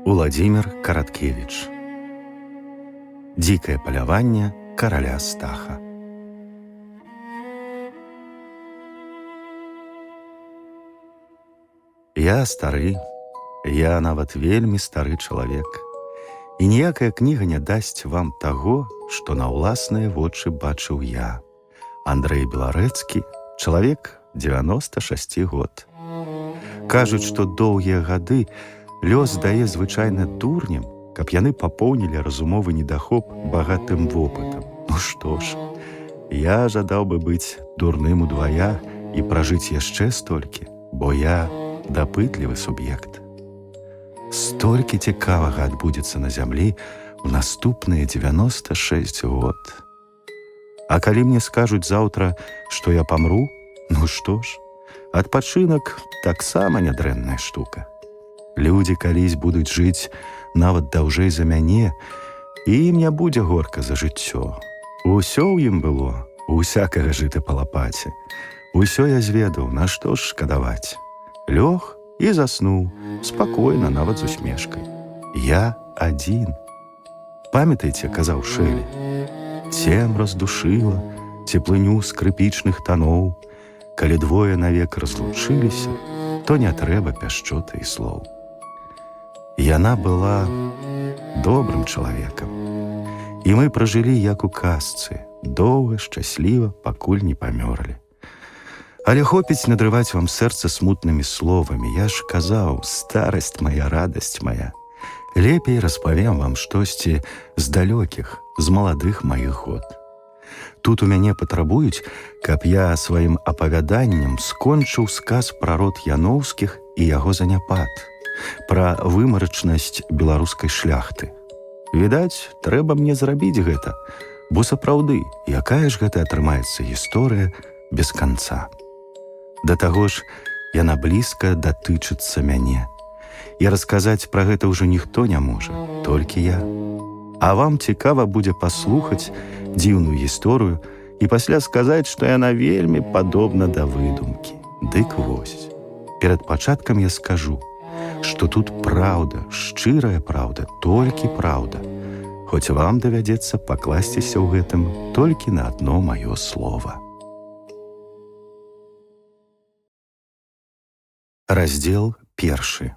Уладзімір Караткевіч. Дзікае паляванне караля Стаха. Я стары, я нават вельмі стары чалавек, і ніякая кніга не дасць вам таго, што на ўласныя вочы бачыў я. Андрэй Беларэцкі, чалавек 96 год. Кажуць, што доўгія гады лёс дае звычайна дурням, каб яны папоўнілі разумовы недахоп багатым вопытам. Ну што ж, я жадаў бы быць дурным удвая і пражыць яшчэ столькі, бо я дапытлівы суб'ект. Столькі цікавага адбудзецца на зямлі ў наступныя 96 год. А калі мне скажуць заўтра, што я памру, ну што ж, адпачынак таксама нядрэнная штука. Людзі калісь будуць жыць нават даўжэй за мяне, і ім не будзе горка за жыццё. Усё ў ім было, усякага жыта па лапаце. Усё я зведаў, на што ж шкадаваць. Лёг і заснуў, спакойна, нават з усмешкай. Я адзін. Памятаеце, казаў Шэлі, цемра здушыла цеплыню скрыпічных таноў. Калі двое навек разлучыліся, то не трэба пяшчоты і слоў. Яна была добрым чалавекам, і мы пражылі як у казцы, доўга, шчасліва, пакуль не памёрлі. Але хопіць надрываць вам сэрца смутнымі словамі. Я ж казаў, старасць мая, радасць мая. Лепей распавем вам штосьці з далёкіх, з маладых маіх год. Тут у мяне патрабуюць, каб я сваім апавяданнем скончыў сказ пра род Яноўскіх і яго заняпад, пра вымарачнасць беларускай шляхты. Відаць, трэба мне зрабіць гэта, бо сапраўды, якая ж гэта атрымаецца гісторыя без канца. Да таго ж, яна блізка датычыцца мяне. І расказаць пра гэта ўжо ніхто не можа, толькі я. А вам цікава будзе паслухаць дзіўную гісторыю і пасля сказаць, што яна вельмі падобна да выдумкі. Дык вось, перад пачаткам я скажу, што тут праўда, шчырая праўда, толькі праўда, хоць вам давядзецца пакласціся ў гэтым толькі на адно маё слова. Раздзел 1.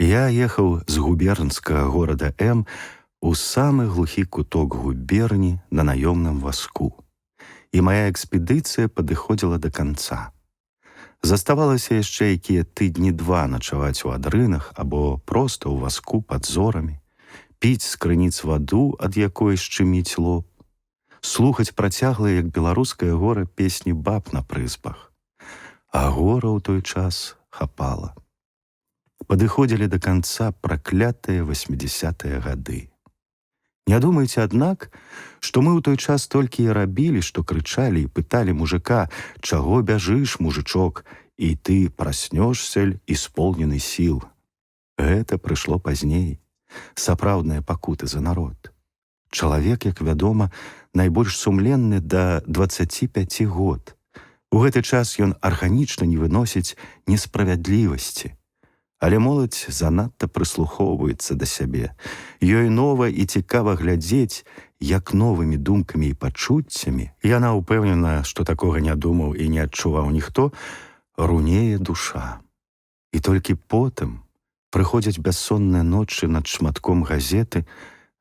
Я ехаў з губернскага горада М у самы глухі куток губерні на наёмным вазку, і мая экспедыцыя падыходзіла да канца. Заставалася яшчэ якія тыдні два начаваць у адрынах або проста ў вазку пад зорамі, піць з крыніц ваду, ад якой шчыміць лоб, слухаць працяглыя, як беларускае гора, песні баб на прызбах. А гора ў той час хапала. Падыходзілі да канца праклятыя 80-е гады. Не думайце, аднак, што мы ў той час толькі і рабілі, што крычалі і пыталі мужика: «Чаго бяжыш, мужычок, і ты праснешся ль исполнены сіл?» Гэта прыйшло пазней, сапраўдныя пакуты за народ. Чалавек, як вядома, найбольш сумленны да 25 год. У гэты час ён арганічна не выносіць несправядлівасці. Але моладзь занадта прыслухоўваецца да сябе. Ёй нова і цікава глядзець, як новымі думкамі і пачуццямі, яна ўпэўнена, што такога не думаў і не адчуваў ніхто, рунее душа. І толькі потым прыходзяць бяссонныя ночы над шматком газеты,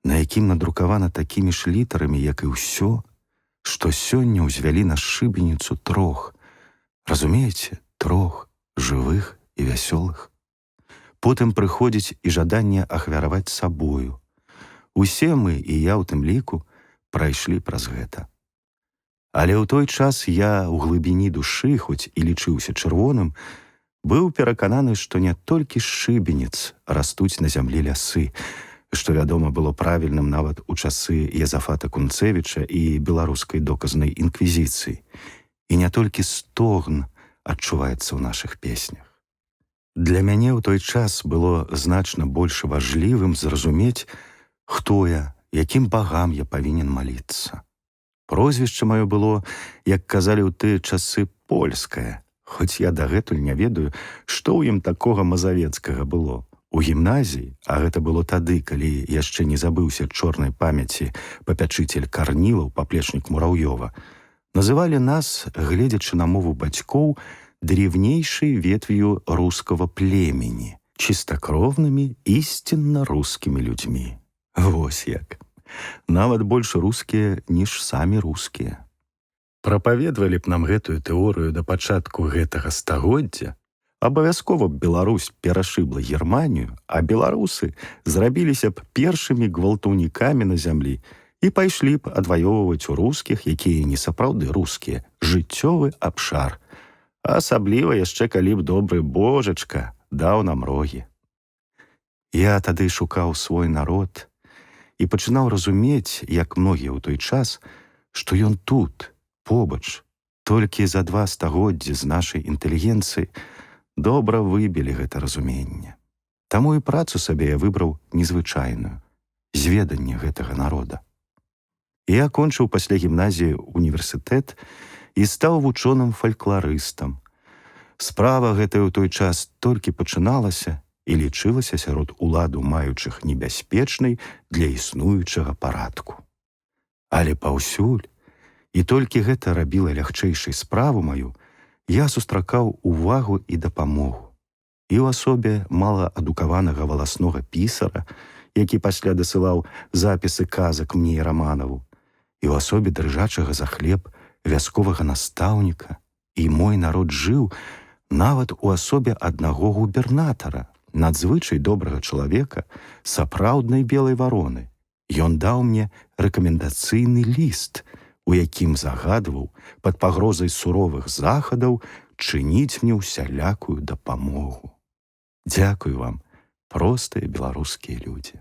на якім надрукавана такімі ж літарамі, як і ўсё, што сёння ўзвялі на шыбеніцу трох. Разумееце, трох жывых і вясёлых. Потым прыходзіць і жаданне ахвяраваць сабою. Усе мы, і я ў тым ліку, прайшлі праз гэта. Але ў той час я ў глыбіні душы, хоць і лічыўся чырвоным, быў перакананы, што не толькі шыбеніц растуць на зямлі лясы, што, вядома, было правільным нават у часы Язафата Кунцэвіча і беларускай доказнай інквізіцыі. І не толькі стогн адчуваецца ў нашых песнях. Для мяне ў той час было значна больш важлівым зразумець, хто я, якім багам я павінен маліцца. Прозвішча маё было, як казалі ў тыя часы, польскае, хоць я дагэтуль не ведаю, што ў ім такога мазавецкага было. У гімназіі, а гэта было тады, калі яшчэ не забыўся чорнай памяці папячыцель Карнілаў, паплечнік Мураўёва, называлі нас, гледзячы на мову бацькоў, древнейшей ветвью русского племени, чистокровными, истинно русскими людьми. Вось як. Нават больш рускія, ніж самі рускія. Прапаведвалі б нам гэтую тэорыю да пачатку гэтага стагоддзя, абавязкова б Беларусь перашыбла Германію, а беларусы зрабіліся б першымі гвалтаўнікамі на зямлі і пайшлі б адваёўваць у рускіх, якія не сапраўды рускія, жыццёвы абшар. Асабліва яшчэ калі б добры божачка даў нам рогі. Я тады шукаў свой народ і пачынаў разумець, як многія ў той час, што ён тут, побач, толькі за 2 стагоддзі з нашай інтэлігенцыі добра выбілі гэта разуменне. Таму і працу сабе я выбраў незвычайную, зведанне гэтага народа. Я акончыў пасля гімназіі універсітэт і стаў вучоным фалькларыстам. Справа гэтая ў той час толькі пачыналася і лічылася сярод уладу маючых небяспечнай для існуючага парадку. Але паўсюль, і толькі гэта рабіла лягчэйшай справу маю, я сустракаў увагу і дапамогу. І ў асобе малаадукаванага валаснога пісара, які пасля дасылаў запісы казак мне і Раманаву, і ў асобе дрыжачага за хлеб вясковага настаўніка, і мой народ жыў нават у асобе аднаго губернатара, надзвычай добрага чалавека, сапраўднай белай вароны. Ён даў мне рэкамендацыйны ліст, у якім загадваў пад пагрозай суровых захадаў чыніць мне ўсялякую дапамогу. Дзякуй вам, простыя беларускія людзі.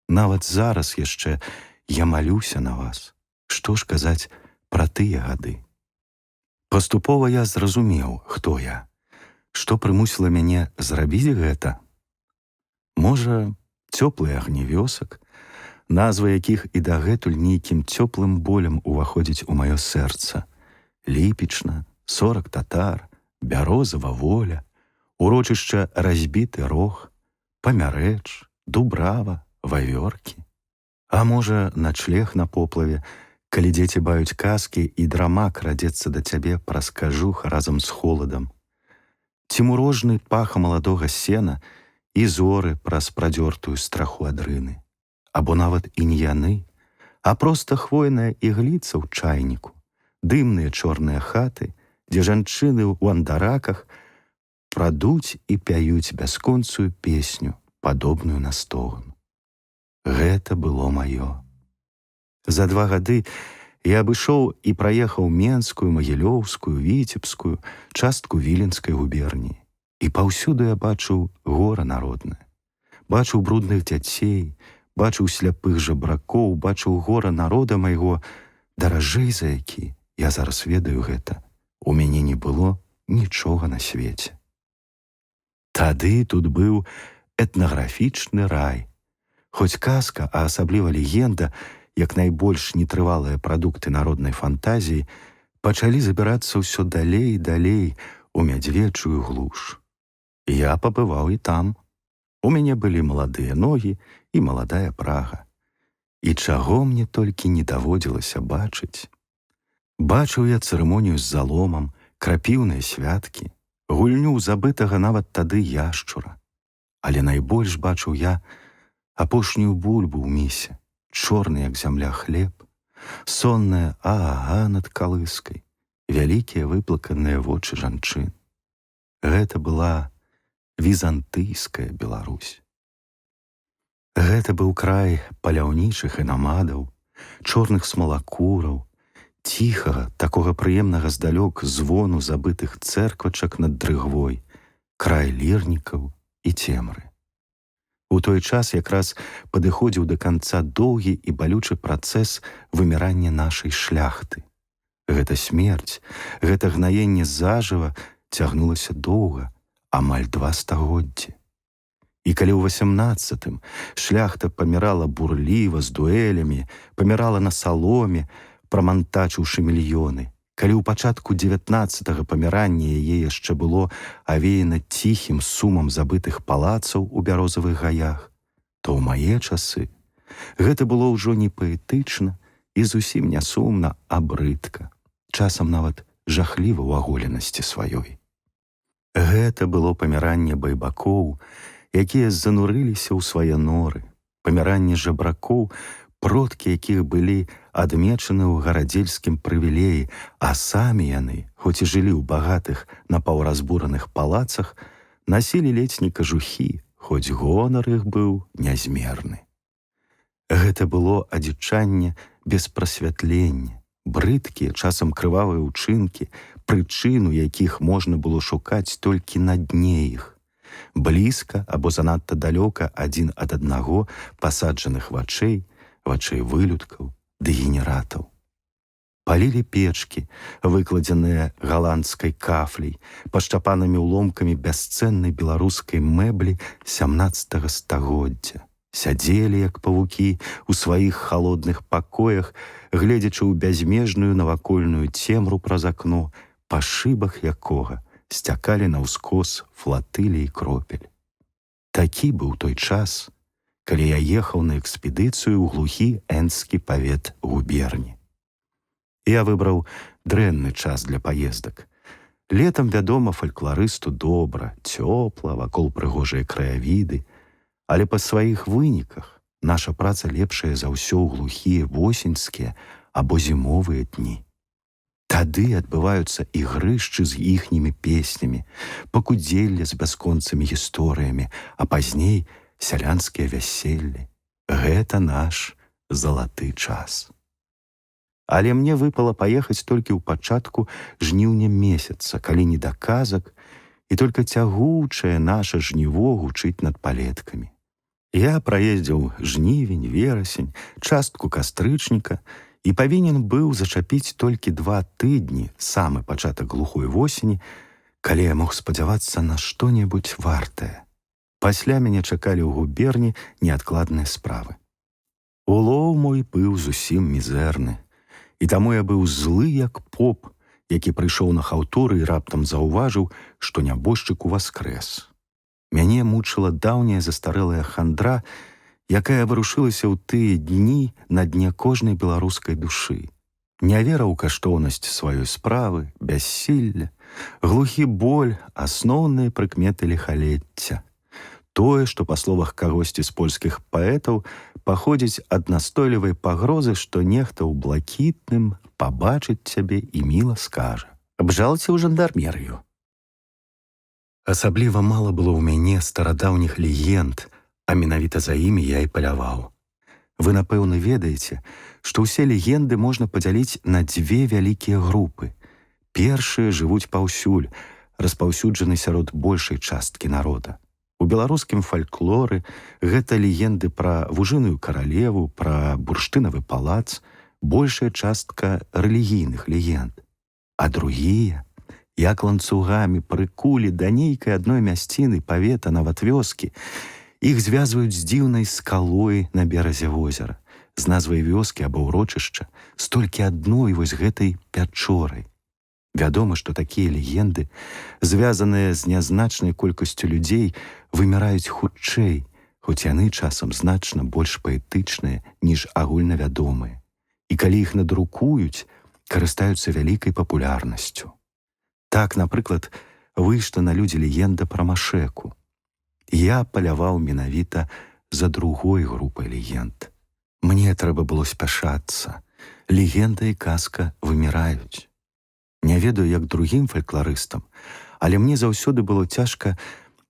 Нават зараз яшчэ я малюся на вас. Што ж казаць пра тыя гады? Паступова я зразумеў, хто я, што прымусіла мяне зрабіць гэта. Можа, цёплыя агні вёсак, назва якіх і дагэтуль нейкім цёплым болем уваходзіць у маё сэрца. Ліпечна, 40 татар, Бярозава воля, урочышча Разбіты рог, Памярэч, Дубрава, Вавёркі. А можа, начлег на поплаве, калі дзеці баюць казкі і драма крадзецца да цябе праз кажух разам з холадам. Ці мурожны паха маладога сена і зоры праз прадзёртую страху адрыны. Або нават і не яны, а проста хвойная ігліца ў чайніку, дымныя чорныя хаты, дзе жанчыны ў андараках прадуць і пяюць бясконцую песню, падобную на стогн. Гэта было маё. За 2 гады я абышоў і праехаў Менскую, Магілёўскую, Віцебскую, частку Віленскай губерніі. І паўсюды я бачыў гора народнае. Бачыў брудных дзяцей, бачыў сляпых жабракоў, бачыў гора народа майго, даражэй за які, я зараз ведаю гэта, у мяне не было нічога на свеце. Тады тут быў этнаграфічны рай. Хоць казка, а асабліва легенда, як найбольш нетрывалыя прадукты народнай фантазіі, пачалі забірацца ўсё далей і далей у мядзвечую глуш. Я пабываў і там. У мяне былі маладыя ногі і маладая прага. І чаго мне толькі не даводзілася бачыць. Бачыў я цырымонію з заломам, крапіўныя святкі, гульню забытага нават тады яшчура. Але найбольш бачыў я апошнюю бульбу ў місе, чорны, як зямля, хлеб, сонная ага над калыскай, вялікія выплаканыя вочы жанчын. Гэта была візантыйская Беларусь. Гэта быў край паляўнічых і намадаў, чорных смалакураў, ціхага, такога прыемнага здалёк звону забытых цэрквачак над дрыгвой, край лірнікаў і цемры. У той час якраз падыходзіў да канца доўгі і балючы працэс вымірання нашай шляхты. Гэта смерць, гэта гнаенне зажыва цягнулася доўга, амаль 2 стагоддзі. І калі ў 18-м шляхта памірала бурліва, з дуэлямі, памірала на саломе, прамантачыўшы мільёны, Калі ў пачатку 19 паміранне яе яшчэ было авеяна ціхім сумам забытых палацаў у бярозавых гаях, то ў мае часы гэта было ўжо не паэтычна і зусім не сумна, а брыдка, часам нават жахліва ў аголенасці сваёй. Гэта было паміранне байбакоў, якія занурыліся ў свае норы, паміранне жабракоў, продкі якіх былі адмечаны ў гарадзельскім прывілеі, а самі яны, хоць і жылі ў багатых напаўразбураных палацах, насілі ледзь не кажухі, хоць гонар іх быў нязмерны. Гэта было адзічанне без прасвятлення, брыдкія, часам крывавыя ўчынкі, прычыну якіх можна было шукаць толькі на дне іх, блізка або занадта далёка адзін ад аднаго пасаджаных вачэй, вачэй вылюдкаў, дэгенератаў. Палілі печкі, выкладзеныя галандскай кафляй, пашчапанымі ўломкамі бясцэннай беларускай мэблі 17 стагоддзя. Сядзелі, як павукі, у сваіх халодных пакоях, гледзячы ў бязмежную навакольную цемру праз акно, па шыбах якога сцякалі наўскос флатылі і кропель. Такі быў той час, калі я ехаў на экспедыцыю ў глухі энскі павет губерні. Я выбраў дрэнны час для паездак. Летам, вядома, фалькларысту добра, цёпла, вакол прыгожыя краявіды, але па сваіх выніках наша праца лепшая за ўсё ў глухія восеньскія або зімовыя дні. Тады адбываюцца ігрышчы з іхнімі песнямі, пакудзелле з бясконцымі гісторыямі, а пазней сялянскія вяселлі. Гэта наш залаты час. Але мне выпала паехаць толькі ў пачатку жніўня месяца, калі не да казак, і толькі цягучае наша жніво гучыць над палеткамі. Я праездзіў жнівень, верасень, частку кастрычніка і павінен быў зачапіць толькі 2 тыдні, самы пачатак глухой восені, калі я мог спадзявацца на што-небудзь вартае. Пасля мяне чакалі ў губерні неадкладныя справы. Улоў мой быў зусім мізэрны, і таму я быў злы, як поп, які прыйшоў на хаўтуры і раптам заўважыў, што нябожчык уваскрэс. Мяне мучыла даўняя застарэлая хандра, якая варушылася ў тыя дні на дне кожнай беларускай душы. Нявера ў каштоўнасць сваёй справы, бяссілля, глухі боль, асноўныя прыкметы ліхалецця. Тое, што, па словах кагосьці з польскіх паэтаў, паходзіць ад настойлівай пагрозы, што нехта ў блакітным пабачыць цябе і міла скажа: «Абжалце ў жандармерыю». Асабліва мала было ў мяне старадаўніх легенд, а менавіта за імі я і паляваў. Вы, напэўна, ведаеце, што ўсе легенды можна падзяліць на 2 вялікія групы. Першыя жывуць паўсюль, распаўсюджаны сярод большай часткі народа. У беларускім фальклоры гэта легенды пра вужыную каралеву, пра бурштынавы палац, большая частка рэлігійных легенд. А другія, як ланцугамі прыкулі да нейкай адной мясціны, павета, нават вёскі, іх звязваюць з дзіўнай скалой на беразе возера, з назвай вёскі або ўрочышча, з толькі адной вось гэтай пячорай. Вядома, што такія легенды, звязаныя з нязначнай колькасцю людзей, выміраюць хутчэй, хоць яны часам значна больш паэтычныя, ніж агульнавядомыя. І калі іх надрукуюць, карыстаюцца вялікай папулярнасцю. Так, напрыклад, выйшла на людзі легенда пра Машэку. Я паляваў менавіта за другой групай легенд. Мне трэба было спяшацца. Легенда і казка выміраюць. Не ведаю, як другім фалькларыстам, але мне заўсёды было цяжка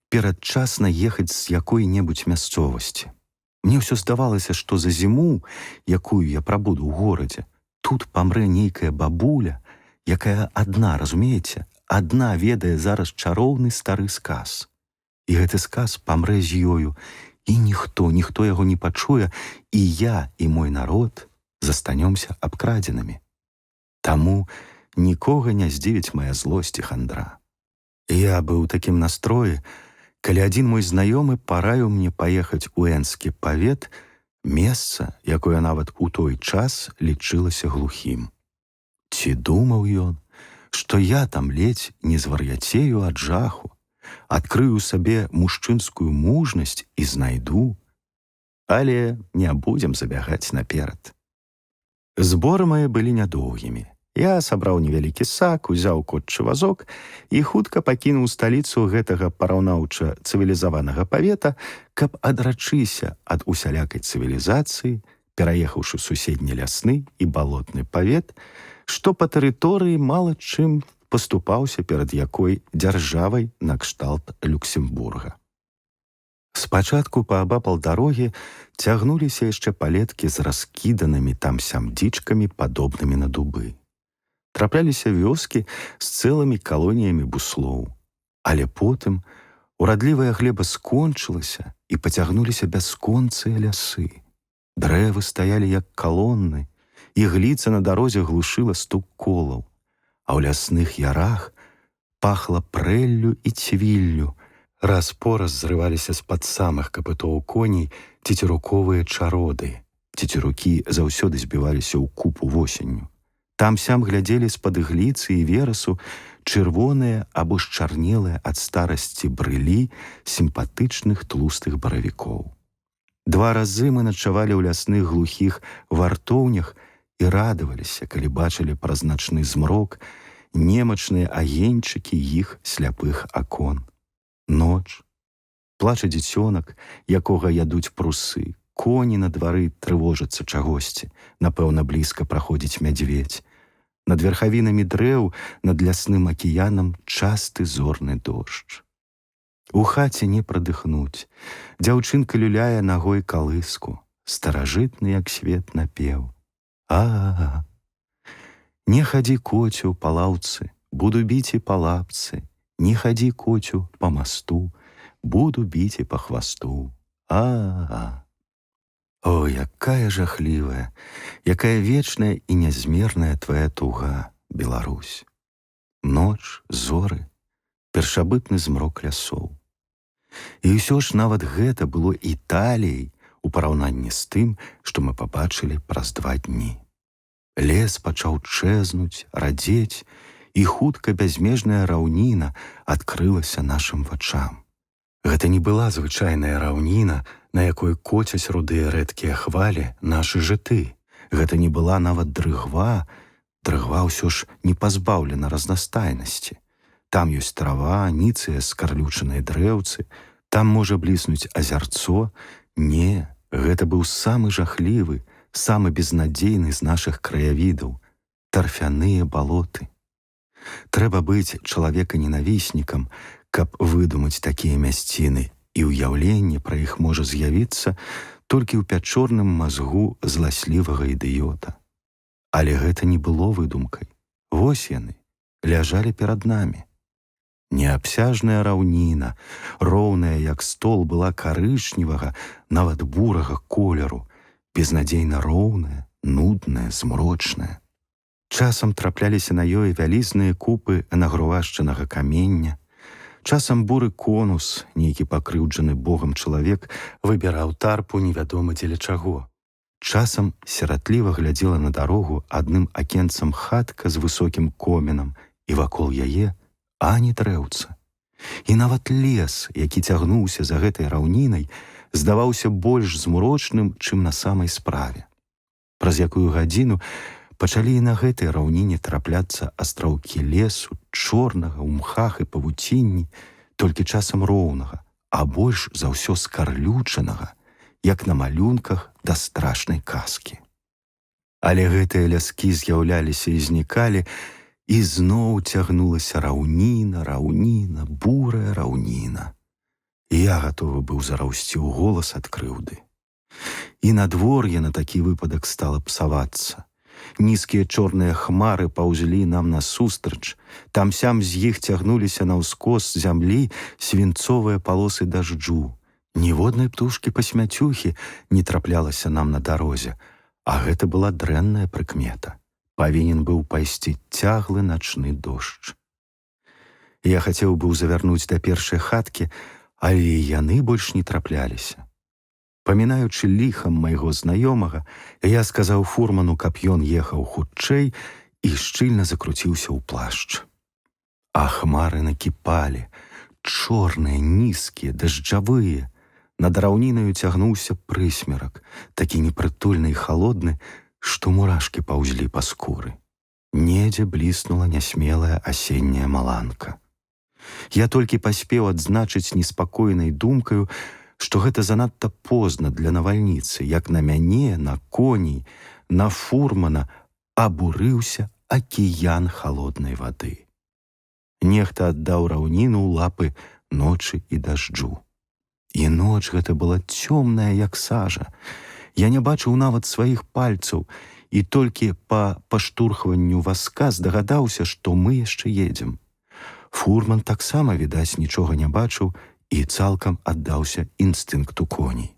перадчасна ехаць з якой-небудзь мясцовасці. Мне ўсё здавалася, што за зіму, якую я прабуду ў горадзе, тут памрэ нейкая бабуля, якая адна, разумееце, адна ведае зараз чароўны стары сказ. І гэты сказ памрэ з ёю, і ніхто яго не пачуе, і я, і мой народ застанёмся абкрадзенымі. Таму нікога не здзівіць мая злосць і хандра. Я быў у такім настроі, калі адзін мой знаёмы параіў мне паехаць у энскі павет, месца, якое нават у той час лічылася глухім. Ці думаў ён, што я там ледзь не звар'яцею ад жаху, адкрыю сабе мужчынскую мужнасць і знайду. Але не будзем забягаць наперад. Зборы мае былі нядоўгімі. Я сабраў невялікі сак, узяў котчы вазок і хутка пакінуў сталіцу гэтага параўнаўча цывілізаванага павета, каб адрачыся ад усялякай цывілізацыі, пераехаўшы ў суседні лясны і балотны павет, што па тэрыторыі мала чым паступаўся перад якой дзяржавай накшталт Люксембурга. Спачатку паабапал дарогі цягнуліся яшчэ палеткі з раскіданымі там-сям дзічкамі, падобнымі на дубы. Трапляліся вёскі з цэлымі калоніямі буслоў. Але потым урадлівая глеба скончылася і пацягнуліся бясконцыя лясы. Дрэвы стаялі як калонны, ігліца на дарозе глушыла стук колаў, а ў лясных ярах пахла прэллю і цвіллю, раз-пораз зрываліся з-пад самых капытоў коней цецеруковыя чароды. Цецерукі заўсёды збіваліся ў купу восенню. Там-сям глядзелі з-пад ігліцы і верасу чырвоныя або счарнелыя ад старасці брылі сімпатычных тлустых баравікоў. 2 разы мы начавалі ў лясных глухіх вартоўнях і радаваліся, калі бачылі праз начны змрок немачныя агеньчыкі іх сляпых акон. Ноч, плача дзіцёнак, якога ядуць прусы, коні на двары трывожацца чагосьці, напэўна, блізка праходзіць мядзведзь. Над верхавінамі дрэў, над лясным акіянам часты зорны дождж. У хаце не прадыхнуць. Дзяўчынка люляе нагой калыску, старажытны, як свет, напеў. А-а-а. Не хадзі, коцю, па лаўцы, буду біць і па лапцы. Не хадзі, коцю, па масту, буду біць і па хвасту. А-а-а. О, якая жахлівая, якая вечная і нязмерная твая туга, Беларусь. Ноч, зоры, першабытны змрок лясоў. І ўсё ж нават гэта было Італіяй у параўнанні з тым, што мы пабачылі праз 2 дні. Лес пачаў чэзнуць, радзець, і хутка бязмежная раўніна адкрылася нашым вачам. Гэта не была звычайная раўніна, на якой коцяць рудыя рэдкія хвалі нашы жыты. Гэта не была нават дрыгва. Дрыгва ўсё ж не пазбаўлена разнастайнасці. Там ёсць трава, ніцыя скарлючаныя дрэўцы, там можа бліснуць азярцо. Не, гэта быў самы жахлівы, самы безнадзейны з нашых краявідаў — тарфяныя балоты. Трэба быць чалавека-ненавіснікам, каб выдумаць такія мясціны, і ўяўленне пра іх можа з'явіцца толькі ў пячорным мазгу зласлівага ідыёта. Але гэта не было выдумкай. Вось яны, ляжалі перад намі. Неабсяжная раўніна, роўная як стол, была карычневага, нават бурага колеру, безнадзейна роўная, нудная, змрочная. Часам трапляліся на ёй вялізныя купы нагрувашчанага камення. Часам буры конус, нейкі пакрыўджаны Богам чалавек, выбіраў тарпу невядома дзеля чаго. Часам сіратліва глядзела на дарогу адным акенцам хатка з высокім комінам, і вакол яе ані дрэўца. І нават лес, які цягнуўся за гэтай раўнінай, здаваўся больш змрочным, чым на самай справе. Праз якую гадзіну пачалі і на гэтай раўніне трапляцца астраўкі лесу, чорнага, ў мхах і павуцінні, толькі часам роўнага, а больш за ўсё скарлючанага, як на малюнках да страшнай казкі. Але гэтыя ляскі з'яўляліся і знікалі, і зноў цягнулася раўніна, раўніна, бурая раўніна. Я гатовы быў зараўсці ў голас ад крыўды. І надвор'е на такі выпадак стала псавацца. Нізкія чорныя хмары паўзлі нам насустрач, там-сям з іх цягнуліся на ўскос зямлі свінцовыя палосы дажджу. Ніводнай птушкі пасмяцюхі не траплялася нам на дарозе, а гэта была дрэнная прыкмета. Павінен быў пайсці цяглы начны дождж. Я хацеў быў завярнуць да першай хаткі, але яны больш не трапляліся. Памінаючы ліхам майго знаёмага, я сказаў фурману, каб ён ехаў хутчэй і шчыльна закруціўся ў плашч. А хмары накіпалі, чорныя, нізкія, дажджавыя. Над раўнінаю цягнуўся прысмерак, такі непрытульны і халодны, што мурашкі паўзлі па скуры. Недзе бліснула нясмелая асенняя маланка. Я толькі паспеў адзначыць неспакойнай думкаю, што гэта занадта позна для навальніцы, як на мяне, на коней, на фурмана абурыўся акіян халоднай вады. Нехта аддаў раўніну ў лапы ночы і дажджу. І ноч гэта была цёмная, як сажа. Я не бачыў нават сваіх пальцаў, і толькі па паштурхванню вазка здагадаўся, што мы яшчэ едзем. Фурман таксама, відаць, нічога не бачыў і цалкам аддаўся інстынкту коней.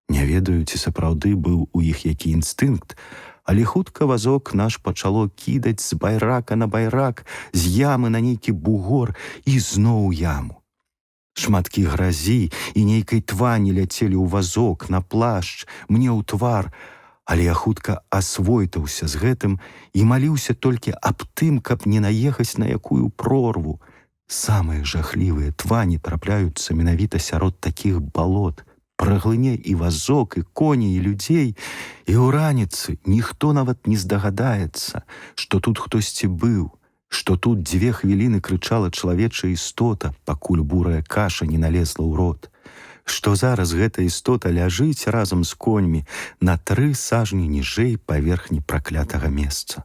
Не ведаю, ці сапраўды быў у іх які інстынкт, але хутка вазок наш пачало кідаць з байрака на байрак, з ямы на нейкі бугор і зноў яму. Шматкі гразі і нейкай твані ляцелі ў вазок, на плашч, мне ў твар, але я хутка асвойтаўся з гэтым і маліўся толькі аб тым, каб не наехаць на якую прорву. Самыя жахлівыя твані трапляюцца менавіта сярод такіх балот. Праглыне і вазок, і коней, і людзей, і ў раніцы ніхто нават не здагадаецца, што тут хтосьці быў, што тут 2 хвіліны крычала чалавечая істота, пакуль бурая каша не налезла ў рот, што зараз гэта істота ляжыць разам з коньмі на 3 сажні ніжэй паверхні праклятага месца.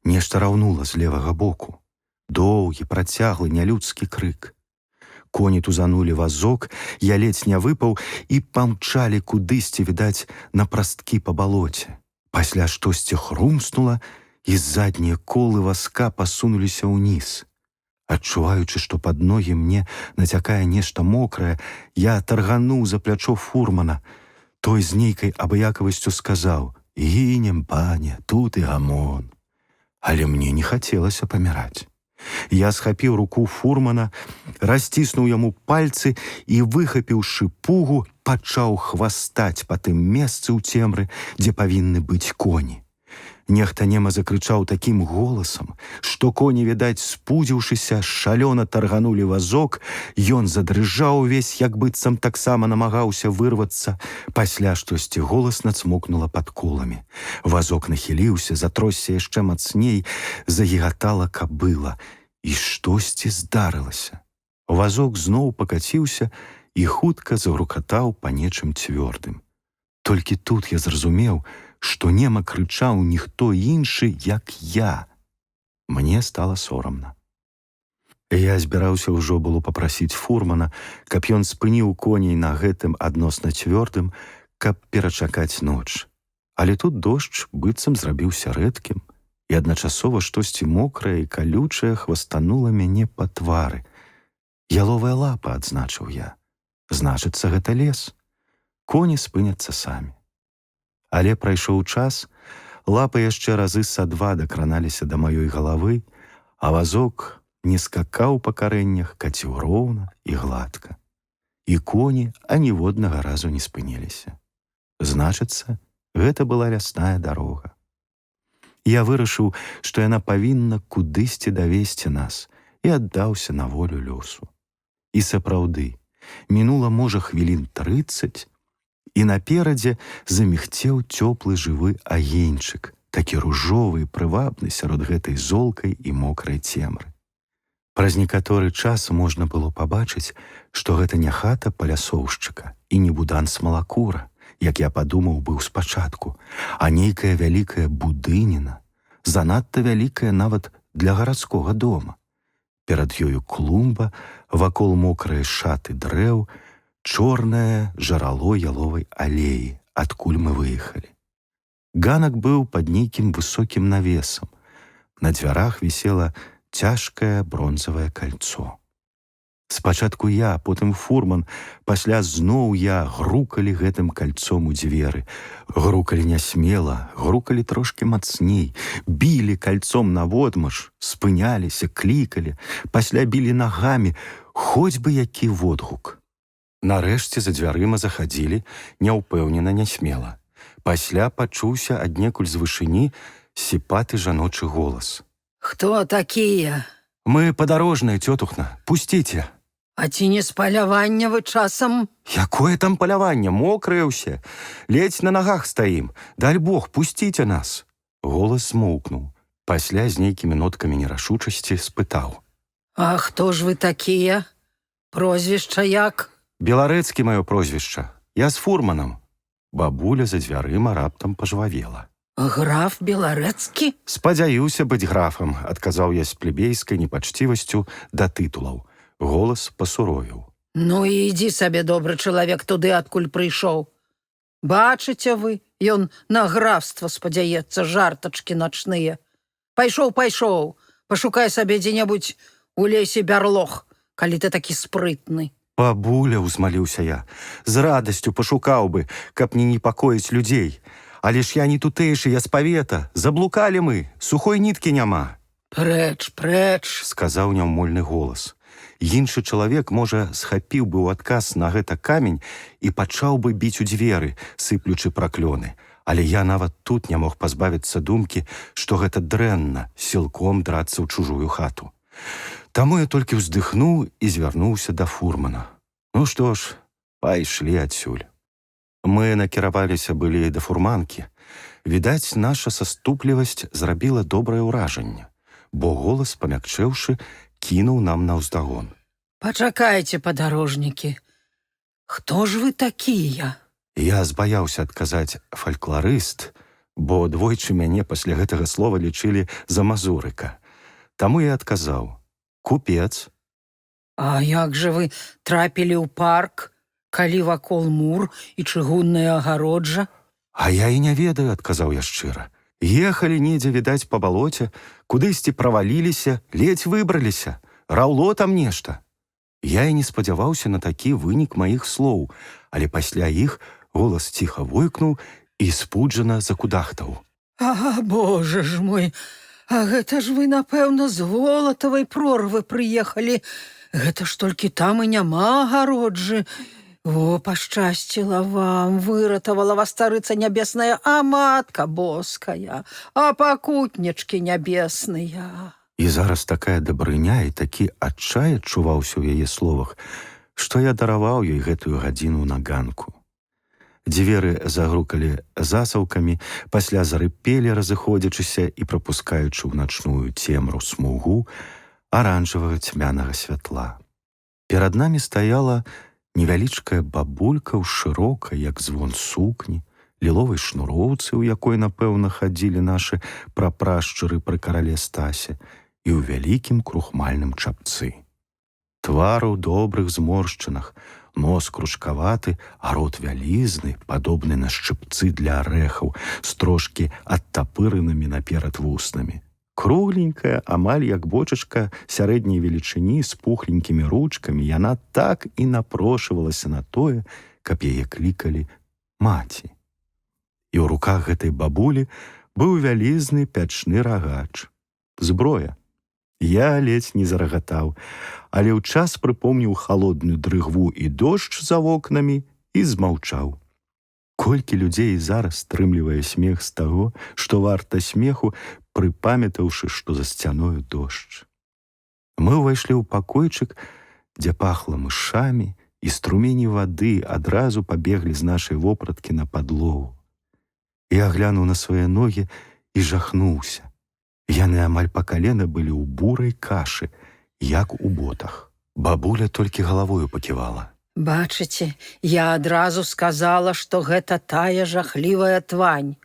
Нешта раўнула з левага боку. Доўгі, працяглы, нялюдскі крык. Коні тузанулі вазок, я ледзь не выпаў і памчалі кудысьці, відаць, на прасткі па балоце. Пасля штосьці хрумснула, і заднія колы вазка пасунуліся ўніз. Адчуваючы, што пад ногі мне нацякае нешта мокрае, я таргануў за плячо фурмана. Той з нейкай абыякавасцю сказаў: «Гінем, пане, тут і гамон». Але мне не хацелася паміраць. Я схапіў руку фурмана, расціснуў яму пальцы і, выхапіўшы пугу, пачаў хвастаць па тым месцы ў цемры, дзе павінны быць коні. Нехта нема закрычаў такім голасам, што коні, відаць, спудзіўшыся, шалёна тарганулі вазок, ён задрыжаў увесь, як быццам таксама намагаўся вырвацца. Пасля штосьці голасна цмокнула пад коламі. Вазок нахіліўся, затросся яшчэ мацней, загігатала кабыла. І штосьці здарылася. Вазок зноў пакаціўся і хутка загрукатаў па нечым цвёрдым. Толькі тут я зразумеў, што нема крычаў ніхто іншы, як я. Мне стала сорамна. Я збіраўся ўжо было папрасіць фурмана, каб ён спыніў коней на гэтым адносна цвёрдым, каб перачакаць ноч. Але тут дождж быццам зрабіўся рэдкім, і адначасова штосьці мокрае і калючае хвастанула мяне па твары. Яловая лапа, адзначыў я. Значыцца, гэта лес. Коні спыняцца самі. Але прайшоў час, лапы яшчэ разы са 2 дакраналіся да маёй галавы, а вазок не скакаў па карэннях, каціў роўна і гладка. І коні аніводнага разу не спыніліся. Значыцца, гэта была лясная дарога. Я вырашыў, што яна павінна кудысьці давесці нас, і аддаўся на волю лёсу. І сапраўды, мінула, можа, хвілін 30, і наперадзе замігцеў цёплы жывы агеньчык, такі ружовы і прывабны сярод гэтай золкай і мокрай цемры. Праз некаторы час можна было пабачыць, што гэта не хата палясоўшчыка і не будан смалакура, як я падумаў быў спачатку, а нейкая вялікая будыніна, занадта вялікая нават для гарадскога дома. Перад ёю клумба, вакол мокрае шаты дрэў, чорнае жарало яловай алеі, адкуль мы выехалі. Ганак быў пад нейкім высокім навесам. На дзвярах вісела цяжкае бронзавае кальцо. Спачатку я, потым фурман, пасля зноў я грукалі гэтым кальцом у дзверы. Грукалі нясмела, грукалі трошкі мацней, білі кальцом наводмаш, спыняліся, клікалі, пасля білі нагамі, хоць бы які водгук. Нарэшце за дзвярыма захадзілі, няўпэўнена, нясмела. Пасля пачуўся аднекуль з вышыні сіпаты жаночы голас. Кто такие? Мы падарожныя, цётухна, пусціце. А ці не з палявання вы часам? Якое там паляванне, мокрае ўсе. Ледзь на нагах стаім. Даль Бог, пусціце нас. Голас змоўкнуў. Пасля з нейкімі ноткамі нерашучасці спытаў. А хто ж вы такія? Прозвішча як? Беларэцкі маё прозвішча. Я з фурманам. Бабуля за дзвярыма раптам пажвавела. Граф Беларэцкі? Спадзяюся быць графам, адказаў я з плебейскай непачцівасцю да тытулаў. Голас пасуровіў. Ну і ідзі сабе, добры чалавек, туды, адкуль прыйшоў. Бачыце вы, ён на графства спадзяецца, жартачкі начныя. Пайшоў, пашукай сабе дзе-небудзь у лесе бярлог, калі ты такі спрытны. Бабуля, узмаліўся я, з радасцю пашукаў бы, каб не непакоіць людзей. Але ж я не тутэйшы, я з павета, заблукалі мы, сухой ніткі няма. Прэч, сказаў няўмольны голас. Іншы чалавек, можа, схапіў бы ў адказ на гэта камень і пачаў бы біць у дзверы, сыплючы праклёны. Але я нават тут не мог пазбавіцца думкі, што гэта дрэнна сілком драцца ў чужую хату. Таму я толькі ўздыхнуў і звярнуўся да фурмана. Ну што ж, пайшлі адсюль. Мы накіраваліся былі да фурманкі. Відаць, наша саступлівасць зрабіла добрае ўражанне, бо голас, памякчэўшы, кінуў нам наўздагон. Пачакайце, падарожнікі. Хто ж вы такія? Я збаяўся адказаць фалькларыст, бо двойчы мяне пасля гэтага слова лічылі за мазурыка. Таму я адказаў: купец. А як жа вы трапілі ў парк, калі вакол мур і чыгунная агароджа? А я і не ведаю, адказаў я шчыра. Ехалі недзе, відаць, па балоце, кудысьці праваліліся, ледзь выбраліся, раўло там нешта. Я і не спадзяваўся на такі вынік маіх слоў, але пасля іх голас ціха войкнуў і спуджана закудахтаў. А, боже ж мой, а гэта ж вы, напэўна, з Волатавай прорвы прыехалі. Гэта ж толькі там і няма агароджы. О, пашчасціла вам, выратавала вас царыца нябесная, а матка боская, а пакутнічкі нябесныя. І зараз такая дабрыня і такі адчай адчуваўся ў яе словах, што я дараваў ёй гэтую гадзіну на ганку. Дзверы загрукалі засаўкамі, пасля зарыпелі, разыходзячыся і прапускаючы ў начную цемру смугу аранжавага цьмянага святла. Перад намі стаяла невялічкая бабулька ў шырокай, як звон сукні, ліловай шнуроўцы, у якой, напэўна, хадзілі нашы прапрашчыры пры карале Стасе, і ў вялікім крухмальным чапцы. Твар у добрых зморшчынах, нос кружкаваты, а рот вялізны, падобны на шчыпцы для арэхаў, з трошкі адтапыранымі наперад вуснамі. Кругленькая, амаль як бочачка сярэдняй велічыні з пухленькімі ручкамі, яна так і напрошвалася на тое, каб яе клікалі маці. І ў руках гэтай бабулі быў вялізны пячны рагач. Зброя. Я ледзь не зарагатаў, але ў час прыпомніў халодную дрыгву і дождж за вокнамі і змаўчаў. Колькі людзей зараз стрымлівае смех з таго, што варта смеху, прыпамятаўшы, што за сцяною дождж. Мы ўвайшлі ў пакойчык, дзе пахла мышамі, і струмені вады адразу пабеглі з нашай вопраткі на падлогу. Я глянуў на свае ногі і жахнуўся. Яны амаль па калена былі ў бурай кашы, як у ботах. Бабуля толькі галавою паківала. Бачыце, я адразу сказала, што гэта тая жахлівая твань.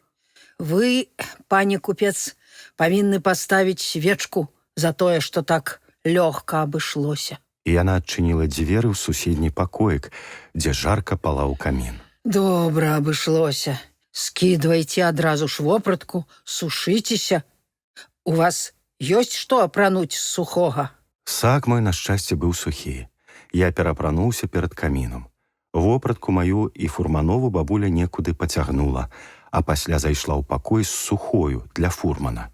Вы, пане купец, павінны паставіць свечку за тое, што так лёгка абышлося. І яна адчыніла дзверы ў суседні пакоік, дзе жарка палаў камін. Добра абышлося. Скідвайце адразу ж вопратку, сушыцеся. У вас ёсць што апрануць з сухога? Сак мой, на шчасце, быў сухі. Я перапрануўся перад камінам. Вопратку маю і фурманову бабуля некуды пацягнула, а пасля зайшла ў пакой з сухою для фурмана.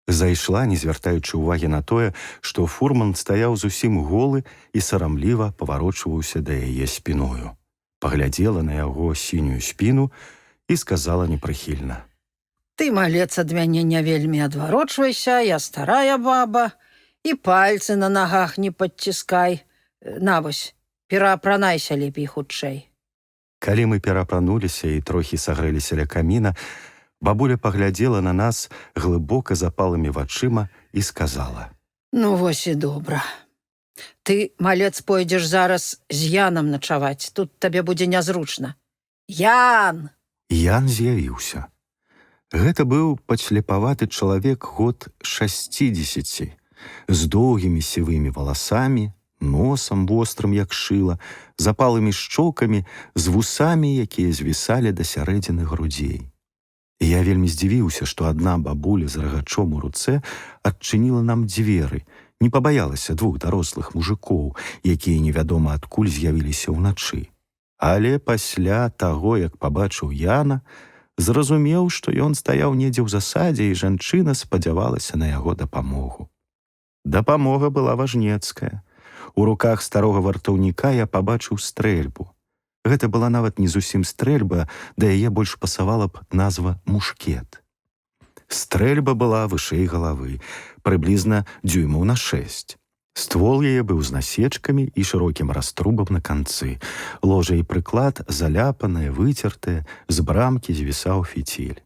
Зайшла, не звяртаючы ўвагі на тое, што фурман стаяў зусім голы і сарамліва паварочваўся да яе спіною. Паглядзела на яго сінюю спіну і сказала непрыхільна: Ты, малец, ад мяне не вельмі адварочвайся, я старая баба, і пальцы на нагах не падціскай. На вось, пераапранайся лепей хутчэй. Калі мы перапрануліся і трохі сагрэліся ля каміна, бабуля паглядзела на нас глыбока запалымі вачыма і сказала: Ну вось і добра. Ты, малец, пойдзеш зараз з Янам начаваць, тут табе будзе нязручна. Ян! Ян з'явіўся. Гэта быў падслепаваты чалавек год 60, з доўгімі сівымі валасамі, носам вострым, як шыла, запалымі шчокамі, з вусамі, якія звісалі да сярэдзіны грудзей. Я вельмі здзівіўся, што адна бабуля з рагачом у руцэ адчыніла нам дзверы, не пабаялася 2 дарослых мужикоў, якія невядома адкуль з'явіліся ўначы. Але пасля таго, як пабачыў Яна, зразумеў, што ён стаяў недзе ў засадзе, і жанчына спадзявалася на яго дапамогу. Дапамога была важнецкая. У руках старога вартаўніка я пабачыў стрэльбу. Гэта была нават не зусім стрэльба, да яе больш пасавала б назва мушкет. Стрэльба была вышэй галавы, прыблізна дюймаў на 6. Ствол яе быў з насечкамі і шырокім раструбам на канцы. Ложа і прыклад заляпаныя, выцертыя, з брамкі звісаў фіціль.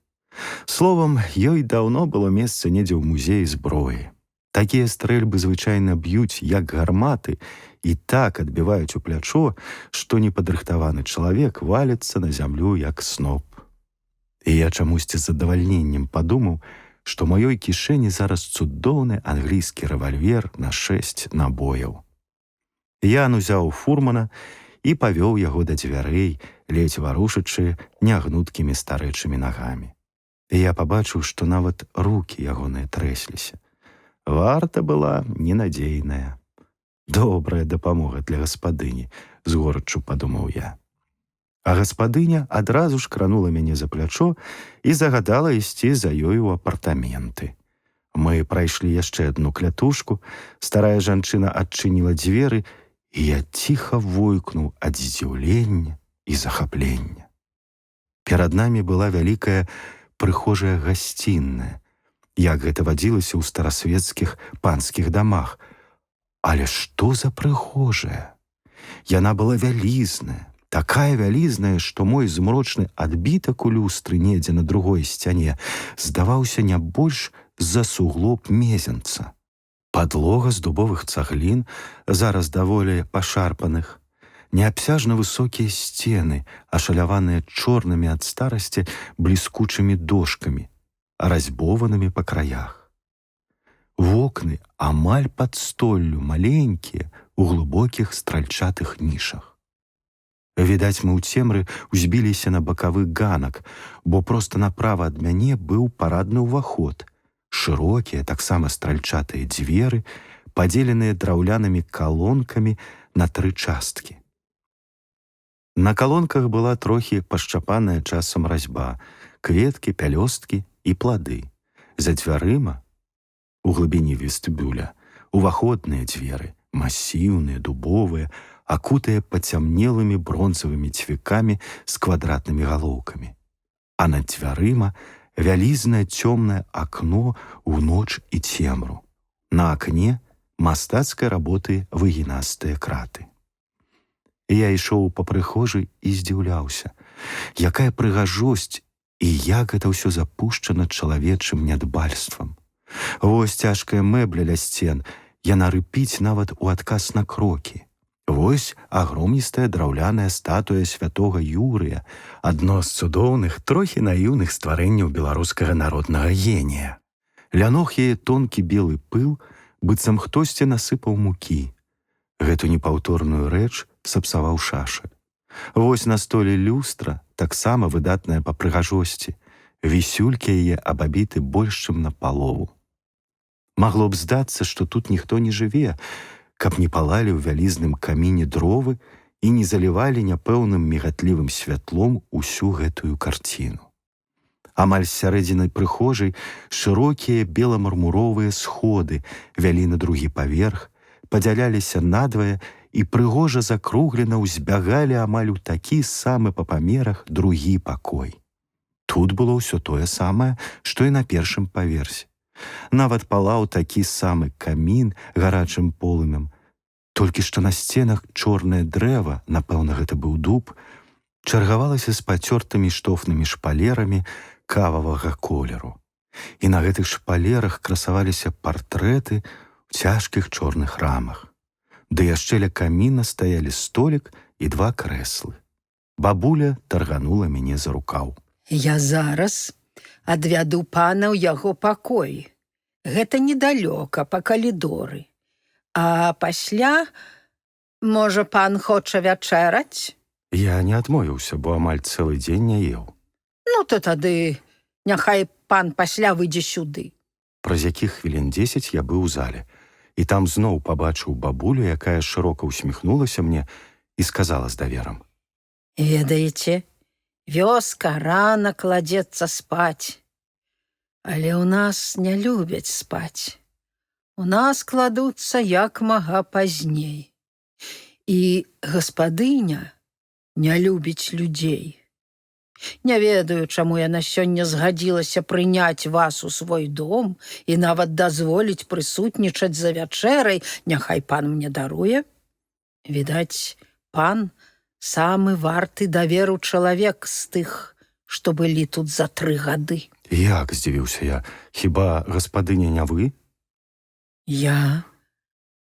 Словам, ёй даўно было месца недзе ў музеі зброі. Такія стрэльбы звычайна б'юць, як гарматы, і так адбіваюць у плячо, што непадрыхтаваны чалавек валіцца на зямлю, як сноп. І я чамусьці з задавальненнем падумаў, што маёй кішэні зараз цудоўны англійскі рэвальвер на 6 набояў. Ян узяў фурмана і павёў яго да дзвярэй, ледзь варушачы нягнуткімі старэчымі нагамі. І я пабачыў, што нават рукі ягоныя трэсліся. Варта была ненадзейная. Добрая дапамога для гаспадыні, з гораччу падумаў я. А гаспадыня адразу ж кранула мяне за плячо і загадала ісці за ёй у апартаменты. Мы прайшлі яшчэ адну клятушку, старая жанчына адчыніла дзверы, і я ціха войкнуў ад здзіўлення і захаплення. Перад намі была вялікая прыхожая гасцінная, як гэта вадзілася ў старасвецкіх панскіх дамах. Але што за прыхожая? Яна была вялізная, такая вялізная, што мой змрочны адбітак у люстры недзе на другой сцяне здаваўся не больш за суглоб мезенца. Падлога з дубовых цаглін, зараз даволі пашарпаных, неабсяжна высокія сцены, ашаляваныя чорнымі ад старасці бліскучымі дошкамі, разьбованымі па краях. Вокны амаль пад столлю, маленькія, у глыбокіх стральчатых нішах. Відаць, мы ў цемры узбіліся на бакавы ганак, бо проста направа ад мяне быў парадны ўваход, шырокія, таксама стральчатыя дзверы, падзеленыя драўлянымі калонкамі на 3 часткі. На калонках была трохі пашчапаная часам разьба, кветкі, пялёсткі і плады. За дзвярыма, у глыбіні вестыбюля, уваходныя дзверы, масіўныя, дубовыя, акутыя пацямнелымі бронзавымі цвікамі з квадратнымі галоўкамі. А над дзвярыма вялізнае цёмнае акно ў ноч і цемру. На акне мастацкай работы выгінастыя краты. Я ішоў па прыхожай і здзіўляўся, якая прыгажосць і як гэта ўсё запушчана чалавечым нядбальствам. Вось цяжкая мэбля ля сцен, яна рыпіць нават у адказ на крокі. Вось агромністая драўляная статуя святога Юрыя, адно з цудоўных, трохі наіўных стварэнняў беларускага народнага генія. Ля ног яе тонкі белы пыл, быццам хтосьці насыпаў мукі. Гэту непаўторную рэч сапсаваў шашаль. Вось на столе люстра, таксама выдатная па прыгажосці. Вісюлькі яе абабіты больш, чым напалову. Магло б здацца, што тут ніхто не жыве, каб не палалі ў вялізным каміне дровы і не залівалі няпэўным мігатлівым святлом усю гэтую карціну. Амаль з сярэдзіны прыхожай шырокія беламармуровыя сходы вялі на другі паверх, падзяляліся надвае і прыгожа закруглена ўзбягалі амаль у такі самы па памерах другі пакой. тут было ўсё тое самае, што і на першым паверсе. Нават палаў такі самы камін гарачым полымем, толькі што на сценах чорнае дрэва, напэўна, гэта быў дуб, чаргавалася з пацёртымі штофнымі шпалерамі кававага колеру. І на гэтых шпалерах красаваліся партрэты ў цяжкіх чорных рамах. Ды яшчэ ля каміна стаялі столік і 2 крэслы. Бабуля тарганула мяне за рукаў. Я зараз адвяду пана ў яго пакой. Гэта недалёка па калідоры. А пасля, можа, пан хоча вячэраць? Я не адмовіўся, бо амаль цэлы дзень не еў. Ну, то тады няхай пан пасля выйдзе сюды. Праз якіх хвілін 10 я быў у зале, і там зноў пабачыў бабулю, якая шырока усміхнулася мне і сказала з даверам. Ведаеце, вёска рана кладзецца спаць. Але ў нас не любяць спаць. У нас кладуцца як мага пазней. І гаспадыня не любіць людзей. Не ведаю, чаму яна сёння згадзілася прыняць вас у свой дом і нават дазволіць прысутнічаць за вячэрай, няхай пан мне даруе. Відаць, пан самы варты даверу чалавек з тых, што былі тут за 3 гады. Як, здзівіўся я, хіба гаспадыня не вы? Я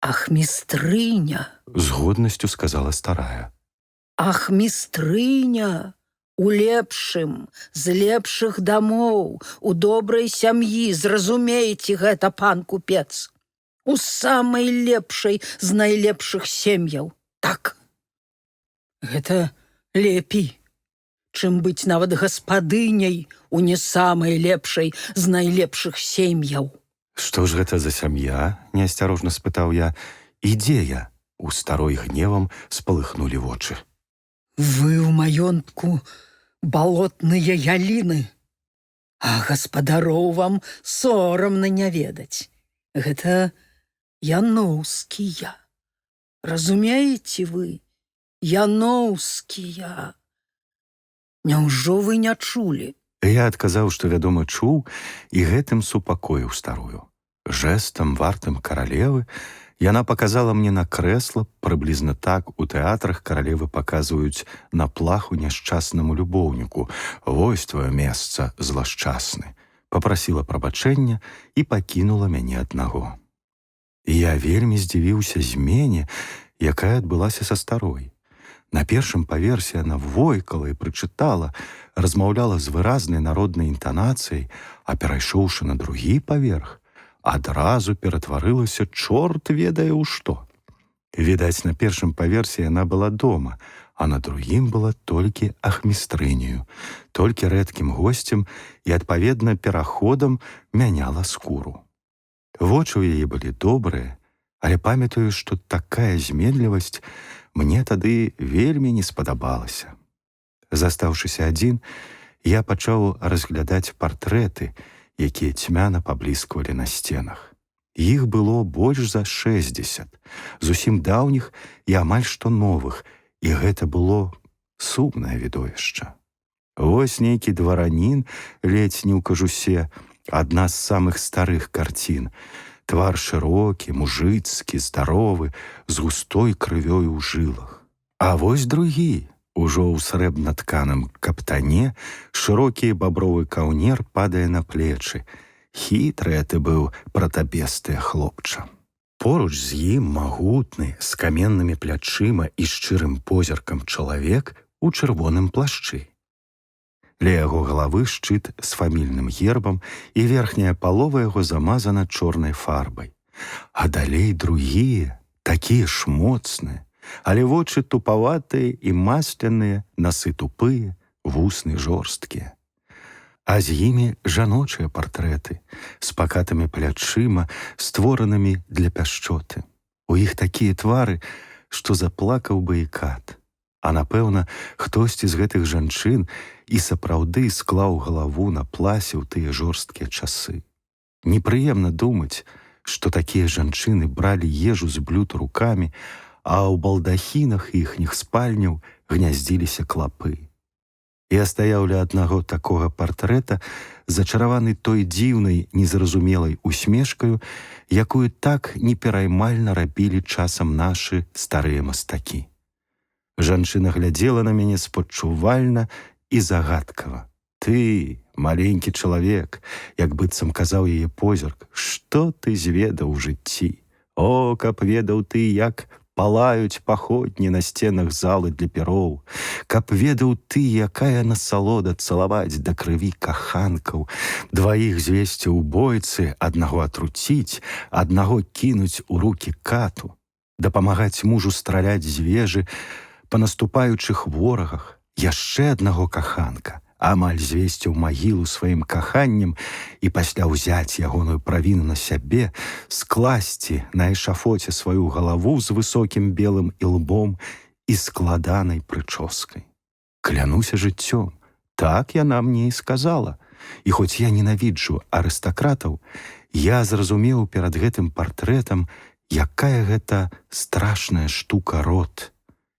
ахмістрыня. З годнасцю сказала старая. Ахмістрыня у лепшым, з лепшых дамоў, у добрай сям'і, зразумееце гэта, пан купец. У самай лепшай з найлепшых сем'яў. Так. Гэта лепей, чым быць нават гаспадыняй у не самай лепшай з найлепшых сем'яў. Што ж гэта за сям'я? Неасцярожна спытаў я. І дзе я? У старой гневам спалыхнулі вочы. Вы ў маёнтку балотныя яліны, а гаспадароў вам сорамна не ведаць. Гэта яноўскія. Разумееце вы? Яноўскія. Няўжо вы не чулі? Я адказаў, што, вядома, чуў, і гэтым супакоіў старую. Жэстам вартым каралевы яна паказала мне на крэсла, прыблізна так у тэатрах каралевы паказваюць на плаху няшчаснаму любоўніку. Вось твоё месца, злашчасны. Папрасіла прабачэння і пакінула мяне аднаго. І я вельмі здзівіўся змене, якая адбылася са старой. На першым паверсе яна войкала і прычытала, размаўляла з выразнай народнай інтанацыяй, а перайшоўшы на другі паверх, адразу ператварылася чорт ведае ў што. Відаць, на першым паверсе яна была дома, а на другім была толькі ахмістрыняю, толькі рэдкім госцем і, адпаведна, пераходам мяняла скуру. Вочы ў яе былі добрыя, але памятаю, што такая зменлівасць мне тады вельмі не спадабалася. Застаўшыся адзін, я пачаў разглядаць партрэты, якія цьмяна паблісквалі на сценах. Іх было больш за 60, зусім даўніх і амаль што новых, і гэта было сумнае відовішча. Вось нейкі дваранін, ледзь не ў кажусе, адна з самых старых карцін. Твар шырокі, мужыцкі, здаровы, з густой крывёю ў жылах. А вось другі, ужо ў срэбна-тканым каптане, шырокі бабровы каўнер падае на плечы. Хітрыя ты быў, пратабестыя хлопча. Поруч з ім магутны, з каменнымі плячыма і шчырым позіркам чалавек у чырвоным плашчы. Ля яго галавы шчыт з фамільным гербам, і верхняя палова яго замазана чорнай фарбай. А далей другія, такія ж моцныя, але вочы тупаватыя і масляныя, насы тупыя, вусны жорсткія. А з імі жаночыя партрэты, з пакатымі плячыма, створанымі для пяшчоты. У іх такія твары, што заплакаў бы і кат. А напэўна, хтосьці з гэтых жанчын і сапраўды склаў галаву на пласе ў тыя жорсткія часы. Непрыемна думаць, што такія жанчыны бралі ежу з блюд рукамі, а ў балдахінах іхніх спальняў гняздзіліся клапы. Я стаяў ля аднаго такога партрэта, зачараваны той дзіўнай, незразумелай усмешкаю, якую так непераймальна рабілі часам нашы старыя мастакі. Жанчына глядзела на мяне спачувальна і загадкава. «Ты, маленькі чалавек», як быццам казаў яе позірк, «што ты зведаў у жыцці? О, каб ведаў ты, як палаюць паходні на сценах залы для пероў, каб ведаў ты, якая насалода цалаваць да крыві каханкаў, дваіх звесці ў бойцы, аднаго атруціць, аднаго кінуць у рукі кату, дапамагаць мужу страляць з вежы па наступаючых ворагах, яшчэ аднаго каханка, амаль звесці ў магілу сваім каханнем і пасля ўзяць ягоную правіну на сябе, скласці на эшафоце сваю галаву з высокім белым ілбом і складанай прычоскай. Клянуся жыццём, так яна мне і сказала. І хоць я ненавіджу арыстакратаў, я зразумеў перад гэтым партрэтам, якая гэта страшная штука род,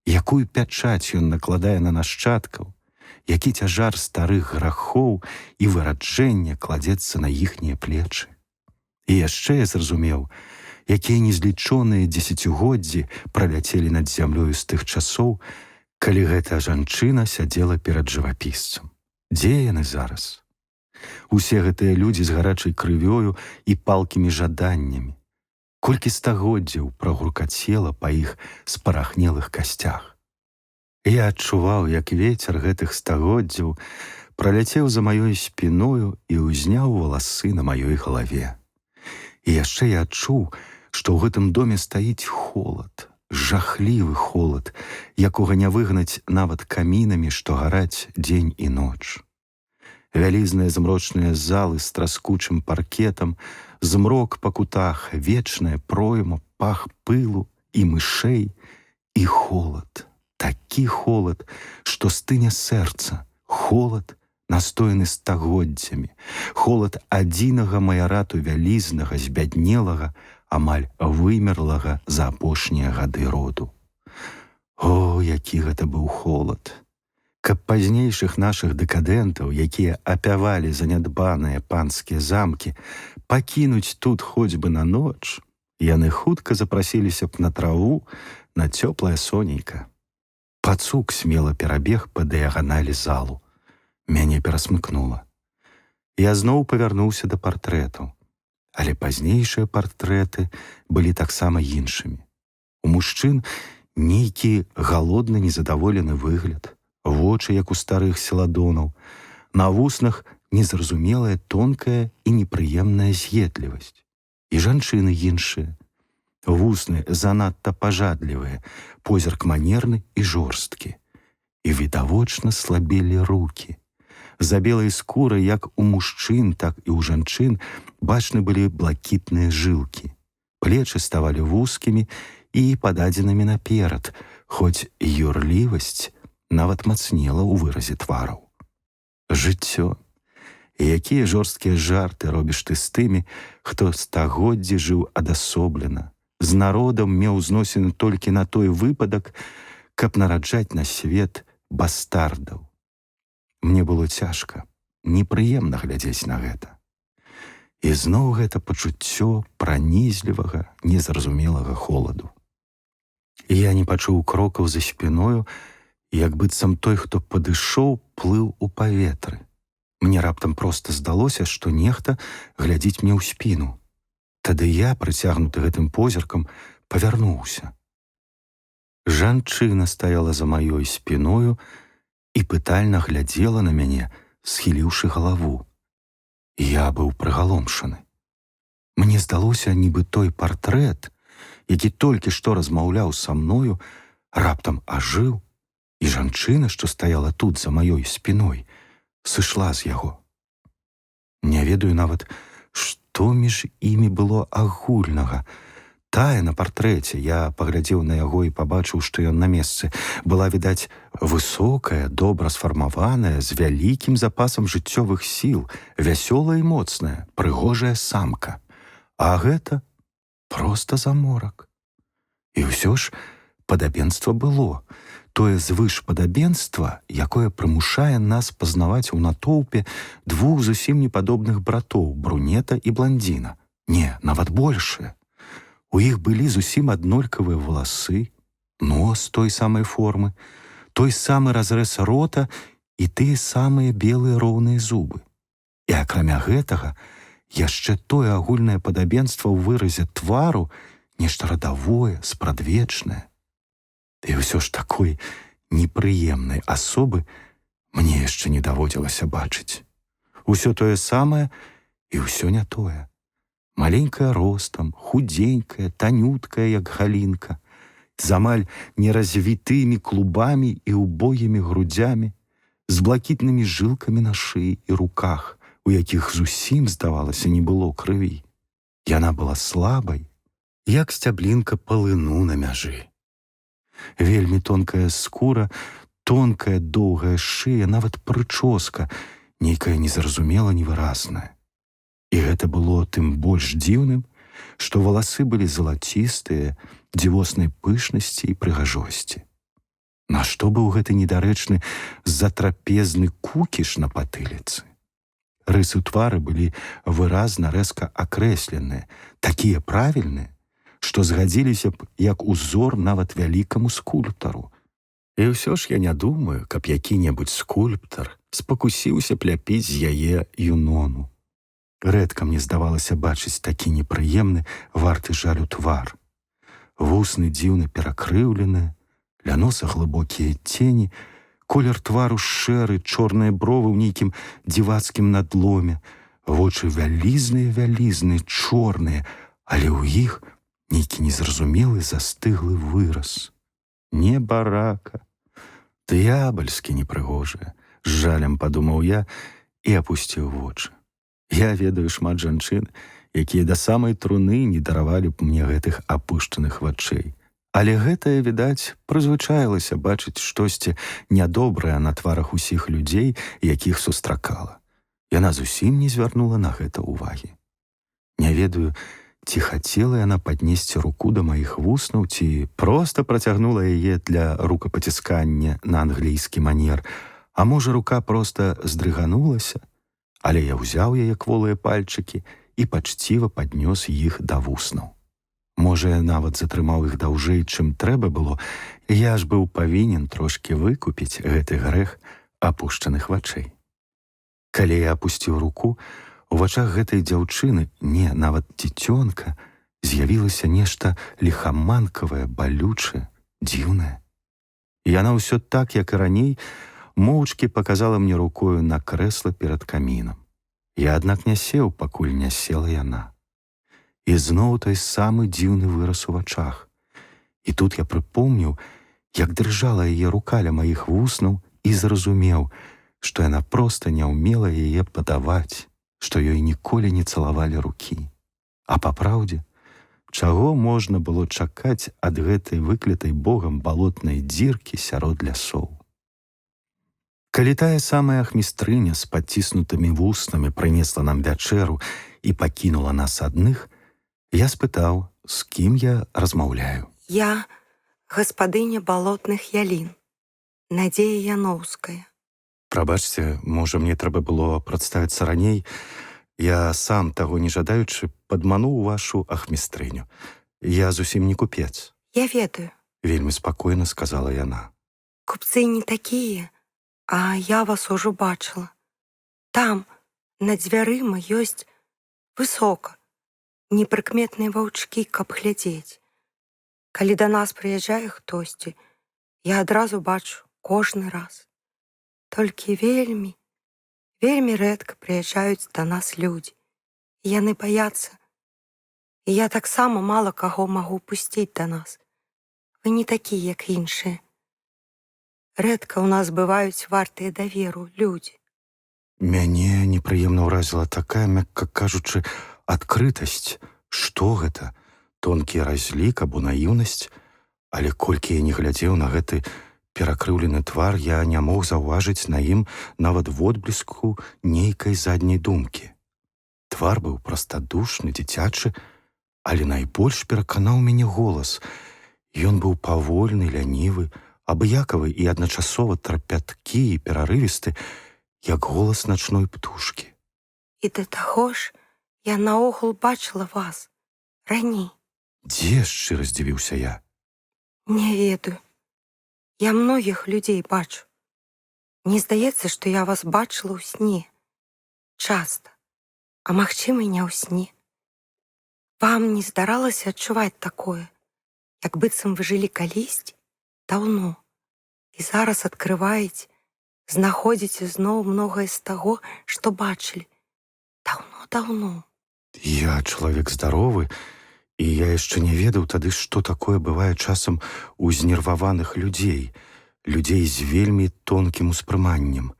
якую пячаць ён накладае на нашчадкаў, які цяжар старых грахоў і выраджэння кладзецца на іхнія плечы. І яшчэ я зразумеў, якія незлічоныя дзесяцігоддзі праляцелі над зямлёю з тых часоў, калі гэтая жанчына сядзела перад жывапісцам. Дзе яны зараз? Усе гэтыя людзі з гарачай крывёю і палкімі жаданнямі. Колькі стагоддзяў прагуркацела па іх спарахнелых касцях. Я адчуваў, як вецер гэтых стагоддзяў праляцеў за маёй спіною і ўзняў валасы на маёй галаве. І яшчэ я адчуў, што ў гэтым доме стаіць холад, жахлівы холад, якога не выгнаць нават камінамі, што гараць дзень і ноч. Вялізныя змрочныя залы з траскучым паркетам, змрок па кутах, вечная пройма, пах пылу і мышэй, і холад. Такі холад, што стыне сэрца, холад, настояны стагоддзямі, холад адзінага маярату вялізнага, збяднелага, амаль вымерлага за апошнія гады роду. О, які гэта быў холад! Каб пазнейшых нашых дэкадэнтаў, якія апявалі занядбаныя панскія замкі, пакінуць тут хоць бы на ноч, яны хутка запрасіліся б на траву, на цёплае сонейка. Пацук смела перабег па дыяганалі залу. Мяне перасмыкнула. Я зноў павярнуўся да партрэтаў, але пазнейшыя партрэты былі таксама іншымі. У мужчын нейкі галодны незадаволены выгляд, вочы, як у старых селадонаў, на вуснах незразумелая тонкая і непрыемная з'едлівасць. І жанчыны іншыя. Вусны занадта пажадлівыя, позірк манерны і жорсткі. І відавочна слабелі рукі. За белай скурай як у мужчын, так і ў жанчын бачны былі блакітныя жылкі. Плечы ставалі вузкімі і пададзенымі наперад, хоць юрлівасць нават мацнела ў выразе твараў. Жыццё. І якія жорсткія жарты робіш ты з тымі, хто стагоддзі жыў адасоблена, з народам меў зносіны толькі на той выпадак, каб нараджаць на свет бастардаў. Мне было цяжка, непрыемна глядзець на гэта. І зноў гэта пачуццё пранізлівага, незразумелага холаду. І я не пачуў крокаў за спіною, як быццам той, хто падышоў, плыў у паветры. Мне раптам проста здалося, што нехта глядзіць мне ў спіну. Тады я, прыцягнуты гэтым позіркам, павярнуўся. Жанчына стаяла за маёй спіною і пытальна глядзела на мяне, схіліўшы галаву. Я быў прыгаломшаны. Мне здалося, нібы той партрэт, які толькі што размаўляў са мною, раптам ажыў, і жанчына, што стаяла тут за маёй спіной, сышла з яго. Не ведаю нават, што між імі было агульнага. Тая на партрэце, я паглядзеў на яго і пабачыў, што ён на месцы, была, відаць, высокая, добра сфармаваная, з вялікім запасам жыццёвых сіл, вясёлая і моцная, прыгожая самка. А гэта проста заморак. І ўсё ж падабенства было. тое звышпадабенства, якое прымушае нас пазнаваць у натоўпе двух зусім непадобных братоў, брунета і бландзіна. Не, нават большае. У іх былі зусім аднолькавыя валасы, нос той самай формы, той самы разрэз рота і тыя самыя белыя роўныя зубы. І акрамя гэтага, яшчэ тое агульнае падабенства ў выразе твару, нешта радавое, спрадвечнае. І ўсё ж такой непрыемнай асобы мне яшчэ не даводзілася бачыць. Усё тое самае і ўсё не тое. Маленькая ростам, худенькая, танюткая, як галінка, з амаль неразвітымі клубамі і убогімі грудзямі, з блакітнымі жылкамі на шыі і руках, у якіх зусім, здавалася, не было крыві. Яна была слабай, як сцяблінка палыну на мяжы. Вельмі тонкая скура, тонкая доўгая шыя, нават прычоска, нейкая незразумела невыразная. І гэта было тым больш дзіўным, што валасы былі залацістыя, дзівоснай пышнасці і прыгажосці. Нашто быў гэты недарэчны затрапезны кукіш на патыліцы? Рысы твары былі выразна рэзка акрэсленыя, такія правільныя, што згадзіліся б як узор нават вялікаму скульптару. І ўсё ж я не думаю, каб які-небудзь скульптар спакусіўся б ляпіць з яе юнону. Рэдка мне здавалася бачыць такі непрыемны, варты жалю твар. Вусны дзіўна перакрыўлены, ля носа глыбокія цені, колер твару шэры, чорныя бровы ў нейкім дзівацкім надломе, вочы вялізныя, чорныя, але ў іх нейкі незразумелы застыглы выраз. Небарака, д'ябальскі непрыгожая, з жалем падумаў я і апусціў вочы. Я ведаю шмат жанчын, якія да самай труны не даравалі б мне гэтых апушчаных вачэй. Але гэтае, відаць, прызвычаілася бачыць штосьці нядобрае на тварах усіх людзей, якіх сустракала. Яна зусім не звярнула на гэта ўвагі. Не ведаю, ці хацела яна паднесці руку да маіх вуснаў, ці проста працягнула яе для рукапаціскання на англійскі манер, а можа, рука проста здрыганулася, але я ўзяў яе кволыя пальчыкі і пачціва паднёс іх да вуснаў. Можа, я нават затрымаў іх даўжэй, чым трэба было, я ж быў павінен трошкі выкупіць гэты грэх апушчаных вачэй. Калі я апусціў руку, у вачах гэтай дзяўчыны, не, нават дзіцёнка, з'явілася нешта ліхаманкавае, балючае, дзіўнае. І яна ўсё так, як і раней, моўчкі паказала мне рукою на крэсла перад камінам. Я, аднак, не сеў, пакуль не села яна. І зноў той самы дзіўны выраз у вачах. І тут я прыпомніў, як дрыжала яе рука ля маіх вуснаў і зразумеў, што яна проста не ўмела яе падаваць, што ёй ніколі не цалавалі рукі. А па праўдзе, чаго можна было чакаць ад гэтай выклятай Богам балотнай дзіркі сярод лясоў? Калі тая самая ахмістрыня з падціснутымі вуснамі прынесла нам вячэру і пакінула нас адных, я спытаў, з кім я размаўляю. Я гаспадыня балотных ялін, Надзея Яноўская. Прабачце, можа, мне трэба было прадставіцца раней. Я сам, таго не жадаючы, падмануў вашу ахмістрыню. Я зусім не купец. Я ведаю. Вельмі спакойна сказала яна. Купцы не такія, а я вас ужо бачыла. Там, на дзвярыма, ёсць высока, непрыкметныя ваўчкі, каб глядзець. Калі да нас прыязджае хтосьці, я адразу бачу кожны раз. Толькі вельмі рэдка прыязджаюць да нас людзі. Яны баяцца. І я таксама мала каго магу пусціць да нас. Вы не такія, як іншыя. Рэдка ў нас бываюць вартыя даверу людзі. Мяне непрыемна ўразіла такая, мякка кажучы, адкрытасць. Што гэта? Тонкі разлік або наіўнасць? Але колькі я не глядзеў на гэты перакрыўлены твар, я не мог заўважыць на ім нават водбліску нейкай задняй думкі. Твар быў прастадушны, дзіцячы, але найбольш пераканаў мяне голас. Ён быў павольны, лянівы, абыякавы і адначасова трапяткі і перарывісты, як голас начной птушкі. І да таго ж я наогул бачыла вас раней. Дзе, шчыра здзівіўся я? Не ведаю. Я многіх людзей бачу. Не здаецца, што я вас бачыла ў сне. Часта. А магчыма, і не ў сне. Вам не здаралася адчуваць такое, як быццам вы жылі калісьці даўно, і зараз адкрываеце, знаходзіце зноў многае з таго, што бачылі. Даўно-даўно. Я чалавек здаровы, і я яшчэ не ведаў тады, што такое бывае часам у знерваваных людзей, людзей з вельмі тонкім успрыманнем.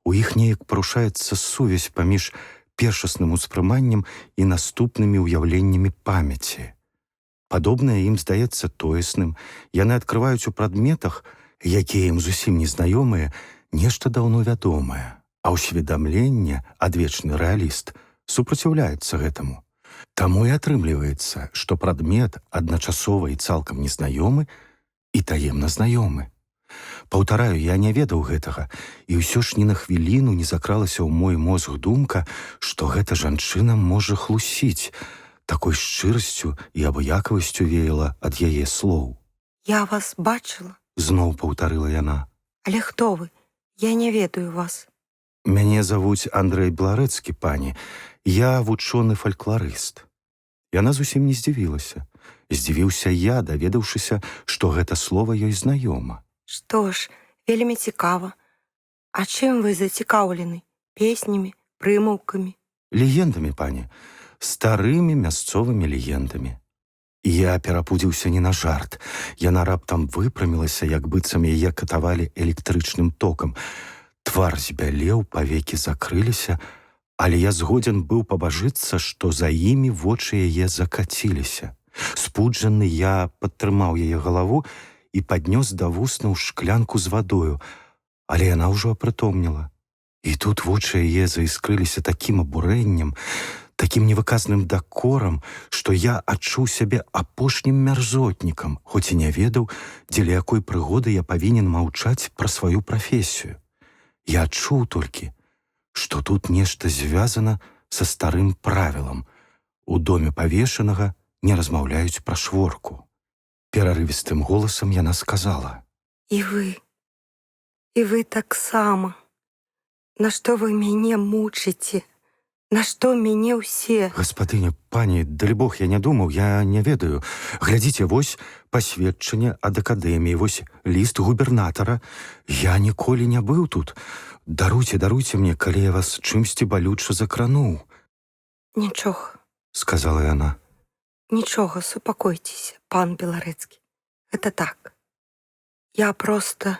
У іх неяк парушаецца сувязь паміж першасным успрыманнем і наступнымі ўяўленнямі памяці. Падобнае ім здаецца тоесным, яны адкрываюць у прадметах, якія ім зусім незнаёмыя, нешта даўно вядомае, а ўсведамленне, адвечны рэаліст, супраціўляецца гэтаму. Таму і атрымліваецца, што прадмет адначасова і цалкам незнаёмы і таемна знаёмы. Паўтараю, я не ведаў гэтага, і ўсё ж ні на хвіліну не закралася ў мой мозг думка, што гэта жанчына можа хлусіць. Такой шчырасцю і абыякавасцю веяла ад яе слоў. Я вас бачыла. Зноў паўтарыла яна. Але хто вы? Я не ведаю вас. Мяне завуць Андрэй Беларэцкі, пані. Я вучоны фалькларыст. Яна зусім не здзівілася. Здзівіўся я, даведаўшыся, што гэта слова ёй знаёма. Што ж, вельмі цікава. А чым вы зацікаўлены? Песнямі, прымаўкамі? Легендамі, пані. Старымі мясцовымі легендамі. Я перапудзіўся не на жарт. Яна раптам выпрамілася, як быццам яе катавалі электрычным токам. Твар збялеў, павекі закрыліся, але я згодзен быў пабажыцца, што за імі вочы яе закаціліся. Спуджаны я падтрымаў яе галаву і паднёс да вуснаў шклянку з вадою, але яна ўжо апрытомніла. І тут вочы яе заіскрыліся такім абурэннем, такім невыказным дакорам, што я адчуў сябе апошнім мярзотнікам, хоць і не ведаў, дзеля якой прыгоды я павінен маўчаць пра сваю прафесію. Я адчуў толькі, што тут нешта звязана са старым правілам. У доме павешанага не размаўляюць пра шворку. Перарывістым голасам яна сказала: І вы таксама. Нашто вы мяне мучыце? Нашто мяне ўсе? Гаспадыня, пані, далі Бог, я не думаў, я не ведаю. Глядзіце, вось пасведчанне ад акадэміі, вось ліст губернатара. Я ніколі не быў тут. Даруйце мне, калі я вас чымсьці балюча закрануў. Нічога, сказала яна. нічога, супакойцеся, пан Беларэцкі. Гэта так. Я проста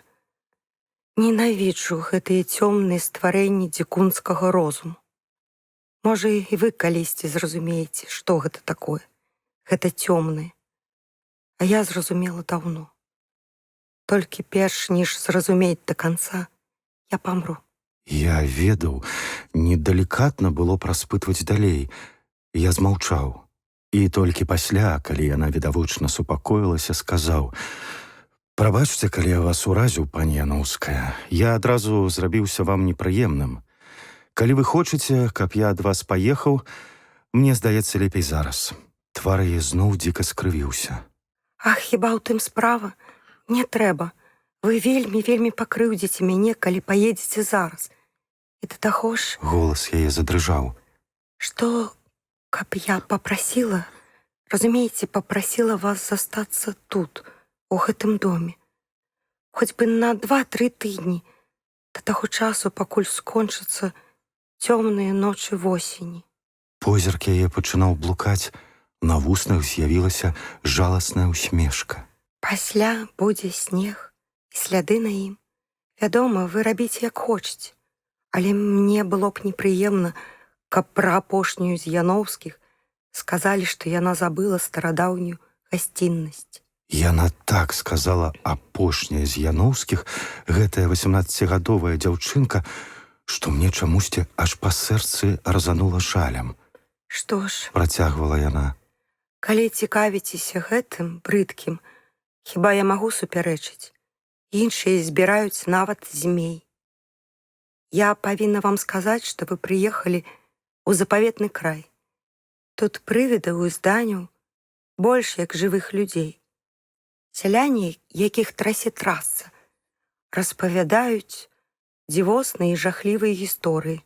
ненавіджу гэтыя цёмныя стварэнні дзікунскага розуму. Можа, і вы калісьці зразумееце, што гэта такое. Гэта цёмнае. А я зразумела даўно. Толькі перш, ніж зразумець да канца, я памру. Я ведаў, недалікатна было праспытваць далей. Я змаўчаў. І толькі пасля, калі яна відавочна супакоілася, сказаў: «Прабачце, калі я вас уразіў, пані Яноўская. Я адразу зрабіўся вам непрыемным. Калі вы хочаце, каб я ад вас паехаў, мне здаецца лепей зараз». Твар яе зноў дзіка скрывіўся. Ах, хіба ў тым справа? Не трэба. Вы вельмі пакрыўдзіце мяне, калі паедзеце зараз. І да таго ж... Голас яе задрыжаў. Што, каб я папрасіла, разумееце, папрасіла вас застацца тут, у гэтым доме. Хоць бы на 2-3 тыдні, да таго часу, пакуль скончацца цёмныя ночы восені. Позірк яе пачынаў блукаць, на вуснах з'явілася жаласная усмешка. Пасля будзе снег і сляды на ім. Вядома, вы рабіце як хочаце, але мне было б непрыемна, каб пра апошнюю з Яноўскіх сказалі, што яна забыла старадаўнюю гасціннасць. Яна так сказала апошняя з Яноўскіх, гэтая 18гадовая дзяўчынка, што мне чамусьці аж па сэрцы разанула жалем. Што ж, працягвала яна, калі цікавіцеся гэтым брыдкім, хіба я магу супярэчыць? іншыя збіраюць нават змей. Я павінна вам сказаць, што вы прыехалі ў запаветны край. Тут прывідаў і зданяў больш як жывых людзей. Сяляне, якіх трасе трасца, распавядаюць дзівосныя і жахлівыя гісторыі.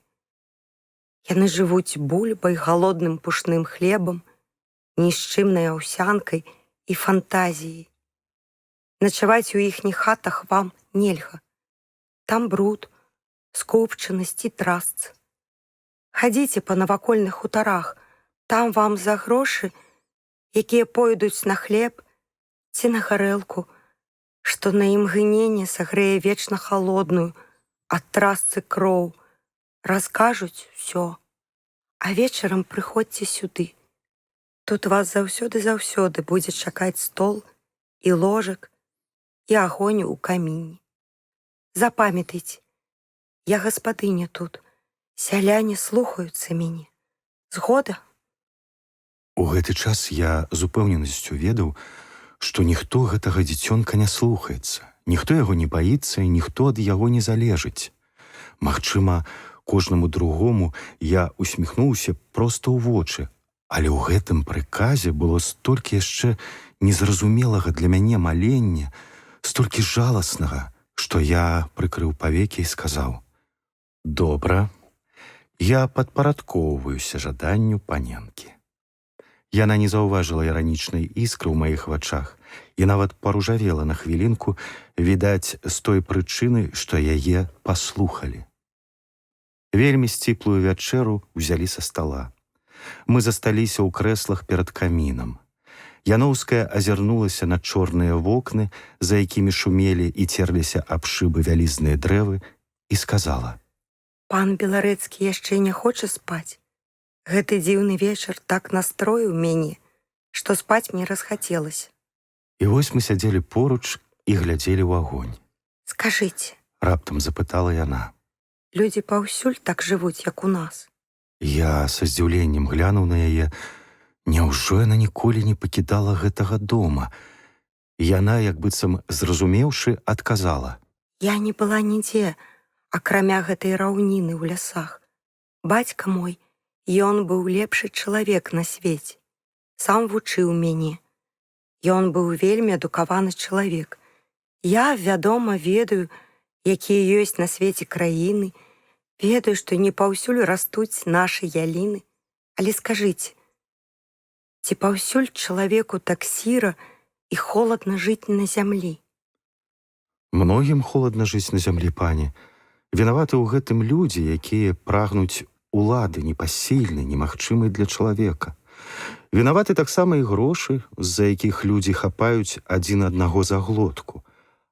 Яны жывуць бульбай, галодным пушным хлебам, нішчымнай аўсянкай і фантазіяй. Начаваць у іхніх хатах вам нельга. Там бруд, скупчанасць і трасца. Хадзіце па навакольных хутарах, там вам за грошы, якія пойдуць на хлеб ці на гарэлку, што на імгненне сагрэе вечна халодную ад трасцы кроў, раскажуць усё. А вечарам прыходзьце сюды. Тут вас заўсёды будзе чакаць стол і ложак і агонь у каміне. Запамятайце, я гаспадыня тут, сяляне слухаюцца мяне. Згода? У гэты час я з упэўненасцю ведаў, што ніхто гэтага дзіцёнка не слухаецца, ніхто яго не баіцца і ніхто ад яго не залежыць. Магчыма, кожнаму другому я усміхнуўся проста ў вочы, але ў гэтым прыказе было столькі яшчэ незразумелага для мяне малення, столькі жаласнага, што я прыкрыў павекі і сказаў: «Добра, я падпарадкоўваюся жаданню паненкі». Яна не заўважыла іранічнай іскры ў маіх вачах і нават паружавела на хвілінку, відаць, з той прычыны, што яе паслухалі. Вельмі сціплую вячэру ўзялі са стала. Мы засталіся ў крэслах перад камінам. Яноўская азірнулася на чорныя вокны, за якімі шумелі і церліся аб шыбы вялізныя дрэвы, і сказала: «Пан Беларэцкі яшчэ не хоча спаць. Гэты дзіўны вечар так настроіў мяне, што спаць мне расхацелася». І вось мы сядзелі поруч і глядзелі ў агонь. «Скажыце», — раптам запытала яна, «людзі паўсюль так жывуць, як у нас?» Я са здзіўленнем глянуў на яе. Няўжо яна ніколі не пакідала гэтага дома? Яна, як быццам зразумеўшы, адказала: «Я не была нідзе, акрамя гэтай раўніны ў лясах. Бацька мой, ён быў лепшы чалавек на свеце. Сам вучыў мяне. Ён быў вельмі адукаваны чалавек. Я, вядома, ведаю, якія ёсць на свеце краіны, ведаю, што не паўсюль растуць нашы яліны. Але скажыце, ці паўсюль чалавеку так сіра і холадна жыць на зямлі?» «Многім холадна жыць на зямлі, пані. Вінаваты ў гэтым людзі, якія прагнуць улады непасільнай, немагчымай для чалавека. Вінаваты таксама і грошы, з-за якіх людзі хапаюць адзін аднаго за глотку.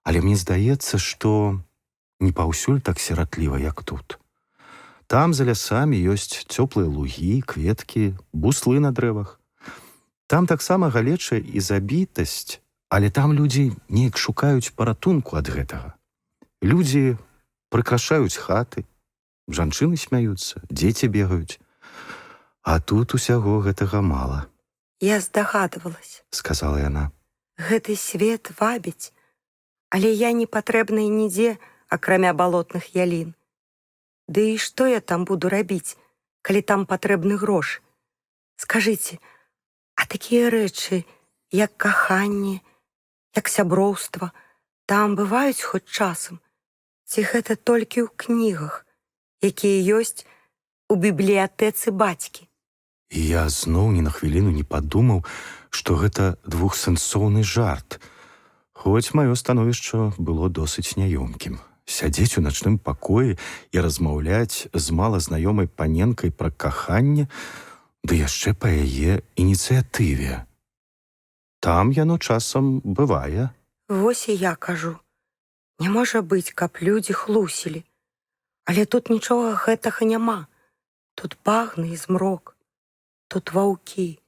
Але мне здаецца, што не паўсюль так сіратліва, як тут. Там за лясамі ёсць цёплыя лугі, кветкі, буслы на дрэвах. Там таксама галеча і забітасць, але там людзі неяк шукаюць паратунку ад гэтага. Людзі прыкрашаюць хаты, жанчыны смяюцца, дзеці бегаюць. А тут усяго гэтага мала». «Я здагадвалася», — сказала яна. «Гэты свет вабіць, але я не патрэбная нідзе, акрамя балотных ялін. Ды і што я там буду рабіць, калі там патрэбны грош? Скажыце, а такія рэчы, як каханне, як сяброўства, там бываюць хоць часам? Ці гэта толькі ў кнігах, якія ёсць у бібліятэцы бацькі?» І я зноў ні на хвіліну не падумаў, што гэта двухсэнсоўны жарт, хоць маё становішча было досыць няёмкім. Сядзець у начным пакоі і размаўляць з малазнаёмай паненкай пра каханне, ды яшчэ па яе ініцыятыве. Там яно часам бывае. Вось і я кажу. Не можа быць, каб людзі хлусілі. Але тут нічога гэтага няма. Тут багны і змрок. Тут ваўкі.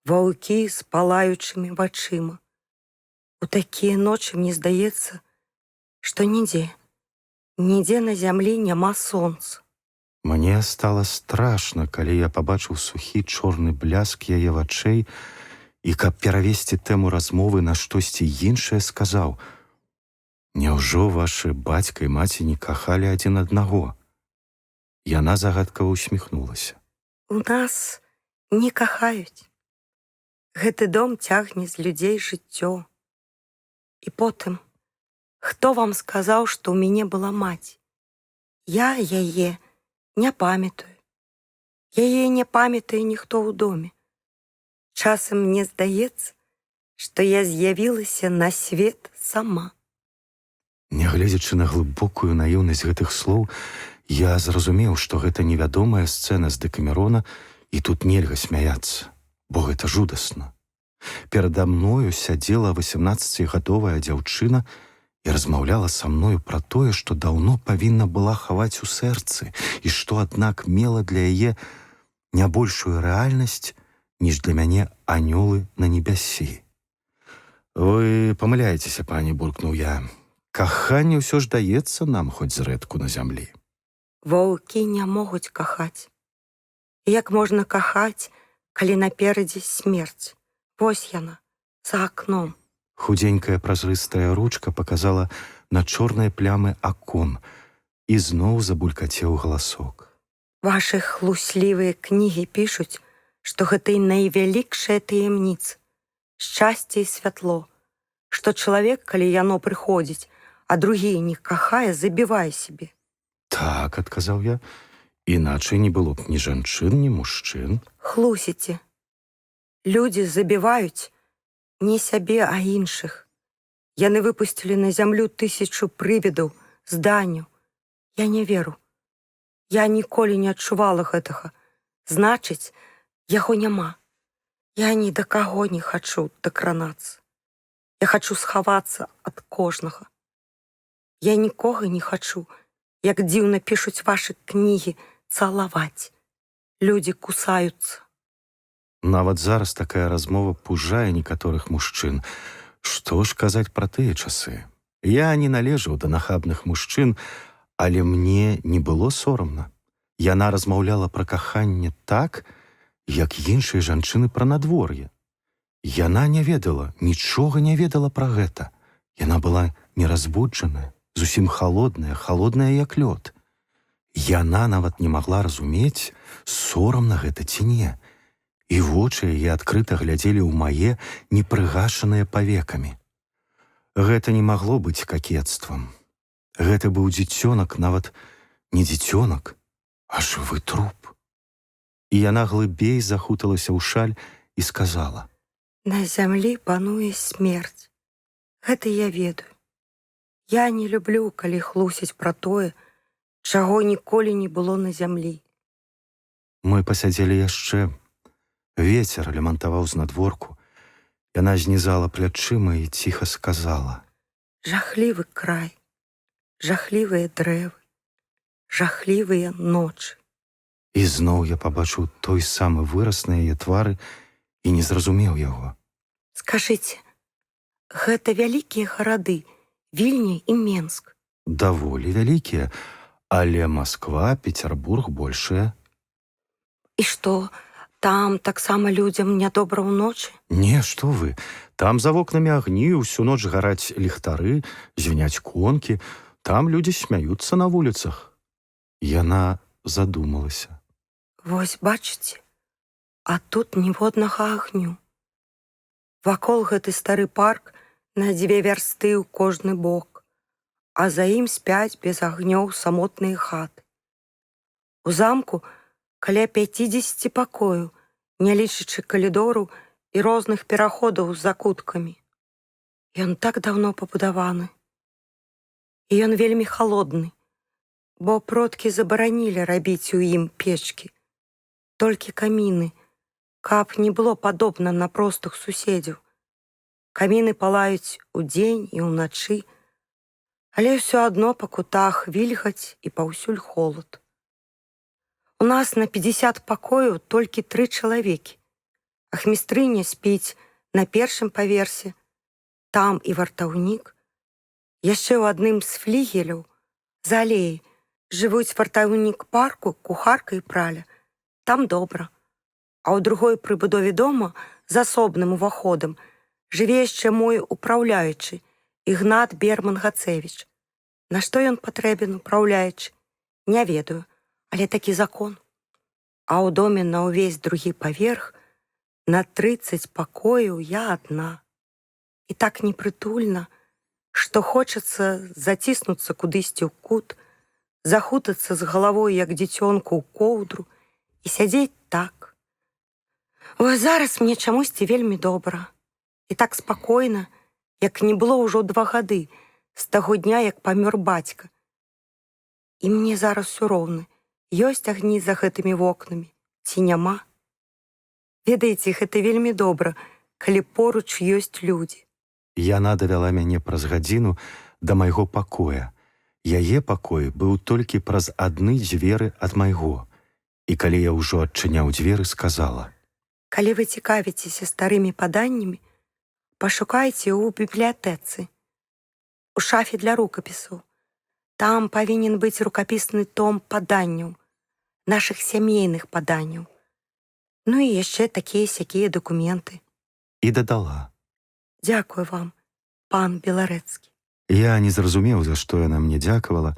Ваўкі з палаючымі вачыма. У такія ночы мне здаецца, што нідзе на зямлі няма сонца. Мне стала страшна, калі я пабачыў сухі чорны бляск яе вачэй і, каб перавесці тэму размовы на штосьці іншае, сказаў: Няўжо вашы бацька і маці не кахалі адзін аднаго? Яна загадкава усміхнулася. У нас не кахаюць. Гэты дом цягне з людзей жыццё. І потым, хто вам сказаў, што ў мяне была маці? Я яе не памятаю. Яе не памятае ніхто ў доме. Часам мне здаецца, што я з'явілася на свет сама. Нягледзячы на глыбокую наіўнасць гэтых слоў, я зразумеў, што гэта невядомая сцэна з Дэкамерона, і тут нельга смяяцца, бо гэта жудасна. Перада мною сядзела 18гадовая дзяўчына і размаўляла са мною пра тое, што даўно павінна была хаваць у сэрцы, і што, аднак, мела для яе не большую рэальнасць, ніж для мяне анёлы на небясі. «Вы памыляецеся, пані», — буркнуў я. «Каханне ўсё ж даецца нам хоць зрэдку на зямлі». Ваўкі не могуць кахаць. Як можна кахаць, калі наперадзе смерць? Вось яна, за акном. Худзенькая празрыстая ручка паказала на чорныя плямы акон, і зноў забулькацеў галасок. Вашы хлуслівыя кнігі пішуць, што гэта і найвялікшая таямніца, шчасце і святло, што чалавек, калі яно прыходзіць, а другі не кахае, забівае сябе. «Так», — адказаў я, — «іначай не было б ні жанчын, ні мужчын». Хлусіце. Людзі забіваюць не сябе, а іншых. Яны выпусцілі на зямлю 1000 прывідаў, зданняў. Я не веру. Я ніколі не адчувала гэтага. Значыць, яго няма. Я ні да каго не хачу дакранацца. Я хачу схавацца ад кожнага. Я нікога не хачу, як дзіўна пішуць вашы кнігі, цалаваць. Людзі кусаюцца. Нават зараз такая размова пужае некаторых мужчын. Што ж казаць пра тыя часы? Я не належаў да нахабных мужчын, але мне не было сорамна. Яна размаўляла пра каханне так, як іншыя жанчыны пра надвор'е. Яна не ведала, нічога не ведала пра гэта. Яна была неразбуджаная, зусім халодная, як лёд. Яна нават не магла разумець, сорамна гэта ці не. І вочы яе адкрыта глядзелі ў мае, непрыгашаныя павекамі. Гэта не магло быць какецтвам. Гэта быў дзіцёнак, нават не дзіцёнак, а жывы труп. І яна глыбей захуталася ў шаль і сказала: «На зямлі пануе смерць. Гэта я ведаю. Я не люблю, калі хлусяць пра тое, чаго ніколі не было на зямлі». Мы пасядзелі яшчэ. Вецер лямантаваў знадворку. Яна знізала плячыма і ціха сказала: «Жахлівы край, жахлівыя дрэвы, жахлівыя ночы». І зноў я пабачыў той самы выраз на яе твары і не зразумеў яго. Скажыце, гэта вялікія гарады, Вільня і Менск? Даволі вялікія, але Масква, Пецярбург большыя. І што, там таксама людзям нядобра ўночы? Не, што вы, там за вокнамі агні, усю ноч гараць ліхтары, звіняць конкі, там людзі смяюцца на вуліцах. Яна задумалася. Вось бачыце, а тут ніводнага агню. Вакол гэты стары парк на 2 вярсты ў кожны бок, а за ім спяць без агнёў самотныя хаты. У замку каля 50 пакояў, не лічачы калідору і розных пераходаў з закуткамі. Ён так даўно пабудаваны. І ён вельмі халодны, бо продкі забаранілі рабіць у ім печкі. Толькі каміны, каб не было падобна на простых суседзяў. Каміны палаюць удзень і ўначы, але ўсё адно па кутах вільгаць і паўсюль холад. У нас на 50 пакояў толькі 3 чалавекі. Ахмістрыня спіць на першым паверсе, там і вартаўнік. Яшчэ ў адным з флігеляў, за алеяй, жывуць вартаўнік парку, кухарка і праля. Там добра. А ў другой прыбудове дома з асобным уваходам жыве яшчэ мой упраўляючы, Ігнат Берман-Гацевіч. На што ён патрэбен, упраўляючы, не ведаю, але такі закон. А ў доме на ўвесь другі паверх на 30 пакояў я адна. І так непрытульна, што хочацца заціснуцца кудысьці ў кут, захутацца з галавой, як дзіцёнку, ў коўдру і сядзець так. Ой, зараз мне чамусьці вельмі добра. І так спакойна, як не было ўжо 2 гады, з таго дня, як памёр бацька. І мне зараз усё роўна, ёсць агні за гэтымі вокнамі, ці няма. Ведаеце, гэта вельмі добра, калі поруч ёсць людзі. Яна давяла мяне праз гадзіну да майго пакоя. Яе пакой быў толькі праз адны дзверы ад майго. І калі я ўжо адчыняў дзверы, сказала: Калі вы цікавіцеся старымі паданнямі, пашукайце ў бібліятэцы, у шафе для рукапісаў. Там павінен быць рукапісны том паданняў, нашых сямейных паданняў. Ну і яшчэ такія-сякія дакументы. І дадала: Дзякую вам, пан Беларэцкі. Я не зразумеў, за што яна мне дзякавала,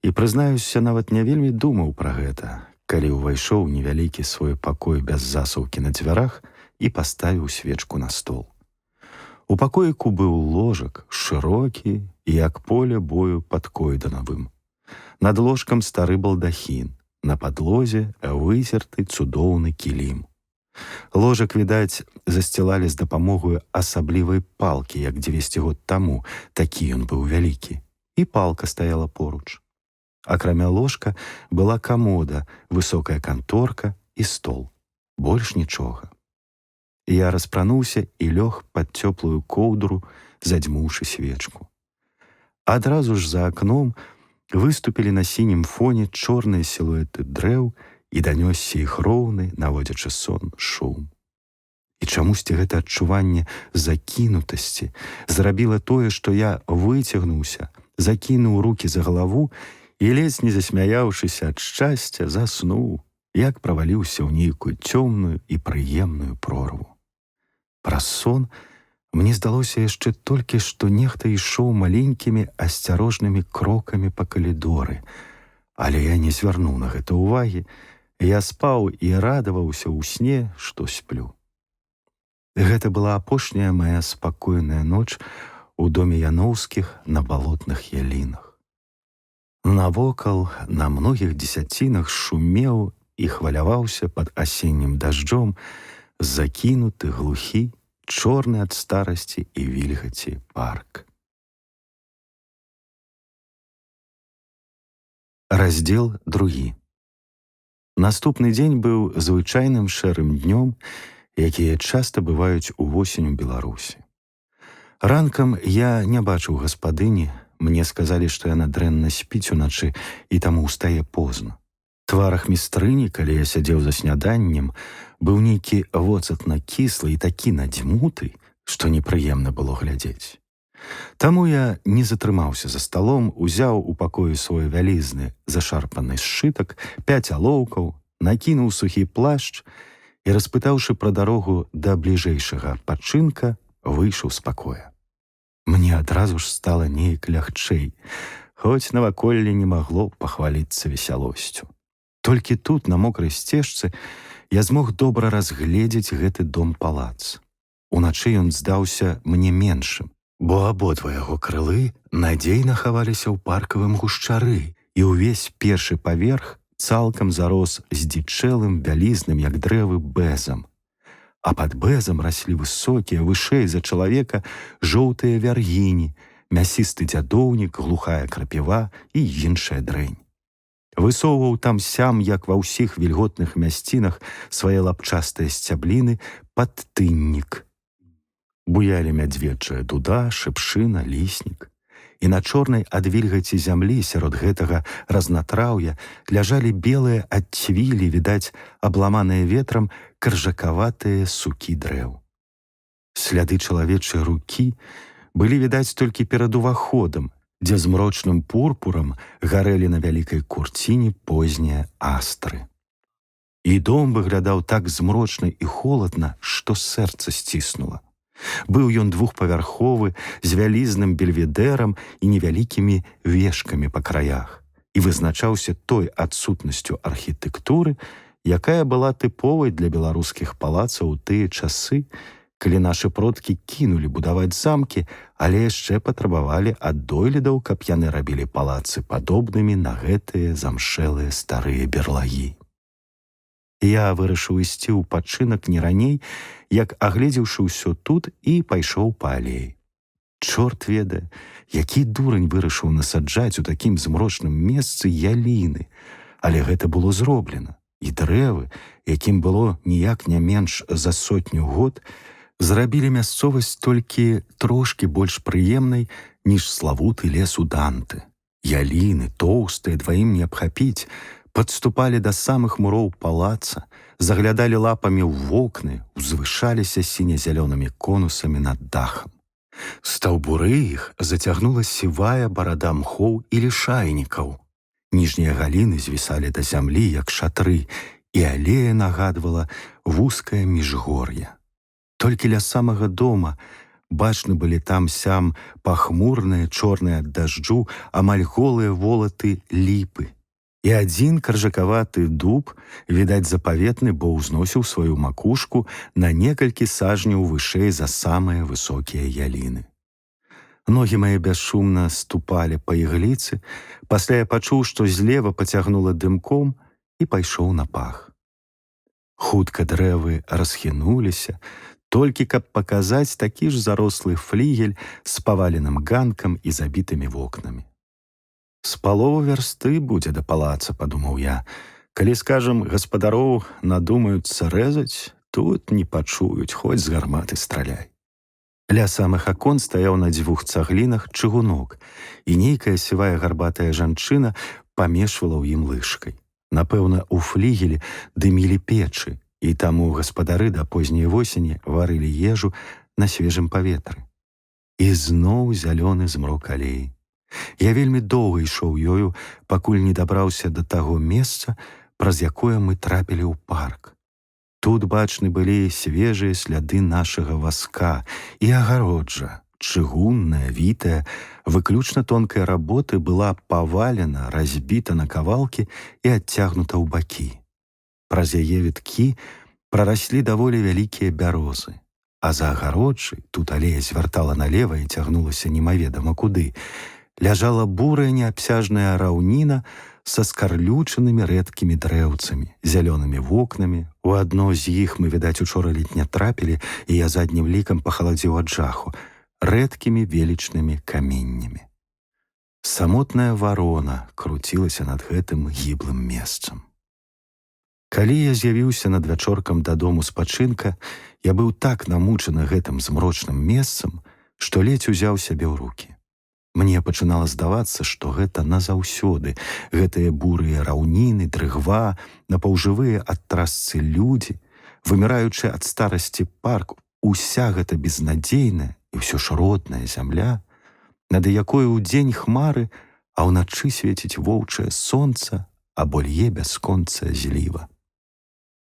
і, прызнаюся, нават не вельмі думаў пра гэта, калі ўвайшоў у невялікі свой пакой без засаўкі на дзвярах і паставіў свечку на стол. У пакоіку быў ложак, шырокі, як поле бою пад Койданавым. Над ложкам стары балдахін, на падлозе выцерты цудоўны кілім. Ложак, відаць, засцілалі з дапамогою асаблівай палкі, як 200 год таму, такі ён быў вялікі, і палка стаяла поруч. Акрамя ложка была камода, высокая канторка і стол. Больш нічога. Я распрануўся і лёг пад цёплую коўдру, задзьмуўшы свечку. Адразу ж за акном выступілі на сінім фоне чорныя сілуэты дрэў, і данёсся іх роўны, наводзячы сон, шум. І чамусьці гэта адчуванне закінутасці зрабіла тое, што я выцягнуўся, закінуў рукі за галаву і, ледзь не засмяяўшыся ад шчасця, заснуў, як праваліўся ў нейкую цёмную і прыемную прорву. Праз сон мне здалося яшчэ толькі, што нехта ішоў маленькімі асцярожнымі крокамі па калідоры, але я не звярнуў на гэта ўвагі. Я спаў і радаваўся ў сне, што сплю. Гэта была апошняя мая спакойная ноч у доме Яноўскіх на балотных ялінах. Навокал на многіх дзесяцінах шумеў і хваляваўся пад асеннім дажджом закінуты, глухі, чорны ад старасці і вільгаці парк. Раздзел 2. Наступны дзень быў звычайным шэрым днём, якія часта бываюць увосень у Беларусі. Ранкам я не бачыў гаспадыні, мне сказалі, што яна дрэнна спіць уначы і таму ўстае позна. Твар ахмістрыні, калі я сядзеў за сняданнем, быў нейкі воцатна кіслы і такі надзьмуты, што непрыемна было глядзець. Таму я не затрымаўся за сталом, узяў у пакоі свой вялізны зашарпаны сшытак, 5 алоўкаў, накінуў сухі плашч і, распытаўшы пра дарогу да бліжэйшага адпачынка, выйшаў з пакоя. Мне адразу ж стала неяк лягчэй, хоць наваколле не магло пахваліцца весялосцю. Толькі тут, на мокрай сцежцы, я змог добра разгледзець гэты дом-палац. Уначы ён здаўся мне меншым, бо абодва яго крылы надзейна хаваліся ў паркавым гушчары, і ўвесь першы паверх цалкам зарос здзічэлым, вялізным, як дрэвы, бэзам. А пад бэзам раслі высокія, вышэй за чалавека, жоўтыя вяргіні, мясісты дзядоўнік, глухая крапіва і іншая дрэнь. Высоўваў там-сям, як ва ўсіх вільготных мясцінах, свае лапчастыя сцябліны падтыннік. Буялі мядзвечая дуда, шыпшына, ліснік. І на чорнай ад вільгаці зямлі сярод гэтага разнатраўя ляжалі белыя ад цвілі, відаць, абламаныя ветрам каржакаватыя сукі дрэў. Сляды чалавечай рукі былі відаць толькі перад уваходам, дзе змрочным пурпурам гарэлі на вялікай курціне познія астры. І дом выглядаў так змрочна і холадна, што сэрца сціснула. Быў ён двухпавярховы, з вялізным бельведэрам і невялікімі вешкамі па краях, і вызначаўся той адсутнасцю архітэктуры, якая была тыповай для беларускіх палацаў у тыя часы, калі нашы продкі кінулі будаваць замкі, але яшчэ патрабавалі ад дойлідаў, каб яны рабілі палацы падобнымі на гэтыя замшэлыя старыя берлагі. Я вырашыў ісці ў пачынак не раней, як агледзеўшы ўсё тут і пайшоў па алеі. Чорт ведае, які дурань вырашыў насаджаць у такім змрочным месцы яліны, але гэта было зроблена, і дрэвы, якім было ніяк не менш за 100 год, зрабілі мясцовасць толькі трошкі больш прыемнай, ніж славуты лес у Данте. Яліны, тоўстыя, дваім не абхапіць, падступалі да самых муроў палаца, заглядалі лапамі ў вокны, узвышаліся сіне-зялёнымі конусамі над дахам. Стаўбуры іх зацягнула сівая барада мхоў і лішайнікаў. Ніжнія галіны звісалі да зямлі, як шатры, і алея нагадвала вузкае міжгор'е. Толькі ля самага дома бачны былі там-сям пахмурныя, чорныя ад дажджу, амаль голыя волаты ліпы. І адзін каржакаваты дуб, відаць запаветны, бо ўзносіў сваю макушку на некалькі сажняў вышэй за самыя высокія яліны. Ногі мае бясшумна ступалі па ігліцы, пасля я пачуў, што злева пацягнула дымком і пайшоў на пах. Хутка дрэвы расхінуліся, толькі каб паказаць такі ж зарослы флігель з паваленым ганкам і забітымі вокнамі. «З палову вярсты будзе да палаца», — падумаў я. «Калі, скажам, гаспадароў надумаюцца рэзаць, тут не пачуюць, хоць з гарматы страляй». Ля самых акон стаяў на 2 цаглінах чыгунок, і нейкая сівая гарбатая жанчына памешвала ў ім лыжкай. Напэўна, у флігелі дымілі печы, і таму гаспадары да позняй восені варылі ежу на свежым паветры. І зноў зялёны змрок алеі. Я вельмі доўга ішоў ёю, пакуль не дабраўся да таго месца, праз якое мы трапілі ў парк. Тут бачны былі свежыя сляды нашага васка, і агароджа, чыгунная, вітая, выключна тонкай работы, была павалена, разбіта на кавалкі і адцягнута ў бакі. Праз яе віткі прараслі даволі вялікія бярозы, а за агароджай, тут алея звяртала налева і цягнулася немаведама куды, ляжала бурая неабсяжная раўніна са скарлючанымі рэдкімі дрэўцамі, зялёнымі вокнамі. У адно з іх мы, відаць, учора ледь не трапілі, і я заднім лікам пахаладзеў ад жаху, рэдкімі велічнымі каменнямі. Самотная варона круцілася над гэтым гіблым месцам. Калі я з'явіўся надвячоркам дадому спачынка, я быў так намучаны гэтым змрочным месцам, што ледзь узяў сябе ў рукі. Мне пачынала здавацца, што гэта назаўсёды, гэтыя бурыя раўніны, дрыгва, напаўжывыя ад трасцы людзі, выміраючы ад старасці парк, уся гэта безнадзейная і ўсё ж родная зямля, над якой удзень хмары, а ўначы свеціць воўчае сонца або лье бясконцая зліва.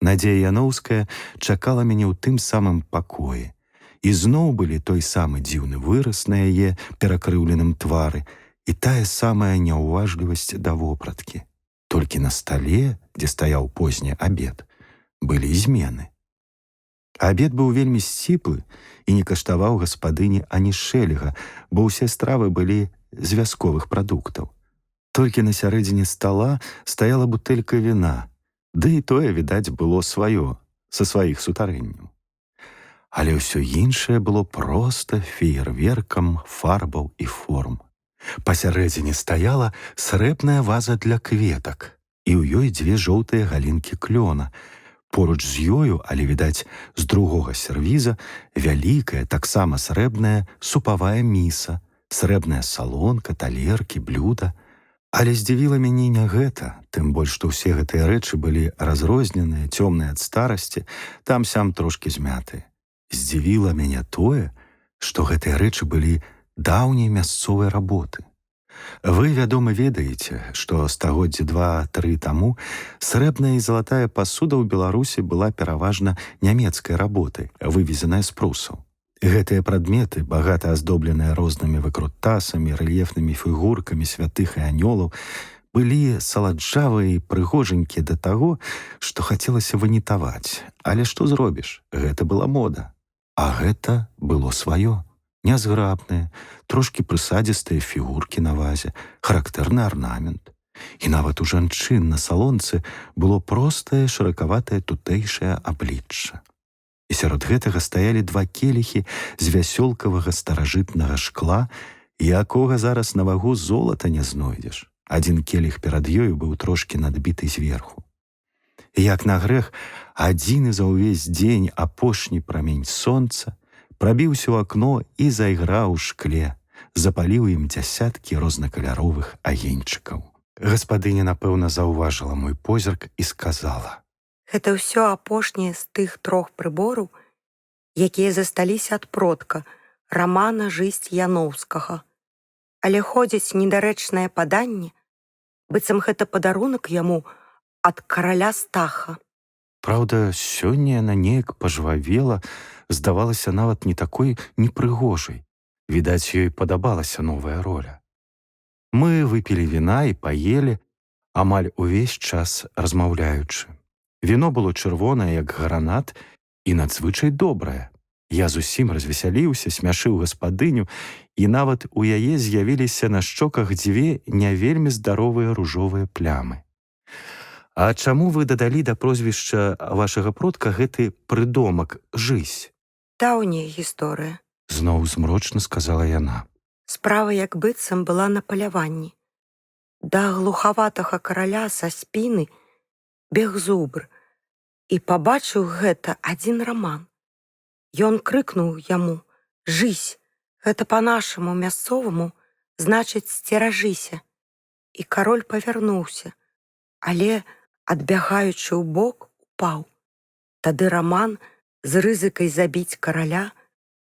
Надзея Яноўская чакала мяне ў тым самым пакоі, і зноў былі той самы дзіўны выраз на яе перакрыўленым твары і тая самая няўважлівасць да вопраткі. Толькі на стале, дзе стаяў позні абед, былі змены. Абед быў вельмі сціплы і не каштаваў гаспадыні ані шэлега, бо ўсе стравы былі з вясковых прадуктаў. Толькі на сярэдзіне стала стаяла бутэлька віна, ды і тое, відаць, было сваё, са сваіх сутарэнняў. Але ўсё іншае было проста феерверкам фарбаў і форм. Пасярэдзіне стаяла срэбная ваза для кветак, і ў ёй 2 жоўтыя галінкі клёна. Поруч з ёю, але, відаць, з другога сервіза, вялікая, таксама срэбная супавая міса, срэбная салонка, талеркі, блюда. Але здзівіла мяне не гэта, тым больш, што ўсе гэтыя рэчы былі разрозненыя, цёмныя ад старасці, там-сям трошкі змятыя. Здзівіла мяне тое, што гэтыя рэчы былі даўняй мясцовай работы. Вы, вядома, ведаеце, што стагоддзі 2-3 таму срэбная і залатая пасуда ў Беларусі была пераважна нямецкай работы, вывезеная з прусаў. Гэтыя прадметы, багата аздобленыя рознымі выкрутасамі, рэльефнымі фігуркамі святых і анёлаў, былі саладжавыя і прыгожанькія да таго, што хацелася ванітаваць. Але што зробіш? Гэта была мода. А гэта было сваё. Нязграбныя, трошкі прысадзістыя фігуркі на вазе, характэрны арнамент. І нават у жанчын на салонцы было простае, шыракаватае тутэйшае аблічча. І сярод гэтага стаялі два келіхі з вясёлкавага старажытнага шкла, якога зараз на вагу золата не знойдзеш. Адзін келіх перад ёю быў трошкі надбіты зверху. Як на грэх, адзіны за ўвесь дзень апошні прамень сонца прабіўся ў акно і зайграў у шкле, запаліў ім дзясяткі рознакаляровых агеньчыкаў. Гаспадыня, напэўна, заўважыла мой позірк і сказала: Гэта ўсё апошняе з тых 3 прыбораў, якія засталіся ад продка Рамана Жысць Яноўскага. Але ходзяць недарэчнае паданне, быццам гэта падарунак яму ад караля Стаха. Праўда, сёння яна неяк пажвавела, здавалася нават не такой непрыгожай. Відаць, ёй падабалася новая роля. Мы выпілі віна і паелі, амаль увесь час размаўляючы. Віно было чырвонае, як гранат, і надзвычай добрае. Я зусім развесяліўся, смяшыў гаспадыню, і нават у яе з'явіліся на шчоках 2 не вельмі здаровыя ружовыя плямы. А чаму вы дадалі да прозвішча вашага продка гэты прыдомак «Жысь»? Даўняя гісторыя. Зноў змрочна сказала яна. Справа як быццам была на паляванні. Да глухаватага караля са спіны бег зубр, і пабачыў гэта адзін Раман. Ён крыкнуў яму: «Жысь, гэта па-нашаму мясцоваму значыць сцеражыся». І кароль павярнуўся, але, адбягаючы ў бок, упаў. Тады Раман з рызыкай забіць караля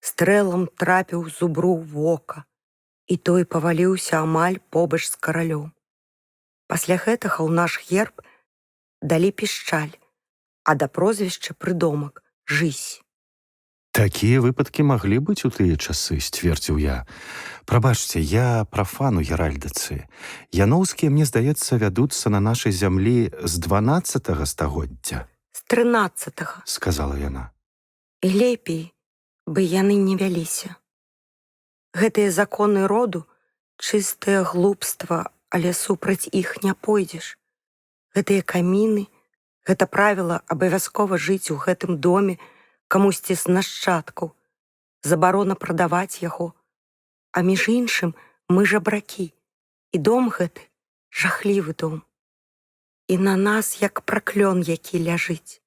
стрэлам трапіў зубру ў вока, і той паваліўся амаль побач з каралём. Пасля гэтага ў наш герб далі пішчаль, а да прозвішча прыдомак «Жысь». Такія выпадкі маглі быць у тыя часы, сцвердзіў я. Прабачце, я прафан у геральдыцы. Яноўскія, мне здаецца, вядуцца на нашай зямлі з 12 стагоддзя. З 13-го, сказала яна. І лепей бы яны не вяліся. Гэтыя законы роду — чыстае глупства, але супраць іх не пойдзеш. Гэтыя каміны, гэта правіла абавязкова жыць у гэтым доме камусьці з нашчадкаў, забарона прадаваць яго. А між іншым мы жабракі, і дом гэты жахлівы дом. І на нас як праклён які ляжыць.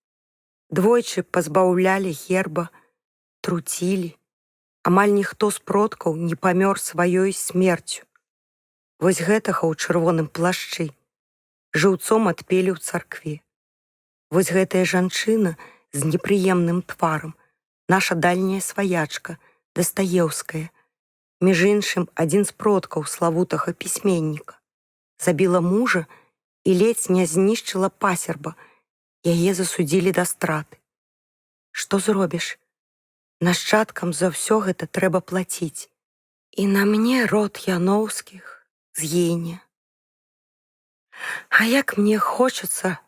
Двойчы пазбаўлялі герба, труцілі. Амаль ніхто з продкаў не памёр сваёй смерцю. Вось гэтага ў чырвоным плашчы жыўцом адпелі ў царкве. Вось гэтая жанчына з непрыемным тварам, наша дальняя сваячка, Дастаеўская, між іншым адзін з продкаў славутага пісьменніка, забіла мужа і ледзь не знішчыла пасерба, яе засудзілі да страты. Што зробіш? Нашчадкам за ўсё гэта трэба плаціць. І на мне род Яноўскіх згіне. А як мне хочацца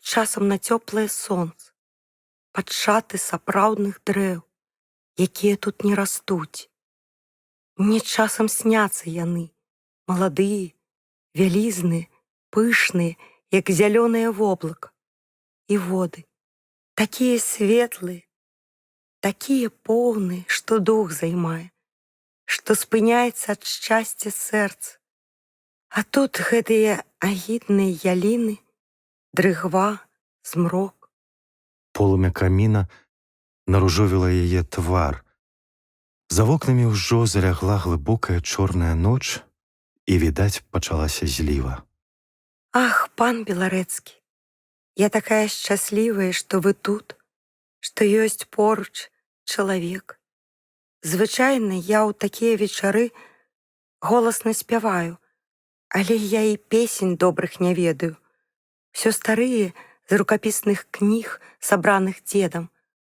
часам на цёплае сонца, пад шаты сапраўдных дрэў, якія тут не растуць. Мне часам сняцца яны, маладыя, вялізныя, пышныя, як зялёнае воблака. І воды, такія светлыя, такія поўныя, што дух займае, што спыняецца ад шчасця сэрца. А тут гэтыя агідныя яліны, дрыгва, змрок. Полымя каміна наружовіла яе твар. За вокнамі ўжо залягла глыбокая чорная ноч, і, відаць, пачалася зліва. Ах, пан Беларэцкі, я такая шчаслівая, што вы тут, што ёсць поруч чалавек. Звычайна я ў такія вечары голасна спяваю, але я і песень добрых не ведаю. Всё старыя з рукапісных кніг, сабраных дзедам,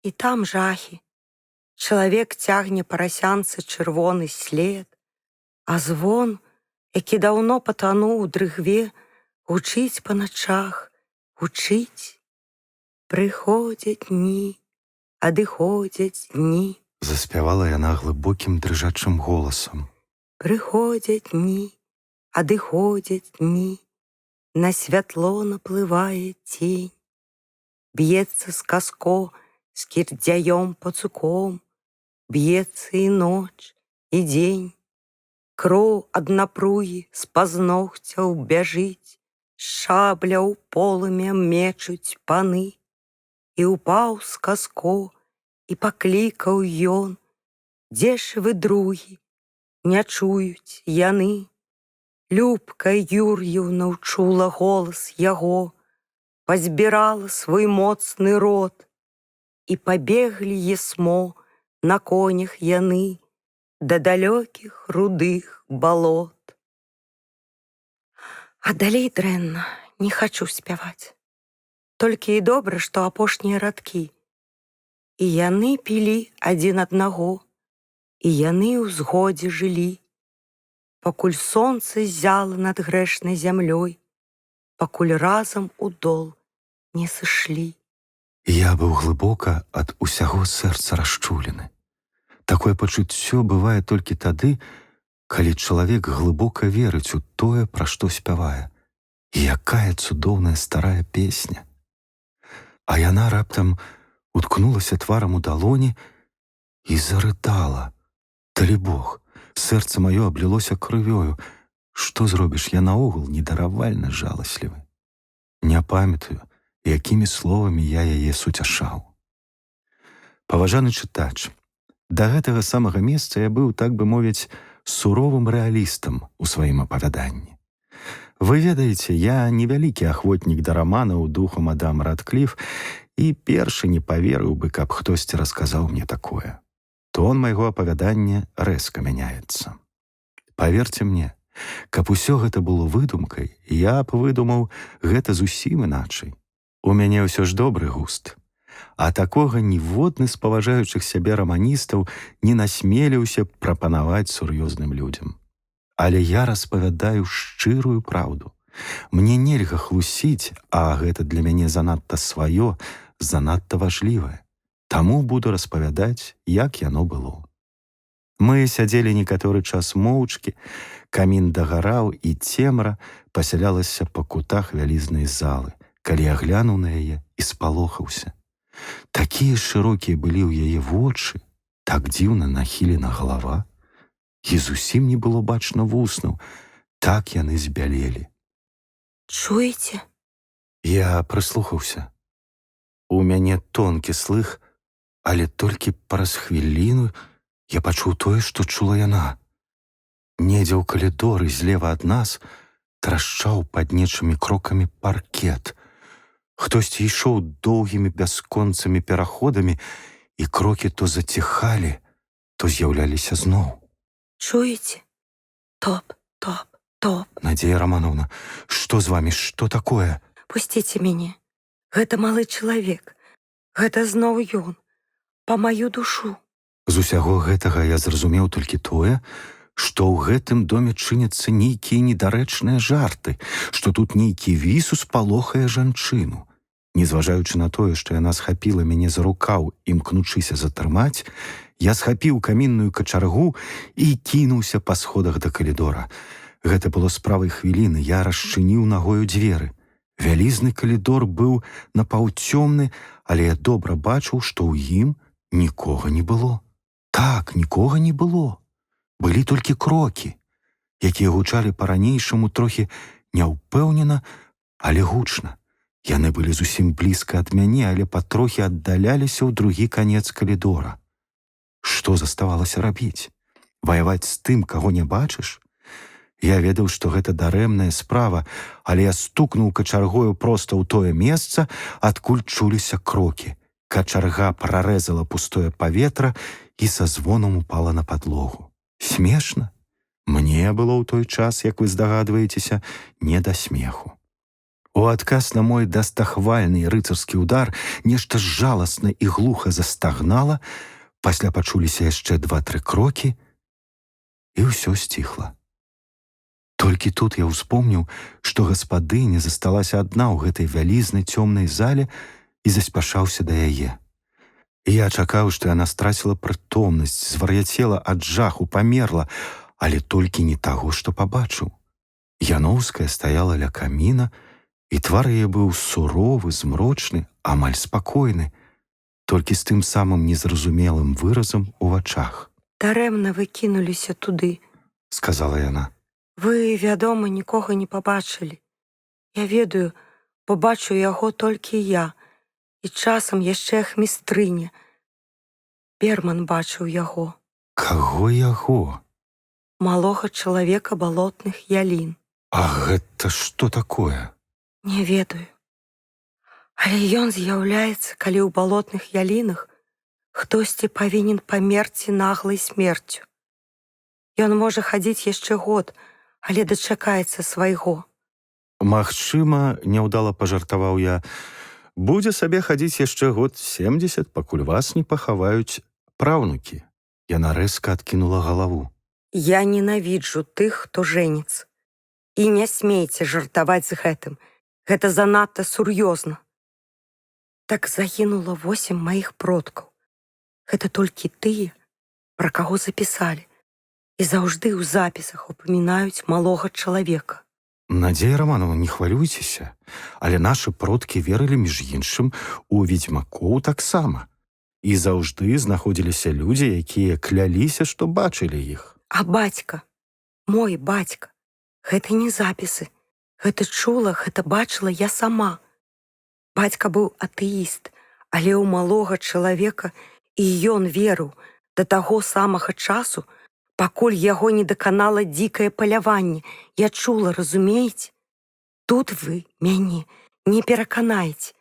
і там жахі. Чалавек цягне парасянцы чырвоны след, а звон, які даўно патануў у дрыгве, гучыць па начах, гучыць. Прыходзяць дні, адыходзяць дні. Заспявала яна глыбокім дрыжачым голасам. Прыходзяць дні, адыходзяць дні. На святло наплывае тень. Б'ецца з каско з кірдзяём пацуком. Б'ецца і ноч, і дзень. Кроў ад напругі з пазногцяў бяжыць. Шабля ў полымя мечуць паны. І ўпаў з каско, і паклікаў ён. Дзе ж вы, другі? Не чуюць яны. Любка Юр'еўна ўчула голас яго, пазбірала свой моцны род, і пабеглі есмо на конях яны да далёкіх рудых балот. А далей дрэнна, не хачу спяваць. Толькі і добра, што апошнія радкі. І яны пілі адзін аднаго, і яны ў згодзе жылі. Пакуль сонца ззяла над грэшнай зямлёй, пакуль разам у дол не сышлі. Я быў глыбока ад усяго сэрца расчулены. Такое пачуццё бывае толькі тады, калі чалавек глыбока верыць у тое, пра што спявае. І якая цудоўная старая песня. А яна раптам уткнулася тварам у далоні і зарыдала. Далібог, сэрца маё аблілося крывёю. Што зробіш, я наогул недаравальна жаласлівы. Не памятаю, якімі словамі я яе суцяшаў. Паважаны чытач, да гэтага самага месца я быў, так бы мовіць, суровым рэалістам у сваім апавяданні. Вы ведаеце, я невялікі ахвотнік да раманаў духу мадам Радкліф і першы не паверыў бы, каб хтосьці расказаў мне такое. Тон майго апавядання рэзка мяняецца. Паверце мне, каб усё гэта было выдумкай, я б выдумаў гэта зусім іначай. У мяне ўсё ж добры густ. А такога ніводны з паважаючых сябе раманістаў не насмеліўся прапанаваць сур'ёзным людзям. Але я распавядаю шчырую праўду. Мне нельга хлусіць, а гэта для мяне занадта сваё, занадта важлівае. Таму буду распавядаць, як яно было. Мы сядзелі некаторы час моўчкі, камін дагараў і цемра пасялялася па кутах вялізнай залы, калі я глянуў на яе і спалохаўся. Такія шырокія былі ў яе вочы, так дзіўна нахілена галава, і зусім не было бачна вуснаў, так яны збялелі. Чуеце? Я прыслухаўся. У мяне тонкі слых, але толькі праз хвіліну я пачуў тое, што чула яна. Недзе ў калідоры злева ад нас трашчаў пад нечымі крокамі паркет. Хтосьці ішоў доўгімі бясконцымі пераходамі, і крокі то заціхалі, то з'яўляліся зноў. Чуеце? Топ, топ, топ. Надзея Романовна, што з вамі, што такое? Пусціце мяне. Гэта малы чалавек. Гэта зноў ён. Па маю душу. З усяго гэтага я зразумеў толькі тое, што ў гэтым доме чыняцца нейкія недарэчныя жарты, што тут нейкі вісус палохае жанчыну. Незважаючы на тое, што яна схапіла мяне за рукаў, імкнучыся затрымаць, я схапіў камінную качаргу і кінуўся па сходах да калідора. Гэта было справай хвіліны, я расчыніў нагою дзверы. Вялізны калідор быў напаўцёмны, але я добра бачыў, што ў ім нікога не было. Так, нікога не было. Былі толькі крокі, якія гучалі па-ранейшаму трохі няўпэўнена, але гучна. Яны былі зусім блізка ад мяне, але патрохі аддаляліся ў другі канец калідора. Што заставалася рабіць? Ваяваць з тым, каго не бачыш? Я ведаў, што гэта дарэмная справа, але я стукнуў качаргою проста ў тое месца, адкуль чуліся крокі. Качарга прарэзала пустое паветра і са звонам упала на падлогу. Смешна? Мне было ў той час, як вы здагадваецеся, не да смеху. У адказ на мой дастахвальны рыцарскі ўдар нешта жаласна і глуха застагнала, Пасля пачуліся яшчэ 2-3 крокі, і ўсё сціхла. Толькі тут я ўспомніў, што гаспадыня засталася адна ў гэтай вялізнай цёмнай зале і заспяшаўся да яе. Я чакаў, што яна страціла прытомнасць, звар'яцела ад жаху, памерла, але толькі не таго, што пабачыў. Яноўская стаяла ля каміна, і твар яе быў суровы, змрочны, амаль спакойны, толькі з тым самым незразумелым выразам у вачах. Дарэмна вы кінуліся туды, Сказала яна. Вы, вядома, нікога не пабачылі. Я ведаю, побачу яго толькі я, і часам яшчэ ахмістрыня. Берман бачыў яго, Каго яго? малога чалавека балотных ялін. А гэта што такое? Не ведаю. Але ён з'яўляецца, калі ў балотных ялінах хтосьці павінен памерці наглай смерцю. Ён можа хадзіць яшчэ год, але дачакаецца свайго. Магчыма, няўдала пажартаваў я, будзе сабе хадзіць яшчэ год 70, пакуль вас не пахаваюць праўнукі. Яна рэзка адкінула галаву. Я ненавіджу тых, хто жэніцца. І не смейце жартаваць з гэтым. Гэта занадта сур'ёзна. Так загінула 8 маіх продкаў. Гэта толькі тыя, пра каго запісалі. І заўжды ў запісах упамінаюць малога чалавека. Надзея Романова, не хвалюйцеся, але нашы продкі верылі, між іншым, у ведзьмакоў таксама. І заўжды знаходзіліся людзі, якія кляліся, што бачылі іх. А бацька, мой бацька, гэта не запісы. Гэта чула, гэта бачыла я сама. Бацька быў атэіст, але ў малога чалавека і ён верыў да таго самага часу, пакуль яго не даканала дзікае паляванне. Я чула, разумееце? Тут вы мяне не пераканаеце.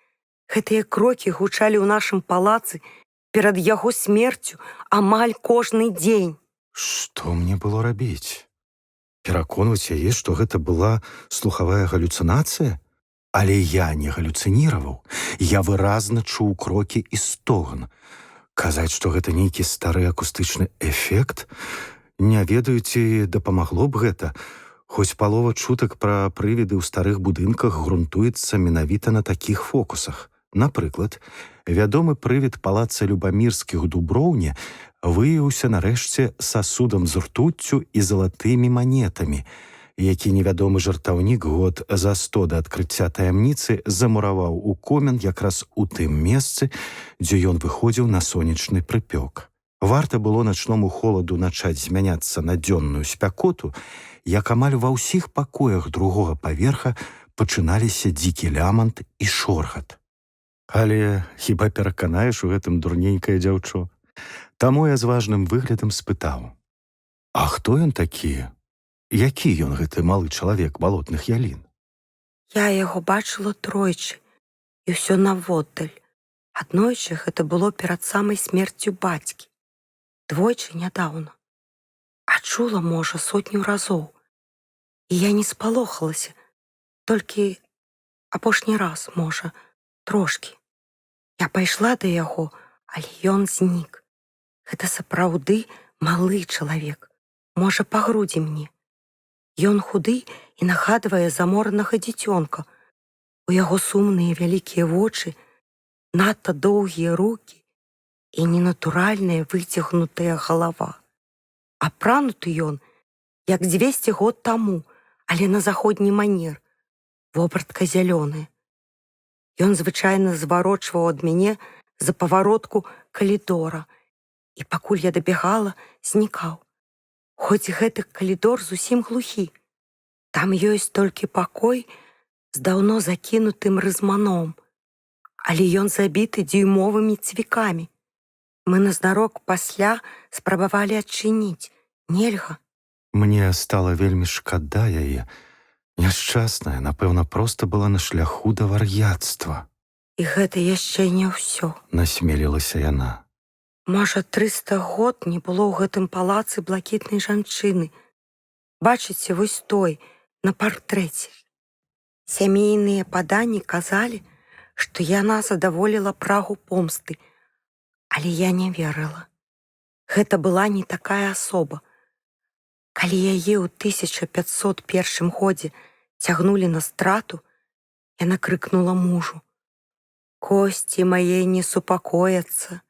Гэтыя крокі гучалі ў нашым палацы перад яго смерцю амаль кожны дзень. Што мне было рабіць? Пераконваць яе, што гэта была слухавая галюцынацыя? Але я не галюцыніраваў. Я выразна чуў крокі і стогн. Казаць, што гэта нейкі стары акустычны эфект? Не ведаю, ці дапамагло б гэта. Хоць палова чутак пра прывіды ў старых будынках грунтуецца менавіта на такіх фокусах. Напрыклад, вядомы прывід палаца Любамірскіх у Дуброўне выявіўся нарэшце сасудам з ртуццю і залатымі манетамі, які невядомы жартаўнік год за 100 да адкрыцця таямніцы замураваў у комен якраз у тым месцы, дзе ён выходзіў на сонечны прыпёк. Варта было начному холаду начаць змяняцца на дзённую спякоту, як амаль ва ўсіх пакоях другога паверха пачыналіся дзікі лямант і шоргат. Але хіба пераканаеш у гэтым дурненькае дзяўчо? Таму я з важным выглядам спытаў: а хто ён такі? Які ён, гэты малы чалавек балотных ялін? Я яго бачыла тройчы, і ўсё наводдаль. Аднойчы гэта было перад самай смерцю бацькі. Двойчы нядаўна. А чула, можа, 100 разоў. І я не спалохалася. Толькі апошні раз, можа, трошкі. Я пайшла да яго, але ён знік. Гэта сапраўды малы чалавек. Можа, па грудзі мне. Ён худы і нагадвае заморанага дзіцёнка. У яго сумныя вялікія вочы, надта доўгія рукі і ненатуральная выцягнутая галава. Апрануты ён, як 200 год таму, але на заходні манер. Вопратка зялёная. Ён звычайна зварочваў ад мяне за паваротку калідора, і пакуль я дабегала, знікаў. Хоць гэты калідор зусім глухі. Там ёсць толькі пакой з даўно закінутым рызманом, але ён забіты дзюймовымі цвікамі. Мы назнарок пасля спрабавалі адчыніць. Нельга. Мне стала вельмі шкада яе. Няшчасная, напэўна, проста была на шляху да вар'яцтва. І гэта яшчэ не ўсё. Насмелілася яна. Можа, 300 год не было ў гэтым палацы блакітнай жанчыны. Бачыце, вось той, на партрэце. Сямейныя паданні казалі, што яна задаволіла прагу помсты, але я не верыла. Гэта была не такая асоба. Калі яе ў 1501 годзе цягнулі на страту, яна крыкнула мужу: «Косці мае не супакояцца,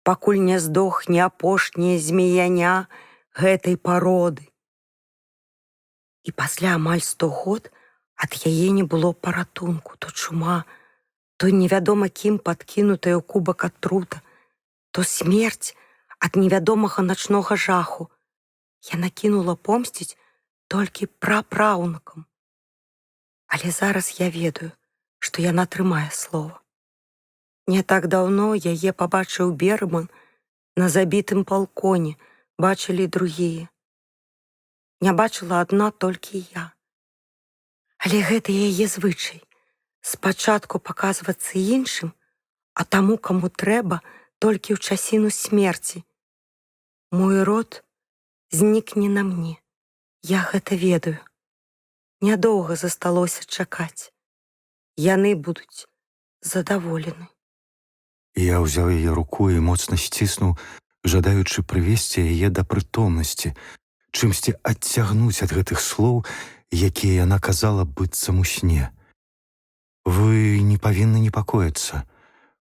пакуль не здохне апошняе змеяня гэтай пароды». І пасля амаль 100 год ад яе не было паратунку, то чума, то невядома кім падкінутая ў кубак атрута, то смерць ад невядомага начнога жаху. Яна кінула помсціць толькі прапраўнукам. Але зараз я ведаю, што яна трымае слова. Не так даўно яе пабачыў Берман на забітым балконе, бачылі і другія. Не бачыла адна толькі я. Але гэта яе звычай. Спачатку паказвацца іншым, а таму, каму трэба, толькі ў часіну смерці. Мой род знікне на мне. Я гэта ведаю. Нядоўга засталося чакаць. Яны будуць задаволены. Я ўзяў яе руку і моцна сціснуў, жадаючы прывесці яе да прытомнасці, чымсьці адцягнуць ад гэтых слоў, якія яна казала быццам у сне. Вы не павінны непакоіцца.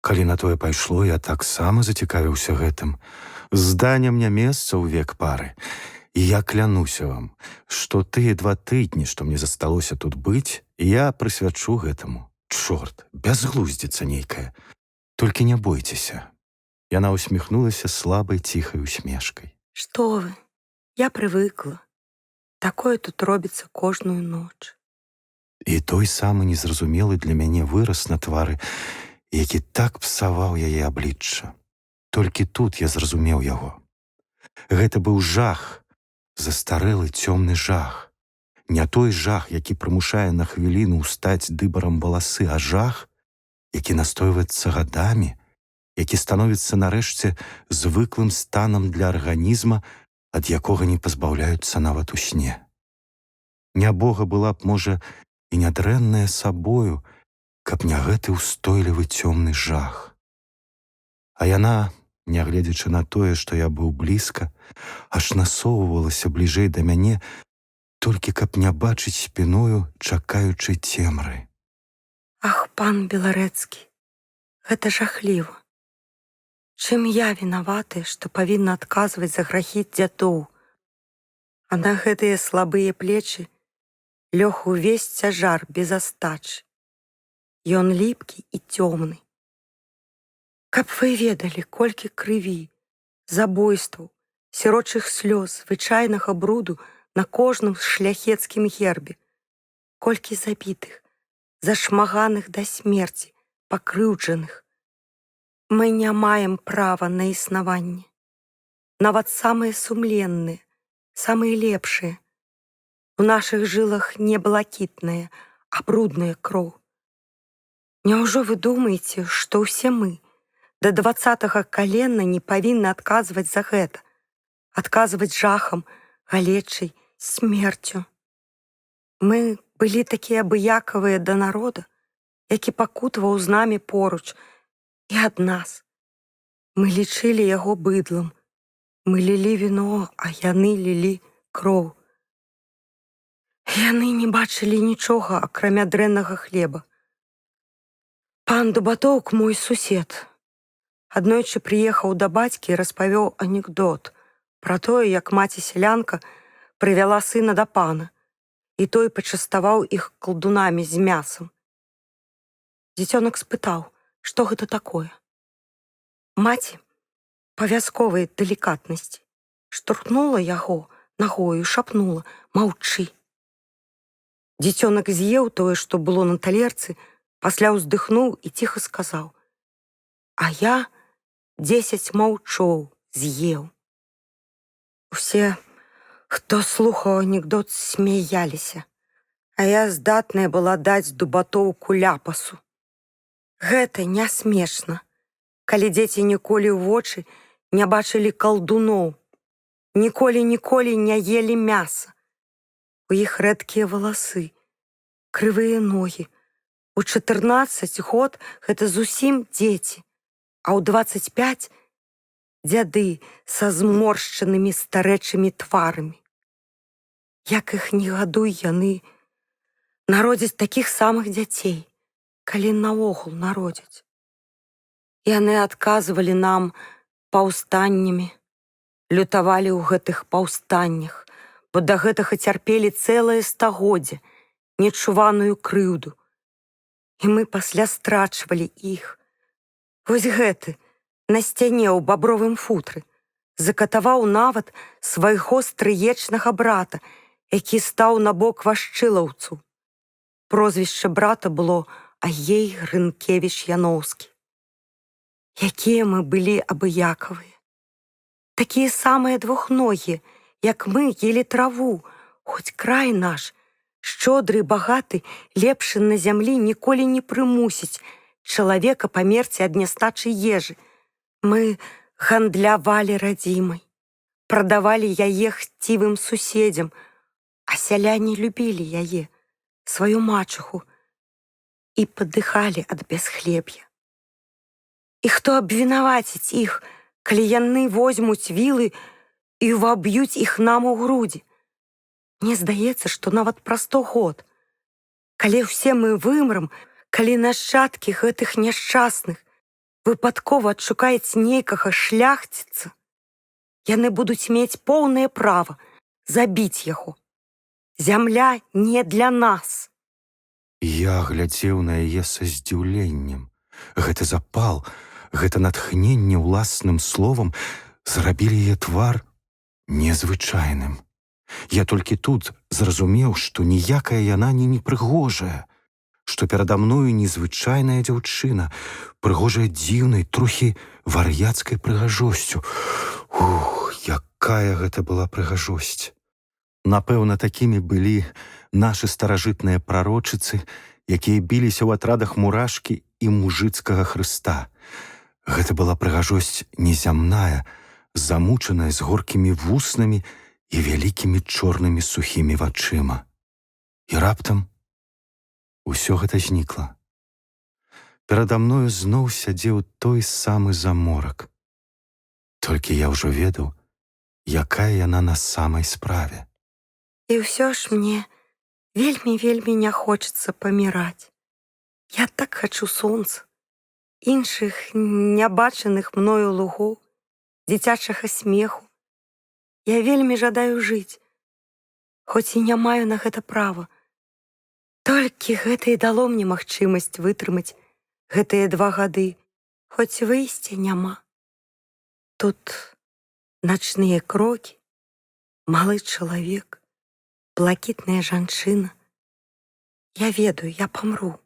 Калі на тое пайшло, я таксама зацікавіўся гэтым. Зданнем не месца ў век пары. І я клянуся вам, што тыя 2 тыдні, што мне засталося тут быць, я прысвячу гэтаму. Чорт, бязглуздзіца нейкая. Толькі не бойцеся. Яна усміхнулася слабай ціхай усмешкай. Што вы? Я прывыкла. Такое тут робіцца кожную ноч. І той самы незразумелы для мяне выраз на твары, які так псаваў яе аблічча. Толькі тут я зразумеў яго. Гэта быў жах, застарэлы цёмны жах. Не той жах, які прымушае на хвіліну ўстаць дыбарам валасы, а жах, які настойваецца гадамі, які становіцца нарэшце звыклым станам для арганізма, ад якога не пазбаўляюцца нават у сне. Нябога была б, можа, і нядрэнная сабою, каб не гэты ўстойлівы цёмны жах. А яна, нягледзячы на тое, што я быў блізка, аж насоўвалася бліжэй да мяне, толькі каб не бачыць спіною чакаючай цемры. Ах, пан Беларэцкі, гэта жахліва. Чым я вінаваты, што павінна адказваць за грахі дзядоў? А на гэтыя слабыя плечы лёг увесь цяжар без астачы. Ён ліпкі і цёмны. Каб вы ведалі, колькі крыві, забойстваў, сірочых слёз, звычайнага бруду на кожным шляхецкім гербе, колькі забітых, зашмаганых да смерці, пакрыўджаных. Мы не маем права на існаванне. Нават самыя сумленныя, самыя лепшыя. У нашых жылах не блакітная, а брудная кроў. Няўжо вы думаеце, што ўсе мы да 20-га калена не павінны адказваць за гэта, адказваць жахам, галечай, смерцю? Мы былі такія абыякавыя да народа, які пакутаваў з намі поруч, і ад нас. Мы лічылі яго быдлам. Мы лілі віно, а яны лілі кроў. Яны не бачылі нічога, акрамя дрэннага хлеба. Пан Дубатоўк, мой сусед, аднойчы прыехаў да бацькі і распавёў анекдот пра тое, як маці-сялянка прывяла сына да пана, і той пачаставаў іх калдунамі з мясам. Дзіцёнак спытаў, што гэта такое. Маці, па вясковай далікатнасці, штурхнула яго нагою і шапнула: «Маўчы». Дзіцёнак з'еў тое, што было на талерцы, пасля ўздыхнуў і ціха сказаў: «А я 10 маўчоў з'еў». Усе, хто слухаў анекдот, смяяліся, а я здатная была даць Дубатоўку ляпасу. Гэта не смешна, калі дзеці ніколі ў вочы не бачылі калдуноў, ніколі не елі мяса. У іх рэдкія валасы, крывыя ногі. У 14 год гэта зусім дзеці, а ў 25 дзяды са зморшчанымі старэчымі тварамі. Як іх не гадуй, яны народзяць такіх самых дзяцей, калі наогул народзяць. Яны адказвалі нам паўстаннямі, лютавалі ў гэтых паўстаннях, бо да гэтага цярпелі цэлае стагоддзе, нечуваную крыўду. І мы пасля страчвалі іх. Вось гэты, на сцяне ў бабровым футры, закатаваў нават свайго стрыечнага брата, які стаў на бок вашчылаўцу. Прозвішча брата было Агей Грынкевіч-Яноўскі. Якія мы былі абыякавыя. Такія самыя двухногія, як мы елі траву, хоць край наш, шчодры і багаты, лепшы на зямлі ніколі не прымусіць чалавека памерці ад нястачы ежы. Мы гандлявалі радзімай, прадавалі яе хцівым суседзям, а сяляне любілі яе, сваю мачуху, і падыхалі ад бясхлеб'я. І хто абвінаваціць іх, калі яны возьмуць вілы і ўваб'юць іх нам у грудзі? Мне здаецца, што нават праз 100 год, калі ўсе мы вымрам, калі нашчадкі гэтых няшчасных выпадкова адшукаюць нейкага шляхціца, яны будуць мець поўнае права забіць яго. Зямля не для нас. Я глядзеў на яе са здзіўленнем. Гэты запал, гэта натхненне ўласным словам зрабілі яе твар незвычайным. Я толькі тут зразумеў, што ніякая яна не непрыгожая, што перада мною незвычайная дзяўчына, прыгожая дзіўнай, трохі вар'яцкай прыгажосцю. Ух, якая гэта была прыгажосць! Напэўна, такімі былі нашы старажытныя прарочыцы, якія біліся ў атрадах мурашкі і мужыцкага Хрыста. Гэта была прыгажосць незямная, замучаная, з горкімі вуснамі і вялікімі чорнымі сухімі вачыма. І раптам усё гэта знікла. Перада мною зноў сядзеў той самы заморак. Толькі я ўжо ведаў, якая яна на самай справе. І ўсё ж мне вельмі не хочацца паміраць. Я так хачу сонца, іншых нябачаных мною лугоў, дзіцячага смеху. Я вельмі жадаю жыць, хоць і не маю на гэта права. Толькі гэта і дало мне магчымасць вытрымаць гэтыя 2 гады, хоць выйсця няма. Тут начныя крокі, малы чалавек, блакітная жанчына. Я ведаю, я памру.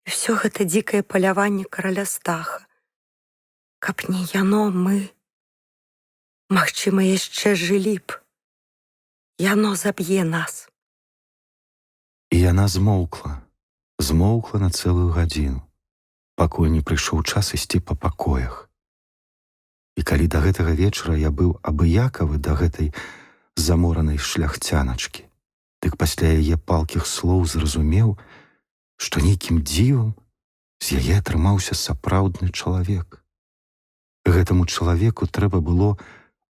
І ўсё гэта дзікае паляванне караля Стаха. Каб не яно, мы, магчыма, яшчэ жылі б. Яно заб'е нас. І яна змоўкла на цэлую гадзіну, пакуль не прыйшоў час ісці па пакоях. І калі да гэтага вечара я быў абыякавы да гэтай заморанай шляхцяначкі, дык пасля яе палкіх слоў зразумеў, што нейкім дзівам з яе атрымаўся сапраўдны чалавек. Гэтаму чалавеку трэба было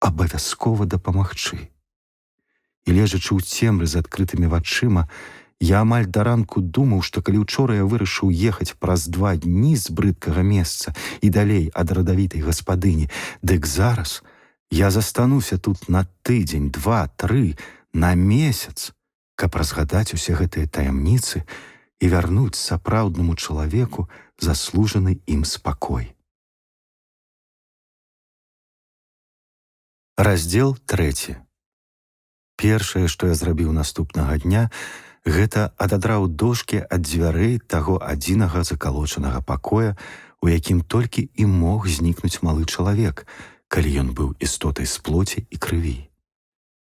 абавязкова дапамагчы. І лежачы ў цемры з адкрытымі вачыма, я амаль да ранку думаў, што калі учора я вырашыў ехаць праз 2 дні з брыдкага месца і далей ад радавітай гаспадыні, дык зараз я застануся тут на тыдзень, 2, 3, на месяц, каб разгадаць усе гэтыя таямніцы і вярнуць сапраўднаму чалавеку заслужаны ім спакой. Раздзел 3. Першае, што я зрабіў наступнага дня, гэта ададраў дошкі ад дзвярэй таго адзінага закалочанага пакоя, у якім толькі і мог знікнуць малы чалавек, калі ён быў істотай з плоці і крыві.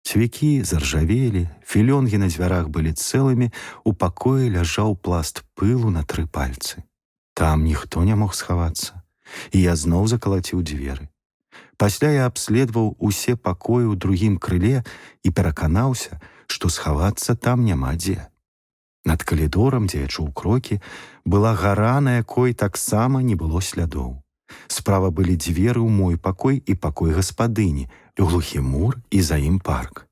Цвікі заржавелі, філёнгі на дзвярах былі цэлымі, у пакоі ляжаў пласт пылу на 3 пальцы. Там ніхто не мог схавацца, і я зноў закалаціў дзверы. Пасля я абследаваў усе пакоі ў другім крыле і пераканаўся, што схавацца там няма дзе. Над калідорам, дзе я чуў крокі, была гара, на якой таксама не было слядоў. Справа былі дзверы ў мой пакой і пакой гаспадыні, глухі мур і за ім парк.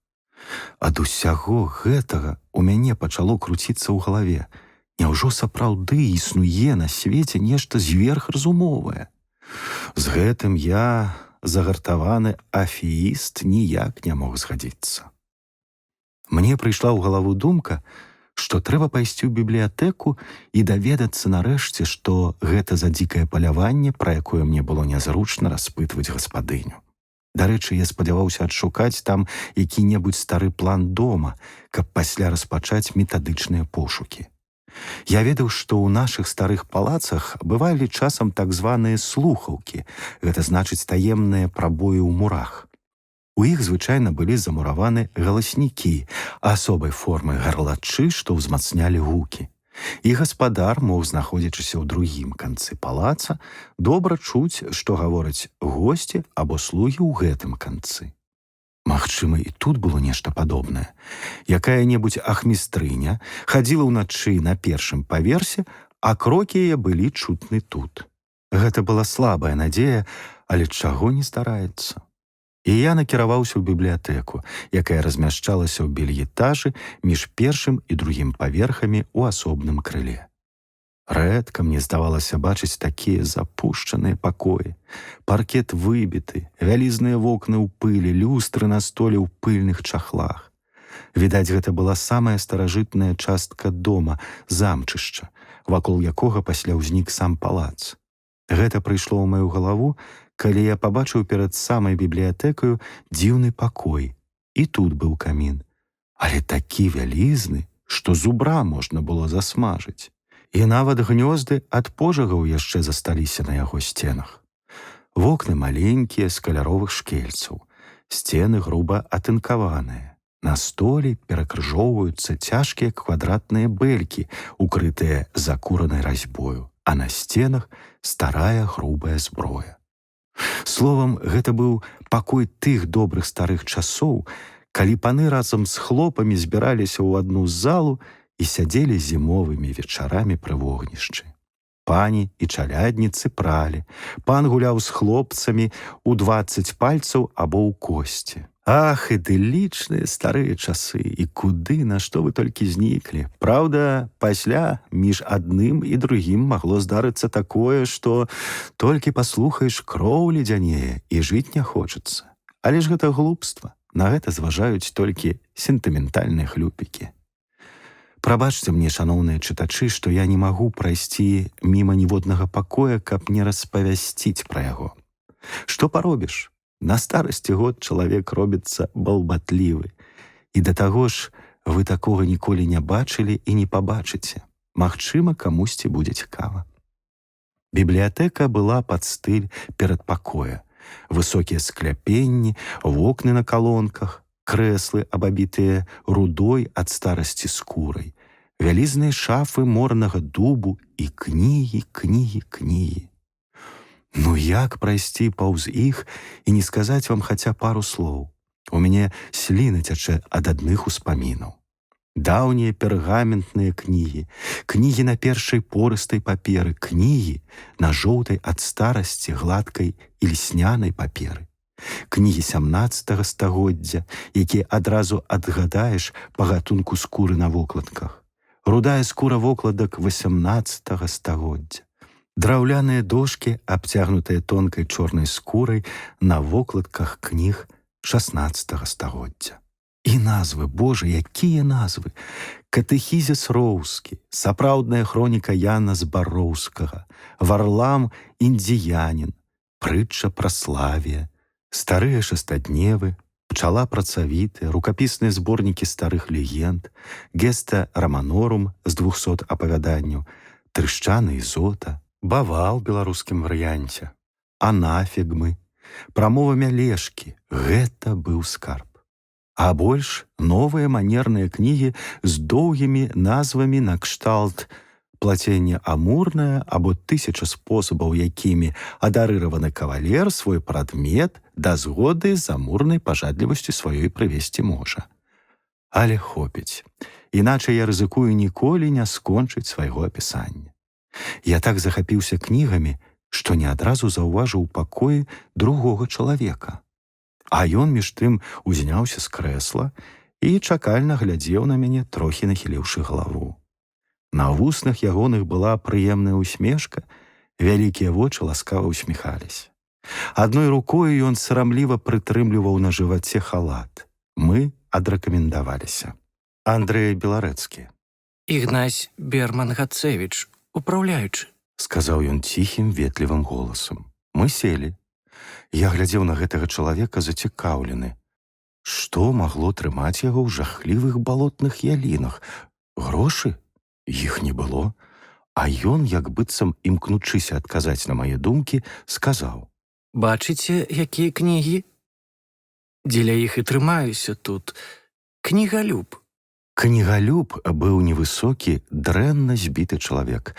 Ад усяго гэтага у мяне пачало круціцца ў галаве. Няўжо сапраўды існуе на свеце нешта зверхразумовае? З гэтым я, загартаваны афеіст, ніяк не мог згадзіцца. Мне прыйшла ў галаву думка, што трэба пайсці ў бібліятэку і даведацца нарэшце, што гэта за дзікае паляванне, пра якое мне было нязручна распытваць гаспадыню. Дарэчы, я спадзяваўся адшукаць там які-небудзь стары план дома, каб пасля распачаць метадычныя пошукі. Я ведаў, што ў нашых старых палацах бывалі часам так званыя слухаўкі, гэта значыць таемныя прабоі ў мурах. У іх звычайна былі замураваны галаснікі, асобай формы гарлачы, што ўзмацнялі гукі. І гаспадар мог, знаходзячыся ў другім канцы палаца, добра чуць, што гавораць госці або слугі ў гэтым канцы. Магчыма, і тут было нешта падобнае. Якая-небудзь ахмістрыня хадзіла ўначы на першым паверсе, а крокі яе былі чутны тут. Гэта была слабая надзея, але чаго не здараецца. І я накіраваўся ў бібліятэку, якая размяшчалася ў бельетажы між першым і другім паверхамі ў асобным крыле. Рэдка мне здавалася бачыць такія запушчаныя пакоі. Паркет выбіты, вялізныя вокны ў пылі, люстры на столе ў пыльных чахлах. Відаць, гэта была самая старажытная частка дома, замчышча, вакол якога пасля ўзнік сам палац. Гэта прыйшло ў маю галаву, калі я пабачыў перад самай бібліятэкаю дзіўны пакой. І тут быў камін. Але такі вялізны, што зубра можна было засмажыць. І нават гнёзды ад пожагаў яшчэ засталіся на яго сценах. Вокны маленькія, з каляровых шкельцаў. Сцены груба атынкаваныя. На столе перакрыжоўваюцца цяжкія квадратныя бэлькі, укрытыя закуранай разьбою, а на сценах старая грубая зброя. Словам, гэта быў пакой тых добрых старых часоў, калі паны разам з хлопамі збіраліся ў адну залу і сядзелі зімовымі вечарамі пры вогнішчы. Пані і чалядніцы пралі, пан гуляў з хлопцамі ў 20 пальцаў або ў косці. Ах, ідылічныя старыя часы, і куды, на што вы толькі зніклі. Праўда, пасля між адным і другім магло здарыцца такое, што толькі паслухаеш, кроў ледзянее і жыць не хочацца. Але ж гэта глупства, на гэта зважаюць толькі сентыментальныя хлюпікі. Прабачце мне, шаноўныя чытачы, што я не магу прайсці міма ніводнага пакоя, каб не распавясціць пра яго. Што паробіш? На старасці год чалавек робіцца балбатлівы. І да таго ж вы такога ніколі не бачылі і не пабачыце. Магчыма, камусьці будзе цікава. Бібліятэка была пад стыль перадпакоя. Высокія скляпенні, вокны на калонках, крэслы, абабітыя рудой ад старасці скурай, вялізныя шафы морнага дубу і кнігі, кнігі, кнігі. Ну як прайсці паўз іх і не сказаць вам хаця пару слоў? У мяне сліна цячэ ад адных успамінаў. Даўнія пергаментныя кнігі, кнігі на першай порыстай паперы, кнігі на жоўтай ад старасці гладкай і ліснянай паперы, кнігі 17 стагоддзя, якія адразу адгадаеш па гатунку скуры на вокладках, рудая скура вокладак 18 стагоддзя, драўляныя дошкі, абцягнутыя тонкай чорнай скурай на вокладках кніг 16 стагоддзя. І назвы, божа, якія назвы! Катэхізіс роўскі, сапраўдная хроніка Яна Збароўскага, Варлам індзіянін, прытча пра Славія, старыя шастадневы, пчала працавіты, рукапісныя зборнікі старых легенд, геста раманорум з 200 апавяданняў, трышчаны ізота, бава ў беларускім варыянце, анафегмы, прамова мялешкі. Гэта быў скарб. А больш новыя манерныя кнігі з доўгімі назвамі накшталт «Плаценне амурнае» або 1000 спосабаў, якімі адарыраваны кавалер свой прадмет да згоды з амурнай пажадлівасцю сваёй прывесці можа. Але хопіць, іначай я рызыкую ніколі не скончыць свайго апісання. Я так захапіўся кнігамі, што не адразу заўважыў у пакоі другога чалавека. А ён між тым узняўся з крэсла і чакальна глядзеў на мяне, трохі нахіліўшы галаву. На вуснах ягоных была прыемная усмешка, вялікія вочы ласкава усміхаліся. Адной рукой ён сарамліва прытрымліваў на жываце халат. Мы адрэкамендаваліся. Андрэй Беларэцкі. Ігнась Берман-Гацэвіч, упраўляючы, сказаў ён ціхім, ветлівым голасам. Мы селі. Я глядзеў на гэтага чалавека зацікаўлены. Што магло трымаць яго ў жахлівых балотных ялінах? Грошы? Іх не было. А ён, як быццам імкнучыся адказаць на мае думкі, сказаў: бачыце, якія кнігі? Дзеля іх і трымаюся тут. Кнігалюб. Кнігалюб быў невысокі, дрэнна збіты чалавек.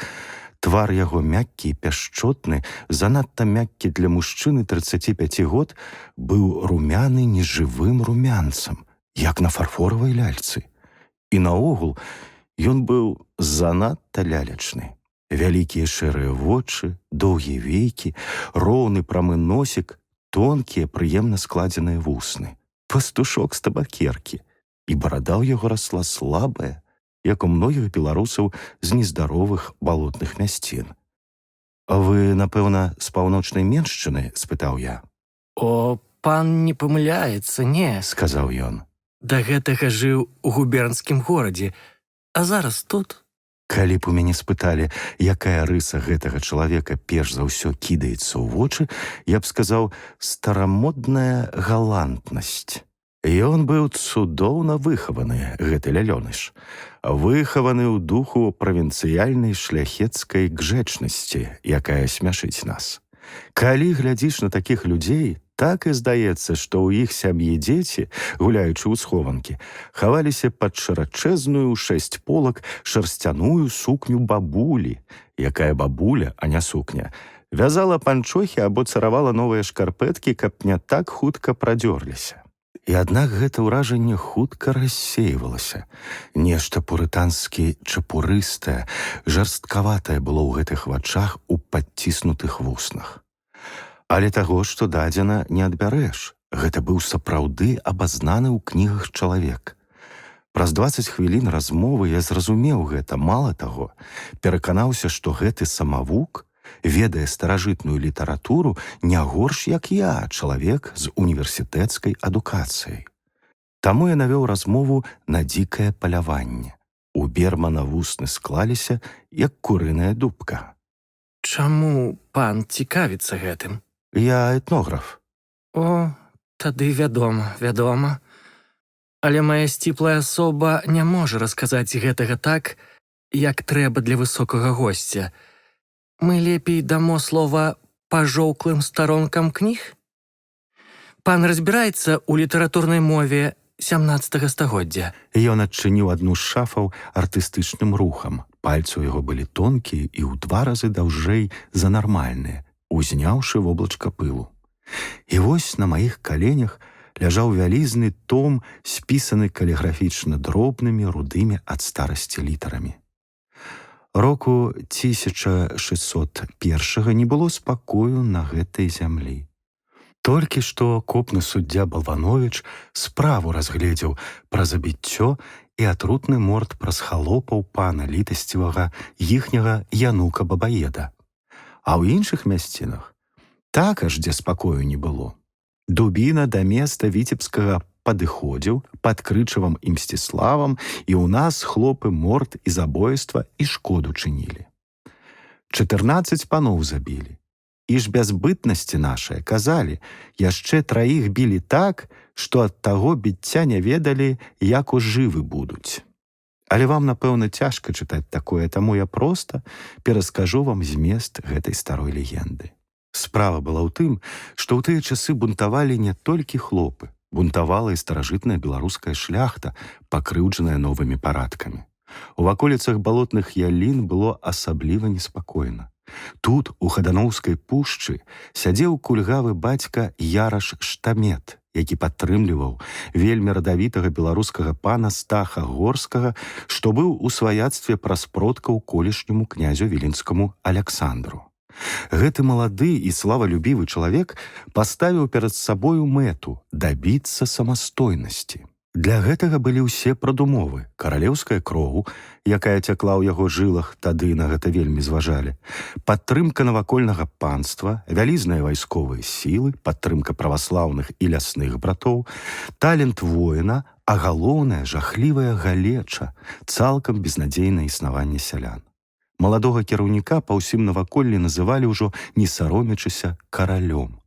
Твар яго мяккі і пяшчотны, занадта мяккі для мужчыны 35 год, быў румяны нежывым румянцам, як на фарфоравай ляльцы. І наогул ён быў занадта лялечны. Вялікія шэрыя вочы, доўгія вейкі, роўны прамы носік, тонкія, прыемна складзеныя вусны. Пастушок з табакеркі. І барада ў яго расла слабая, як у многіх беларусаў з нездаровых балотных мясцін. «А вы, напэўна, з паўночнай Меншчыны?» – спытаў я. О, пан не памыляецца, не, – сказаў ён. Да гэтага жыў у губернскім горадзе, а зараз тут. Калі б у мяне спыталі, якая рыса гэтага чалавека перш за ўсё кідаецца ў вочы, я б сказаў: старамодная галантнасць. Ён быў цудоўна выхаваны, гэты лялёныш. Выхаваны ў духу правінцыяльнай шляхецкай гжэчнасці, якая смяшыць нас. Калі глядзіш на такіх людзей, так і здаецца, што ў іх сям'і дзеці, гуляючы ў схованкі, хаваліся пад шырачэзную ў 6 полак шарсцяную сукню бабулі, якая бабуля, а не сукня, вязала панчохі або царавала новыя шкарпэткі, каб не так хутка прадзёрліся. І аднак гэта ўражанне хутка рассейвалася. Нешта пурытанскі чапурыстае, жарсткаватае было ў гэтых вачах у падціснутых вуснах. Але таго, што дадзена, не адбярэш. Гэта быў сапраўды абазнаны ў кнігах чалавек. Праз 20 хвілін размовы я зразумеў гэта, мала таго, пераканаўся, што гэты самавук ведае старажытную літаратуру не горш, як я, чалавек з універсітэцкай адукацыяй. Таму я навёў размову на дзікае паляванне. У Бермана вусны склаліся, як курыная дубка. Чаму пан цікавіцца гэтым? Я этнограф. О, тады вядома, вядома. Але мая сціплая асоба не можа расказаць гэтага так, як трэба для высокага госця. Мы лепей дамо слова пажоўклым старонкам кніг? Пан разбіраецца ў літаратурнай мове 17 стагоддзя. Ён адчыніў адну з шафаў артыстычным рухам. Пальцы ў яго былі тонкія і ў 2 разы даўжэй за нармальныя, узняўшы воблачка пылу. І вось на маіх каленях ляжаў вялізны том, спісаны каліграфічна дробнымі, рудымі ад старасці літарамі. Року 1601 не было спакою на гэтай зямлі. Толькі што копны суддзя Балвановіч справу разгледзеў пра забіццё і атрутны морд праз халопаў пана літасцівага іхняга Янука Бабаеда. А ў іншых мясцінах так аж дзе спакою не было. Дубіна да места віцебскага падыходзіў пад Крычавам і Мсціславам, і ў нас хлопы морд і забойства і шкоду чынілі. 14 паноў забілі. І ж бязбытнасці нашыя казалі, яшчэ 3 білі так, што ад таго біцця не ведалі, як ужывы будуць. Але вам, напэўна, цяжка чытаць такое, таму я проста пераскажу вам змест гэтай старой легенды. Справа была ў тым, што ў тыя часы бунтавалі не толькі хлопы, бунтавала і старажытная беларуская шляхта, пакрыўджаная новымі парадкамі. У ваколіцах балотных ялін было асабліва неспакойна. Тут, у Хаданаўскай пушчы, сядзеў кульгавы бацька Яраш Штамет, які падтрымліваў вельмі радавітага беларускага пана Стаха Горскага, што быў у сваяцтве праз продкаў колішняму князю віленскаму Аляксандру. Гэты малады і славалюбівы чалавек паставіў перад сабою мэту дабіцца самастойнасці. Для гэтага былі ўсе прадумовы: каралеўская кроў, якая цякла ў яго жылах, тады на гэта вельмі зважалі, падтрымка навакольнага панства, вялізныя вайсковыя сілы, падтрымка праваслаўных і лясных братоў, талент воіна, а галоўнае жахлівая галеча, цалкам безнадзейнае існаванне сялян. Маладога кіраўніка па ўсім наваколлі называлі ўжо, не саромячыся, каралём.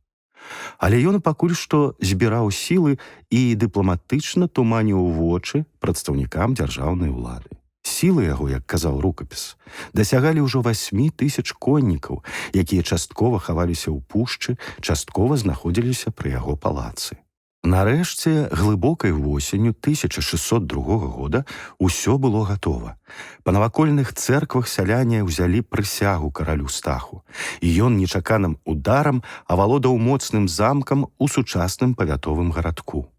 Але ён пакуль што збіраў сілы і дыпламатычна туманіў вочы прадстаўнікам дзяржаўнай улады. Сілы яго, як казаў рукапіс, дасягалі ўжо 8000 коннікаў, якія часткова хаваліся ў пушчы, часткова знаходзіліся пры яго палацы. Нарэшце, глыбокай восенню 1602 года ўсё было гатова. Па навакольных цэрквах сяляне ўзялі прысягу каралю Стаху, і ён нечаканым ударам авалодаў моцным замкам у сучасным павятовым гарадку.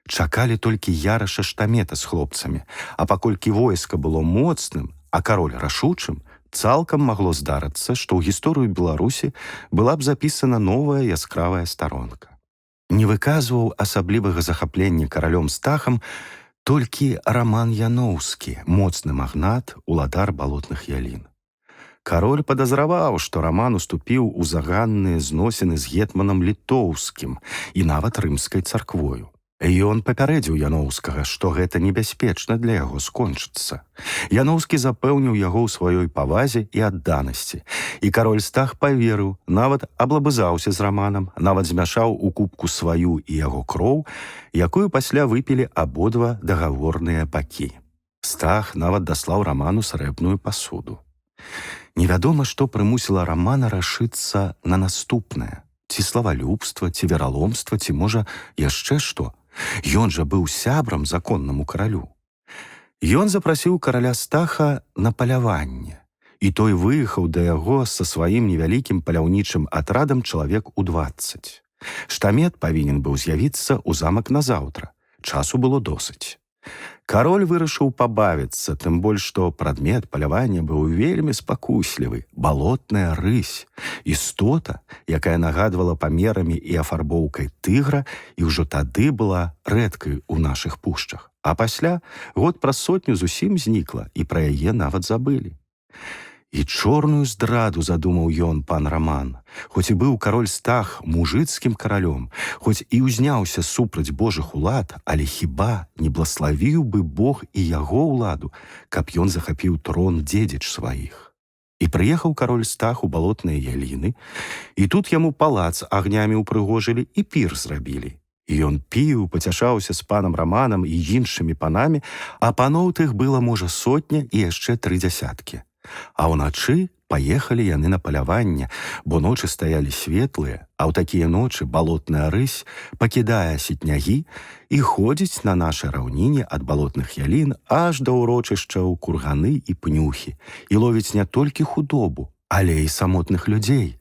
Чакалі толькі яраша Штамета з хлопцамі, а паколькі войска было моцным, а кароль рашучым, цалкам магло здарыцца, што ў гісторыю Беларусі была б запісана новая яскравая старонка. Не выказваў асаблівага захаплення каралём Стахам толькі Раман Яноўскі, моцны магнат, уладар балотных ялін. Кароль падазраваў, што Раман уступіў у заганныя зносіны з гетманам літоўскім і нават рымскай царквою. Ён папярэдзіў Яноўскага, што гэта небяспечна для яго скончыцца. Яноўскі запэўніў яго ў сваёй павазе і адданасці, і кароль Стах паверыў, нават аблабызаўся з Раманам, нават змяшаў у кубку сваю і яго кроў, якую пасля выпілі абодва дагаворныя бакі. Стах нават даслаў Раману срэбную пасуду. Невядома, што прымусіла Рамана рашыцца на наступнае: ці славалюбства, ці вераломства, ці, можа, яшчэ што. Ён жа быў сябрам законнаму каралю. Ён запрасіў караля Стаха на паляванне, і той выехаў да яго са сваім невялікім паляўнічым атрадам чалавек у 20. Штамет павінен быў з'явіцца ў замак назаўтра. Часу было досыць. Кароль вырашыў пабавіцца, тым больш, што прадмет палявання быў вельмі спакуслівы — балотная рысь, істота, якая нагадвала памерамі і афарбоўкай тыгра і ўжо тады была рэдкай у нашых пушчах, а пасля, год праз 100 зусім знікла, і пра яе нават забылі. І чорную здраду задумаў ён, пан Раман. Хоць і быў кароль Стах мужыцкім каралём, хоць і ўзняўся супраць божых улад, але хіба не блаславіў бы Бог і яго ўладу, каб ён захапіў трон дзедзіч сваіх. І прыехаў кароль Стах у балотныя яліны, і тут яму палац агнямі ўпрыгожылі і пір зрабілі. І ён піў, пацяшаўся з панам Раманам і іншымі панамі, а паноў тых было, можа, 100 і яшчэ 30. А ўначы паехалі яны на паляванне, бо ночы стаялі светлыя, а ў такія ночы балотная рысь пакідае сетнягі і ходзіць на нашай раўніне ад балотных ялін аж да ўрочышчаў курганы і пнюхі, і ловіць не толькі худобу, але і самотных людзей.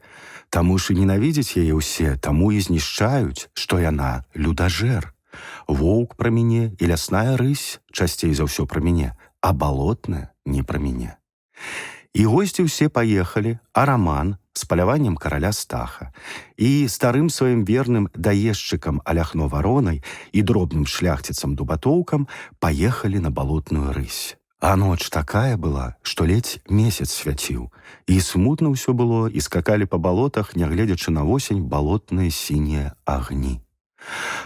Таму ж і ненавідзяць яе ўсе, таму і знішчаюць, што яна людажэр. Воўк пра мяне і лясная рысь часцей за ўсё пра мяне, а балотная не пра мяне. І госці ўсе паехалі, а Раман з паляваннем караля Стаха і старым сваім верным даездчыкам Аляхно Варонай і дробным шляхціцам-дубатоўкам паехалі на балотную рысь. А ноч такая была, што ледзь месяц свяціў, і смутна ўсё было, і скакалі па балотах, нягледзячы на восень, балотныя сінія агні.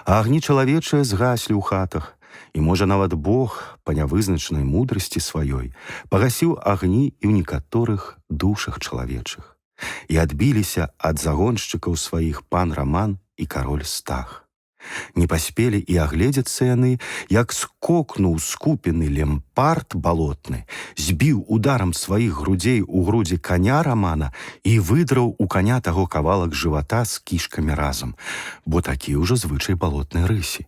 А агні чалавечыя згаслі ў хатах, і, можа, нават Бог па нявызначанай мудрасці сваёй пагасіў агні і ў некаторых душах чалавечых. І адбіліся ад загоншчыкаў сваіх пан Раман і кароль Стах. Не паспелі і агледзецца яны, як скокнуў скупены лемпард балотны, збіў ударам сваіх грудзей у грудзі каня Рамана і выдраў у каня таго кавалак жывата з кішкамі разам, бо такі ўжо звычай балотнай рысі.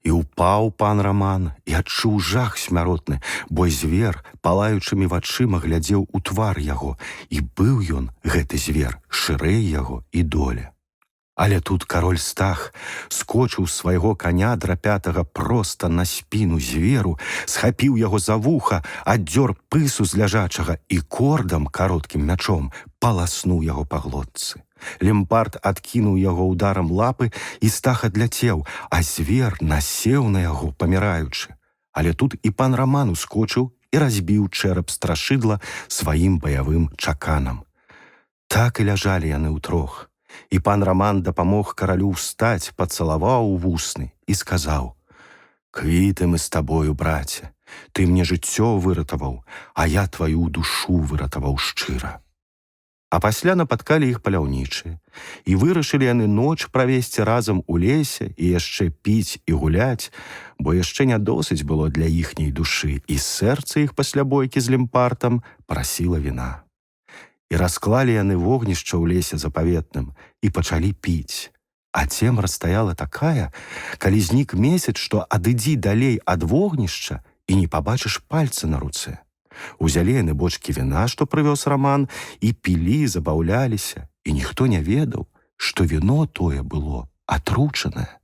І ўпаў пан Раман і адчуў жах смяротны, бо звер палаючымі вачыма глядзеў у твар яго, і быў ён, гэты звер, шырэй яго і доля. Але тут кароль Стах скочыў з свайго коня драпятага проста на спіну зверу, схапіў яго за вуха, аддзёр пысу з ляжачага і кордам, кароткім мячом, паласнуў яго па глотцы. Лемпард адкінуў яго ударам лапы, і Стах адляцеў, а звер насеў на яго, паміраючы. Але тут і пан Раман ускочыў і разбіў чэрап страшыдла сваім баявым чаканам. Так і ляжалі яны ўтрох. І пан Раман дапамог каралю ўстаць, пацалаваў у вусны і сказаў: «Квіты мы з табою, браце, ты мне жыццё выратаваў, а я тваю душу выратаваў шчыра». А пасля напаткалі іх паляўнічыя, і вырашылі яны ноч правесці разам у лесе і яшчэ піць і гуляць, бо яшчэ не досыць было для іхняй душы, і сэрца іх пасля бойкі з лемпартам прасіла віна. І расклалі яны вогнішча ў лесе запаветным і пачалі піць. А цемра стаяла такая, калі знік месяц, што адыдзі далей ад вогнішча і не пабачыш пальца на руцэ. Узялі яны бочкі віна, што прывёз Раман, і пілі, забаўляліся, і ніхто не ведаў, што віно тое было атручанае.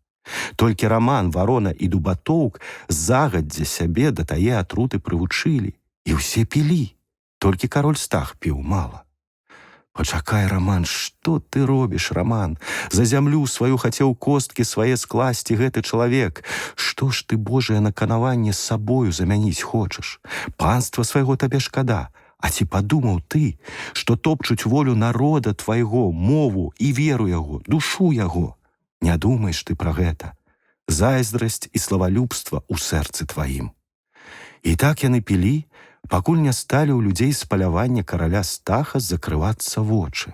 Толькі Раман, Варона і Дубатоўк загадзя сябе да тае атруты прывучылі, і ўсе пілі, толькі кароль Стах піў мала. «Пачакай, Раман, што ты робіш, Раман? За зямлю сваю хацеў косткі свае скласці гэты чалавек. Што ж ты, Божае наканаванне, з сабою замяніць хочаш? Панства свайго табе шкада. А ці падумаў ты, што топчуць волю народа твайго, мову і веру яго, душу яго? Не думаеш ты пра гэта. Зайздрасць і славалюбства ў сэрцы тваім». І так яны пілі, пакуль не сталі ў людзей з палявання караля Стаха закрывацца вочы.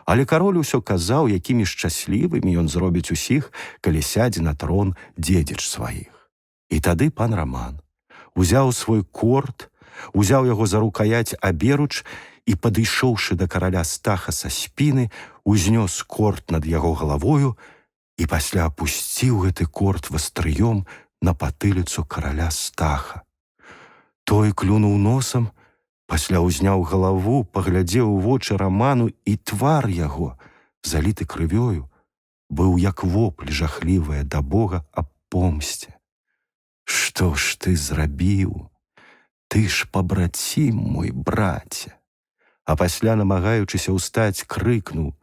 Але кароль усё казаў, якімі шчаслівымі ён зробіць усіх, калі сядзе на трон дзедзіч сваіх. І тады пан Раман узяў свой корд, узяў яго за рукаяць аберуч і, падышоўшы да караля Стаха са спіны, узнёс корд над яго галавою і пасля апусціў гэты корд вастрыём на патыліцу караля Стаха. Той клюнуў носам, пасля ўзняў галаву, паглядзеў у вочы Раману, і твар яго, заліты крывёю, быў як вопль жахлівая да Бога аб помсце. «Што ж ты зрабіў? Ты ж пабрацім мой, браце!» А пасля, намагаючыся ўстаць, крыкнуў: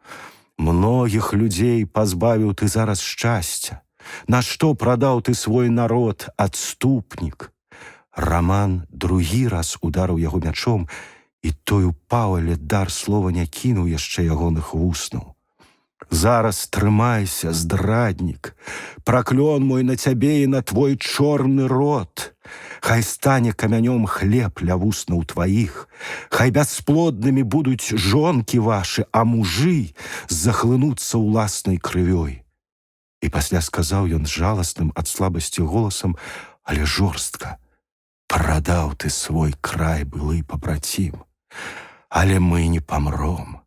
«Многіх людзей пазбавіў ты зараз шчасця. Нашто прадаў ты свой народ, адступнік?» Раман другі раз ударыў яго мячом, і той упаў, але дар слова не кінуў яшчэ ягоных вуснаў. «Зараз трымайся, здраднік! Праклён мой на цябе і на твой чорны рот! Хай стане камянём хлеб ля вуснаў тваіх, хай бясплоднымі будуць жонкі вашы, а мужы захлынуцца ўласнай крывёй». І пасля сказаў ён жаласным ад слабасці голасам, але жорстка: «Прадаў ты свой край, былы пабрацім, але мы не памром.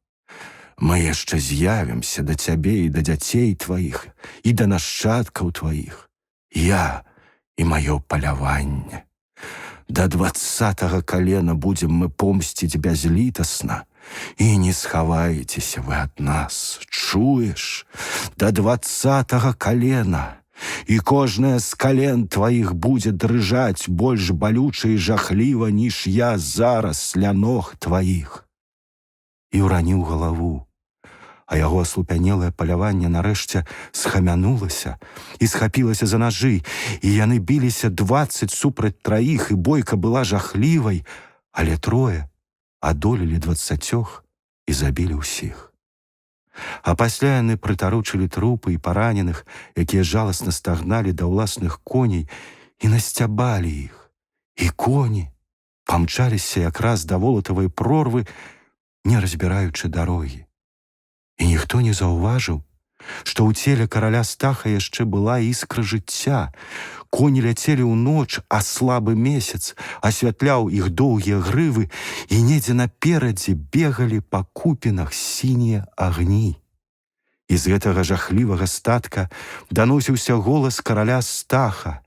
Мы яшчэ з'явімся да цябе і да дзяцей тваіх, і да нашчадкаў тваіх, я і маё паляванне. Да 20-га калена будзем мы помсціць бязлітасна, і не схаваецеся вы ад нас, чуеш? Да 20-го калена, і кожнае з кален тваіх будзе дрыжаць больш балюча і жахліва, ніж я зараз ля ног тваіх». І ўраніў галаву, а яго аслупянелае паляванне нарэшце схамянулася і схапілася за нажы, і яны біліся 20 супраць траіх, і бойка была жахлівай, але трое адолелі 20 і забілі ўсіх. А пасля яны прытаручылі трупы і параненых, якія жаласна стагналі да ўласных коней, і насцябалі іх. І коні памчаліся якраз да волатавай прорвы, не разбіраючы дарогі. І ніхто не заўважыў, што ў целе караля Стаха яшчэ была іскра жыцця. Коні ляцелі ўноч, а слабы месяц асвятляў іх доўгія грывы, і недзе наперадзе бегалі па купінах сінія агні. І з гэтага жахлівага статка даносіўся голас караля Стаха: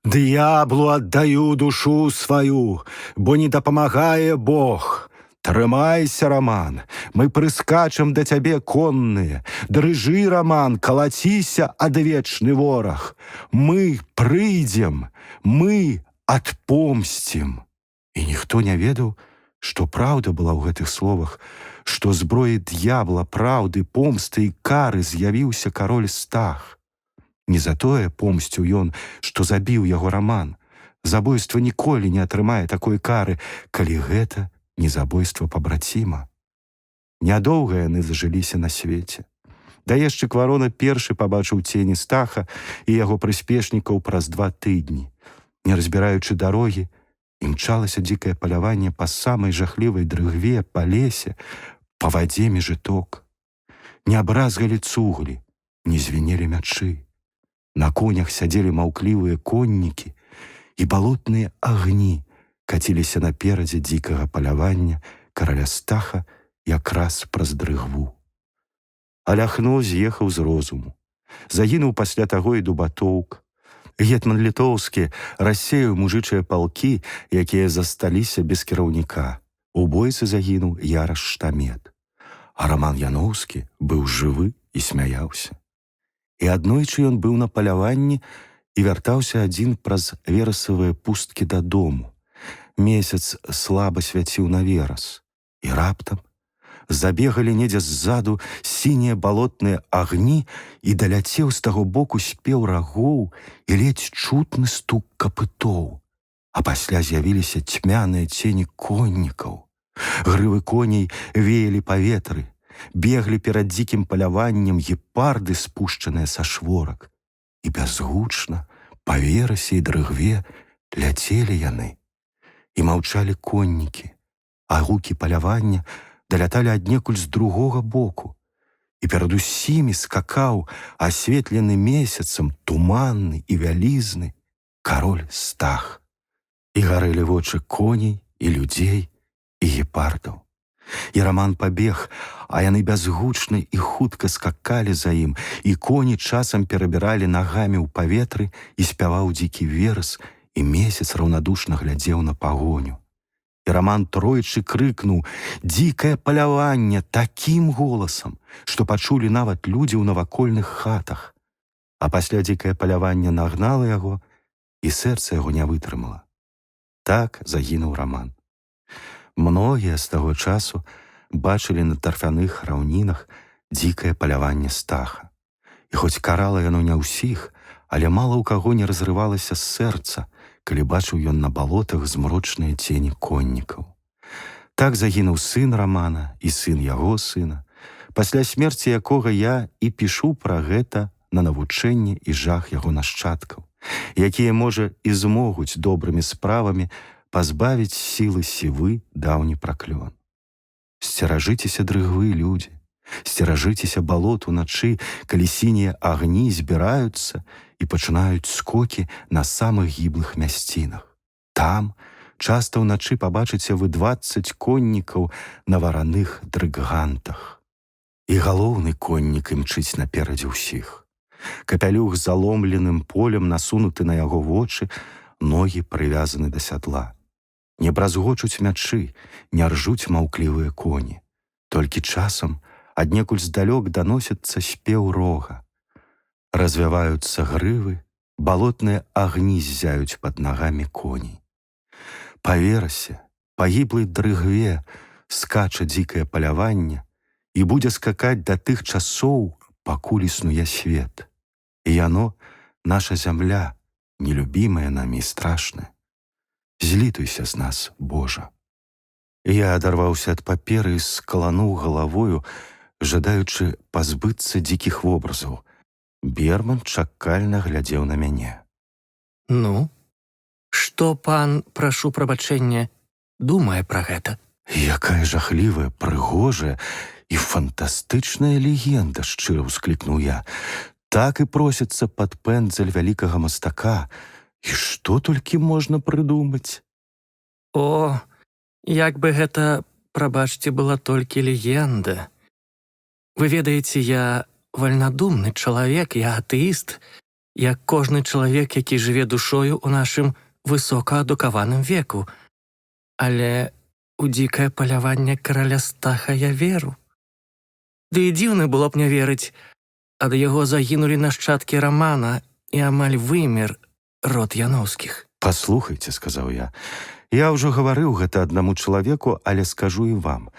«Д'яблу аддаю душу сваю, бо не дапамагае Бог. Трымайся, Раман, мы прыскачам да цябе конныя. Дрыжы, Раман, калаціся, адвечны вораг. Мы прыйдзем, мы адпомсцім. І ніхто не ведаў, што праўда была ў гэтых словах, што зброі д'ябла, праўды, помсты і кары з'явіўся кароль Стах. Не за тое помсціў ён, што забіў яго Раман. Забойства ніколі не атрымае такой кары, калі гэта не забойства пабраціма. Нядоўга яны зажыліся на свеце. Даешчык Варона першы пабачыў цені Стаха і яго прыспешнікаў праз 2 тыдні. Не разбіраючы дарогі, імчалася дзікае паляванне па самай жахлівай дрыгве, па лесе, па вадзе межыток. Не абразгалі цуглі, не звінелі мячы. На конях сядзелі маўклівыя коннікі, і балотныя агні каціліся наперадзе дзікага палявання караля Стаха якраз праз дрыгву. Аляхно з'ехаў з розуму. Загінуў пасля таго і Дубатоўк. Гетман Літоўскі рассеяў мужычыя палкі, якія засталіся без кіраўніка. У бойцы загінуў Яраш Штамет. А Раман Яноўскі быў жывы і смяяўся. І аднойчы ён быў на паляванні і вяртаўся адзін праз верасавыя пусткі дадому. Месяц слаба свяціў на верас. І раптам забегалі недзе ззаду сінія балотныя агні, і даляцеў з таго боку спеў рагоў і ледзь чутны стук капытоў. А пасля з'явіліся цьмяныя цені коннікаў. Грывы коней веялі па ветры. Беглі перад дзікім паляваннем гепарды, спушчаныя са шворак. І бязгучна па верасе і дрыгве ляцелі яны. І маўчалі коннікі, а гукі палявання даляталі аднекуль з другога боку. І перад усімі скакаў, асветлены месяцам, туманны і вялізны кароль Стах. І гарэлі вочы коней і людзей і гепардаў. І Раман пабег, а яны бязгучна і хутка скакалі за ім, і коні часам перабіралі нагамі ў паветры, і спяваў дзікі верас, і месяц раўнадушна глядзеў на пагоню. І Раман тройчы крыкнуў «Дзікае паляванне» такім голасам, што пачулі нават людзі ў навакольных хатах. А пасля дзікае паляванне нагнала яго, і сэрца яго не вытрымала. Так загінуў Раман. Многія з таго часу бачылі на тарфяных раўнінах дзікае паляванне Стаха. І хоць карала яно не ўсіх, але мала ў каго не разрывалася сэрца, калі бачыў ён на балотах змрочныя цені коннікаў. Так загінуў сын Рамана і сын яго сына, пасля смерці якога я і пішу пра гэта на навучэнне і жах яго нашчадкаў, якія, можа, і змогуць добрымі справамі пазбавіць сілы сівы даўні праклён. Сцеражыцеся дрыгвы, людзі, сцеражыцеся балот уначы, калі сінія агні збіраюцца і пачынаюць скокі на самых гіблых мясцінах. Там часта ўначы пабачыце вы 20 коннікаў на вараных дрыггантах. І галоўны коннік імчыць наперадзе ўсіх. Капялюх з заломленым полем насунуты на яго вочы, ногі прывязаны да сядла. Не бразгочуць мячы, не ржуць маўклівыя коні. Толькі часам аднекуль здалёк даносіцца спеў рога. Развяваюцца грывы, балотныя агні ззяюць пад нагамі коней. Па верасе, па гіблай дрыгве скача дзікае паляванне і будзе скакаць да тых часоў, пакуль існуе свет. І яно, наша зямля, нелюбімая намі і страшная. Злітуйся з нас, Божа. Я адарваўся ад паперы і скалануў галавою, жадаючы пазбыцца дзікіх вобразаў. Берман чакальна глядзеў на мяне. Ну, што пан, прашу прабачэння, думае пра гэта? Якая жахлівая, прыгожая і фантастычная легенда, шчыра ўсклікнуў я. Так і просіцца пад пэндзаль вялікага мастака. І што толькі можна прыдумаць? О, як бы гэта, прабачце, была толькі легенда. Вы ведаеце, я вальнадумны чалавек, я атэіст, як кожны чалавек, які жыве душою ў нашым высокаадукаваным веку. Але у дзікае паляванне караля Стаха я веру. Ды і дзіўна было б не верыць, ад яго загінулі нашчадкі Рамана і амаль вымер род Яноўскіх. «Паслухайце», — сказаў я ўжо гаварыў гэта аднаму чалавеку, але скажу і вам.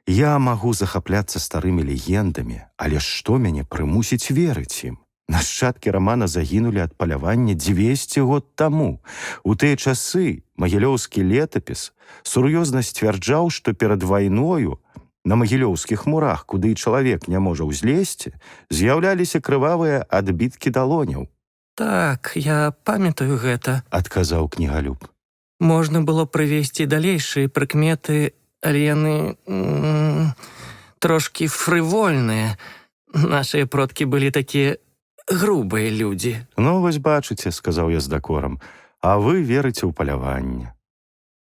Я магу захапляцца старымі легендамі, але што мяне прымусіць верыць ім? Нашчадкі Рамана загінулі ад палявання 200 год таму. У тыя часы магілёўскі летапіс сур'ёзна сцвярджаў, што перад вайною на магілёўскіх мурах, куды чалавек не можа ўзлезці, з'яўляліся крывавыя адбіткі далоняў. Так, я памятаю гэта, адказаў кнігалюб. Можна было прывесці далейшыя прыкметы, але яны трошкі фрывольныя. Нашыя продкі былі такія грубыя людзі. Ну, вось бачыце, сказаў я з дакорам, а вы верыце ў паляванне.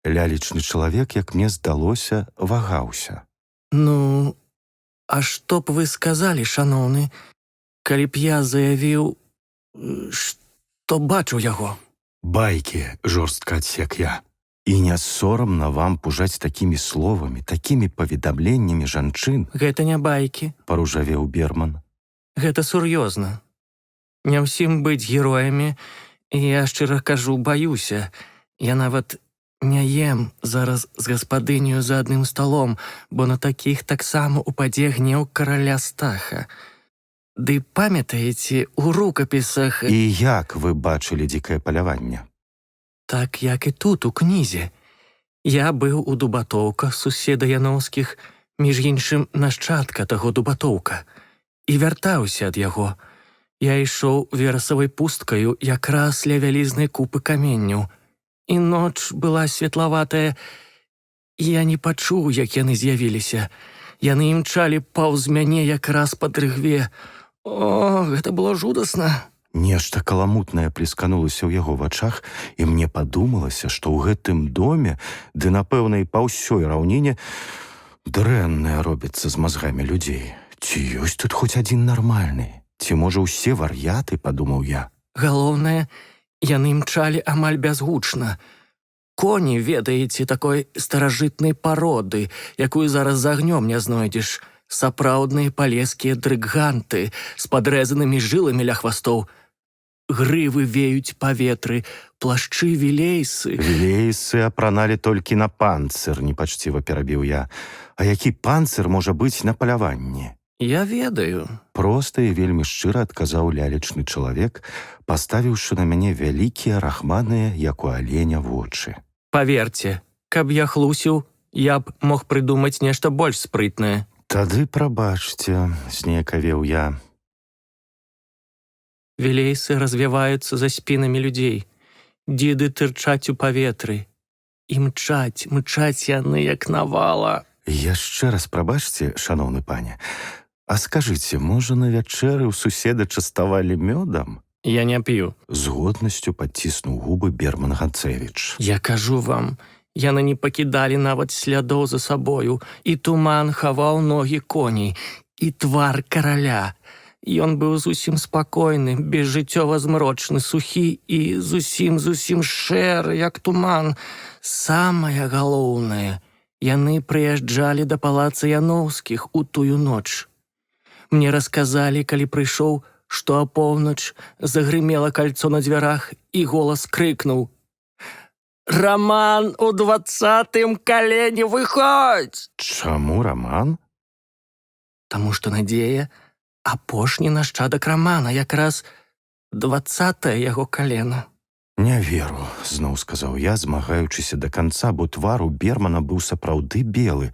Лялечны чалавек, як мне здалося, вагаўся. Ну, а што б вы сказалі, шаноўны, калі б я заявіў, што бачыў яго? Байкі, жорстка адсек я. І не сорамна вам пужаць такімі словамі, такімі паведамленнямі жанчын? Гэта не байкі, паружавеў Берман. Гэта сур'ёзна. Не ўсім быць героямі, і я шчыра кажу, баюся. Я нават не ем зараз з гаспадыняю за адным сталом, бо на такіх таксама упадзе гнеў караля Стаха. Ды памятаеце, у рукапісах... І як вы бачылі дзікае паляванне? Так, як і тут, у кнізе. Я быў у Дубатоўка, суседа Яноўскіх, між іншым нашчадка таго Дубатоўка, і вяртаўся ад яго. Я ішоў верасавай пусткаю якраз ля вялізнай купы каменняў. І ноч была светлаватая. Я не пачуў, як яны з'явіліся. Яны імчалі паўз мяне якраз па дрыгве. О, гэта было жудасна. Нешта каламутнае плесканулася ў яго вачах, і мне падумалася, што ў гэтым доме, ды, напэўна, і па ўсёй раўніне, дрэннае робіцца з мазгамі людзей. Ці ёсць тут хоць адзін нармальны? Ці, можа, усе вар'яты, падумаў я. Галоўнае, яны імчалі амаль бязгучна. Коні, ведаеце, такой старажытнай пароды, якую зараз за агнём не знойдзеш. Сапраўдныя палескія дрыганты з падрэзанымі жыламі ля хвастоў. Грывы веюць паветры, плашчы вілейсы. Вілейсы апраналі толькі на панцыр, непачціва перабіў я. А які панцыр можа быць на паляванні? Я ведаю. Проста і вельмі шчыра адказаў лялечны чалавек, паставіўшы на мяне вялікія рахманыя, як у аленя, вочы. Паверце, каб я хлусіў, я б мог прыдумаць нешта больш спрытнае. Тады прабачце, знекавеў я. Вілейсы развіваюцца за спінамі людзей. Дзіды тырчаць у паветры. І мчаць яны, як навала. Яшчэ раз прабачце, шаноўны пане. А скажыце, можа, на вячэры ў суседа частавалі мёдам? Я не п'ю. З годнасцю падціснуў губы Берман Ганцэвіч. Я кажу вам, яны не пакідалі нават слядоў за сабою, і туман хаваў ногі коней, і твар караля. Ён быў зусім спакойны, безжыццёва змрочны, сухі і зусім шэры, як туман. Самае галоўнае, яны прыязджалі да палаца Яноўскіх у тую ноч. Мне расказалі, калі прыйшоў, што апоўнач загрымела кальцо на дзвярах, і голас крыкнуў: «Раман у 20-м калене, выходзь!» Чаму Раман? Таму што Надзея апошні нашчадак Рамана, якраз 20-е яго калена. Не веру, зноў сказаў я, змагаючыся да канца, бо твар у Бермана быў сапраўды белы.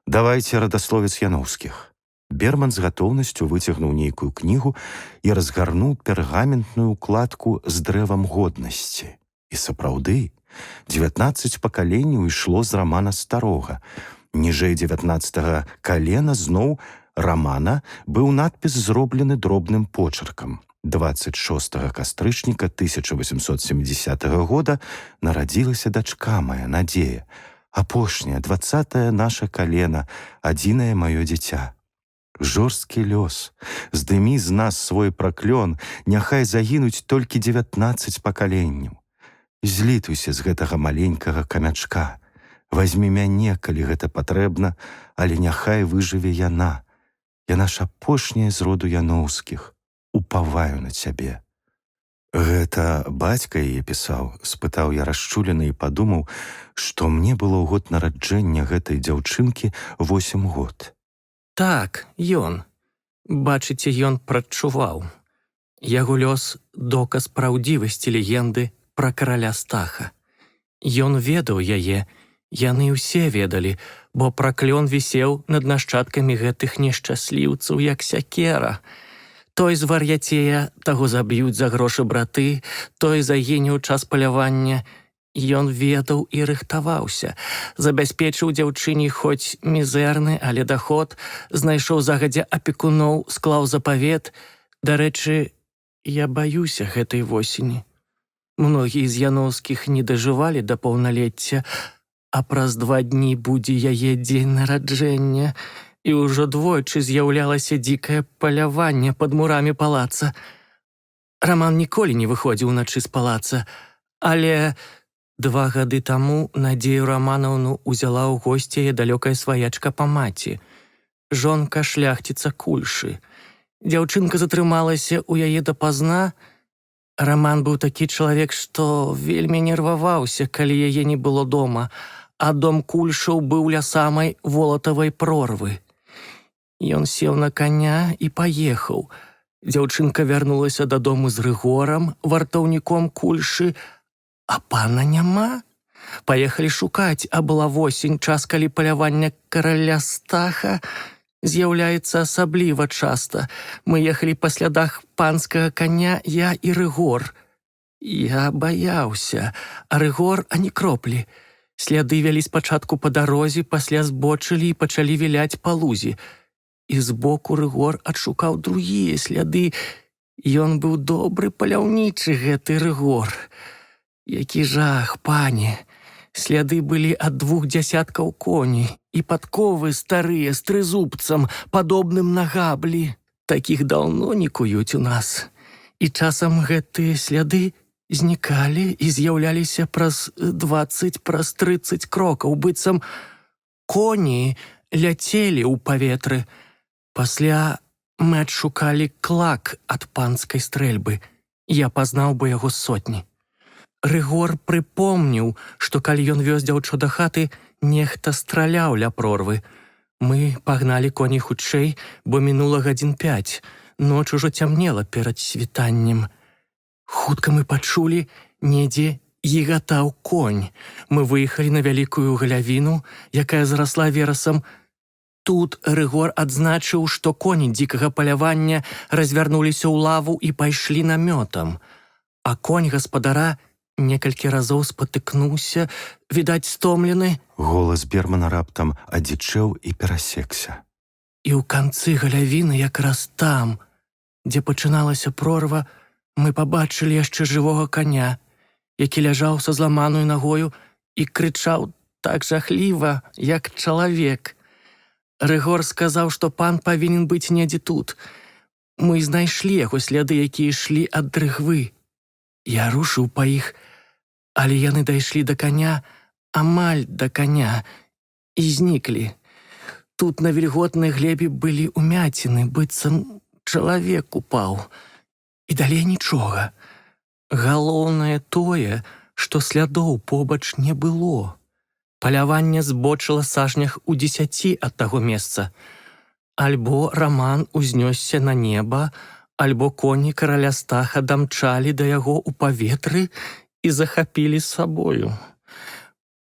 Давайце радасловец Яноўскіх. Берман з гатоўнасцю выцягнуў нейкую кнігу і разгарнуў пергаментную укладку з дрэвам годнасці. І сапраўды, 19 пакаленняў ішло з Рамана старога. Ніжэй 19-га калена зноў Рамана быў надпіс зроблены дробным почеркам. 26 кастрычніка 1870 года нарадзілася дачка моя, Надзея. Апошняя, 20-е наша калена, адзінае маё дзіця. Жорсткі лёс, здымі з нас свой праклён, няхай загінуць толькі 19 пакаленняў. Злітуйся з гэтага маленькага камячка. Вазьмі мяне, калі гэта патрэбна, але няхай выжыве яна. Яна ж апошняя з роду яноўскіх. Упаваю на цябе. Гэта бацька яе пісаў, спытаў я расчулены і падумаў, што мне было ў год нараджэння гэтай дзяўчынкі 8 год. Так, ён. Бачыце, ён прадчуваў. Яго лёс – доказ праўдзівасці легенды пра караля Стаха. Ён ведаў яе, яны ўсе ведалі, бо праклён вісеў над нашчадкамі гэтых нешчасліўцаў, як сякера. Той звар'яцее, таго заб'юць за грошы браты, той загіне ў час палявання. Ён ведаў і рыхтаваўся, забяспечыў дзяўчыне хоць мізэрны, але даход, знайшоў загадзя апекуноў, склаў запавет. Дарэчы, я баюся гэтай восені. Многія з яноўскіх не дажывалі да паўналецця, а праз 2 дні будзе яе дзень нараджэння, і ўжо двойчы з'яўлялася дзікае паляванне пад мурамі палаца. Раман ніколі не выходзіў уначы з палаца, але 2 гады таму Надзею Раманаўну узяла ў госці яе далёкая сваячка па маці, жонка шляхціца Кульшы. Дзяўчынка затрымалася ў яе дапазна. Раман быў такі чалавек, што вельмі нерваваўся, калі яе не было дома, а дом Кульшаў быў ля самай Волатавай прорвы. Ён сеў на коня і паехаў. Дзяўчынка вярнулася дадому з Рыгорам, вартаўніком Кульшы, а пана няма. Паехалі шукаць, а была восень, час, калі паляванне караля Стаха з'яўляецца асабліва часта. Мы ехалі па слядах панскага коня, я і Рыгор. Я баяўся, а Рыгор ані кроплі. Сляды вялі спачатку па дарозе, пасля збочылі і пачалі віляць па лузе. І збоку Рыгор адшукаў другія сляды. Ён быў добры паляўнічы, гэты Рыгор. Які жах, пане! Сляды былі ад 2 дзясяткаў коней, і падковы старыя з трызубцам, падобным на габлі. Такіх даўно не куюць у нас. І часам гэтыя сляды знікалі і з'яўляліся праз 20, праз 30 крокаў, быццам коні ляцелі ў паветры. Пасля мы адшукалі клак ад панскай стрэльбы. Я пазнаў бы яго з сотні. Рыгор прыпомніў, што калі ён вёз дзяўчо да хаты, нехта страляў ля прорвы. Мы пагналі коней хутчэй, бо мінула гадзін 5. Ноч ужо цямнела перад світаннем. Хутка мы пачулі, недзе гігатаў конь. Мы выехалі на вялікую галявіну, якая зарасла верасам. Тут Рыгор адзначыў, што коні дзікага палявання развярнуліся ў лаву і пайшлі намётам. А конь гаспадара некалькі разоў спатыкнуўся, відаць, стомлены. Голас Бермана раптам адзічэў і перасекся. І ў канцы галявіны, якраз там, дзе пачыналася прорва, мы пабачылі яшчэ жывога коня, які ляжаў са зламаною нагою і крычаў так жахліва, як чалавек. Рыгор сказаў, што пан павінен быць недзе тут. Мы знайшлі яго сляды, якія ішлі ад дрыгвы. Я рушыў па іх, але яны дайшлі да коня, амаль да коня, і зніклі. Тут на вільготнай глебе былі ўмяціны, быццам чалавек упаў. І далей нічога. Галоўнае тое, што слядоў побач не было. Паляванне збочыла сажнях у 10 ад таго месца. Альбо Раман узнёсся на неба, альбо коні караля Стаха дамчалі да яго ў паветры і захапілі з сабою.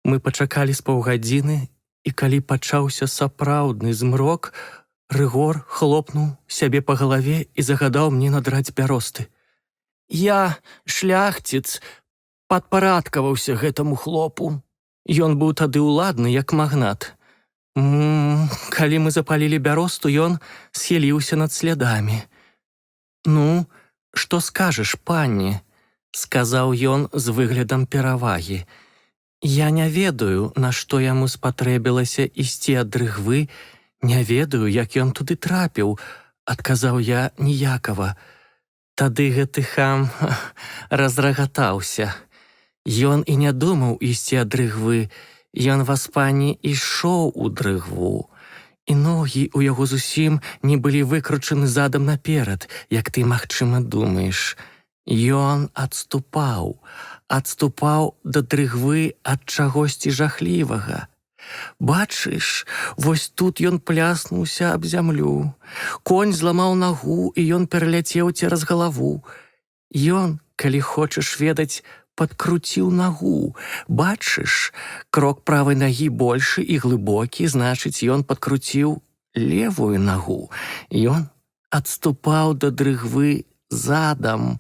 Мы пачакалі з паўгадзіны, і калі пачаўся сапраўдны змрок, Рыгор хлопнуў сябе па галаве і загадаў мне надраць бяросты. Я, шляхціц, падпарадкаваўся гэтаму хлопу. Ён быў тады ўладны, як магнат. Калі мы запалілі бяросту, ён схіліўся над слядамі. «Ну, што скажаш, пані?» – сказаў ён з выглядам перавагі. «Я не ведаю, на што яму спатрэбілася ісці ад дрыгвы, не ведаю, як ён туды трапіў», – адказаў я ніякава. Тады гэты хам разрагатаўся. Ён і не думаў ісці ад дрыгвы. Ён васпане ішоў у дрыгву, і ногі ў яго зусім не былі выкручаны задам наперад, як ты, магчыма, думаеш. Ён адступаў да дрыгвы ад чагосьці жахлівага. Бачыш, вось тут ён пляснуўся аб зямлю. Конь зламаў нагу, і ён пераляцеў цераз галаву. Ён, калі хочаш ведаць, падкруціў нагу. Бачыш, крок правай нагі большы і глыбокі, значыць, ён падкруціў левую нагу. Ён адступаў да дрыгвы задам.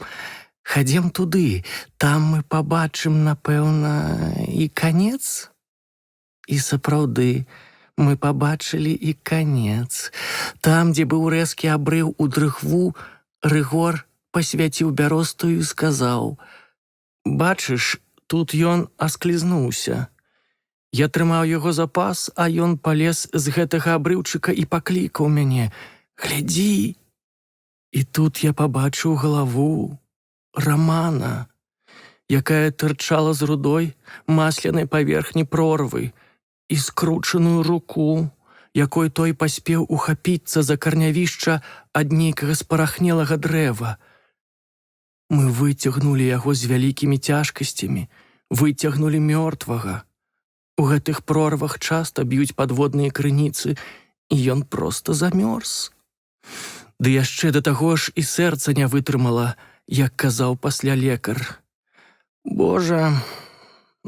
Хадзем туды, там мы пабачым, напэўна, і канец. І сапраўды, мы пабачылі і канец. Там, дзе быў рэзкі абрыў у дрыгву, Рыгор пасвяціў бяростую і сказаў: «Бачыш, тут ён асклізнуўся. Я трымаў яго за пас, а ён палез з гэтага абрыўчыка і паклікаў мяне: «Глядзі!» І тут я пабачыў галаву Рамана, якая тырчала з рудой маслянай паверхні прорвы, і скручаную руку, якой той паспеў ухапіцца за карнявішча ад нейкага спарахнелага дрэва. Мы выцягнулі яго з вялікімі цяжкасцямі, выцягнулі мёртвага. У гэтых прорвах часта б'юць падводныя крыніцы, і ён проста замёрз. Ды яшчэ да таго ж і сэрца не вытрымала, як казаў пасля лекар. Божа,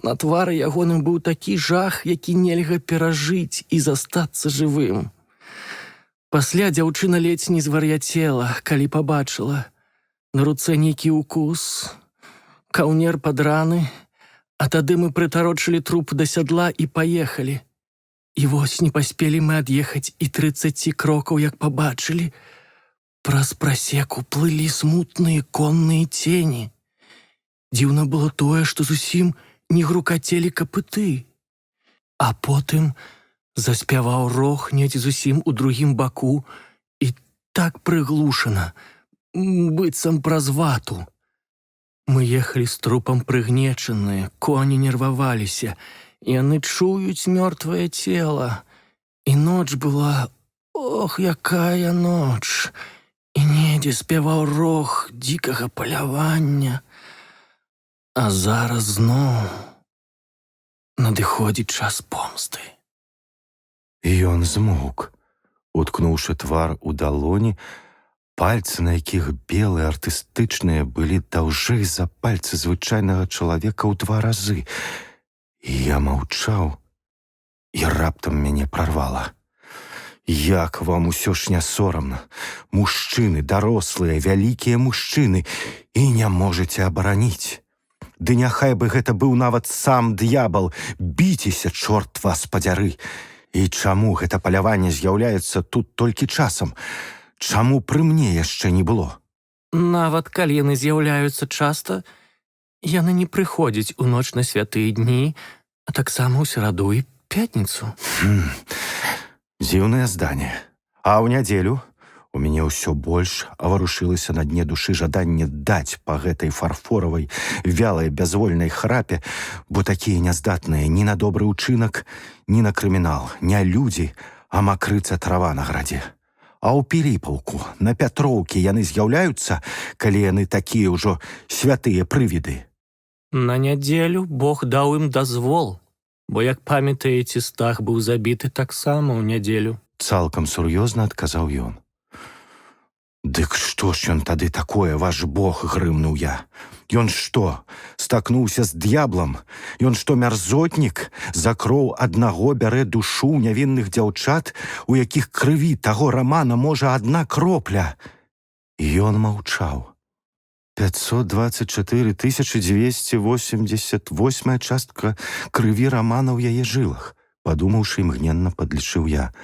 на твары ягоным быў такі жах, які нельга перажыць і застацца жывым. Пасля дзяўчына ледзь не звар'яцела, калі пабачыла. На руцэ нейкі укус, каўнер пад раны, а тады мы прытарочылі труп да сядла і паехалі. І вось не паспелі мы ад'ехаць і 30 крокаў, як пабачылі. Праз прасеку плылі смутныя конныя цені. Дзіўна было тое, што зусім не грукацелі капыты. А потым заспяваў рог недзе зусім у другім баку і так прыглушана, быццам праз вату. Мы ехалі з трупам прыгнечаныя, коні нерваваліся, яны чуюць мёртвае цела. І ноч была, ох, якая ноч! І недзе спяваў рог дзікага палявання. А зараз зноў надыходзіць час помсты. І ён змоўк, уткнуўшы твар у далоні, пальцы на якіх белыя, артыстычныя, былі даўжэй за пальцы звычайнага чалавека ў 2 разы. І я маўчаў, і раптам мяне прарвала. Як вам усё ж не сорамна? Мужчыны, дарослыя, вялікія мужчыны, і не можаце абараніць. Ды няхай бы гэта быў нават сам д'ябал, біцеся, чорт вас падзяры. І чаму гэта паляванне з'яўляецца тут толькі часам? Чаму пры мне яшчэ не было? Нават калі яны з'яўляюцца часта, яны не прыходзяць у ноч на святыя дні, а таксама ў сераду і пятніцу. Дзіўнае зданне. А ў нядзелю у мяне ўсё больш аварушылася на дне душы жаданне даць па гэтай фарфоравай, вялай, бязвольнай храпе, бо такія няздатныя ні на добры ўчынак, ні на крымінал, не людзі, а макрыца трава на градзе. А ў Піліпаўку, на Пятроўкі яны з'яўляюцца, калі яны такія ўжо святыя прывіды? На нядзелю Бог даў ім дазвол, бо, як памятаеце, Стах быў забіты таксама ў нядзелю. Цалкам сур'ёзна адказаў ён. Дык што ж ён тады такое, ваш Бог, грымнуў я. Ён што, стакнуўся з д'яблам? Ён што, мярзотнік? За кроў аднаго бярэ душу нявінных дзяўчат, у якіх крыві таго Рамана можа 1 кропля? Ён маўчаў. 524 288 частка крыві Рамана ў яе жылах, падумаўшы, імгненна падлічыў я.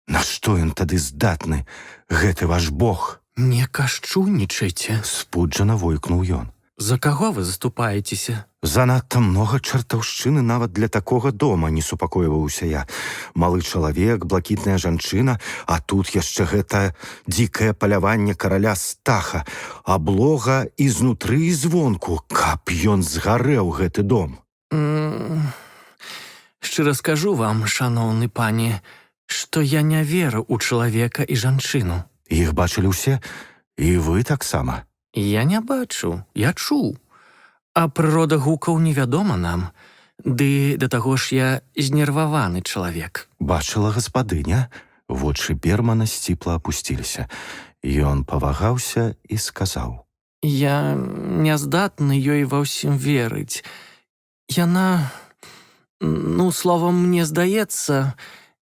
На што ён тады здатны, гэты ваш Бог? Не кашчунічайце, спуджана войкнуў ён. За каго вы заступаецеся? Занадта многа чартаўшчыны нават для такога дома, не супакойваўся я. Малы чалавек, блакітная жанчына, а тут яшчэ гэта дзікае паляванне караля Стаха, аблога і знутры і звонку, каб ён згарэў гэты дом. Шчыра скажу вам, шаноўны пане, што я не веру ў чалавека і жанчыну. Іх бачылі ўсе, і вы таксама. Я не бачу, я чуў. А прырода гукаў невядома нам. Ды да таго ж я знерваваны чалавек. Бачыла гаспадыня, вочы Бермана сціпла апусціліся. Ён павагаўся і сказаў: Я не здатны ёй ва ўсім верыць. Яна, словам, мне здаецца,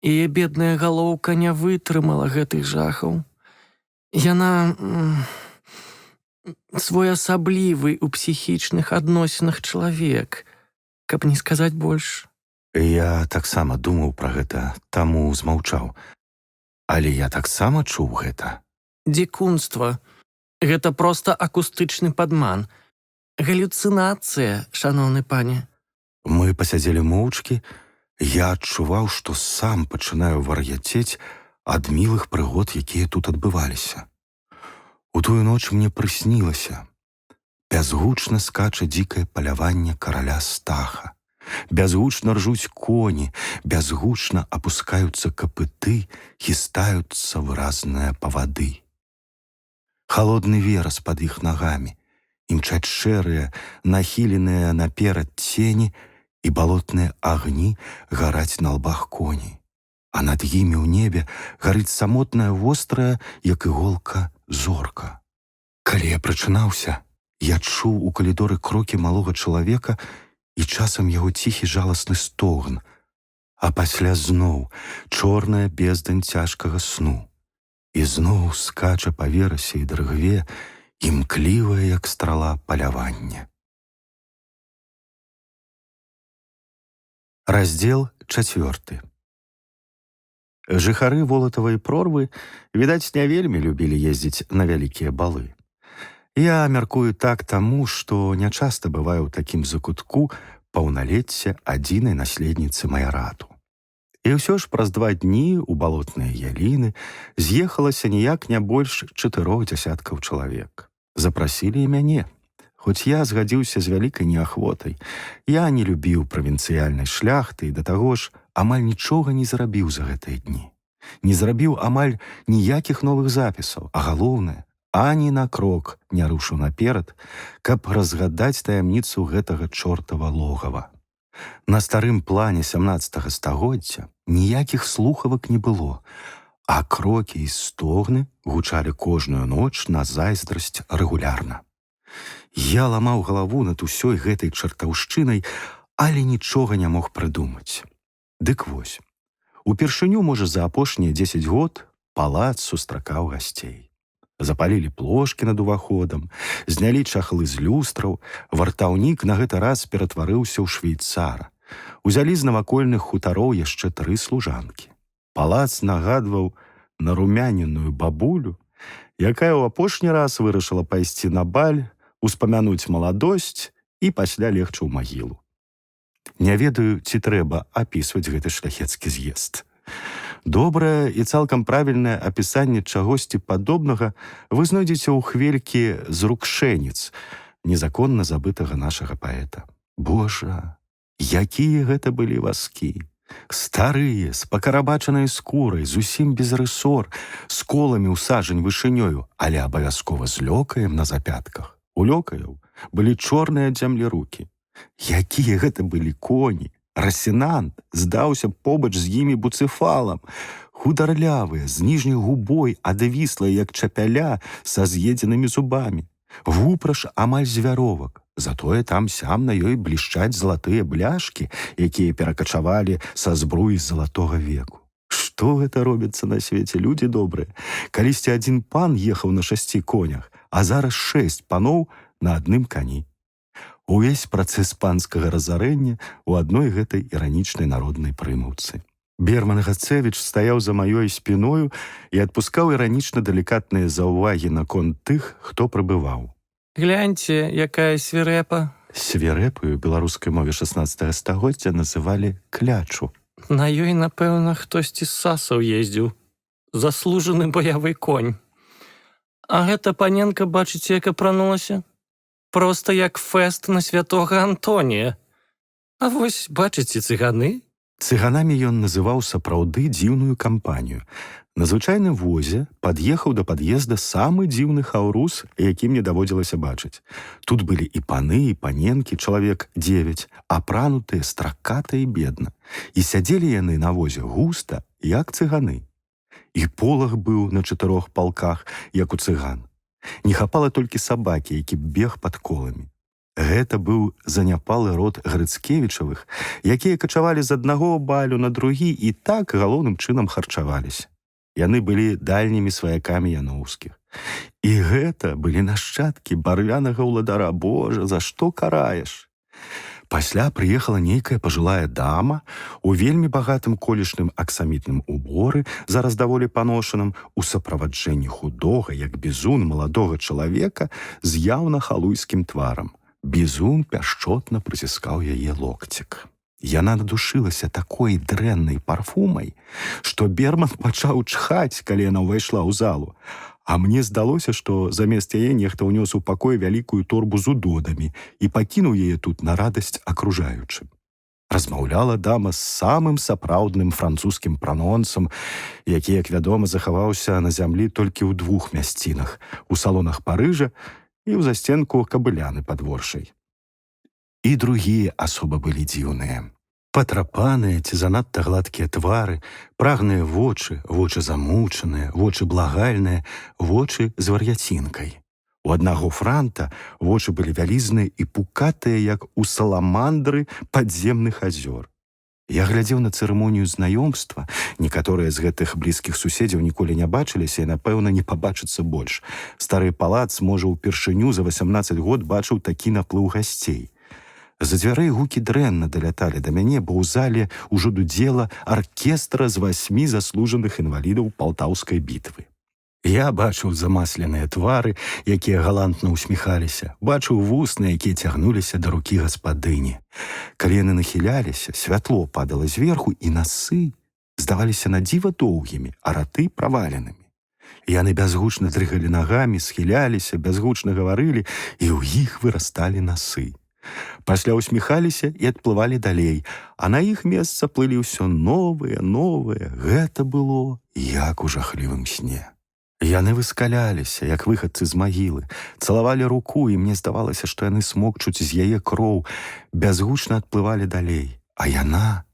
яе бедная галоўка не вытрымала гэтых жахаў. Яна своеасаблівы ў псіхічных адносінах чалавек, каб не сказаць больш. Я таксама думаў пра гэта, таму змаўчаў. Але я таксама чуў гэта. Дзікунства. Гэта проста акустычны падман. Галюцынацыя, шаноўны пане. Мы пасядзелі моўчкі. Я адчуваў, што сам пачынаю вар'яцець ад мілых прыгод, якія тут адбываліся. У тую ноч мне прыснілася. Бязгучна скача дзікае паляванне караля Стаха. Бязгучна ржуць коні, бязгучна апускаюцца капыты, хістаюцца выразныя павады. Халодны верас пад іх нагамі, імчаць шэрыя, нахіленыя наперад цені, і балотныя агні гараць на лбах коней. А над імі ў небе гарыць самотная вострая, як іголка, зорка. Калі я прачынаўся, я чуў у калідоры крокі малога чалавека і часам яго ціхі жаласны стогн, а пасля зноў чорная бездань цяжкага сну. І зноў скача па верасе і дрыгве імклівае, як страла, паляванне. Раздзел 4. Жыхары Волатавай прорвы, відаць, не вельмі любілі ездзіць на вялікія балы. Я мяркую так таму, што нячаста бывае ў такім закутку паўналецця адзінай наследніцы майарату. І ўсё ж праз 2 дні ў балотныя яліны з'ехалася ніяк не больш 4 дзясяткаў чалавек. Запрасілі і мяне. Хоць я згадзіўся з вялікай неахвотай. Я не любіў правінцыяльнай шляхты і да таго ж амаль нічога не зарабіў за гэтыя дні. Не зарабіў амаль ніякіх новых запісаў, а галоўнае, ані на крок не рушыў наперад, каб разгадаць таямніцу гэтага чортава логава. На старым плане 17 стагоддзя ніякіх слухавак не было, а крокі і стогны гучалі кожную ноч на зайздрасць рэгулярна. Я ламаў галаву над усёй гэтай чартаўшчынай, але нічога не мог прыдумаць. Дык вось, упершыню, можа, за апошнія 10 год палац сустракаў гасцей. Запалілі плошкі над уваходам, знялі чахлы з люстраў, вартаўнік на гэты раз ператварыўся ў швейцара. Узялі з навакольных хутароў яшчэ 3 служанкі. Палац нагадваў нарумяненую бабулю, якая ў апошні раз вырашыла пайсці на баль, успамянуць маладосць і пасля легчы ў магілу. Не ведаю, ці трэба апісваць гэты шляхецкі з'езд. Добрае і цалкам правільнае апісанне чагосьці падобнага вы знойдзеце ў хвелькі з рукшэніц, незаконна забытага нашага паэта. Божа, якія гэта былі вазкі! Старыя, з пакарабачанай скурай, зусім без рысор, з коламі ў сажань вышынёю, але абавязкова з лёкаем на запятках. У лёкаяў былі чорныя ад зямлі рукі. Якія гэта былі коні! Расінант здаўся побач з імі буцефалам. Хударлявыя, з ніжняй губой, адвіслая, як чапяля, са з'едзенымі зубамі. Вупраж амаль звяровак. Затое там-сям на ёй блішчаць залатыя бляшкі, якія перакачавалі са збруі з залатога веку. Што гэта робіцца на свеце, людзі добрыя? Калісьці адзін пан ехаў на 6 конях, а зараз 6 паноў на адным кані. Увесь працэс панскага разарэння ў адной гэтай іранічнай народнай прымаўцы. Берман Гацэвіч стаяў за маёй спіною і адпускаў іранічна далікатныя заўвагі наконт тых, хто прыбываў. Гляньце, якая свірэпа. Свірэпаю ў беларускай мове 16 стагоддзя называлі клячу. На ёй, напэўна, хтосьці з сасаў ездзіў. Заслужаны баявы конь. А гэта паненка, бачыце, як апранулася? Проста як фэст на святога Антонія. А вось, бачыце, цыганы? Цыганамі ён называў сапраўды дзіўную кампанію. На звычайным возе пад'ехаў да пад'езда самы дзіўны хаўрус, які мне даводзілася бачыць. Тут былі і паны, і паненкі, чалавек 9, апранутыя страката і бедна. І сядзелі яны на возе густа, як цыганы. І полаг быў на 4 палках, як у цыган. Не хапала толькі сабакі, які бег пад коламі. Гэта быў заняпалы род Грыцкевічавых, якія качавалі з аднаго балю на другі і так галоўным чынам харчаваліся. Яны былі дальнімі сваякамі яноўскіх. І гэта былі нашчадкі барвянага ўладара. Божа, за што караеш? Пасля прыехала нейкая пажылая дама у вельмі багатым колішным аксамітным уборы, зараз даволі паношаным, у суправаджэнні худога, як бізун, маладога чалавека з яўна халуйскім тварам. Бізун пяшчотна прыціскаў яе локцік. Яна надушылася такой дрэннай парфумай, што Берман пачаў чхаць, калі яна ўвайшла ў залу. А мне здалося, што замест яе нехта ўнёс у пакой вялікую торбу з удодамі і пакінуў яе тут на радасць акружаючым. Размаўляла дама з самым сапраўдным французскім пранонсам, які, як вядома, захаваўся на зямлі толькі ў 2 мясцінах – у салонах Парыжа і ў застенку кабыляны пад Воршай. І другія асобы былі дзіўныя. Патрапаныя ці занадта гладкія твары, прагныя вочы, вочы замучаныя, вочы благальныя, вочы з вар'яцінкай. У аднаго франта вочы былі вялізныя і пукатыя, як у саламандры падземных азёр. Я глядзеў на цырымонію знаёмства. Некаторыя з гэтых блізкіх суседзяў ніколі не бачыліся і, напэўна, не пабачыцца больш. Стары палац, можа, упершыню за 18 год бачыў такі наплыў гасцей. За дзвярэй гукі дрэнна даляталі да мяне, бо ў зале ўжо дудзела аркестра з 8 заслужаных інвалідаў Палтаўскай бітвы. Я бачыў замасленыя твары, якія галантна усміхаліся, бачыў вусны, якія цягнуліся да рукі гаспадыні. Калі яны нахіляліся, святло падала зверху, і насы здаваліся на дзіва доўгімі, а раты праваленымі. Яны бязгучна дрыгалі нагамі, схіляліся, бязгучна гаварылі, і ў іх вырасталі насы. Пасля усміхаліся і адплывалі далей, а на іх месца плылі ўсё новыя. Гэта было як у жахлівым сне. Яны выскаляліся, як выхадцы з магілы, цалавалі руку, і мне здавалася, што яны смокчуць з яе кроў, бязгучна адплывалі далей. А яна,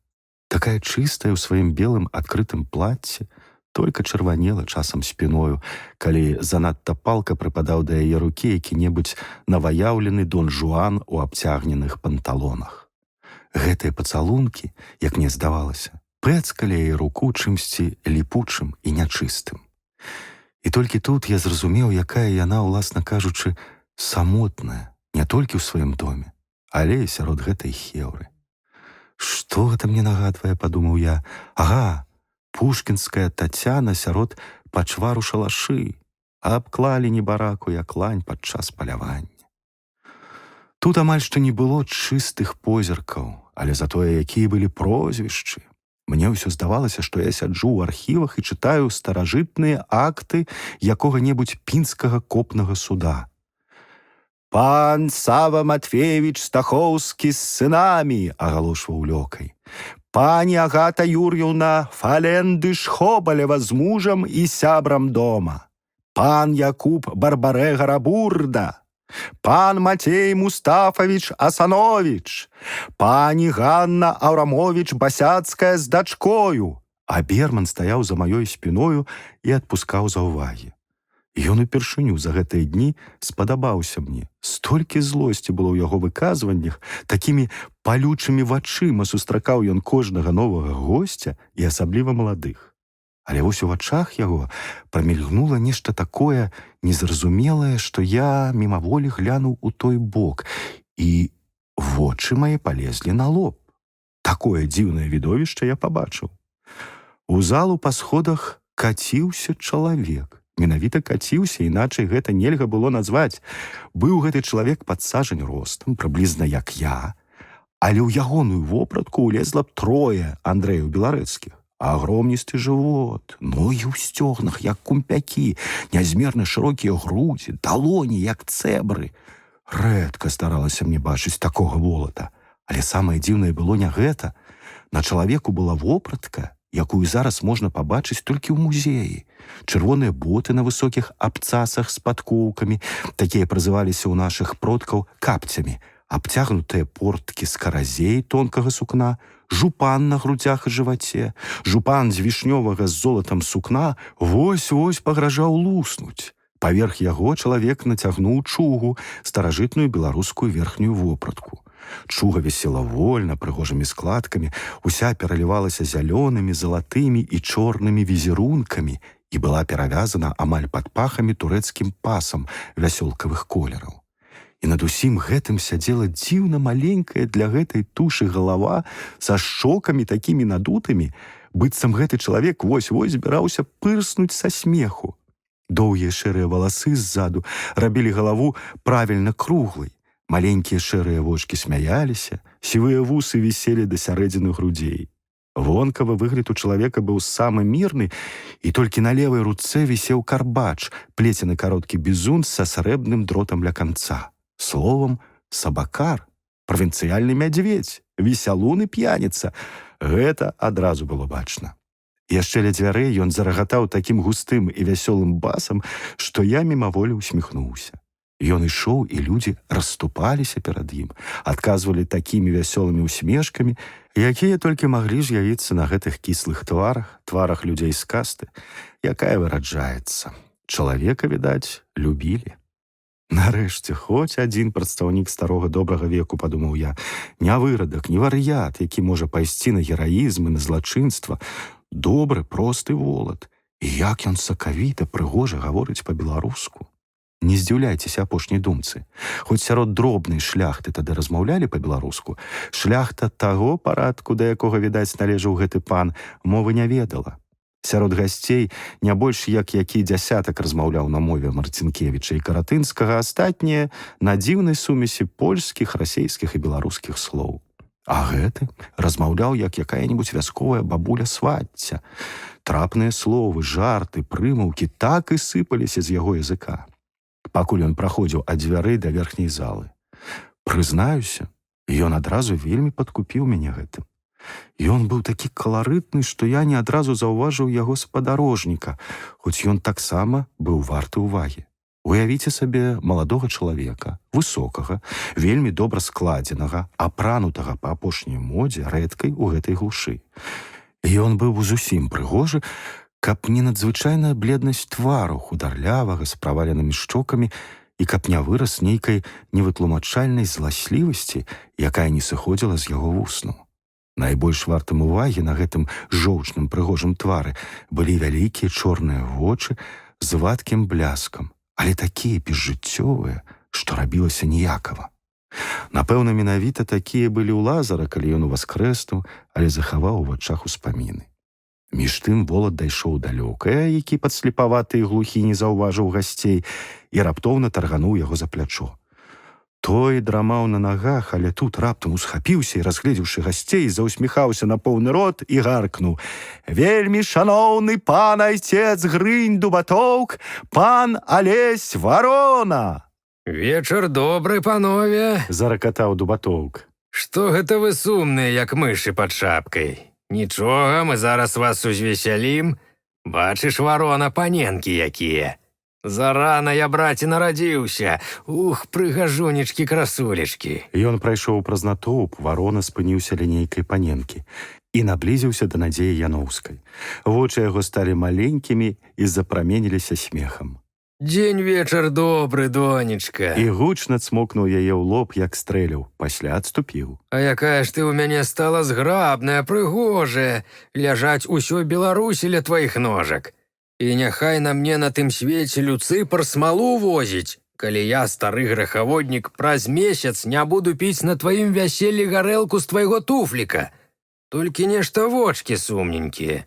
такая чыстая ў сваім белым адкрытым плацці, толькі чырванела часам спіною, калі занадта палка прыпадаў да яе рукі які-небудзь наваяўлены Дон Жуан у абцягненых панталонах. Гэтыя пацалункі, як мне здавалася, пэцкалі яе руку чымсьці ліпучым і нячыстым. І толькі тут я зразумеў, якая яна, уласна кажучы, самотная, не толькі ў сваім доме, але і сярод гэтай хеўры. Што гэта мне нагадвае, падумаў я. Ага, пушкінская Тацяна сярод пачвару шалашы, а абклалі небараку, як лань падчас палявання. Тут амаль што не было чыстых позіркаў, але затое якія былі прозвішчы. Мне ўсё здавалася, што я сяджу ў архівах і чытаю старажытныя акты якога-небудзь пінскага копнага суда. «Пан Сава Матвеевич Стахоўскі з сынамі!» агалошваў лёкай. «Пані Агата Юр'еўна Фалендыш-Хобалева з мужам і сябрам дома! Пан Якуб Барбарэ-Гарабурда! Пан Матей Мустафавіч Асановіч! Пані Ганна Аўрамовіч Басяцкая з дачкою!» А Берман стаяў за маёй спіною і адпускаў заўвагі. Ён упершыню за гэтыя дні спадабаўся мне. Столькі злосці было ў яго выказваннях, такімі палючымі вачыма сустракаў ён кожнага новага госця і асабліва маладых. Але вось у вачах яго прамільгнула нешта такое незразумелае, што я мімаволі глянуў у той бок, і вочы мае палезлі на лоб. Такое дзіўнае відовішча я пабачыў. У залу па сходах каціўся чалавек. Менавіта каціўся, іначай гэта нельга было назваць. Быў гэты чалавек пад сажань ростам, прыблізна як я, але ў ягоную вопратку ўлезла б 3 Андрэяў Беларэцкіх. Агромністы жывот, ногі ў сцёгнах, як кумпякі, нязмерна шырокія грудзі, далоні, як цэбры. Рэдка старалася мне бачыць такога волата. Але самае дзіўнае было не гэта. На чалавеку была вопратка, якую зараз можна пабачыць толькі ў музеі. Чырвоныя боты на высокіх абцасах з падкоўкамі, такія прызываліся ў нашых продкаў капцямі, абцягнутыя порткі з каразей тонкага сукна, жупан на грудзях і жываце. Жупан з вішнёвага з золатам сукна вось-вось пагражаў луснуць. Паверх яго чалавек нацягнуў чугу, старажытную беларускую верхнюю вопратку. Чуга вісела вольна, прыгожымі складкамі, уся пералівалася зялёнымі, залатымі і чорнымі візерункамі і была перавязана амаль пад пахамі турэцкім пасам вясёлкавых колераў. І над усім гэтым сядзела дзіўна маленькая для гэтай тушы галава са шчокамі такімі надутымі, быццам гэты чалавек вось-вось збіраўся пырснуць са смеху. Доўгія шэрыя валасы ззаду рабілі галаву правільна круглай. Маленькія шэрыя вочкі смяяліся, сівыя вусы віселі да сярэдзіны грудзей. Вонкавы выгляд у чалавека быў самы мірны, і толькі на левай руцэ вісеў карбач, плецены кароткі бізун са срэбным дротам ля канца. Словам, сабакар, правінцыяльны мядзведзь, весялун і п'яніца. Гэта адразу было бачна. Яшчэ ля дзвярэй ён зарагатаў такім густым і вясёлым басам, што я мімаволі усміхнуўся. Ён ішоў, і людзі расступаліся перад ім, адказвалі такімі вясёлымі усмешкамі, якія толькі маглі з'явіцца на гэтых кіслых тварах людзей з касты, якая выраджаецца. Чалавека, відаць, любілі. Нарэшце, хоць адзін прадстаўнік старога добрага веку, падумаў я, не вырадак, не вар'ят, які можа пайсці на гераізм і на злачынства, добры, просты волат. І як ён сакавіта, прыгожа гаворыць па-беларуску. Не здзіўляйцеся апошняй думцы. Хоць сярод дробнай шляхты тады размаўлялі па-беларуску, шляхта таго парадку, да якога, відаць, належаў гэты пан, мовы не ведала. Сярод гасцей не больш як які дзясятак размаўляў на мове Марцінкевіча і Каратынскага, астатнія на дзіўнай сумесі польскіх, расейскіх і беларускіх слоў. А гэты размаўляў як якая-небудзь вясковая бабуля-свацця. Трапныя словы, жарты, прымаўкі так і сыпаліся з яго языка, пакуль ён праходзіў ад дзвярэй да верхняй залы. Прызнаюся, ён адразу вельмі падкупіў мяне гэтым. Ён быў такі каларытны, што я не адразу заўважыў яго спадарожніка, хоць ён таксама быў варты ўвагі. Уявіце сабе маладога чалавека, высокага, вельмі добра складзенага, апранутага па апошняй модзе, рэдкай у гэтай глушы. Ён быў зусім прыгожы, каб не надзвычайная бледнасць твару, хударлявага, з праваленымі шчокамі, і каб не вырас нейкай невытлумачальнай зласлівасці, якая не сыходзіла з яго вусну. Найбольш вартым увагі на гэтым жоўчным прыгожым твары былі вялікія чорныя вочы з вадкім бляскам, але такія безжыццёвыя, што рабілася ніякава. Напэўна, менавіта такія былі ў Лазара, калі ён уваскрэснуў, але захаваў у вачах успаміны. Між тым волат дайшоў далёка, які падслепаваты і глухі не заўважыў гасцей і раптоўна таргануў яго за плячо. Той драмаў на нагах, але тут раптам усхапіўся і, разгледзеўшы гасцей, заўсміхаўся на поўны рот і гаркнуў: «Вельмі шаноўны пан айцец Грынь Дубатоўк, пан Алесь Варона!» «Вечар добры, панове!» — заракатаў Дубатоўк. «Што гэта вы сумныя, як мышы пад шапкай? Нічога, мы зараз вас узвесялім. Бачыш, Варона, паненкі якія. Зарана я, браце, нарадзіўся. Ух, прыгажунечкі-красулечкі!» Ён прайшоў праз натоўп, Варона спыніўся ля нейкай паненкі і наблізіўся да Надзеі Яноўскай. Вочы яго сталі маленькімі і запраменіліся смехам. «Дзень вечар добры, донечка!» І гучна цмокнуў яе ў лоб, як стрэліў, пасля адступіў. «А якая ж ты ў мяне стала зграбная, прыгожая, ляжаць усёй Беларусі ля тваіх ножак. І няхай на мне на тым свеце Люцыпар смалу возіць, калі я, стары грэхаводнік, праз месяц не буду піць на тваім вяселлі гарэлку з твайго туфліка. Толькі нешта вочкі сумненькія.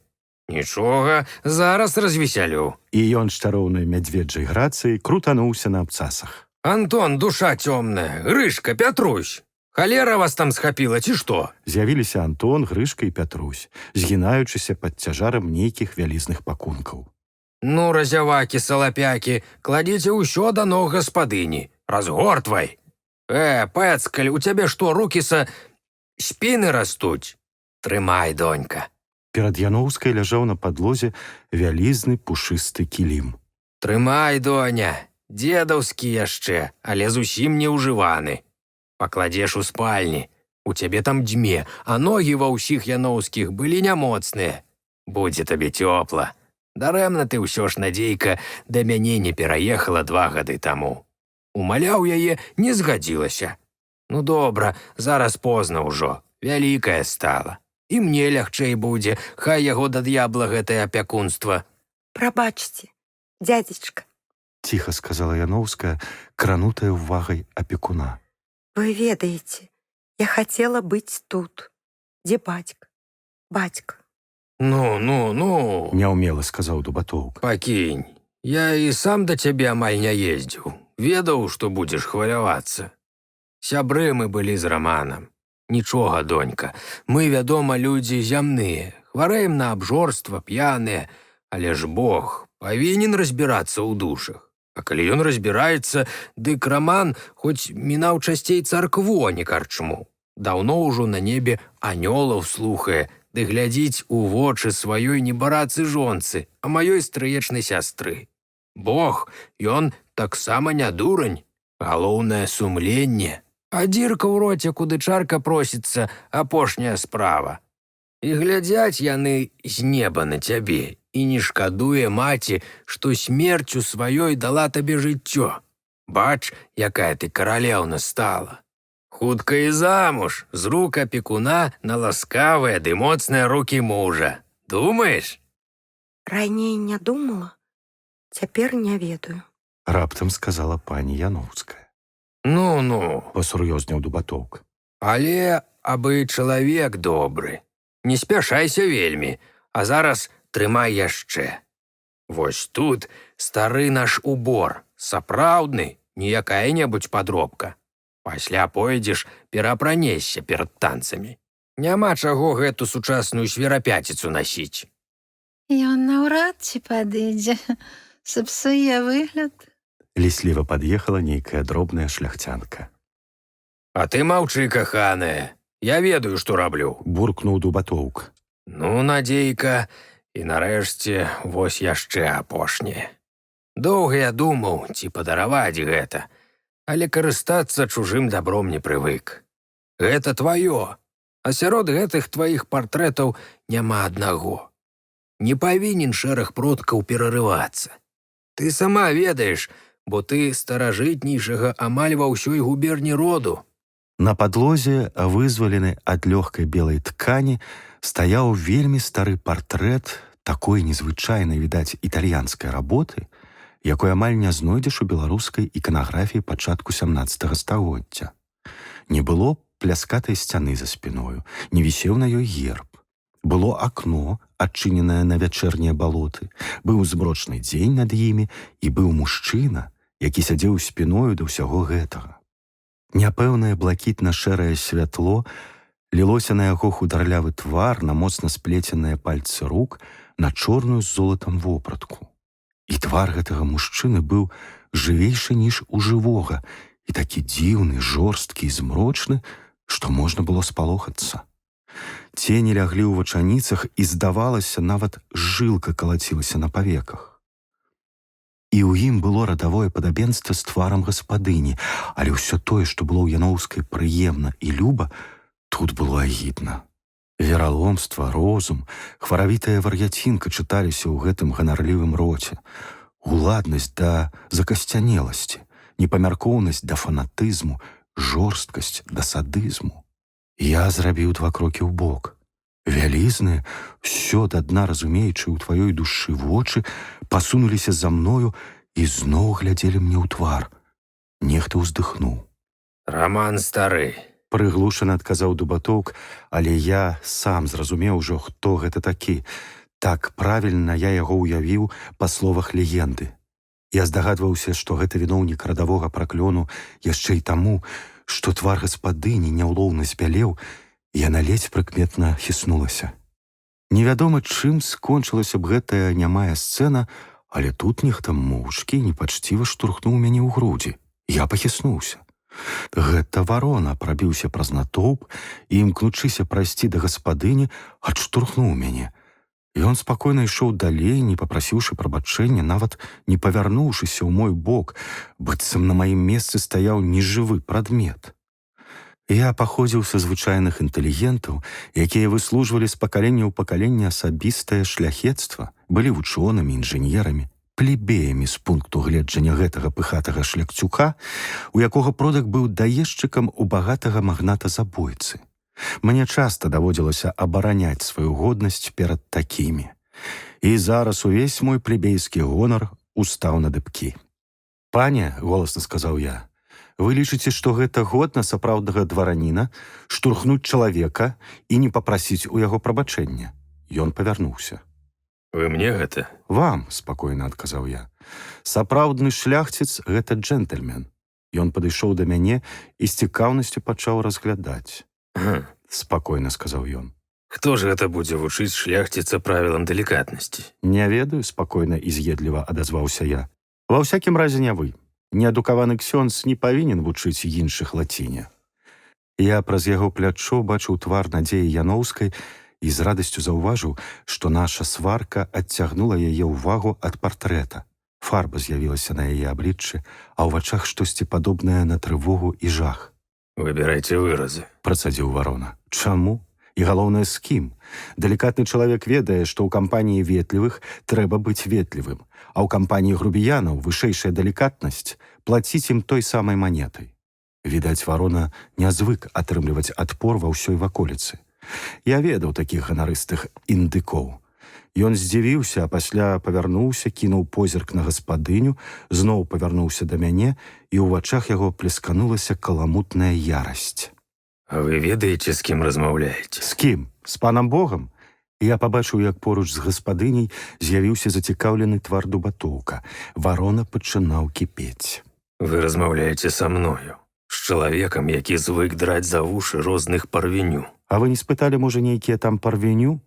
Нічога, зараз развесялю». І ён з чароўнай мядзведжай грацыяй крутануўся на абцасах. «Антон, душа цёмная, Грышка, Пятрусь, халера вас там схапіла, ці што?» З'явіліся Антон, Грышка і Пятрусь, згінаючыся пад цяжарам нейкіх вялізных пакункаў. «Ну, разявакі, салапякі, кладзіце ўсё да ног гаспадыні. Разгортвай. Пэцкаль, у цябе што, рукі са спіны растуць? Трымай, донька. Перад Яноўскай ляжаў на падлозе вялізны пушысты кілім. Трымай, доня. Дзедаўскі яшчэ, але зусім не ўжываны. Пакладзеш у спальні. У цябе там дзьме, а ногі ва ўсіх яноўскіх былі нямоцныя. Будзе табе цёпла. Дарэмна ты ўсё ж, Надзейка, да мяне не пераехала 2 гады таму. Умаляў яе, не згадзілася. Ну добра, зараз позна ўжо, вялікая стала. І мне лягчэй будзе, хай яго да д'ябла гэтае апякунства. Прабачце, дядзечка, Ціха сказала Яноўская, кранутая ўвагай апекуна. вы ведаеце, я хацела быць тут, дзе бацька, бацька. Ну, Няўмела сказаў Дубатоўк. пакінь. Я і сам да цябе амаль не ездзіў. Ведаў, што будзеш хвалявацца. Сябры мы былі з Раманам. Нічога, донька, мы, вядома, людзі зямныя, хварэем на абжорства, п'яныя, але ж Бог павінен разбірацца ў душах. А калі ён разбіраецца, дык Раман хоць мінаў часцей царкву, а не карчму. Даўно ўжо на небе анёлаў слухае, ды глядзіць у вочы сваёй не барацы жонцы, а маёй стрыечнай сястры. Бог, ён таксама не дурань, галоўнае сумленне. А дзірка ў роце, куды чарка просіцца, апошняя справа. І глядзяць яны з неба на цябе, і не шкадуе маці, што смерцю сваёй дала табе жыццё. Бач, якая ты каралеўна стала. Хутка і замуж, з рук апекуна на ласкавыя ды моцныя рукі мужа. Думаеш? Раней не думала, цяпер не ведаю. Раптам сказала пані Яноўская. Ну, Пасур'ёзніў Дубатоўк. але абы чалавек добры. Не спяшайся вельмі, а зараз трымай яшчэ. Вось тут стары наш убор, сапраўдны, не якая-небудзь падробка. Пасля пойдзеш, перапранесся перад танцамі. Няма чаго гэту сучасную свірапяціцу насіць. Ён наўрад ці падыдзе, сапсуе выгляд. Лісліва пад'ехала нейкая дробная шляхцянка. А ты маўчы, каханая, я ведаю, што раблю. Буркнуў Дубатоўк. Ну, Надзейка, і нарэшце вось яшчэ апошняе. Доўга я думаў, ці падараваць гэта, але карыстацца чужым добром не прывык. Гэта тваё, а сярод гэтых тваіх партрэтаў няма аднаго. Не павінен шэраг продкаў перарывацца. Ты сама ведаеш, бо ты старажытнейшага амаль ва ўсёй губерні роду. На падлозе, вызвалены ад лёгкай белай ткані, стаяў вельмі стары партрэт такой незвычайнай, відаць, італьянскай работы, якой амаль не знойдзеш у беларускай іканаграфіі пачатку 17 стагоддзя. Не было пляскатай сцяны за спіною, не вісеў на ёй герб. Было акно, адчыненае на вячэрнія балоты, быў змрочны дзень над імі і быў мужчына, які сядзеў спіною да ўсяго гэтага. Няпэўнае блакітна-шэрае святло лілося на яго хударлявы твар, на моцна сплеценыя пальцы рук, на чорную з золатам вопратку. І твар гэтага мужчыны быў жывейшы, ніж у жывога, і такі дзіўны, жорсткі і змрочны, што можна было спалохацца. Цені ляглі ў вачаніцах, і, здавалася, нават жылка калацілася на павеках. І ў ім было радавое падабенства з тварам гаспадыні, але ўсё тое, што было ў Яноўскай прыемна і люба, тут было агідна. Вераломства, розум, хваравітая вар'яцінка чыталіся ў гэтым ганарлівым роце. Уладнасць да закасцянеласці, непамяркоўнасць да фанатызму, жорсткасць да садызму. Я зрабіў 2 крокі ў бок. Вялізныя, ўсё да дна разумеючы ў тваёй душы вочы, пасунуліся за мною і зноў глядзелі мне ў твар. Нехта ўздыхнуў. Раман стары. Прыглушана адказаў Дубатоўк, але я сам зразумеў ужо, хто гэта такі. Так правільна я яго ўявіў па словах легенды. Я здагадваўся, што гэта віноўнік радавога праклёну яшчэ і таму, што твар гаспадыні няўлоўна збялеў, і яна ледзь прыкметна хіснулася. Невядома, чым скончылася б гэтая нямая сцэна, але тут нехта моўчкі непачціва штурхнуў мяне ў грудзі. Я пахіснуўся. Гэта варона прабіўся праз натоўп і, імкнучыся прайсці да гаспадыні, адштурхнуў мяне. Ён спакойна ішоў далей, не папрасіўшы прабачэння, нават не павярнуўшыся ў мой бок, быццам на маім месцы стаяў нежывы прадмет. Я паходзіў са звычайных інтэлігентаў, якія выслужвалі з пакалення ў пакаленне асабістае шляхецтва, былі вучонымі, інжынерамі, плебеямі з пункту гледжання гэтага пыхатага шляхцюка, у якога продак быў даездчыкам у багатага магната-забойцы. Мне часта даводзілася абараняць сваю годнасць перад такімі. І зараз увесь мой плебейскі гонар устаў на дыбкі. «Пане», — голасна сказаў я, — «вы лічыце, што гэта годна сапраўднага двараніна штурхнуць чалавека і не папрасіць у яго прабачэння?» Ён павярнуўся. Вы мне гэта? «Вам», — спакойна адказаў я. «Сапраўдны шляхціц — гэта джентльмен». Ён падышоў да мяне і з цікаўнасцю пачаў разглядаць. Спакойна сказаў ён. Хто ж гэта будзе вучыць шляхціца правілам далікатнасці? «Не ведаю», — спакойна і з'едліва адазваўся я. «Ва ўсякім разе не вы. Неадукаваны ксёндз не павінен вучыць іншых лаціне». Я праз яго плячо бачыў твар Надзеі Яноўскай і з радасцю заўважыў, што наша сварка адцягнула яе ўвагу ад партрэта. Фарба з'явілася на яе абліччы, а ў вачах штосьці падобнае на трывогу і жах. Выбірайце выразы, працадзіў варона. «Чаму? І галоўнае, з кім? Далікатны чалавек ведае, што ў кампаніі ветлівых трэба быць ветлівым, а ў кампаніі грубіянаў вышэйшая далікатнасць плаціць ім той самай манетай». Відаць, варона не звык атрымліваць адпор ва ўсёй ваколіцы. Я ведаў такіх ганарыстых індыкоў. Ён здзівіўся, а пасля павярнуўся, кінуў позірк на гаспадыню, зноў павярнуўся да мяне, і ў вачах яго плесканулася каламутная ярасць. А вы ведаеце, з кім размаўляеце? «З кім? З панам Богам?» Я пабачыў, як поруч з гаспадыняй з'явіўся зацікаўлены твар дубатоўка. Варона пачынаў кіпець. Вы размаўляеце са мною, з чалавекам, які звык драць за вушы розных парвеню. «А вы не спыталі, можа, нейкія там парвеню?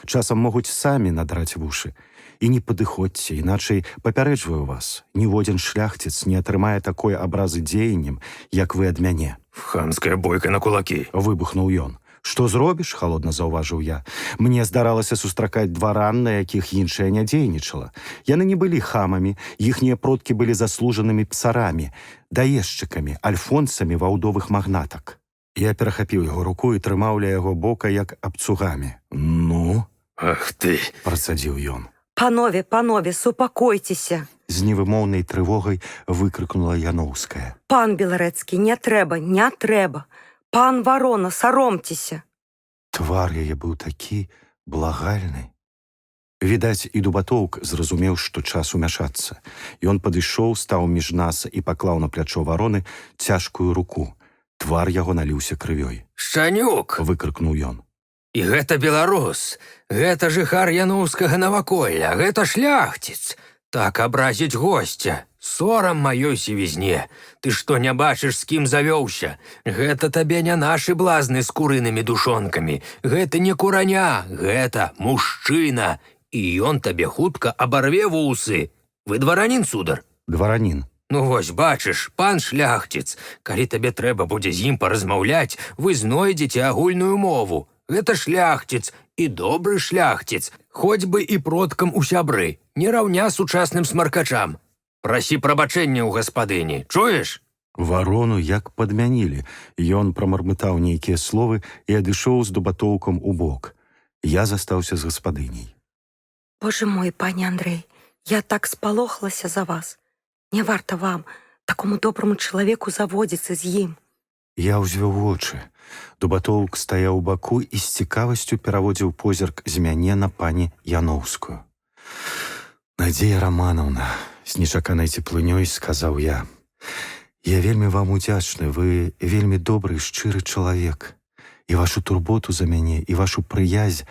Часам могуць самі надраць вушы. І не падыходзьце, іначай папярэджваю вас. Ніводзін шляхціц не атрымае такой абразы дзеяннем, як вы ад мяне». Хамская бойка на кулакі. Выбухнуў ён. «Што зробіш?» — халодна заўважыў я. «Мне здаралася сустракаць дваран, на якіх іншая не дзейнічала. Яны не былі хамамі, іхнія продкі былі заслужанымі псарамі, даездчыкамі, альфонсамі ваўдовых магнатак». Я перахапіў яго руку і трымаў ля яго бока, як абцугамі. «Ну?» Ах ты! — працадзіў ён. Панове, супакойцеся. З невымоўнай трывогай выкрыкнула Яноўская. Пан Беларэцкі, не трэба. Пан варона, саромцеся. Твар яе быў такі благальны. Відаць, і дубатоўк зразумеў, што час умяшацца. Ён падышоў, стаў між нас і паклаў на плячо вароны цяжкую руку. Твар яго наліўся крывёй. «Шчанюк!» — выкрыкнуў ён. «І гэта беларус, гэта жыхар Яноўскага наваколля, гэта шляхціц. Так абразіць госця, сорам маёй сівізне. Ты што, не бачыш, з кім завёўся? Гэта табе не нашы блазны з курынымі душонкамі. Гэта не кураня, гэта мужчына. І ён табе хутка абарве вусы. Вы дваранін, судар?» «Дваранін». «Ну вось, бачыш, пан шляхціц, калі табе трэба будзе з ім паразмаўляць, вы знойдзеце агульную мову. Гэта шляхціц, і добры шляхціц, хоць бы і продкам у сябры, не раўня сучасным смаркачам. Прасі прабачэння ў гаспадыні, чуеш?» Варону як падмянілі. Ён прамармытаў нейкія словы і адышоў з дубатоўкам у бок. Я застаўся з гаспадыняй. Боже мой, пане Андрэй, я так спалохалася за вас. Не варта вам, такому доброму чалавеку, заводзіцца з ім. Я ўзвёў вочы. Дубатоўк стаяў у баку і з цікавасцю пераводзіў позірк з мяне на пані Яноўскую. «Надзея Раманаўна», — з нечаканай цеплынёй сказаў я, — «я вельмі вам удзячны, вы вельмі добры, шчыры чалавек. І вашу турботу за мяне, і вашу прыязь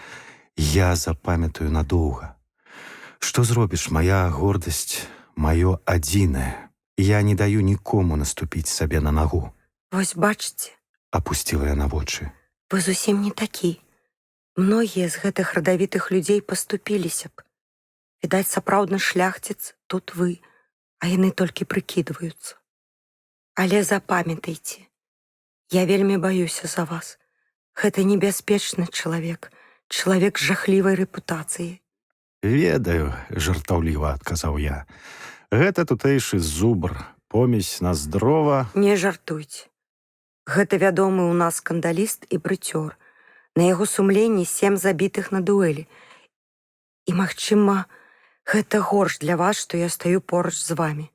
я запамятаю надоўга. Што зробіш, мая гордасць, маё адзінае. Я не даю нікому наступіць сабе на нагу». Вось бачыце, — апусціла яна вочы. — вы зусім не такі. Многія з гэтых радавітых людзей паступіліся б. Відаць, сапраўдны шляхціц тут вы, а яны толькі прыкідваюцца. Але запамятайце, я вельмі баюся за вас. Гэта небяспечны чалавек, чалавек з жахлівай рэпутацыяй. Ведаю, жартаўліва адказаў я. Гэта тутэйшы зубр, помесь на здрова. Не жартуйце. Гэта вядомы ў нас скандаліст і брыцёр. На яго сумленні 7 забітых на дуэлі. І, магчыма, гэта горш для вас, што я стаю поруч з вамі.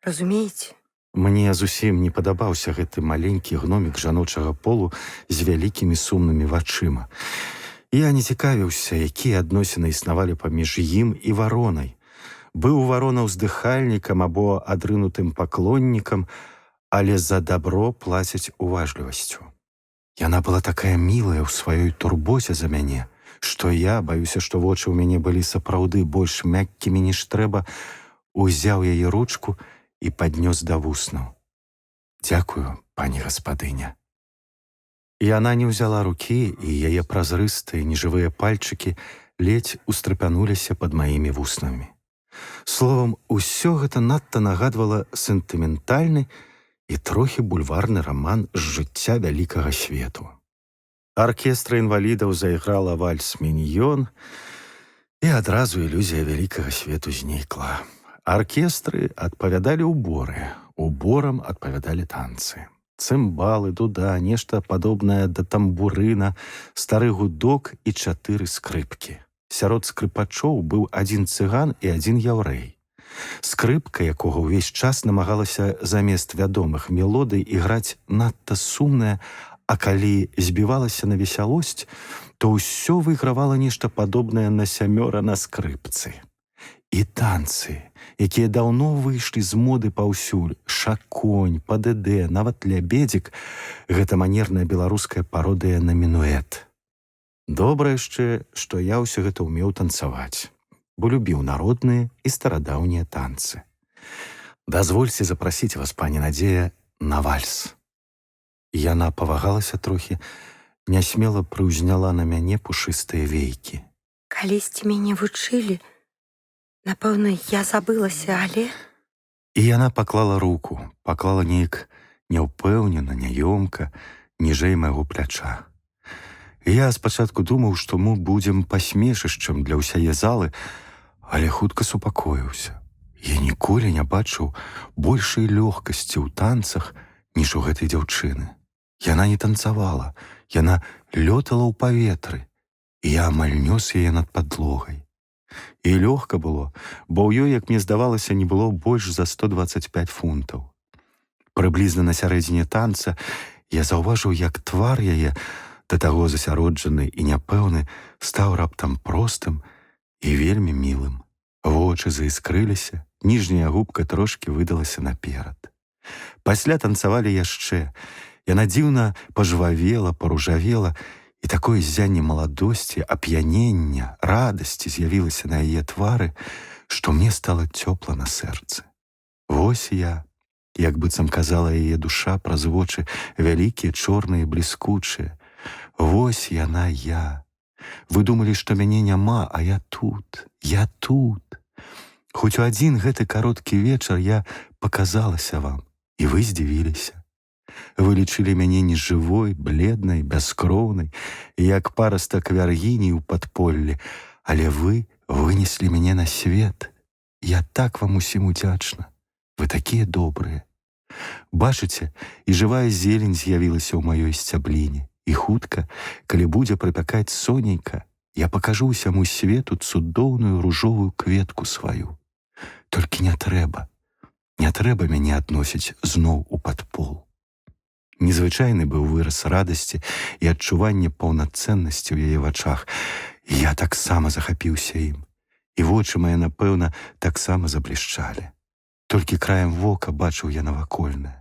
Разумееце? Мне зусім не падабаўся гэты маленькі гномік жаночага полу з вялікімі сумнымі вачыма. Я не цікавіўся, якія адносіны існавалі паміж ім і варонай. Быў варона ўздыхальнікам або адрынутым паклоннікам, але за дабро плацяць уважлівасцю. Яна была такая мілая ў сваёй турбоце за мяне, што я, баюся, што вочы ў мяне былі сапраўды больш мяккімі, ніж трэба, узяў яе ручку і паднёс да вуснаў. Дзякую, пані гаспадыня. Яна не ўзяла рукі, і яе празрыстыя нежывыя пальчыкі ледзь устрапянуліся пад маімі вуснамі. Словам, усё гэта надта нагадвала сентыментальны і трохі бульварны раман з жыцця вялікага свету. Аркестра інвалідаў зайграла вальс-міньён, і адразу ілюзія вялікага свету знікла. Аркестры адпавядалі ўборы, уборам адпавядалі танцы. Цымбалы, дуда, нешта падобнае да тамбурына, стары гудок і 4 скрыпкі. Сярод скрыпачоў быў 1 цыган і 1 яўрэй. Скрыпка, якога ўвесь час намагалася замест вядомых мелодый іграць надта сумная, а калі збівалася на весялосць, то ўсё выйгравала нешта падобнае на 7 на скрыпцы. І танцы, якія даўно выйшлі з моды паўсюль, шаконь, ПДД, нават лябедзік, гэта манерная беларуская пародыя на мінуэт. Добра яшчэ, што я ўсё гэта ўмеў танцаваць, бо любіў народныя і старадаўнія танцы. Дазвольце запрасіць вас, пані Надзея, на вальс. Яна павагалася трохі, нясмела прыўзняла на мяне пушыстыя вейкі. Калісьці мяне вучылі, напэўна, я забылася, але... І яна паклала руку, паклала неяк няўпэўнена, няёмка, ніжэй майго пляча. Я спачатку думаў, што мы будзем пасмешышчам для ўсяе залы, але хутка супакоіўся. Я ніколі не бачыў большай лёгкасці ў танцах, ніж у гэтай дзяўчыны. Яна не танцавала, яна лётала ў паветры, і я амаль нёс яе над падлогай. І лёгка было, бо ў ёй, як мне здавалася, не было больш за 125 фунтаў. Прыблізна на сярэдзіне танца я заўважыў, як твар яе, да таго засяроджаны і няпэўны, стаў раптам простым і вельмі мілым. Вочы заіскрыліся, ніжняя губка трошкі выдалася наперад. Пасля танцавалі яшчэ. Яна дзіўна пажвавела, паружавела, і такое ззянне маладосці, ап'янення, радасці з'явілася на яе твары, што мне стала цёпла на сэрцы. Вось я, як быццам казала яе душа праз вочы, вялікія, чорныя, бліскучыя. Вось яна я. Вы думалі, што мяне няма, а я тут, я тут. Хоць у адзін гэты кароткі вечар я паказалася вам, і вы здзівіліся. Вы лічылі мяне нежывой, бледнай, бяскроўнай, як парастак вяргіні ў падполлі, але вы вынеслі мяне на свет. Я так вам усім удзячна. Вы такія добрыя. Бачыце, і жывая зелень з'явілася ў маёй сцябліне, і хутка, калі будзе прыпякаць сонейка, я пакажу ўсяму свету цудоўную ружовую кветку сваю. Толькі не трэба мяне адносіць зноў у падпол. Незвычайны быў выраз радасці і адчування паўнацэннасці ў яе вачах. Я таксама захапіўся ім, і вочы мае, напэўна, таксама заблішчалі. Толькі краем вока бачыў я навакольнае.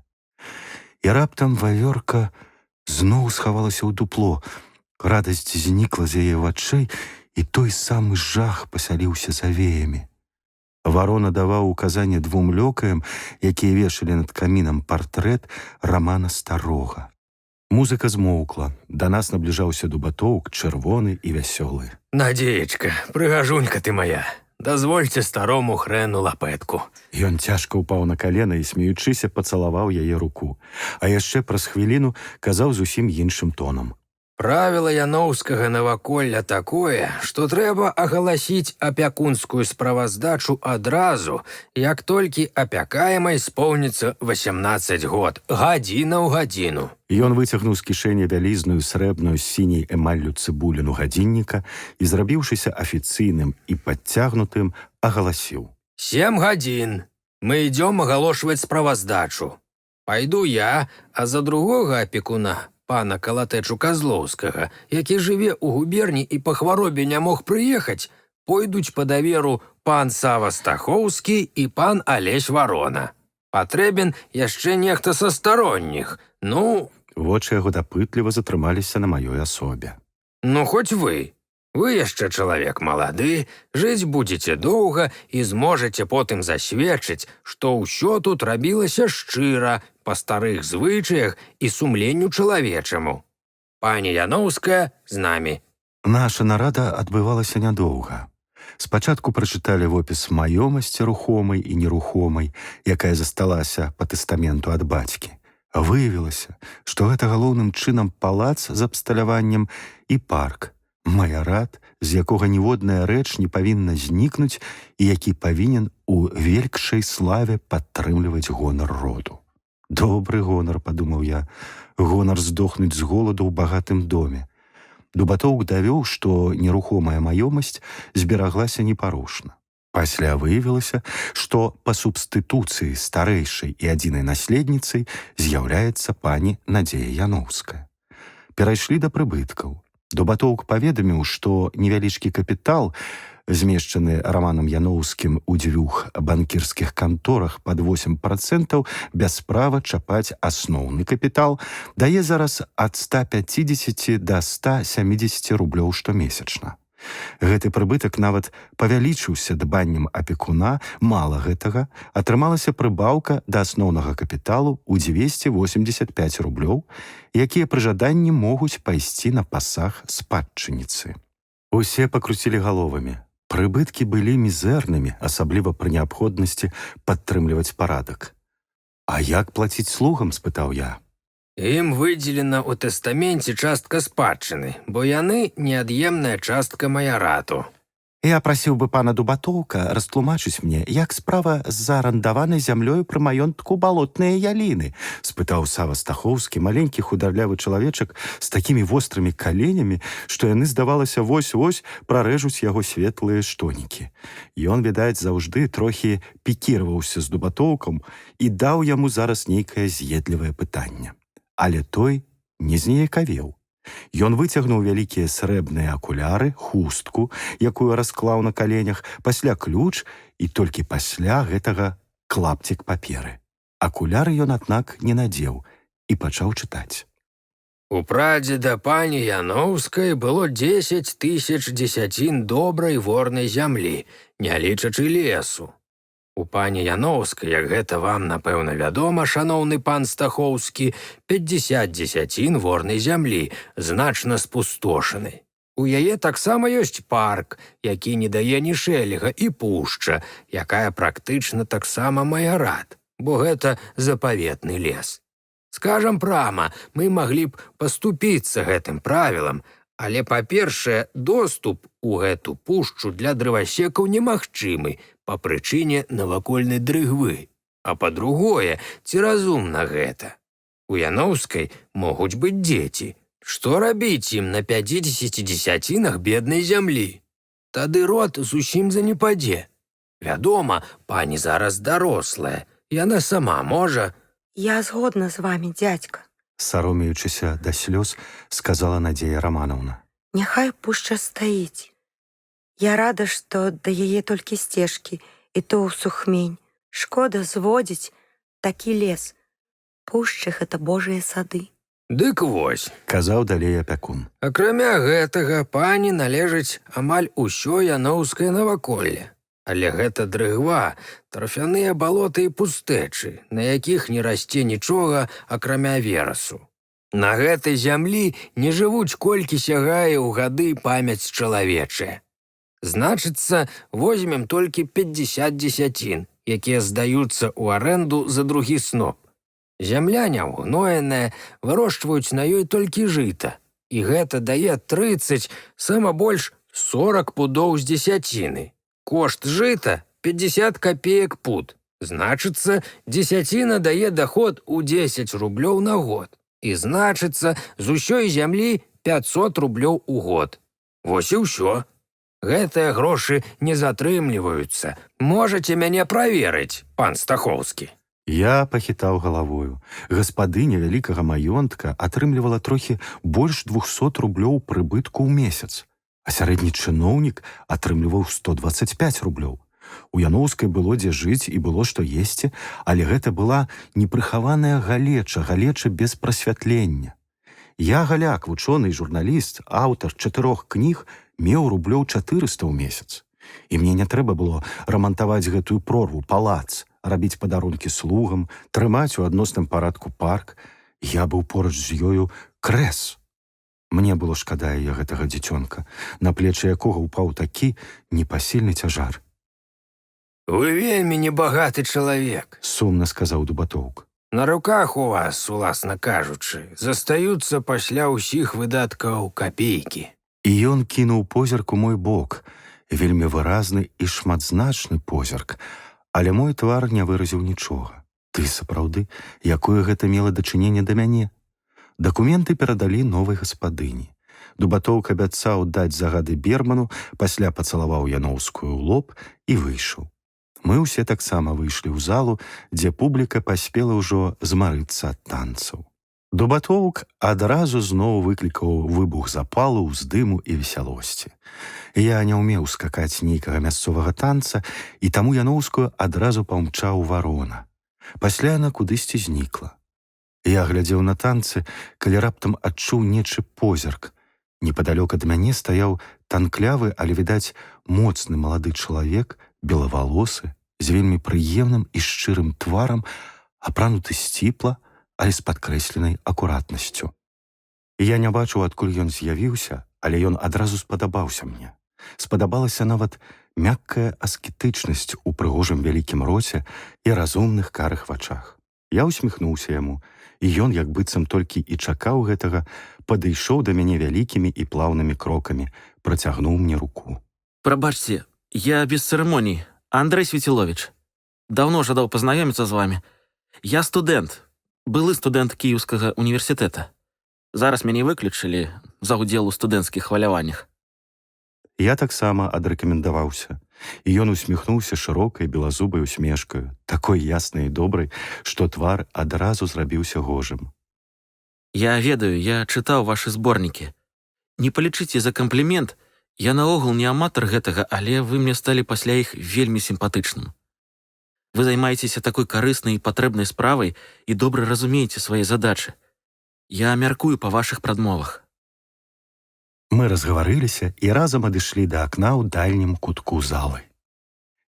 І раптам вавёрка зноў схавалася ў дупло. Радасць знікла з яе вачэй, і той самы жах пасяліўся за веямі. Варона даваў указанне 2 лёкаям, якія вешалі над камінам партрэт Рамана Старога. Музыка змоўкла. Да нас набліжаўся дубатоўк, чырвоны і вясёлы. Надзеечка, прыгажунька ты моя, дазвольце старому хрэну лапэтку. Ён цяжка ўпаў на калена і, смеючыся, пацалаваў яе руку. А яшчэ праз хвіліну казаў зусім іншым тонам. Правіла яноўскага наваколля такое, што трэба агаласіць апякунскую справаздачу адразу, як толькі апякаемай споўніцца 18 год, гадзіна ў гадзіну. Ён выцягнуў з кішэні вялізную срэбную з сіняй эмаллю цыбуліну гадзінніка і, зрабіўшыся афіцыйным і падцягнутым, агаласіў. 7 гадзін. Мы ідём агалошваць справаздачу. Пайду я, а за другога апекуна, пана Калатэчу Казлоўскага, які жыве ў губерні і па хваробе не мог прыехаць, пойдуць па даверу пан Сава Стахоўскі і пан Алесь Варона. Патрэбен яшчэ нехта са старонніх. Ну, Вочы яго дапытліва затрымаліся на маёй асобе. ну хоць вы. Вы яшчэ чалавек малады, жыць будзеце доўга і зможаце потым засведчыць, што ўсё тут рабілася шчыра, па старых звычаях і сумленню чалавечаму. Пані Яноўская з намі. Наша нарада адбывалася нядоўга. Спачатку прачыталі вопіс маёмасці рухомай і нерухомай, якая засталася па тэстаменту ад бацькі. Выявілася, што гэта галоўным чынам палац з абсталяваннем і парк, маярат, з якога ніводная рэч не павінна знікнуць і які павінен у велікшай славе падтрымліваць гонар роду. Добры гонар, падумаў я, гонар здохнуць з голаду ў багатым доме. Дубатоўк давёў, што нерухомая маёмасць збераглася непарушна. Пасля выявілася, што па субстытуцыі старэйшай і адзінай наследніцай з'яўляецца пані Надзея Яноўская. Перайшлі да прыбыткаў. Дубатоўк паведаміў, што невялічкі капітал, змешчаны Раманам Яноўскім у 2 банкірскіх канторах пад 8% без права чапаць асноўны капітал, дае зараз ад 150 до 170 рублёў штомесячна. Гэты прыбытак нават павялічыўся дбаннем апекуна, мала гэтага, атрымалася прыбаўка да асноўнага капіталу ў 285 рублёў, якія пры жаданні могуць пайсці на пасаг спадчыніцы. Усе пакруцілі галовамі. Прыбыткі былі мізэрнымі, асабліва пры неабходнасці падтрымліваць парадак. «А як плаціць слугам?» – спытаў я. Ім выдзелена ў тэстаменце частка спадчыны, бо яны неад'емная частка маярату. Я прасіў бы пана Дубатоўка растлумачыць мне, як справа з заарандаванай зямлёю пры маёнтку балотныя яліны, спытаў Сава Стахоўскі, маленькі хударлявы чалавечак з такімі вострымі каленямі, што яны, здавалася, вось-вось прарэжуць яго светлыя штонікі. Ён, відаць, заўжды трохі пікіраваўся з Дубатоўкам і даў яму зараз нейкае з'едлівае пытанне. Але той не зніякавеў. Ён выцягнуў вялікія срэбныя акуляры, хустку, якую расклаў на каленях, пасля ключ і толькі пасля гэтага клапцік паперы. Акуляры ён, аднак, не надзеў і пачаў чытаць. У прадзеда пані Яноўскай было 10 000 дзесяцін добрай ворнай зямлі, не лічачы лесу. У пані Яноўскай, як гэта вам, напэўна, вядома, шаноўны пан Стахоўскі, 50 дзесяцін ворнай зямлі, значна спустошанай. У яе таксама ёсць парк, які не дае ні шэлега, і пушча, якая практычна таксама маярат, бо гэта запаветны лес. Скажам прама, мы маглі б паступіцца гэтым правілам, але, па-першае, доступ у гэту пушчу для дрывасекаў немагчымы па прычыне навакольнай дрыгвы, а па-другое, ці разумна гэта. У Яноўскай могуць быць дзеці. Што рабіць ім на 50 дзесяцінах беднай зямлі? Тады род зусім занепадзе. Вядома, пані зараз дарослая, яна сама можа. Я згодна з вамі, дзядзька. Саромеючыся да слёз, сказала Надзея Раманаўна. Няхай пушча стаіць. Я рада, што да яе толькі сцежкі, і то ў сухмень. Шкода зводзіць такі лес. Пушчы — гэта божыя сады. Дык вось, казаў далей апякун. Акрамя гэтага, пані належыць амаль усё яноўскае наваколле. Але гэта дрыгва, тарфяныя балоты і пустэчы, на якіх не расце нічога, акрамя верасу. На гэтай зямлі не жывуць, колькі сягае ў гады памяць чалавечая. Значыцца, возьмем толькі 50 дзесяцін, якія здаюцца ў арэнду за другі сноп. Зямля няўгноеная, вырошчваюць на ёй толькі жыта. І гэта дае 30, сама больш 40 пудоў з дзесяціны. Кошт жыта 50 копеек пуд. Значыцца, дзесяціна дае даход у 10 рублёў на год. І значыцца, з усёй зямлі 500 рублёў у год. Вось і ўсё. Гэтыя грошы не затрымліваюцца. Можаце мяне праверыць, пан Стахоўскі. Я пахітаў галавою. Гаспадыня вялікага маёнтка атрымлівала трохі больш 200 рублёў прыбытку ў месяц, а сярэдні чыноўнік атрымліваў 125 рублёў. У Яноўскай было дзе жыць і было што есці, але гэта была непрыхаваная галеча без прасвятлення. Я галяк, вучоны і журналіст, аўтар 4 кніг, меў рублёў 400 ў месяц. І мне не трэба было рамантаваць гэтую прорву, палац, рабіць падарункі слугам, трымаць у адносным парадку парк. Я быў поруч з ёю крэс. Мне было шкада яе гэтага дзіцёнка, на плечы якога ўпаў такі непасільны цяжар. Вы вельмі небагаты чалавек, Сумна сказаў Дубатоўк. На руках у вас, уласна кажучы, застаюцца пасля ўсіх выдаткаў капейкі. І ён кінуў позірк у мой бок, вельмі выразны і шматзначны позірк, але мой твар не выразіў нічога. Ты сапраўды, якое гэта мела дачыненне да мяне? Дакументы перадалі новай гаспадыні. Дубатоўк абяцаў даць загады Берману, пасля пацалаваў Яноўскую ў лоб і выйшаў. Мы ўсе таксама выйшлі ў залу, дзе публіка паспела ўжо змарыцца ад танцаў. Дубатоўк адразу зноў выклікаў выбух запалу, уздыму і весялосці. Я не ўмеў скакаць нейкага мясцовага танца, і таму Яноўскую адразу памчаў варона. Пасля яна кудысьці знікла. Я глядзеў на танцы, калі раптам адчуў нечы позірк. Непадалёк ад мяне стаяў танклявы, але, відаць, моцны малады чалавек, белавалосы, з вельмі прыемным і шчырым тварам, апрануты сціпла, але з падкрэсленай акуратнасцю. Я не бачыў, адкуль ён з'явіўся, але ён адразу спадабаўся мне. Спадабалася нават мяккая аскетычнасць у прыгожым вялікім роце і разумных карых вачах. Я усміхнуўся яму, і ён, як быццам толькі і чакаў гэтага, падышоў да мяне вялікімі і плаўнымі крокамі, працягнуў мне руку. Прабачце, я без цырымоній. Андрэй Свеціловіч. Даўно жадаў пазнаёміцца з вамі. Я студэнт, былы студэнт Кіеўскага універсітэта. Зараз мяне выключылі за ўдзел у студэнцкіх хваляваннях. Я таксама адрэкамендаваўся, і ён усміхнуўся шырокай белазубай усмешкаю, такой яснай і добрай, што твар адразу зрабіўся гожым. Я ведаю, я чытаў вашы зборнікі. Не палічыце за камплімент, я наогул не аматар гэтага, але вы мне сталі пасля іх вельмі сімпатычным. Вы займаецеся такой карыснай і патрэбнай справай і добра разумееце свае задачы. Я мяркую па вашых прадмовах. Мы разгаварыліся і разам адышлі да акна ў дальнім кутку залы.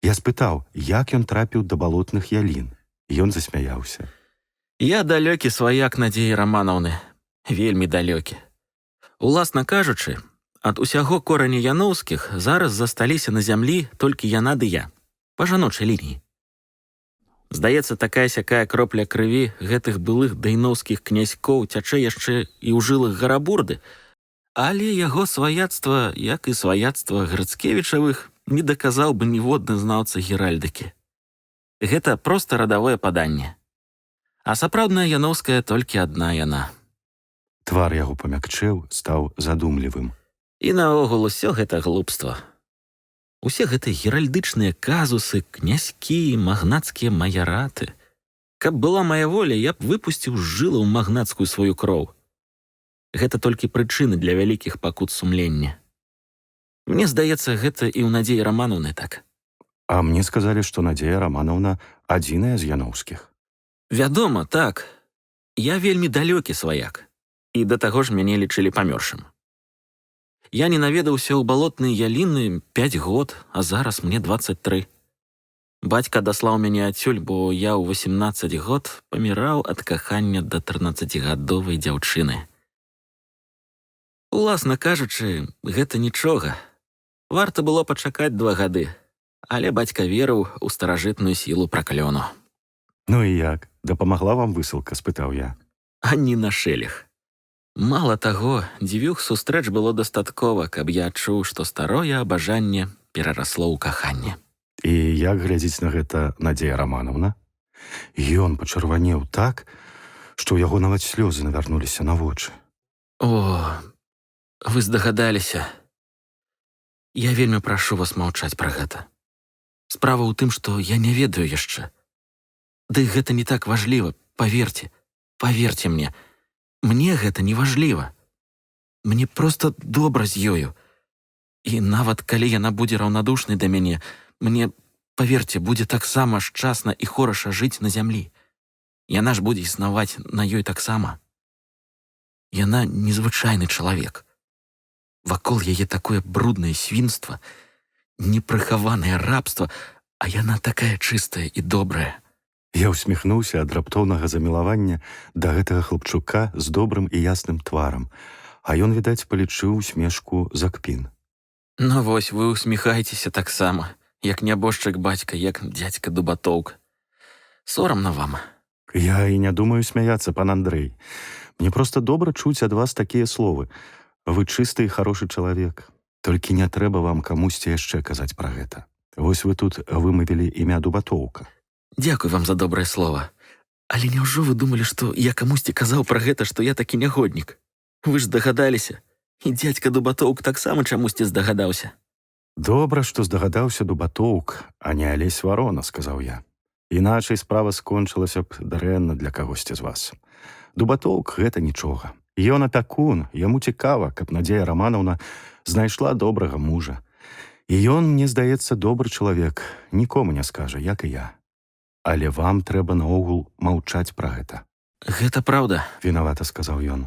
Я спытаў, як ён трапіў да балотных ялін. Ён засмяяўся. Я далёкі сваяк Надзеі Раманаўны, вельмі далёкі. Уласна кажучы, ад усяго кораня Яноўскіх зараз засталіся на зямлі толькі яна ды я, па жаночай лініі. Здаецца, такая-сякая кропля крыві гэтых былых дайноўскіх князькоў цячэ яшчэ і ў жылах Гарабурды, але яго сваяцтва, як і сваяцтва Грыцкевічавых, не даказаў бы ніводны знаўца геральдыкі. Гэта проста радавое паданне. А сапраўдная яноўская толькі адна яна. Твар яго памякчэў, стаў задумлівым. І наогул усё гэта глупства. Усе гэтыя геральдычныя казусы, князькі, магнацкія маяраты. Каб была мая воля, я б выпусціў з жылаў магнацкую сваю кроў. Гэта толькі прычыны для вялікіх пакут сумлення. Мне здаецца, гэта і ў Надзеі Раманаўны так. А мне сказалі, што Надзея Раманаўна адзіная з яноўскіх. Вядома, так. Я вельмі далёкі сваяк. І да таго ж мяне лічылі памёршым. Я не наведаўся ў балотныя яліны 5 год, а зараз мне 23. Бацька даслаў мяне адсюль, бо я ў 18 год паміраў ад кахання да 13-гадовай дзяўчыны. Уласна кажучы, гэта нічога. Варта было пачакаць 2 гады, але бацька верыў у старажытную сілу праклёну. Ну і як? Дапамагла вам высылка, спытаў я. Ані на шэлег. Мала таго, 9 сустрэч было дастаткова, каб я адчуў, што старое абажанне перарасло ў каханне. І як глядзіць на гэта Надзея Романовна? Ён пачырванеў так, што ў яго нават слёзы навярнуліся на вочы. О, вы здагадаліся. Я вельмі прашу вас маўчаць пра гэта. Справа ў тым, што я не ведаю яшчэ. Ды гэта не так важліва, паверце мне. Мне гэта не важліва. Мне проста добра з ёю. І нават калі яна будзе раўнадушнай да мяне, мне, паверце, будзе таксама шчасна і хораша жыць на зямлі. Яна ж будзе існаваць на ёй таксама. Яна незвычайны чалавек. Вакол яе такое бруднае свінства, непрыхаванае рабства, а яна такая чыстая і добрая. Я усміхнуўся ад раптоўнага замілавання да гэтага хлапчука з добрым і ясным тварам, а ён, відаць, палічыў усмешку за кпін. Ну вось, вы усміхаецеся таксама, як нябожчык бацька, як дзядзька Дубатоўка. Сорамна вам. Я і не думаю смяяцца, пан Андрэй. Мне проста добра чуць ад вас такія словы. Вы чысты і харошы чалавек. Толькі не трэба вам камусьці яшчэ казаць пра гэта. Вось вы тут вымавілі імя Дубатоўка. Дзякуй вам за добрае слова. Але няўжо вы думалі, што я камусьці казаў пра гэта, што я такі нягоднік? Вы ж здагадаліся. І дзядзька Дубатоўк таксама чамусьці здагадаўся. Добра, што здагадаўся Дубатоўк, а не Алесь Варона, сказаў я. Іначай справа скончылася б дрэнна для кагосьці з вас. Дубатоўк гэта нічога. Ён апякун, яму цікава, каб Надзея Романовна знайшла добрага мужа. І ён, мне здаецца, добры чалавек, нікому не скажа, як і я. Але вам трэба наогул маўчаць пра гэта. Гэта праўда. Вінавата сказаў ён.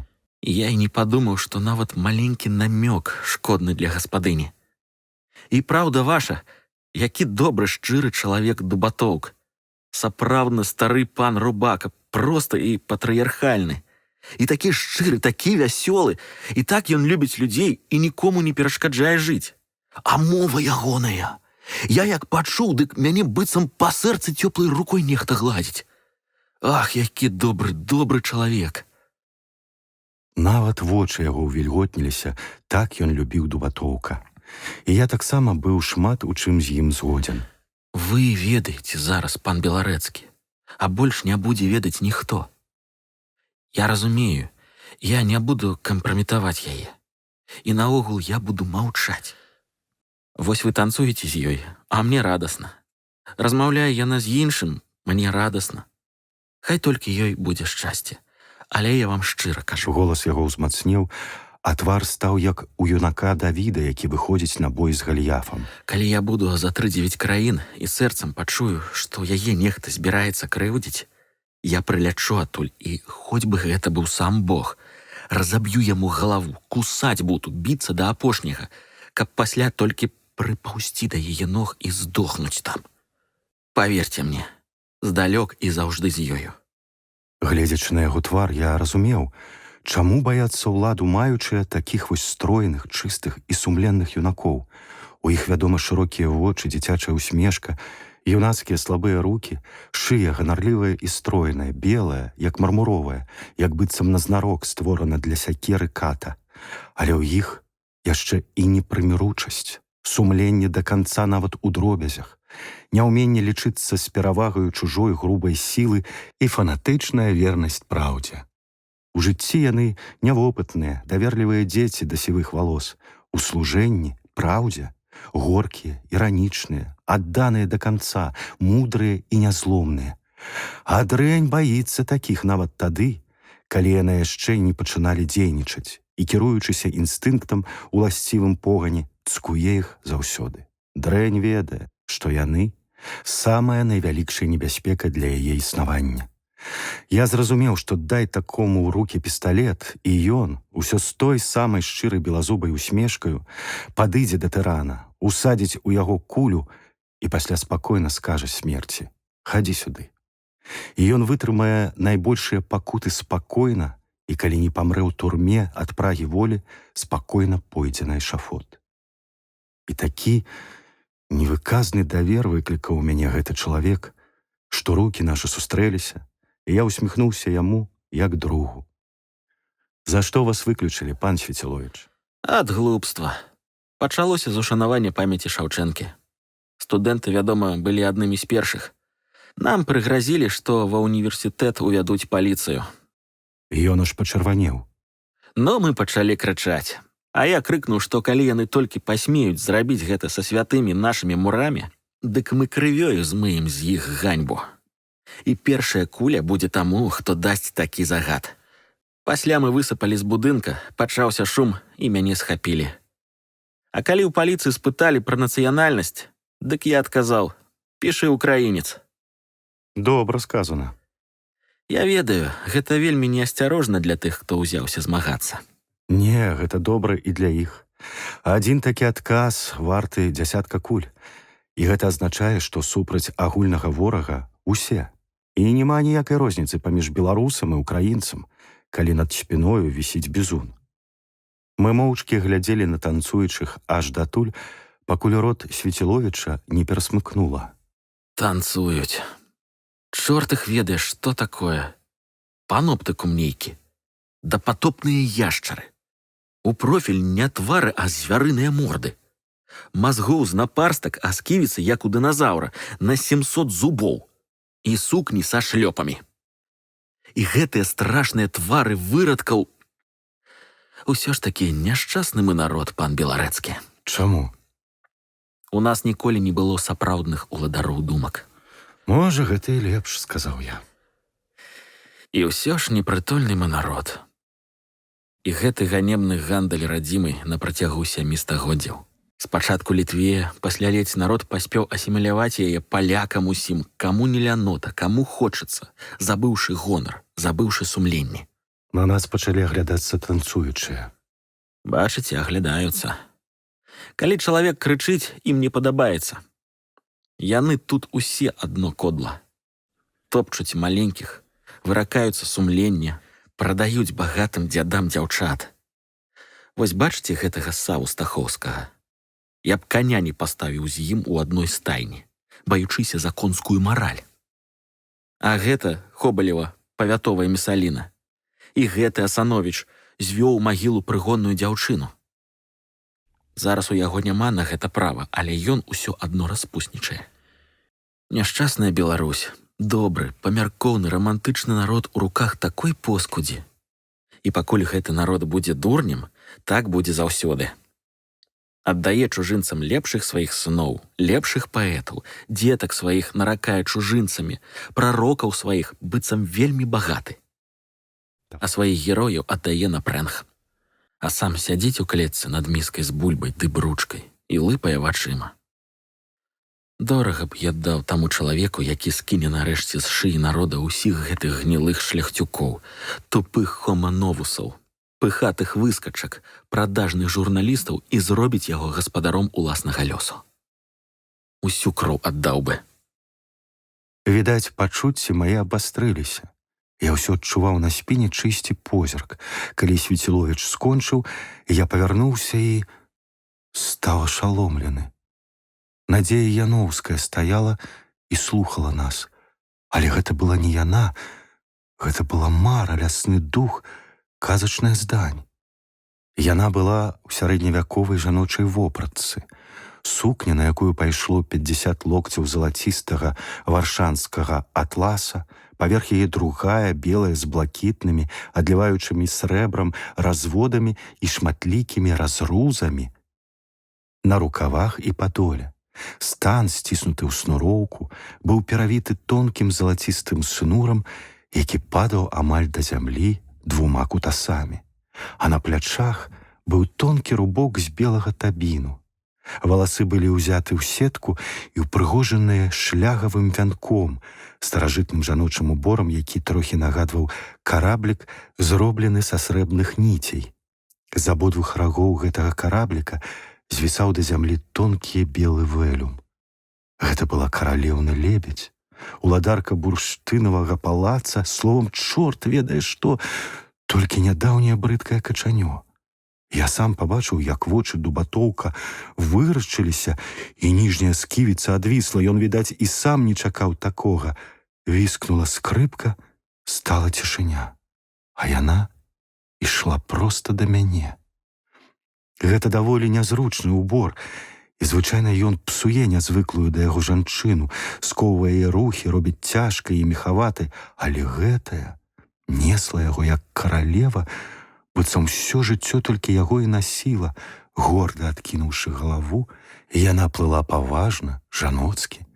Я і не падумаў, што нават маленькі намёк шкодны для гаспадыні. І праўда ваша, які добры шчыры чалавек Дубатоўк. Сапраўдны стары пан Рубака, проста і патрыярхальны. І такі шчыры, такі вясёлы, і так ён любіць людзей і нікому не перашкаджае жыць. А мова ягоная! Я як пачуў, дык мяне быццам па сэрцы цёплай рукой нехта гладзіць. Ах, які добры чалавек! Нават вочы яго ўвільготніліся, так ён любіў Дубатоўка. І я таксама быў шмат у чым з ім згодзен. Вы ведаеце зараз, пан Беларэцкі, а больш не будзе ведаць ніхто. Я разумею, я не буду кампраметаваць яе. І наогул я буду маўчаць. Вось вы танцуеце з ёй, а мне радасна. Размаўляе яна з іншым, мне радасна. Хай толькі ёй будзе шчасце. Але я вам шчыра кажу. Голас яго ўзмацнеў, а твар стаў як у юнака Давіда, які выходзіць на бой з Галіяфам. Калі я буду за 3-9 краін і сэрцам пачую, што яе нехта збіраецца крыўдзіць, я прылячу адтуль, і хоць бы гэта быў сам Бог, разаб'ю яму галаву, кусаць буду, біцца да апошняга, каб пасля толькі прыпаўсці да яе ног і здохнуць там. Паверце мне, здалёк і заўжды з ёю. Гледзячы на яго твар, я разумеў, чаму баяцца ўладу маючыя такіх вось стройных, чыстых і сумленных юнакоў. У іх, вядома, шырокія вочы, дзіцячая усмешка, юнацкія слабыя рукі, шыя ганарлівая і стройная, белая, як мармуровая, як быццам назнарок створана для сякеры ката. Але ў іх яшчэ і непрыміручасць, сумленне да канца нават у дробязях, няўменне лічыцца з перавагаю чужой грубай сілы і фанатычная вернасць праўдзе. У жыцці яны нявопытныя, даверлівыя дзеці да сівых валос, у служэнні, праўдзе, горкія, іранічныя, адданыя да канца, мудрыя і нязломныя. А дрэнь баіцца такіх нават тады, калі яны яшчэ не пачыналі дзейнічаць і, кіруючыся інстынктам уласцівым погане, цкуе іх заўсёды. Дрэнь ведае, што яны самая найвялікшая небяспека для яе існавання. Я зразумеў, што дай такому ў рукі пісталет, і ён, усё з той самай шчырай белазубай усмешкаю, падыдзе да тырана, усадзіць у яго кулю і пасля спакойна скажа смерці: «Хадзі сюды». І ён вытрымае найбольшыя пакуты спакойна, і калі не памрэ ў турме ад прагі волі, спакойна пойдзе на эшафот. І такі невыказны давер выклікаў у мяне гэты чалавек, што рукі нашы сустрэліся, і я усміхнуўся яму як другу. За што вас выключылі, пан Свеціловіч? Ад глупства. Пачалося з ушанавання памяці Шаўчэнкі. Студэнты, вядома, былі аднымі з першых. Нам прыгразілі, што ва ўніверсітэт увядуць паліцыю. Ён аж пачырванеў. Но мы пачалі крычаць. А я крыкнуў, што калі яны толькі пасмеюць зрабіць гэта са святымі нашымі мурамі, дык мы крывёю змыем з іх ганьбу. І першая куля будзе таму, хто дасць такі загад. Пасля мы высыпалі з будынка, пачаўся шум і мяне схапілі. А калі ў паліцыі спыталі пра нацыянальнасць, дык я адказаў: пішы украінец. Добра сказана. Я ведаю, гэта вельмі неасцярожна для тых, хто ўзяўся змагацца. Не, гэта добра і для іх. Адзін такі адказ варты дзясятка куль. І гэта азначае, што супраць агульнага ворага усе. І няма ніякай розніцы паміж беларусам і украінцам, калі над спіною вісіць бізун. Мы моўчкі глядзелі на танцуючых аж датуль, пакуль рот Свеціловіча не перасмыкнула. Танцуюць. Чорт іх ведае, што такое. Паноптыкум нейкі. Да патопныя яшчары. У профіль не твары, а звярыныя морды. Мазгоў з напарстак, а сківіцы, як у дыназаўра, на 700 зубоў. І сукні са шлёпамі. І гэтыя страшныя твары вырадкаў... Усё ж такі няшчасны мы народ, пан Беларэцкі. Чаму? У нас ніколі не было сапраўдных уладароў думак. Можа, гэта і лепш, сказаў я. І ўсё ж непрытульны мы народ. І гэты ганебны гандаль радзімай на працягу 7 стагоддзяў. Спачатку Літве, пасля ледзь народ паспеў асіміляваць яе палякам усім, каму не лянота, каму хочацца, забыўшы гонар, забыўшы сумленне. На нас пачалі аглядацца танцуючыя. Бачыце, аглядаюцца. Калі чалавек крычыць, ім не падабаецца. Яны тут усе адно кодла. Топчуць маленькіх, выракаюцца сумлення, прадаюць багатым дзядам дзяўчат. Вось бачыце гэтага Саву Стахоўскага? Я б каня не паставіў з ім у адной стайні, баючыся за конскую мараль. А гэта Хобалева, павятовая Месаліна. І гэты Асановіч звёў магілу прыгонную дзяўчыну. Зараз у яго няма на гэта права, але ён усё адно распуснічае. Няшчасная Беларусь, добры, памяркоўны, рамантычны народ у руках такой поскудзі. І пакуль гэты народ будзе дурнем, так будзе заўсёды. Аддае чужынцам лепшых сваіх сыноў, лепшых паэтаў, дзетак сваіх наракае чужынцамі, прарокаў сваіх быццам вельмі багаты. А сваіх герояў аддае на прэнг. А сам сядзіць у клетцы над міскай з бульбай ды бручкай і лыпае вачыма. Дорага б я даў таму чалавеку, які скіне нарэшце з шыі народа ўсіх гэтых гнілых шляхцюкоў, тупых хомановусаў, пыхатых выскачак, прадажных журналістаў і зробіць яго гаспадаром уласнага лёсу. Усю кроў аддаў бы. Відаць, пачуцці мае абастрыліся. Я ўсё адчуваў на спіне чысці позірк. Калі Свеціловіч скончыў, я павярнуўся і стаў ашаломлены. Надзея Яноўская стаяла і слухала нас. Але гэта была не яна, гэта была мара, лясны дух, казачная здань. Яна была ў сярэдневяковай жаночай вопратцы. Сукня, на якую пайшло 50 локцяў залацістага варшанскага атласа, паверх яе другая, белая, з блакітнымі, адліваючымі срэбрам, разводамі і шматлікімі разрузамі на рукавах і падоле. Стан, сціснуты ў снуроўку, быў перавіты тонкім залацістым шнурам, які падаў амаль да зямлі 2 кутасамі. А на плячах быў тонкі рубок з белага табіну. Валасы былі ўзяты ў сетку і ўпрыгожаныя шлягавым вянком, старажытным жаночым уборам, які трохі нагадваў караблік, зроблены са срэбных ніцей. З абодвух рагоў гэтага карабліка звісаў да зямлі тонкі белы вэлюм. Гэта была каралеўна лебедзь, уладарка бурштынавага палаца, словам, чорт ведае што, толькі нядаўняе брыдкае качанё. Я сам пабачыў, як вочы дубатоўка вырашчыліся, і ніжняя сківіца адвісла. Ён, відаць, і сам не чакаў такога. Віскнула скрыпка, стала цішыня. А яна ішла проста да мяне. Гэта даволі нязручны ўбор, і звычайна ён псуе нязвыклую да яго жанчыну, скоўвае яе рухі, робіць цяжкай і мехаватай, але гэтая несла яго як каралева, быццам усё жыццё толькі яго і насіла, горда адкінуўшы галаву, і яна плыла паважна, жаноцкі.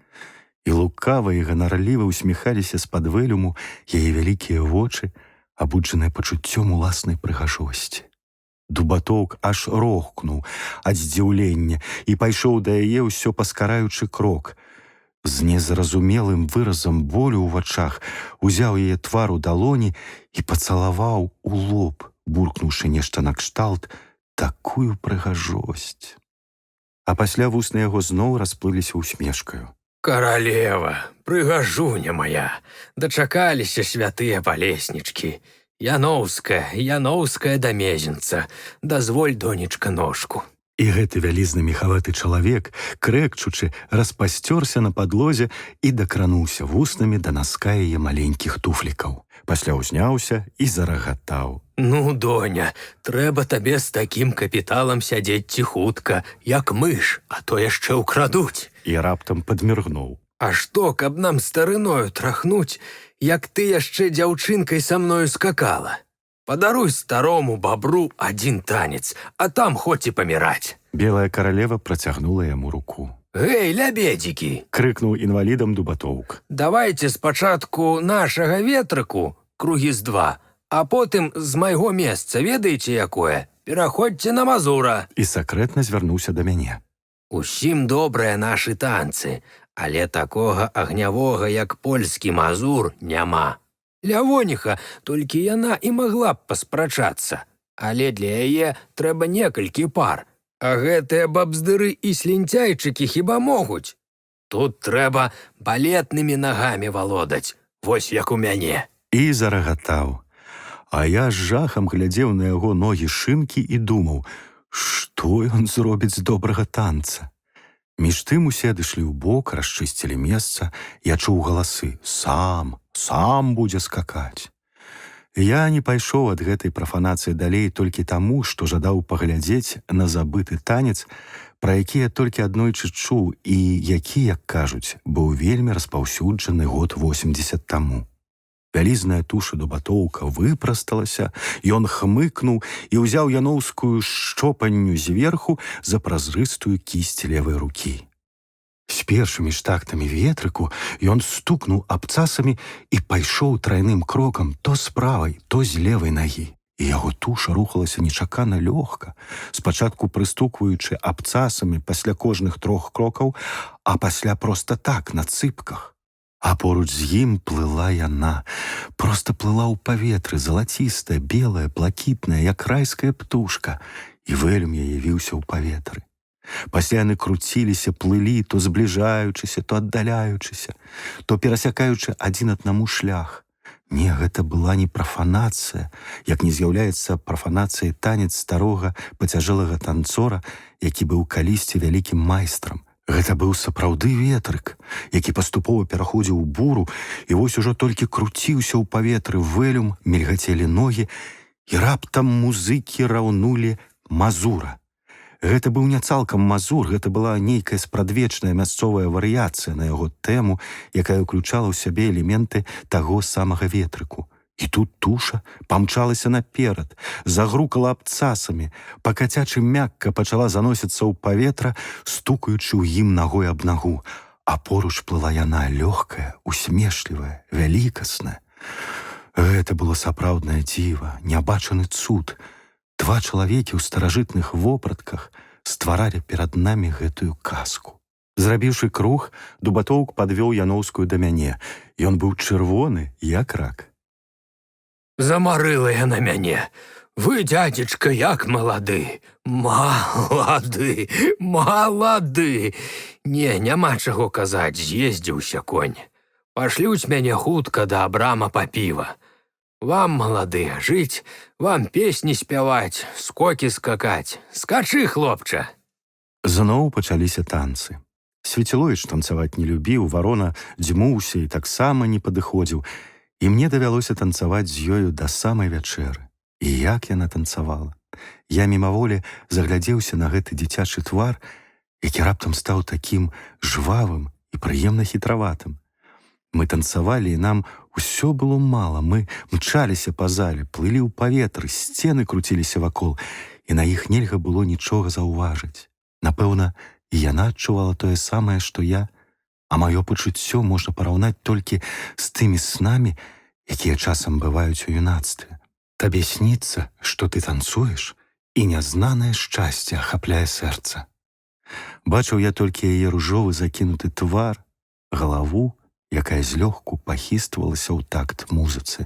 І лукава і ганарліва усміхаліся з-пад вэлюму яе вялікія вочы, абуджаныя пачуццём уласнай прыгажосці. Дубатоўк аж рохкнуў ад здзіўлення і пайшоў да яе ўсё паскараючы крок. З незразумелым выразам болю ў вачах узяў яе твар у далоні і пацалаваў у лоб, буркнуўшы нешта накшталт такую прыгажосць. А пасля вусны яго зноў расплыліся усмешкаю. «Каралева, прыгажуня моя, дачакаліся святыя палеснічкі. Яноўская да мезенца, дазволь, донечка, ножку». І гэты вялізны мехаваты чалавек, крэкчучы, распасцёрся на падлозе і дакрануўся вуснамі да наска яе маленькіх туфлікаў. Пасля ўзняўся і зарагатаў. «Ну, доня, трэба табе з такім капіталам сядзець ціхутка, як мыш, а то яшчэ ўкрадуць». І раптам падміргнуў. «А што, каб нам старыною трахнуць, як ты яшчэ дзяўчынкай са мною скакала? Падаруй старому бабру адзін танец, а там хоць і паміраць». Белая каралева працягнула яму руку. «Гэй, лябедзікі!» — крыкнуў інвалідам дубатоўк. «Давайце спачатку нашага ветрыку, кругі з 2, а потым з майго месца, ведаеце якое? Пераходзьце на Мазура». І сакрэтна звярнуўся да мяне. «Усім добрыя нашы танцы, але такога агнявога, як польскі Мазур, няма. Лявоніха, толькі яна і магла б паспрачацца, але для яе трэба некалькі пар. А гэтыя бабздыры і слінцяйчыкі хіба могуць? Тут трэба балетнымі нагамі валодаць, вось як у мяне». І зарагатаў. А я з жахам глядзеў на яго ногі шынкі і думаў, што ён зробіць з добрага танца. Між тым усе адышлі ўбок, расчысцілі месца, я чуў галасы: сам будзе скакаць. Я не пайшоў ад гэтай прафанацыі далей толькі таму, што жадаў паглядзець на забыты танец, пра які я толькі аднойчы чуў і які, як кажуць, быў вельмі распаўсюджаны год 80 таму. Вялізная туша дубатоўка выпрасталася, ён хмыкнуў і ўзяў яноўскую шчопанню зверху за празрыстую кісць левай рукі. З першымі ж тактамі ветрыку ён стукнуў абцасамі і пайшоў трайным крокам то з правай, то з левай нагі. І яго туша рухалася нечакана лёгка, спачатку прыстукваючы абцасамі пасля кожных 3 крокаў, а пасля проста так, на цыпках. А поруч з ім плыла яна, проста плыла ў паветры, залацістая, белая, блакітная, як райская птушка, і вэлюм яе віўся ў паветры. Пасля яны круціліся, плылі, то збліжаючыся, то аддаляючыся, то перасякаючы адзін аднаму шлях. Не, гэта была не прафанацыя, як не з'яўляецца прафанацыяй танец старога пацяжэлага танцора, які быў калісьці вялікім майстрам. Гэта быў сапраўды ветрык, які паступова пераходзіў у буру, і вось ужо толькі круціўся ў паветры вэлюм, мільгацелі ногі, і раптам музыкі раўнулі Мазура. Гэта быў не цалкам Мазур, гэта была нейкая спрадвечная мясцовая варыяцыя на яго тэму, якая ўключала ў сябе элементы таго самага ветрыку. І тут туша памчалася наперад, загрукала абцасамі, па-кацячы мякка пачала заносіцца ў паветра, стукаючы ў ім нагой аб нагу, а поруч плыла яна лёгкая, усмешлівая, вялікасная. Гэта было сапраўднае дзіва, нябачаны цуд. 2 чалавекі ў старажытных вопратках стваралі перад намі гэтую казку. Зрабіўшы круг, дубатоўк падвёў яноўскую да мяне. Ён быў чырвоны, як рак. «Замарыла яна мяне. Вы, дядзечка, як малады. Малады. Не, няма чаго казаць, з'ездзіўся конь. Пашлюць мяне хутка да Абрама па піва. Вам, маладыя, жыць, вам песні спяваць, скокі скакаць. Скачы, хлопча!» Зноў пачаліся танцы. Свяціловіч танцаваць не любіў, Варона дзьмуўся і таксама не падыходзіў, і мне давялося танцаваць з ёю да самай вячэры. І як яна танцавала! Я мімаволі заглядзеўся на гэты дзіцячы твар, які раптам стаў такім жвавым і прыемна хітраватым. Мы танцавалі, і нам усё было мала. Мы мчаліся па зале, плылі ў паветры, сцены круціліся вакол, і на іх нельга было нічога заўважыць. Напэўна, і яна адчувала тое самае, што я, а маё пачуццё можна параўнаць толькі з тымі снамі, якія часам бываюць у юнацтве. Табе сніцца, што ты танцуеш, і нязнанае шчасце ахапляе сэрца. Бачыў я толькі яе ружовы закінуты твар, галаву, якая злёгку пахіствалася ў такт музыцы.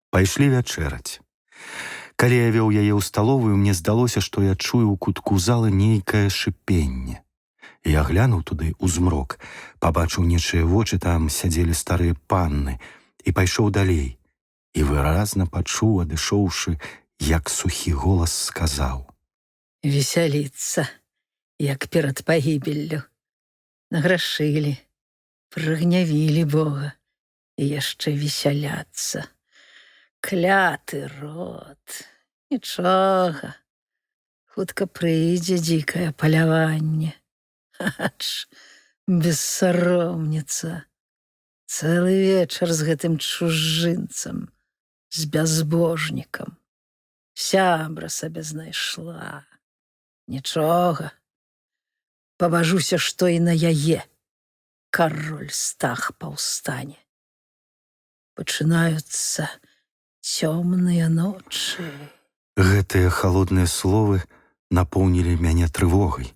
Пайшлі вячэраць. Калі я вёў яе ў сталовую, мне здалося, што я чую ў кутку залы нейкае шыпенне. Я глянуў туды ў змрок, пабачыў нечыя вочы, там сядзелі старыя панны, і пайшоў далей, і выразна пачуў, адышоўшы, як сухі голас сказаў: Весяліцца, як перад пагібеллю. Награшылі, прыгнявілі Бога і яшчэ весяляцца. Кляты род. Нічога. Хутка прыйдзе дзікае паляванне. Ач, бессаромніца. Цэлы вечар з гэтым чужынцам, з бязбожнікам. Сябра сабе знайшла. Нічога. Пабажуся, што і на яе кароль Стах паўстане. Пачынаюцца цёмныя ночы. Гэтыя халодныя словы напоўнілі мяне трывогай.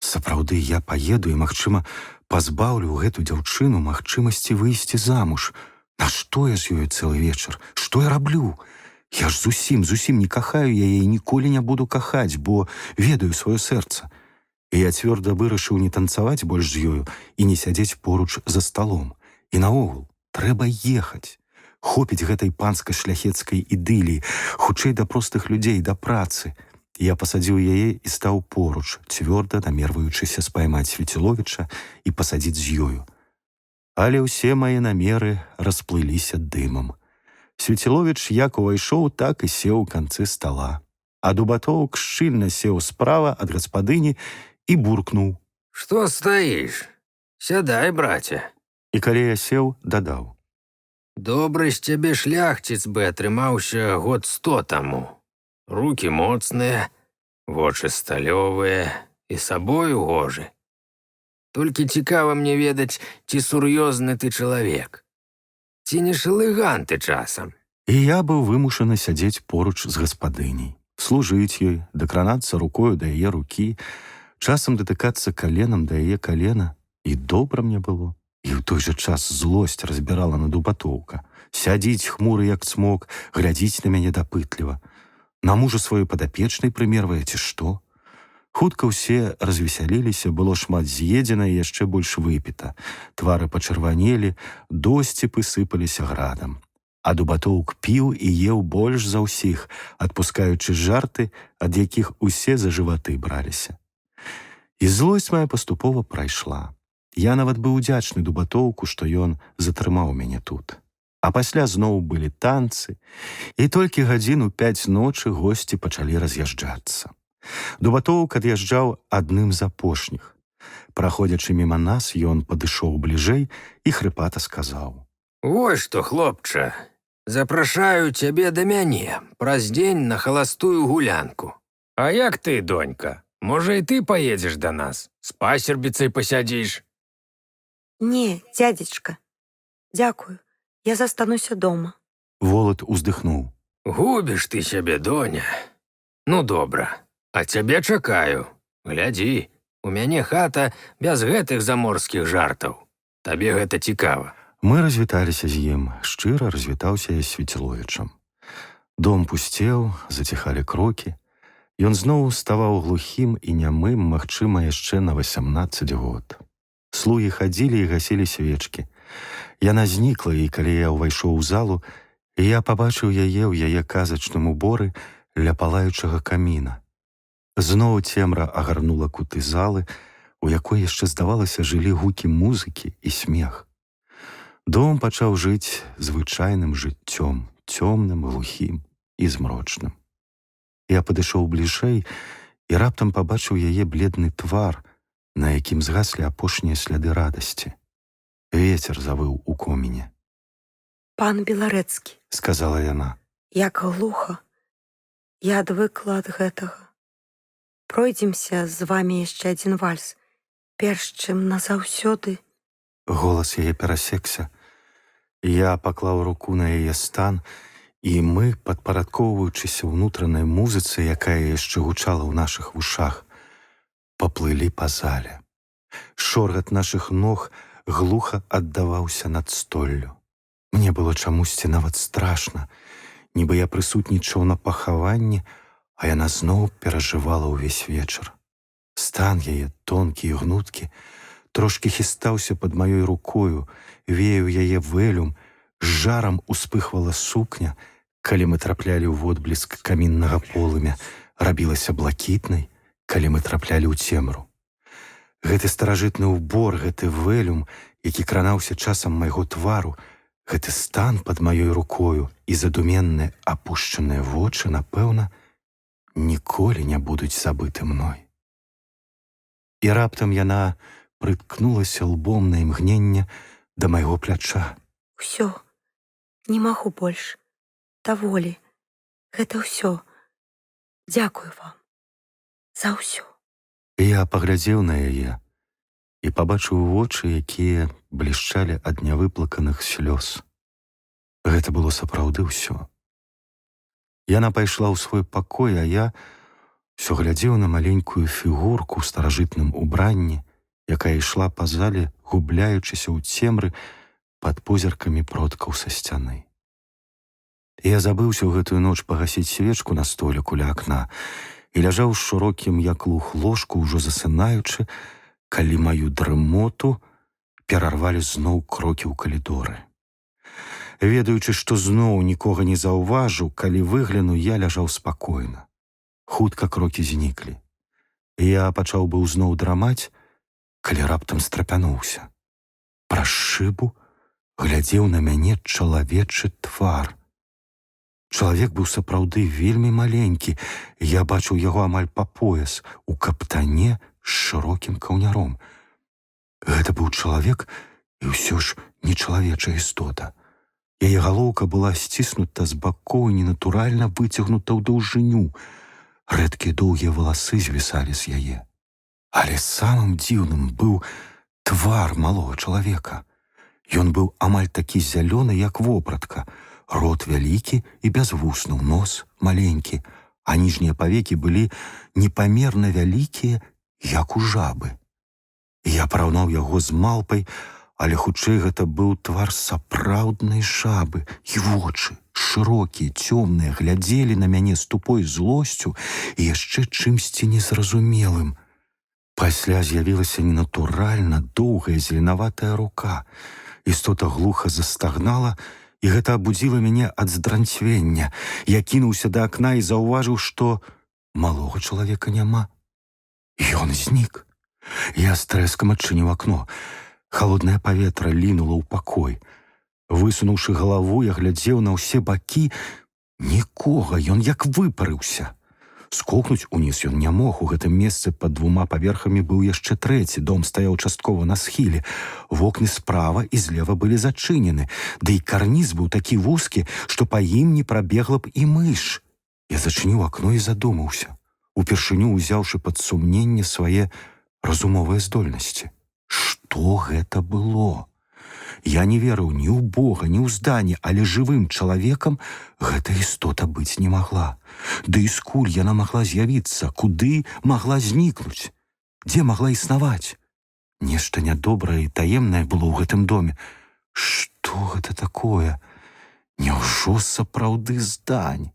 Сапраўды, я паеду і, магчыма, пазбаўлю гэту дзяўчыну магчымасці выйсці замуж. Нашто я з ёю цэлы вечар? Што я раблю? Я ж зусім не кахаю яе і ніколі не буду кахаць, бо ведаю сваё сэрца. І я цвёрда вырашыў не танцаваць больш з ёю і не сядзець поруч за сталом. І наогул, трэба ехаць. Хопіць гэтай панска-шляхецкай ідыліі, хутчэй да простых людзей, да працы. Я пасадзіў яе і стаў поруч, цвёрда намерваючыся спаймаць Свяціловіча і пасадзіць з ёю. Але ўсе мае намеры расплыліся дымам. Свяціловіч як увайшоў, так і сеў у канцы стала. А Дубатоўк шчыльна сеў справа ад гаспадыні і буркнуў: «Што стаіш? Сядай, браце!» І калі я сеў, дадаў: «Добры з цябе шляхціц бы атрымаўся год 100 таму. Рукі моцныя, вочы сталёвыя і сабою гожы. Толькі цікава мне ведаць, ці сур'ёзны ты чалавек. Ці не шалыган ты часам?» І я быў вымушаны сядзець поруч з гаспадыняй, служыць ёй, дакранацца рукою да яе рукі, часам датыкацца каленам да яе калена, і добра мне было. І ў той жа час злосць разбірала на Дубатоўка. Сядзіць хмуры, як цмок, глядзіць на мяне дапытліва. На мужа сваёй падапечнай прымервае, ці што? Хутка ўсе развесяліліся, было шмат з'едзена і яшчэ больш выпіта. Твары пачырванелі, досціпы сыпаліся градам. А Дубатоўк піў і еў больш за ўсіх, адпускаючы жарты, ад якіх усе за жываты браліся. І злосць моя паступова прайшла. Я нават быў удзячны Дубатоўку, што ён затрымаў мяне тут. А пасля зноў былі танцы, і толькі гадзін у 5 ночы госці пачалі раз'язджацца. Дубатоўк ад'язджаў адным з апошніх. Праходзячы міма нас, ён падышоў бліжэй і хрыпата сказаў: «Вось што, хлопча, запрашаю цябе да мяне праз дзень на халастую гулянку. А як ты, донька? Можа, і ты паедзеш да нас? З пасербіцай пасядзіш?» Не, дядзечка, дзякую, я застануся дома. Волат уздыхнуў: «Губіш ты сябе, доня. Ну, добра, а цябе чакаю. Глядзі, у мяне хата без гэтых заморскіх жартаў. Табе гэта цікава». Мы развіталіся з ім, шчыра развітаўся я з Свяціловічам. Дом пусцеў, заціхалі крокі. Ён зноў ставаў глухім і нямым, магчыма, яшчэ на 18 год. Слугі хадзілі і гасілі свечкі. Яна знікла, і калі я ўвайшоў у залу, І я пабачыў яе ў яе казачным уборы ля палаючага каміна. Зноў цемра агарнула куты залы, у якой яшчэ, здавалася, жылі гукі музыкі і смех. Дом пачаў жыць звычайным жыццём, цёмным, глухім і змрочным. Я падышоў бліжэй і раптам пабачыў яе бледны твар, на якім згаслі апошнія сляды радасці. Вецер завыў у коміне. Пан Беларэцкі, — сказала яна. як глуха. Я адвыкла ад гэтага. Пройдземся з вамі яшчэ адзін вальс, перш чым назаўсёды. Голас яе перасекся. Я паклаў руку на яе стан, і мы, падпарадкоўваючыся ўнутранай музыцы, якая яшчэ гучала ў нашых вушах, паплылі па зале. Шоргат нашых ног глуха аддаваўся над столлю. Мне было чамусьці нават страшна, нібы я прысутнічаў на пахаванні, а яна зноў перажывала ўвесь вечар. Стан яе, тонкі і гнуткі, трошкі хістаўся пад маёй рукою, веяў яе вэлюм, з жарам успыхвала сукня, калі мы траплялі ў водбліск каміннага полымя, рабілася блакітнай, калі мы траплялі ў цемру. Гэты старажытны ўбор, гэты вэлюм, які кранаўся часам майго твару, гэты стан пад маёй рукою і задуменныя апушчаныя вочы, напэўна, ніколі не будуць забыты мной. І раптам яна прыткнулася лбом на імгненне да майго пляча. Усё, не магу больш. Даволі. Гэта ўсё. Дзякую вам за ўсё. Я паглядзеў на яе і пабачыў вочы, якія блішчалі ад нявыплаканых слёз. Гэта было сапраўды ўсё. Яна пайшла ў свой пакой, а я ўсё глядзеў на маленькую фігурку ў старажытным убранні, якая ішла па зале, губляючыся ў цемры пад позіркамі продкаў са сцяны. Я забыўся ў гэтую ноч пагасіць свечку на століку ля акна і ляжаў з шырокім, як луг, ложку, ўжо засынаючы, калі маю дрымоту перарвалі зноў крокі ў калідоры. Ведаючы, што зноў нікога не заўважыў, калі выгляну, я ляжаў спакойна. Хутка крокі зніклі. Я пачаў быў зноў драмаць, калі раптам страпянуўся. Праз шыбу глядзеў на мяне чалавечы твар. Чалавек быў сапраўды вельмі маленькі, я бачыў яго амаль па пояс, у каптане з шырокім каўняром. Гэта быў чалавек і ўсё ж не чалавечая істота. Яе галоўка была сціснута з бакоў і ненатуральна выцягнута ў даўжыню. Рэдкія доўгія валасы звісалі з яе. Але самым дзіўным быў твар малога чалавека. Ён быў амаль такі зялёны, як вопратка. Рот вялікі і без вуснаў, нос маленькі, а ніжнія павекі былі непамерна вялікія, як у жабы. Я параўнаў яго з малпай, але хутчэй гэта быў твар сапраўднай жабы, і вочы, шырокія, цёмныя, глядзелі на мяне з тупой злосцю і яшчэ чымсьці незразумелым. Пасля з'явілася ненатуральна доўгая зеленаватая рука. Істота глуха застагнала, і гэта абудзіла мяне ад здранцвення. Я кінуўся да акна і заўважыў, што малога чалавека няма. Ён знік. Я з трэскам адчыніў акно. Халоднае паветра лінула ў пакой. Высунуўшы галаву, я глядзеў на ўсе бакі. Нікога, ён як выпарыўся. Скокнуць уніз ён не мог. У гэтым месцы пад 2 паверхамі быў яшчэ трэці. Дом стаяў часткова на схіле. Вокны справа і злева былі зачынены. Да і карніз быў такі вузкі, што па ім не прабегла б і мыш. Я зачыніў акно і задумаўся, упершыню ўзяўшы пад сумненне свае разумовыя здольнасці. Што гэта было? Я не верыў ні ў Бога, ні ў зданне, але жывым чалавекам гэта істота быць не магла. Ды і скуль яна магла з'явіцца, куды магла знікнуць, дзе магла існаваць? Нешта нядобрае і таемнае было ў гэтым доме. Што гэта такое? Няўжо сапраўды здань?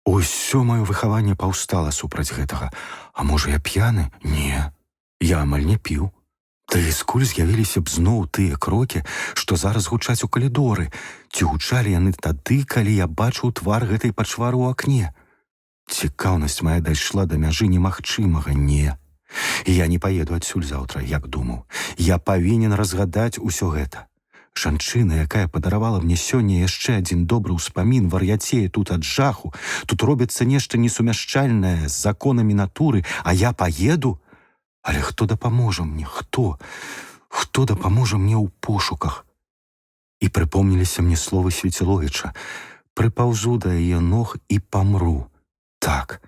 Усё маё выхаванне паўстала супраць гэтага. А можа, я п'яны? Не, я амаль не піў. Ды скуль з'явіліся б зноў тыя крокі, што зараз гучаць у калідоры. Ці гучалі яны тады, калі я бачыў твар гэтай пачвары ў акне? Цікаўнасць мая дайшла да мяжы немагчымага. Не. Я не паеду адсюль заўтра, як думаў. Я павінен разгадаць усё гэта. Жанчына, якая падаравала мне сёння яшчэ адзін добры ўспамін, вар'яцее тут ад жаху. Тут робіцца нешта несумяшчальнае з законамі натуры, а я паеду? Але хто дапаможа мне? Хто? Хто дапаможа мне ў пошуках? І прыпомніліся мне словы Свецеловіча. Прыпаўзу да яе ног і памру. Так,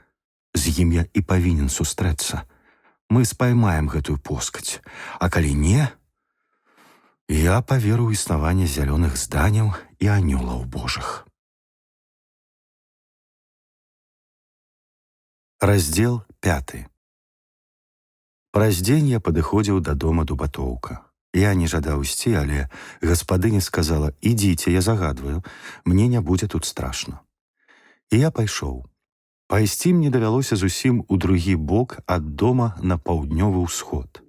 з ім я і павінен сустрэцца. Мы спаймаем гэтую поскаць. А калі не, я паверу ў існаванне зялёных зданяў і анёлаў божых. Раздзел 5. Праз дзень я падыходзіў да дома Дубатоўка. Я не жадаў ісці, але гаспадыня сказала: «Ідзіце, я загадваю, мне не будзе тут страшна». І я пайшоў. Пайсці мне давялося зусім у другі бок ад дома на паўднёвы ўсход.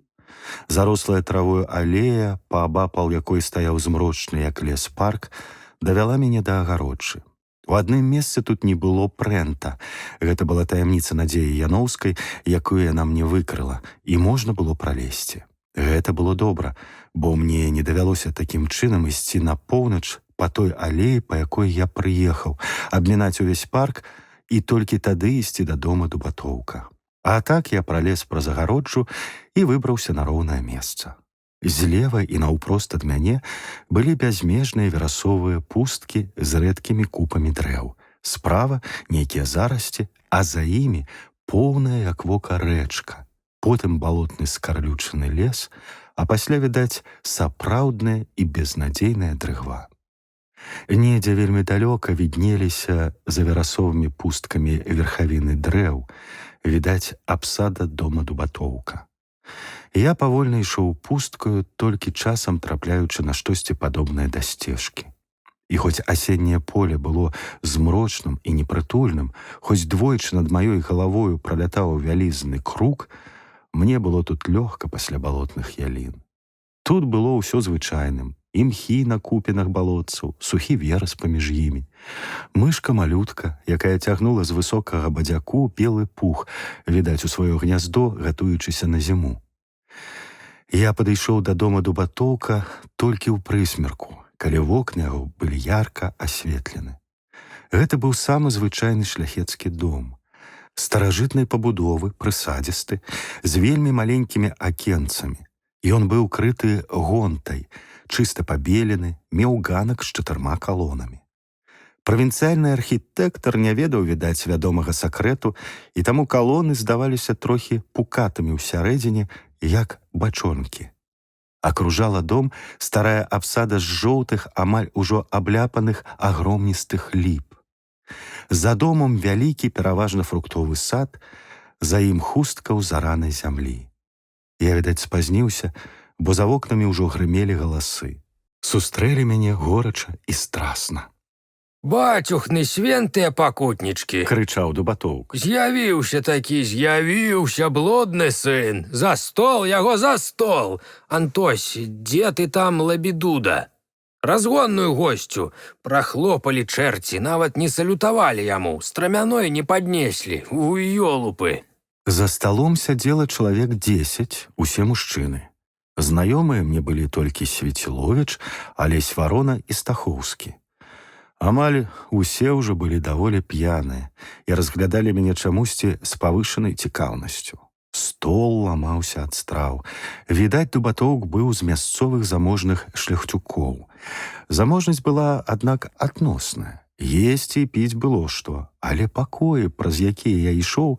Зарослая травою алея, паабапал якой стаяў змрочны, як лес, парк, давяла мяне да агароджы. У адным месцы тут не было прэнта. Гэта была таямніца Надзеі Яноўскай, якую яна мне выкрыла, і можна было пралезці. Гэта было добра, бо мне не давялося такім чынам ісці на поўнач па той алеі, па якой я прыехаў, абмінаць увесь парк і толькі тады ісці да дома Дубатоўка. А так я пралез праз агароджу і выбраўся на роўнае месца. Злева і наўпрост ад мяне былі бязмежныя верасовыя пусткі з рэдкімі купамі дрэў. Справа нейкія зарасці, а за імі поўная, як вока, рэчка. Потым балотны скарлючаны лес, а пасля, відаць, сапраўдная і безнадзейная дрыгва. Недзе вельмі далёка віднеліся за верасовымі пусткамі верхавіны дрэў, відаць, абсада дома Дубатоўка. Я павольна ішоў пусткаю, толькі часам трапляючы на штосьці падобнае да сцежкі. І хоць асенняе поле было змрочным і непрытульным, хоць двойчы над маёй галавою пралятаў вялізны круг, мне было тут лёгка пасля балотных ялін. Тут было ўсё звычайным. Імхі на купінах балотцаў, сухі верас паміж імі. Мышка-малютка, якая цягнула з высокага бадзяку белы пух, відаць, у сваё гняздо, гатуючыся на зіму. Я падышоў да дома Дубатоўка толькі ў прысмерку, калі вокны яго былі ярка асветлены. Гэта быў самы звычайны шляхецкі дом. Старажытнай пабудовы, прысадзісты, з вельмі маленькімі акенцамі. Ён быў крыты гонтай, чыста пабелены, меў ганак з 4 калонамі. Правінцыяльны архітэктар не ведаў, відаць, вядомага сакрэту, і таму калоны здаваліся трохі пукатымі ўсярэдзіне, як бачонкі. Акружала дом старая абсада з жоўтых, амаль ужо абляпаных агромністых ліп. За домом вялікі, пераважна фруктовы сад, за ім хустка ў заранай зямлі. Я, відаць, спазніўся, бо за вокнамі ўжо грымелі галасы. Сустрэлі мяне горача і страсна. «Бацюхны свентыя пакутнічкі!» — крычаў Дубатоўк. «З'явіўся такі, з'явіўся блудны сын! За стол яго, за стол! Антось, дзе ты там, лабідуда? Разгонную госцю прахлопалі чэрці, нават не салютавалі яму, страмяной не паднеслі, у ёлупы!» За сталом сядзела чалавек 10, усе мужчыны. Знаёмыя мне былі толькі Свецеловіч, Алесь Варона і Стахоўскі. Амаль усе ўжо былі даволі п'яныя і разглядалі мяне чамусьці з павышанай цікаўнасцю. Стол ламаўся ад страў. Відаць, Дубатоўк быў з мясцовых заможных шляхцюкоў. Заможнасць была, аднак, адносная. Есці і піць было што, але пакоі, праз якія я ішоў,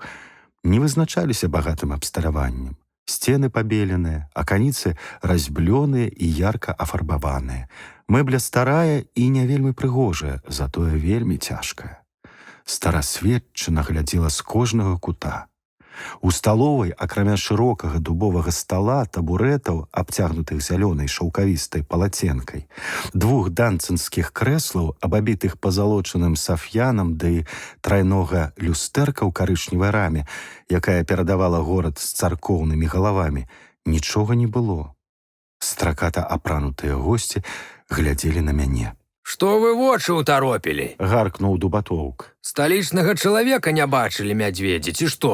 не вызначаліся багатым абсталяваннем. Сцены пабеленыя, аканіцы разьблёныя і ярка афарбаваныя. Мэбля старая і не вельмі прыгожая, затое вельмі цяжкая. Старасветчына глядзела з кожнага кута. У сталовай, акрамя шырокага дубовага стала, табурэтаў, абцягнутых зялёнай шаўкавістай палаценкай, 2 данцынскіх крэслаў, абабітых пазалочаным сафьянам ды трайнога люстэрка ў карычневай раме, якая перадавала горад з царкоўнымі галавамі, нічога не было. Страката апранутыя госці глядзелі на мяне. Што вы вочы ўтаропілі? Гаркнуў Дубатоўк. Сталічнага чалавека не бачылі мядзведзі, ці што?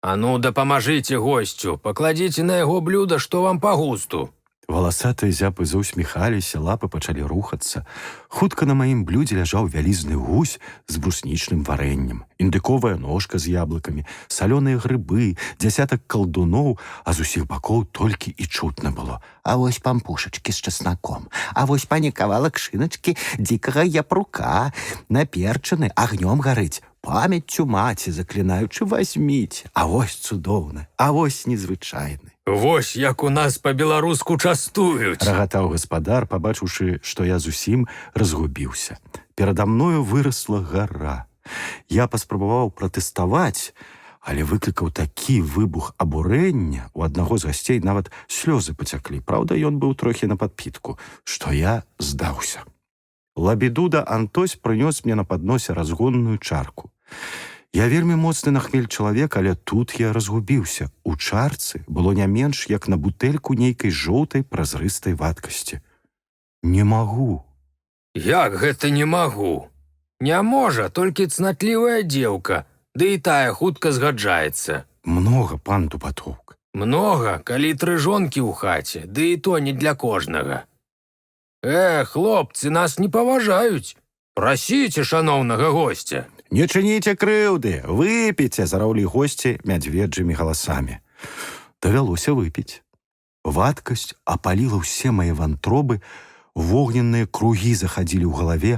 А ну, дапамажыце госцю, пакладзіце на яго блюда, што вам па густу. Валасатыя зяпы заусміхаліся, лапы пачалі рухацца. Хутка на маім блюдзе ляжаў вялізны гусь з бруснічным варэннем, індыковая ножка з яблыкамі, салёныя грыбы, дзясятак калдуноў, а з усіх бакоў толькі і чутна было. А вось пампушачкі з часнаком, а вось пані кавалак шыначкі дзікага япрука, наперчаны, агнём гарыць. Памяццю маці, заклінаючы, вазьміце. А вось цудоўны, а вось незвычайны. Вось як у нас па-беларуску частуюць. Рагатаў гаспадар, пабачыўшы, што я зусім разгубіўся. Перада мною вырасла гара. Я паспрабаваў пратэставаць, але выклікаў такі выбух абурэння, у аднаго з гасцей нават слёзы пацяклі. Праўда, ён быў трохі на падпітку, што я здаўся. Лабідуда Антось прынёс мне на падносе разгонную чарку. Я вельмі моцны на хмель чалавек, але тут я разгубіўся. У чарцы было не менш, як на бутэльку нейкай жоўтай празрыстай вадкасці. Не магу. Як гэта не магу? Не можа, толькі цнатлівая дзеўка, ды і тая хутка згаджаецца. Многа, пан Дубатоўк. Многа, калі 3 жонкі ў хаце, ды і то не для кожнага. Хлопцы, нас не паважаюць. Прасіце шаноўнага госця. Не чыніце крыўды, выпіце, зараўлі госці мядзведжымі галасамі. Давялося выпіць. Вадкасць апаліла ўсе мае вантробы, вогненныя кругі захадзілі ў галаве,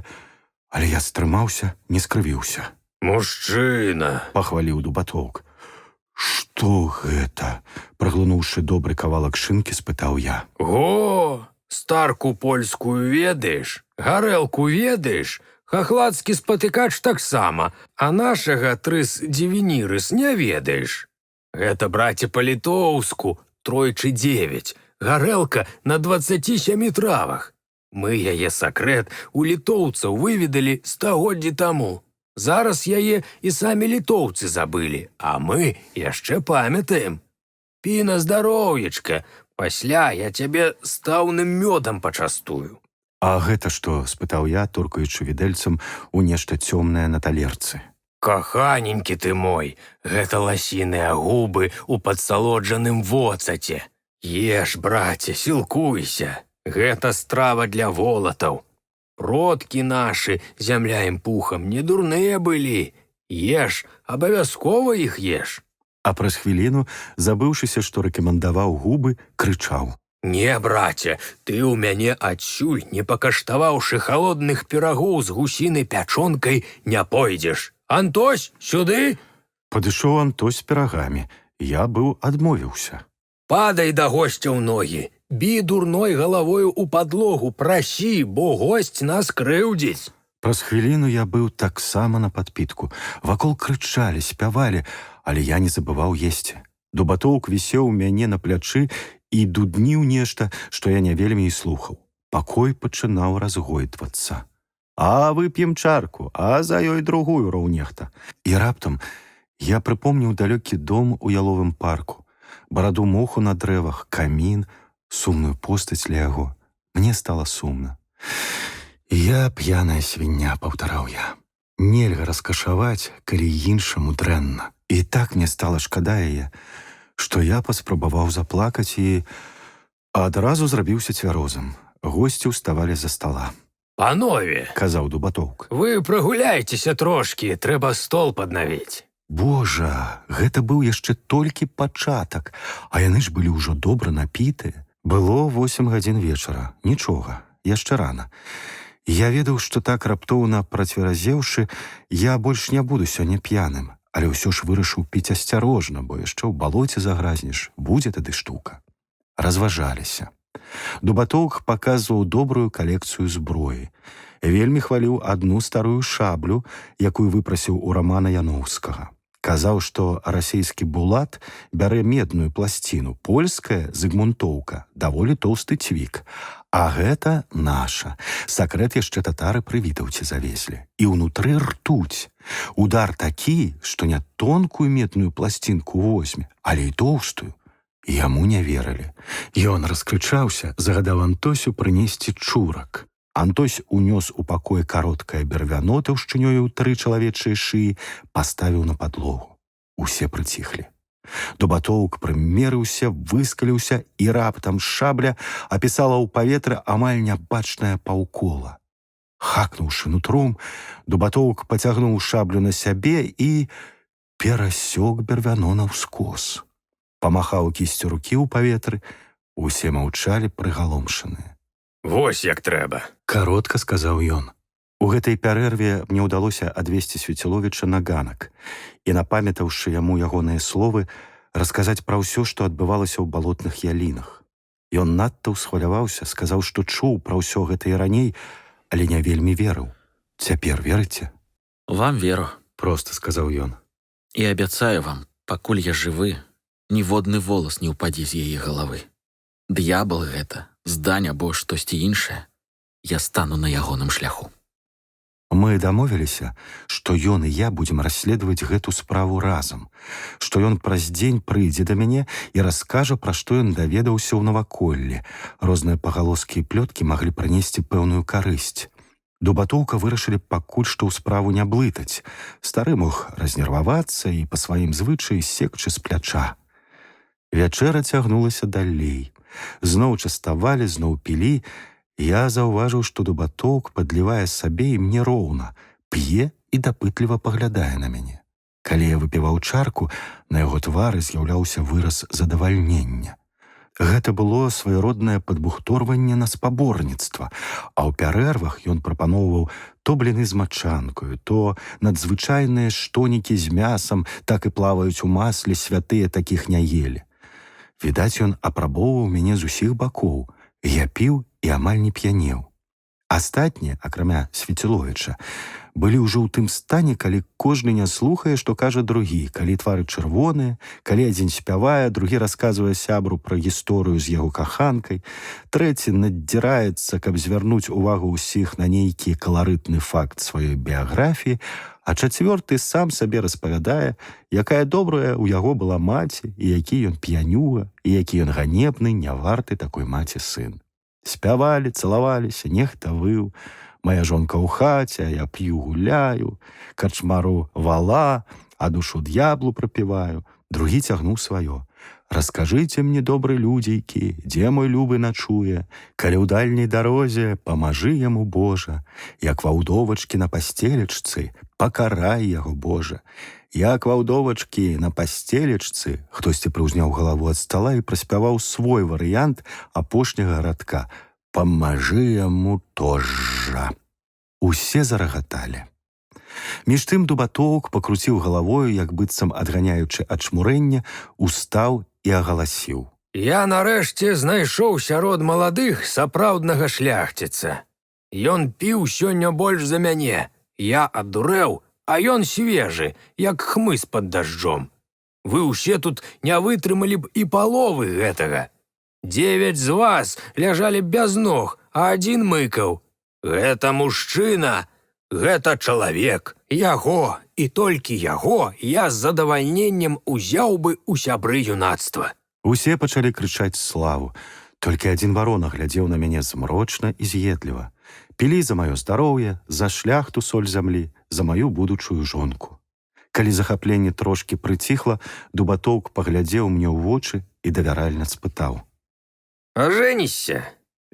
але я стрымаўся, не скрывіўся. Мужчына, пахваліў Дубатоўк. Што гэта? Праглынуўшы добры кавалак шынкі, спытаў я. Старку польскую ведаеш, гарэлку ведаеш, хахладскі спатыкач таксама, а нашага трыс-дзевінірыс не ведаеш. Гэта, браце, па-літоўску, 3x9, гарэлка на 27 травах. Мы яе сакрэт у літоўцаў выведалі 100 годдзі таму. Зараз яе і самі літоўцы забылі, а мы яшчэ памятаем. Пі на здароўечка, пасля я цябе стаўным мёдам пачастую. А гэта што? Спытаў я, торкаючы відэльцам у нешта цёмнае на талерцы. Каханенькі ты мой, гэта ласіныя губы ў падсалоджаным воцаце. Еш, браце, сілкуйся. Гэта страва для волатаў. Продкі нашы, зямля ім пухам, не дурныя былі. Еш, абавязкова іх еш. А праз хвіліну, забыўшыся, што рэкамендаваў губы, крычаў. Не, браце, ты ў мяне адсюль, не пакаштаваўшы халодных пірагоў з гусінай пячонкай, не пойдзеш. Антось, сюды? Падышоў Антось з пірагамі. Я быў адмовіўся. Падай да госця ў ногі, бі дурной галавою ў падлогу, прасі, бо госць нас крыўдзіць. Праз хвіліну я быў таксама на падпітку. Вакол крычалі, спявалі, але я не забываў есці. Дубатоўк вісеў у мяне на плячы і дудніў нешта, што я не вельмі і слухаў. Пакой пачынаў разгойдвацца. А вып'ем чарку, а за ёй другую роўнехта. І раптам я прыпомніў далёкі дом у яловым парку, бараду моху на дрэвах, камін, сумную постаць ля яго. Мне стала сумна. Я п'яная свіння, паўтараў я. Нельга раскашаваць, калі іншаму дрэнна. І так мне стала шкада яе, што я паспрабаваў заплакаць і адразу зрабіўся цвярозам. Госці ўставалі за стала. Панове, казаў Дубатоўк, вы прагуляйцеся трошкі, трэба стол паднавіць. Божа, гэта быў яшчэ толькі пачатак, а яны ж былі ўжо добра напітыя. Было 8 гадзін вечара, нічога, яшчэ рана. Я ведаў, што так раптоўна працверазеўшы, я больш не буду сёння п'яным, але ўсё ж вырашыў піць асцярожна, бо яшчэ ў балоце загразнеш, будзе тады штука. Разважаліся. Дубатоўк паказваў добрую калекцыю зброі. Вельмі хваліў адну старую шаблю, якую выпрасіў у Рамана Яноўскага. Казаў, што расійскі булат бярэ медную пласціну, польская зыгмунтоўка, даволі тоўсты цвік. А гэта наша. Сакрэт яшчэ татары пры Вітаўце завезлі. І ўнутры ртуць. Удар такі, што не тонкую медную пласцінку возьме, але і тоўстую. Яму не верылі. Ён раскрычаўся, загадаў Антосю прынесці чурак. Антось унёс у пакой кароткае бервяно таўшчынёю ў 3 чалавечыя шыі, паставіў на падлогу. Усе прыціхлі. Дубатоўк прымерыўся, выскаліўся, і раптам шабля апісала ў паветры амаль нябачнае паўкола. Хакнуўшы нутром, Дубатоўк пацягнуў шаблю на сябе і перасёк бервяно наўскос. Памахаў кісцю рукі ў паветры, усе маўчалі прыгаломшаныя. Вось як трэба. Каротка сказаў ён. У гэтай пярэрве мне ўдалося адвесці Свеціловіча на ганак і, напамятаўшы яму ягоныя словы, расказаць пра ўсё, што адбывалася ў балотных ялінах. Ён надта ўсхваляваўся, сказаў, што чуў пра ўсё гэта і раней, але не вельмі верыў. Цяпер верыце? Вам веру. Проста сказаў ён. І абяцаю вам, пакуль я жывы, ніводны волас не ўпадзе з яе галавы. Д'ябал гэта, здань або штосьці іншае, я стану на ягоным шляху. Мы дамовіліся, што ён і я будзем расследаваць гэту справу разам, што ён праз дзень прыйдзе да мяне і раскажа, пра што ён даведаўся ў наваколлі. Розныя пагалоскі і плёткі маглі прынесці пэўную карысць. Дубатоўка вырашылі пакуль што ў справу не блытаць. Стары мог разнервавацца і па сваім звычаі секчы з пляча. Вячэра цягнулася далей. Зноў частавалі, зноў пілі. Я заўважыў, што Дубатоўк падлівае сабе і мне роўна, п'е і дапытліва паглядае на мяне. Калі я выпіваў чарку, на яго твары з'яўляўся выраз задавальнення. Гэта было свайроднае падбухторванне на спаборніцтва, а ў пярэрвах ён прапаноўваў то бліны з мачанкаю, то надзвычайныя штонікі з мясам, так і плаваюць у масле, святыя такіх не елі. Відаць, ён апрабоўваў мяне з усіх бакоў. Я піў і амаль не п'янеў. Астатнія, акрамя Свеціловіча, былі ўжо ў тым стане, калі кожны не слухае, што кажа другі, калі твары чырвоныя, калі адзін спявае, другі расказвае сябру пра гісторыю з яго каханкай, трэці наддзіраецца, каб звярнуць увагу ўсіх на нейкі каларытны факт сваёй біяграфіі, а чацвёрты сам сабе распавядае, якая добрая ў яго была маці, і які ён п'янюга, і які ён ганебны, не варты такой маці сын. Спявалі, цалаваліся, нехта выў. Мая жонка ў хаце, а я п'ю, гуляю, карчмару вала, а душу д'яблу прапіваю. Другі цягнуў сваё. Раскажыце мне, добры людзейкі, дзе мой любы начуе, калі ў дальняй дарозе памажы яму, Божа, як ваўдовачкі на пасцелечцы, пакарай яго, Божа. Як ваўдовачкі на пасцелечцы, хтосьці прыўзняў галаву ад стала і праспяваў свой варыянт апошняга радка. Памажы яму тожжа. Усе зарагаталі. Між тым Дубатоўк пакруціў галавою, як быццам адганяючы ад чмурэння, устаў і агаласіў. Я нарэшце знайшоў сярод маладых сапраўднага шляхціца. Ён піў сёння больш за мяне. Я адурэў, а ён свежы, як хмыз пад дажджом. Вы ўсе тут не вытрымалі б і паловы гэтага. 9 з вас ляжалі б без ног, а 1 мыкаў. Гэта мужчына, гэта чалавек. Яго, і толькі яго, я з задавальненнем узяў бы ў сябры юнацтва. Усе пачалі крычаць славу. Толькі адзін варона глядзеў на мяне змрочна і з'едліва. Пілі за маё здароўе, за шляхту соль зямлі, за маю будучую жонку. Калі захапленне трошкі прыціхла, Дубатоўк паглядзеў мне ў вочы і давяральна спытаў. А жэнішся?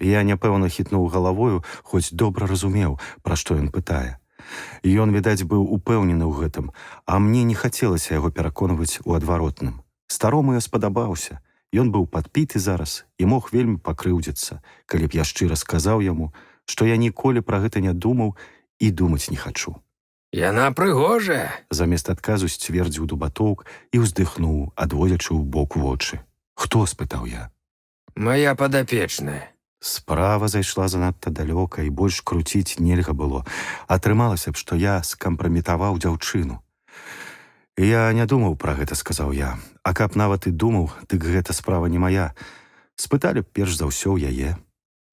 Я няпэўна хітнуў галавою, хоць добра разумеў, пра што ён пытае. Ён, відаць, быў упэўнены ў гэтым, а мне не хацелася яго пераконваць у адваротным. Старому я спадабаўся. Ён быў падпіты зараз і мог вельмі пакрыўдзіцца, калі б я шчыра сказаў яму, што я ніколі пра гэта не думаў і думаць не хачу. Яна прыгожая. Замест адказу сцвердзіў Дубатоўк і ўздыхнуў, адводзячы ў бок вочы. Хто, спытаў я. Моя падапечная. Справа зайшла занадта далёка і больш круціць нельга было. Атрымалася б, што я скампраметаваў дзяўчыну. Я не думаў пра гэта, сказаў я. А каб нават і думаў, дык гэта справа не мая. Спыталі б перш за ўсё ў яе.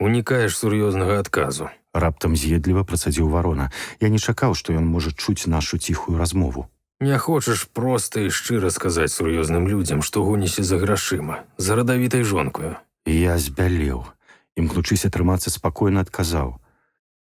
Унікаеш сур'ёзнага адказу. Раптам з'едліва працадзіў варона. Я не чакаў, што ён можа чуць нашу ціхую размову. Не хочаш проста і шчыра сказаць сур'ёзным людзям, што гонішся за грашыма, за радавітай жонкаю. Я збялеў, імкнучыся трымацца спакойна адказаў.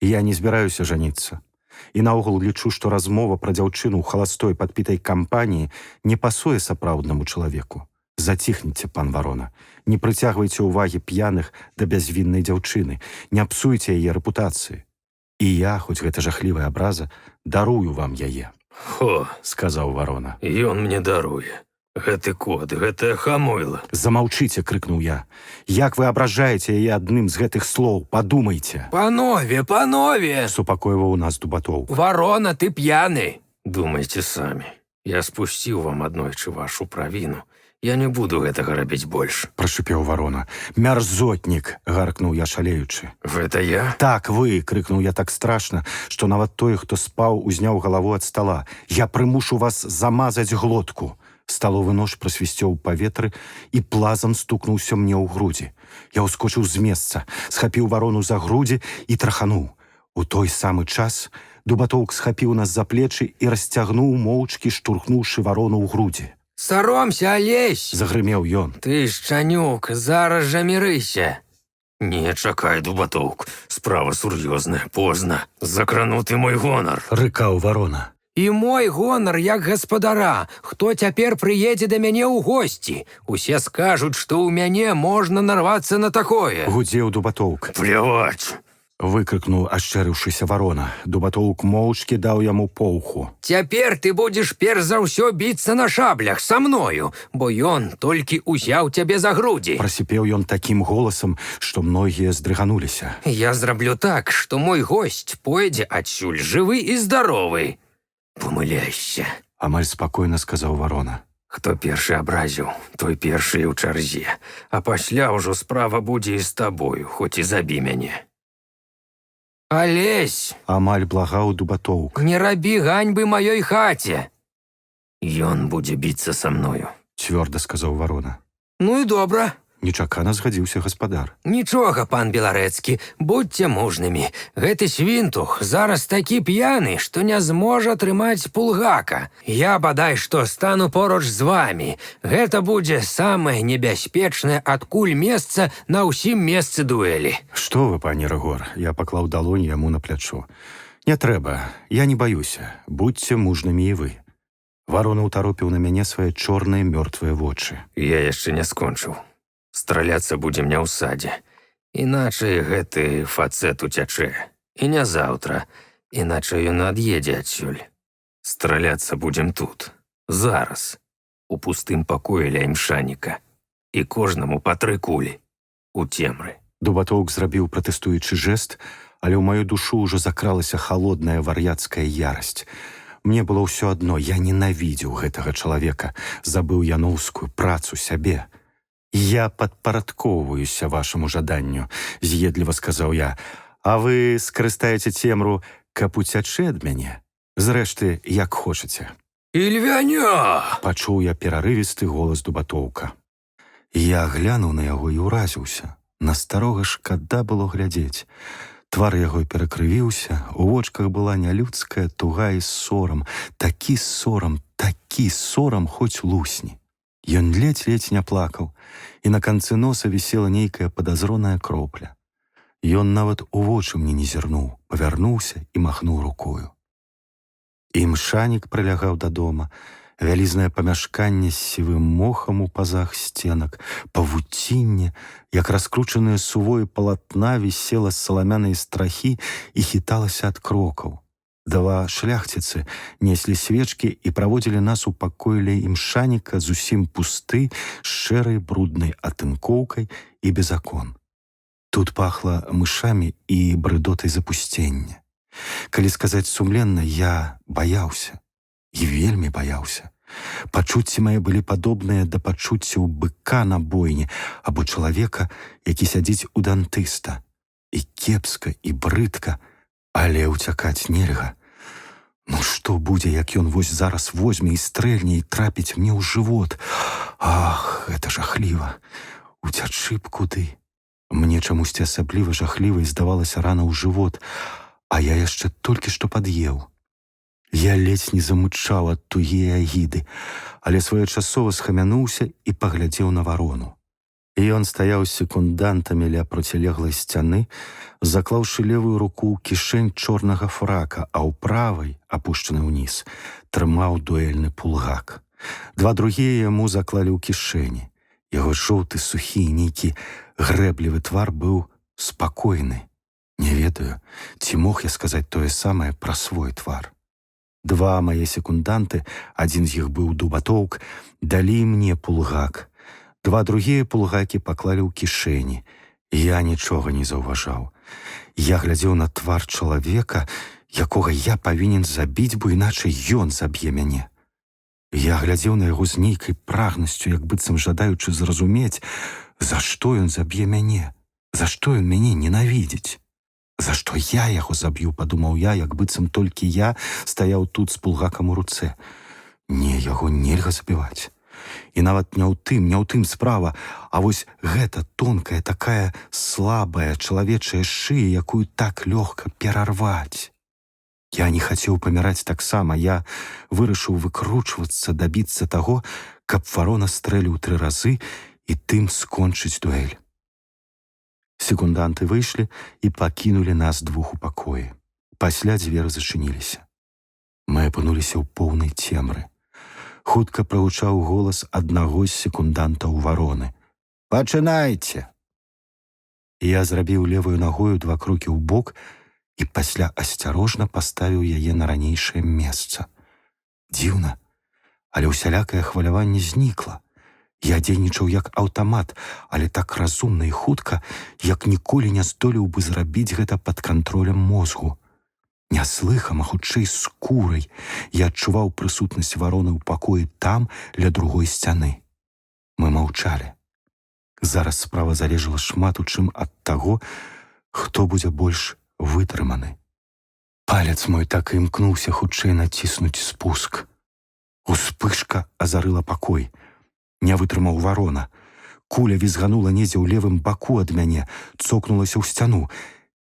Я не збіраюся жаніцца. І наогул лічу, што размова пра дзяўчыну ў халастой падпітай кампаніі не пасуе сапраўднаму чалавеку. Заціхніце, пан Варона. Не прыцягвайце ўвагі п'яных да бязвіннай дзяўчыны. Не псуйце яе рэпутацыі. І я, хоць гэта жахлівая абраза, дарую вам яе, Хо, сказаў Варона. ён мне даруе. Гэты кот, гэтае хамойла. Замаўчыце, крыкнуў я. Як вы абражаеце яе адным з гэтых слоў? Падумайце. Панове! Супакойваў нас Дубатоўк. Варона, ты п'яны. Думайце самі. Я спусціў вам аднойчы вашу правіну. Я не буду гэтага рабіць больш. Прашыпеў Варона. Мярзотнік, гаркнуў я шалеючы. Гэта я? Так, вы, крыкнуў я так страшна, што нават той, хто спаў, узняў галаву ад стала. Я прымушу вас замазаць глотку. Сталовы нож прасвісцеў у паветры і плазам стукнуўся мне ў грудзі. Я ўскочыў з месца, схапіў Варону за грудзі і трахануў. У той самы час Дубатоўк схапіў нас за плечы і расцягнуў, моўчкі штурхнуўшы Варону ў грудзі. Саромся, Алесь! Загрымеў ён. Ты, шчанюк, зараз жа мірыся. Не чакай, Дубатоўк, справа сур'ёзная, позна. Закрануты мой гонар. Рыкаў Варона. І мой гонар як гаспадара. Хто цяпер прыедзе да мяне ў госці? Усе скажуць, што ў мяне можна нарвацца на такое. Гудзеў Дубатоўк. Пляваць. Выкрыкнуў, ашчэрыўшыся Варона. Дубатоўк моўчкі даў яму поўху. Цяпер ты будзеш перш за ўсё біцца на шаблях са мною, бо ён толькі ўзяў цябе за грудзі. Прасіпеў ён такім голасам, што многія здрыгануліся. Я зраблю так, што мой госць пойдзе адсюль жывы і здаровы. Памыляешся. Амаль спакойна сказаў Варона. Хто першы абразіў, той першы і ў чарзе, а пасля ўжо справа будзе і з табою, хоць і забі мяне. Алесь! Амаль благаў Дубатоўк. Не рабі ганьбы маёй хаце. Ён будзе біцца са мною. Цвёрда сказаў Варона. Ну і добра. Нечакана згадзіўся гаспадар. Нічога, пан Беларэцкі, будьце мужнымі. Гэты свінтух зараз такі п'яны, што не зможа трымаць пулгака. Я бадай што стану поруч з вамі. Гэта будзе самае небяспечнае адкуль месца на ўсім месцы дуэлі. Што вы, пане Рыгор? Я паклаў далонь яму на плячо. Не трэба, я не баюся. Будьце мужнымі і вы. Варона ўтаропіў на мяне свае чорныя мёртвыя вочы. Я яшчэ не скончыў. Страляцца будзем не ў садзе. Іначай гэты фацэт уцячэ. І не заўтра. Іначай ён ад'едзе адсюль. Страляцца будзем тут. Зараз. У пустым пакоі ля імшаніка. І кожнаму па 3 кулі. У цемры. Дубатоўк зрабіў пратэстуючы жэст, але ў маю душу ўжо закралася халодная вар'яцкая ярасць. Мне было ўсё адно, я ненавідзеў гэтага чалавека, забыў яноўскую працу сябе. «Я падпарадкоўваюся вашаму жаданню», – з'едліва сказаў я. «А вы скарыстаеце цемру, каб уцячы ад мяне? Зрэшты, як хочаце». «Ільвяня!» – пачуў я перарывісты голас Дубатоўка. Я глянуў на яго і ўразіўся. На старога шкада было глядзець. Твар яго перакрывіўся, у вочках была нялюдская туга і сорам. Такі сорам, хоць лусні. Ён ледзь-ледзь не плакаў, і на канцы носа вісела нейкая падазроная кропля. Ён нават у вочы мне не зірнуў, павярнуўся і махнуў рукою. Імшанік прылягаў да дома, вялізнае памяшканне з сівым мохам у пазах сценак, павуцінне, як раскручанае сувое палатна, вісела з саламянай страхі і хіталася ад крокаў. 2 шляхціцы неслі свечкі і праводзілі нас у пакой ля імшаніка зусім пусты, з шэрай бруднай атынкоўкай і без акон. Тут пахла мышамі і брыдотай запусцення. Калі сказаць сумленна, я баяўся. І вельмі баяўся. Пачуцці мае былі падобныя да пачуццяў быка на бойні або чалавека, які сядзіць у дантыста. І кепска, і брыдка, але ўцякаць нельга. Ну што будзе, як ён вось зараз возьме і стрэльне і трапіць мне ў жывот? Ах, гэта жахліва. Уцячы б куды. Мне чамусьці асабліва жахлівай здавалася рана ў жывот, а я яшчэ толькі што пад'еў. Я ледзь не замычаў ад тугі і агіды, але своечасова схамянуўся і паглядзеў на варону. І ён стаяў з секундантамі ля процілеглай сцяны, заклаўшы левую руку ў кішэнь чорнага фрака, а ў правай, апушчаны ўніз, трымаў дуэльны пулгак. Два другія яму заклалі ў кішэні. Яго жоўты, сухі, нейкі грэблівы твар быў спакойны. Не ведаю, ці мог я сказаць тое самае пра свой твар. Два мае секунданты, адзін з іх быў дубатоўк, далі мне пулгак. Два другія пулгакі паклалі ў кішэні. Я нічога не заўважаў. Я глядзеў на твар чалавека, якога я павінен забіць, бо іначай ён заб'е мяне. Я глядзеў на яго з нейкай прагнасцю, як быццам жадаючы зразумець, за што ён заб'е мяне, за што ён мяне ненавідзіць. За што я яго заб'ю, падумаў я, як быццам толькі я стаяў тут з пулгакам у руцэ. Не, яго нельга забіваць. І нават не ў тым справа, а вось гэта тонкая, такая слабая чалавечая шыя, якую так лёгка перарваць. Я не хацеў паміраць таксама, я вырашыў выкручвацца, дабіцца таго, каб варона стрэліў 3 разы і тым скончыць дуэль. Секунданты выйшлі і пакінулі нас двух у пакоі. Пасля дзверы зачыніліся. Мы апынуліся ў поўнай цемры. Хутка прагучаў голас аднаго з секундантаў вароны. «Пачынайце!» Я зрабіў левую нагою 2 крокі ў бок і пасля асцярожна паставіў яе на ранейшае месца. Дзіўна, але усялякае хваляванне знікла. Я дзейнічаў як аўтамат, але так разумна і хутка, як ніколі не здолеў бы зрабіць гэта пад кантролем мозгу. Не слыхам, а хутчэй скурай я адчуваў прысутнасць вароны ў пакоі там, ля другой сцяны. Мы маўчалі. Зараз справа залежала шмат у чым ад таго, хто будзе больш вытрыманы. Палец мой так і імкнуўся хутчэй націснуць спуск. Успышка азарыла пакой. Не вытрымаў варона. Куля візганула недзе ў левым баку ад мяне, цокнулася ў сцяну.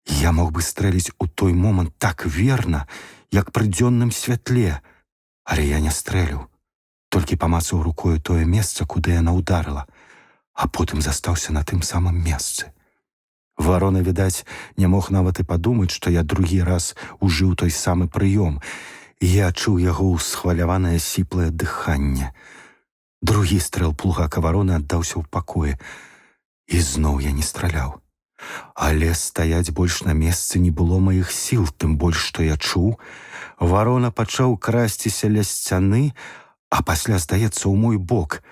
Я мог бы стрэліць у той момант так верна, як пры дзённым святле, але я не стрэліў. Толькі памацаў рукою тое месца, куды яна ударыла, а потым застаўся на тым самым месцы. Варона, відаць, не мог нават і падумаць, што я другі раз ужыў той самы прыём. Я чуў яго ўсхваляванае сіплае дыханне. Другі стрэл пулгака вароны аддаўся ў пакоі. І зноў я не страляў. Але стаяць больш на месцы не было маіх сіл, тым больш, што я чуў. Варона пачаў красціся ля сцяны, а пасля, здаецца, у мой бок.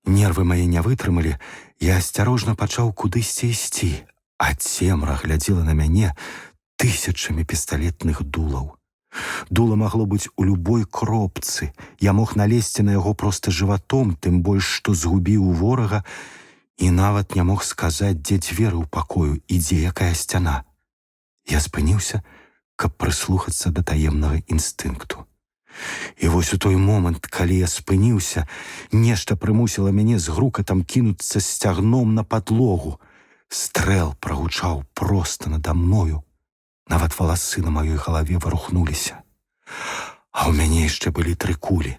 Нервы мае не вытрымалі, я асцярожна пачаў кудысьці ісці, а цемра глядзела на мяне тысячамі пісталетных дулаў. Дула магло быць у любой кропцы. Я мог налезці на яго проста жыватом, тым больш, што згубіў ворага, і нават не мог сказаць, дзе дзверы ў пакою і дзе якая сцяна. Я спыніўся, каб прыслухацца да таемнага інстынкту. І вось у той момант, калі я спыніўся, нешта прымусіла мяне з грукатам кінуцца сцягном на падлогу. Стрэл прагучаў проста нада мною. Нават валасы на маёй галаве варухнуліся. А ў мяне яшчэ былі 3 кулі.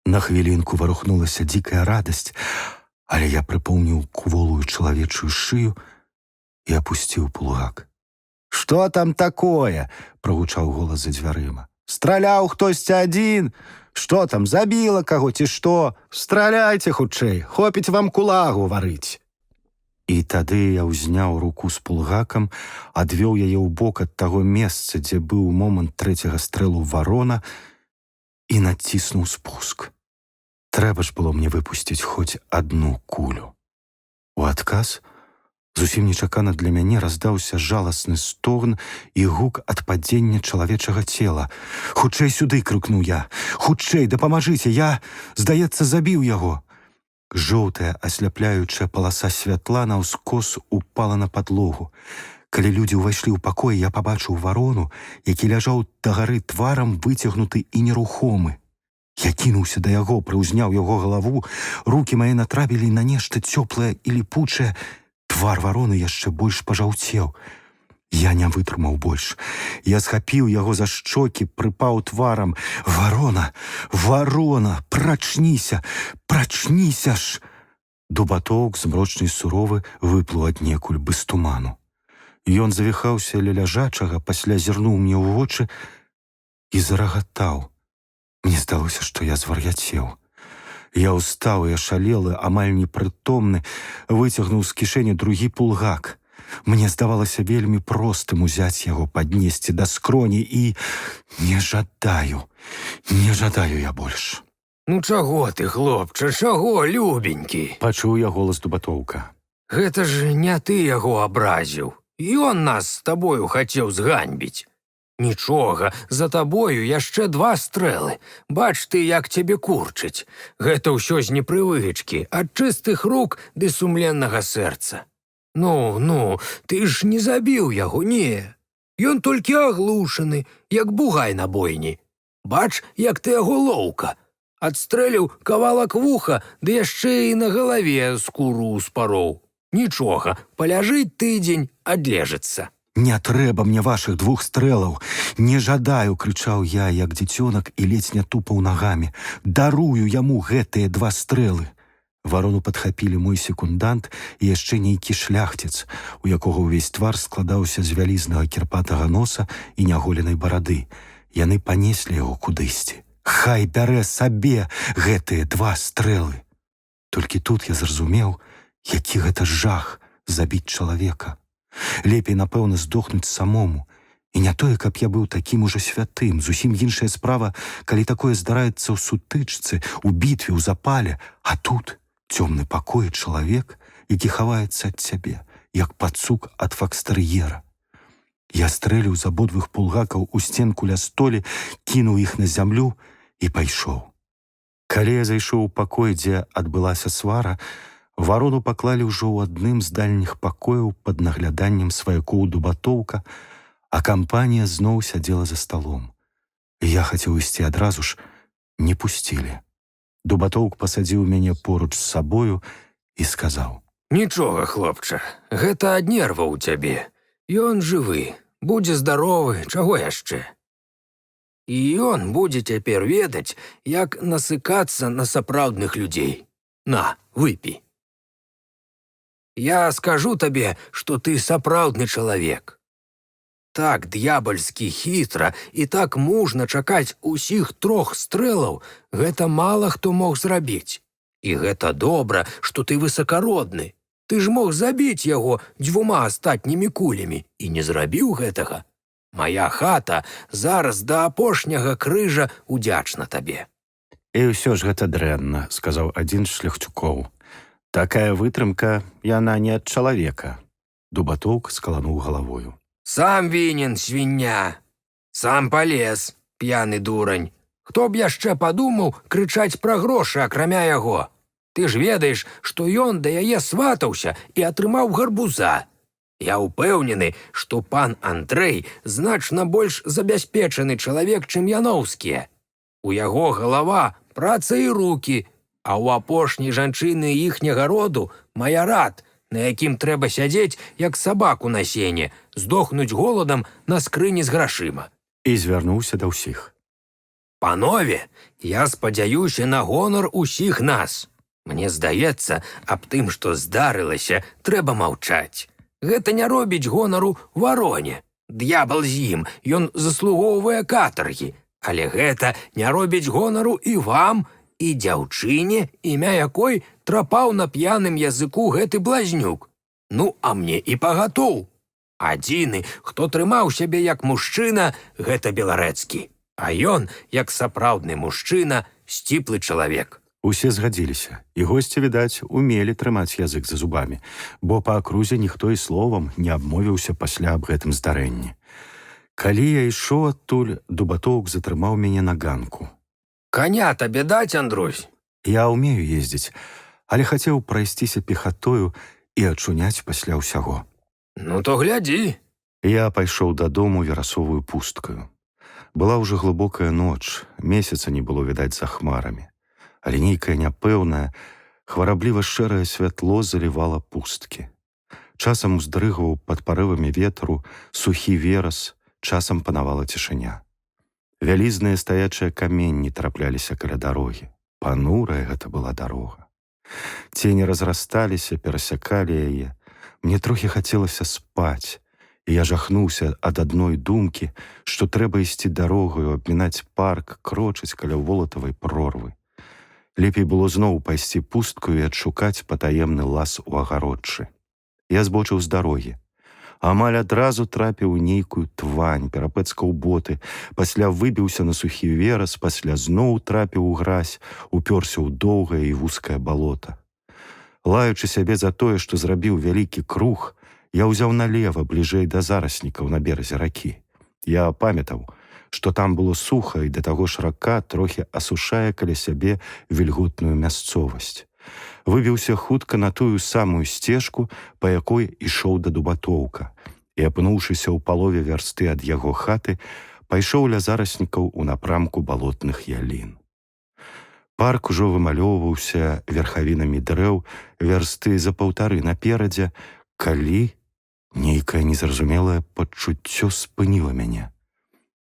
На хвілінку варухнулася дзікая радасць, але я прыпомніў кволую чалавечую шыю і апусціў пулгак. «Што там такое?» – прагучаў голас за дзвярыма. «Страляў хтосьці адзін? Што там, забіла каго ці што? Страляйце хутчэй, хопіць вам кулагу варыць!» І тады я ўзняў руку з пулгакам, адвёў яе ў бок ад таго месца, дзе быў момант 3-го стрэлу варона, і націснуў спуск. Трэба ж было мне выпусціць хоць 1 кулю. У адказ зусім нечакана для мяне раздаўся жаласны стогн і гук ад падзення чалавечага цела. «Хутчэй сюды!» – крыкнуў я. «Хутчэй, дапамажыце! Я, здаецца, забіў яго!» Жоўтая асляпляючая паласа святла наўскос упала на падлогу. Калі людзі ўвайшлі ў пакой, я пабачыў варону, які ляжаў дагары тварам выцягнуты і нерухомы. Я кінуўся да яго, прыўзняў яго галаву, рукі мае натрапілі на нешта цёплае і ліпучае. Твар вароны яшчэ больш пажаўцеў. Я не вытрымаў больш. Я схапіў яго за шчокі, прыпаў тварам. Варона, варона, прачніся, прачніся ж! Дубатоўк, змрочны і суровы, выплыў аднекуль без туману. Ён завіхаўся ля ляжачага, пасля зірнуў мне ў вочы і зарагатаў. Мне здалося, што я звар'яцеў. Я ўстаў і ашалелы, амаль непрытомны, выцягнуў з кішэні другі пулгак. Мне здавалася вельмі простым узяць яго, паднесці да скроні і... Не жадаю я больш. Ну чаго ты, хлопча, чаго, любенькі? Пачуў я голас Дубатоўка. Гэта ж не ты яго абразіў. Ён нас з табою хацеў зганьбіць. Нічога, за табою яшчэ 2 стрэлы. Бач ты, як цябе курчыць. Гэта ўсё з непрывычкі, ад чыстых рук ды сумленнага сэрца. Ну, ты ж не забіў яго, не. Ён толькі аглушаны, як бугай на бойні. Бач, як ты яго лоўка. Адстрэліў кавалак вуха, ды яшчэ і на галаве скуру спароў. Нічога, паляжыць тыдзень, адлежыцца. «Не трэба мне вашых 2 стрэлаў! Не жадаю!» — крычаў я, як дзіцёнак, і ледзь не тупаў нагамі. «Дарую яму гэтыя 2 стрэлы!» Варону падхапілі мой секундант і яшчэ нейкі шляхціц, у якога ўвесь твар складаўся з вялізнага кірпатага носа і няголенай барады. Яны панеслі яго кудысьці. «Хай бярэ сабе гэтыя 2 стрэлы!» Толькі тут я зразумеў, які гэта жах забіць чалавека. Лепей, напэўна, здохнуць самому. І не тое, каб я быў такім ужо святым. Зусім іншая справа, калі такое здараецца ў сутычцы, у бітве, у запале. А тут цёмны пакой чалавек, які хаваецца ад цябе, як пацук ад факстэр'ера. Я стрэліў з абодвух пулгакаў у сценку ля столі, кінуў іх на зямлю і пайшоў. Калі я зайшоў у пакой, дзе адбылася свара, Варону паклалі ўжо ў адным з дальніх пакояў пад нагляданнем сваякоў Дубатоўка, а кампанія зноў сядзела за сталом. Я хацеў ісці адразу ж, не пусцілі. Дубатоўк пасадзіў мяне поруч з сабою і сказаў: «Нічога, хлопча, гэта ад нерваў у цябе. Ён жывы, будзе здаровы, чаго яшчэ? І ён будзе цяпер ведаць, як насыкацца на сапраўдных людзей. На, выпі. Я скажу табе, што ты сапраўдны чалавек. Так д'ябальскі хітра і так мужна чакаць усіх 3 стрэлаў, гэта мала хто мог зрабіць. І гэта добра, што ты высакародны. Ты ж мог забіць яго 2 астатнімі кулямі і не зрабіў гэтага. Мая хата зараз да апошняга крыжа удзячна табе». «І ўсё ж гэта дрэнна», — сказаў адзін з шляхцюкоў. «Такая вытрымка, яна не ад чалавека». Дубатоўк скалануў галавою. «Сам вінен, свіння! Сам палез, п'яны дурань! Хто б яшчэ падумаў крычаць пра грошы, акрамя яго? Ты ж ведаеш, што ён да яе сватаўся і атрымаў гарбуза. Я ўпэўнены, што пан Андрэй значна больш забяспечаны чалавек, чым яноўскія. У яго галава, праца і рукі, а ў апошняй жанчыны іхняга роду маярат, на якім трэба сядзець, як сабаку на сене, здохнуць голадам на скрыні з грашыма». І звярнуўся да ўсіх. «Панове, я спадзяюся на гонар усіх нас. Мне здаецца, аб тым, што здарылася, трэба маўчаць. Гэта не робіць гонару Вароне. Д'ябал з ім, ён заслугоўвае катаргі. Але гэта не робіць гонару і вам, і дзяўчыне, імя якой трапаў на п'яным языку гэты блазнюк. Ну, а мне і пагатоў. Адзіны, хто трымаў сябе як мужчына, гэта Беларэцкі. А ён, як сапраўдны мужчына, сціплы чалавек». Усе згадзіліся, і госці, відаць, умелі трымаць язык за зубамі, бо па акрузе ніхто і словам не абмовіўся пасля аб гэтым здарэнні. Калі я ішоў адтуль, Дубатоўк затрымаў мяне на ганку. «Каня табе даць, Андрусь?» Я ўмею ездзіць, але хацеў прайсціся пехатою і ачуняць пасля ўсяго. «Ну то глядзі». Я пайшоў дадому верасовую пусткаю. Была ўжо глыбокая ноч, месяца не было відаць за хмарамі, але нейкае няпэўнае, хварабліва шэрае святло залівала пусткі. Часам уздрыгваў пад парывамі ветру сухі верас, часам панавала цішыня. Вялізныя стаячыя каменні трапляліся каля дарогі. Панурая гэта была дарога. Цені разрасталіся, перасякалі яе. Мне трохі хацелася спаць, і я жахнуўся ад адной думкі, што трэба ісці дарогаю, абмінаць парк, крочыць каля волатавай прорвы. Лепей было зноў пайсці пусткаю і адшукаць патаемны лаз у агародчы. Я збочыў з дарогі. Амаль адразу трапіў у нейкую твань, перапэцкаў боты, пасля выбіўся на сухі верас, пасля зноў трапіў у гразь, упёрся ў доўгае і вузкае балота. Лаючы сябе за тое, што зрабіў вялікі круг, я ўзяў налева, бліжэй да зараснікаў на беразе ракі. Я памятаў, што там было суха, і да таго ж рака трохі асушае каля сябе вільготную мясцовасць. Выбіўся хутка на тую самую сцежку, па якой ішоў да Дубатоўка, і, апынуўшыся ў палове вярсты ад яго хаты, пайшоў ля зараснікаў у напрамку балотных ялін. Парк ужо вымалёўваўся верхавінамі дрэў вярсты за паўтары наперадзе, калі нейкае незразумелае пачуццё спыніла мяне.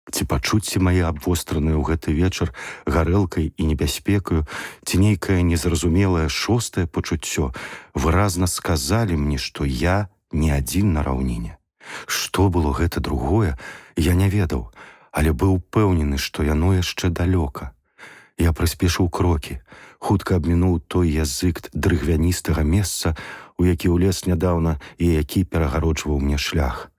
Ці пачуцці мае абвостраныя ў гэты вечар гарэлкай і небяспекаю, ці нейкае незразумелае шостае пачуццё выразна сказалі мне, што я не адзін на раўніне. Што было гэта другое, я не ведаў, але быў упэўнены, што яно яшчэ далёка. Я прыспешыў крокі, хутка абмінуў той язык дрыгвяністага месца, у які ўлез нядаўна і які перагароджваў мне шлях.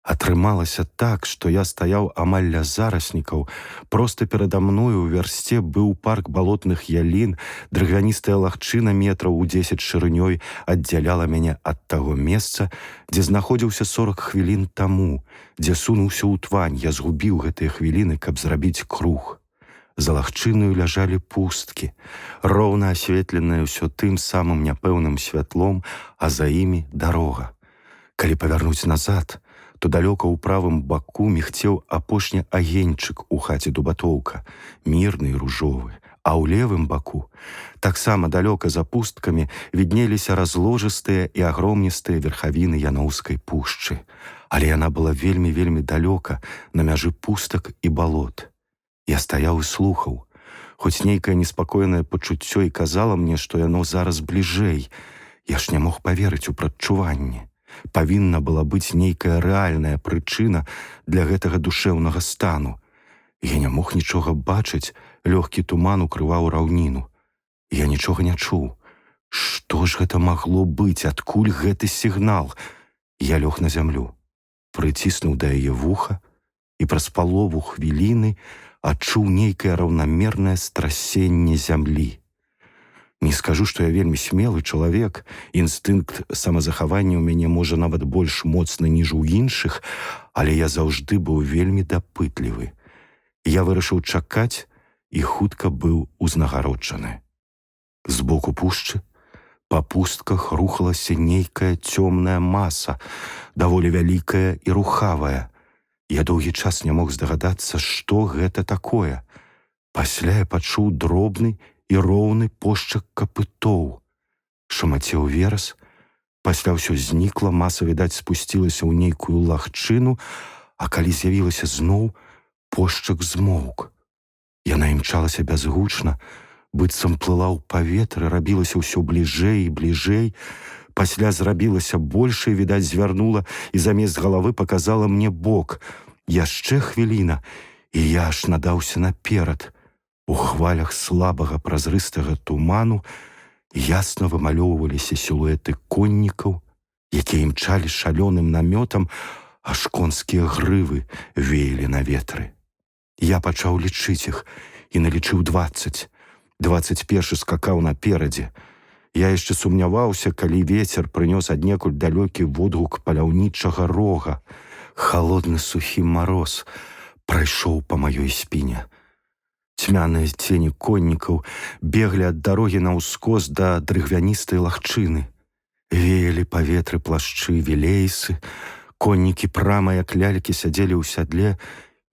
Атрымалася так, што я стаяў амаль ля зараснікаў, проста перада мною ў вярсце быў парк балотных ялін, дрыгвяністая лагчына метраў у 10 шырынёй аддзяляла мяне ад таго месца, дзе знаходзіўся 40 хвілін таму, дзе сунуўся ў твань, я згубіў гэтыя хвіліны, каб зрабіць круг. За лагчынаю ляжалі пусткі, роўна асветленыя ўсё тым самым няпэўным святлом, а за імі дарога. Калі павярнуць назад, то далёка ў правым баку мігцеў апошні агеньчык у хаце Дубатоўка, мірны і ружовы, а ў левым баку, таксама далёка за пусткамі, віднеліся разложыстыя і агромністыя верхавіны Яноўскай пушчы, але яна была вельмі-вельмі далёка, на мяжы пустак і балот. Я стаяў і слухаў, хоць нейкае неспакойнае пачуццё і казала мне, што яно зараз бліжэй. Я ж не мог паверыць у прадчуванне. Павінна была быць нейкая рэальная прычына для гэтага душэўнага стану. Я не мог нічога бачыць, лёгкі туман укрываў раўніну. Я нічога не чуў. Што ж гэта магло быць, адкуль гэты сігнал? Я лёг на зямлю, прыціснуў да яе вуха і праз палову хвіліны адчуў нейкае раўнамернае страсенне зямлі. Не скажу, што я вельмі смелы чалавек, інстынкт самазахавання ў мяне можа нават больш моцны, ніж у іншых, але я заўжды быў вельмі дапытлівы. Я вырашыў чакаць і хутка быў узнагароджаны. Збоку пушчы па пустках рухалася нейкая цёмная маса, даволі вялікая і рухавая. Я доўгі час не мог здагадацца, што гэта такое. Пасля я пачуў дробны і роўны пошчак капытоў. Шамацеў верас, пасля ўсё знікла, маса, відаць, спусцілася ў нейкую лагчыну, а калі з'явілася зноў, пошчак змоўк. Яна імчалася бязгучна, быццам плыла ў паветры, рабілася ўсё бліжэй і бліжэй, пасля зрабілася большай, відаць, звярнула і замест галавы паказала мне бок. Яшчэ хвіліна, і я аж надаўся наперад. У хвалях слабага празрыстага туману ясна вымалёўваліся сілуэты коннікаў, якія імчалі шалёным намётам, аж конскія грывы веялі на ветры. Я пачаў лічыць іх і налічыў 20. 21 скакаў наперадзе. Я яшчэ сумняваўся, калі вецер прынёс аднекуль далёкі водгук паляўнічага рога. Халодны сухі мароз прайшоў па маёй спіне. Цьмяныя цені коннікаў беглі ад дарогі наўскос да дрыгвяністай лагчыны. Веялі паветры плашчы, вілейсы, коннікі прама, як лялькі, сядзелі ў сядле,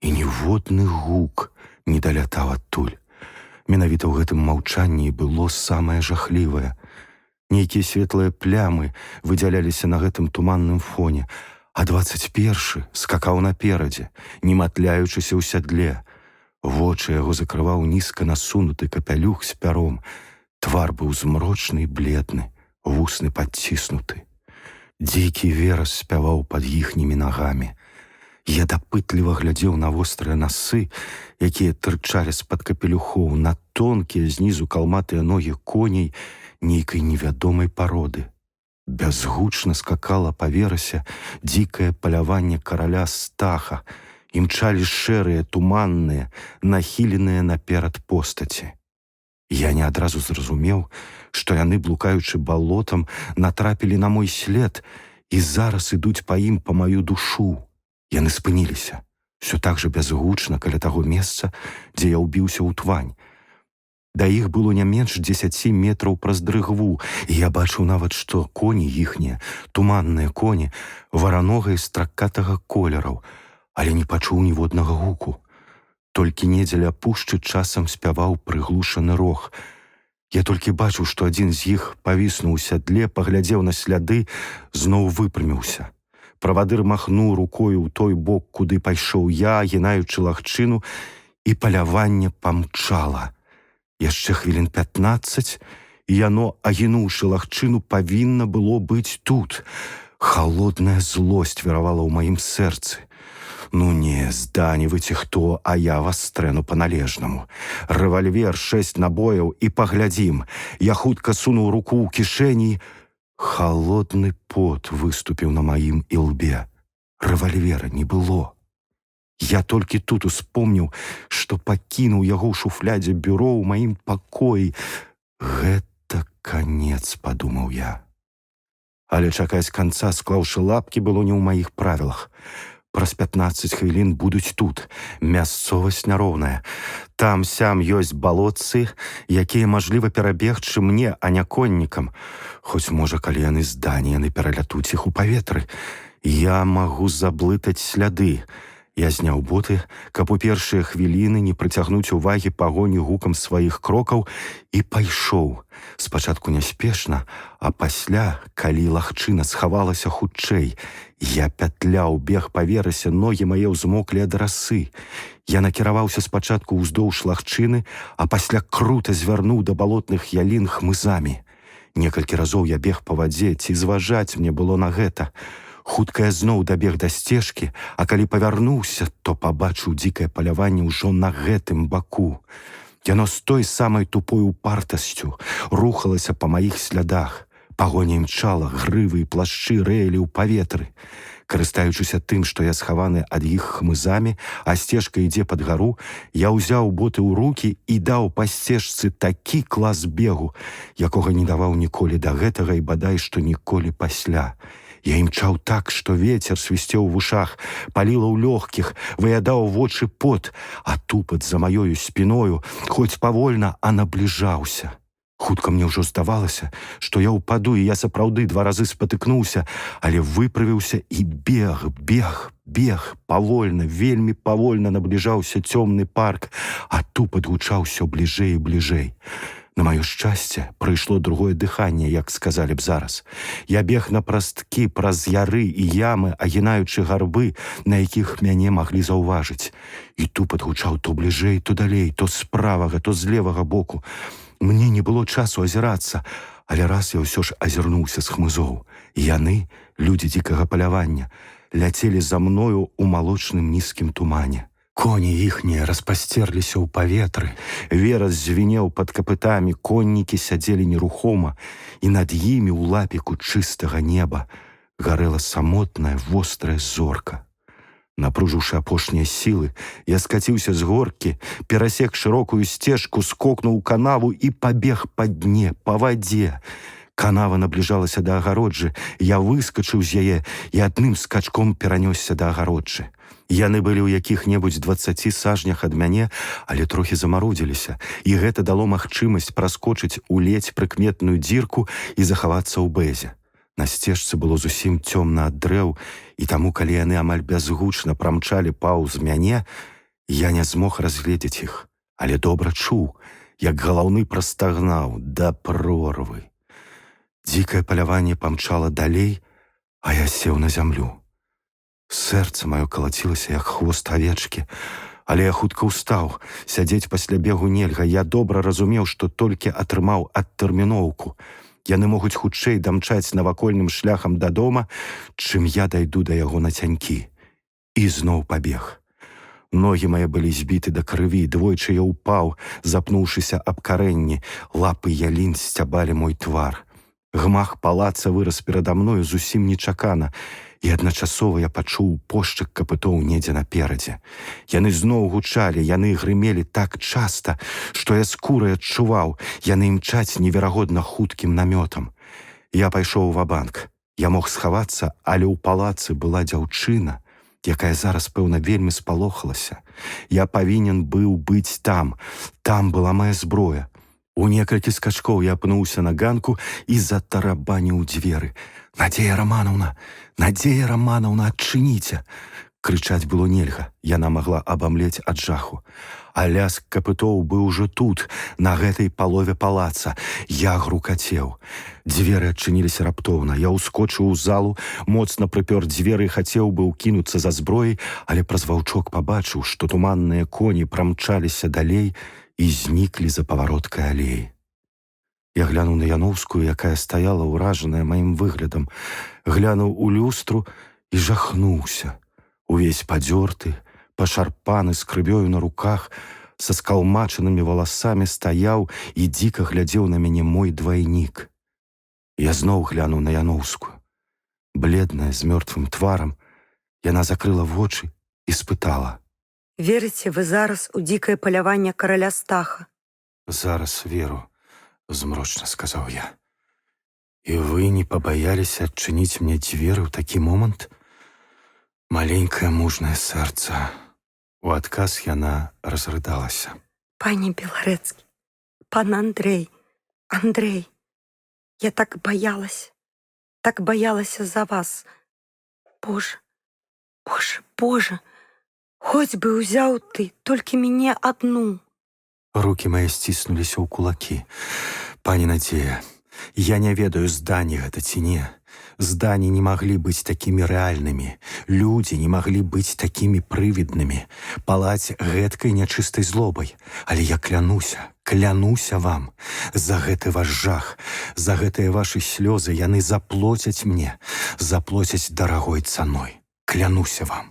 і ніводны гук не далятаў адтуль. Менавіта ў гэтым маўчанні было самае жахлівае. Нейкія светлыя плямы выдзяляліся на гэтым туманным фоне, а 21 скакаў наперадзе, не матляючыся ў сядле. Вочы яго закрываў нізка насунуты капялюх з пяром. Твар быў змрочны і бледны, вусны падціснуты. Дзікі верас спяваў пад іхнімі нагамі. Я дапытліва глядзеў на вострыя насы, якія тырчалі з-пад капелюхоў, на тонкія знізу калматыя ногі коней нейкай невядомай пароды. Бязгучна скакала па верасе дзікае паляванне караля Стаха, імчалі шэрыя, туманныя, нахіленыя наперад постаці. Я не адразу зразумеў, што яны, блукаючы балотам, натрапілі на мой след і зараз ідуць па ім па маю душу. Яны спыніліся, ўсё так жа бязгучна каля таго месца, дзе я ўбіўся ў твань. Да іх было не менш 10 метраў праз дрыгву, і я бачыў нават, што коні іхнія, туманныя коні, варанога і стракатага колераў, але не пачуў ніводнага гуку. Толькі недзе ля пушчы часам спяваў прыглушаны рог. Я толькі бачыў, што адзін з іх павіснуў у сядле, паглядзеў на сляды, зноў выпряміўся. Правадыр махнуў рукою ў той бок, куды пайшоў я, гінаючы лагчыну, і паляванне памчала. Яшчэ хвілін 15, і яно, агінуўшы лагчыну, павінна было быць тут. Халодная злосць віравала ў маім сэрцы. Ну не, зданівайце хто, а я вас стрэну па-належнаму. Рэвальвер, 6 набояў і паглядзім. Я хутка сунуў руку ў кішэні. Халодны пот выступіў на маім ілбе. Рэвальвера не было. Я толькі тут успомніў, што пакінуў яго ў шуфлядзе бюро ў маім пакоі. Гэта канец, падумаў я. Але чакаць канца, склаўшы лапкі, было не ў маіх правілах. Праз 15 хвілін будуць тут. Мясцовасць няроўная. Там-сям ёсць балотцы, якія мажліва перабегчы мне, а не коннікам. Хоць, можа, калі яны здані, яны пералятуць іх у паветры. Я магу заблытаць сляды. Я зняў боты, каб у першыя хвіліны не прыцягнуць увагі пагоні гукам сваіх крокаў, і пайшоў. Спачатку няспешна, а пасля, калі лагчына схавалася хутчэй, я пятляў, бег па верасе, ногі мае ўзмоклі ад расы. Я накіраваўся спачатку ўздоўж лагчыны, а пасля крута звярнуў да балотных ялін хмызамі. Некалькі разоў я бег па вадзе, ці зважаць мне было на гэта. Хутка я зноў дабег да сцежкі, а калі павярнуўся, то пабачыў дзікае паляванне ўжо на гэтым баку. Яно з той самай тупой упартасцю рухалася па маіх слядах. Пагоня імчала, грывы і плашчы рэялі ў паветры. Карыстаючыся тым, што я схаваны ад іх хмызамі, а сцежка ідзе пад гару, я ўзяў боты ў рукі і даў па сцежцы такі клас бегу, якога не даваў ніколі да гэтага і бадай што ніколі пасля. Я імчаў так, што вецер свісцеў у вушах, паліла ў лёгкіх, выядаў вочы пот, а тупат за маёю спіною, хоць павольна, а набліжаўся. Хутка мне ўжо здавалася, што я ўпаду, і я сапраўды 2 разы спатыкнуўся, але выправіўся і бег, павольна, вельмі павольна набліжаўся цёмны парк, а тупат гучаў усё бліжэй і бліжэй. На маё шчасце, прыйшло другое дыханне, як сказалі б зараз. Я бег на прасткі праз яры і ямы, агінаючы гарбы, на якіх мяне маглі заўважыць. І тупат гучаў то бліжэй, то далей, то з правага, то з левага боку. Мне не было часу азірацца, але раз я ўсё ж азірнуўся з хмызоў. Яны, людзі дзікага палявання, ляцелі за мною ў малочным нізкім тумане. Коні іхнія распасцерліся ў паветры, верас звінеў пад капытамі, коннікі сядзелі нерухома, і над імі ў лапіку чыстага неба гарэла самотная вострая зорка. Напружыўшы апошнія сілы, я скаціўся з горкі, перасек шырокую сцежку, скокнуў у канаву і пабег па дне, па вадзе. Канава набліжалася да агароджы, я выскачыў з яе і адным скачком перанёсся да агароджы. Яны былі ў якіх-небудзь 20 сажнях ад мяне, але трохі замарудзіліся, і гэта дало магчымасць праскочыць у ледзь прыкметную дзірку і захавацца ў бэзе. На сцежцы было зусім цёмна ад дрэў, і таму, калі яны амаль бязгучна прамчалі паўз мяне, я не змог разгледзець іх, але добра чуў, як галаўны прастагнаў да прорвы. Дзікае паляванне памчала далей, а я сеў на зямлю. Сэрца маё калацілася, як хвост авечкі, але я хутка ўстаў. Сядзець пасля бегу нельга. Я добра разумеў, што толькі атрымаў адтэрміноўку. Яны могуць хутчэй дамчаць навакольным шляхам да дома, чым я дайду да яго на цянькі. І зноў пабег. Ногі мае былі збіты да крыві, двойчы я ўпаў, запнуўшыся аб карэнні. Лапы ялін сцябалі мой твар. Гмах палаца вырас перада мною зусім нечакана, і адначасова я пачуў пошчак капытоў недзе наперадзе. Яны зноў гучалі, яны грымелі так часта, што я скурай адчуваў, яны імчаць неверагодна хуткім намётам. Я пайшоў ва-банк. Я мог схавацца, але ў палацы была дзяўчына, якая зараз, пэўна, вельмі спалохалася. Я павінен быў быць там. Там была моя зброя. У некалькі скачкоў я апынуўся на ганку і затарабаніў дзверы. «Надзея Романовна! Надзея Романовна, адчыніце!» Крычаць было нельга, яна магла абамлець ад жаху. А ляск капытоў быў ужо тут, на гэтай палове палаца. Я грукацеў. Дзверы адчыніліся раптоўна. Я ўскочыў у залу, моцна прыпёр дзверы і хацеў быў кінуцца за зброяй, але праз ваўчок пабачыў, што туманныя коні прамчаліся далей і зніклі за павароткай алеі. Я глянуў на Яноўскую, якая стаяла ўражаная маім выглядам, глянуў у люстру і жахнуўся. Увесь падзёрты, пашарпаны, з крывёю на руках, са скалмачанымі валасамі стаяў і дзіка глядзеў на мяне мой двайнік. Я зноў глянуў на Яноўскую. Бледная, з мёртвым тварам, яна закрыла вочы і спытала: «Верыце вы зараз у дзікае паляванне караля Стаха?» «Зараз веру», — змрочна сказаў я. «І вы не пабаяліся адчыніць мне дзверы ў такі момант? Маленькае мужнае сэрца». У адказ яна разрыдалася. «Пане Беларэцкі, пан Андрэй, Андрэй, я так баялася за вас. Боже, Боже, Боже, хоць бы ўзяў ты толькі мяне адну». Рукі мае сціснуліся ў кулакі. «Пані Надзея, я не ведаю, здані гэта ці не. Здані не маглі быць такімі рэальнымі. Людзі не маглі быць такімі прывіднымі, палаць гэткай нячыстай злобай. Але я клянуся вам, за гэты ваш жах, за гэтыя вашы слёзы яны заплоцяць мне, заплоцяць дарагой цаной. Клянуся вам».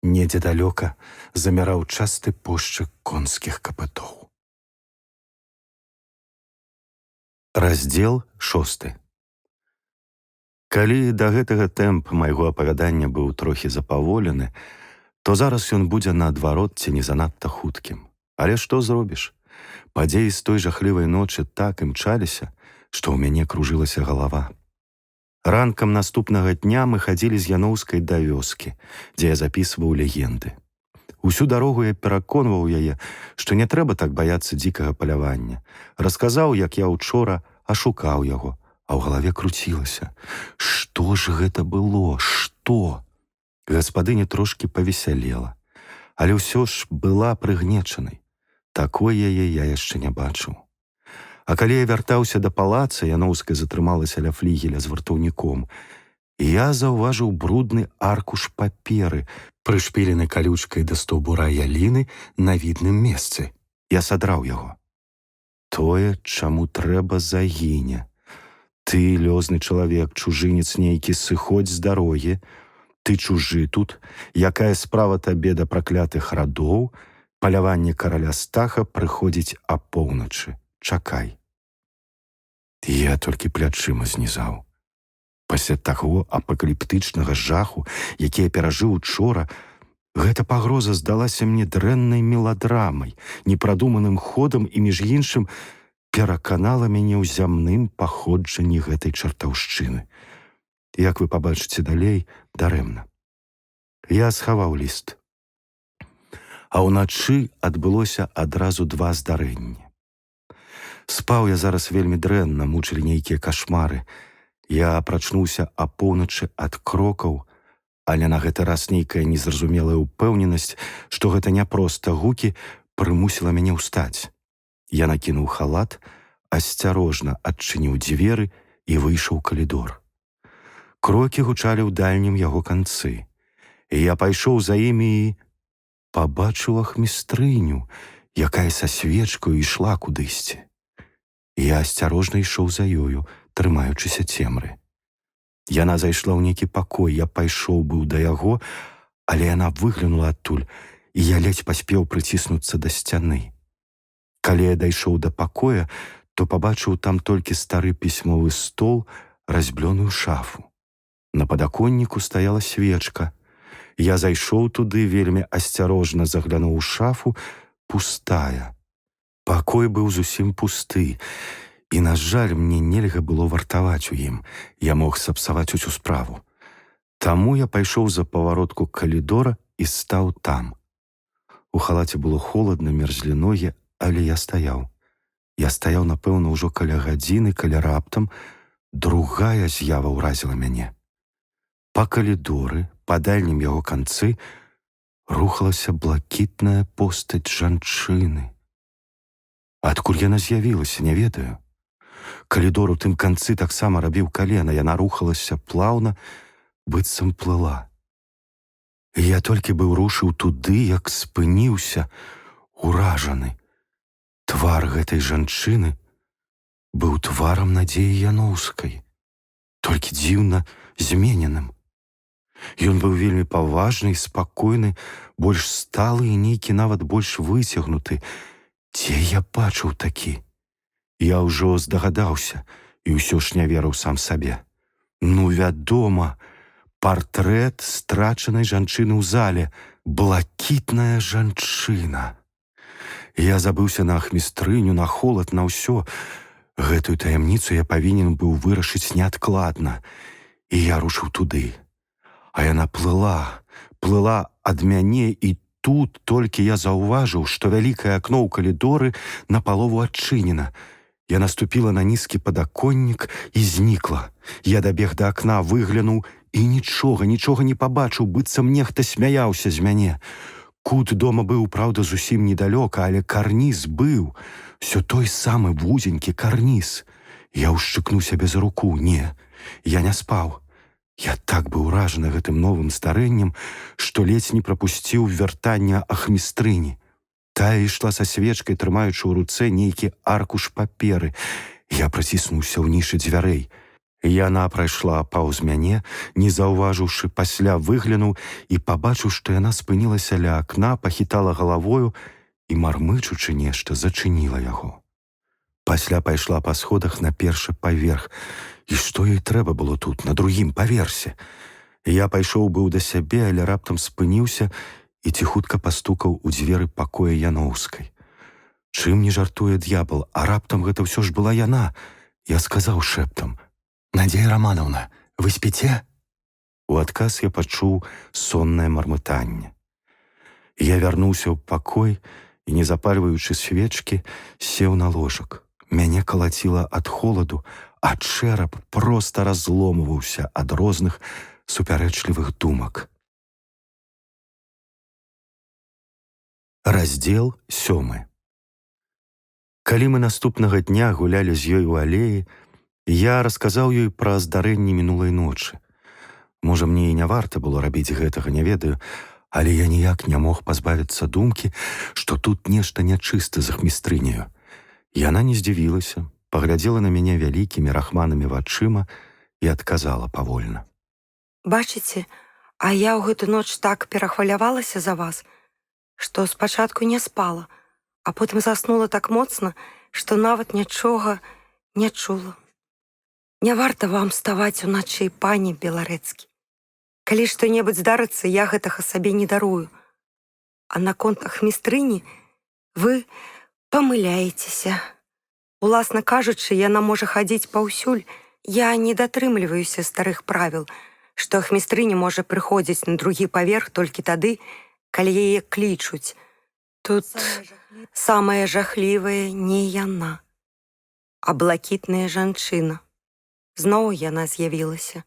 Недзе далёка заміраў часты пошчак конскіх капытоў. Раздзел 6. Калі да гэтага тэмп майго апавядання быў трохі запаволены, то зараз ён будзе наадварот ці не занадта хуткім. Але што зробіш? Падзеі з той жахлівай ночы так імчаліся, што ў мяне кружылася галава. Ранкам наступнага дня мы хадзілі з Яноўскай да вёскі, дзе я запісваў легенды. Усю дарогу я пераконваў яе, што не трэба так баяцца дзікага палявання. Расказаў, як я учора ашукаў яго, а ў галаве круцілася. Што ж гэта было? Што? Гаспадыня трошкі павесялела, але ўсё ж была прыгнечанай. Такой яе я яшчэ не бачыў. А калі я вяртаўся да палаца, Яноўская затрымалася ля флігеля з вартаўніком, і я заўважыў брудны аркуш паперы, прышпілены калючкай да стаўбура яліны на відным месцы. Я садраў яго. «Тое, чаму трэба, загіне. Ты, лёзны чалавек, чужынец нейкі, сыходзь з дарогі. Ты чужы тут. Якая справа табе да праклятых радоў? Паляванне караля Стаха прыходзіць апоўначы. Чакай». Я толькі плячыма знізаў. Пасля таго апакаліптычнага жаху, які я перажыў учора, гэта пагроза здалася мне дрэннай меладрамай, непрадуманым ходам і, між іншым, пераканала мяне ў зямным паходжанні гэтай чартаўшчыны. Як вы пабачыце далей, дарэмна. Я схаваў ліст. А ўначы адбылося адразу два здарэнні. Спаў я зараз вельмі дрэнна, мучылі нейкія кашмары. Я прачнуўся апоўначы ад крокаў, але на гэты раз нейкая незразумелая ўпэўненасць, што гэта не проста гукі, прымусіла мяне ўстаць. Я накінуў халат, асцярожна адчыніў дзверы і выйшаў у калідор. Крокі гучалі ў дальнім яго канцы. І я пайшоў за імі і пабачыў ахмістрыню, якая са свечкаю ішла кудысьці. Я асцярожна ішоў за ёю, трымаючыся цемры. Яна зайшла ў нейкі пакой, я пайшоў быў да яго, але яна выглянула адтуль, і я ледзь паспеў прыціснуцца да сцяны. Калі я дайшоў да пакоя, то пабачыў там толькі стары пісьмовы стол, разьблёную шафу. На падаконніку стаяла свечка. Я зайшоў туды, вельмі асцярожна заглянуў у шафу, пустая. Пакой быў зусім пусты, і, на жаль, мне нельга было вартаваць у ім. Я мог сапсаваць усю справу. Таму я пайшоў за паваротку калідора і стаў там. У халаце было холадна, мерзлі ногі, але я стаяў. Я стаяў, напэўна, ўжо каля гадзіны, каля раптам другая з'ява ўразіла мяне. Па калідоры, па дальнім яго канцы, рухалася блакітная постаць жанчыны. Адкуль яна з'явілася, не ведаю. Калідор у тым канцы таксама рабіў калена, яна рухалася плаўна, быццам плыла. Я толькі быў рушыў туды, як спыніўся, уражаны. Твар гэтай жанчыны быў тварам Надзеі Яноўскай, толькі дзіўна змененым. Ён быў вельмі паважны і спакойны, больш сталы і нейкі нават больш выцягнуты. Дзе я бачыў такі? Я ўжо здагадаўся і ўсё ж не верыў сам сабе. Ну, вядома, партрэт страчанай жанчыны ў зале, блакітная жанчына. Я забыўся на ахмістрыню, на холад, на ўсё. Гэтую таямніцу я павінен быў вырашыць неадкладна. І я рушыў туды. А яна плыла ад мяне, і тут толькі я заўважыў, што вялікае акно ў калідоры напалову адчынена. Я наступіла на нізкі падаконнік і знікла. Я дабег да акна, выглянуў і нічога не пабачыў, быццам нехта смяяўся з мяне. Кут дома быў, праўда, зусім недалёка, але карніз быў. Всё той самы вузенькі карніз. Я ўшчыкнуў сябе за руку. Не, я не спаў. Я так быў уражаны гэтым новым здарэннем, што ледзь не прапусціў вяртання ахмістрыні. Тая ішла са свечкай, трымаючы ў руцэ нейкі аркуш паперы. Я праціснуўся ў нішы дзвярэй. Яна прайшла паўз мяне, не заўважыўшы, пасля выглянуў і пабачыў, што яна спынілася ля акна, пахітала галавою і, мармычучы нешта, зачыніла яго. Пасля пайшла па сходах на першы паверх. І што ёй трэба было тут, на другім паверсе? Я пайшоў быў да сябе, але раптам спыніўся і ціхутка пастукаў у дзверы пакоя Яноўскай. Чым не жартуе д'ябал, а раптам гэта ўсё ж была яна. Я сказаў шэптам: «Надзея Романовна, вы спіце?» У адказ я пачуў соннае мармытанне. Я вярнуўся ў пакой і, не запальваючы свечкі, сеў на ложак. Мяне калаціла ад холаду, а чэрап проста разломваўся ад розных супярэчлівых думак. Раздзел 7. Калі мы наступнага дня гулялі з ёй у алеі, я расказаў ёй пра здарэнні мінулай ночы. Можа, мне і не варта было рабіць гэтага, не ведаю, але я ніяк не мог пазбавіцца думкі, што тут нешта нячыста з ахмістрыняю. Яна не здзівілася, паглядзела на мяне вялікімі рахманымі вачыма і адказала павольна: Бачыце, а я ў гэту ноч так перахвалявалася за вас, што спачатку не спала, а потым заснула так моцна, што нават нічога не чула. Не варта вам ставаць уначы, пані Беларэцкі. Калі што-небудзь здарыцца, я гэтага сабе не дарую. А наконт ахмістрыні вы памыляецеся. Уласна кажучы, яна можа хадзіць паўсюль. Я не датрымліваюся старых правіл, што ахмістрыня можа прыходзіць на другі паверх толькі тады, калі яе клічуць. Тут самае жахлівае не яна, а блакітная жанчына. Зноў яна з'явілася.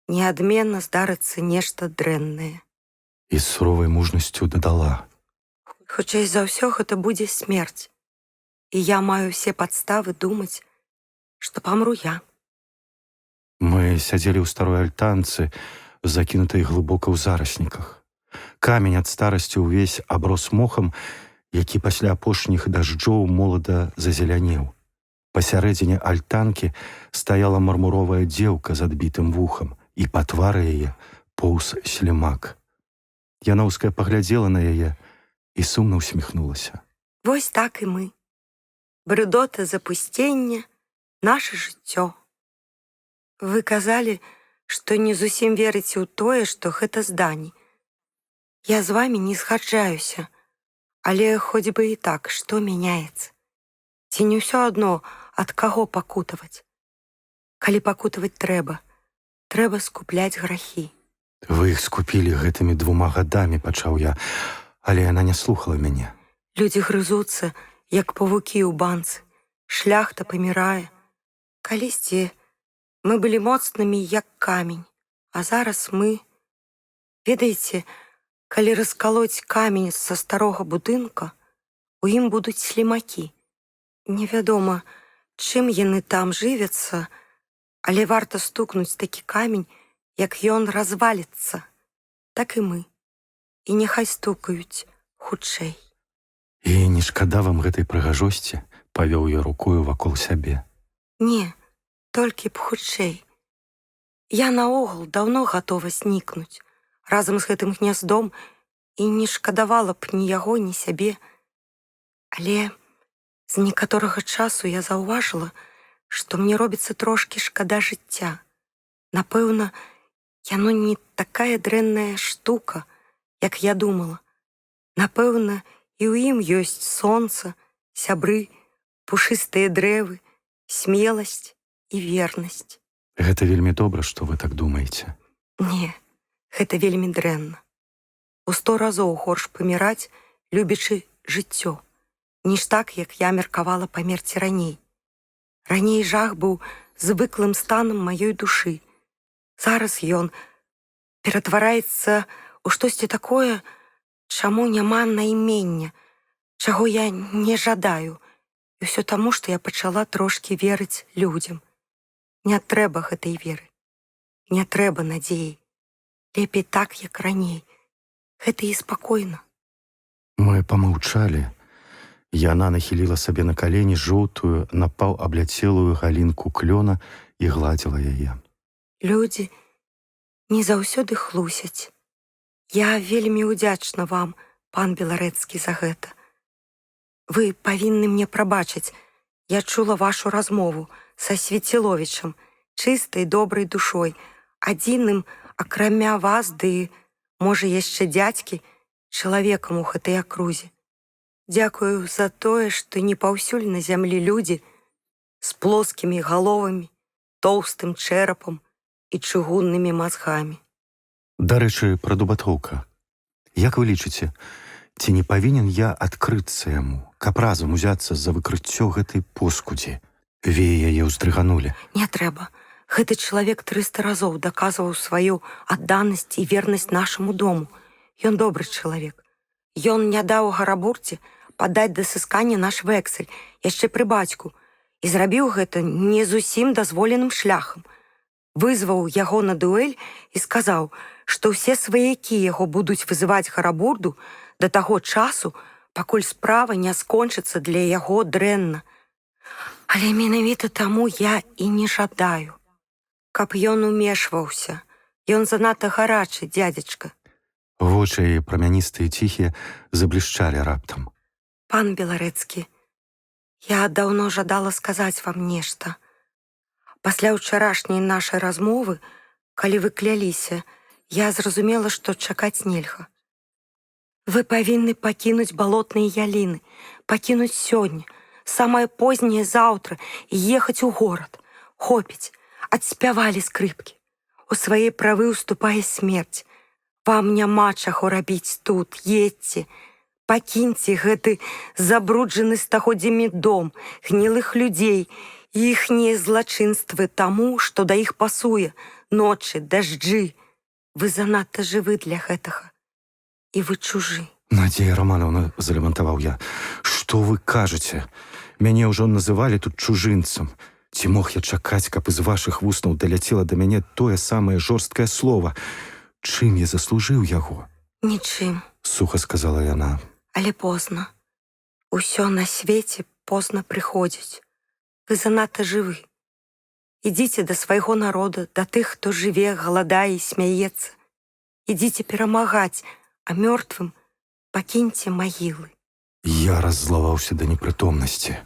Неадменна здарыцца нешта дрэннае. І з суровай мужнасцю дадала: Хутчэй за ўсё гэта будзе смерць. І я маю ўсе падставы думаць, што памру я. Мы сядзелі ў старой альтанцы, закінутай глыбока ў зарасніках. Камень ад старасці ўвесь аброс мохам, які пасля апошніх дажджоў молада зазелянеў. Пасярэдзіне альтанкі стаяла мармуровая дзеўка з адбітым вухам, і па твары яе поўз слімак. Яноўская паглядзела на яе і сумна ўсміхнулася. Вось так і мы. Брыдота запустення, наше жыццё. Вы казалі, што не зусім верыце ў тое, што гэта здані. Я з вамі не згаджаюся, але хоць бы і так, што мяняецца? Ці не ўсё адно, ад каго пакутаваць? Калі пакутаваць трэба скупляць грахі. Вы іх скупілі гэтымі 2 гадамі, пачаў я, але яна не слухала мяне. Людзі грызуцца, як павукі ў банцы. Шляхта памірае. Калісьці мы былі моцнымі, як камень, а зараз мы... Ведаеце, калі раскалоць камень са старога будынка, у ім будуць слімакі. Невядома, чым яны там жывяцца, але варта стукнуць такі камень, як ён разваліцца. Так і мы. І няхай стукаюць хутчэй. І не шкада вам гэтай прыгажосці? Павёў я рукою вакол сябе. Не, толькі б хутчэй. Я наогул даўно гатова знікнуць разам з гэтым гняздом і не шкадавала б ні яго, ні сябе. Але з некаторага часу я заўважыла, што мне робіцца трошкі шкада жыцця. Напэўна, яно не такая дрэнная штука, як я думала. Напэўна, і ў ім ёсць сонца, сябры, пушыстыя дрэвы, смеласць і вернасць. Гэта вельмі добра, што вы так думаеце. Не, гэта вельмі дрэнна. У 100 разоў горш паміраць, любячы жыццё, ніж так, як я меркавала памерці раней. Раней жах быў звыклым станам маёй душы. Зараз ён ператвараецца ў штосьці такое, чаму няма наймення, чаго я не жадаю. І ўсё таму, што я пачала трошкі верыць людзям. Не трэба гэтай веры. Не трэба надзеі. Лепей так, як раней. Гэта і спакойна. Мы памаўчалі. Яна нахіліла сабе на калені жоўтую, напаўабляцелую галінку клёна і гладзіла яе. Людзі не заўсёды хлусяць. Я вельмі ўдзячна вам, пан Беларэцкі, за гэта. Вы павінны мне прабачыць. Я чула вашу размову са Свеціловічам, чыстай, добрай душой, адзіным, акрамя вас, ды, можа, яшчэ дзядзькі, чалавекам у гэтай акрузе. Дзякую за тое, што не паўсюль на зямлі людзі з плоскімі галовамі, тоўстым чэрапам і чыгуннымі мазгамі. Дарэчы, пра Дубатоўка. Як вы лічыце, ці не павінен я адкрыцца яму, каб разам узяцца за выкрыццё гэтай поскудзі? Веі яе ўздрыганулі. Не трэба. Гэты чалавек 300 разоў даказваў сваю адданасць і вернасць нашаму дому. Ён добры чалавек. Ён не даў гарабурце падаць да сыскання наш вэксель, яшчэ пры бацьку, і зрабіў гэта не зусім дазволеным шляхам. Вызваў яго на дуэль і сказаў, што ўсе сваякі яго будуць вызываць гарабурду да таго часу, пакуль справа не скончыцца для яго дрэнна. Але менавіта таму я і не жадаю, каб ён умешваўся. Ён занадта гарачы, дзядзечка. Вочы яе прамяністыя і ціхія заблішчалі раптам. Пан Беларэцкі, я даўно жадала сказаць вам нешта. Пасля ўчарашняй нашай размовы, калі вы кляліся, я зразумела, што чакаць нельга. Вы павінны пакінуць балотныя яліны, пакінуць сёння, самае позняе заўтра і ехаць у горад. Хопіць, адспявалі скрыпкі. У свае правы ўступае смерць. Вам няма чаго рабіць тут, едьце. Пакіньце гэты забруджаны стагоддзямі дом, гнілых людзей, іхнія злачынствы таму, што да іх пасуе, ночы, дажджы. Вы занадта жывы для гэтага. І вы чужы. Надзея Романовна, залямантаваў я, што вы кажаце? Мяне ўжо называлі тут чужынцам. Ці мог я чакаць, каб з вашых вуснаў даляцела да мяне тое самае жорсткае слово? Чым я заслужыў яго? Нічым, Суха сказала яна. але позна. Усё на свеце позна прыходзіць. Вы занадта жывы. Ідзіце да свайго народа, да тых, хто жыве, галадае і смяецца. Ідзіце перамагаць, а мёртвым пакіньце магілы. Я раззлаваўся да непрытомнасці.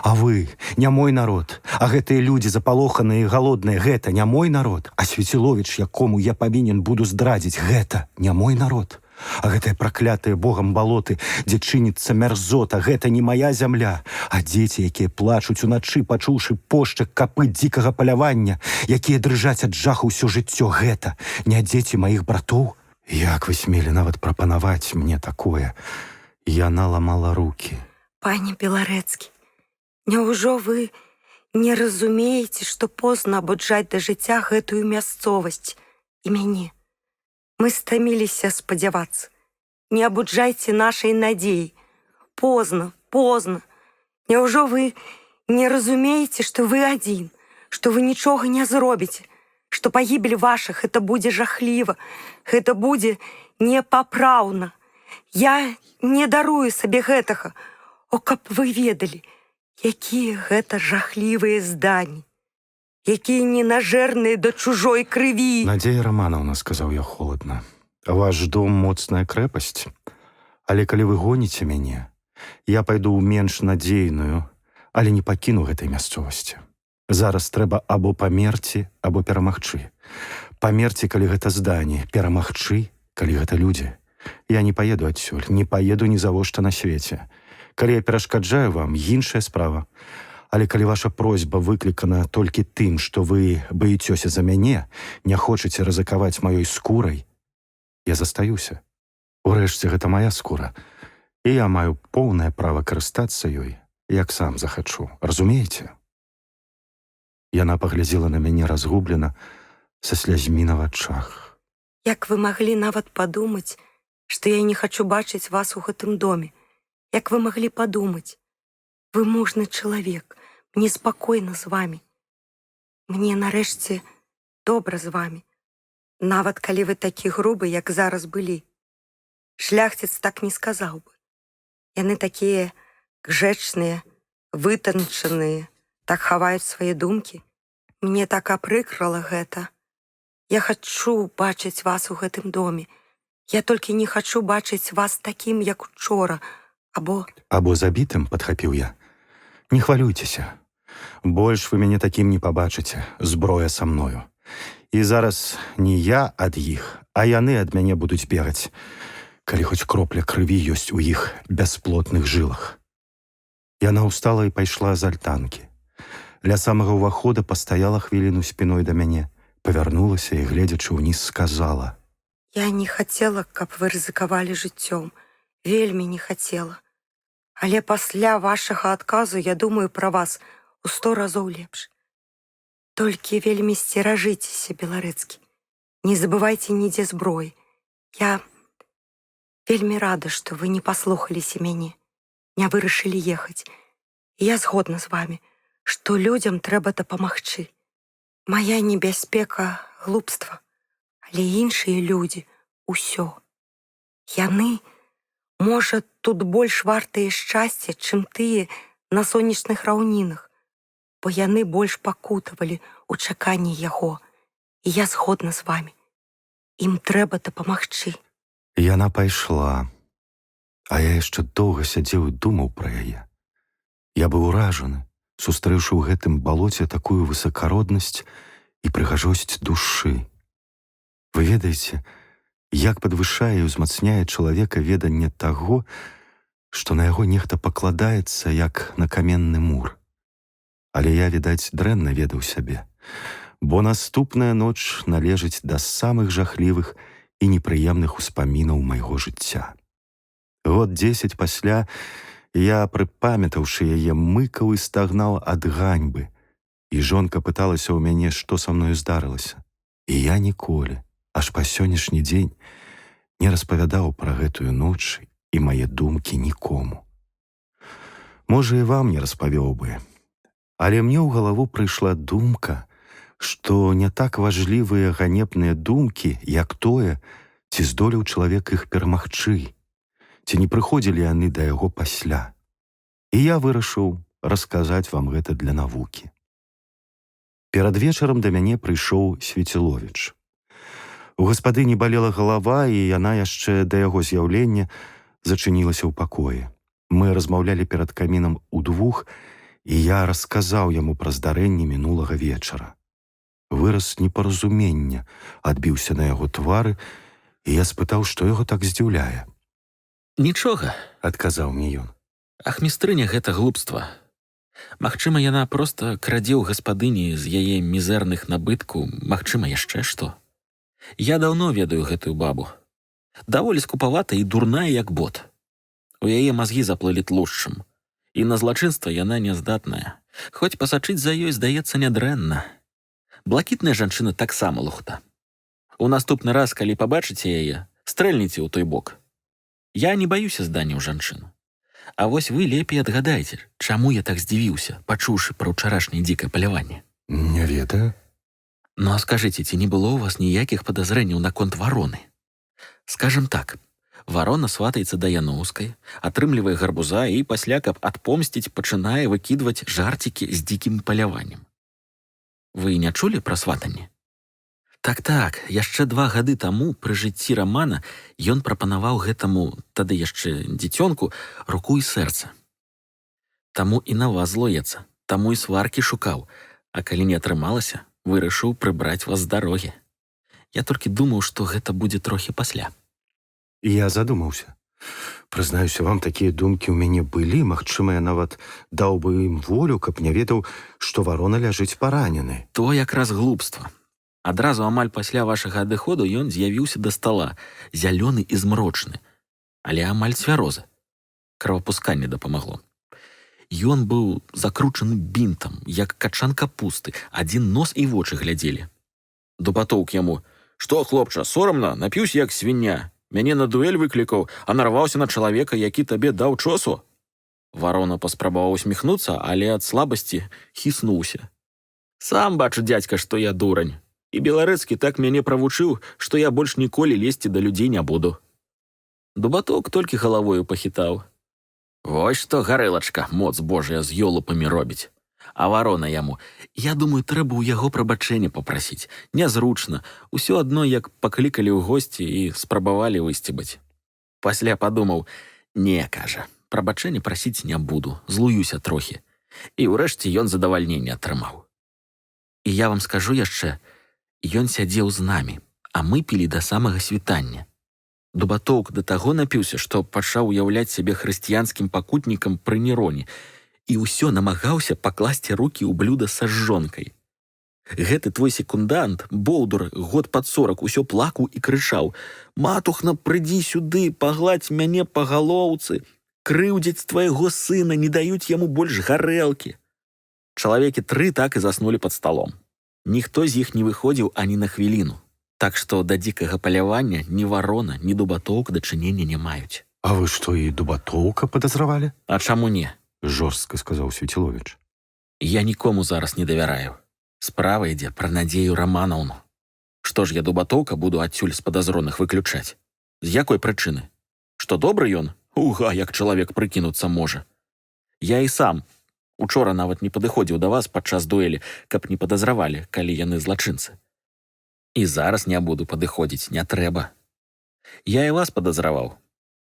А вы, не мой народ, а гэтыя людзі запалоханыя і галодныя, гэта не мой народ, а Свяціловіч, якому я павінен буду здрадзіць, гэта не мой народ. А гэтыя праклятыя богам балоты, дзе чыніцца мярзота, гэта не мая зямля. А дзеці, якія плачуць уначы, пачуўшы пошчак капыт дзікага палявання, якія дрыжаць ад жаху ўсё жыццё, гэта не дзеці маіх братоў? Як вы смелі нават прапанаваць мне такое? Яна ламала рукі. Пане Беларэцкі, няўжо вы не разумееце, што позна абуджаць да жыцця гэтую мясцовасць і мяне? Мы стаміліся спадзявацца. Не абуджайце нашай надзеі. Позна, позна. Няўжо вы не разумееце, што вы адзін, што вы нічога не зробіце, што пагібель вашых гэта будзе жахліва, гэта будзе непапраўна. Я не дарую сабе гэтага. О, каб вы ведалі, якія гэта жахлівыя здані, якія ненажэрныя да чужой крыві. Надзея Романовна, сказаў я холадна, ваш дом моцная крэпасць, але калі вы гоніце мяне, я пайду ў менш надзейную, але не пакіну гэтай мясцовасці. Зараз трэба або памерці, або перамагчы. Памерці, калі гэта зданне, перамагчы, калі гэта людзі. Я не паеду адсюль, не паеду ні завошта на свеце. Калі я перашкаджаю вам, іншая справа. Але калі ваша просьба выклікана толькі тым, што вы баіцёся за мяне, не хочаце рызыкаваць маёй скурай, я застаюся. Урэшце, гэта мая скура, і я маю поўнае права карыстацца ёй, як сам захачу. Разумееце? Яна паглядзела на мяне разгублена, са слязьмі на вачах. Як вы маглі нават падумаць, што я не хачу бачыць вас у гэтым доме? Як вы маглі падумаць? Вы мужны чалавек, мне спакойна з вамі. Мне нарэшце добра з вамі. Нават калі вы такі грубы, як зараз былі. Шляхціц так не сказаў бы. Яны такія гжэчныя, вытанчаныя, так хаваюць свае думкі. Мне так апрыкрала гэта. Я хачу бачыць вас у гэтым доме. Я толькі не хачу бачыць вас такім, як учора, або забітым, падхапіў я. Не хвалюйцеся. Больш вы мяне такім не пабачыце, зброя са мною. І зараз не я ад іх, а яны ад мяне будуць бегаць, калі хоць кропля крыві ёсць у іх бясплотных жылах. Яна ўстала і пайшла з альтанкі. Ля самага ўвахода пастаяла хвіліну спіной да мяне, павярнулася і, гледзячы ўніз, сказала: Я не хацела, каб вы рызыкавалі жыццём. Вельмі не хацела. Але пасля вашага адказу я думаю пра вас у 100 разоў лепш. Толькі вельмі сцеражыцеся, Беларэцкі. Не забывайце нідзе зброі. Я вельмі рада, што вы не паслухаліся мяне, не вырашылі ехаць. І я згодна з вамі, што людзям трэба дапамагчы. Мая небяспека — глупства, але іншыя людзі — усё. Яны, можа, тут больш вартыя шчасця, чым тыя на сонечных раўнінах, бо яны больш пакутавалі ў чаканні яго, і я згодна з вамі. Ім трэба дапамагчы. Яна пайшла, а я яшчэ доўга сядзеў і думаў пра яе. Я быў уражаны, сустрэўшы ў гэтым балоце такую высакароднасць і прыгажосць душы. Вы ведаеце, як падвышае і ўзмацняе чалавека веданне таго, што на яго нехта пакладаецца, як на каменны мур. Але я, відаць, дрэнна ведаў сябе, бо наступная ноч належыць да самых жахлівых і непрыемных успамінаў майго жыцця. Год 10 пасля я, прыпамятаўшы яе, мыкаў і стагнаў ад ганьбы, і жонка пыталася ў мяне, што са мною здарылася. І я ніколі, аж па сённяшні дзень, не распавядаў пра гэтую ноч і мае думкі нікому. Можа, і вам не распавёў бы, Але мне ў галаву прыйшла думка, што не так важлівыя ганебныя думкі, як тое, ці здолеў чалавек іх перамагчы, ці не прыходзілі яны да яго пасля. І я вырашыў расказаць вам гэта для навукі. Перад вечарам да мяне прыйшоў Свеціловіч. У гаспадыні балела галава, і яна яшчэ да яго з'яўлення зачынілася ў пакоі. Мы размаўлялі перад камінам удвух, і я расказаў яму пра здарэнні мінулага вечара. Выраз непаразумення адбіўся на яго твары, і я спытаў, што яго так здзіўляе. Нічога, Адказаў мне ён. ахмістрыня гэта глупства. Магчыма, яна проста крадзе ў гаспадыні з яе мізэрных набытку, магчыма, яшчэ што. Я даўно ведаю гэтую бабу. Даволі скупавата і дурная, як бот. У яе мазгі заплылі тлушчам. І на злачынства яна няздатная. Хоць пасачыць за ёй, здаецца, нядрэнна. Блакітная жанчына таксама лухта. У наступны раз, калі пабачыце яе, стрэльніце ў той бок. Я не баюся зданняў жанчын. А вось вы лепей адгадайце, чаму я так здзівіўся, пачуўшы пра ўчарашняе дзікае паляванне. Не ведаю. Ну а скажыце, ці не было ў вас ніякіх падазрэнняў наконт вароны? Скажам так, варона сватаецца да Яноўскай, атрымлівае гарбуза і пасля, каб адпомсціць, пачынае выкідваць жарцікі з дзікім паляваннем. Вы не чулі пра сватанне? Так, яшчэ 2 гады таму пры жыцці Рамана ён прапанаваў гэтаму, тады яшчэ дзіцёнку, руку і сэрца. Таму і на вас злоецца, таму і сваркі шукаў, а калі не атрымалася, вырашыў прыбраць вас з дарогі. Я толькі думаў, што гэта будзе трохі пасля. Я задумаўся. Прызнаюся вам, такія думкі ў мяне былі, магчыма, я нават даў бы ім волю, каб не ведаў, што варона ляжыць паранены. То якраз глупства. Адразу амаль пасля вашага адыходу ён з'явіўся да стала, зялёны і змрочны, але амаль цвярозы. Кровапусканне дапамагло. Ён быў закручаны бінтам, як качан капусты, адзін нос і вочы глядзелі. Дубатоўк яму: «Што, хлопча, сорамна, напіўся як свіння. Мяне на дуэль выклікаў, а нарваўся на чалавека, які табе даў чосу». Варона паспрабаваў усміхнуцца, але ад слабасці хіснуўся. «Сам бачу, дзядзька, што я дурань. І Беларэцкі так мяне правучыў, што я больш ніколі лезці да людзей не буду». Дубатоўк толькі галавою пахітаў. «Вось што, гарэлачка, моц божая з ёлупамі робіць». А варона яму: «Я думаю, трэба ў яго прабачэння папрасіць. Нязручна. Усё адно, як паклікалі ў госці і спрабавалі высцебаць». Пасля падумаў: «Не, кажа, прабачэння прасіць не буду, злуюся трохі». І ўрэшце ён задавальненне атрымаў. І я вам скажу яшчэ, ён сядзеў з намі, а мы пілі да самага світання. Дубатоўк да таго напіўся, што пачаў уяўляць сябе хрысціянскім пакутнікам пры Нероне, і ўсё намагаўся пакласці рукі ў блюда са жжонкай. Гэты твой секундант, боўдур, год пад 40, усё плакаў і крычаў: «Матухна, прыдзі сюды, пагладзь мяне па галоўцы, крыўдзяць твайго сына, не даюць яму больш гарэлкі». Чалавекі 3 так і заснулі пад сталом. Ніхто з іх не выходзіў ані на хвіліну. Так што да дзікага палявання ні варона, ні дубатоўк дачынення не маюць. А вы што, і дубатоўка падазравалі? А чаму не? Жорстка сказаў Свеціловіч. Я нікому зараз не давяраю. Справа ідзе пра Надзею Раманаўну. Што ж я дубатоўка буду адсюль з падазроных выключаць? З якой прычыны? Што добры ён? Уга, як чалавек прыкінуцца можа. Я і сам учора нават не падыходзіў да вас падчас дуэлі, каб не падазравалі, калі яны злачынцы. І зараз не буду падыходзіць, не трэба. Я і вас падазраваў.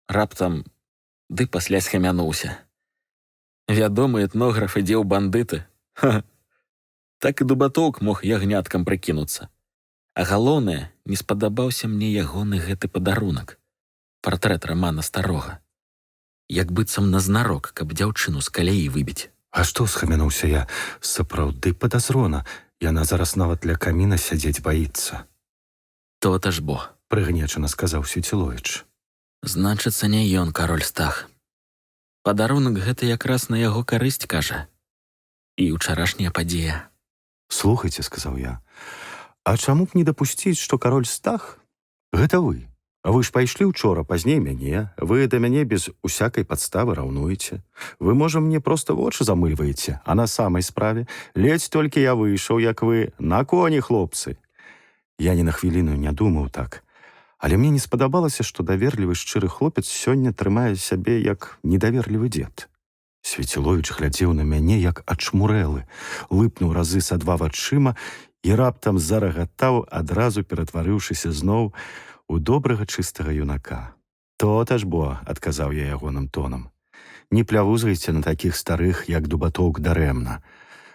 Раптам ды пасля схамянуўся. Вядомы этнограф ідзе ў бандыты. Ха! Так і дубатоўк мог ягняткам прыкінуцца. А галоўнае, не спадабаўся мне ягоны гэты падарунак. Партрэт Рамана Старога. Як быццам назнарок, каб дзяўчыну з каляі выбіць. А што, схамянуўся я, сапраўды падазрона. Яна зараз нават ля каміна сядзець баіцца. То-то ж бо, Прыгнечана сказаў Свеціловіч. Значыцца, не ён кароль Стах. Падарунак гэта якраз на яго карысць, кажа. І ўчарашняя падзея. Слухайце, сказаў я, а чаму б не дапусціць, што кароль Стах? Гэта вы, Вы ж пайшлі учора пазней мяне, вы да мяне без усякай падставы раўнуеце. Вы, можа, мне проста вочы замыльваеце, а на самай справе ледзь толькі я выйшаў, як вы, на коні, хлопцы. Я ні на хвіліну не думаў так. Але мне не спадабалася, што даверлівы шчыры хлопец сёння трымае сябе як недаверлівы дзед. Свеціловіч глядзеў на мяне як ачмурэлы, лыпнуў разы са два вачыма і раптам зарагатаў, адразу ператварыўшыся зноў у добрага чыстага юнака. «То-то ж бо», — адказаў я ягоным тонам. «Не плявузгайце на такіх старых, як дубатоўк, дарэмна.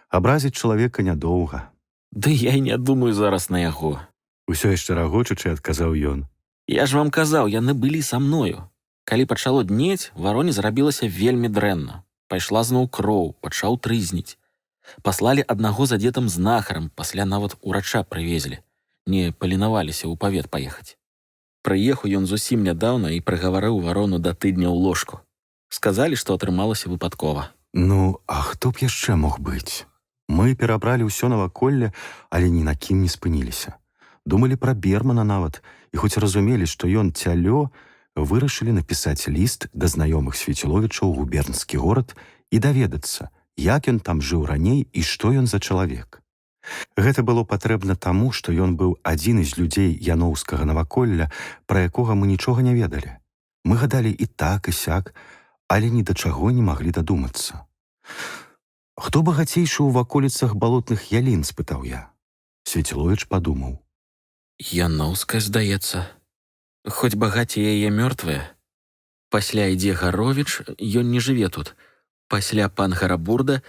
Абразіць чалавека нядоўга». Ды я і не думаю зараз на яго. Усё яшчэ рагочучы адказаў ён. Я ж вам казаў, яны былі са мною. Калі пачало днець, вароне зрабілася вельмі дрэнна. Пайшла зноў кроў, пачаў трызніць. Паслалі аднаго за дзетам знахарам, пасля нават урача прывезлі. Не паленаваліся ў павет паехаць. Прыехаў ён зусім нядаўна і прыгаварыў варону да тыдня ў ложку. Сказалі, што атрымалася выпадкова. Ну, а хто б яшчэ мог быць? Мы перабралі ўсё наваколле, але ні на кім не спыніліся. Думалі пра Бермана нават, і хоць разумелі, што ён цялё, вырашылі напісаць ліст да знаёмых Свеціловіча ў губернскі горад і даведацца, як ён там жыў раней і што ён за чалавек. Гэта было патрэбна таму, што ён быў адзін з людзей яноўскага наваколля, пра якога мы нічога не ведалі. Мы гадалі і так, і сяк, але ні да чаго не маглі дадумацца. «Хто багацейшы ў ваколіцах балотных ялін?» – спытаў я. Свеціловіч падумаў. Яноўская, здаецца. Хоць багацей яе мёртвая. Пасля ідзе Гаровіч, ён не жыве тут. Пасля пан Гарабурда,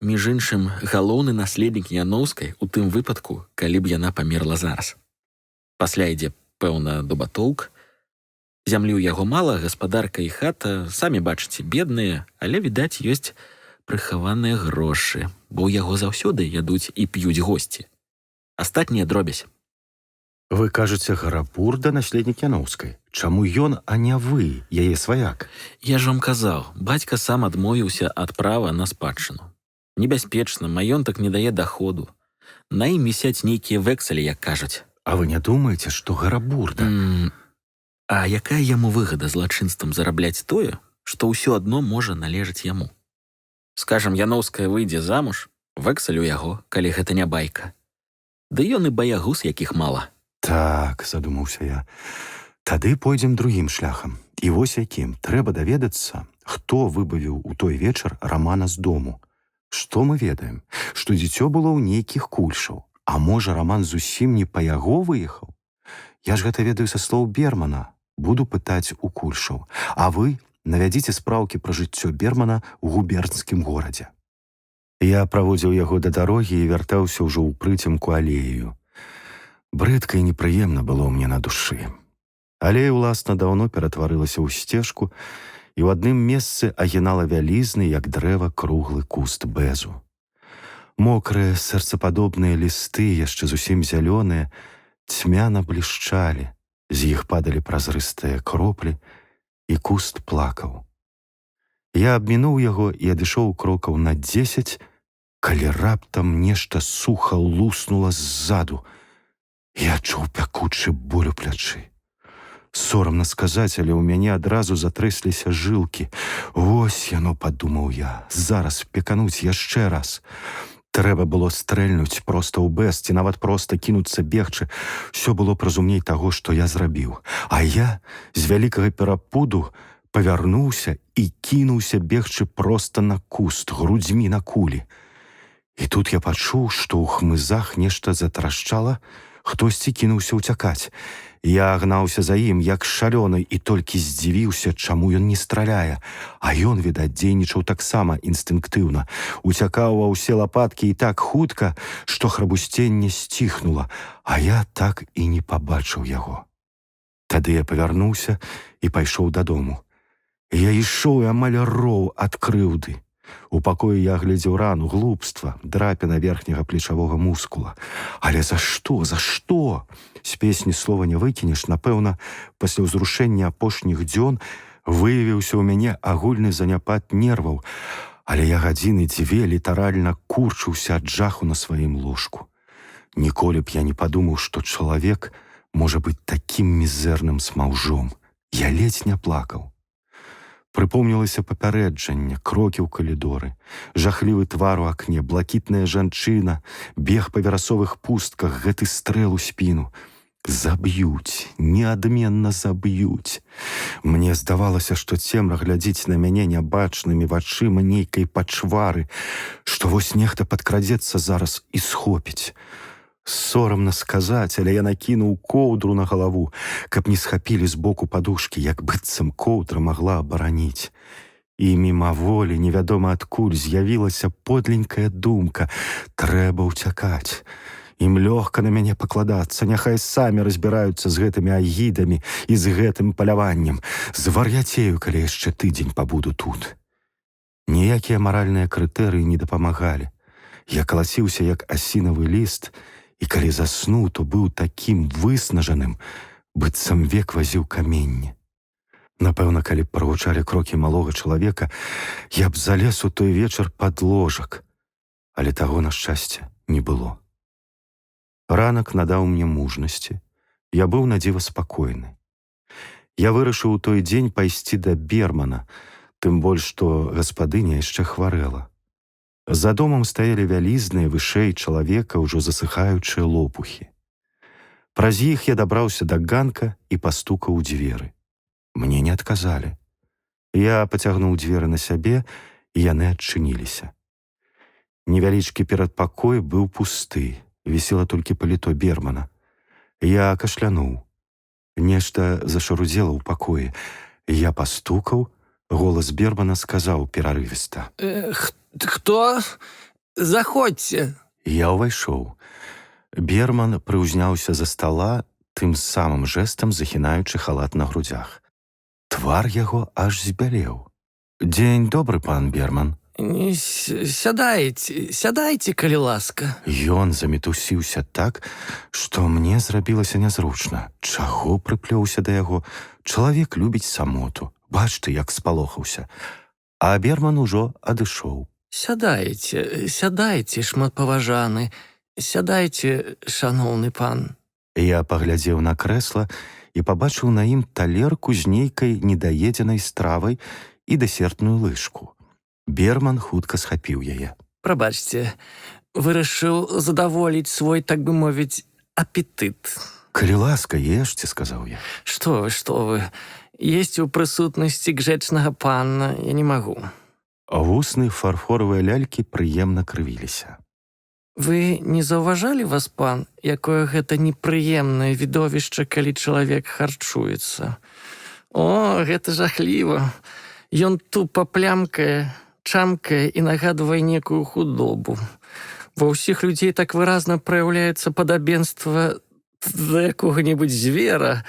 між іншым, галоўны наследнік Яноўскай у тым выпадку, калі б яна памерла зараз. Пасля ідзе, пэўна, Дубатоўк. Зямлі ў яго мала, гаспадарка і хата, самі бачыце, бедныя, але, відаць, ёсць прыхаваныя грошы, бо ў яго заўсёды ядуць і п'юць госці. Астатнія дробязь. Вы кажаце, Гарабурда наследнік Яноўскай. Чаму ён, а не вы, яе сваяк? Я ж вам казаў, бацька сам адмовіўся ад права на спадчыну. Небяспечна, маёнтак не дае даходу. На ім вісяць нейкія вэксалі, як кажуць. А вы не думаеце, што Гарабурда? А якая яму выгада злачынствам зарабляць тое, што ўсё адно можа належаць яму? Скажам, Яноўская выйдзе замуж, вэксаль у яго, калі гэта не байка. Ды ён і баягуз, якіх мала. Так, задумаўся я. Тады пойдзем другім шляхам. І вось якім. Трэба даведацца, хто выбавіў у той вечар Рамана з дому. Што мы ведаем? Што дзіцё было ў нейкіх кульшаў. А можа, Раман зусім не па яго выехаў? Я ж гэта ведаю са слоў Бермана. Буду пытаць у кульшаў. А вы навядзіце спраўкі пра жыццё Бермана ў губернскім горадзе. Я праводзіў яго да дарогі і вяртаўся ўжо ў прыцемку алею. Брыдка і непрыемна было мне на душы. Алея, уласна, даўно ператварылася ў сцежку, і ў адным месцы агінала вялізны, як дрэва, круглы куст бэзу. Мокрыя, сэрцападобныя лісты, яшчэ зусім зялёныя, цьмяна блішчалі, з іх падалі празрыстыя кроплі, і куст плакаў. Я абмінуў яго і адышоў крокаў на 10, калі раптам нешта суха луснула ззаду. Я адчуў пякучы боль у плячы. Сорамна сказаць, але ў мяне адразу затрэсліся жылкі. Вось яно, падумаў я, зараз пекануць яшчэ раз. Трэба было стрэльнуць проста ў бэз, ці нават проста кінуцца бегчы. Усё было б разумней таго, што я зрабіў. А я з вялікага перапуду павярнуўся і кінуўся бегчы проста на куст, грудзьмі на кулі. І тут я пачуў, што ў хмызах нешта затрашчала, хтосьці кінуўся ўцякаць. Я гнаўся за ім, як шалёны, і толькі здзівіўся, чаму ён не страляе. А ён, відаць, дзейнічаў таксама інстынктыўна. Уцякаў ва ўсе лапаткі і так хутка, што храбусценне сціхнула, а я так і не пабачыў яго. Тады я павярнуўся і пайшоў дадому. Я ішоў і амаль роў ад крыўды. У пакоі я глядзеў рану, глупства, драпіна верхняга плечавога мускула. Але за што, за што? З песні слова не выкінеш, напэўна, пасля ўзрушэння апошніх дзён выявіўся ў мяне агульны заняпад нерваў, але я гадзіны дзве літаральна курчыўся ад жаху на сваім ложку. Ніколі б я не падумаў, што чалавек можа быць такім мізэрным смаўжом. Я ледзь не плакаў. Прыпомнілася папярэджанне, крокі ў калідоры, жахлівы твар у акне, блакітная жанчына, бег па верасовых пустках, гэты стрэл у спіну. Заб'юць, неадменна заб'юць. Мне здавалася, што цемра глядзіць на мяне нябачнымі вачыма нейкай пачвары, што вось нехта падкрадзецца зараз і схопіць. Сорамна сказаць, але я накінуў коўдру на галаву, каб не схапілі з боку падушкі, як быццам коўдра магла абараніць. І мімаволі, невядома адкуль, з'явілася подленькая думка: трэба ўцякаць. Ім лёгка на мяне пакладацца, няхай самі разбіраюцца з гэтымі агідамі і з гэтым паляваннем. Звар'яцею, калі яшчэ тыдзень пабуду тут. Ніякія маральныя крытэрыі не дапамагалі. Я калаціўся, як асінавы ліст, і калі заснуў, то быў такім выснажаным, быццам век вазіў каменне. Напэўна, калі б прагучалі крокі малога чалавека, я б залез у той вечар пад ложак, але таго, на шчасце, не было. Ранак надаў мне мужнасці. Я быў надзіва спакойны. Я вырашыў у той дзень пайсці да Бермана, тым больш, што гаспадыня яшчэ хварэла. За домам стаялі вялізныя, вышэй чалавека, ўжо засыхаючыя лопухі. Праз іх я дабраўся да ганка і пастукаў у дзверы. Мне не адказалі. Я пацягнуў дзверы на сябе, і яны адчыніліся. Невялічкі перадпакой быў пусты. Вісела толькі паліто Бермана. Я кашлянуў. Нешта зашарудзела ў пакоі. Я пастукаў, голас Бермана сказаў перарывіста: Хто? Заходзьце. Я ўвайшоў. Берман прыўзняўся за стала, тым самым жэстам захінаючы халат на грудзях. Твар яго аж збялеў. Дзень добры, пан Берман. Сядайце, калі ласка. Ён замітусіўся так, што мне зрабілася нязручна. Чаго прыплёўся да яго? Чалавек любіць самоту. Бач ты, як спалохаўся. А Берман ужо адышоў. Сядайце, шматпаважаны. Сядайце, шаноўны пан. Я паглядзеў на крэсла і пабачыў на ім талерку з нейкай недаедзенай стравай і дэсертную лыжку. Берман хутка схапіў яе. Прабачце, вырашыў задаволіць свой, так бы мовіць, апетыт. Калі ласка, ешце, сказаў я. Што вы, есці ў прысутнасці грэчнага пана я не магу. Вусны фарфоравыя лялькі прыемна крывіліся. Вы не заўважалі, вас, пан, якое гэта непрыемнае відовішча, калі чалавек харчуецца? О, гэта жахліва. Ён тупа плямкае, чамкае і нагадвае некую худобу. Ва ўсіх людзей так выразна праяўляецца падабенства да якога-небудзь звера.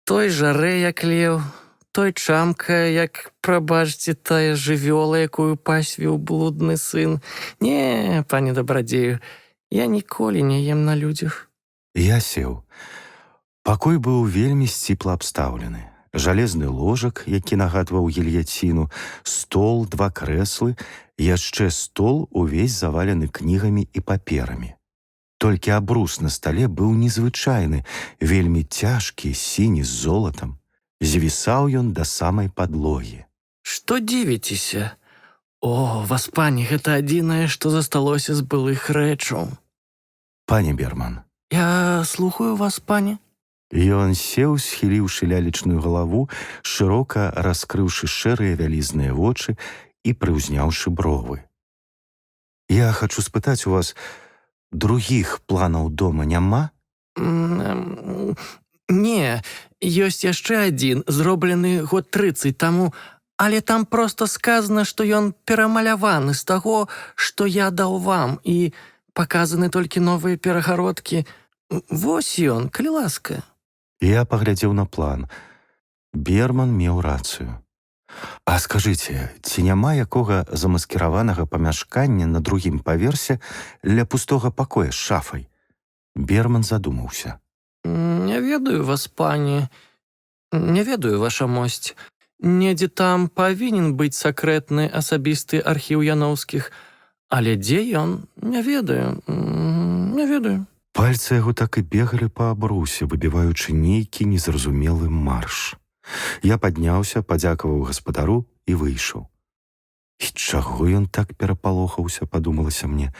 Той жарэ, як леў, той чамкае, як, прабачце, тая жывёла, якую пасвіў блудны сын. Не, пане дабрадзею, я ніколі не ем на людзях. Я сеў. Пакой быў вельмі сціпла абстаўлены. Жалезны ложак, які нагадваў гільяціну, стол, 2 крэслы, яшчэ стол увесь завалены кнігамі і паперамі. Толькі абрус на стале быў незвычайны, вельмі цяжкі, сіні з золатам. Звісаў ён да самай падлогі. Што дзівіцеся? О, вас, пані, гэта адзінае, што засталося з былых рэчаў. Пане Берман. Я слухаю вас, пані. Ён сеў, схіліўшы лялечную галаву, шырока раскрыўшы шэрыя вялізныя вочы і прыўзняўшы бровы. Я хачу спытаць у вас, другіх планаў дома няма? Не, ёсць яшчэ адзін, зроблены год 30 таму, але там проста сказана, што ён перамаляваны з таго, што я даў вам, і паказаны толькі новыя перагародкі. Вось ён, калі ласка. Я паглядзеў на план. Берман меў рацыю. А скажыце, ці няма якога замаскіраванага памяшкання на другім паверсе ля пустога пакоя з шафай? Берман задумаўся. Не ведаю вас, пані. Не ведаю, ваша мосць. Недзе там павінен быць сакрэтны асабісты архіў Яноўскіх, але дзе ён? Не ведаю. Пальцы яго так і бегалі па абрусе, выбіваючы нейкі незразумелы марш. Я падняўся, падзякаваў гаспадару і выйшаў. І чаго ён так перапалохаўся, падумалася мне.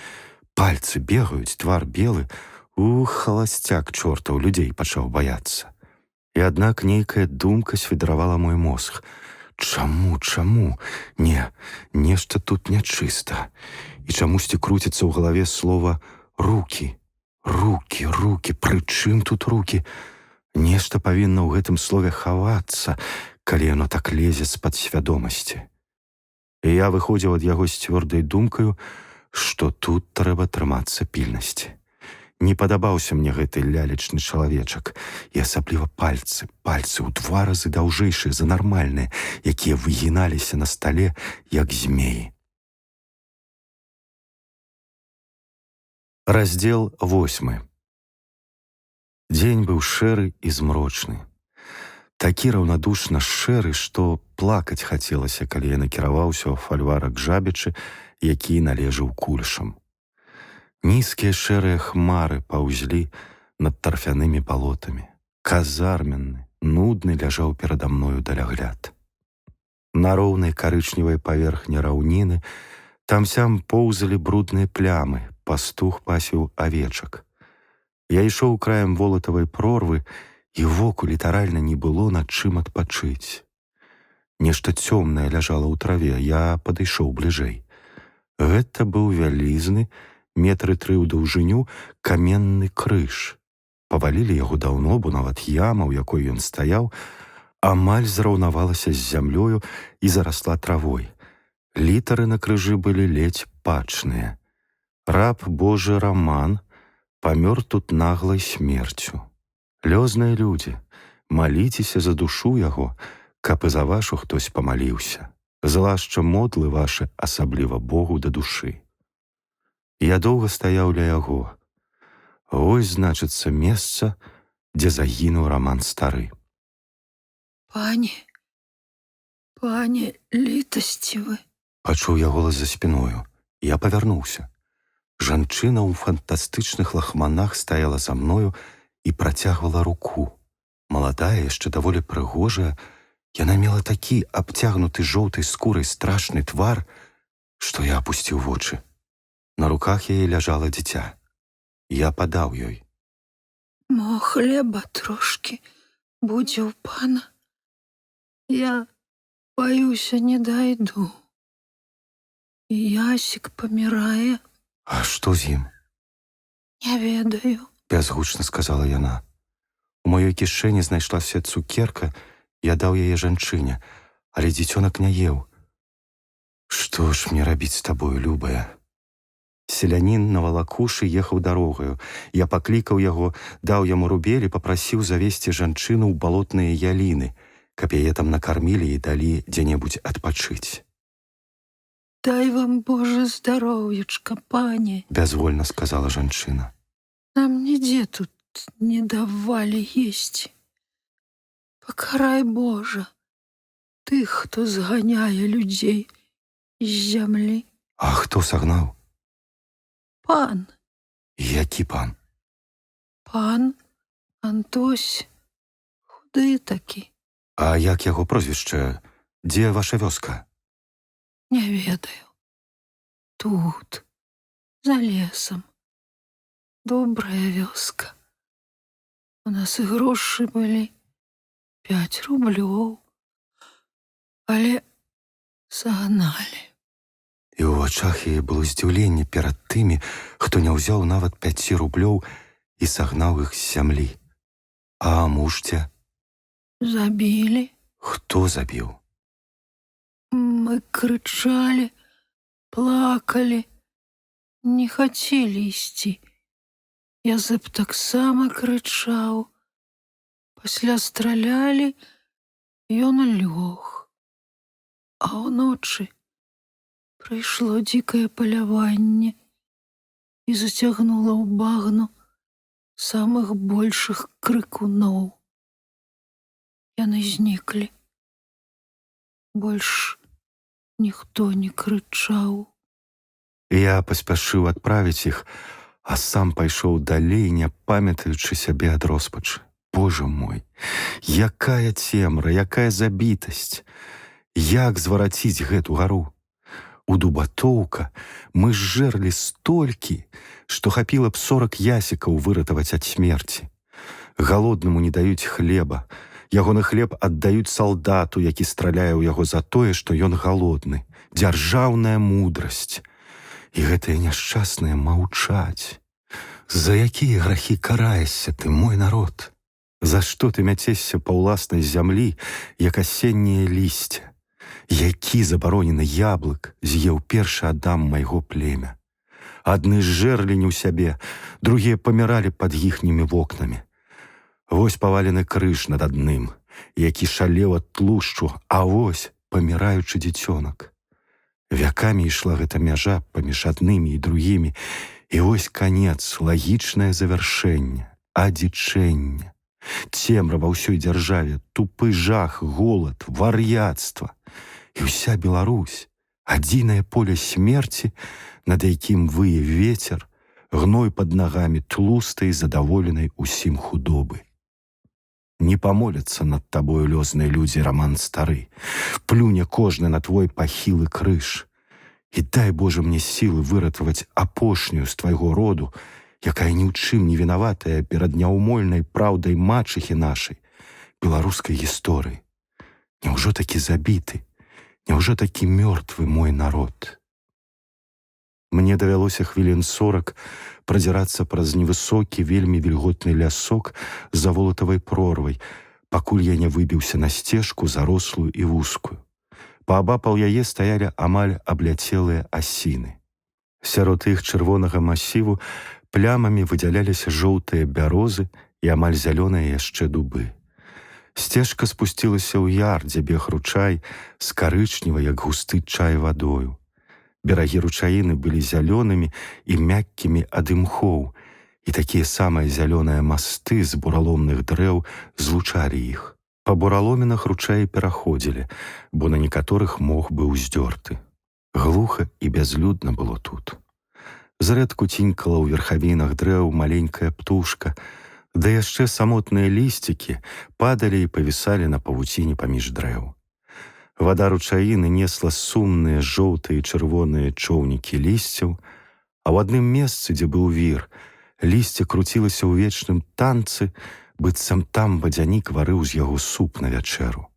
Пальцы бегаюць, твар белы. Халасцяк чортаў, людзей пачаў баяцца. І аднак нейкая думка свідравала мой мозг. Чаму? Не, нешта тут нячыста. І чамусьці круціцца ў галаве слова «рукі». Рукі. Прычым тут рукі? Нешта павінна ў гэтым слове хавацца, калі яно так лезе з-пад свядомасці. І я выходзіў ад яго з цвёрдай думкаю, што тут трэба трымацца пільнасці. Не падабаўся мне гэты лялечны чалавечак, і асабліва пальцы ў 2 разы даўжэйшыя за нармальныя, якія выгіналіся на стале, як змеі. Раздзел 8. Дзень быў шэры і змрочны. Такі раўнадушна шэры, што плакаць хацелася, калі я накіраваўся ў фальварак Жабічы, які належаў кульшам. Нізкія шэрыя хмары паўзлі над тарфянымі балотамі. Казарменны, нудны ляжаў перада мною далягляд. На роўнай карычневай паверхні раўніны там-сям поўзалі брудныя плямы, пастух пасіў авечак. Я ішоў краем волатавай прорвы, і воку літаральна не было над чым адпачыць. Нешта цёмнае ляжала ў траве, я падышоў бліжэй. Гэта быў вялізны, 3 метры ў даўжыню, каменны крыж. Павалілі яго даўно, бо нават яма, у якой ён стаяў, амаль зраўнавалася з зямлёю і зарасла травой. Літары на крыжы былі ледзь пачныя. Раб Божы Раман памёр тут наглай смерцю. Лёзныя людзі, маліцеся за душу яго, каб і за вашу хтось памаліўся. Злашча модлы вашы, асабліва Богу да душы. Я доўга стаяў ля яго. Вось, значыцца, месца, дзе загінуў Раман стары. Пане, літасцівы. Пачуў я голас за спіною. Я павярнуўся. Жанчына ў фантастычных лахманах стаяла за мною і працягвала руку. Маладая, яшчэ даволі прыгожая, яна мела такі абцягнуты жоўтай скурай страшны твар, што я апусціў вочы. На руках яе ляжала дзіця. Я падаў ёй. Мо хлеба трошкі будзе ў пана. Я баюся, не дайду. Ясік памірае. А што з ім? Не ведаю, Бязгучна сказала яна. У маёй кішэні знайшлася цукерка, я даў яе жанчыне, але дзіцёнак не еў. Што ж мне рабіць з табою, любая? Селянін на валакушы ехаў дарогаю. Я паклікаў яго, даў яму рубель і папрасіў завесці жанчыну ў балотныя яліны, каб яе там накармілі і далі дзе-небудзь адпачыць. дай вам Божа здароўечка, пане. Бязвольна сказала жанчына. Нам нідзе тут не давалі есці. Пакарай, Божа, тых, хто зганяе людзей з зямлі. А хто сагнаў? Пан. Які пан? Пан Антось, худы такі. А як яго прозвішча? Дзе ваша вёска? Не ведаю. Тут, за лесам. Добрая вёска. У нас і грошы былі 5 рублёў. Але загналі. І ў вачах яе было здзіўленне перад тымі, хто не ўзяў нават 5 рублёў і сагнаў іх з зямлі. А мужце? Забілі. Хто забіў? Мы крычалі, плакалі, не хацелі ісці. Язэп таксама крычаў. Пасля стралялі, ён лёг. А ўночы прыйшло дзікае паляванне і зацягнула ў багну самых большых крыкуноў. Яны зніклі. Больш ніхто не крычаў. Я паспяшыў адправіць іх, а сам пайшоў далей, не памятаючы сябе ад роспачы. Боже мой, якая цемра, якая забітасць! Як звараціць гэту гару? У Дубатоўка мы зжэрлі столькі, што хапіла б 40 ясікаў выратаваць ад смерці. Галоднаму не даюць хлеба. Ягоны хлеб аддаюць салдату, які страляе ў яго за тое, што ён галодны. Дзяржаўная мудрасць. І гэтыя няшчасныя маўчаць. За якія грахі караешся ты, мой народ? За што ты мяцешся па ўласнай зямлі, як асенняе лісце? Які забаронены яблык з'еў першы Адам майго племя? Адны зжэрлі не ў сябе, другія паміралі пад іхнімі вокнамі. Вось павалены крыж над адным, які шалеў ад тлушчу, а вось паміраючы дзіцёнак. Вякамі ішла гэта мяжа паміж аднымі і другімі, і вось канец, лагічнае завяршэнне, адзічэнне. Цемра ва ўсёй дзяржаве, тупы жах, голад, вар'яцтва. І ўся Беларусь, адзінае поле смерці, над якім вые вецер, гной пад нагамі тлустай, задаволенай усім худобы. Не памоляцца над табою лёзныя людзі, Раман стары, плюне кожны на твой пахілы крыж. І дай, Боже, мне сілы выратаваць апошнюю з твайго роду, якая ні ў чым не вінаватая перад няўмольнай праўдай мачыхі нашай, беларускай гісторыі. Няўжо такі забіты, няўжо такі мёртвы мой народ? Мне давялося хвілін 40 прадзірацца праз невысокі, вельмі вільготны лясок з заволатавай прорвай, пакуль я не выбіўся на сцежку, зарослую і вузкую. Паабапал яе стаялі амаль абляцелыя асіны. Сярод іх чырвонага масіву плямамі выдзяляліся жоўтыя бярозы і амаль зялёныя яшчэ дубы. Сцежка спусцілася ў яр, дзе бег ручай з карычневай, як густы чай, вадою. Берагі ручаіны былі зялёнымі і мяккімі ад імхоў, і такія самыя зялёныя масты з бураломных дрэў злучалі іх. Па бураломінах ручаі пераходзілі, бо на некаторых мох быў здёрты. Глуха і бязлюдна было тут. Зрэдку цінькала ў верхавінах дрэў маленькая птушка, да яшчэ самотныя лісцікі падалі і павісалі на павуціне паміж дрэў. Вада ручаіны несла сумныя жоўтыя і чырвоныя чоўнікі лісцяў, а ў адным месцы, дзе быў вір, лісце круцілася ў вечным танцы, быццам там вадзянік варыў з яго суп на вячэру.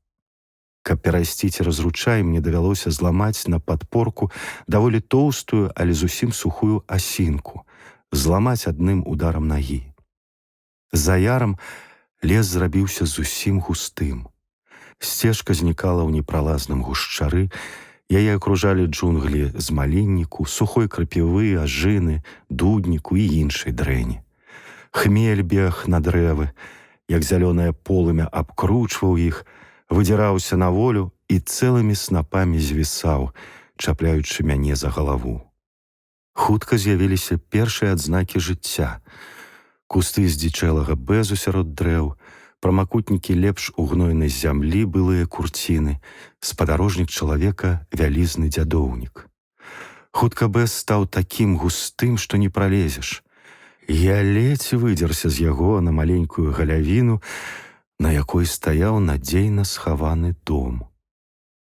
Каб перайсці цераз ручай, мне давялося зламаць на падпорку даволі тоўстую, але зусім сухую асінку, зламаць адным ударам нагі. За ярам лес зрабіўся зусім густым. Сцежка знікала ў непралазным гушчары, яе акружалі джунглі з малінніку, сухой крапівы, ажыны, дудніку і іншай дрэні. Хмель бег на дрэвы, як зялёнае полымя абкручваў іх, выдзіраўся на волю і цэлымі снапамі звісаў, чапляючы мяне за галаву. Хутка з'явіліся першыя адзнакі жыцця. Кусты здзічэлага бэзу сярод дрэў, прамакутнікі лепш у гнойнай зямлі былыя курціны, спадарожнік чалавека вялізны дзядоўнік. Хутка бэз стаў такім густым, што не пралезеш. Я ледзь выдзерся з яго на маленькую галявіну, на якой стаяў надзейна схаваны дом.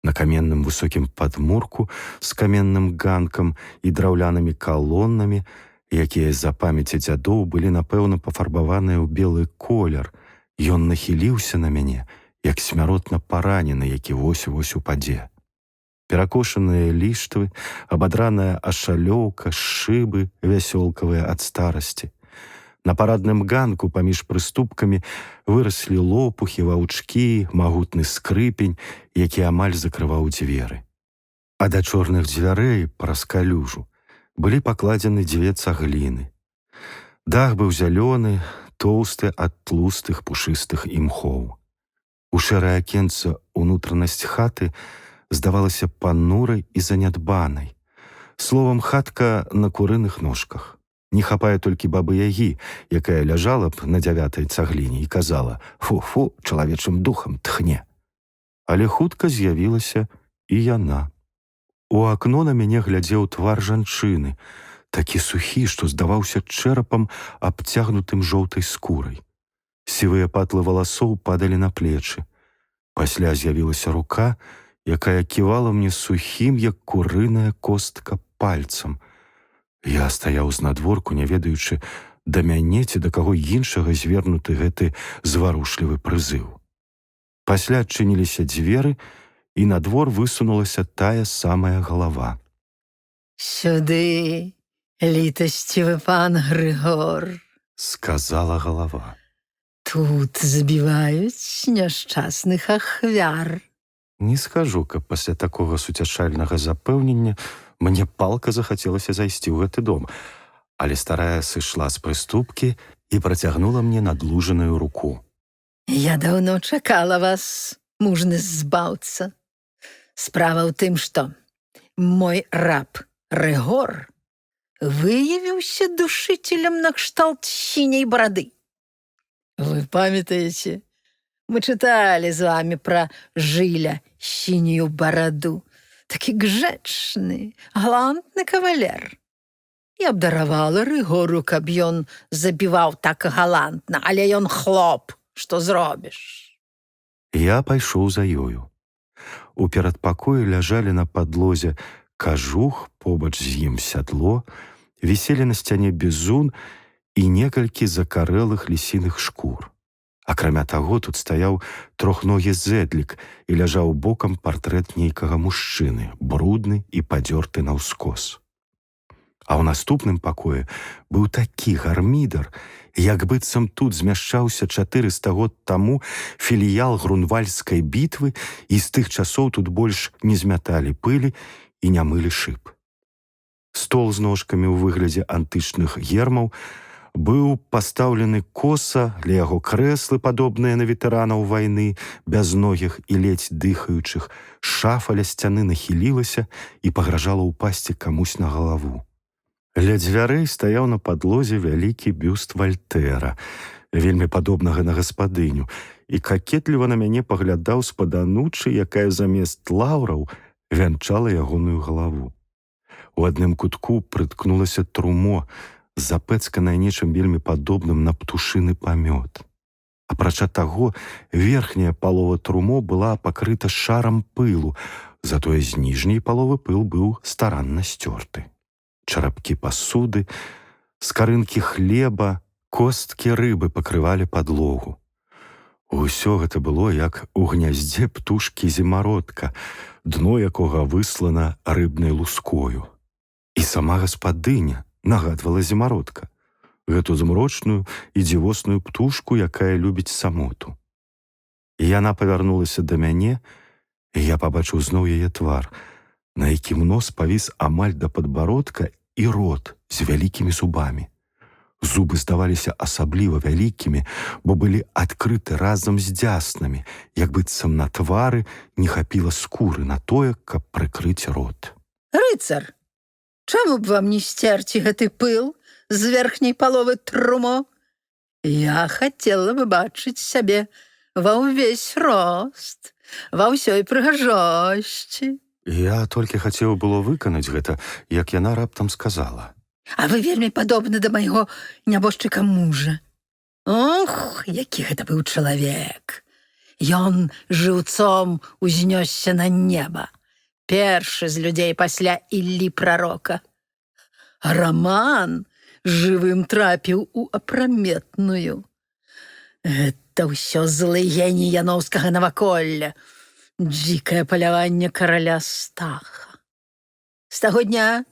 На каменным высокім падмурку з каменным ганкам і драўлянымі калонамі, якія з-за памяці дзядоў былі, напэўна, пафарбаваныя ў белы колер, ён нахіліўся на мяне, як смяротна паранены, які вось-вось упадзе. Перакошаныя ліштвы, абадраная ашалёўка, шыбы вясёлкавыя ад старасці. На парадным ганку паміж прыступкамі выраслі лопухі, ваўчкі, магутны скрыпень, які амаль закрываў дзверы. А да чорных дзвярэй праз калюжу былі пакладзены 2 цагліны. Дах быў зялёны, тоўсты ад тлустых пушыстых імхоў. У шэрае акенца ўнутранасць хаты здавалася панурай і занядбанай. Словам, хатка на курыных ножках. Не хапае толькі бабы-ягі, якая ляжала б на 9-й цагліне і казала: «Фу-фу, чалавечым духам тхне». Але хутка з'явілася і яна. У акно на мяне глядзеў твар жанчыны, такі сухі, што здаваўся чэрапам, абцягнутым жоўтай скурай. Сівыя патлы валасоў падалі на плечы. Пасля з'явілася рука, якая ківала мне сухім, як курыная костка, пальцам. Я стаяў знадворку, не ведаючы, да мяне ці да каго іншага звернуты гэты зварушлівы прызыў. Пасля адчыніліся дзверы, і на двор высунулася тая самая галава. «Сюды, літасцівы пан Грыгор», — сказала галава. «тут забіваюць няшчасных ахвяр». Не скажу, каб пасля такога суцяшальнага запэўнення мне палка захацелася зайсці ў гэты дом, але старая сышла з прыступкі і працягнула мне надлужаную руку. «Я даўно чакала вас, мужны збаўца. Справа ў тым, што мой раб Рыгор выявіўся душителем накшталт сіняй барады. Вы памятаеце, мы чыталі з вами пра Жыля сінюю бараду. Такі гжэчны, галантны кавалер. Я абдаравала Рыгору, каб ён забіваў так галантна, але ён хлоп, што зробіш?» Я пайшоў за ёю. У перадпакоі ляжалі на падлозе кажух, побач з ім сядло, віселі на сцяне бізун і некалькі закарэлых лісіных шкур. Акрамя таго, тут стаяў трохногі зэдлік і ляжаў бокам партрэт нейкага мужчыны, брудны і падзёрты наўскос. А ў наступным пакоі быў такі гармідар, як быццам тут змяшчаўся 400 год таму філіял грунвальдскай бітвы, і з тых часоў тут больш не змяталі пылі і не мылі шыб. Стол з ножкамі ў выглядзе антычных гермаў быў пастаўлены коса, ля яго крэслы, падобныя на ветэранаў вайны, бязногіх і ледзь дыхаючых. Шафа ля сцяны нахілілася і пагражала ўпасці камусь на галаву. Ля дзвярэй стаяў на падлозе вялікі бюст Вальтэра, вельмі падобнага на гаспадыню, і какетліва на мяне паглядаў спаданучы, якая замест лаўраў вянчала ягоную галаву. У адным кутку прыткнулася трумо, запэцканае нечым вельмі падобным на птушыны памёт. Апрача таго, верхняя палова трумо была пакрыта шарам пылу, затое з ніжняй паловы пыл быў старанна сцёрты. Чарапкі пасуды, скарынкі хлеба, косткі рыбы пакрывалі падлогу. Усё гэта было як у гняздзе птушкі зімародка, дно якога выслана рыбнай лускою. І сама гаспадыня нагадвала зімародка, гэту змрочную і дзівосную птушку, якая любіць самоту. І яна павярнулася да мяне, і я пабачыў зноў яе твар, на якім нос павіс амаль да падбародка і рот з вялікімі зубамі. Зубы здаваліся асабліва вялікімі, бо былі адкрыты разам з дзяснамі, як быццам на твары не хапіла скуры на тое, каб прыкрыць рот. «Рыцар, чаму б вам не сцерці гэты пыл з верхняй паловы трумо? Я хацела бы бачыць сябе ва ўвесь рост, ва ўсёй прыгажосці». Я толькі хацеў было выканаць гэта, як яна раптам сказала. «А вы вельмі падобны да майго нябожчыка мужа. Ох, які гэта быў чалавек! Ён жыўцом узнёсся на неба, першы з людзей пасля Іллі прарока. А Раман жывым трапіў у апраметную. Гэта ўсё злы геній яноўскага наваколля, дзікае паляванне караля Стаха. З таго дня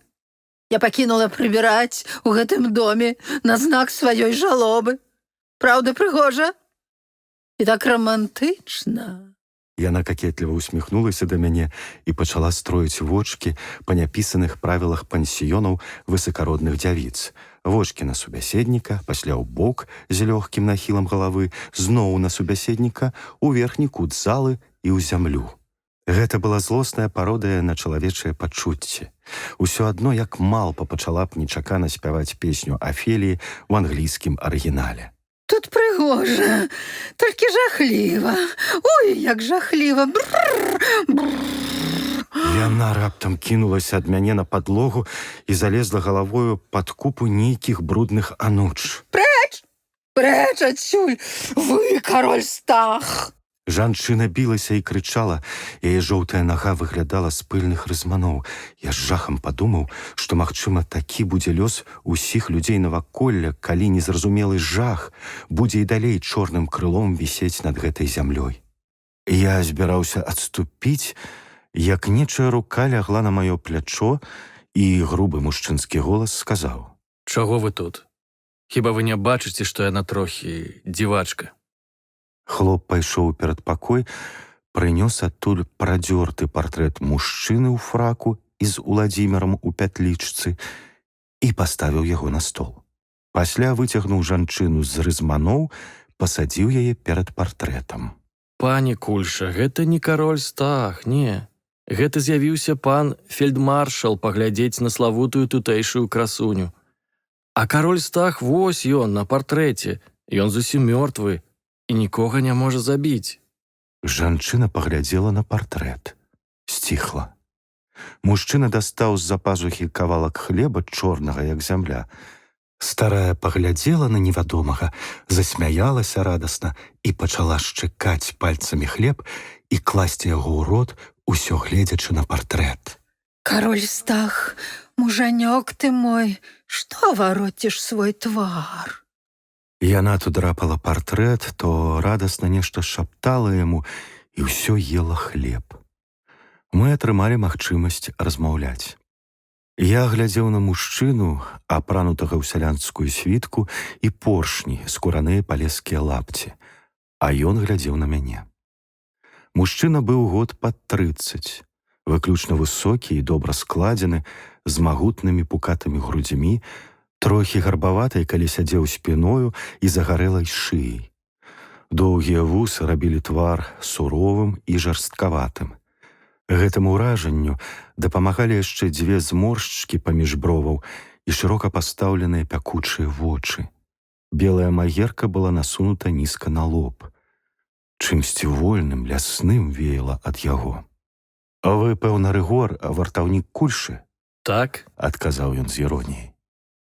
я пакінула прыбіраць у гэтым доме на знак сваёй жалобы. Праўда, прыгожа? І так романтычна». Яна какетліва усміхнулася да мяне і пачала строіць вочкі па няпісаных правілах пансіёнаў высакародных дзявіц. Вочкі на субяседніка, пасля ў бок з лёгкім нахілам галавы, зноў на субяседніка, у верхні кут залы і ў зямлю. Гэта была злосная пародыя на чалавечае пачуцце. Усё адно, як малпа пачала б нечакана спяваць песню Афеліі ў англійскім арыгінале. «Тут прыгожа, толькі жахліва. Ой, як жахліва. Бррр, бррр. Яна раптам кінулася ад мяне на падлогу і залезла галавою пад купу нейкіх брудных ануч. Прэч адсюль, вы, кароль Стах! Жанчына білася і крычала, яе жоўтая нага выглядала з пыльных рызманоў. Я з жахам падумаў, што, магчыма, такі будзе лёс усіх людзей наваколля, калі незразумелы жах будзе і далей чорным крылом вісець над гэтай зямлёй. Я збіраўся адступіць, як нечая рука лягла на маё плячо, і грубы мужчынскі голас сказаў: Чаго вы тут? Хіба вы не бачыце, што яна трохі дзівачка? Хлоп пайшоў у перадпакой, прынёс адтуль прадзёрты партрэт мужчыны ў фраку і з Уладзімірам у пятлічцы і паставіў яго на стол. Пасля выцягнуў жанчыну з рызманоў, пасадзіў яе перад партрэтам. Пані Кульша, гэта не кароль Стах, не. Гэта з'явіўся пан фельдмаршал паглядзець на славутую тутэйшую красуню. А кароль Стах вось ён на партрэце, ён зусім мёртвы і нікога не можа забіць. Жанчына паглядзела на партрэт. Сціхла. Мужчына дастаў з-за пазухі кавалак хлеба чорнага, як зямля. Старая паглядзела на невядомага, засмяялася радасна і пачала шчыкаць пальцамі хлеб і класці яго ў рот, усё гледзячы на партрэт. Кароль Стах, мужанёк ты мой, што вароціш свой твар? Яна то драпала партрэт, то радасна нешта шаптала яму і ўсё ела хлеб. Мы атрымалі магчымасць размаўляць. Я глядзеў на мужчыну, апранутага ў сялянскую світку, і поршні, скураныя палескія лапці, а ён глядзеў на мяне. Мужчына быў год пад 30, выключна высокі і добра складзены, з магутнымі пукатымі грудзьмі, трохі гарбаватай, калі сядзеў спіною і загарэлай шыяй. Доўгія вусы рабілі твар суровым і жарсткаватым. Гэтаму ўражанню дапамагалі яшчэ 2 зморшчкі паміж броваў і шырока пастаўленыя пякучыя вочы. Белая магерка была насунута нізка на лоб. Чымсьці вольным, лясным веяла ад яго. «А вы, пэўна, Рыгор, вартаўнік Кульшы?» Так? – адказаў ён з іроніяй.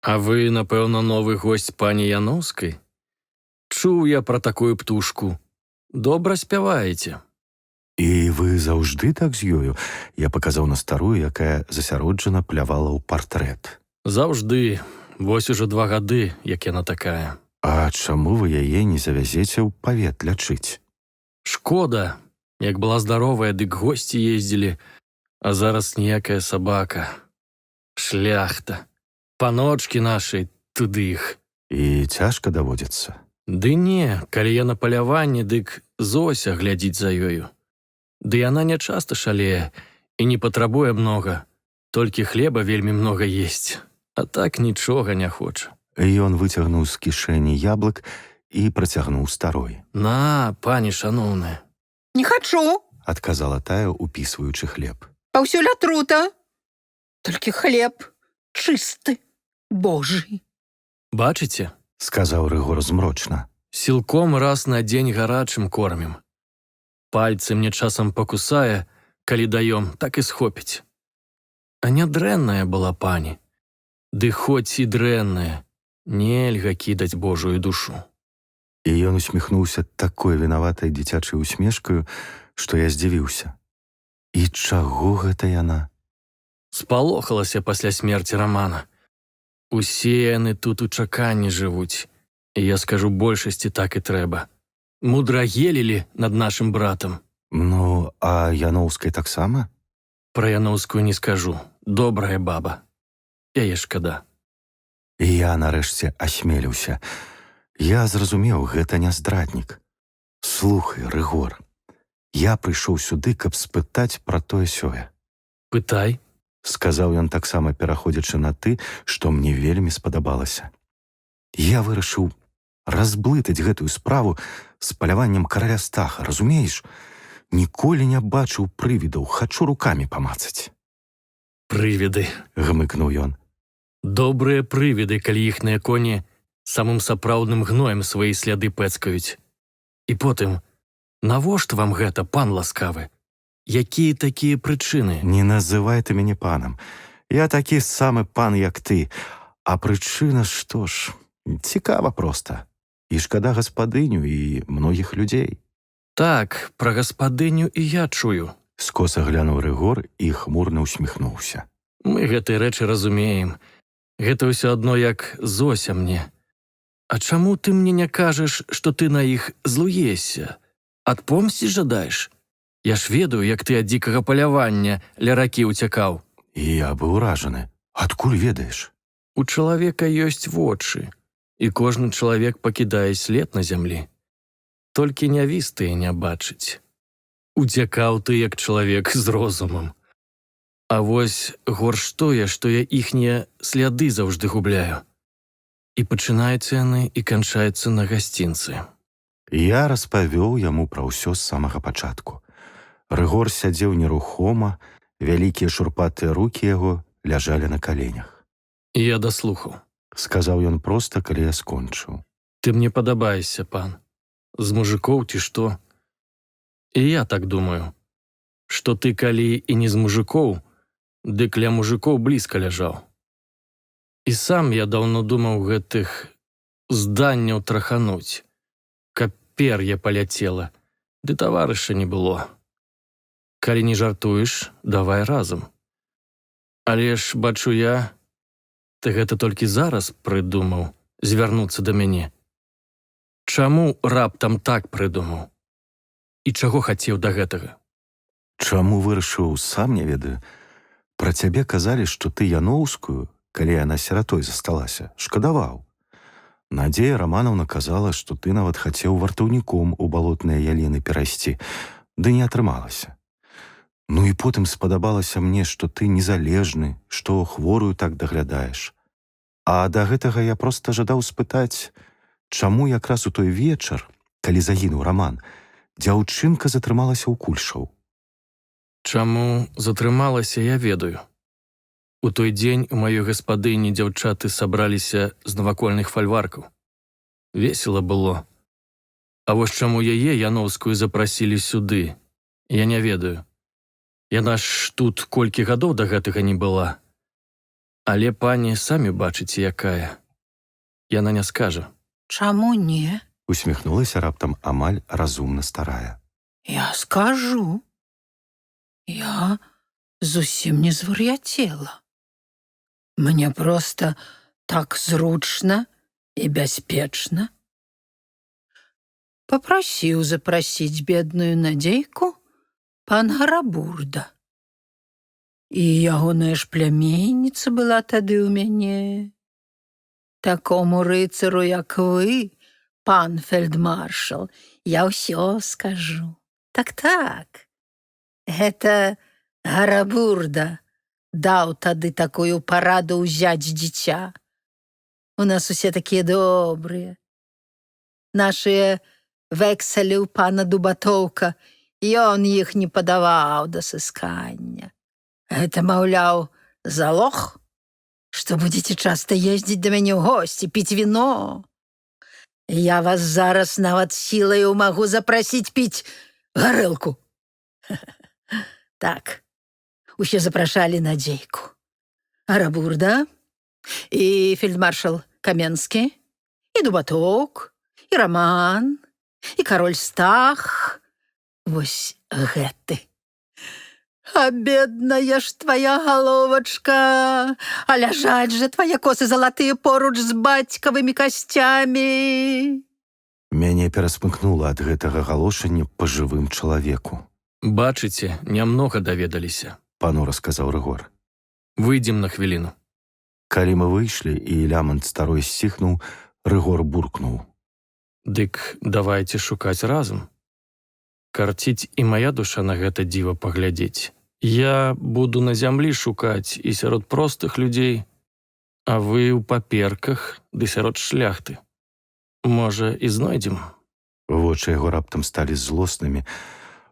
А вы, напэўна, новы госць пані Яноўскай? Чуў я пра такую птушку. Добра спяваеце. «І вы заўжды так з ёю?» – я паказаў на старую, якая засяроджана плявала ў партрэт. Заўжды. Вось ужо 2 гады, як яна такая. «А чаму вы яе не завязеце ў павет лячыць?» Шкода. Як была здаровая, дык госці ездзілі, а зараз ніякая сабака. Шляхта. Паночкі нашы, туды іх. «І цяжка даводзіцца?» Ды не, калі я на паляванні, дык Зося глядзіць за ёю. Ды яна не часта шалее і не патрабуе многа, толькі хлеба вельмі многа есць, а так нічога не хоча. Ён выцягнуў з кішэні яблык і працягнуў старой. На, пані шаноўная. Не хачу, адказала тая, упісваючы хлеб. паўсюль атрута. Толькі хлеб чысты, божий. Бачыце? Сказаў Рыгор змрочна. Сілком раз на дзень гарачым кормім. Пальцы мне часам пакусае, калі даём, так і схопіць. А не дрэнная была пані. Ды хоць і дрэнная, нельга кідаць Божую душу. І ён усміхнуўся такой вінаватай дзіцячай усмешкаю, што я здзівіўся. І чаго гэта яна? Спалохалася пасля смерці Рамана. Усе яны тут у чаканні жывуць. І я скажу, большасці так і трэба. Мудрагелілі над нашым братам. Ну, а Яноўскай таксама? Пра Яноўскую не скажу. Добрая баба. Яе шкада. І я нарэшце асмеліўся. Я зразумеў, гэта не здраднік. Слухай, Рыгор, я прыйшоў сюды, каб спытаць пра тое-сёе. Пытай. Сказаў ён таксама, пераходзячы на ты, што мне вельмі спадабалася. Я вырашыў разблытаць гэтую справу з паляваннем караля Стаха, разумееш? Ніколі не бачыў прывідаў, хачу рукамі памацаць. Прывіды, гмыкнуў ён. Добрыя прывіды, калі іхныя коні самым сапраўдным гноем свае сляды пэцкаюць. І потым, навошта вам гэта, пан ласкавы? Якія такія прычыны? Не называй ты мяне панам. Я такі самы пан, як ты. А прычына што ж? Цікава проста. І шкада гаспадыню і многіх людзей. Так, пра гаспадыню і я чую. Скоса глянуў Рыгор і хмурна усміхнуўся. Мы гэтыя рэчы разумеем. Гэта ўсё адно як Зося мне. А чаму ты мне не кажаш, што ты на іх злуешся? Адпомсціць жадаеш? Я ж ведаю, як ты ад дзікага палявання ля ракі ўцякаў. І я быў уражаны. Адкуль ведаеш? У чалавека ёсць вочы, і кожны чалавек пакідае след на зямлі. Толькі нявістыя не бачыць. Уцякаў ты як чалавек з розумам. А вось горш тое, што я іхнія сляды заўжды губляю. І пачынаюцца яны і канчаюцца на гасцінцы. Я распавёў яму пра ўсё з самага пачатку. Рыгор сядзеў нерухома, вялікія шурпатыя рукі яго ляжалі на каленях. І я даслухаў. Сказаў ён проста, калі я скончыў. Ты мне падабаешся, пан. З мужикоў ці што? І я так думаю, што ты калі і не з мужикоў, дык ля мужикоў блізка ляжаў. І сам я даўно думаў гэтых зданняў трахануць. Каб пер'е паляцела, ды таварыша не было. Калі не жартуеш, давай разам. Але ж, бачу я, ты гэта толькі зараз прыдумаў звярнуцца да мяне. Чаму раптам так прыдумаў? І чаго хацеў да гэтага? Чаму вырашыў, сам не ведаю. Пра цябе казалі, што ты Яноўскую, калі яна сіратой засталася, шкадаваў. Надзея Раманаўна казала, што ты нават хацеў вартаўніком у балотныя яліны перайсці, ды не атрымалася. Ну і потым спадабалася мне, што ты незалежны, што хворую так даглядаеш. А да гэтага я проста жадаў спытаць, чаму якраз у той вечар, калі загінуў Раман, дзяўчынка затрымалася ў Кульшаў. Чаму затрымалася, я ведаю. У той дзень у маёй гаспадыні дзяўчаты сабраліся з навакольных фальваркаў. Весела было. А вось чаму яе, Яноўскую, запрасілі сюды, я не ведаю. Яна ж тут колькі гадоў да гэтага не была. Але пані самі бачыце, якая. Яна не скажа. Чаму не? Усміхнулася раптам амаль разумна старая. Я скажу. Я зусім не звар'яцела. Мне проста так зручна і бяспечна. Папрасіў запрасіць бедную Надзейку пан Гарабурда. І ягоная ж пляменніца была тады ў мяне. Такому рыцару, як вы, пан фельдмаршал, я ўсё скажу. Так-так, гэта Гарабурда даў тады такую параду ўзяць дзіця. У нас усе такія добрыя. Нашыя вексалі ў пана Дубатоўка, ён іх не падаваў да сыскання. Гэта, маўляў, залог, што будзеце часта ездзіць да мяне ў госці, піць віно. Я вас зараз нават сілаю магу запрасіць піць гарэлку. Так, усе запрашалі Надзейку. Гарабурда, і фельдмаршал Каменскі, і Дубатоўк, і Раман, і кароль Стах. Вось гэты. А бедная ж твая галовачка, а ляжаць жа твае косы залатыя поруч з бацькавымі касцямі. Мяне пераспынкнула ад гэтага галошання па жывым чалавеку. Бачыце, нямнога даведаліся. Панура сказаў Рыгор. Выйдзем на хвіліну. Калі мы выйшлі і лямант старой сціхнуў, Рыгор буркнуў. Дык давайце шукаць разам. Карціць і мая душа на гэта дзіва паглядзець. Я буду на зямлі шукаць і сярод простых людзей, а вы ў паперках ды сярод шляхты. Можа, і знойдзем. Вочы яго раптам сталі злоснымі,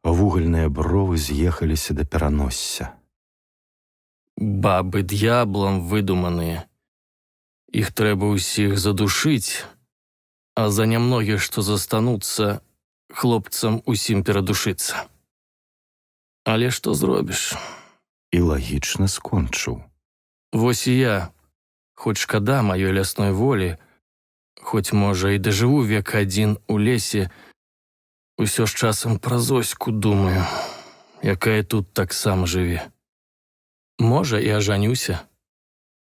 вугальныя бровы з'ехаліся да пераносся. Бабы д'яблам выдуманыя. Іх трэба ўсіх задушыць, а за нямногіх, што застануцца, хлопцам усім перадушыцца. Але што зробіш? І лагічна скончыў. Вось і я, хоць шкада маёй лясной волі, хоць, можа, і дажыву век адзін у лесе, усё ж часам пра Зоську думаю, якая тут таксама жыве. Можа, і ажанюся.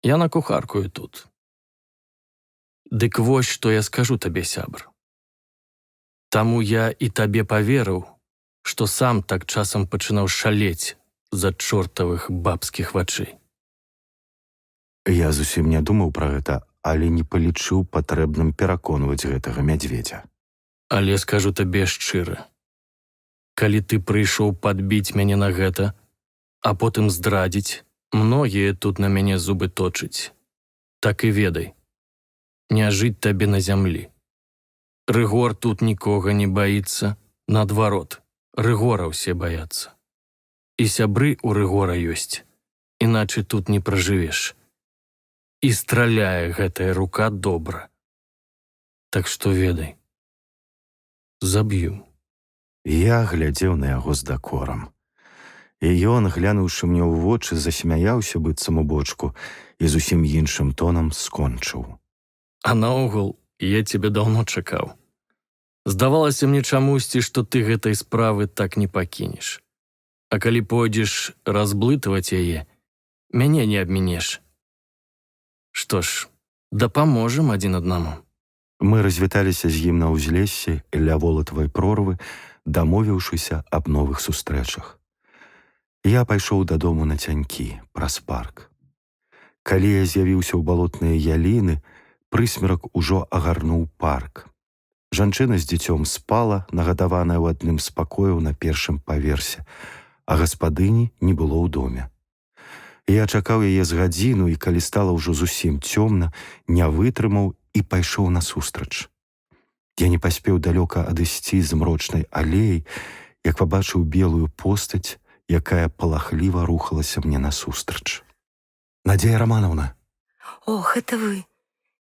Яна кухаркую тут. Дык вось, што я скажу табе, сябр. Таму я і табе паверыў, што сам так часам пачынаў шалець з-за чортавых бабскіх вачэй. Я зусім не думаў пра гэта, але не палічыў патрэбным пераконваць гэтага мядзведзя. Але скажу табе шчыра, калі ты прыйшоў падбіць мяне на гэта, а потым здрадзіць, многія тут на мяне зубы точаць. Так і ведай, не жыць табе на зямлі. Рыгор тут нікога не баіцца, наадварот, Рыгора ўсе баяцца. І сябры ў Рыгора ёсць, іначай тут не пражывеш. І страляе гэтая рука добра. Так што ведай, заб'ю. Я глядзеў на яго з дакорам. І ён, глянуўшы мне ў вочы, засмяяўся быццам у бочку і зусім іншым тонам скончыў. А наогул, я цябе даўно чакаў. Здавалася мне чамусьці, што ты гэтай справы так не пакінеш. А калі пойдзеш разблытваць яе, мяне не абмінеш. Што ж, дапаможам адзін аднаму. Мы развіталіся з ім на ўзлессі ля волатавай прорвы, дамовіўшыся аб новых сустрэчах. Я пайшоў дадому на цянькі, праз парк. Калі я з'явіўся ў балотныя яліны, прысмерак ужо агарнуў парк. Жанчына з дзіцём спала, нагадаваная ў адным з пакояў на першым паверсе, а гаспадыні не было ў доме. Я чакаў яе з гадзіну, і калі стала ўжо зусім цёмна, не вытрымаў і пайшоў насустрач. Я не паспеў далёка адысці з мрочнай алеі, як пабачыў белую постаць, якая палахліва рухалася мне насустрач. Надзея Романовна. Ох, это вы.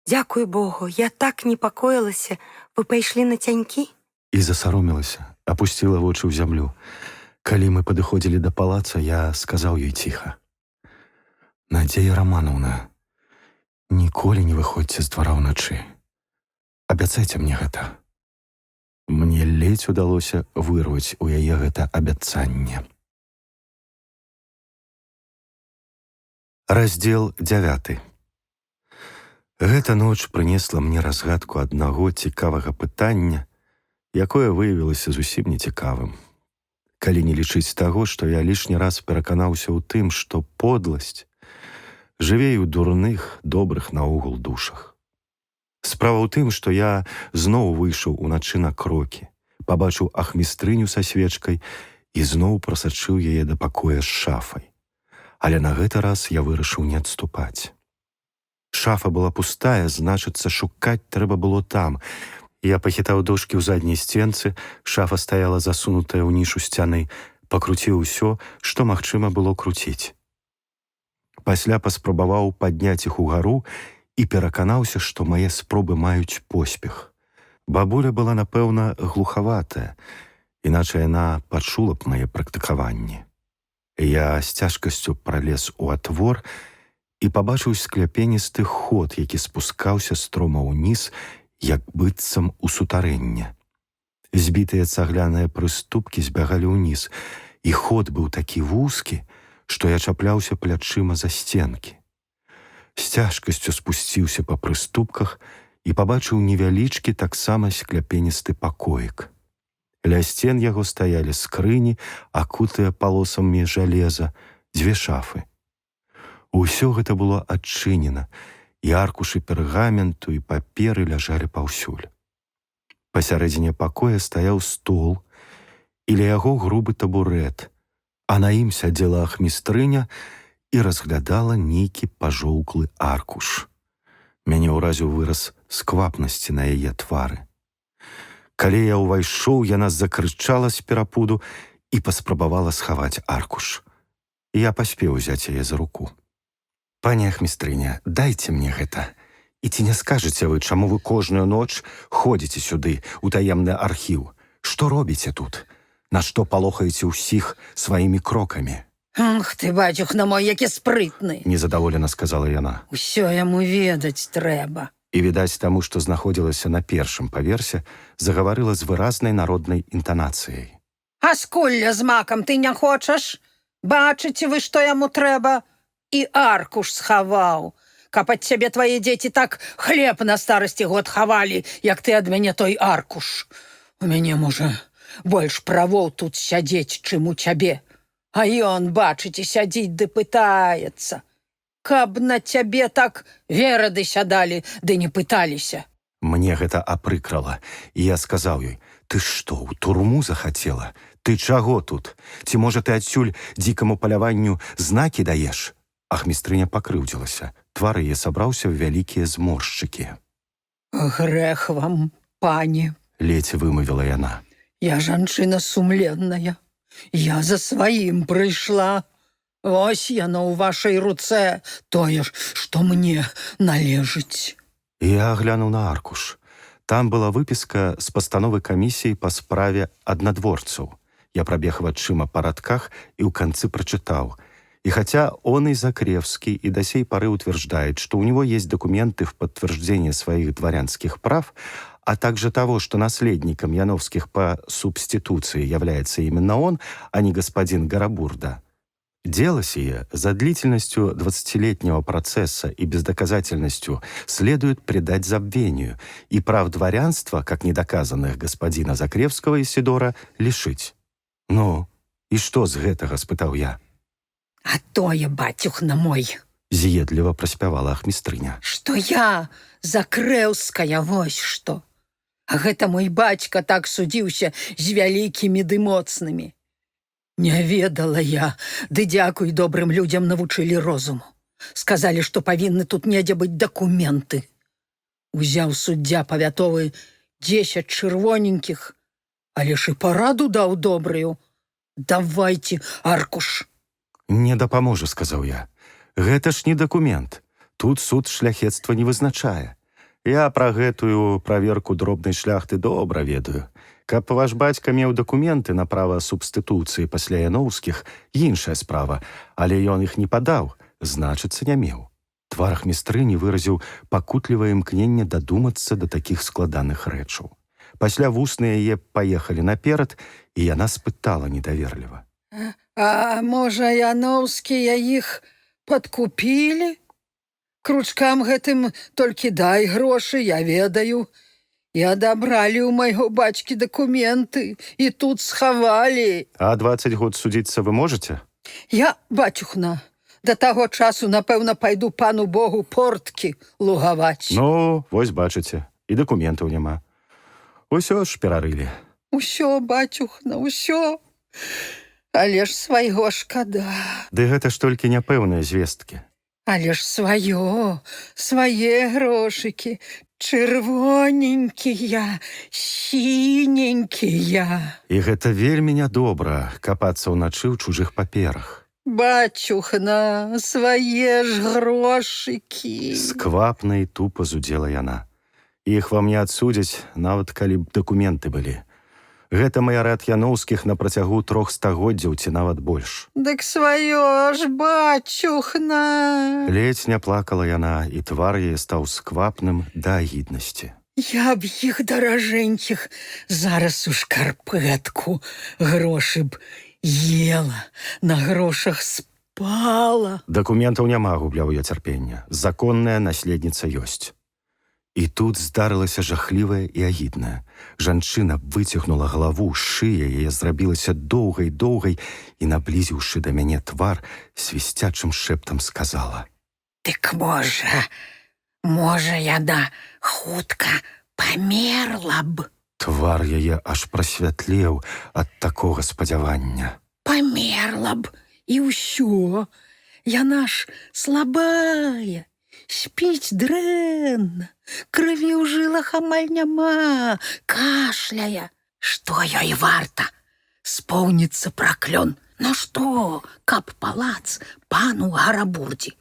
Дзякуй Богу, я так непакоілася. Вы пайшлі на цянькі? І засаромілася, апусціла вочы ў зямлю. Калі мы падыходзілі да палаца, я сказаў ёй ціха: Надзея Романовна, ніколі не выходзьце з двара ўначы. Абяцайце мне гэта. Мне ледзь удалося вырваць у яе гэта абяцанне. Раздзел 9. Гэта ноч прынесла мне разгадку аднаго цікавага пытання, якое выявілася зусім нецікавым. Калі не лічыць таго, што я лішні раз пераканаўся ў тым, што подласць жыве і ў дурных, добрых наогул душах. Справа ў тым, што я зноў выйшаў уначы на крокі, пабачыў ахмістрыню са свечкай і зноў прасачыў яе да пакоя з шафай. Але на гэты раз я вырашыў не адступаць. Шафа была пустая, значыцца, шукаць трэба было там. Я пахітаў дошкі ў задняй сценцы, шафа стаяла засунутая ў нішу сцяны, пакруціў усё, што магчыма было круціць. Пасля паспрабаваў падняць іх угару і пераканаўся, што мае спробы маюць поспех. Бабуля была, напэўна, глухаватая, іначай яна пачула б мае практыкаванні. Я з цяжкасцю пралез у атвор і пабачыў скляпеністы ход, які спускаўся строма ўніз, як быццам у сутарэнне. Збітыя цагляныя прыступкі збягалі ўніз, і ход быў такі вузкі, што я чапляўся плячыма за сценкі. З цяжкасцю спусціўся па прыступках і пабачыў невялічкі таксама скляпеністы пакоік. Ля сцен яго стаялі скрыні, акутыя палосамі жалеза, 2 шафы. Усё гэта было адчынена, і аркушы пергаменту і паперы ляжалі паўсюль. Пасярэдзіне пакоя стаяў стол, і ля яго грубы табурэт, а на ім сядзела ахмістрыня і разглядала нейкі пажоўклы аркуш. Мяне ўразіў выраз сквапнасці на яе твары. Калі я ўвайшоў, яна закрычала з перапуду і паспрабавала схаваць аркуш. Я паспеў узяць яе за руку. «Пані ахмістрыня, дайце мне гэта. І ці не скажаце вы, чаму вы кожную ноч ходзіце сюды, у таемны архіў? Што робіце тут? Нашто палохаеце ўсіх сваімі крокамі? Ах ты, бацюхна мой, які спрытны. Незадаволена сказала яна. Усё яму ведаць трэба. І, відаць, таму, што знаходзілася на першым паверсе, загаварыла з выразнай народнай інтанацыяй. А скулля з макам ты не хочаш? Бачыце вы, што яму трэба? І аркуш схаваў. Каб ад цябе твае дзеці так хлеб на старасці год хавалі, як ты ад мяне той аркуш. У мяне, можа, больш правоў тут сядзець, чым у цябе. А ён, бачыце, сядзіць ды пытаецца. Каб на цябе так верады сядалі, ды не пыталіся. Мне гэта апрыкрала, і я сказаў ёй: «Ты што, у турму захацела? Ты чаго тут? Ці, можа, ты адсюль дзікаму паляванню знакі даеш?» Ахмістрыня пакрыўдзілася. Твар яе сабраўся ў вялікія зморшчыкі. Грэх вам, пані. Ледзь вымавіла яна. Я жанчына сумленная. Я за сваім прыйшла. Вось яно ў вашай руцэ, тое ж, што мне належыць. Я глянуў на аркуш. Там была выпіска з пастановы камісіі па справе аднадворцаў. Я прабег вачыма па радках і ў канцы прачытаў. И хотя он и Закревский и до сей поры утверждает, что у него есть документы в подтверждение своих дворянских прав, а также того, что наследником Яновских по субституции является именно он, а не господин Гарабурда, дело сие за длительностью 20-летнего процесса и бездоказательностью следует предать забвению и прав дворянства, как недоказанных господина Закревского Исидора, лишить. «Ну, и что с гэтага?» – спытаў я. А тое, бацюхна мой, з'едліва праспявала ахмістрыня, што я Закрэўская, вось што. А гэта мой бацька так судзіўся з вялікімі ды моцнымі. Не ведала я, ды дзякуй добрым людзям навучылі розуму. Сказалі, што павінны тут недзе быць дакументы. Узяў суддзя павятовы 10 чырвоненькіх, але ж і параду даў добрую. Давайце аркуш. «Не дапаможа», – сказаў я. «Гэта ж не дакумент. Тут суд шляхецтва не вызначае. Я пра гэтую праверку дробнай шляхты добра ведаю. Каб ваш бацька меў дакументы на права субстытуцыі пасля Яноўскіх, іншая справа, але ён іх не падаў, значыцца, не меў». Твар ахмістрыні выразіў пакутлівае імкненне дадумацца да такіх складаных рэчаў. Пасля вусны яе паехалі наперад, і яна спытала недаверліва. А можа, Яноўскія іх падкупілі? Кручкам гэтым толькі дай грошы, я ведаю. І адабралі ў майго бацькі дакументы, і тут схавалі. А 20 год судзіцца вы можаце? Я, бацюхна, да таго часу, напэўна, пайду пану Богу порткі лугаваць. Ну, вось бачыце, і дакументаў няма. Усё ж перарылі. Усё, бацюхна, усё. Але ж свайго шкада. Ды гэта ж толькі няпэўныя звесткі. Але ж сваё, свае грошыкі, чырвоненькія, сіненькія. І гэта вельмі нядобра, капацца ўначы ў чужых паперах. Бацюхна, свае ж грошыкі. Сквапна і тупа зудзела яна. Іх вам не адсудзяць, нават калі б дакументы былі. Гэта маярат Яноўскіх на працягу 3 стагоддзяў ці нават больш. Дык сваё ж, бацюхна. Ледзь не плакала яна, і твар яе стаў сквапным да агіднасці. Я б іх даражэнькіх зараз у шкарпэтку грошы б ела, на грошах спала. Дакументаў няма, губляў я цярпення. Законная наследніца ёсць. І тут здарылася жахлівае і агіднае. Жанчына выцягнула галаву, шыя яе зрабілася доўгай-доўгай і, наблізіўшы да мяне твар, свісцячым шэптам сказала: «Дык можа, яна хутка памерла б». Твар яе аж прасвятлеў ад такога спадзявання. «Памерла б, і ўсё. Яна ж слабая. Спіць дрэнна, крыві ў жылах амаль няма, кашляе. Што ёй варта? Споўніцца праклён. На што, каб палац пану Гарабурдзе?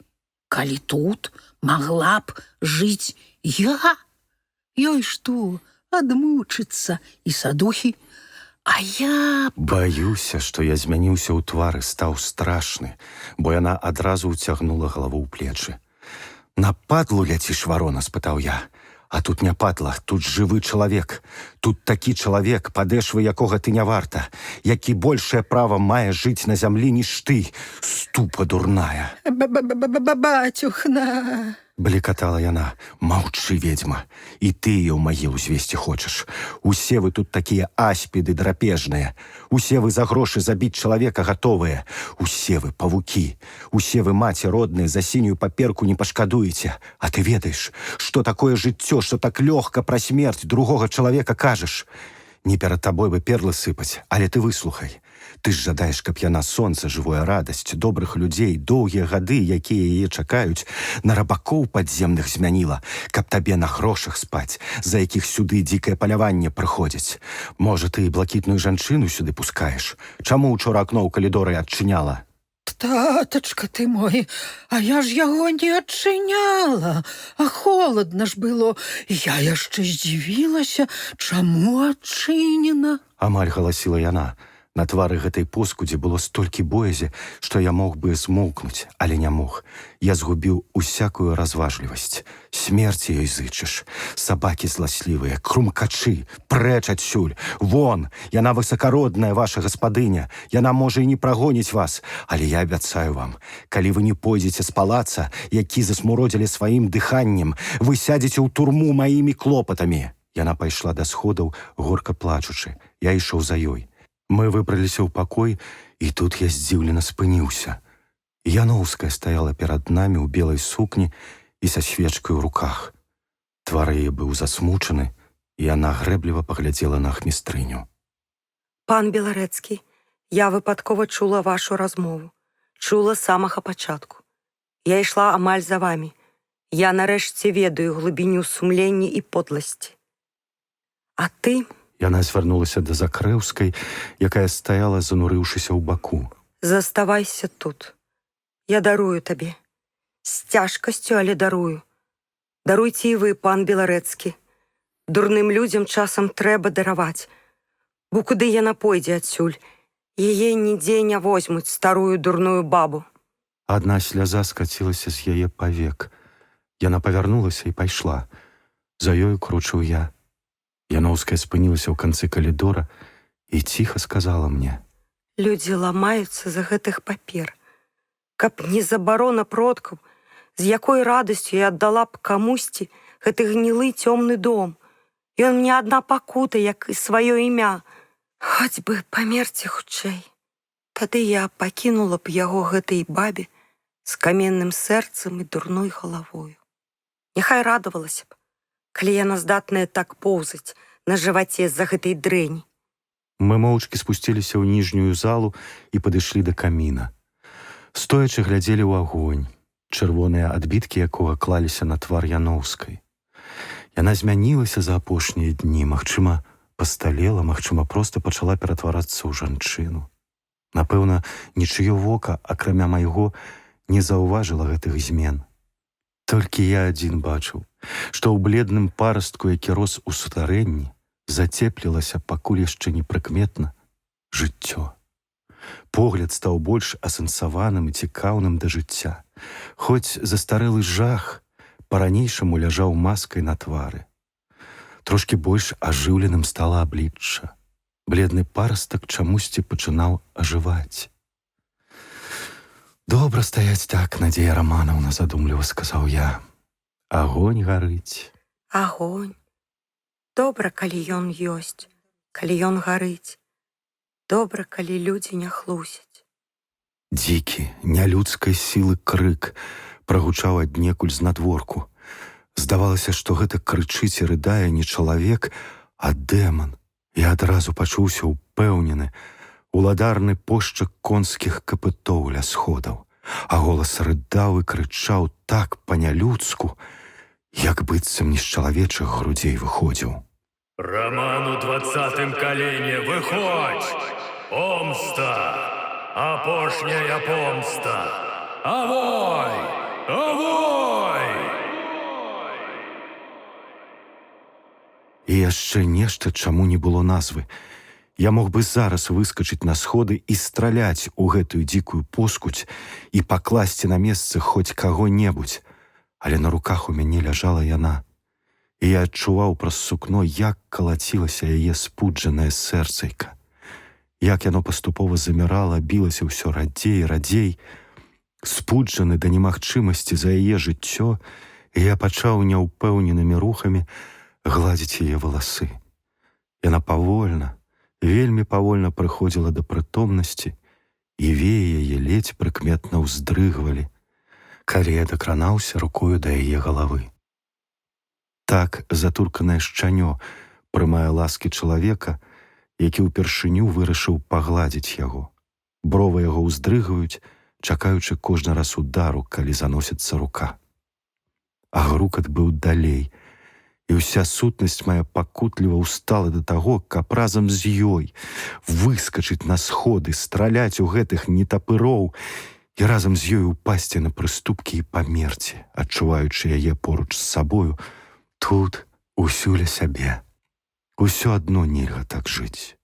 Калі тут магла б жыць я? Ёй што, адмучыцца і садухі? А я... Баюся, што я змяніўся ў твары, стаў страшны, бо яна адразу ўцягнула галаву ў плечы. «На падлу ляціш, варона?» – спытаў я. «А тут не падла, тут жывы чалавек. Тут такі чалавек, падэшвы якога ты не варта, які большае права мае жыць на зямлі, ніж ты, ступа дурная!» Бацюхна! Блікатала яна. «Маўчы, ведьма, і ты яе ў магілу звесці хочаш. Усе вы тут такія аспіды драпежныя. Усе вы за грошы забіць чалавека гатовыя. Усе вы павукі. Усе вы, маці родныя, за сінюю паперку не пашкадуеце. А ты ведаеш, што такое жыццё, што так лёгка пра смерць другога чалавека кажаш? Не перад табой бы перлы сыпаць, але ты выслухай. Ты ж жадаеш, каб яна сонца, жывая радасць, добрых людзей, доўгія гады, якія яе чакаюць, на рабакоў падземных змяніла, каб табе на грошах спаць, за якіх сюды дзікае паляванне прыходзіць. Можа, ты і блакітную жанчыну сюды пускаеш? Чаму учора акно ў калідоры адчыняла?» Татачка ты мой, а я ж яго не адчыняла, а холадна ж было. Я яшчэ здзівілася, чаму адчынена. Амаль галасіла яна. На твары гэтай поскудзі было столькі боязі, што я мог бы змоўкнуць, але не мог. Я згубіў усякую разважлівасць. Смерці ёй зычыш. Сабакі зласлівыя, крумкачы, прэч адсюль. Вон, яна высакародная, ваша гаспадыня. Яна можа і не прагоніць вас, але я абяцаю вам, калі вы не пойдзеце з палаца, які засмуродзілі сваім дыханнем, вы сядзеце ў турму маімі клопатамі. Яна пайшла да сходаў, горка плачучы. Я ішоў за ёй. Мы выбраліся ў пакой, і тут я здзіўлена спыніўся. Яноўская стаяла перад намі ў белай сукні і са свечкай у руках. Твар яе быў засмучаны, і яна грэбліва паглядзела на ахмістрыню. Пан Беларэцкі, я выпадкова чула вашу размову. Чула з самага пачатку. Я ішла амаль за вамі. Я нарэшце ведаю глыбіню сумлення і подласці. А ты... Яна звярнулася да Закрэўскай, якая стаяла, занурыўшыся ў баку. «Заставайся тут. Я дарую табе. З цяжкасцю, але дарую. Даруйце і вы, пан Беларэцкі. Дурным людзям часам трэба дараваць. Бо куды яна пойдзе адсюль? Яе нідзе не возьмуць, старую дурную бабу». Адна сляза скацілася з яе павек. Яна павярнулася і пайшла. За ёю кручыў я. Яноўская спынілася ў канцы калідора і ціха сказала мне: «Людзі ламаюцца за гэтых папер. Каб не забарона продкаў, з якой радасцю я аддала б камусьці гэты гнілы цёмны дом. Ён мне адна пакута, як і сваё імя. Хоць бы памерці хутчэй. Тады я пакінула б яго гэтай бабе з каменным сэрцам і дурной галавою. Няхай радавалася б, калі яна здатная так поўзаць на жываце з-за гэтай дрэнні». Мы моўчкі спусціліся ў ніжнюю залу і падышлі да каміна. Стоячы глядзелі ў агонь, чырвоныя адбіткі якога клаліся на твар Яноўскай. Яна змянілася за апошнія дні, магчыма, пасталела, магчыма, проста пачала ператварацца ў жанчыну. Напэўна, нічыё вока, акрамя майго, не заўважыла гэтых змен. Толькі я адзін бачыў, што ў бледным парастку, які рос у сутарэнні, зацеплілася, пакуль яшчэ непрыкметна, жыццё. Погляд стаў больш асэнсаваным і цікаўным да жыцця. Хоць застарэлы жах па-ранейшаму ляжаў маскай на твары. Трошкі больш ажыўленым стала аблічча. Бледны парастак чамусьці пачынаў ажываць. «Добра стаяць так, Надзея Раманаўна», – задумліва сказаў я. «Агонь гарыць». Агонь. Добра, калі ён ёсць, калі ён гарыць. Добра, калі людзі не хлусяць. Дзікі, нялюдскай сілы крык прагучаў аднекуль знадворку. Здавалася, што гэта крычыць і рыдае не чалавек, а дэман. Я адразу пачуўся ўпэўнены, уладарны пошчак конскіх капытоў ля сходаў, а голас рыдаў і крычаў так па-нялюдску, як быццам не з чалавечых грудзей выходзіў. «Роман у 20-м колене, выходь! Помста! Апошняя помста! Авой! Авой!» І яшчэ нешта, чаму не было назвы. Я мог бы зараз выскачыць на сходы і страляць у гэтую дзікую поскудзь і пакласці на месцы хоць каго-небудзь, але на руках у мяне ляжала яна, і я адчуваў праз сукно, як калацілася яе спуджанае сэрцайка, як яно паступова замірала, білася ўсё радзей, радзей. Спуджаны да немагчымасці за яе жыццё, я пачаў няўпэўненымі рухамі гладзіць яе валасы. Яна павольна, вельмі павольна прыходзіла да прытомнасці, і веі яе ледзь прыкметна ўздрыгвалі, калі я дакранаўся рукою да яе галавы. Так затурканае шчанё прымае ласкі чалавека, які ўпершыню вырашыў пагладзіць яго. Бровы яго ўздрыгваюць, чакаючы кожны раз удару, калі заносіцца рука. А грукат быў далей, і ўся сутнасць мая пакутліва ўстала да таго, каб разам з ёй выскачыць на сходы, страляць у гэтых нетапыроў і разам з ёй упасці на прыступкі і памерці, адчуваючы яе поруч з сабою, тут усю ля сябе. Усё адно нельга так жыць.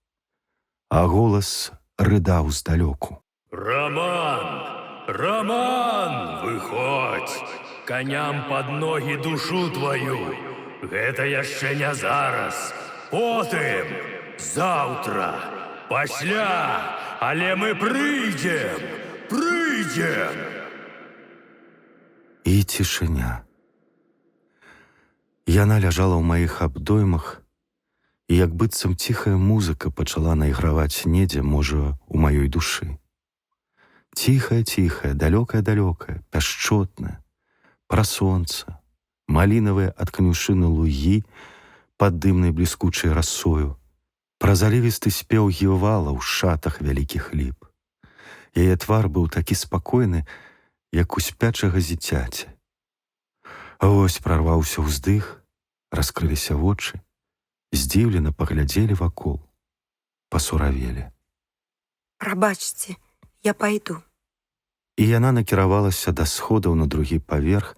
А голас рыдаў здалёку. Роман! Роман! Выходь! Коням под ноги душу твою! Гэта яшчэ не зараз! Потым! Заўтра! Пасля! Але мы прыйдзем! Прыйдзем! І цішыня. Яна ляжала ў маіх абдоймах, і як быццам ціхая музыка пачала найграваць недзе, можа, у маёй душы. Ціхая-ціхая, далёкая-далёкая, пяшчотная, пра сонца, малінавыя ад канюшыны лугі пад дымнай бліскучай расою, пра залівісты спеў гівала ў шатах вялікіх ліп. Яе твар быў такі спакойны, як у спячага дзіцяці. А вось прарваўся ўздых, раскрыліся вочы, здзіўлена паглядзелі вакол, пасуравелі. Прабачце, я пайду. І яна накіравалася да сходаў на другі паверх,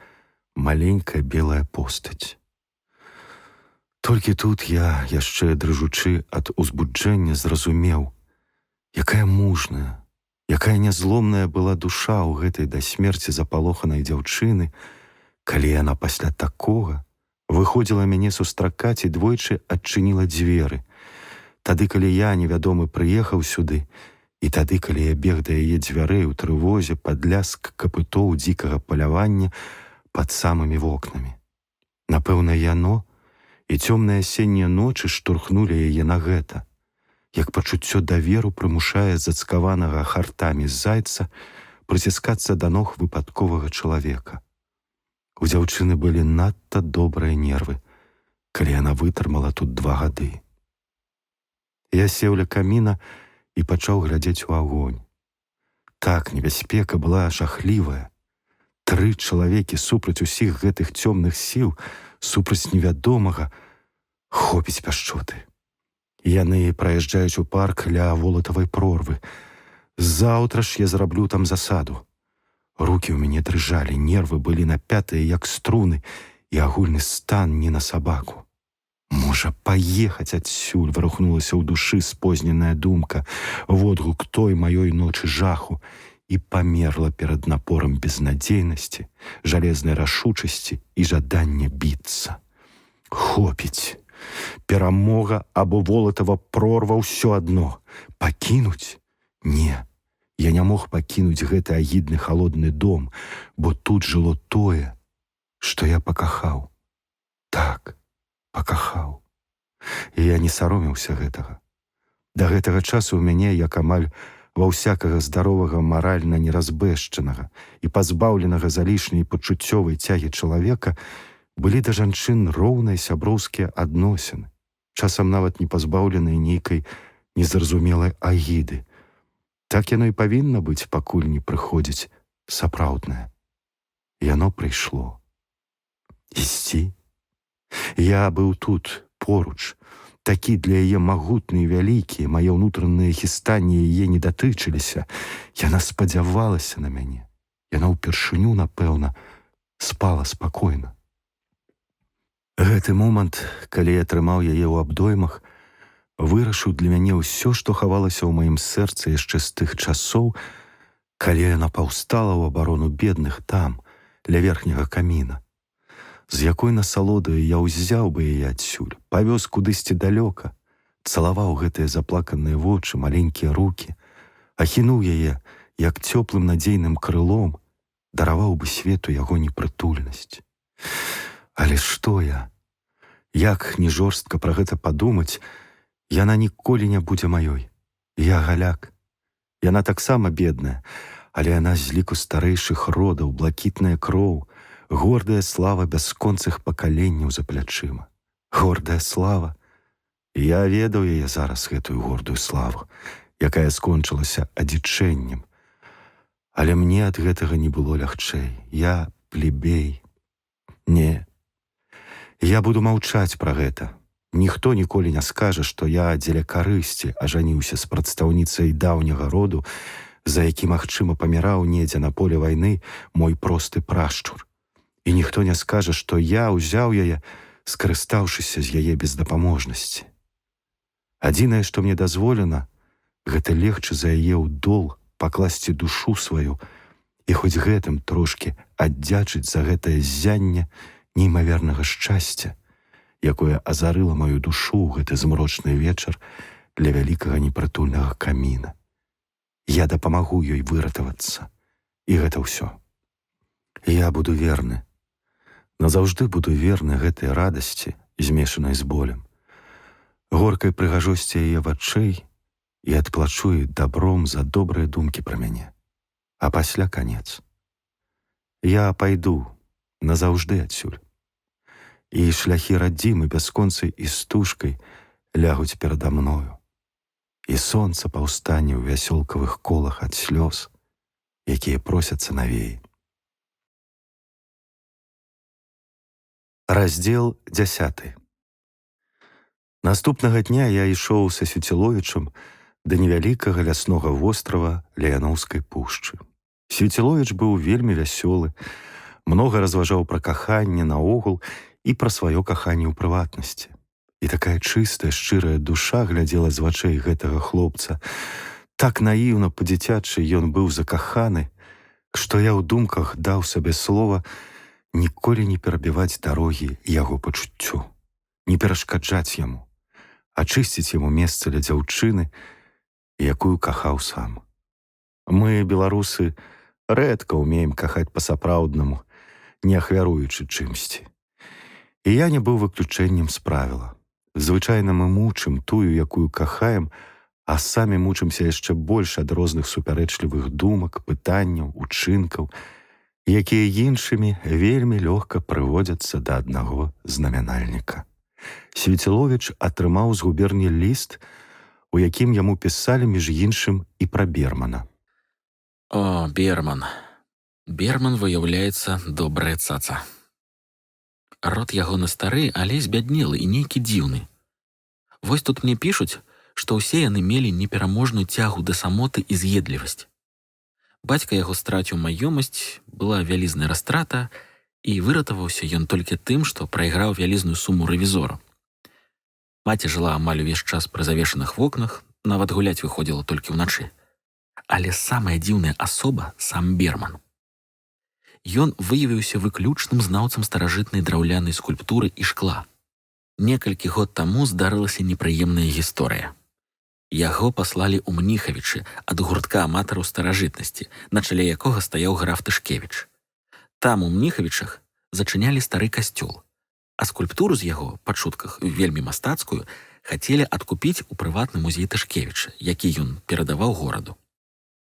маленькая белая постаць. Толькі тут я, яшчэ дрыжучы ад узбуджэння, зразумеў, якая мужная, якая нязломная была душа ў гэтай да смерці запалоханай дзяўчыны, калі яна пасля такога выходзіла мяне сустракаць і двойчы адчыніла дзверы. Тады, калі я, невядомы, прыехаў сюды, і тады, калі я бег да яе дзвярэй у трывозе пад ляск капытоў дзікага палявання пад самымі вокнамі. Напэўна, яно і цёмныя асеннія ночы штурхнулі яе на гэта, як пачуццё даверу прымушае зацкаванага хартамі зайца прыціскацца да ног выпадковага чалавека. У дзяўчыны былі надта добрыя нервы, калі яна вытрымала тут 2 гады. Я сеў ля каміна і пачаў глядзець у агонь. Так, небяспека была жахлівая. 3 чалавекі супраць усіх гэтых цёмных сіл, супраць невядомага. Хопіць пяшчоты. Яны праязджаюць у парк ля волатавай прорвы. Заўтра ж я зраблю там засаду. Рукі ў мяне дрыжалі, нервы былі напятыя, як струны, і агульны стан не на сабаку. Можа, паехаць адсюль, варухнулася ў душы спозненая думка, водгук той маёй ночы жаху, і памерла перад напорам безнадзейнасці, жалезнай рашучасці і жадання біцца. Хопіць. Перамога або волатава прорва ўсё адно. Пакінуць? Не. Я не мог пакінуць гэты агідны халодны дом, бо тут жыло тое, што я пакахаў. Так, пакахаў. І я не саромеўся гэтага. Да гэтага часу ў мяне, як амаль ва ўсякага здаровага маральна неразбэшчанага і пазбаўленага залішняй пачуццёвай цягі чалавека, былі да жанчын роўныя сяброўскія адносіны, часам нават не пазбаўленыя нейкай незразумелай агіды. Так яно і павінна быць, пакуль не прыходзіць сапраўднае. Яно прыйшло. Ісці? Я быў тут, поруч, такі для яе магутны і вялікі, мае ўнутраныя хістанні яе не датычыліся. Яна спадзявалася на мяне. Яна ўпершыню, напэўна, спала спакойна. Гэты момант, калі я трымаў яе ў абдоймах, вырашыў для мяне ўсё, што хавалася ў маім сэрцы яшчэ з тых часоў, калі яна паўстала ў абарону бедных там, ля верхняга каміна. З якой насалодаю я ўзяў бы яе адсюль, павёз кудысьці далёка, цалаваў гэтыя заплаканыя вочы, маленькія рукі, ахінуў яе, як цёплым надзейным крылом, дараваў бы свету яго непрытульнасць. Але што я? Як не жорстка пра гэта падумаць, яна ніколі не будзе маёй. Я галяк. Яна таксама бедная, але яна з ліку старэйшых родаў, блакітная кроў, гордая слава бясконцых пакаленняў за плячыма. Гордая слава. Я ведаў яе зараз, гэтую гордую славу, якая скончылася адзічэннем. Але мне ад гэтага не было лягчэй. Я плебей. Не. Я буду маўчаць пра гэта. Ніхто ніколі не скажа, што я дзеля карысці ажаніўся з прадстаўніцай даўняга роду, за які, магчыма, паміраў недзе на поле вайны мой просты прашчур. І ніхто не скажа, што я ўзяў яе, скарыстаўшыся з яе бездапаможнасці. Адзінае, што мне дазволена, гэта легчы за яе ў дол пакласці душу сваю і хоць гэтым трошкі аддзячыць за гэтае ззянне неймавернага шчасця, якое азарыла маю душу ў гэты змрочны вечар для вялікага непрытульнага каміна. Я дапамагу ёй выратавацца. І гэта ўсё. Я буду верны. Назаўжды буду верны гэтай радасці, змешанай з болем, горкай прыгажосці яе вачэй і адплачу ёй дабром за добрыя думкі пра мяне. А пасля канец. Я пайду назаўжды адсюль. І шляхі радзімы бясконцай істужкай лягуць перада мною. І сонца паўстане ў вясёлкавых колах ад слёз, якія просяцца навеі. Раздзел 10. Наступнага дня я ішоў са Свеціловічам да невялікага ляснога вострава ля Яноўскай пушчы. Свеціловіч быў вельмі вясёлы, многа разважаў пра каханне наогул і пра сваё каханне ў прыватнасці. І такая чыстая, шчырая душа глядзела з вачэй гэтага хлопца. Так наіўна па-дзіцячы ён быў закаханы, што я ў думках даў сабе слова ніколі не перабіваць дарогі яго пачуццю, не перашкаджаць яму, ачысціць яму месца для дзяўчыны, якую кахаў сам. Мы, беларусы, рэдка ўмеем кахаць па-сапраўднаму, не ахвяруючы чымсьці. І я не быў выключэннем з правіла. Звычайна мы мучым тую, якую кахаем, а самі мучымся яшчэ больш ад розных супярэчлівых думак, пытанняў, учынкаў, якія іншымі вельмі лёгка прыводзяцца да аднаго знамянальніка. Свеціловіч атрымаў з губерні ліст, у якім яму пісалі між іншым і пра Бермана. О, Берман. Берман выяўляецца добрая цаца. Род ягоны стары, але збяднелы і нейкі дзіўны. Вось тут мне пішуць, што ўсе яны мелі непераможную цягу да самоты і з'едлівасць. Бацька яго страціў маёмасць, была вялізная растрата, і выратаваўся ён толькі тым, што прайграў вялізную суму рэвізору. Маці жыла амаль увесь час пры завешаных вокнах, нават гуляць выходзіла толькі ўначы. Але самая дзіўная асоба — сам Берман. Ён выявіўся выключным знаўцам старажытнай драўлянай скульптуры і шкла. Некалькі год таму здарылася непрыемная гісторыя. Яго паслалі ў Мніхавічы ад гуртка аматараў старажытнасці, на чале якога стаяў граф Тышкевіч. Там у Мніхавічах зачынялі стары касцёл, а скульптуру з яго, па чутках вельмі мастацкую, хацелі адкупіць у прыватны музей Тышкевіча, які ён перадаваў гораду.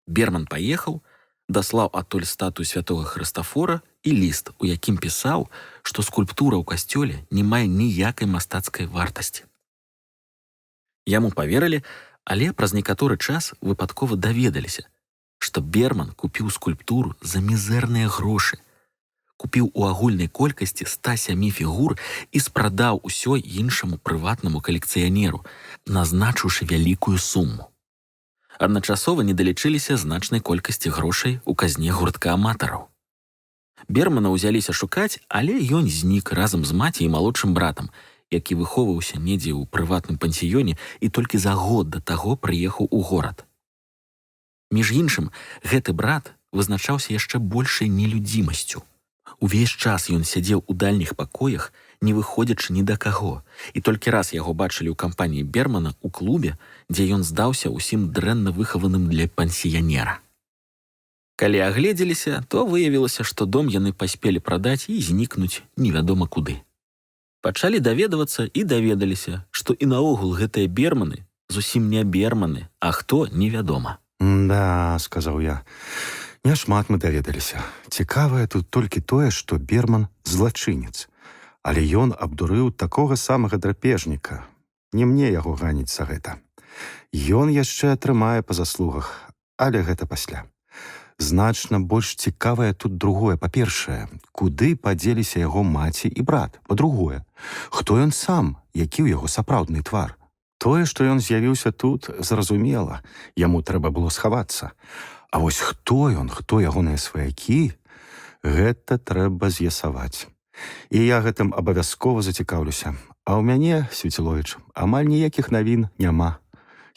Берман паехаў, даслаў адтуль статую святога Хрыстафора і ліст, у якім пісаў, што скульптура ў касцёле не мае ніякай мастацкай вартасці. Яму паверылі, але праз некаторы час выпадкова даведаліся, што Берман купіў скульптуру за мізэрныя грошы, купіў у агульнай колькасці 107 фігур і спрадаў усё іншаму прыватнаму калекцыянеру, назначыўшы вялікую суму. Адначасова не далічыліся значнай колькасці грошай у казне гуртка аматараў. Бермана ўзяліся шукаць, але ён знік разам з маці і малодшым братам, які выхоўваўся недзе ў прыватным пансіёне і толькі за год да таго прыехаў у горад. Між іншым, гэты брат вызначаўся яшчэ большай нелюдзімасцю. Увесь час ён сядзеў у дальніх пакоях, не выходзячы ні да каго, і толькі раз яго бачылі ў кампаніі Бермана ў клубе, дзе ён здаўся ўсім дрэнна выхаваным для пансіянера. Калі агледзеліся, то выявілася, што дом яны паспелі прадаць і знікнуць невядома куды. Пачалі даведавацца і даведаліся, што і наогул гэтыя Берманы зусім не Берманы, а хто невядома. Да, сказаў я. Няшмат мы даведаліся. Цікавае тут толькі тое, што Берман злачынец. Але ён абдурыў такога самага драпежніка. Не мне яго ганіць за гэта. Ён яшчэ атрымае па заслугах, але гэта пасля. Значна больш цікавае тут другое. Па-першае, куды падзеліся яго маці і брат? Па-другое, хто ён сам, які ў яго сапраўдны твар? Тое, што ён з'явіўся тут, зразумела, яму трэба было схавацца. А вось хто ён, хто ягоныя сваякі, гэта трэба з'ясаваць. І я гэтым абавязкова зацікаўлюся. А ў мяне, Свеціловіч, амаль ніякіх навін няма.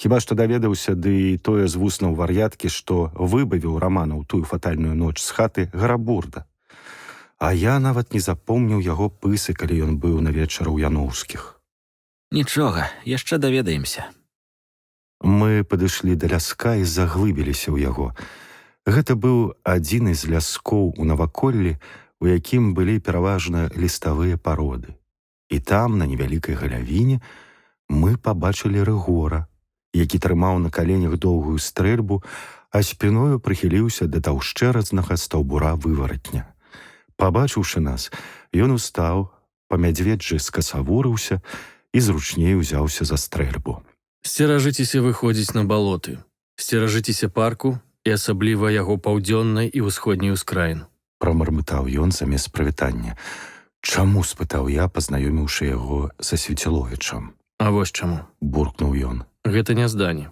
Хіба што даведаўся, ды і тое з вуснаў вар'яткі, што выбавіў Рамана ў тую фатальную ноч з хаты Гарабурда. А я нават не запомніў яго пысы, калі ён быў на вечары ў Яноўскіх. Нічога, яшчэ даведаемся. Мы падышлі да ляска і заглыбіліся ў яго. Гэта быў адзін з ляскоў у наваколлі, у якім былі пераважна ліставыя пароды. І там, на невялікай галявіне, мы пабачылі Рыгора, які трымаў на каленях доўгую стрэльбу, а спіною прыхіліўся да таўшчэразнага стаўбура вываратня. Пабачыўшы нас, ён устаў, па-мядзведжы скасавурыўся і зручней узяўся за стрэльбу. Сцеражыцеся выходзіць на балоты, сцеражыцеся парку і асабліва яго паўдзённай і ўсходняй ускраін. Прамармытаў ён замест прывітання. Чаму, спытаў я, пазнаёміўшы яго са Свеціловічам. А вось чаму. Буркнуў ён. Гэта не зданне.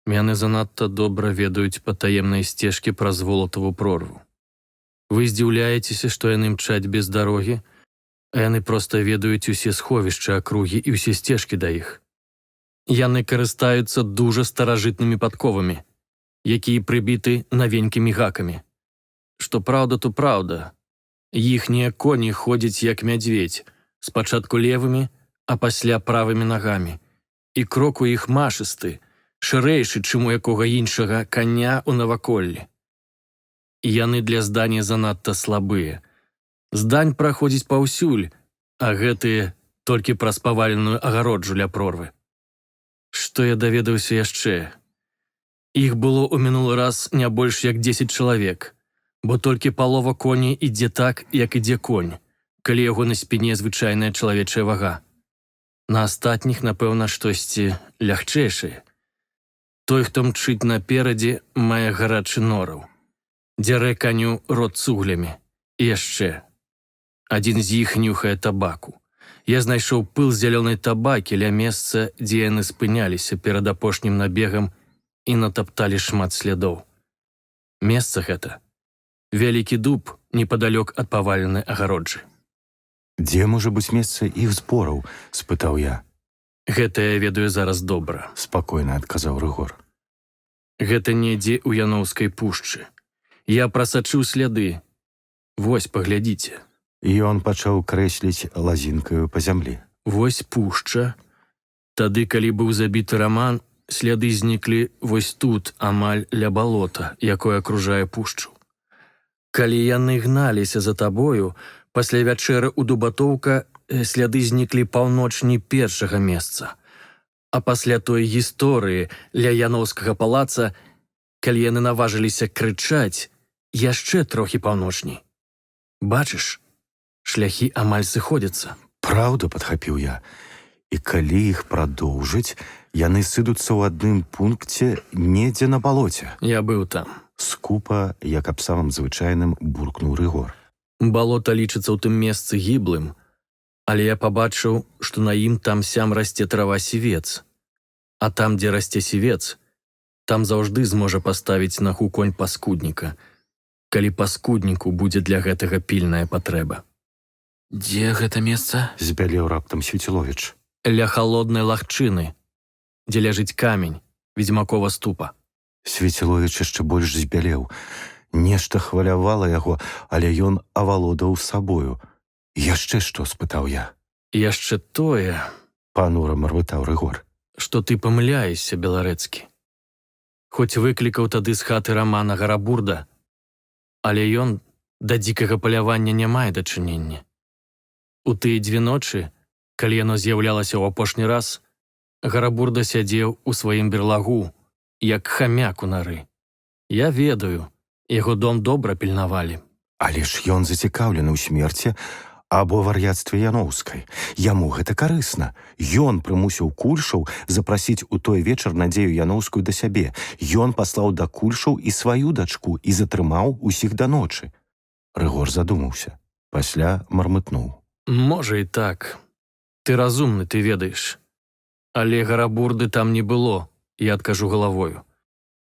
Яны занадта добра ведаюць патаемныя сцежкі праз волатаву прорву. Вы здзіўляецеся, што яны мчаць без дарогі, а яны проста ведаюць усе сховішчы акругі і ўсе сцежкі да іх. Яны карыстаюцца дужа старажытнымі падковамі, якія прыбіты навенькімі гакамі. Што праўда, то праўда. Іхнія коні ходзяць як мядзведь, спачатку левымі, а пасля правымі нагамі. І крок у іх машысты, шырэйшы, чым у якога іншага каня ў наваколлі. І яны для здання занадта слабыя. Здань праходзіць паўсюль, а гэтыя толькі праз паваленую агароджу ля прорвы. Што я даведаўся яшчэ? Іх было ў мінулы раз не больш як 10 чалавек, бо толькі палова коней ідзе так, як ідзе конь, калі яго на спіне звычайная чалавечая вага. На астатніх, напэўна, штосьці лягчэйшае. Той, хто мчыць наперадзе, мае гарачы нораў. Дзярэ каню рот цуглямі. І яшчэ. Адзін з іх нюхае табаку. Я знайшоў пыл зялёнай табакі ля месца, дзе яны спыняліся перад апошнім набегам і натапталі шмат слядоў. Месца гэта – вялікі дуб непадалёк ад паваленай агароджы. Дзе можа быць месца іх збораў? Спытаў я. Гэта я ведаю зараз добра. Спакойна адказаў Рыгор. Гэта недзе ў Яноўскай пушчы. Я прасачыў сляды. Вось, паглядзіце. Ён пачаў крэсліць лазінкаю па зямлі. Вось пушча. Тады, калі быў забіты Раман, сляды зніклі вось тут, амаль ля балота, якое акружае пушчу. Калі яны гналіся за табою, пасля вячэры ў Дубатоўка сляды зніклі паўночней першага месца. А пасля той гісторыі ля Яноўскага палаца, калі яны наважыліся крычаць, яшчэ трохі паўночней. Бачыш, шляхі амаль сыходзяцца. Праўда, падхапіў я. І калі іх прадоўжыць, яны сыдуцца ў адным пункце недзе на балоце. Я быў там. Скупа, як аб самым звычайным, буркнуў Рыгор. Балота лічыцца ў тым месцы гіблым, але я пабачыў, што на ім там-сям расце трава сівец. А там, дзе расце сівец, там заўжды зможа паставіць нагу конь паскудніка, калі паскудніку будзе для гэтага пільная патрэба. Дзе гэта месца? Збялеў раптам Свеціловіч. Ля халоднай лагчыны, дзе ляжыць камень, ведзьмакова ступа. Свеціловіч яшчэ больш збялеў. Нешта хвалявала яго, але ён авалодаў сабою. Яшчэ што, спытаў я. Яшчэ тое, Панура марвытаў Рыгор. што ты памыляешся, Беларэцкі. Хоць выклікаў тады з хаты Рамана Гарабурда, але ён да дзікага палявання не мае дачынення. У тыя 2 ночы, калі яно з'яўлялася ў апошні раз, Гарабурда сядзеў у сваім берлагу, як хамяк у нары. Я ведаю, яго дом добра пільнавалі. Але ж ён зацікаўлены ў смерці або вар'яцтве Яноўскай. Яму гэта карысна. Ён прымусіў кульшаў запрасіць у той вечар Надзею Яноўскую да сябе. Ён паслаў да кульшаў і сваю дачку і затрымаў усіх да ночы. Рыгор задумаўся. Пасля мармытнуў. Можа і так. Ты разумны, ты ведаеш. Але Гарабурды там не было, я адкажу галавою.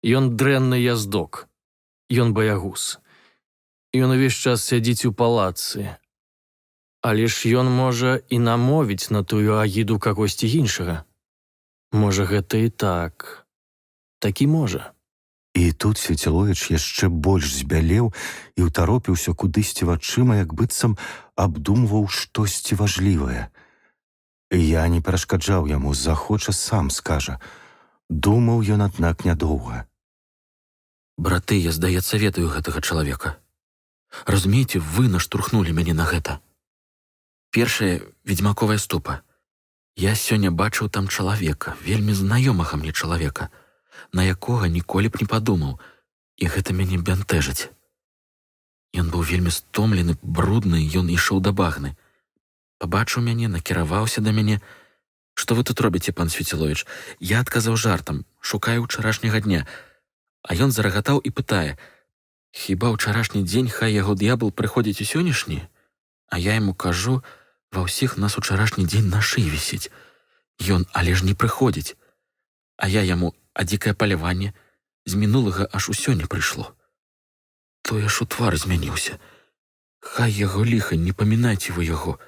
Ён дрэнны яздок. Ён баягуз. Ён увесь час сядзіць у палацы. Але ж ён можа і намовіць на тую агіду кагосьці іншага. Можа, гэта і так. Такі можа. І тут Свеціловіч яшчэ больш збялеў і ўтаропіўся кудысьці вачыма, як быццам абдумваў штосьці важлівае. Я не перашкаджаў яму, захоча сам скажа. Думаў ён, аднак, нядоўга. Браты, я, здаецца, ведаю гэтага чалавека. Разумееце, вы наштурхнулі мяне на гэта. Першая ведзьмаковая ступа. Я сёння бачыў там чалавека, вельмі знаёмага мне чалавека, на якога ніколі б не падумаў, і гэта мяне бянтэжыць. Ён быў вельмі стомлены, брудны, ён ішоў да багны. Пабачыў мяне, накіраваўся да мяне. Што вы тут робіце, пан Свеціловіч? Я адказаў жартам, шукаю ўчарашняга дня. А ён зарагатаў і пытае: хіба ўчарашні дзень хай яго д'ябл прыходзіць у сённяшні? А я яму кажу: ва ўсіх нас учарашні дзень на шыі вісіць. Ён, але ж не прыходзіць. А я яму: а дзікае паляванне? З мінулага аж усё не прыйшло. Той аж у твар змяніўся. Хай яго ліха, не памінайце вы яго.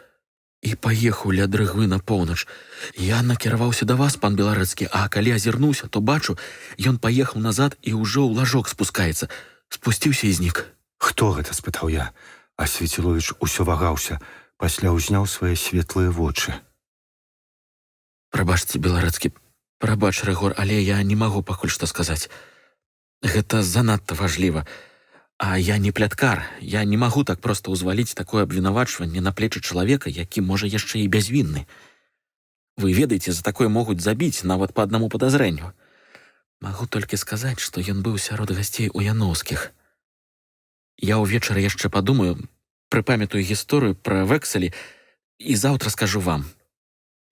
І паехаў ля дрыгвы на поўнач. Я накіраваўся да вас, пан Беларэцкі, а калі азірнуўся, то бачу, ён паехаў назад і ўжо ў лажок спускаецца. Спусціўся і знік. Хто гэта, спытаў я, а Свеціловіч усё вагаўся, пасля ўзняў свае светлыя вочы. Прабачце, Беларэцкі, прабач, Рыгор, але я не магу пакуль што сказаць. Гэта занадта важліва. А я не пляткар, я не магу так проста ўзваліць такое абвінавачванне на плечы чалавека, які можа яшчэ і бязвінны. Вы ведаеце, за такое могуць забіць нават па аднаму падазрэнню. Магу толькі сказаць, што ён быў сярод гасцей у Яноўскіх. Я ўвечары яшчэ падумаю, прыпамятаю гісторыю пра вэксалі і заўтра скажу вам.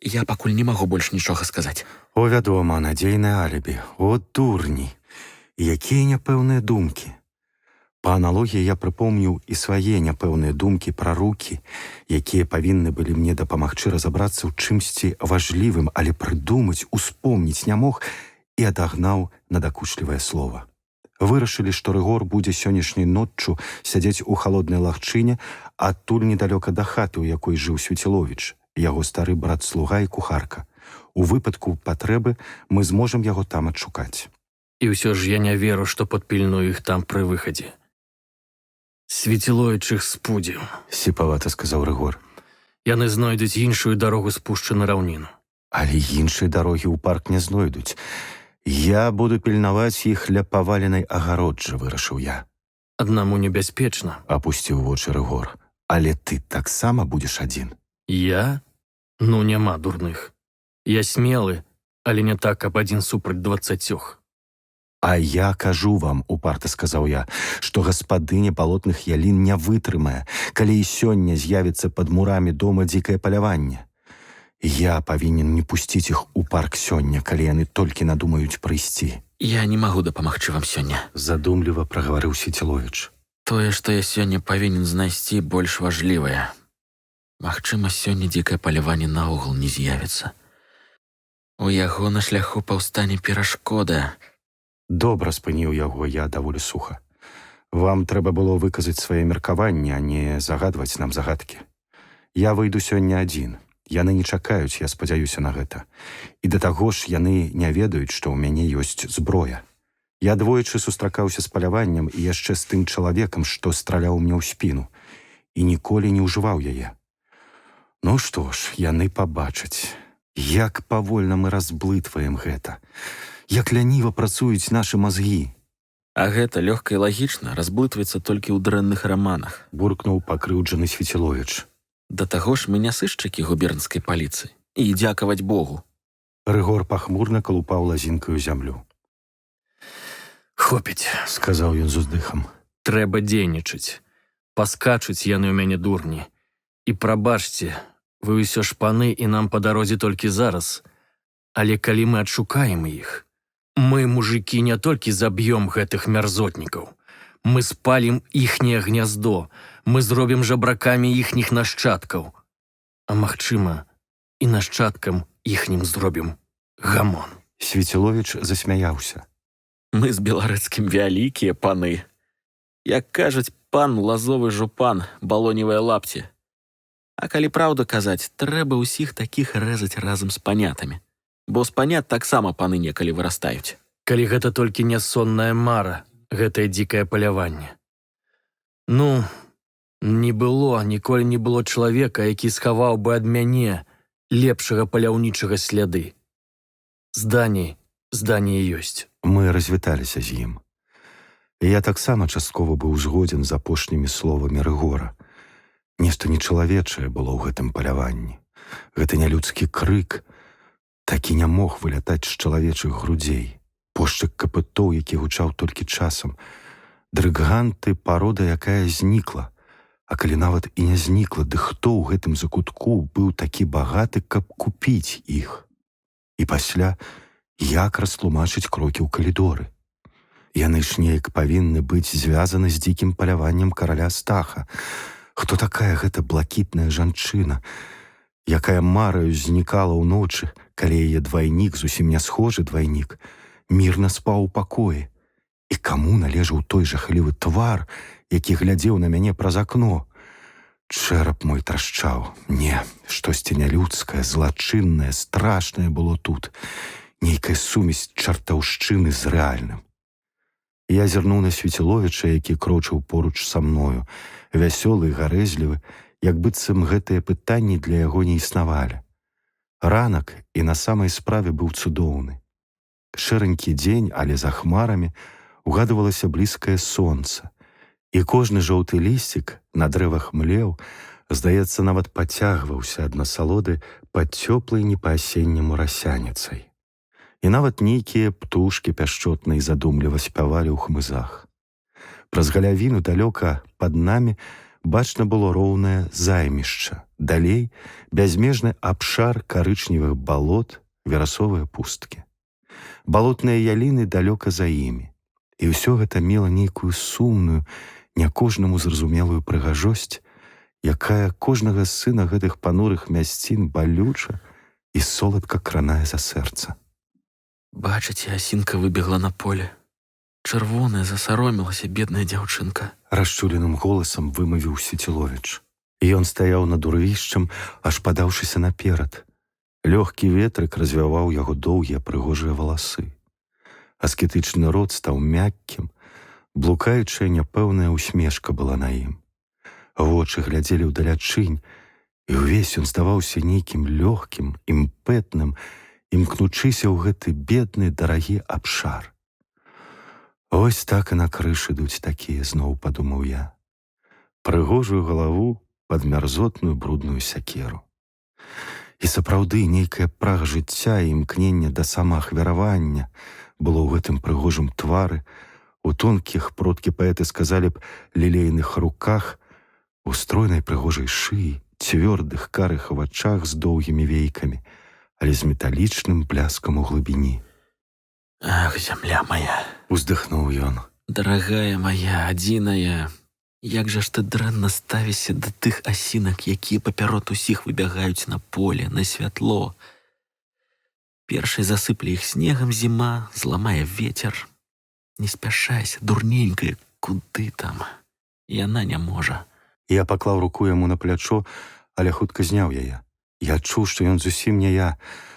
Я пакуль не магу больш нічога сказаць. О, вядома, надзейнае алібі. О, дурні. Якія няпэўныя думкі. Па аналогіі я прыпомніў і свае няпэўныя думкі пра рукі, якія павінны былі мне дапамагчы разабрацца ў чымсьці важлівым, але прыдумаць, успомніць не мог, і адагнаў надакучлівае слова. Вырашылі, што Рыгор будзе сённяшняй ноччу сядзець у халоднай лагчыне, адтуль недалёка да хаты, у якой жыў Свеціловіч, яго стары брат-слуга і кухарка. У выпадку патрэбы мы зможам яго там адшукаць. І ўсё ж я не веру, што падпільную іх там пры выхадзе. Свеціловіч іх спудзіў. Сіпавата сказаў Рыгор. Яны знойдуць іншую дарогу спушчу на раўніну. Але іншай дарогі ў парк не знойдуць. Я буду пільнаваць іх ля паваленай агароджы, вырашыў я. Аднаму небяспечна. Апусціў вочы Рыгор. Але ты таксама будзеш адзін. Я? Ну, няма дурных. Я смелы, але не так, каб адзін супраць 20. А я кажу вам, упарта сказаў я, што гаспадыня балотных ялін не вытрымае, калі і сёння з'явіцца пад мурамі дома дзікае паляванне. Я павінен не пусціць іх у парк сёння, калі яны толькі надумаюць прыйсці. Я не магу дапамагчы вам сёння. Задумліва прагаварыў Свеціловіч. Тое, што я сёння павінен знайсці, больш важлівае. Магчыма, сёння дзікае паляванне наогул не з'явіцца. У яго на шляху паўстане перашкода. Добра, спыніў яго я даволі суха. Вам трэба было выказаць свае меркаванні, а не загадваць нам загадкі. Я выйду сёння адзін. Яны не чакаюць, я спадзяюся на гэта. І да таго ж яны не ведаюць, што ў мяне ёсць зброя. Я двойчы сустракаўся з паляваннем і яшчэ з тым чалавекам, што страляў мне ў спіну. І ніколі не ўжываў яе. Ну што ж, яны пабачаць. Як павольна мы разблытваем гэта. Як ляніва працуюць нашы мазгі. А гэта лёгка і лагічна разблытваецца толькі ў дрэнных раманах. Буркнуў пакрыўджаны Свеціловіч. Да таго ж мы не сышчыкі губернскай паліцыі. І дзякаваць Богу. Рыгор пахмурна калупаў лазінкаю зямлю. Хопіць, Сказаў ён з уздыхам. трэба дзейнічаць. Паскачуць яны ў мяне дурні. І прабачце, вы ўсё ж паны і нам па дарозе толькі зараз. Але калі мы адшукаем іх, мы, мужыкі, не толькі заб'ём гэтых мярзотнікаў. Мы спалім іхняе гняздо, мы зробім жабракамі іхніх нашчадкаў. А магчыма, і нашчадкам іхнім зробім гамон. Свеціловіч засмяяўся. Мы з беларэцкім вялікія паны. Як кажуць, пан лазовы жупан, балоневыя лапці. А калі праўду казаць, трэба ўсіх такіх рэзаць разам з панятамі. Бо з панят таксама паны некалі вырастаюць. Калі гэта толькі не сонная мара, гэтае дзікае паляванне. Ну, ніколі не было чалавека, які схаваў бы ад мяне лепшага паляўнічага сляды. Зданне ёсць. Мы развіталіся з ім. Я таксама часткова быў згодзін з апошнімі словамі Рыгора. Нешта нечалавечае было ў гэтым паляванні. Гэта нялюдскі крык, такі не мог вылятаць з чалавечых грудзей. Пошчык капытоў, які гучаў толькі часам. Дрыганты, парода, якая знікла. А калі нават і не знікла, ды хто ў гэтым закутку быў такі багаты, каб купіць іх? І пасля, як растлумачыць крокі ў калідоры? Яны ж неяк павінны быць звязаны з дзікім паляваннем караля Стаха. Хто такая гэта блакітная жанчына, якая мараю знікала ўночы, калі яе двайнік, зусім не схожы двайнік, мірна спаў у пакоі? І каму належаў той жахлівы твар, які глядзеў на мяне праз акно? Чэрап мой трашчаў. Не, штосьці нялюдскае, злачыннае, страшнае было тут. Нейкая сумесь чартаўшчыны з рэальным. Я зірнуў на Свеціловіча, які крочыў поруч са мною, вясёлы і гарэзлівы, як быццам гэтыя пытанні для яго не існавалі. Ранак і на самай справе быў цудоўны. Шэранькі дзень, але за хмарамі угадывалася блізкае сонца, і кожны жоўты лісцік на дрэвах млеў, здаецца, нават пацягваўся ад насалоды пад цёплай не па-асенняму расяніцай. І нават нейкія птушкі пяшчотна і задумліва спявалі ў хмызах. Праз галявіну далёка пад намі бачна было роўнае займішча, далей бязмежны абшар карычневых балот, верасовыя пусткі. Балотныя яліны далёка за імі. І ўсё гэта мела нейкую сумную, не кожнаму зразумелую прыгажосць, якая кожнага сына гэтых панурых мясцін балюча і соладка кранае за сэрца. Бачыце, асінка выбегла на поле. Чырвоная засаромілася бедная дзяўчынка. Расчуленым голасам вымавіў Свеціловіч. Ён стаяў над урвішчам, аж падаўшыся наперад. Лёгкі ветрык развяваў яго доўгія прыгожыя валасы. Аскетычны рот стаў мяккім, блукаючая няпэўная усмешка была на ім. Вочы глядзелі ўдалячынь, і ўвесь ён здаваўся нейкім лёгкім, імпэтным, імкнучыся ў гэты бедны, дарагі абшар. Ось так і на крыш ідуць такія, зноў падумаў я. Прыгожую галаву пад мярзотную брудную сякеру. І сапраўды нейкая прага жыцця і імкнення да самаахвяравання было ў гэтым прыгожым твары, у тонкіх, продкі паэты сказалі б, лілейных руках, у стройнай прыгожай шыі, цвёрдых карых вачах з доўгімі вейкамі, але з металічным бляскам у глыбіні. Ах, зямля моя! Уздыхнуў ён. Дарагая моя, адзіная, як жа ж ты дрэнна ставішся да тых асінак, якія папярот усіх выбягаюць на поле, на святло. Першай засыпле іх снегам зіма, зламае ветер. Не спяшайся, дурненькая, куды там? Яна не можа. Я паклаў руку яму на плячо, але хутка зняў яе. Я адчуў, што ён зусім не я,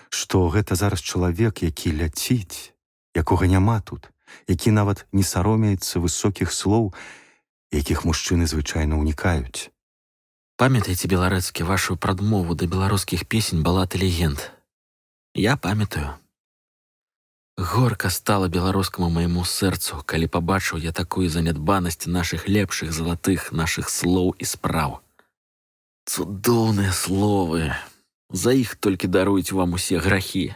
што гэта зараз чалавек, які ляціць, якога няма тут, які нават не саромеецца высокіх слоў, якіх мужчыны звычайна ўнікаюць. Памятаеце, беларэцкі, вашу прадмову да беларускіх песень балад і легенд? Я памятаю. Горка стала беларускаму майму сэрцу, калі пабачыў я такую занядбанасць нашых лепшых залатых нашых слоў і спраў. Цудоўныя словы. За іх толькі даруюць вам усе грахі.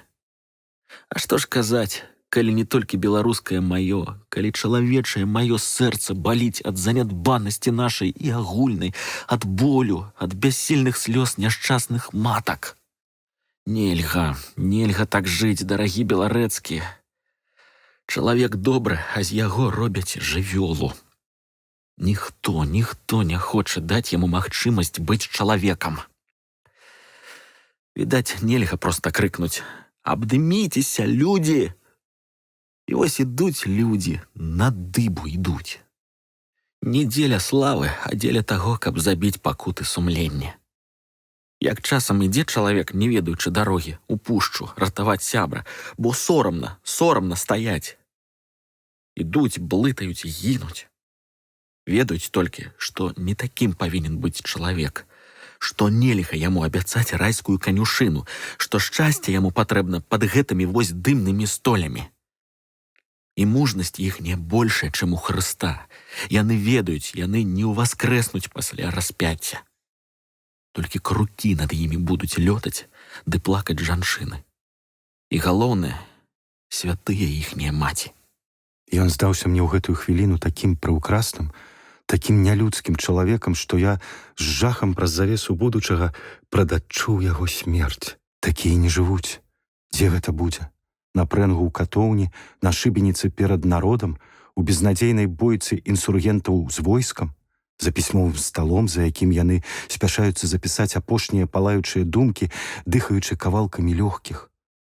А што ж казаць, калі не толькі беларускае маё, калі чалавечае маё сэрца баліць ад занядбанасці нашай і агульнай, ад болю, ад бяссільных слёз няшчасных матак. Нельга, нельга так жыць, дарагі беларэцкі. Чалавек добры, а з яго робяць жывёлу. Ніхто не хоча даць яму магчымасць быць чалавекам. Відаць, нельга проста крыкнуць: «Абдыміцеся, людзі!» І вось ідуць людзі, на дыбу ідуць. Не дзеля славы, а дзеля таго, каб забіць пакуты сумлення. Як часам ідзе чалавек, не ведаючы дарогі, у пушчу, ратаваць сябра, бо сорамна стаяць. Ідуць, блытаюць, гінуць. Ведаюць толькі, што не такім павінен быць чалавек, што нельга яму абяцаць райскую канюшыну, што шчасце яму патрэбна пад гэтымі вось дымнымі столямі. І мужнасць іхняя большая, чым у Хрыста. Яны ведаюць, яны не ўваскрэснуць пасля распяцця. Толькі крукі над імі будуць лётаць ды плакаць жанчыны. І галоўнае, святыя іхняя маці. Ён здаўся мне ў гэтую хвіліну такім прыўкрасным, такім нялюдскім чалавекам, што я з жахам праз завесу будучага прададчуў яго смерць. Такія не жывуць. Дзе гэта будзе? На прэнгу ў катоўні, на шыбеніцы перад народам, у безнадзейнай бойцы інсургентаў з войскам, за пісьмовым сталом, за якім яны спяшаюцца запісаць апошнія палаючыя думкі, дыхаючы кавалкамі лёгкіх.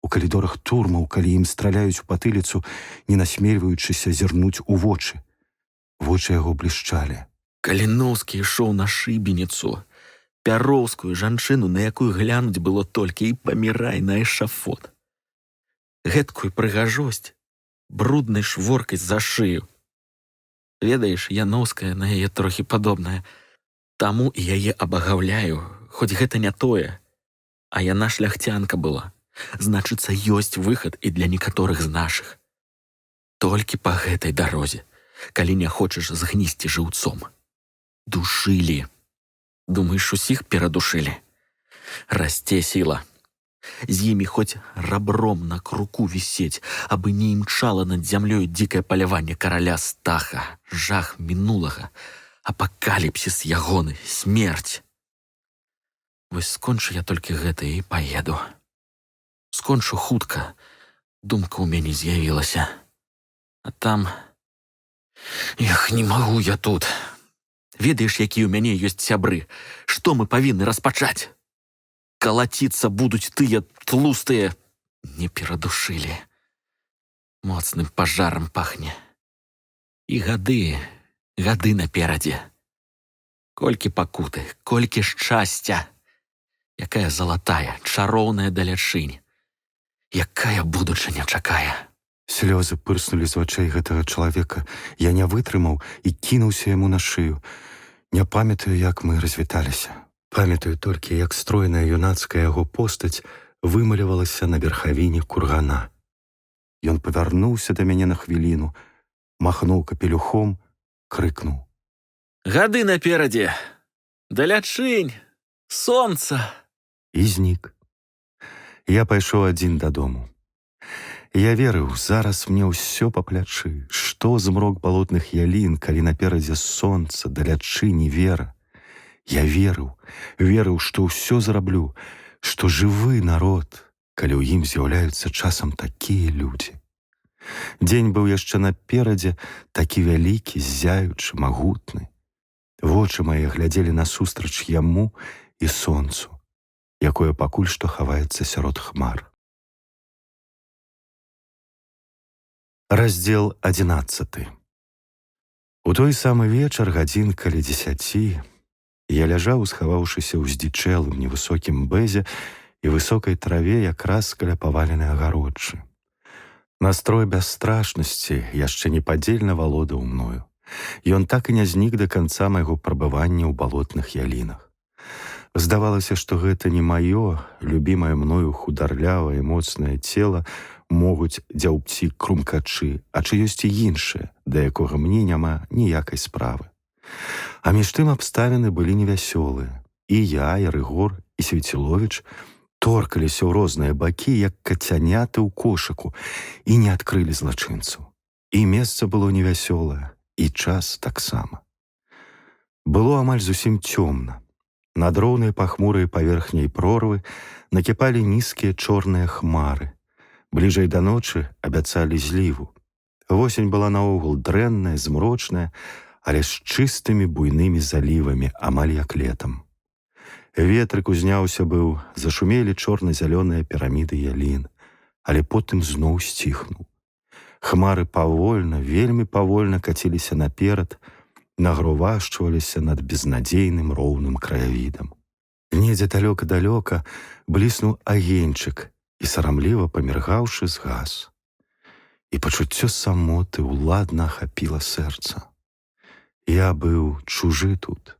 У калідорах турмаў, калі ім страляюць у патыліцу, не насмельваючыся зірнуць у вочы. Вочы яго блішчалі. Каліноўскі ішоў на шыбеніцу, пяроўскую жанчыну, на якую глянуць было толькі, і памірай на эшафот. Гэткую прыгажосць, бруднай шворкай за шыю. Ведаеш, Яноўская на яе трохі падобная. Таму і яе абагаўляю, хоць гэта не тое. А яна шляхцянка была. Значыцца, ёсць выхад і для некаторых з нашых. Толькі па гэтай дарозе, калі не хочаш згнісці жыўцом. Душылі. Думаеш, усіх перадушылі? Расце сіла. З імі хоць рабром на круку вісець, абы не імчала над зямлёю дзікае паляванне караля Стаха, жах мінулага, апакаліпсіс ягоны, смерць. Вось скончу я толькі гэта і паеду. Скончу хутка, думка ў мяне з'явілася. А там... Эх, не магу я тут. Ведаеш, якія ў мяне ёсць сябры? Што мы павінны распачаць? Калаціцца будуць тыя тлустыя. Не перадушылі. Моцным пажарам пахне. І гады наперадзе. Колькі пакуты, колькі шчасця. Якая залатая, чароўная далячынь. Якая будучыня чакае. Слёзы пырснулі з вачэй гэтага чалавека. Я не вытрымаў і кінуўся яму на шыю. Не памятаю, як мы развіталіся. Памятаю толькі, як стройная юнацкая яго постаць вымалявалася на верхавіне кургана. Ён павярнуўся да мяне на хвіліну, махнуў капелюхом, крыкнуў: Гады наперадзе! Далячынь! Сонца! І знік. Я пайшоў адзін дадому. Я верыў, зараз мне ўсё па плячы. Што змрок балотных ялін, калі наперадзе сонца, далячынь і вера. Я верыў, што ўсё зраблю, што жывы народ, калі ў ім з'яўляюцца часам такія людзі. Дзень быў яшчэ наперадзе, такі вялікі, ззяючы, магутны. Вочы мае глядзелі насустрач яму і сонцу, якое пакуль што хаваецца сярод хмар. Раздзел 11. У той самы вечар, гадзін каля 10, Я ляжаў, схаваўшыся ў здзічэлым невысокім бэзе і высокай траве якраз каля паваленай агароджы. Настрой бясстрашнасці яшчэ непадзельна валодаў мною. Ён так і не знік да канца майго прабывання ў балотных ялінах. Здавалася, што гэта не маё, любімае мною хударлявае, моцнае цела могуць дзяўбці крумкачы, а чыёсьці іншае, да якога мне няма ніякай справы. А між тым абставіны былі невясёлыя. І я, і Рыгор, і Свеціловіч торкаліся ў розныя бакі, як кацяняты ў кошыку, і не адкрылі злачынцаў. І месца было невясёлае, і час таксама. Было амаль зусім цёмна. Над роўнай пахмурай паверхняй прорвы накіпалі нізкія чорныя хмары. Бліжэй да ночы абяцалі зліву. Восень была наогул дрэнная, змрочная, але з чыстымі буйнымі залівамі, амаль як летам. Ветрык узняўся быў, зашумелі чорна-зялёныя піраміды ялін, але потым зноў сціхнуў. Хмары павольна, вельмі павольна каціліся наперад, нагрувашчваліся над безнадзейным роўным краявідам. Недзе далёка-далёка бліснуў агеньчык і, сарамліва паміргаўшы, згас. І пачуццё самоты ўладна ахапіла сэрца. Я быў чужы тут.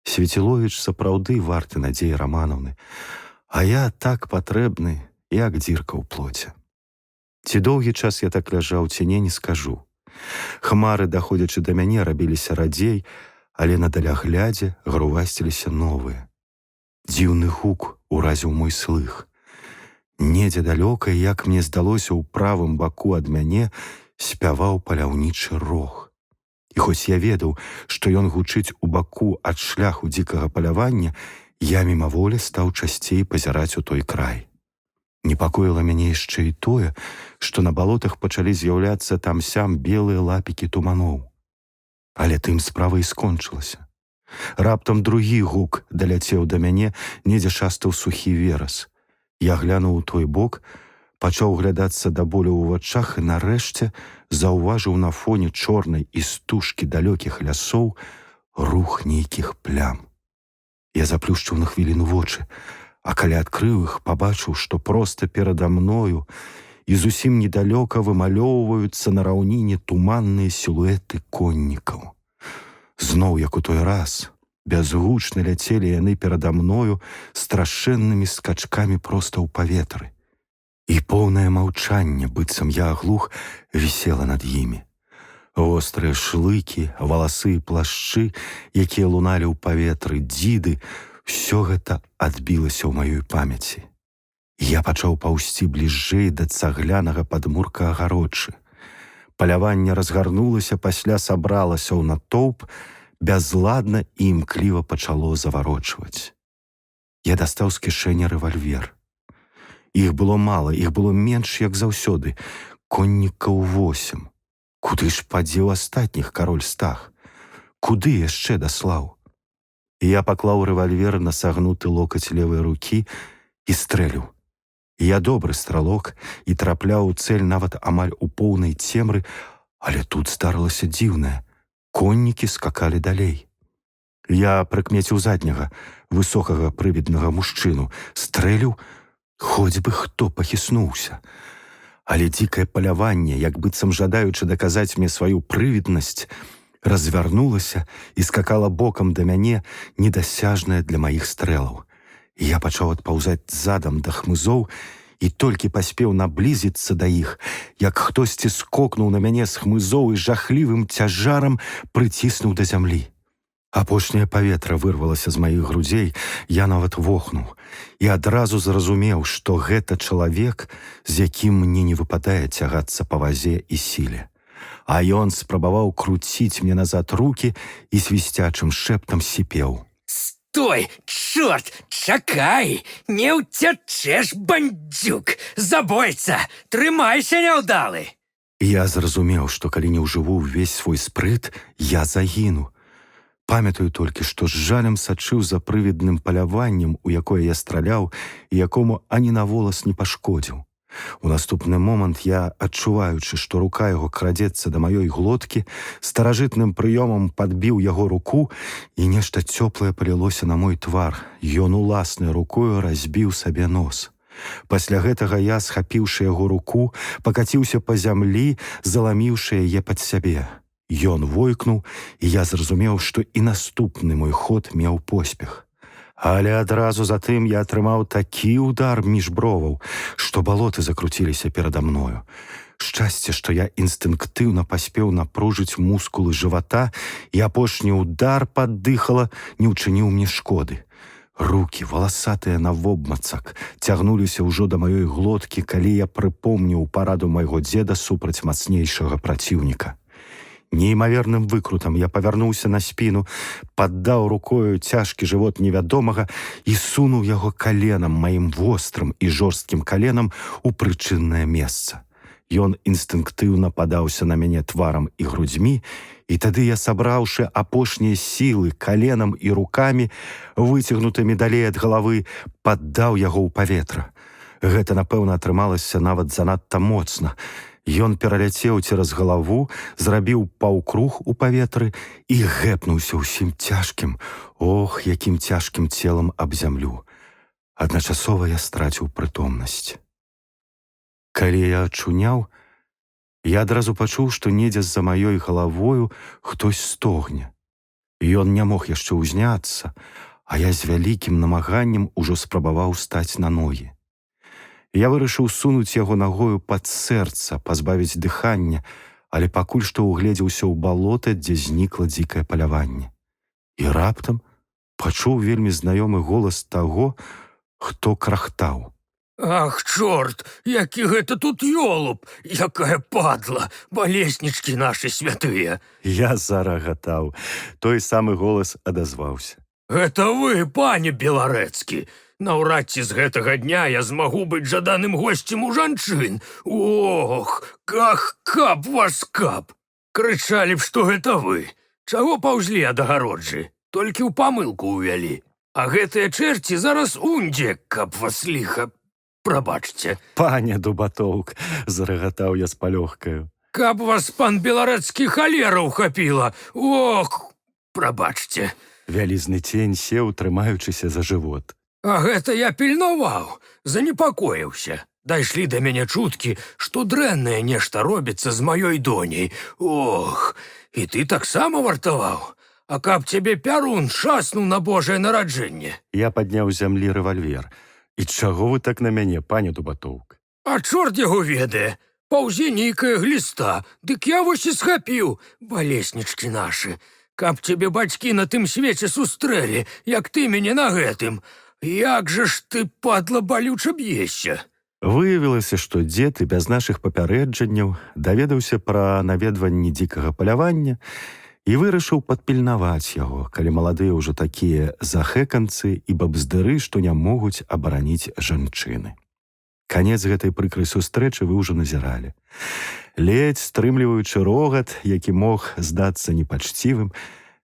Свеціловіч сапраўды варты надзеі Раманаўны, а я так патрэбны, як дзірка ў плоце. Ці доўгі час я так ляжаў, ці не скажу. Хмары, даходзячы да мяне, рабіліся радзей, але на даляглядзе грувасціліся новыя. Дзіўны гук уразіў мой слых. Недзе далёка, як мне здалося, у правым баку ад мяне спяваў паляўнічы рог. І хоць я ведаў, што ён гучыць у баку ад шляху дзікага палявання, я мімаволі стаў часцей пазіраць у той край. Непакоіла мяне яшчэ і тое, што на балотах пачалі з'яўляцца там-сям белыя лапікі туманоў. Але тым справа і скончылася. Раптам другі гук даляцеў да мяне, недзе шастаў сухі верас. Я глянуў у той бок, пачаў глядацца да болю ў вачах і нарэшце заўважыў на фоне чорнай істужкі далёкіх лясоў рух нейкіх плям. Я заплюшчыў на хвіліну вочы, а калі адкрыў іх, пабачыў, што проста перада мною і зусім недалёка вымалёўваюцца на раўніне туманныя сілуэты коннікаў. Зноў, як у той раз, бязгучна ляцелі яны перада мною страшэннымі скачкамі проста ў паветры. І поўнае маўчанне, быццам я аглух, вісела над імі. Вострыя шлыкі, валасы і плашчы, якія луналі ў паветры, дзіды, усё гэта адбілася ў маёй памяці. Я пачаў паўзці бліжэй да цаглянага падмурка агароджы. Паляванне разгарнулася, пасля сабралася ў натоўп, бязладна і імкліва пачало заварочваць. Я дастаў з кішэні рэвальвер. Іх было мала, іх было менш, як заўсёды. Коннікаў 8. Куды ж падзеў астатніх кароль Стах? Куды яшчэ даслаў? Я паклаў рэвальвер на сагнуты локаць левай рукі і стрэліў. Я добры стралок і трапляў у цэль нават амаль у поўнай цемры, але тут здарылася дзіўнае. Коннікі скакалі далей. Я прыкмеціў задняга, высокага прывіднага мужчыну, стрэліў, хоць бы хто пахіснуўся. Але дзікае паляванне, як быццам жадаючы даказаць мне сваю прывіднасць, развярнулася і скакала бокам да мяне, недасяжная для маіх стрэлаў. Я пачаў адпаўзаць задам да хмызоў і толькі паспеў наблізіцца да іх, як хтосьці скокнуў на мяне з хмызоў і жахлівым цяжарам прыціснуў да зямлі. Апошняе паветра вырвалася з маіх грудзей, я нават вохнуў і адразу зразумеў, што гэта чалавек, з якім мне не выпадае цягацца па вазе і сіле. А ён спрабаваў круціць мне назад рукі і свісцячым шэптам сіпеў. «Стой, чорт, чакай! Не ўцячэш, бандзюк! Забойца! Трымайся, няўдалы!» Я зразумеў, што калі не ўжыву ўвесь свой спрыт, я загіну. Памятаю толькі, што з жалем сачыў за прывідным паляваннем, у якое я страляў і якому ані на волас не пашкодзіў. У наступны момант я, адчуваючы, што рука яго крадзецца да маёй глоткі, старажытным прыёмам падбіў яго руку, і нешта цёплае палілося на мой твар. Ён уласнай рукою разбіў сабе нос. Пасля гэтага я, схапіўшы яго руку, пакаціўся па зямлі, заламіўшы яе пад сябе. Ён войкнуў, і я зразумеў, што і наступны мой ход меў поспех. Але адразу затым я атрымаў такі ўдар між броваў, што балоты закруціліся перада мною. Шчасце, што я інстынктыўна паспеў напружыць мускулы жывата, і апошні ўдар паддыхала не ўчыніў мне шкоды. Рукі, валасатыя навобмацак, цягнуліся ўжо да маёй глоткі, калі я прыпомніў параду майго дзеда супраць мацнейшага праціўніка. Неймаверным выкрутам я павярнуўся на спіну, паддаў рукою цяжкі жывот невядомага і сунуў яго каленам, маім вострым і жорсткім каленам, у прычыннае месца. Ён інстынктыўна падаўся на мяне тварам і грудзьмі, і тады я, сабраўшы апошнія сілы каленам і рукамі, выцягнутымі далей ад галавы, паддаў яго ў паветра. Гэта, напэўна, атрымалася нават занадта моцна. Ён пераляцеў цераз галаву, зрабіў паўкруг у паветры і гэпнуўся ўсім цяжкім, ох, якім цяжкім целам аб зямлю. Адначасова я страціў прытомнасць. Калі я ачуняў, я адразу пачуў, што недзе з-за маёй галавою хтось стогне. Ён не мог яшчэ ўзняцца, а я з вялікім намаганнем ужо спрабаваў стаць на ногі. Я вырашыў сунуць яго нагою пад сэрца, пазбавіць дыхання, але пакуль што ўгледзеўся ў балота, дзе знікла дзікае паляванне. І раптам пачуў вельмі знаёмы голас таго, хто крахтаў. Ах, чорт, які гэта тут ёлуб! Якая падла! Балеснічкі нашы святыя! Я зарагатаў. Той самы голас адазваўся. Гэта вы, пане Беларэцкі! Наўрад ці з гэтага дня я змагу быць жаданым госцем у жанчын. Ох, каб вас каб! Крычалі б, што гэта вы. Чаго паўзлі ад агароджы? Толькі ў памылку ўвялі. А гэтыя чэрці зараз ундзе, каб вас ліха. Прабачце. Пане Дубатоўк, зарагатаў я з палёгкаю. Каб вас, пан Беларэцкі, халера ўхапіла. Ох, прабачце. Вялізны цень сеў, трымаючыся за жывот. А гэта я пільнаваў, занепакоіўся. Дайшлі да мяне чуткі, што дрэннае нешта робіцца з маёй доней. Ох, і ты таксама вартаваў? А каб цябе пярун шаснуў на Божае нараджэнне? Я падняў з зямлі рэвальвер. І чаго вы так на мяне, пане Дубатоўк? А чорт яго ведае. Паўзе нейкая гліста, дык я вось і схапіў, балеснічкі нашы. Каб цябе бацькі на тым свеце сустрэлі, як ты мяне на гэтым. Як жа ж ты, падла, балюча б'ешся? Выявілася, што дзед і без нашых папярэджанняў даведаўся пра наведванні дзікага палявання і вырашыў падпільнаваць яго, калі маладыя ўжо такія захэканцы і бабздыры, што не могуць абараніць жанчыны. Канец гэтай прыкрай сустрэчы вы ўжо назіралі. Ледзь стрымліваючы рогат, які мог здацца непачцівым,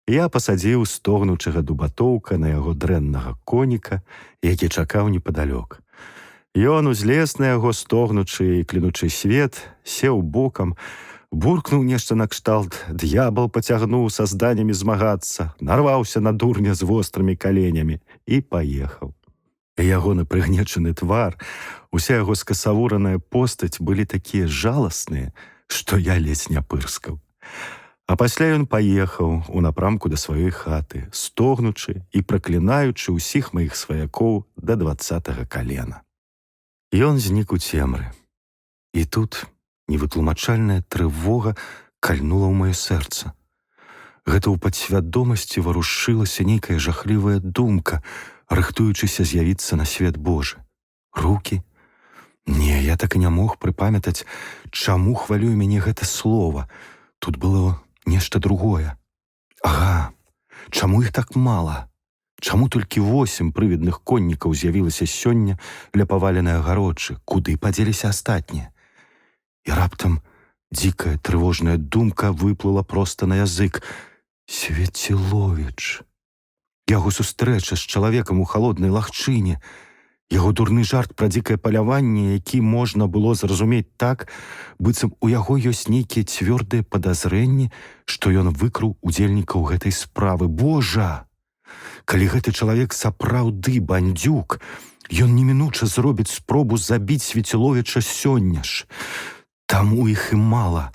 я пасадзіў стогнучага Дубатоўка на яго дрэннага коніка, які чакаў непадалёк. Ён узлез на яго стогнучы і клянучы свет, сеў бокам, буркнуў нешта накшталт, д'ябал пацягнуў са зданямі змагацца, нарваўся на дурня з вострымі каленямі і паехаў. Ягоны прыгнечаны твар, уся яго скасавураная постаць былі такія жаласныя, што я ледзь не пырскаў. А пасля ён паехаў у напрамку да сваёй хаты, стогнучы і праклінаючы ўсіх маіх сваякоў да 20-га калена. Ён знік у цемры. І тут невытлумачальная трывога кальнула ў маё сэрца. Гэта ў падсвядомасці варушылася нейкая жахлівая думка, рыхтуючыся з'явіцца на свет Божы. Рукі? Не, я так і не мог прыпамятаць, чаму хвалюе мяне гэта слова. Тут было нешта другое. Ага, чаму іх так мала? Чаму толькі 8 прывідных коннікаў з'явілася сёння ля паваленай агароджы? Куды падзеліся астатнія? І раптам дзікая трывожная думка выплыла проста на язык. Свеціловіч. Яго сустрэча з чалавекам у халоднай лагчыне. Яго дурны жарт пра дзікае паляванне, які можна было зразумець так, быццам у яго ёсць нейкія цвёрдыя падазрэнні, што ён выкрыў удзельнікаў гэтай справы. Божа! Калі гэты чалавек сапраўды бандзюк, ён немінуча зробіць спробу забіць Свеціловіча сёння ж. Таму іх і мала.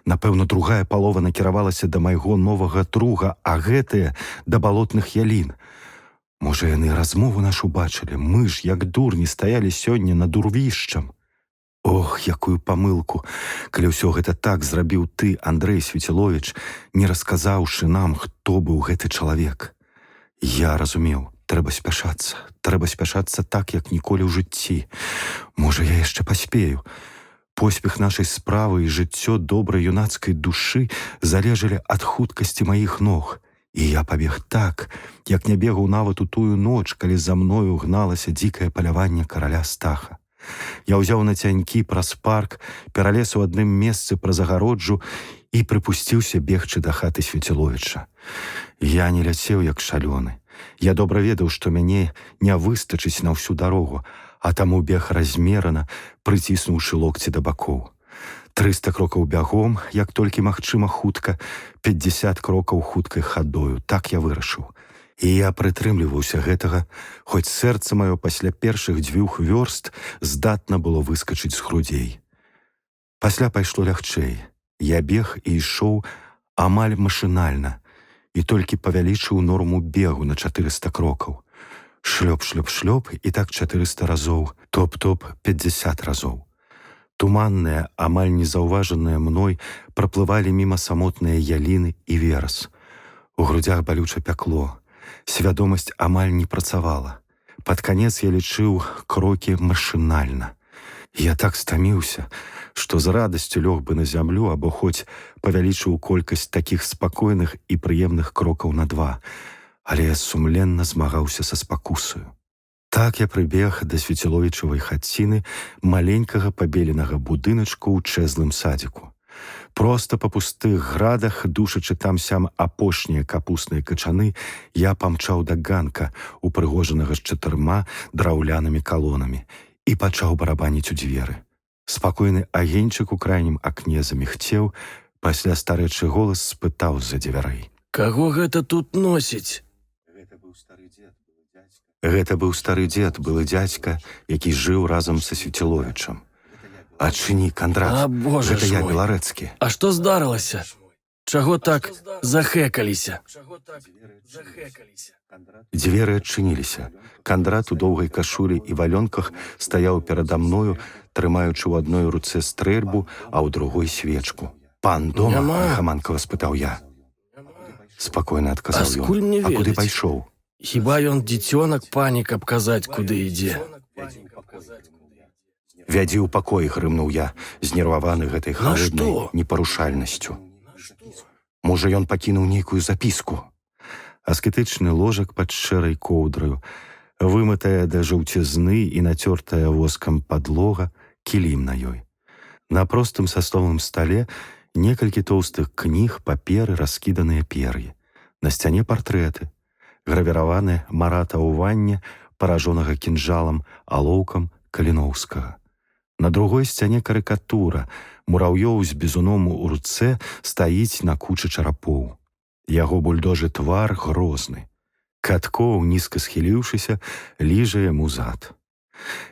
Напэўна, другая палова накіравалася да майго новага друга, а гэтыя да балотных ялін. Можа, яны размову нашу бачылі. Мы ж, як дурні, стаялі сёння над урвішчам. Ох, якую памылку, калі ўсё гэта так зрабіў ты, Андрэй Свеціловіч, не расказаўшы нам, хто быў гэты чалавек. Я разумеў, трэба спяшацца так, як ніколі ў жыцці. Можа, я яшчэ паспею. Поспех нашай справы і жыццё добрай юнацкай душы залежалі ад хуткасці маіх ног. І я пабег так, як не бегаў нават у тую ноч, калі за мною гналася дзікае паляванне караля Стаха. Я ўзяў нацянькі праз парк, пералез у адным месцы праз агароджу і прыпусціўся бегчы да хаты Свеціловіча. Я не ляцеў, як шалёны. Я добра ведаў, што мяне не выстачыць на ўсю дарогу, а таму бег размерана, прыціснуўшы локці да бакоў. 300 крокаў бягом, як толькі магчыма хутка, 50 крокаў хуткай хадою. Так я вырашыў. І я прытрымліваўся гэтага, хоць сэрца маё пасля першых 2 вёрст здатна было выскачыць з грудзей. Пасля пайшло лягчэй. Я бег і ішоў амаль машынальна і толькі павялічыў норму бегу на 400 крокаў. Шлёп-шлёп-шлёп і так 400 разоў, топ-топ 50 разоў. Туманныя, амаль незаўважаныя мной, праплывалі міма самотныя яліны і верас. У грудзях балюча пякло. Свядомасць амаль не працавала. Пад канец я лічыў крокі машынальна. Я так стаміўся, што з радасцю лёг бы на зямлю або хоць павялічыў колькасць такіх спакойных і прыемных крокаў на 2, але я сумленна змагаўся са спакусаю. Так я прыбег да Свеціловічавай хаціны, маленькага пабеленага будыначку ў чэзлым садзіку. Проста па пустых градах, душачы там-сям апошнія капусныя качаны, я памчаў да ганка, упрыгожанага з 4 драўлянымі калонамі, і пачаў барабаніць у дзверы. Спакойны агеньчык у крайнім акне заміхцеў, пасля старэчы голас спытаў з-за дзвярэй: Каго гэта тут носіць? Гэта быў стары дзед, былы дзядзька, які жыў разам са Свеціловічам. Адчыні, Кандрат, А, Боже гэта ж я, мой. беларэцкі. А што здарылася? Чаго так захэкаліся? Дзверы адчыніліся. Кандрат у доўгай кашулі і валёнках стаяў перада мною, трымаючы ў адной руцэ стрэльбу, а ў другой свечку. «Пан дома?» Няма. – хаманкава спытаў я. Спакойна А адказаў скуль мне ён. А куды ведаць? пайшоў? Хіба ён дзіцёнак, пані, каб казаць, куды ідзе? «Вядзі ў пакой», – грымнуў я, знерваваны гэтай На халоднай што? непарушальнасцю. Можа, ён пакінуў нейкую запіску. Аскетычны ложак пад шэрай коўдраю, вымытая да жаўцізны і нацёртая воскам падлога, кілім на ёй. На простым сасловым стале некалькі тоўстых кніг, паперы, раскіданыя пер'і. На сцяне партрэты, гравіраваны Марата Ўвання, паражонага кінжалам, алоўкам Каліноўскага. На другой сцяне карыкатура. Мураўёў з бізуном у руцэ стаіць на кучы чарапоў. Яго бульдожы твар грозны. Каткоў, нізка схіліўшыся, ліжа яму зад.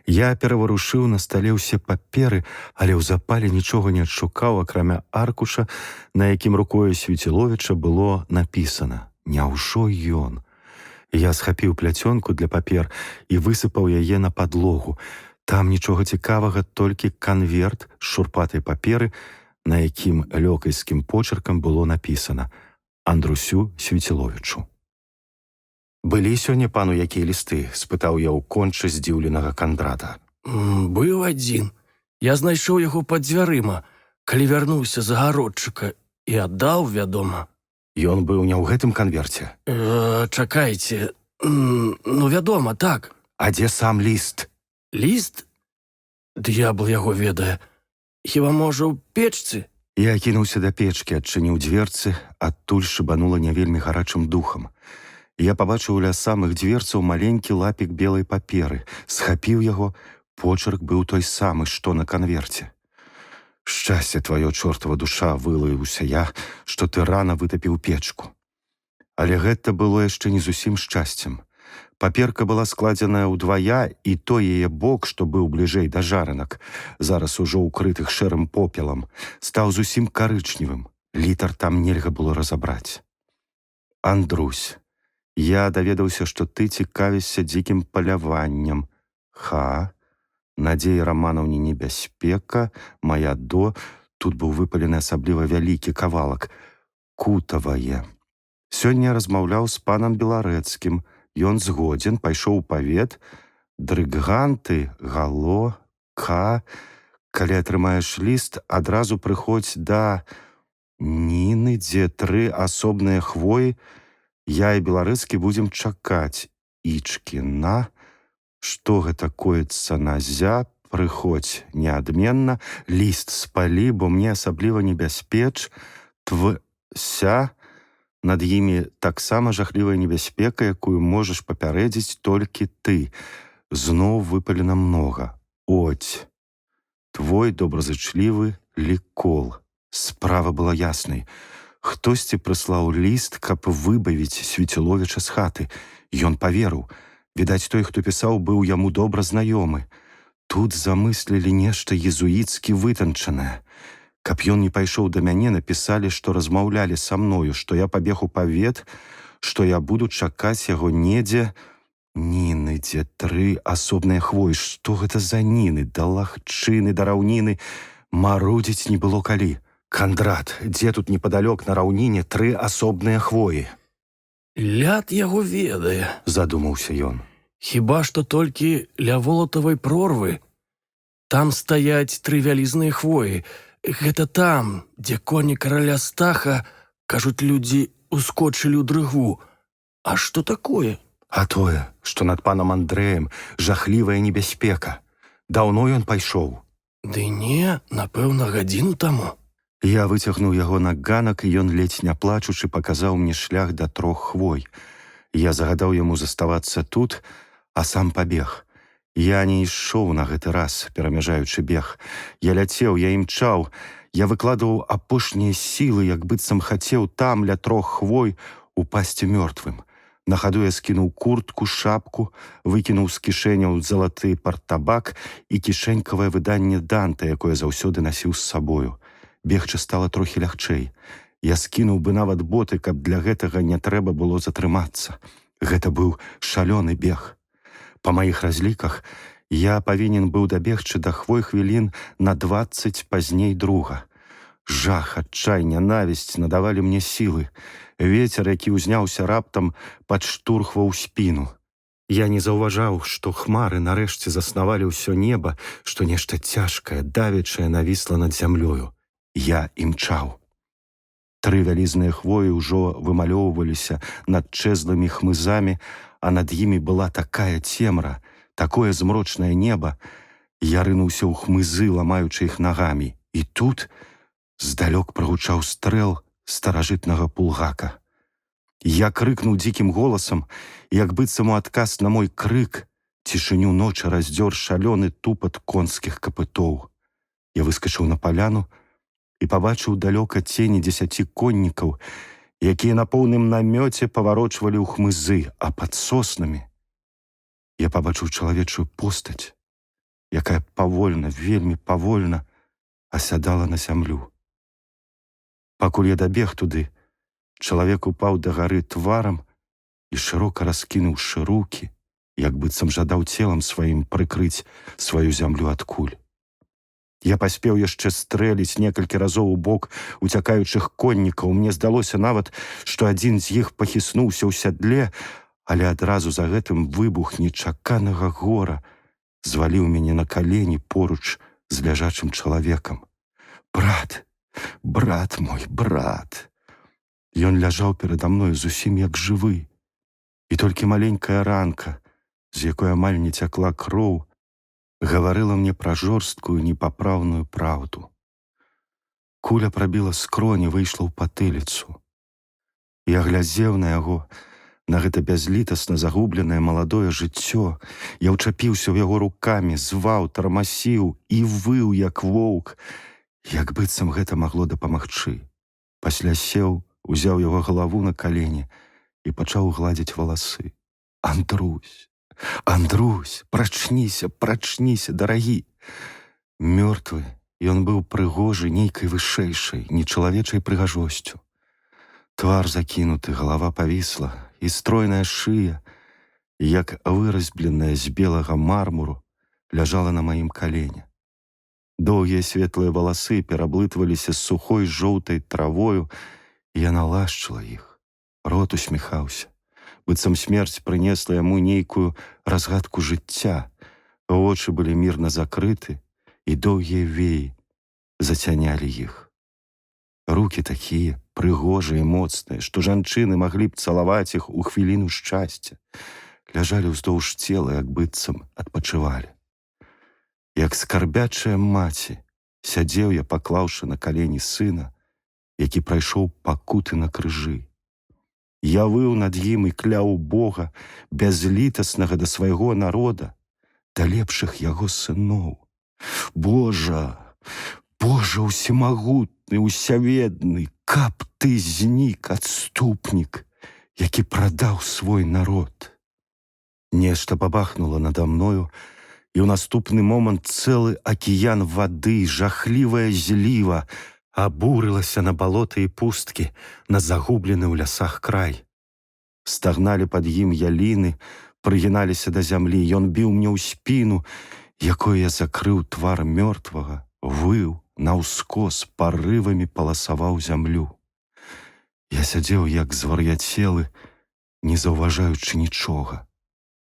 Я пераварушыў на стале ўсе паперы, але ў запале нічога не адшукаў, акрамя аркуша, на якім рукою Свеціловіча было напісана: «Няўжо ён?». Я схапіў пляцёнку для папер і высыпаў яе на падлогу. Там нічога цікавага, толькі канверт з шурпатай паперы, на якім лёкайскім почеркам было напісана: «Андрусю Свеціловічу». «Былі сёння пану якія лісты?» – спытаў я ў конча здзіўленага Кандрата. Быў адзін. Я знайшоў яго пад дзвярыма, калі вярнуўся з агародчыка, і аддаў, вядома. Ён быў не ў гэтым канверце. Чакайце, ну, вядома, так. А дзе сам ліст? Ліст? Д'ябл яго ведае. Хіба, можа, у печцы? Я кінуўся да печкі, адчыніў дзверцы, адтуль шыбанула не вельмі гарачым духам. Я пабачыў ля самых дверцаў маленькі лапік белай паперы, схапіў яго, почерк быў той самы, што на канверце. «Шчасце тваё, чортава душа!» — вылаяўся я, што ты рана вытапіў печку. Але гэта было яшчэ не зусім шчасцем. Паперка была складзеная ўдвая, і той яе бок, што быў бліжэй да жаранак, зараз ужо ўкрытых шэрым попелам, стаў зусім карычневым. Літар там нельга было разабраць. «Андрусь, я даведаўся, што ты цікавішся дзікім паляваннем. Надзея Раманаўне небяспека, моя до...» Тут быў выпалены асабліва вялікі кавалак. «Кутавае. Сёння размаўляў з панам Беларэцкім. Ён згодзен, пайшоў у павет. Дрыганты, гало, Калі атрымаеш ліст, адразу прыходзь да Ніны, дзе 3 асобныя хвоі. Я і Беларэцкі будзем чакаць. Ічкіна. Што гэта коіцца назя? Прыходзь неадменна. Ліст спалі, бо мне асабліва небяспеч. Ся. Над імі таксама жахлівая небяспека, якую можаш папярэдзіць толькі ты. Зноў выпалена многа. Оць. Твой добразычлівы Лікол. Справа была яснай. Хтосьці прыслаў ліст, каб выбавіць Свеціловіча з хаты. Ён паверыў. Відаць, той, хто пісаў, быў яму добра знаёмы. Тут замыслілі нешта езуіцкі вытанчанае. Каб ён не пайшоў да мяне, напісалі, што размаўлялі са мною, што я пабег у павет, што я буду чакаць яго недзе. Ніны, дзе 3 асобныя хвоі. Што гэта за Ніны? Да лагчыны, да раўніны. Марудзіць не было калі. Кандрат, дзе тут непадалёк на раўніне 3 асобныя хвоі? Ляд яго ведае, Задумаўся ён. Хіба што толькі ля волатавай прорвы. Там стаяць 3 вялізныя хвоі. Гэта там, дзе коні караля Стаха, кажуць людзі, ускочылі ў дрыгву. А што такое? А тое, што над панам Андрэем жахлівая небяспека. Даўно ён пайшоў? Ды не, напэўна, гадзіну таму. Я выцягнуў яго на ганак, і ён, ледзь не плачучы, паказаў мне шлях да 3 хвой. Я загадаў яму заставацца тут, а сам пабег. Я не ішоў на гэты раз, перамяжаючы бег. Я ляцеў, я імчаў, я выкладваў апошнія сілы, як быццам хацеў там, ля 3 хвой, упасці мёртвым. На хаду я скінуў куртку, шапку, выкінуў з кішэняў залаты партабак і кішэнькавае выданне Данта, якое заўсёды насіў з сабою. Бегчы стала трохі лягчэй. Я скінуў бы нават боты, каб для гэтага не трэба было затрымацца. Гэта быў шалёны бег. Па маіх разліках, я павінен быў дабегчы да хвой хвілін на 20 пазней друга. Жах, адчай, нянавісць надавалі мне сілы. Вецер, які ўзняўся раптам, падштурхваў спіну. Я не заўважаў, што хмары нарэшце заснавалі ўсё неба, што нешта цяжкае, давячае навісла над зямлёю. Я імчаў. 3 вялізныя хвоі ўжо вымалёўваліся над чэзлымі хмызамі, а над імі была такая цемра, такое змрочнае неба. Я рынуўся ў хмызы, ламаючы іх нагамі. І тут здалёк прагучаў стрэл старажытнага пулгака. Я крыкнуў дзікім голасам, як быццам у адказ на мой крык цішыню ночы раздзёр шалёны тупат конскіх капытоў. Я выскачыў на паляну і пабачыў далёка цені 10 коннікаў, якія на поўным намёце паварочвалі ў хмызы, а пад соснамі я пабачыў чалавечую постаць, якая павольна, вельмі павольна асядала на зямлю. Пакуль я дабег туды, чалавек упаў дагары тварам і шырока раскінуўшы рукі, як быццам жадаў целам сваім прыкрыць сваю зямлю ад куль. Я паспеў яшчэ стрэліць некалькі разоў у бок уцякаючых коннікаў. Мне здалося нават, што адзін з іх пахіснуўся ў сядле, але адразу за гэтым выбух нечаканага гора зваліў мяне на калені поруч з ляжачым чалавекам. Брат, брат мой, брат! Ён ляжаў перада мною зусім як жывы. І толькі маленькая ранка, з якой амаль не цякла кроў, гаварыла мне пра жорсткую непапраўную праўду. Куля прабіла скроні, выйшла ў патыліцу. Я глядзеў на яго, На гэта бязлітасна загубленае маладое жыццё я ўчапіўся ў яго рукамі, зваў, тармасіў і выў, як воўк, як быццам гэта магло дапамагчы. Пасля сеў, узяў яго галаву на калені і пачаў гладзіць валасы. Андрусь, Андрусь, прачніся, прачніся, дарагі. Мёртвы, ён быў прыгожы нейкай вышэйшай, нечалавечай прыгажосцю. Твар закінуты, галава павісла, і стройная шыя, як выразбленая з белага мармуру, ляжала на маім калене. Доўгія светлыя валасы пераблытваліся з сухой жоўтай травою, і яна лашчыла іх. Рот усміхаўся, быццам смерць прынесла яму нейкую разгадку жыцця. Вочы былі мірна закрыты, і доўгія веі зацянялі іх. Рукі такія прыгожыя, моцныя, што жанчыны маглі б цалаваць іх у хвіліну шчасця, ляжалі ўздоўж цела, як быццам адпачывалі. Як скарбячая маці, сядзеў я, паклаўшы на калені сына, які прайшоў пакуты на крыжы. Я выў над ім і кляў Бога, бязлітаснага да свайго народа, да лепшых яго сыноў. Божа, Божа усемагутны, усяведны, каб ты знік, адступнік, які прадаў свой народ. Нешта бабахнула надо мною, і ў наступны момант цэлы акіян вады, жахлівая зліва, абурылася на балоты і пусткі, на загублены ў лясах край. Стагналі пад ім яліны, прыгіналіся да зямлі, ён біў мне ў спіну, якой я закрыў твар мёртвага, выў, наўскос парывамі паласаваў зямлю. Я сядзеў, як звар'яцелы, не заўважаючы нічога.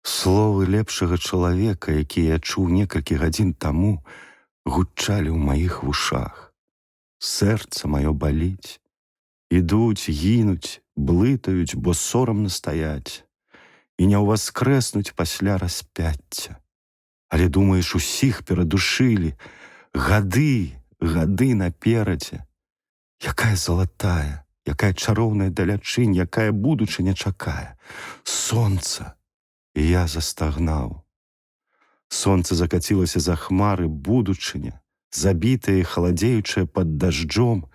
Словы лепшага чалавека, якія я чуў некалькі гадзін таму, гучалі ў маіх вушах. Сэрца маё баліць. Ідуць, гінуць, блытаюць, бо сорамна стаяць. І не ўваскрэснуць пасля распяцця. Але, думаеш, усіх перадушылі. Гады, гады наперадзе. Якая залатая, якая чароўная далячынь, якая будучыня чакае. Сонца. І я застагнаў. Сонца закацілася за хмары, будучыня, забітая і халадзеючая пад дажджом,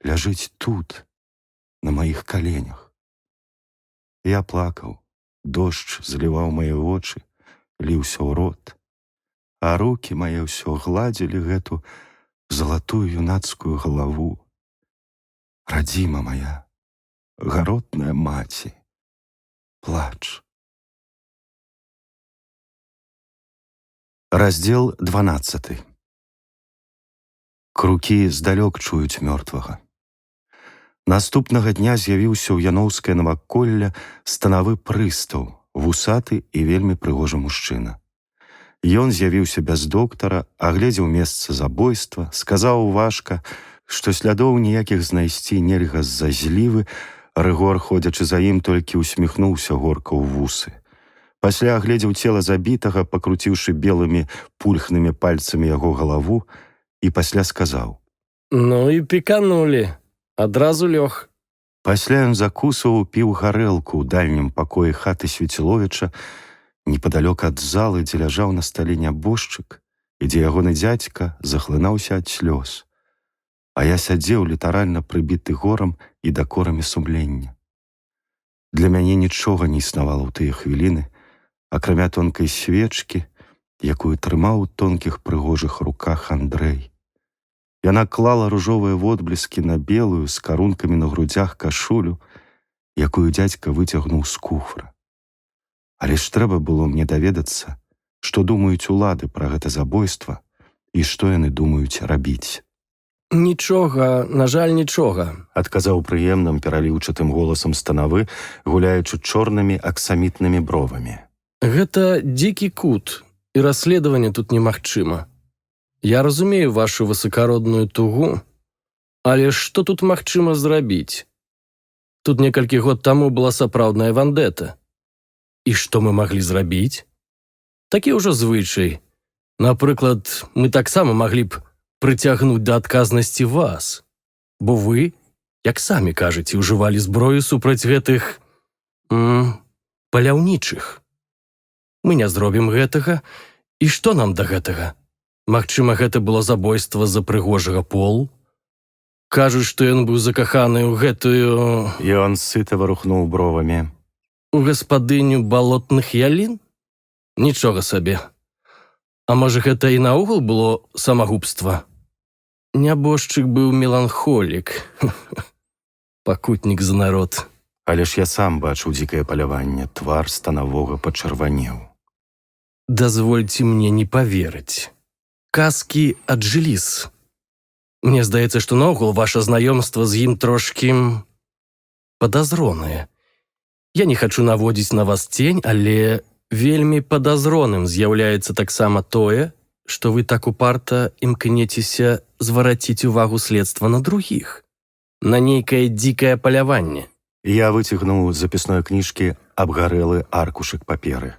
ляжыць тут, на маіх каленях. Я плакаў, дождж зліваў мае вочы, ліўся ў рот, а рукі мае ўсё гладзілі гэту залатую юнацкую галаву. Радзіма мая, гаротная маці, плач. Раздзел 12. Крукі здалёк чуюць мёртвага. Наступнага дня з'явіўся ў яноўскае наваколле станавы прыстаў, вусаты і вельмі прыгожы мужчына. Ён з'явіўся без доктара, агледзеў месца забойства, сказаў важка, што слядоў ніякіх знайсці нельга з-за злівы, Рыгор, ходзячы за ім, толькі усміхнуўся горка ў вусы. Пасля агледзеў цела забітага, пакруціўшы белымі пульхнымі пальцамі яго галаву, і пасля сказаў: Ну і піканулі, адразу лёг. Пасля ён закусваў, піў гарэлку ў дальнім пакоі хаты Свеціловіча, непадалёк ад залы, дзе ляжаў на стале нябожчык, і дзе ягоны дзядзька захлынаўся ад слёз. А я сядзеў, літаральна прыбіты горам і дакорамі сумлення. Для мяне нічога не існавала ў тыя хвіліны, акрамя тонкай свечкі, якую трымаў у тонкіх прыгожых руках Андрэй. Яна клала ружовыя водбліскі на белую з карункамі на грудзях кашулю, якую дзядзька выцягнуў з куфра. Але ж трэба было мне даведацца, што думаюць улады пра гэта забойства і што яны думаюць рабіць. Нічога, на жаль, нічога, адказаў прыемным пераліўчатым голасам станавы, гуляючы чорнымі аксамітнымі бровамі. Гэта дзікі кут, і расследаванне тут немагчыма. Я разумею вашу высакародную тугу, але што тут магчыма зрабіць? Тут некалькі год таму была сапраўдная вандэта. І што мы маглі зрабіць? Такі ўжо звычай. Напрыклад, мы таксама маглі б прыцягнуць да адказнасці вас, бо вы, як самі кажаце, ужывалі зброю супраць гэтых Паляўнічых. Мы не зробім гэтага, і што нам да гэтага? Магчыма, гэта было забойства з-за прыгожага полу? Кажуць, што ён быў закаханы ў гэтую... Ён сыта варухнуў бровамі. у гаспадыню балотных ялін? Нічога сабе. А можа, гэта і наогул было самагубства? Нябожчык быў меланхолік. Пакутнік за народ. Але ж я сам бачыў дзікае паляванне, твар станавога пачырванеў. Дазвольце мне не паверыць. Казкі аджиліс. Мне здаецца, што наогул ваша знаёмства з ім трошкі падазронае. Я не хачу наводзіць на вас цень, але вельмі падазроным з'яўляецца таксама тое, што вы так упарта імкнецеся звараціць увагу следства на другіх, на нейкае дзікае паляванне. Я выцягнуў з запісной кніжкі абгарэлы аркушык паперы.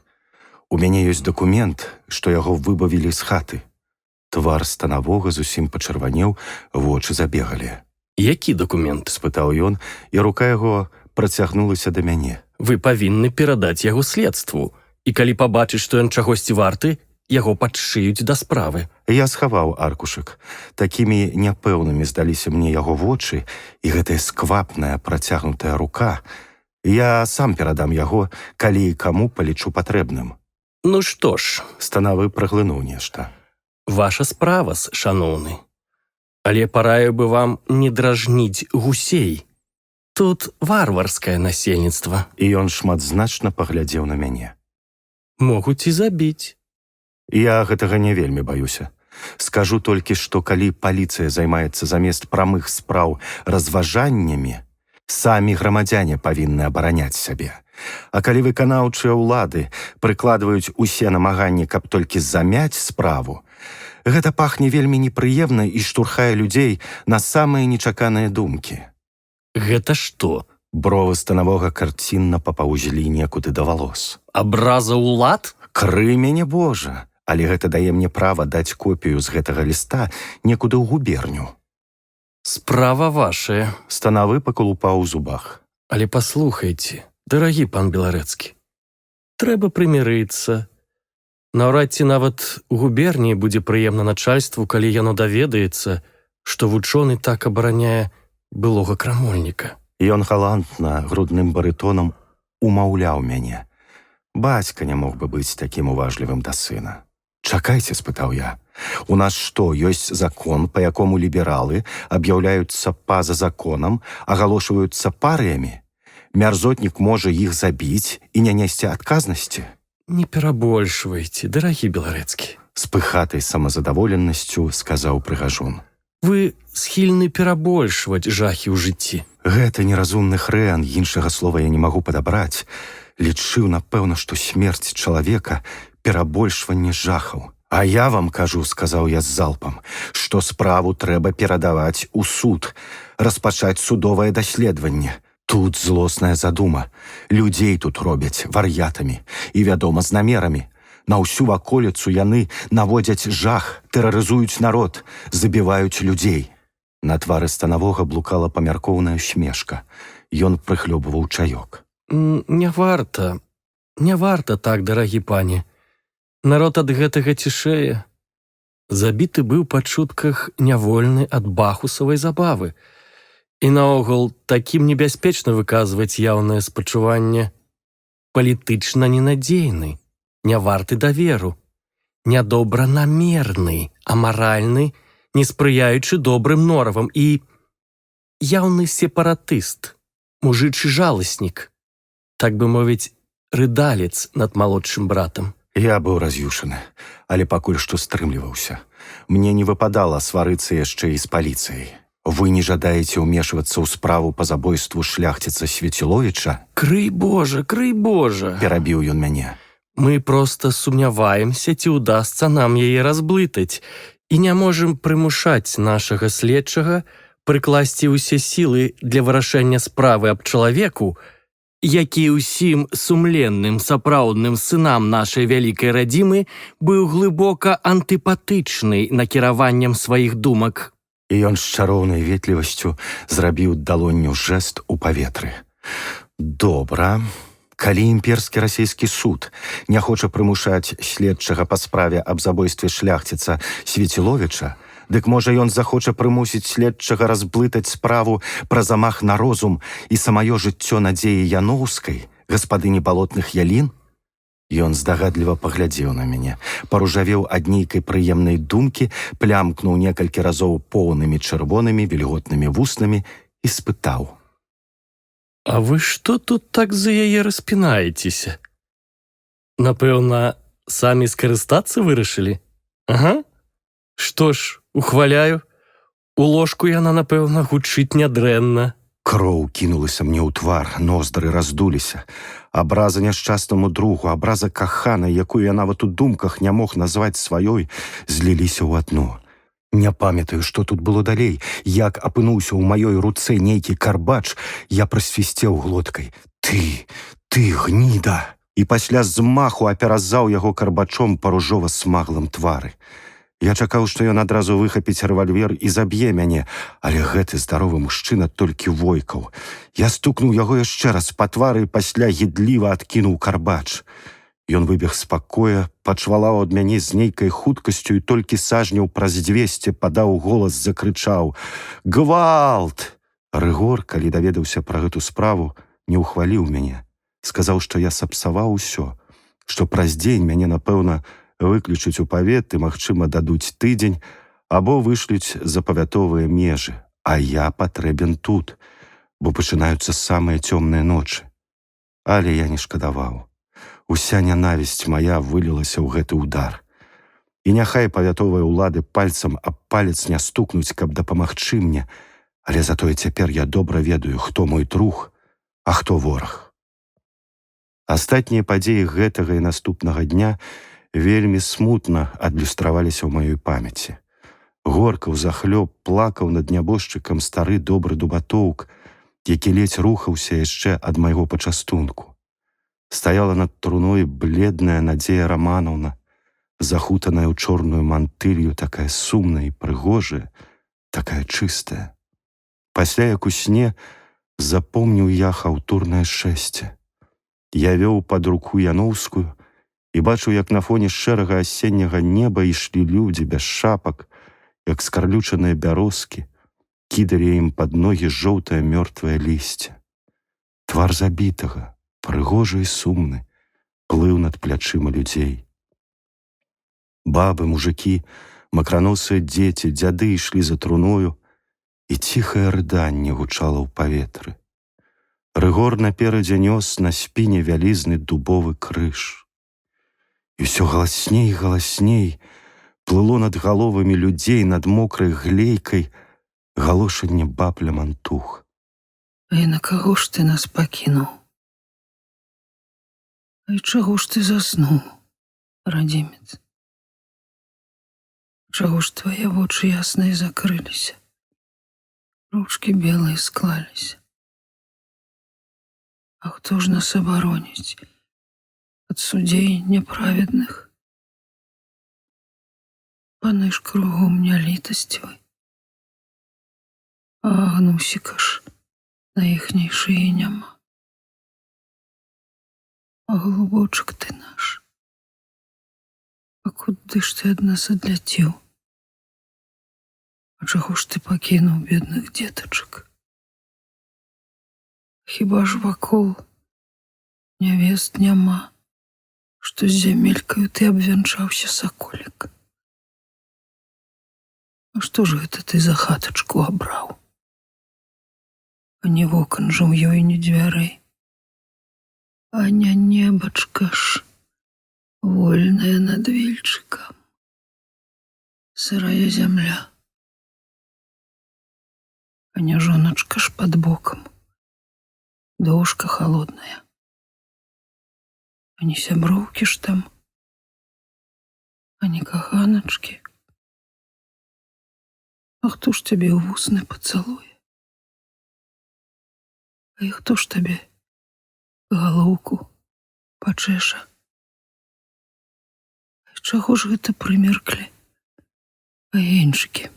У мяне ёсць дакумент, што яго выбавілі з хаты. Твар станавога зусім пачырванеў, вочы забегалі. Які дакумент? Спытаў ён, і рука яго працягнулася да мяне. Вы павінны перадаць яго следству, і калі пабачыць, што ён чагосьці варты, яго падшыюць да справы. Я схаваў аркушык. Такімі няпэўнымі здаліся мне яго вочы, і гэтая сквапная працягнутая рука. Я сам перадам яго, калі і каму палічу патрэбным. Ну што ж, Станавы праглынуў нешта. ваша справа, шаноўны. Але параю бы вам не дражніць гусей. Тут варварскае насельніцтва. І ён шматзначна паглядзеў на мяне. Могуць і забіць. Я гэтага не вельмі баюся. Скажу толькі, што калі паліцыя займаецца замест прамых спраў разважаннямі, самі грамадзяне павінны абараняць сябе. А калі выканаўчыя ўлады прыкладваюць усе намаганні, каб толькі замяць справу, гэта пахне вельмі непрыемна і штурхае людзей на самыя нечаканыя думкі. Гэта што? Бровы станавога карцінна папаўзлі некуды да валос. Абраза ўлад? Крый мяне, Божа! Але гэта дае мне права даць копію з гэтага ліста некуды ў губерню. Справа вашая. Станавы пакалупаў у зубах. Але паслухайце, дарагі пан Беларэцкі, трэба прымірыцца. Наўрад ці нават у губерніі будзе прыемна начальству, калі яно даведаецца, што вучоны так абараняе былога крамольніка. Ён галантна, грудным барытонам умаўляў мяне. Бацька не мог бы быць такім уважлівым да сына. «Чакайце», — спытаў я, — «у нас што, ёсць закон, па якому лібералы аб'яўляюцца па-за законам, агалошваюцца парыямі? Мярзотнік можа іх забіць і не несці адказнасці?» Не перабольшвайце, дарагі Беларэцкі. З пыхатай самазадаволенасцю сказаў прыгажун. Вы схільны перабольшваць жахі ў жыцці. Гэта неразумны хрэн, іншага слова я не магу падабраць. Лічыў, напэўна, што смерць чалавека – перабольшванне жахаў. А я вам кажу, сказаў я з залпам, што справу трэба перадаваць у суд, распачаць судовае даследаванне. Тут злосная задума. Людзей тут робяць вар'ятамі і, вядома, з намерамі. На ўсю ваколіцу яны наводзяць жах, тэрарызуюць народ, забіваюць людзей. На твары станавога блукала памяркоўная усмешка. Ён прыхлёбваў чаёк. Не варта так, дарагі пане. Народ ад гэтага цішэе. Забіты быў па чутках нявольны ад бахусавай забавы. І наогул такім небяспечна выказваць яўнае спачуванне. Палітычна ненадзейны, не варты даверу, нядобранамерны, амаральны, не спрыяючы добрым норавам і яўны сепаратыст, мужычы жаласнік, так бы мовіць, рыдалец над малодшым братам. Я быў раз'юшаны, але пакуль што стрымліваўся. Мне не выпадала сварыцца яшчэ і з паліцыяй. Вы не жадаеце ўмешвацца ў справу па забойству шляхціца Свеціловіча? Крый Божа, перабіў ён мяне. Мы проста сумняваемся, ці ўдасца нам яе разблытаць, і не можам прымушаць нашага следчага прыкласці ўсе сілы для вырашэння справы аб чалавеку, які ўсім сумленным сапраўдным сынам нашай вялікай радзімы быў глыбока антыпатычны накіраваннем сваіх думак. І ён з чароўнай ветлівасцю зрабіў далонню жэст у паветры. Добра, Калі імперскі расійскі суд не хоча прымушаць следчага па справе аб забойстве шляхціца Свеціловіча, дык можа ён захоча прымусіць следчага разблытаць справу пра замах на розум і самаё жыццё Надзеі Яноўскай, гаспадыні балотных ялін? Ён здагадліва паглядзеў на мяне, паружавеў ад нейкай прыемнай думкі, плямкнуў некалькі разоў поўнымі чырвонымі вільготнымі вуснамі і спытаў: А вы што тут так за яе распінаецеся? Напэўна, самі скарыстацца вырашылі? Ага. Што ж, ухваляю. У ложку яна, напэўна, гучыць нядрэнна. Кроў кінулася мне ў твар, ноздры раздуліся. Абраза няшчаснаму другу, абраза каханай, якую я нават у думках не мог назваць сваёй, зліліся ў адно. Не памятаю, што тут было далей. Як апынуўся ў маёй руцэ нейкі карбач, я прасвісцеў глоткай: Ты, гніда! І пасля змаху апяразаў яго карбачом па ружова-смаглым твары. Я чакаў, што ён адразу выхапіць рэвальвер і заб'е мяне, але гэты здаровы мужчына толькі войкаў. Я стукнуў яго яшчэ раз па твары і пасля гідліва адкінуў карбач. Ён выбег з пакоя, пачвалаў ад мяне з нейкай хуткасцю і толькі сажняў праз 200 падаў голас, закрычаў: «Гвалт!» Рыгор, калі даведаўся пра гэту справу, не ўхваліў мяне. Сказаў, што я сапсаваў усё, што праз дзень мяне, напэўна, выключыць у павет і, магчыма, дадуць тыдзень або вышлюць за павятовыя межы, а я патрэбен тут, бо пачынаюцца самыя цёмныя ночы. Але я не шкадаваў. Уся нянавісць мая вылілася ў гэты ўдар. І няхай павятовыя ўлады пальцам аб палец не стукнуць, каб дапамагчы мне, але затое цяпер я добра ведаю, хто мой друг, а хто вораг. Астатнія падзеі гэтага і наступнага дня вельмі смутна адлюстраваліся ў маёй памяці. Горка ўзахлёб плакаў над нябожчыкам стары добры дубатоўк, які ледзь рухаўся яшчэ ад майго пачастунку. Стаяла над труной бледная Надзея Раманаўна, захутаная ў чорную мантылью, такая сумная і прыгожая, такая чыстая. Пасля, як у сне, запомніў я хаўтурнае шэсце. Я вёў пад руку Яноўскую і бачыў, як на фоне шэрага асенняга неба ішлі людзі без шапак, як скарлючаныя бярозкі, кідалі ім пад ногі жоўтае мёртвае лісце. Твар забітага, прыгожы і сумны, плыў над плячыма людзей. Бабы, мужыкі, макраносыя дзеці, дзяды ішлі за труною, і ціхае рыданне гучала ў паветры. Рыгор наперадзе нёс на спіне вялізны дубовы крыж. І ўсё галасней і галасней плыло над галовамі людзей, над мокрай глейкай галошанне баб лямантух. І на каго ж ты нас пакінуў? І чаго ж ты заснуў, радзімец? Чаго ж твае вочы ясныя закрыліся? Ручкі белыя склаліся. А хто ж нас абароніць ад судзей няправедных? Паны ж кругом нялітасцівы, а гнусіка ж на іхняй шыі няма. А голубочак ты наш, а куды ж ты ад нас адляцеў? А чаго ж ты пакінуў бедных дзетачак? Хіба ж вакол нявест няма, што з зямелькаю ты абвянчаўся, саколік? А што ж гэта ты за хатачку абраў? А ні вокон жа ў ёй, ні дзвярэй. А не небачка ж, вольная над вільчыкам. Сырая зямля. А не жоначка ж пад бокам. Дошка холодная. А не сяброўкі ж там, а не каханачкі. А хто ж табе ў вусны пацалуе? А і хто ж табе галоўку пачэша? А чаго ж гэта прымерклі агеньчыкі?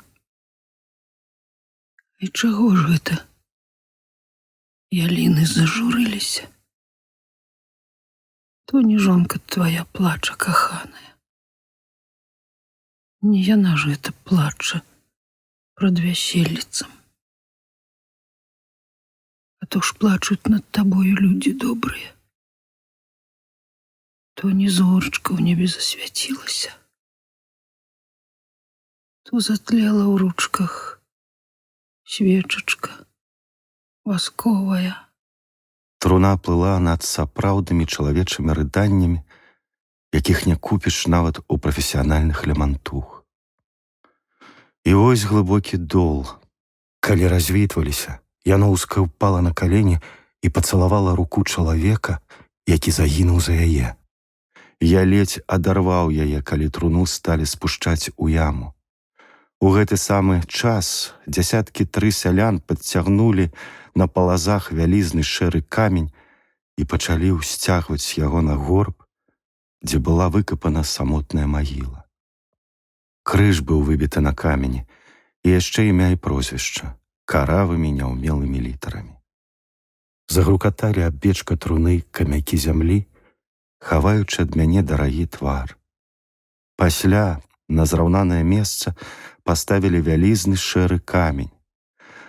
І чаго ж гэта яліны зажурыліся? То не жонка твоя плача, каханая. Не яна ж гэта плача прад вяселліцам. А то ж плачуць над табою людзі добрыя. То не зорачка ў небе засвяцілася, то затлела ў ручках свечачка васковая. Труна плыла над сапраўднымі чалавечымі рыданнямі, якіх не купіш нават у прафесіянальных лямантух. І вось глыбокі дол. Калі развітваліся, Яноўская ўпала на калені і пацалавала руку чалавека, які загінуў за яе. Я ледзь адарваў яе, калі труну сталі спушчаць у яму. У гэты самы час 3 сялян падцягнулі на палазах вялізны шэры камень і пачалі ўсцягваць яго на горб, дзе была выкапана самотная магіла. Крыж быў выбіты на камені, і яшчэ імя і прозвішча каравымі няўмелымі літарамі. Загрукаталі аб бечка труны камякі зямлі, хаваючы ад мяне дарагі твар. Пасля на зраўнанае месца паставілі вялізны шэры камень.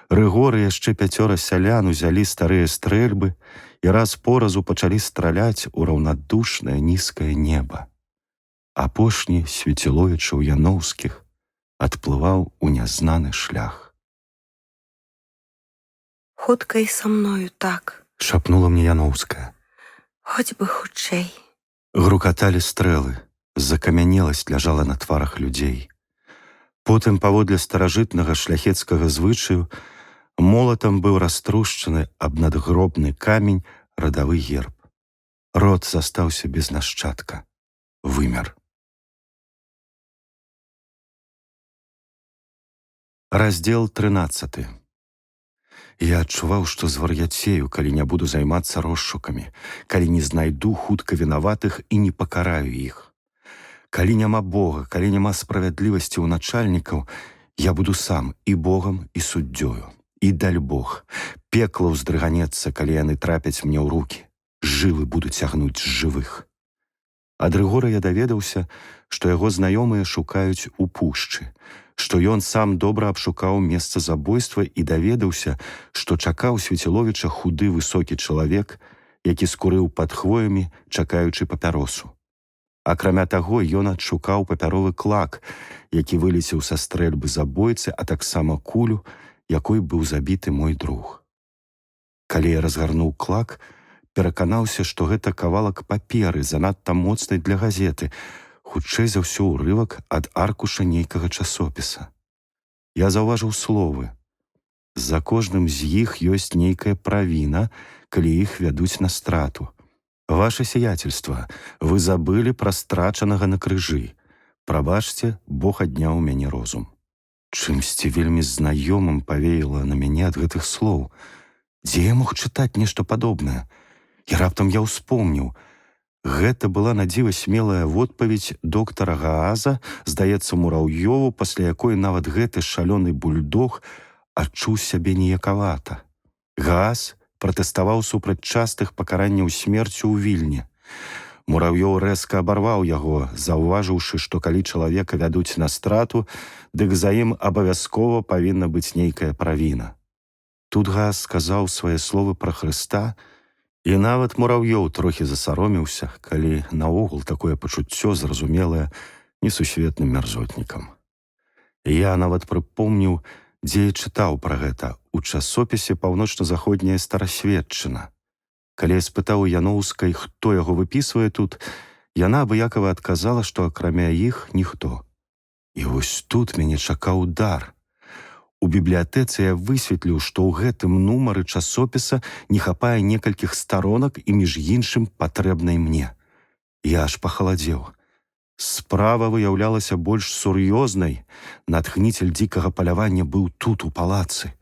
Рыгор і яшчэ 5 сялян узялі старыя стрэльбы і раз по разу пачалі страляць у раўнадушнае нізкае неба. Апошні Свеціловічаў Яноўскіх адплываў у нязнаны шлях. Хутка і са мною так. Шапнула мне Яноўская. Хоць бы хутчэй. Грукаталі стрэлы, закамянеласць ляжала на тварах людзей. Потым, паводле старажытнага шляхецкага звычаю, молатам быў раструшчаны аб надгробны камень радавы герб. Род застаўся без нашчадка. Вымер. Раздзел 13. Я адчуваў, што звар'яцею, калі не буду займацца розшукамі, калі не знайду хутка вінаватых і не пакараю іх. Калі няма Бога, калі няма справядлівасці ў начальнікаў, я буду сам і Богам, і суддзёю. І даль Бог. Пекла ўздрыганецца, калі яны трапяць мне ў рукі. Жылы буду цягнуць з жывых. Ад Рыгора я даведаўся, што яго знаёмыя шукаюць у пушчы, што ён сам добра абшукаў месца забойства і даведаўся, што чакаў Свеціловіча худы высокі чалавек, які скурыў пад хвоямі, чакаючы папяросу. Акрамя таго, ён адшукаў папяровы клак, які вылецеў са стрэльбы забойцы, а таксама кулю, якой быў забіты мой друг. Калі я разгарнуў клак, пераканаўся, што гэта кавалак паперы, занадта моцнай для газеты, хутчэй за ўсё ўрывак ад аркуша нейкага часопіса. Я заўважыў словы. За кожным з іх ёсць нейкая правіна, калі іх вядуць на страту. Ваше сиятельство, вы забылі пра страчанага на крыжы. Прабачце, Бог адняў у мяне розум. Чымсьці вельмі знаёмым павеяла на мяне ад гэтых слоў. Дзе я мог чытаць нешта падобнае? І раптам я ўспомніў. Гэта была надзіва смелая водпаведзь доктара Гааза, здаецца Мураўёву, пасля якой нават гэты шалёны бульдог адчуў сябе ніякавата. Гааз пратэставаў супраць частых пакаранняў смерцю ў Вільні. Мураўёў рэзка абарваў яго, заўважыўшы, што калі чалавека вядуць на страту, дык за ім абавязкова павінна быць нейкая правіна. Тут Гааз сказаў свае словы пра Хрыста, і нават Мураўёў трохі засаромеўся, калі наогул такое пачуццё зразумелае несусветным мярзотнікам. Я нават прыпомніў, дзе я чытаў пра гэта у часопісе «Паўночна-заходняя старасветчына». Калі я спытаў Яноўскай, хто яго выпісвае тут, яна абыякава адказала, што акрамя іх ніхто. І вось тут мяне чакаў удар. У бібліятэцы я высветліў, што ў гэтым нумары часопіса не хапае некалькіх старонак і між іншым патрэбнай мне. Я аж пахаладзеў. Справа выяўлялася больш сур'ёзнай. Натхніцель дзікага палявання быў тут, у палацы.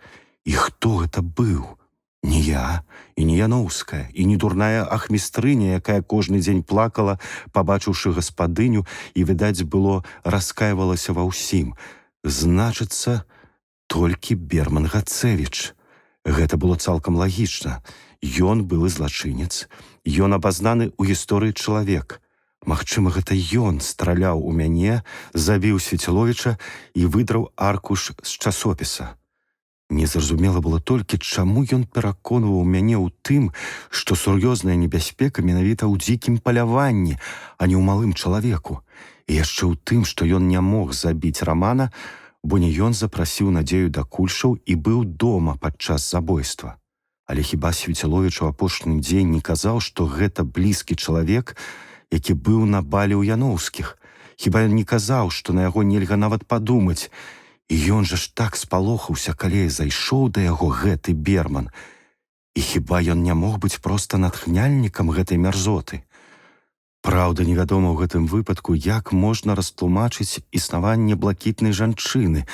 І хто гэта быў? Не я, і не Яноўская, і не дурная ахмістрыня, якая кожны дзень плакала, пабачыўшы гаспадыню, і, відаць, было, раскайвалася ва ўсім. Значыцца, толькі Берман Гацэвіч. Гэта было цалкам лагічна. Ён былы злачынец, ён абазнаны ў гісторыі чалавек. Магчыма, гэта ён страляў у мяне, забіў Свяціловіча і выдраў аркуш з часопіса. Незразумела было толькі, чаму ён пераконваў мяне ў тым, што сур'ёзная небяспека менавіта ў дзікім паляванні, а не ў малым чалавеку. І яшчэ ў тым, што ён не мог забіць Рамана, бо не ён запрасіў Надзею да кульшаў і быў дома падчас забойства. Але хіба Свяціловіч у апошні дзень не казаў, што гэта блізкі чалавек, які быў на бале ў Яноўскіх? Хіба ён не казаў, што на яго нельга нават падумаць? І ён жа ж так спалохаўся, калі зайшоў да яго гэты Берман. І хіба ён не мог быць проста натхняльнікам гэтай мярзоты? Праўда, невядома ў гэтым выпадку, як можна растлумачыць існаванне блакітнай жанчыны,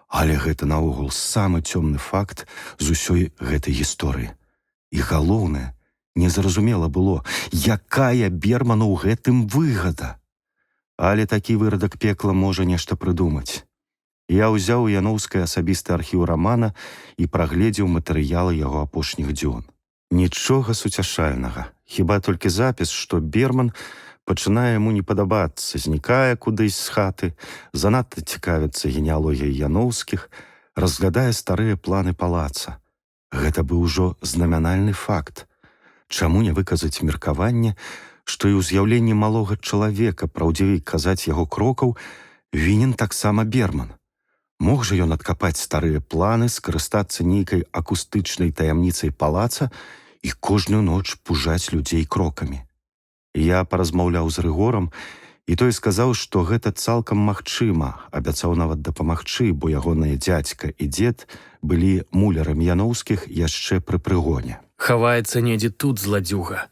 але гэта наогул самы цёмны факт з усёй гэтай гісторыі. І галоўнае, незразумела было, якая Берману ў гэтым выгада. Але такі вырадак пекла можа нешта прыдумаць. Я ўзяў яноўскае асабісты архіў Рамана і прагледзеў матэрыялы яго апошніх дзён. Нічога суцяшальнага, хіба толькі запіс, што Берман пачынае яму не падабацца, знікае кудысь з хаты, занадта цікавіцца генеалогіяй Яноўскіх, разглядае старыя планы палаца. Гэта быў ужо знамянальны факт. Чаму не выказаць меркаванне, што і ў з'яўленні малога чалавека, праўдзівей казаць яго крокаў, вінен таксама Берман? Мог жа ён адкапаць старыя планы, скарыстацца нейкай акустычнай таямніцай палаца і кожную ноч пужаць людзей крокамі. Я паразмаўляў з Рыгорам, і той сказаў, што гэта цалкам магчыма, абяцаў нават дапамагчы, бо ягоныя дзядзька і дзед былі мулярамі Яноўскіх яшчэ пры прыгоне. Хаваецца недзе тут зладзюга.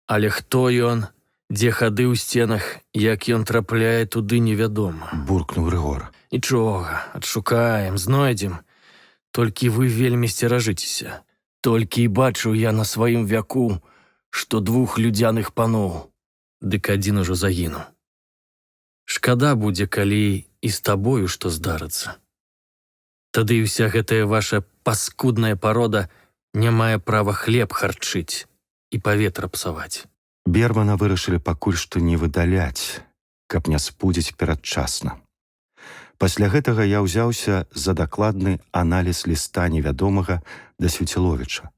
Але хто ён, дзе хады ў сценах, як ён трапляе туды, невядома. Буркнуў Рыгор. Нічога, адшукаем, знойдзем. Толькі вы вельмі сцеражыцеся. Толькі і бачыў я на сваім вяку, што 2 людзяных паноў, дык адзін ужо загінуў. Шкада будзе, калі і з табою што здарыцца. Тады і ўся гэтая ваша паскудная парода не мае права хлеб харчыць і паветра псаваць. Бермана вырашылі пакуль што не выдаляць, каб не спудзіць перадчасна. Пасля гэтага я ўзяўся за дакладны аналіз ліста невядомага да Свяціловіча.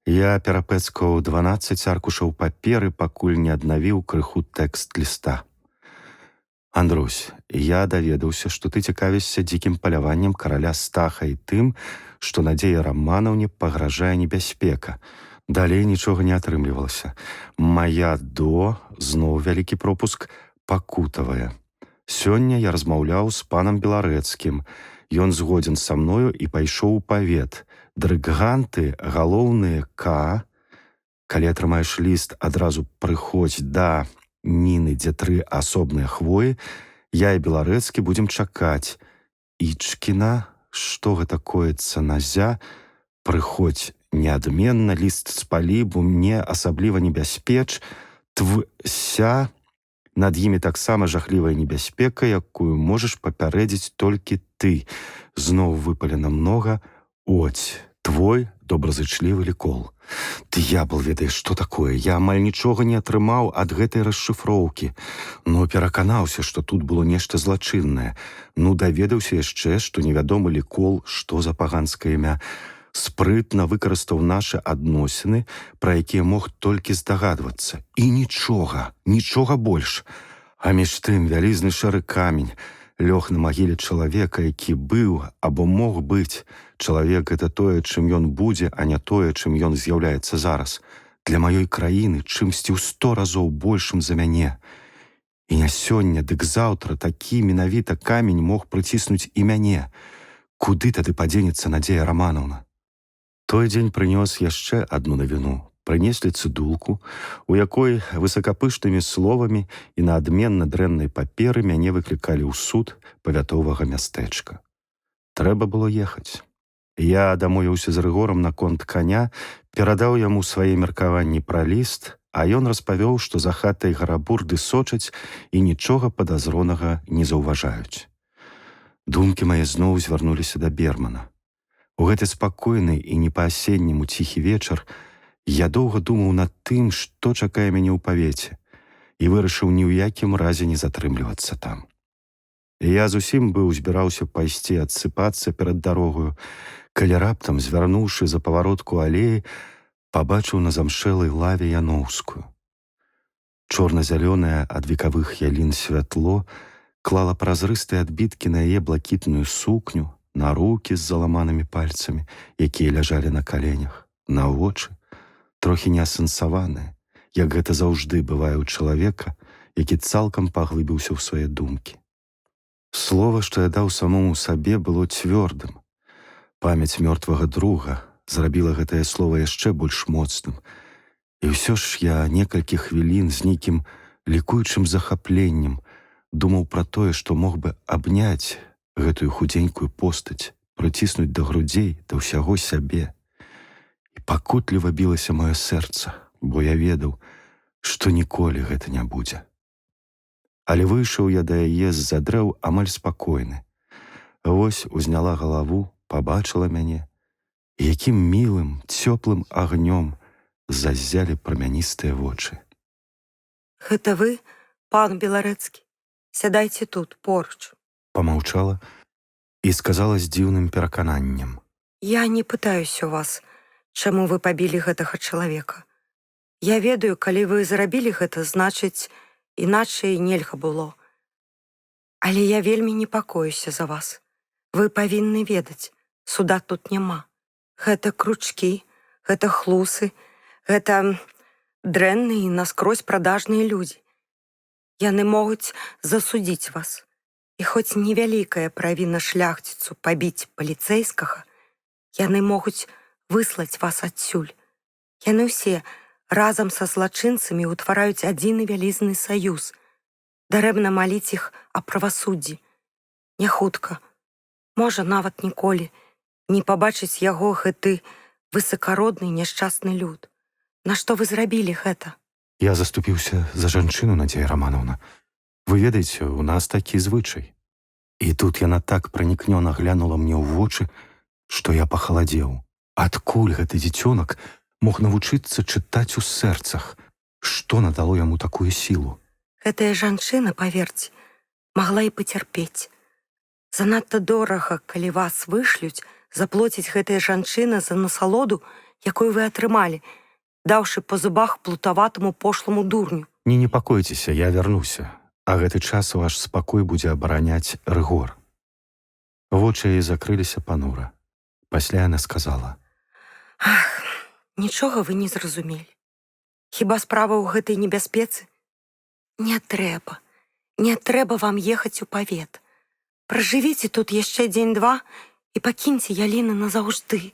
Я перапэцкаў 12 аркушаў паперы, пакуль не аднавіў крыху тэкст ліста. Андрусь, я даведаўся, што ты цікавішся дзікім паляваннем караля Стаха і тым, што Надзеі Раманаўне пагражае небяспека. Далей нічога не атрымлівалася. Мая зноў вялікі пропуск, пакутавая. Сёння я размаўляў з панам Беларэцкім. Ён згодзін са мною і пайшоў у павет. Дырыганты, галоўныя К. Калі атрымаеш ліст, адразу прыходзь да Ніны, дзе 3 асобныя хвоі. Я і Беларэцкі будзем чакаць. Ічкіна, што гэта коіцца назя, прыходзь неадменна, ліст спалі, бо мне асабліва небяспеч, ся. Над імі таксама жахлівая небяспека, якую можаш папярэдзіць толькі ты. Зноў выпалена многа. Оць, твой добразычлівы Лікол. Д'ябал ведае, што такое. Я амаль нічога не атрымаў ад гэтай расшыфроўкі. Но пераканаўся, што тут было нешта злачыннае. Даведаўся яшчэ, што невядомы Лікол, што за паганскае імя, спрытна выкарыстаў нашы адносіны, пра якія мог толькі здагадвацца. І нічога больш. А між тым вялізны шэры камень лёг на магіле чалавека, які быў або мог быць. Чалавек — гэта тое, чым ён будзе, а не тое, чым ён з'яўляецца зараз. Для маёй краіны чымсьці ў 100 разоў большым за мяне. І не сёння, дык заўтра такі менавіта камень мог прыціснуць і мяне. Куды тады падзенецца Надзея Раманаўна? Той дзень прынёс яшчэ адну навіну. Прынеслі цыдулку, у якой высакапышнымі словамі і на адменна дрэннай паперы мяне выклікалі ў суд павятовага мястэчка. Трэба было ехаць. Я дамовіўся з Рыгорам наконт каня, перадаў яму свае меркаванні пра ліст, а ён распавёў, што за хатай гарабурды сочаць і нічога падазронага не заўважаюць. Думкі мае зноў звярнуліся да Бермана. У гэты спакойны і не па-асенняму ціхі вечар Я доўга думаў над тым, што чакае мяне ў павеце, і вырашыў ні ў якім разе не затрымлівацца там. Я зусім быў збіраўся пайсці адсыпацца перад дарогою, калі раптам, звярнуўшы за паваротку алеі, пабачыў на замшэлай лаве яноўскую. Чорна-зялёнае ад векавых ялін святло клала празрыстыя адбіткі на яе блакітную сукню, на рукі з заламанымі пальцамі, якія ляжалі на каленях, на вочы, трохі неасэнсаваныя, як гэта заўжды бывае ў чалавека, які цалкам паглыбіўся ў свае думкі. Слова, што я даў самому сабе, было цвёрдым. Памяць мёртвага друга зрабіла гэтае слова яшчэ больш моцным. І ўсё ж я некалькі хвілін з нейкім лікуючым захапленнем думаў пра тое, што мог бы абняць гэтую худзенькую постаць, прыціснуць да грудзей, да ўсяго сябе. І пакутліва білася маё сэрца, бо я ведаў, што ніколі гэта не будзе. Але выйшаў я да яе з-за дрэў амаль спакойны. Вось узняла галаву, пабачыла мяне, і якім мілым, цёплым агнём заззялі прамяністыя вочы. Гэта вы, пан Беларэцкі? Сядайце тут, поруч. Памаўчала і сказала з дзіўным перакананнем. Я не пытаюся у вас, чаму вы пабілі гэтага чалавека. Я ведаю, калі вы зрабілі гэта, значыць, іначай нельга было. Але я вельмі непакоюся за вас. Вы павінны ведаць, суда тут няма. Гэта кручкі, гэта хлусы, гэта дрэнныя і наскрозь прадажныя людзі. Яны могуць засудзіць вас. І хоць невялікая правіна шляхціцу пабіць паліцэйскага, яны могуць выслаць вас адсюль. Яны ўсе разам са злачынцамі ўтвараюць адзіны вялізны саюз. Дарэмна маліць іх о правасуддзі. Не хутка, можа, нават ніколі, не пабачыць яго гэты высакародны няшчасны люд. Нашто вы зрабілі гэта? Я заступіўся за жанчыну, Надзея Романовна. Вы ведаеце, у нас такі звычай. І тут яна так пранікнёна глянула мне ў вочы, што я пахаладзеў. Адкуль гэты дзіцёнак мог навучыцца чытаць у сэрцах? Што надало яму такую сілу? Гэтая жанчына, паверце, магла і пацярпець. Занадта дорага, калі вас вышлюць, заплоціць гэтая жанчына за насалоду, якую вы атрымалі, даўшы па зубах плутаватаму пошлому дурню. Не непакойцеся, я вярнуся, а гэты час ваш спакой будзе абараняць Рыгор. Вочы яе закрыліся панура. Пасля яна сказала: Ах, нічога вы не зразумелі. Хіба справа ў гэтай небяспецы? Не трэба вам ехаць у павет. Пражывіце тут яшчэ дзень-два і пакіньце Яліны назаўжды.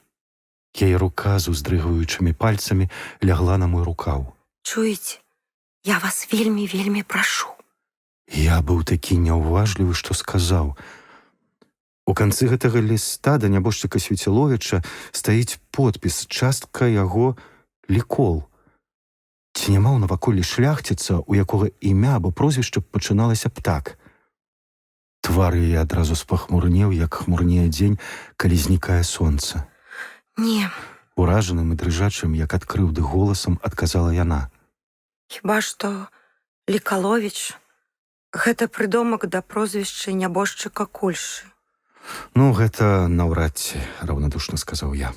Яе рука з уздрыгваючымі пальцамі лягла на мой рукаў. Чуеце, я вас вельмі прашу. Я быў такі няўважлівы, што сказаў: у канцы гэтага ліста да нябожчыка Свеціловіча стаіць подпіс, частка яго лікол. Ці няма ў наваколлі шляхціца, у якога імя або прозвішча пачыналася б так? Твар яе адразу спахмурнеў, як хмурнее дзень, калі знікае сонца. Не. Уражаным і дрыжачым, як ад крыўды голасам, адказала яна. Хіба што Лікаловіч — гэта прыдомак да прозвішча нябожчыка Кульшы. Ну, гэта наўрад ці, раўнадушна сказаў я.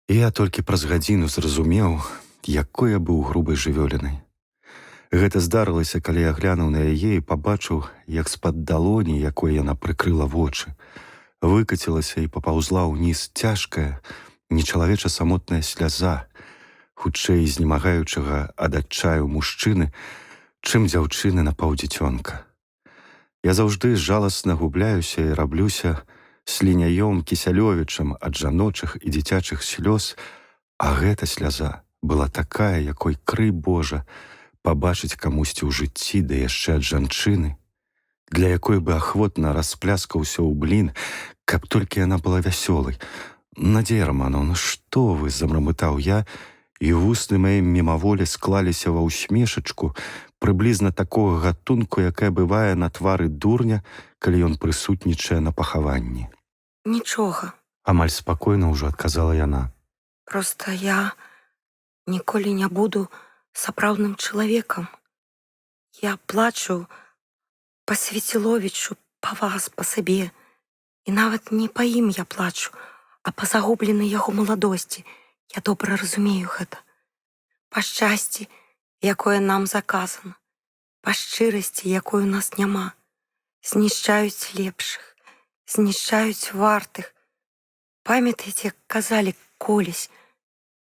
І я толькі праз гадзіну зразумеў, якой я быў грубай жывёлінай. Гэта здарылася, калі я глянуў на яе і пабачыў, як з-пад далоні, якой яна прыкрыла вочы, выкацілася і папаўзла ўніз цяжкая, нечалавеча самотная сляза, хутчэй знемагаючага ад адчаю мужчыны, чым дзяўчыны на паўдзіцёнка. Я заўжды жаласна губляюся і раблюся сліняём Кісялёвічам ад жаночых і дзіцячых слёз, а гэта сляза была такая, якой крый Божа пабачыць камусьці ў жыцці, да яшчэ ад жанчыны, для якой бы ахвотна распляскаўся ў блін, каб толькі яна была вясёлай. Надзея Романовна, што вы, замрамытаў я, і вусны мае мімаволі склаліся ва ўсмешачку, прыблізна такога гатунку, якая бывае на твары дурня, калі ён прысутнічае на пахаванні. Нічога. Амаль спакойна ўжо адказала яна. Проста я ніколі не буду сапраўдным чалавекам. Я плачу па Свеціловічу, па вас, па сабе. І нават не па ім я плачу, а па загубленай яго маладосці. Я добра разумею гэта. Па шчасці, якое нам заказана, па шчырасці, якой у нас няма. Знішчаюць лепшых, знішчаюць вартых. Памятаеце, як казалі колись,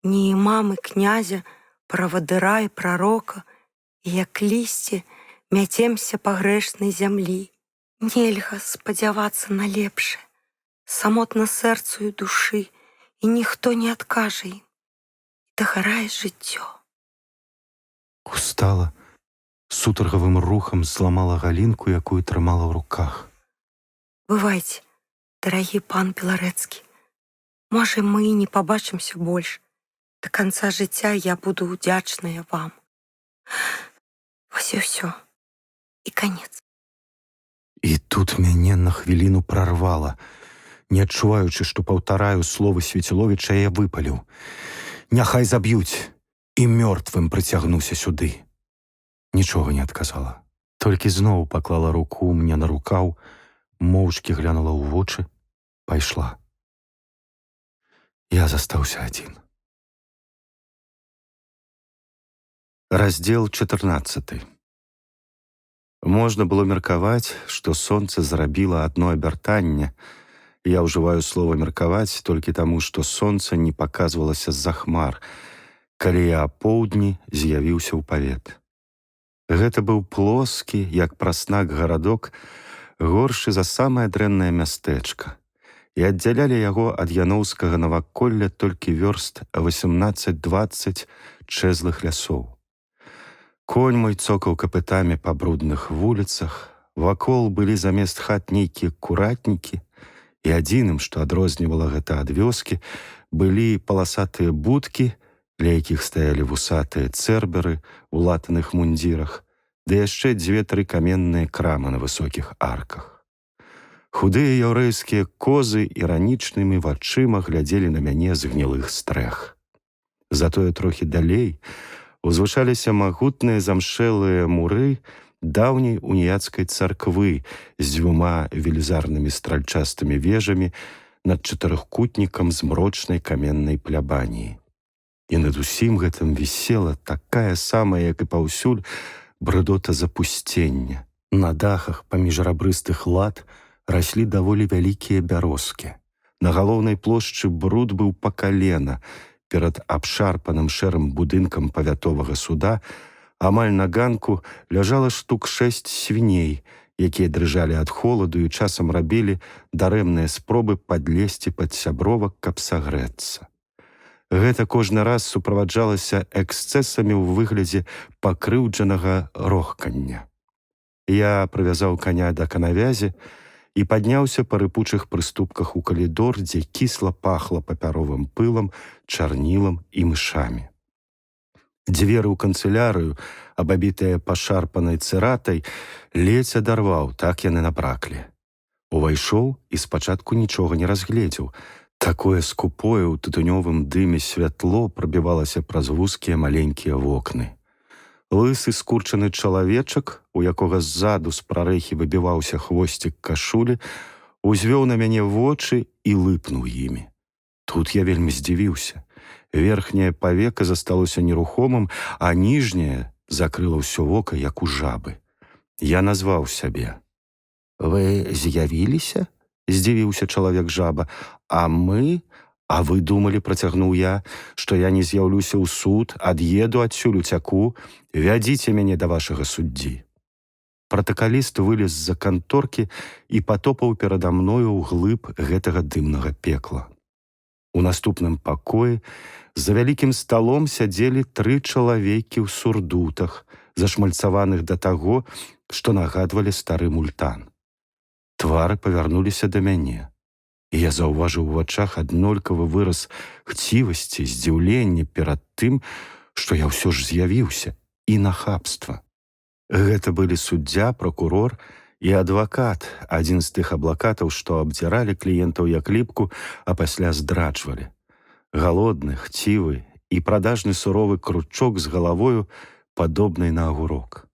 не імамы князя, правадыра і прарока, і як лісце мяцемся па грэшнай зямлі. Нельга спадзявацца на лепшае, самотна сэрцу і душы, і ніхто не адкажа ім. Дагарае жыццё. Устала, сутаргавым рухам зламала галінку, якую трымала ў руках. Бывайце, дарагі пан Беларэцкі. Можа, мы і не пабачымся больш. До канца жыцця я буду удзячная вам. Вось і ўсё. І канец. І тут мяне на хвіліну прарвала. Не адчуваючы, што паўтараю словы Свеціловіча, я выпаліў. Няхай заб'юць, і мёртвым прыцягнуся сюды. Нічога не адказала. Толькі зноў паклала руку мне на рукаў, моўчкі глянула ў вочы, пайшла. Я застаўся адзін. Раздзел 14. Можна было меркаваць, што сонца зрабіла адно абяртанне. Я ўжываю слова меркаваць толькі таму, што сонца не паказвалася з-за хмар, калі я апоўдні з'явіўся ў павет. Гэта быў плоскі, як праснак гарадок, горшы за самае дрэннае мястэчка. І аддзялялі яго ад яноўскага наваколля толькі вёрст 18-20 чэзлых лясоў. Конь мой цокаў капытамі па брудных вуліцах, вакол былі замест хат нейкія куратнікі, і адзіным, што адрознівала гэта ад вёскі, былі паласатыя будкі, ля якіх стаялі вусатыя цэрберы ў латаных мундзірах, ды яшчэ 2-3 каменныя крамы на высокіх арках. Худыя яўрэйскія козы іранічнымі вачыма глядзелі на мяне з гнілых стрэх. Затое трохі далей узвышаліся магутныя замшэлыя муры даўняй уніяцкай царквы з 2 велізарнымі стральчастымі вежамі над чатырохкутнікам змрочнай каменнай плябаніі. І над усім гэтым вісела такая самая, як і паўсюль, брыдота запусцення. На дахах паміж рабрыстых лад раслі даволі вялікія бярозкі. На галоўнай плошчы бруд быў па калена. Перад абшарпаным шэрым будынкам павятовага суда амаль на ганку ляжала штук 6 свіней, якія дрыжалі ад холаду і часам рабілі дарэмныя спробы падлезці пад сябровак, каб сагрэцца. Гэта кожны раз суправаджалася эксцэсамі ў выглядзе пакрыўджанага рохкання. Я прывязаў каня да канавязі і падняўся па рыпучых прыступках у калідор, дзе кісла пахла папяровым пылам, чарнілам і мышамі. Дзверы ў канцылярыю, абабітыя пашарпанай цыратай, ледзь адарваў, так яны набраклі. Увайшоў і спачатку нічога не разгледзеў. Такое скупое ў тытунёвым дыме святло прабівалася праз вузкія маленькія вокны. Лысы скурчаны чалавечак, у якога ззаду з прарэхі выбіваўся хвосцік кашулі, узвёў на мяне вочы і лыпнуў імі. Тут я вельмі здзівіўся. Верхняе павека засталося нерухомым, а ніжняе закрыла ўсё вока, як у жабы. Я назваў сябе. «Вы з'явіліся?» – здзівіўся чалавек-жаба. «А мы? А вы думалі, працягнуў я, што я не з'яўлюся ў суд, ад'еду адсюль, уцяку? Вядзіце мяне да вашага суддзі». Пратакаліст вылез з-за канторкі і патопаў перада мною ўглыб гэтага дымнага пекла. У наступным пакоі за вялікім сталом сядзелі 3 чалавекі ў сурдутах, зашмальцаваных да таго, што нагадвалі стары мультан. Твары павярнуліся да мяне. І я заўважыў у вачах аднолькавы выраз хцівасці, здзіўлення перад тым, што я ўсё ж з'явіўся, і нахабства. Гэта былі суддзя, пракурор і адвакат, адзін з тых аблакатаў, што абдзіралі кліентаў як ліпку, а пасля здраджвалі. Галодны, хцівы і прадажны суровы кручок з галавою, падобнай на агурок.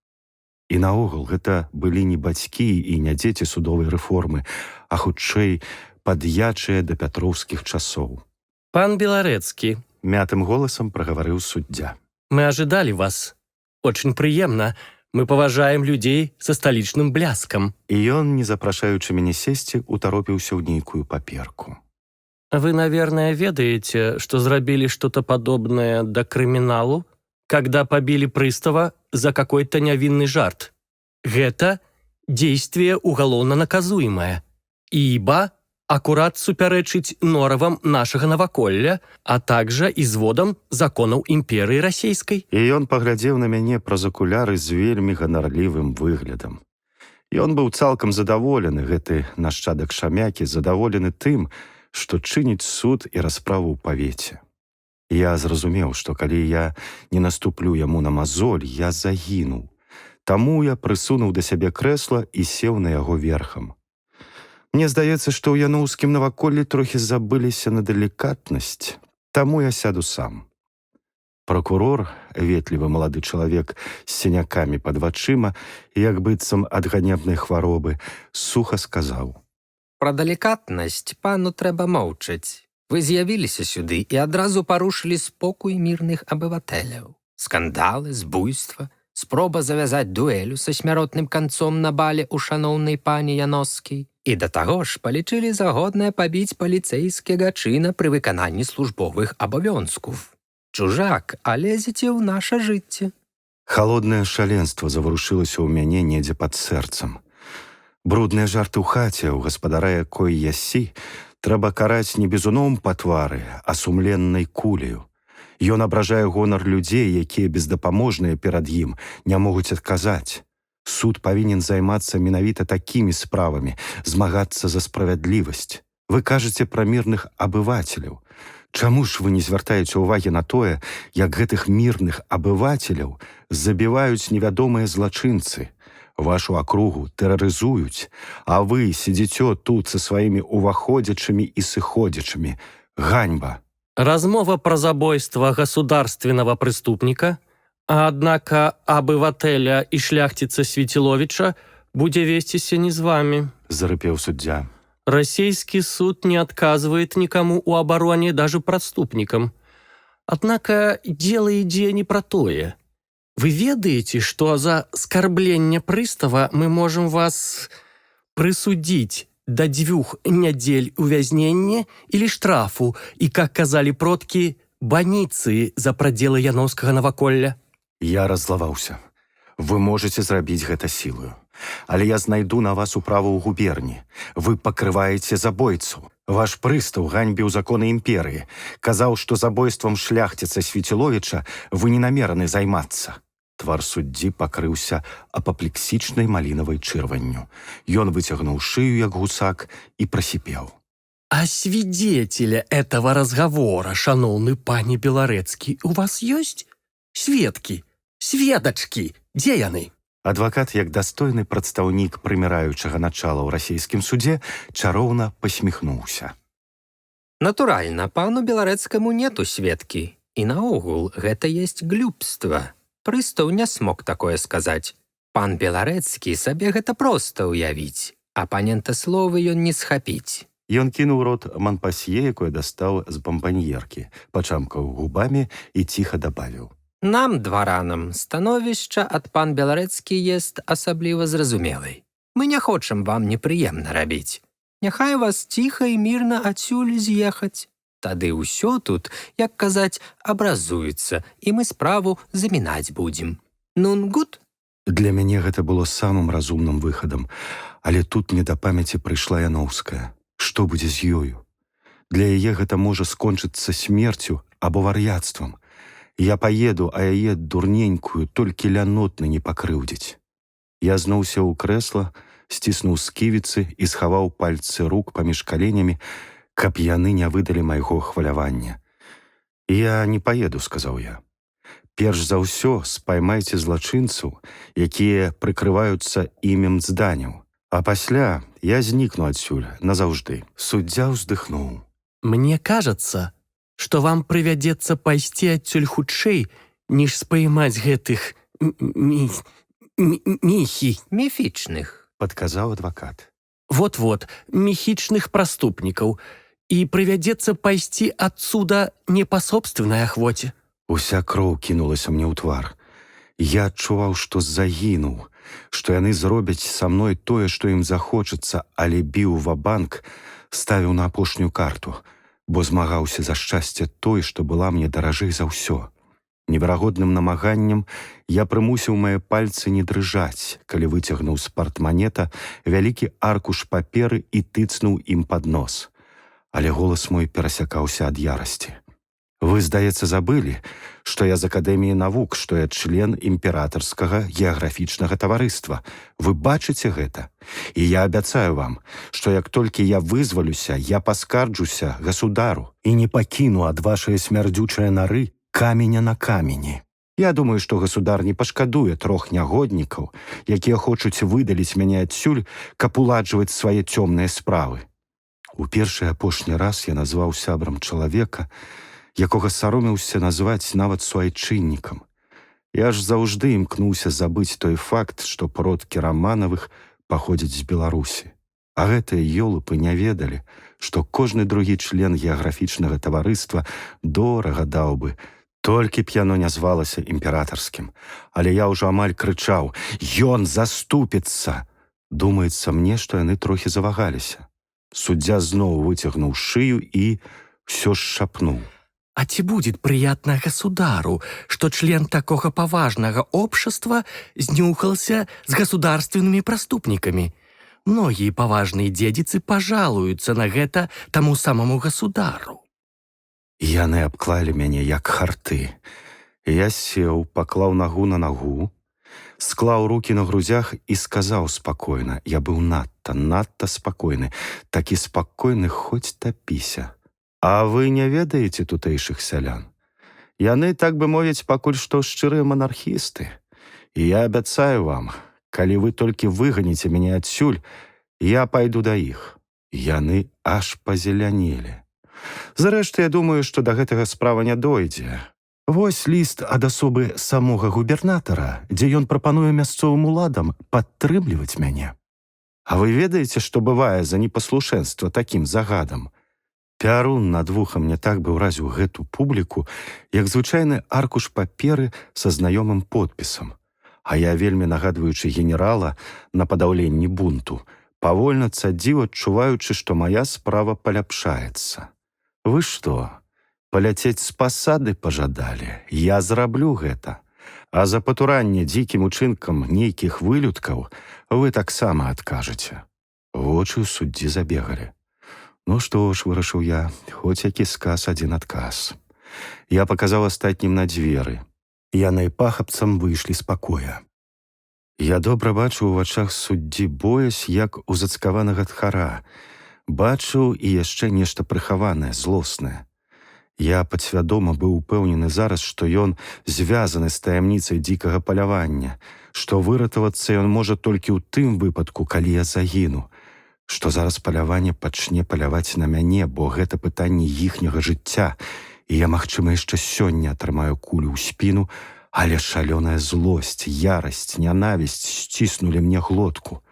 І наогул гэта былі не бацькі і не дзеці судовай рэформы, а хутчэй пад'ячыя да пятроўскіх часоў. Пан Беларэцкі, Мятым голасам прагаварыў суддзя. мы ожидали вас. Очень приемно. Мы поважаем людей со столичным бляском. І ён, не запрашаючы мяне сесці, утаропіўся ў нейкую паперку. Вы, наверное, ведаете, что зрабили что-то подобное до криминалу, когда побили пристава за какой-то невинный жарт. Это действие уголовно наказуемое, ибо аккурат супярэчыць норавам нашага наваколля, а также изводам законаў імперыі расійскай. І ён паглядзеў на мяне праз акуляры з вельмі ганарлівым выглядам. Ён быў цалкам задаволены, гэты нашчадак Шамякі, задаволены тым, што чыніць суд і расправу ў павеце. Я зразумеў, што калі я не наступлю яму на мазоль, я загіну. Таму я прысунуў да сябе крэсла і сеў на яго верхам. Мне здаецца, што ў яноўскім наваколлі трохі забыліся на далікатнасць, таму я сяду сам. Пракурор, ветлівы малады чалавек з сінякамі пад вачыма, як быццам ад ганебнай хваробы, суха сказаў: Пра далікатнасць пану трэба маўчаць. Вы з'явіліся сюды і адразу парушылі спокой мірных абывателяў. Скандалы, збуйства, спроба завязаць дуэлю са смяротным канцом на бале ў шаноўнай пані Яноскай. І да таго ж палічылі за годнае пабіць паліцэйскага чына пры выкананні службовых абавёнскаў. Чужак, а лезеце ў наша жыцце. Халоднае шаленства заварушылася ў мяне недзе пад сэрцам. Брудныя жарты ў хаце, у гаспадара якой ясі, трэба караць не бізуном па твары, а сумленнай кулею. Ён абражае гонар людзей, якія бездапаможныя перад ім, не могуць адказаць. Суд павінен займацца менавіта такімі справамі, змагацца за справядлівасць. Вы кажаце пра мірных абывацеляў. Чаму ж вы не звяртаеце ўвагі на тое, як гэтых мірных абывацеляў забіваюць невядомыя злачынцы? Вашу акругу тэрарызуюць, а вы сидзіце тут са сваімі уваходзячымі і сыходзячымі. Ганьба! Размова про забойство государственного преступника, а однако обывателя и шляхтица Светиловича будзе вестися не с вами. Зарыпеў суддзя. Российский суд не отказывает никому у обороне, даже преступникам. Однако дело идея не про тое. Вы ведаете, что за скорбление пристава мы можем вас присудить до 2 недель увязнения или штрафу, и, как казали продки, баницы за проделы Яноўскага наваколля. Я раззлаваўся. Вы можете зрабіць гэта сілаю. Але я знайду на вас управу ў губерні. Вы пакрываеце забойцу. Ваш прыстаў ганьбіў законы імперыі. Казаў, што забойствам шляхціца Свеціловіча вы не намераны займацца. Твар суддзі пакрыўся апаплексічнай малінавай чырванню. Ён выцягнуў шыю, як гусак, і прасіпеў. А свидетеля этого разговора, шановный пани Беларэцкі, у вас есть? Сведки, сведачки, дзе яны? Адвакат, як дастойны прадстаўнік прыміраючага начала ў расійскім судзе, чароўна пасміхнуўся. Натуральна, пану Беларэцкаму нету сведкі. І наогул, гэта есть глюбства. Прыстаў не смог такое сказаць. Пан Беларэцкі сабе гэта проста ўявіць, апанента словы ён не схапіць. Ён кінуў рот манпасье, якое дастаў з бамбаньеркі, пачамкаў губамі і ціха дабавіў. Нам, дваранам, становішча ад пан Беларэцкі есть асабліва зразумелай. Мы не хочам вам непрыемна рабіць. Няхай вас ціха і мірна адсюль з'ехаць. Тады ўсё тут, як казаць, абразуецца, і мы справу замінаць будзем. Нун гуд? Для мяне гэта было самым разумным выхадам, але тут мне да памяці прыйшла Яноўская. Што будзе з ёю? Для яе гэта можа скончыцца смерцю або вар'яцтвам. Я паеду, а яе дурненькую толькі лянотны не пакрыўдзіць. Я зноў сеў у крэсла, сціснуў сківіцы і схаваў пальцы рук паміж каленямі, каб яны не выдалі майго хвалявання. «Я не паеду», — сказаў я. «Перш за ўсё спаймайце злачынцаў, якія прыкрываюцца імем зданяў. А пасля я знікну адсюль назаўжды». Суддзя ўздыхнуў. Мне кажется, што вам прывядзецца пайсці адсюль хутчэй, ніж спаймаць гэтых міхі. Міфічных. Падказаў адвакат. Вот-вот, міхічных праступнікаў. І прывядзецца пайсці адсюда не па собственнай ахвоце. Уся кроў кінулася мне ў твар. Я адчуваў, што загінуў, што яны зробяць са мной тое, што ім захочацца, але біў ва-банк, ставіў на апошнюю карту, бо змагаўся за шчасце той, што была мне даражэй за ўсё. Неверагодным намаганнем я прымусіў мае пальцы не дрыжаць, калі выцягнуў з партманета вялікі аркуш паперы і тыцнуў ім пад нос. Але голас мой перасякаўся ад ярасці. Вы, здаецца, забылі, што я з Акадэміі навук, што я член імператарскага геаграфічнага таварыства. Вы бачыце гэта? І я абяцаю вам, што як толькі я вызвалюся, я паскарджуся гасудару і не пакіну ад вашай смярдзючай нары каменя на камені. Я думаю, што гасудар не пашкадуе 3 нягоднікаў, якія хочуць выдаліць мяне адсюль, каб уладжваць свае цёмныя справы. У першы апошні раз я назваў сябрам чалавека, якога саромеўся назваць нават суайчыннікам. Я ж заўжды імкнуўся забыць той факт, што продкі Раманавых паходзяць з Беларусі. А гэтыя ёлупы не ведалі, што кожны другі член геаграфічнага таварыства дорага даў бы, толькі б яно не звалася імператарскім. Але я ўжо амаль крычаў: «Ён заступіцца!» Думаецца мне, што яны трохі завагаліся. Суддзя зноў выцягнуў шыю і ўсё ж шапнуў: А ці будет приятно государу, что член такого поважного общества знюхался с государственными преступниками? Многие поважные дедицы пожалуются на гэта тому самому государу. Яны абклалі мяне як харты. Я сеў, паклаў нагу на нагу, склаў рукі на грузях і сказаў спакойна. Я быў надта спакойны, такі спакойны, хоць тапіся. А вы не ведаеце тутэйшых сялян? Яны, так бы мовіць, пакуль што шчырыя манархісты. І я абяцаю вам, калі вы толькі выганіце мяне адсюль, я пайду да іх. Яны аж пазелянелі. Зрэшты, я думаю, што да гэтага справа не дойдзе. Вось ліст ад асобы самога губернатара, дзе ён прапануе мясцовым уладам падтрымліваць мяне. А вы ведаеце, што бывае за непаслушэнства такім загадам? Пярун над вухам не так бы ўразіў гэту публіку, як звычайны аркуш паперы са знаёмым подпісам. А я, вельмі нагадваючы генерала на падаўленні бунту, павольна цадзіў, адчуваючы, што мая справа паляпшаецца. Вы што, паляцець з пасады пажадалі? Я зраблю гэта. А за патуранне дзікім учынкам нейкіх вылюдкаў вы таксама адкажаце. Вочы ў суддзі забегалі. Ну што ж, вырашыў я, хоць які сказ, адзін адказ. Я паказаў астатнім на дзверы. Яны пахапцам выйшлі з пакоя. Я добра бачыў у вачах суддзі боязь, як у зацкаванага тхара. Бачыў і яшчэ нешта прыхаванае, злоснае. Я падсвядома быў упэўнены зараз, што ён звязаны з таямніцай дзікага палявання, што выратавацца ён можа толькі ў тым выпадку, калі я загіну, што зараз паляванне пачне паляваць на мяне, бо гэта пытанне іхняга жыцця, і я, магчыма, яшчэ сёння атрымаю кулю ў спіну, але шалёная злосць, ярасць, нянавісць сціснулі мне глотку.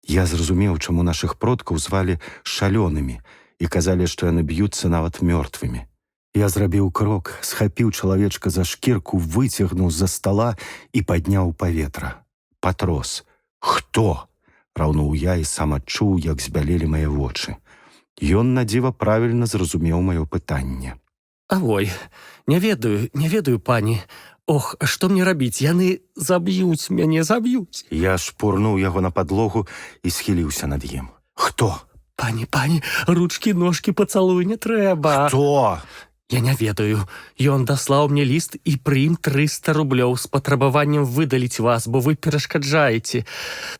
Я зразумеў, чаму нашых продкаў звалі шалёнымі і казалі, што яны б'юцца нават мёртвымі. Я зрабіў крок, схапіў чалавечка за шкірку, выцягнуў з-за стала і падняў паветра. Патрос. Хто? Раўнуў я і сам адчуў, як збялелі мае вочы. Ён надзіва правільна зразумеў маё пытанне. Авой, не ведаю, пані. Ох, што мне рабіць? Яны заб'юць мяне, заб'юць. Я шпурнуў яго на падлогу і схіліўся над ім. Хто? Пані, ручкі-ножкі пацалуй не трэба. Хто? Я не ведаю. Ён даслаў мне ліст і прым 300 рублёў з патрабаваннем выдаліць вас, бо вы перашкаджаеце.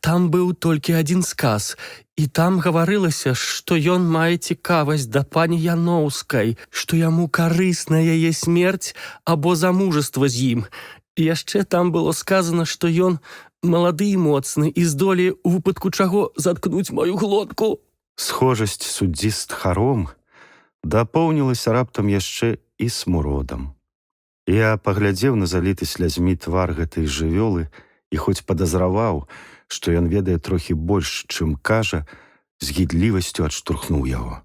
Там быў толькі адзін сказ, і там гаварылася, што ён мае цікавасць да пані Яноўскай, што яму карысна яе смерць або замужаства з ім. І яшчэ там было сказана, што ён малады і моцны і здолее у выпадку чаго заткнуць маю глотку. Схожасць суддзі з тхаром дапоўнілася раптам яшчэ і смуродам. Я паглядзеў на заліты слязьмі твар гэтай жывёлы і хоць падазраваў, што ён ведае трохі больш, чым кажа, з гідлівасцю адштурхнуў яго.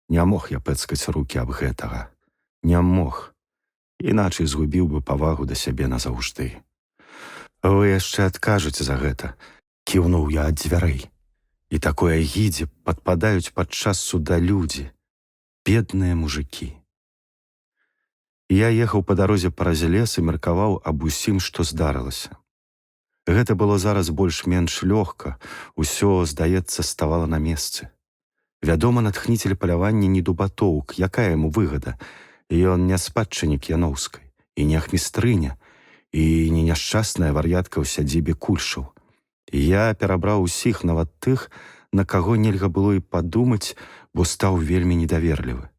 Не мог я пэцкаць рукі аб гэтага. Не мог. Іначай згубіў бы павагу да сябе назаўжды. Вы яшчэ адкажаце за гэта, кіўнуў я ад дзвярэй. І такое гідзе падпадаюць падчас суда людзі, бедныя мужыкі. Я ехаў па дарозе праз лес і меркаваў аб усім, што здарылася. Гэта было зараз больш-менш лёгка, усё, здаецца, ставала на месцы. Вядома, натхніцель палявання не Дубатоўк, якая яму выгада? Ён не спадчыннік Яноўскай, і не ахмістрыня, і не няшчасная вар'ятка ў сядзібе Кульшаў. Я перабраў усіх, нават тых, на каго нельга было і падумаць, бо стаў вельмі недаверлівы.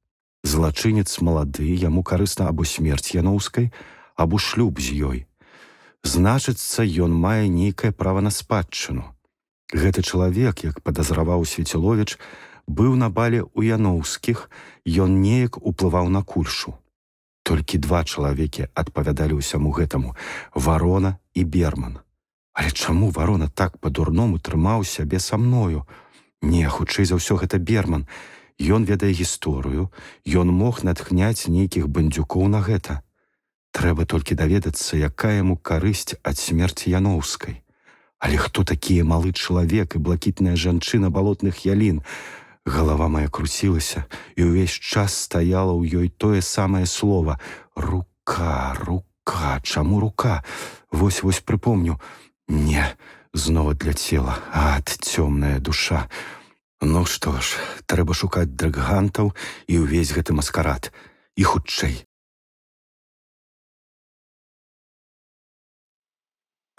Злачынец малады, яму карысна або смерць Яноўскай, або шлюб з ёй. Значыцца, ён мае нейкае права на спадчыну. Гэты чалавек, як падазраваў Свеціловіч, быў на бале ў Яноўскіх, ён неяк уплываў на Кульшу. Толькі два чалавекі адпавядалі ўсяму гэтаму – Варона і Берман. Але чаму Варона так па-дурному трымаў сябе са мною? Не, хутчэй за ўсё гэта Берман. Ён ведае гісторыю, ён мог натхняць нейкіх бандзюкоў на гэта. Трэба толькі даведацца, якая яму карысць ад смерці Яноўскай. Але хто такія малы чалавек і блакітная жанчына балотных ялін? Галава моя круцілася, і ўвесь час стаяла ў ёй тое самае слова. Рука, рука, чаму рука? Вось-вось прыпомню. Не, зноў адляцела, ад, цёмная душа. Ну што ж, трэба шукаць дрэггантаў і ўвесь гэты маскарад. І хутчэй.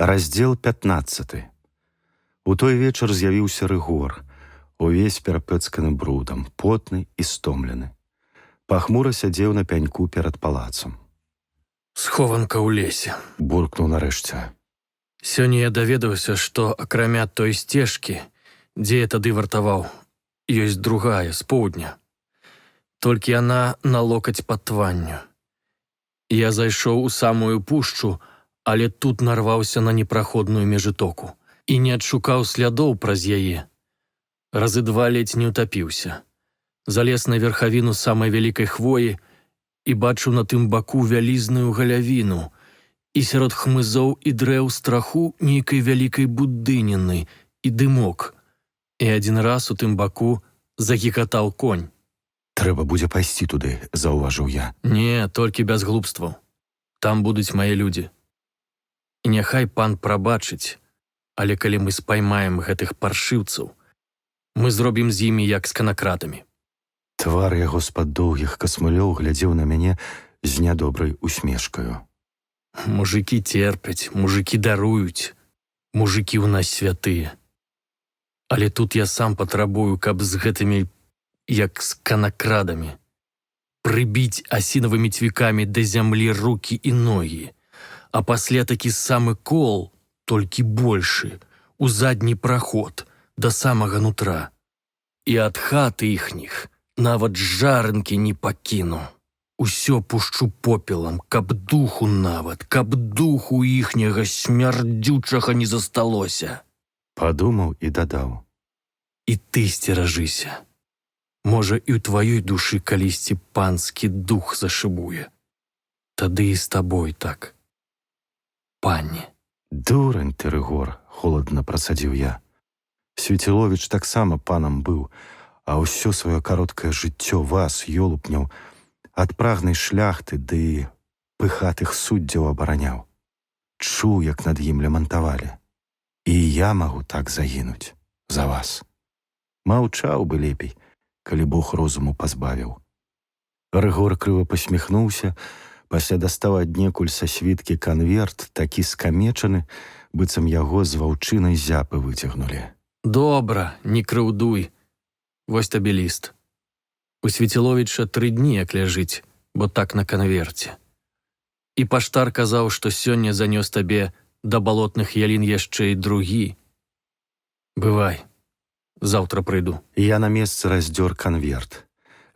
Раздзел 15. У той вечар з'явіўся Рыгор, увесь перапэцканы брудам, потны і стомлены. Пахмура сядзеў на пяньку перад палацам. Схованка ў лесе. Буркнуў нарэшце. Сёння я даведаўся, што акрамя той сцежкі, дзе я тады вартаваў, ёсць другая, з поўдня. Толькі яна на локаць пад тванню. Я зайшоў у самую пушчу, але тут нарваўся на непраходную межытоку і не адшукаў слядоў праз яе. Разы два ледзь не ўтапіўся. Залез на верхавіну самай вялікай хвоі і бачыў на тым баку вялізную галявіну і сярод хмызоў і дрэў страху нейкай вялікай будыніны і дымок. І адзін раз у тым баку загікатаў конь. Трэба будзе пайсці туды, заўважыў я. Не, толькі без глупстваў. Там будуць мае людзі. І няхай пан прабачыць, але калі мы спаймаем гэтых паршыўцаў, мы зробім з імі як з канакратамі. Твар яго з-пад доўгіх касмылёў глядзеў на мяне з нядобрай усмешкаю. Мужыкі терпяць, мужыкі даруюць, мужыкі ў нас святыя. Але тут я сам патрабую, каб з гэтымі, як з канакрадамі, прыбіць асінавымі цвікамі да зямлі рукі і ногі, а пасля такі самы кол, толькі большы, у задні праход, да самага нутра. І ад хаты іхніх нават жарынкі не пакіну. Усё пушчу попелам, каб духу нават, каб духу іхняга смярдзючага не засталося. Падумаў і дадаў. І ты сцеражыся. Можа, і ў тваёй душы калісьці панскі дух зашыбуе. Тады і з табой так. Пані. Дурань ты, Рыгор, холадна працадзіў я. Свеціловіч таксама панам быў, а ўсё сваё кароткае жыццё вас, ёлупняў, ад прагнай шляхты ды пыхатых суддзяў абараняў. Чуў, як над ім лямантавалі. І я магу так загінуць за вас. Маўчаў бы лепей, калі Бог розуму пазбавіў. Рыгор крыва пасміхнуўся, пасля дастаў аднекуль са світкі канверт, такі скамечаны, быццам яго з ваўчынай зяпы выцягнулі. Добра, не крыўдуй. Вось табе ліст. У Свеціловіча 3 дні як ляжыць, бо так на канверце. І паштар казаў, што сёння занёс табе да балотных ялін яшчэ і другі. Бывай, заўтра прыйду. Я на месцы раздзёр канверт.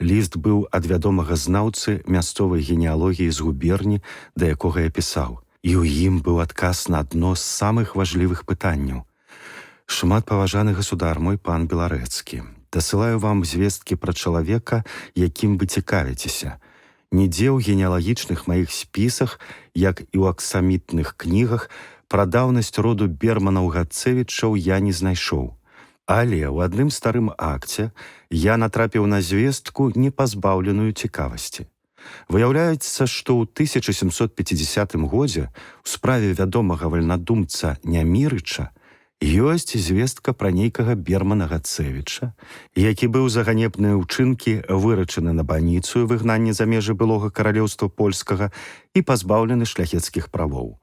Ліст быў ад вядомага знаўцы мясцовай генеалогіі з губерні, да якога я пісаў. І ў ім быў адказ на адно з самых важлівых пытанняў. Шмат паважаны государ, мой пан Беларэцкі, дасылаю вам звесткі пра чалавека, якім вы цікавіцеся. Нідзе ў генеалагічных маіх спісах, як і ў аксамітных кнігах, пра даўнасць роду Берманаў-Гаццевічаў я не знайшоў. Але ў адным старым акце я натрапіў на звестку, не пазбаўленую цікавасці. Выяўляецца, што ў 1750 годзе у справе вядомага вальнадумца Нямірыча ёсць звестка пра нейкага Бермана Гаццевіча, які быў за ганебныя ўчынкі вырачаны на баніцу і выгнанне за межы былога каралеўства польскага і пазбаўлены шляхецкіх правоў.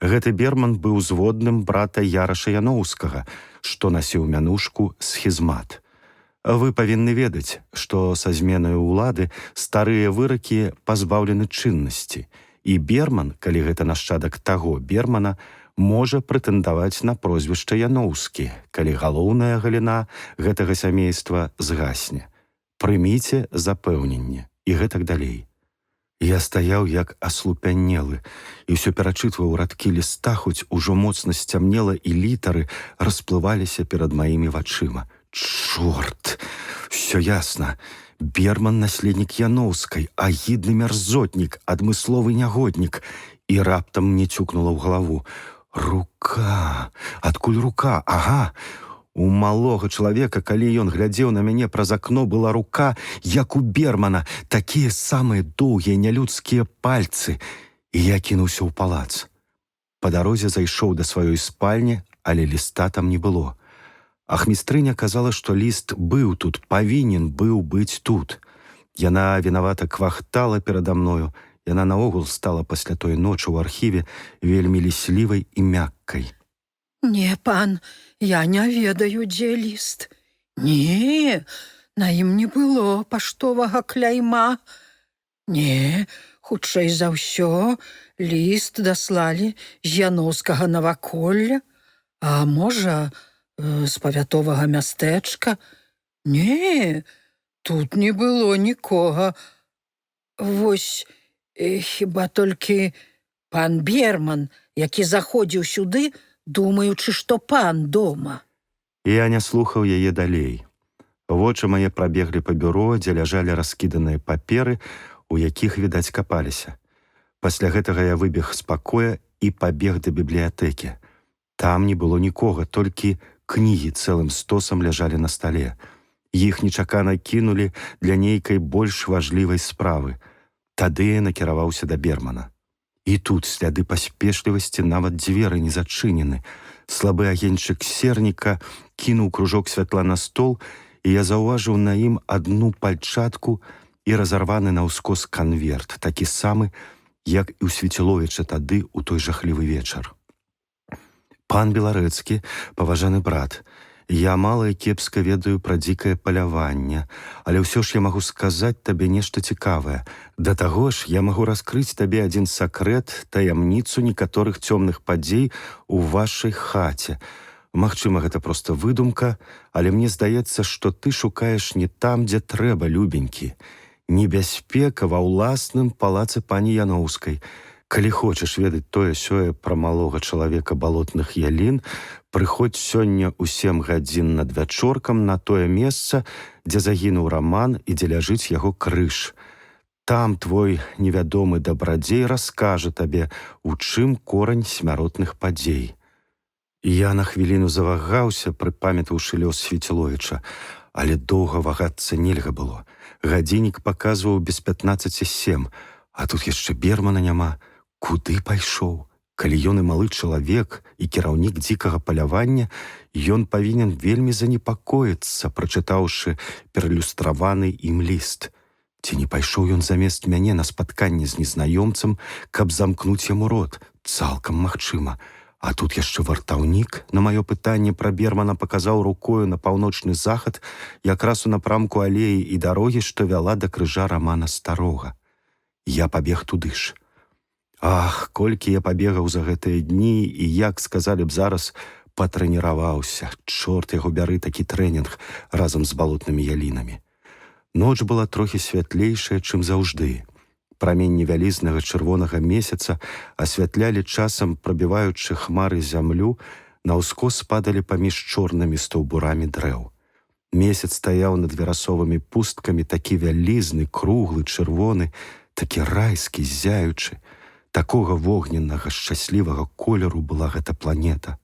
Гэты Берман быў зводным брата Яраша Яноўскага, што насіў мянушку схізмат. Вы павінны ведаць, што са зменаю ўлады старыя выракі пазбаўлены чыннасці, і Берман, калі гэта нашчадак таго Бермана, можа прэтэндаваць на прозвішча Яноўскі, калі галоўная галіна гэтага сямейства згасне. Прыміце запэўненне і гэтак далей. Я стаяў як аслупянелы і ўсё перачытваў радкі ліста, хоць ужо моцна сцямнела і літары расплываліся перад маімі вачыма. Чорт! Усё ясна. Берман наследнік Яноўскай, агідны мярзотнік, адмысловы нягоднік. І раптам мне цюкнула ў галаву. Рука! Адкуль рука? Ага! У малога чалавека, калі ён глядзеў на мяне праз акно, была рука, як у Бермана, такія самыя доўгія нялюдскія пальцы. І я кінуўся ў палац. Па дарозе зайшоў да сваёй спальні, але ліста там не было. Ахмістрыня казала, што ліст быў тут, павінен быў быць тут. Яна вінавата квахтала перада мною. Яна наогул стала пасля той ночы ў архіве вельмі ліслівай і мяккай. Не, пан, я не ведаю, дзе ліст. Не, на ім не было паштовага кляйма. Не, хутчэй за ўсё, ліст даслалі з яноўскага наваколля, а можа, з павятовага мястэчка. Не, тут не было нікога. Вось, хіба толькі пан Берман, які заходзіў сюды, думаючы, што пан дома. Я не слухаў яе далей. Вочы мае прабеглі па бюро, дзе ляжалі раскіданыя паперы, у якіх, відаць, капаліся. Пасля гэтага я выбег з пакоя і пабег да бібліятэкі. Там не было нікога, толькі кнігі цэлым стосам ляжалі на стале. Іх нечакана кінулі для нейкай больш важлівай справы. Тады я накіраваўся да Бермана. І тут сляды паспешлівасці, нават дзверы не зачынены. Слабы агеньчык серніка кінуў кружок святла на стол, і я заўважыў на ім адну пальчатку і разарваны наўскос канверт, такі самы, як і ў Свеціловіча тады ў той жахлівы вечар. Пан Беларэцкі, паважаны брат, я мала і кепска ведаю пра дзікае паляванне, але ўсё ж я магу сказаць табе нешта цікавае. Да таго ж я магу раскрыць табе адзін сакрэт, таямніцу некаторых цёмных падзей у вашай хаце. Магчыма, гэта проста выдумка, але мне здаецца, што ты шукаеш не там, дзе трэба, любенькі. Небяспека ва ўласным палацы пані Яноўскай. Калі хочаш ведаць тое-сёе пра малога чалавека балотных ялін, прыходзь сёння ў 7 гадзін над вячоркам на тое месца, дзе загінуў Раман і дзе ляжыць яго крыж. Там твой невядомы дабрадзей раскажа табе, у чым корань смяротных падзей. Я на хвіліну завагаўся, прыпамятаўшы лёс Свеціловіча, але доўга вагацца нельга было. Гадзіннік паказваў без 15:07, а тут яшчэ Бермана няма. Куды пайшоў? Калі ён і малы чалавек, і кіраўнік дзікага палявання, ён павінен вельмі занепакоіцца, прачытаўшы пералюстраваны ім ліст. Ці не пайшоў ён замест мяне на спатканне з незнаёмцам, каб замкнуць яму рот? Цалкам магчыма. А тут яшчэ вартаўнік на маё пытанне пра Бермана паказаў рукою на паўночны захад, якраз у напрамку алеі і дарогі, што вяла да крыжа Рамана Старога. Я пабег туды ж. Ах, колькі я пабегаў за гэтыя дні і, як сказалі б зараз, патрэніраваўся. Чорт яго бяры, такі трэнінг разам з балотнымі ялінамі. Ноч была трохі святлейшая, чым заўжды. Праменні вялізнага чырвонага месяца асвятлялі часам, прабіваючы хмары зямлю, на ўскос падалі паміж чорнымі стаўбурамі дрэў. Месяц стаяў над верасовымі пусткамі, такі вялізны, круглы, чырвоны, такі райскі, зяючы. Такога вогненнага, шчаслівага колеру была гэта планета,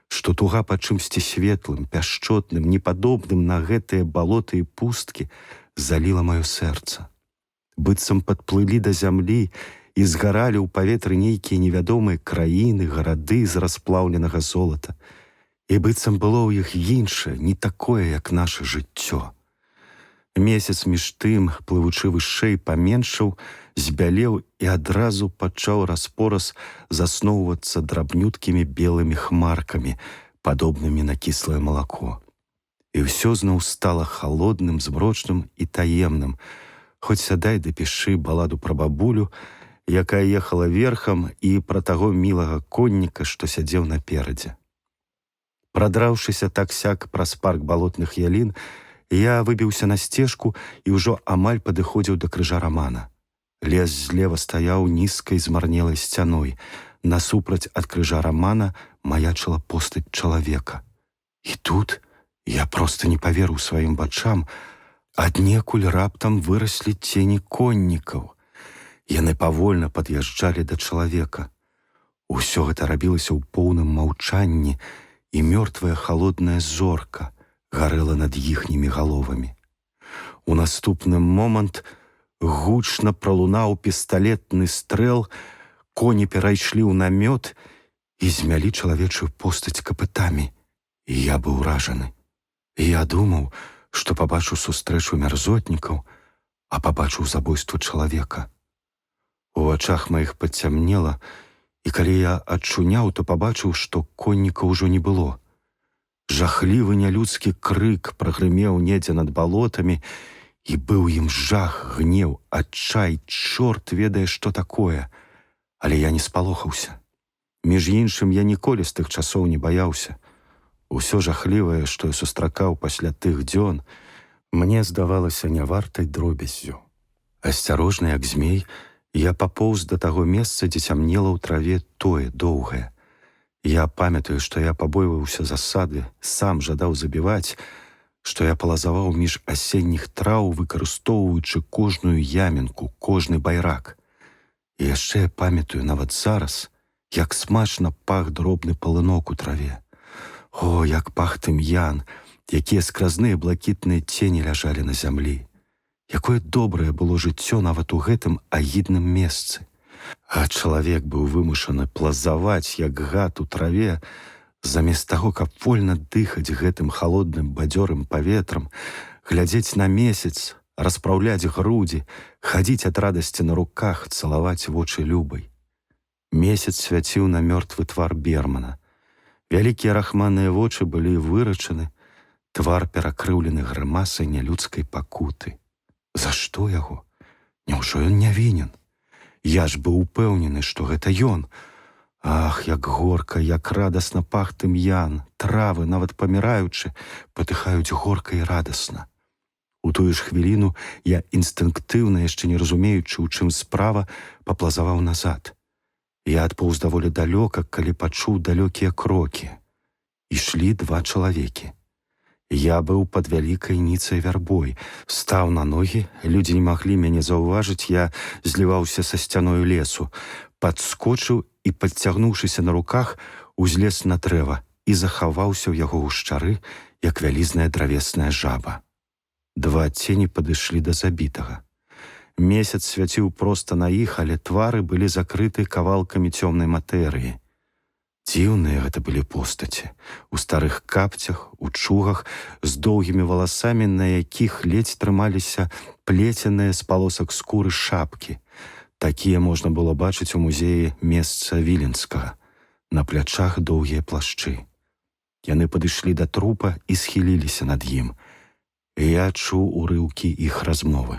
што туга па чымсьці светлым, пяшчотным, непадобным на гэтыя балоты і пусткі заліла маё сэрца. Быццам падплылі да зямлі і згаралі ў паветры нейкія невядомыя краіны, гарады з расплаўленага золата. І быццам было ў іх іншае, не такое, як наша жыццё. Месяц між тым, плывучы вышэй, паменшаў, збялеў і адразу пачаў распораз засноўвацца драбнюткімі белымі хмаркамі, падобнымі на кіслае малако. І ўсё зноў стала халодным, змрочным і таемным. Хоць сядай ды пішы баладу пра бабулю, якая ехала верхам, і пра таго мілага конніка, што сядзеў наперадзе. Прадраўшыся так-сяк праз парк балотных ялін, я выбіўся на сцежку і ўжо амаль падыходзіў да крыжа Рамана. Лес злева стаяў нізкай змарнелай сцяной. Насупраць ад крыжа Рамана маячыла постаць чалавека. І тут я проста не паверыў сваім вачам. Аднекуль раптам выраслі цені коннікаў. Яны павольна пад'язджалі да чалавека. Усё гэта рабілася ў поўным маўчанні, і мёртвая халодная зорка гарэла над іхнімі галовамі. У наступны момант гучна пралунаў пісталетны стрэл, коні перайшлі ў намёт і змялі чалавечую постаць капытамі. І я быў уражаны. Я думаў, што пабачу сустрэчу мярзотнікаў, а пабачыў забойства чалавека. У вачах маіх пацямнела, і калі я адчуняў, то пабачыў, што конніка ўжо не было. Жахлівы нялюдскі крык прагрымеў недзе над балотамі, і быў ім жах, гнеў, адчай, чорт ведае, што такое. Але я не спалохаўся. Між іншым, я ніколі з тых часоў не баяўся. Усё жахлівае, што я сустракаў пасля тых дзён, мне здавалася нявартай дробяззю. Асцярожны, як змей, я папоўз да таго месца, дзе цямнела ў траве тое доўгае. Я памятаю, што я пабойваўся засады, сам жадаў забіваць, што я палазаваў між асенніх траў, выкарыстоўваючы кожную ямінку, кожны байрак. І яшчэ я памятаю нават зараз, як смачна пах дробны палынок у траве. О, як пах тым'ян, якія скразныя блакітныя цені ляжалі на зямлі. Якое добрае было жыццё нават у гэтым агідным месцы. А чалавек быў вымушаны плазаваць, як гад у траве, замест таго, каб вольна дыхаць гэтым халодным бадзёрым паветрам, глядзець на месяц, распраўляць грудзі, хадзіць ад радасці на руках, цалаваць вочы любай. Месяц свяціў на мёртвы твар Бермана. Вялікія рахманыя вочы былі вырачаны, твар перакрыўлены грымасай нялюдскай пакуты. За што яго? Няўжо ён не вінен? Я ж быў упэўнены, што гэта ён. Ах, як горка, як радасна пах тым'ян, травы, нават паміраючы, патыхаюць горка і радасна. У тую ж хвіліну я інстынктыўна, яшчэ не разумеючы, у чым справа, паплазаваў назад. Я адпоўз даволі далёка, калі пачуў далёкія крокі. Ішлі два чалавекі. Я быў пад вялікай ніцай вярбой, стаў на ногі, людзі не маглі мяне заўважыць, я зліваўся са сцяною лесу, падскочыў і, падцягнуўшыся на руках, узлез на дрэва і захаваўся ў яго гушчары, як вялізная дравесная жаба. Два цені падышлі да забітага. Месяц свяціў проста на іх, але твары былі закрыты кавалкамі цёмнай матэрыі. Дзіўныя гэта былі постаці, у старых капцях, у чугах, з доўгімі валасамі, на якіх ледзь трымаліся плеценыя з палосак скуры шапкі. Такія можна было бачыць у музеі месца Віленскага. На плячах доўгія плашчы. Яны падышлі да трупа і схіліліся над ім. Я чуў урыўкі іх размовы.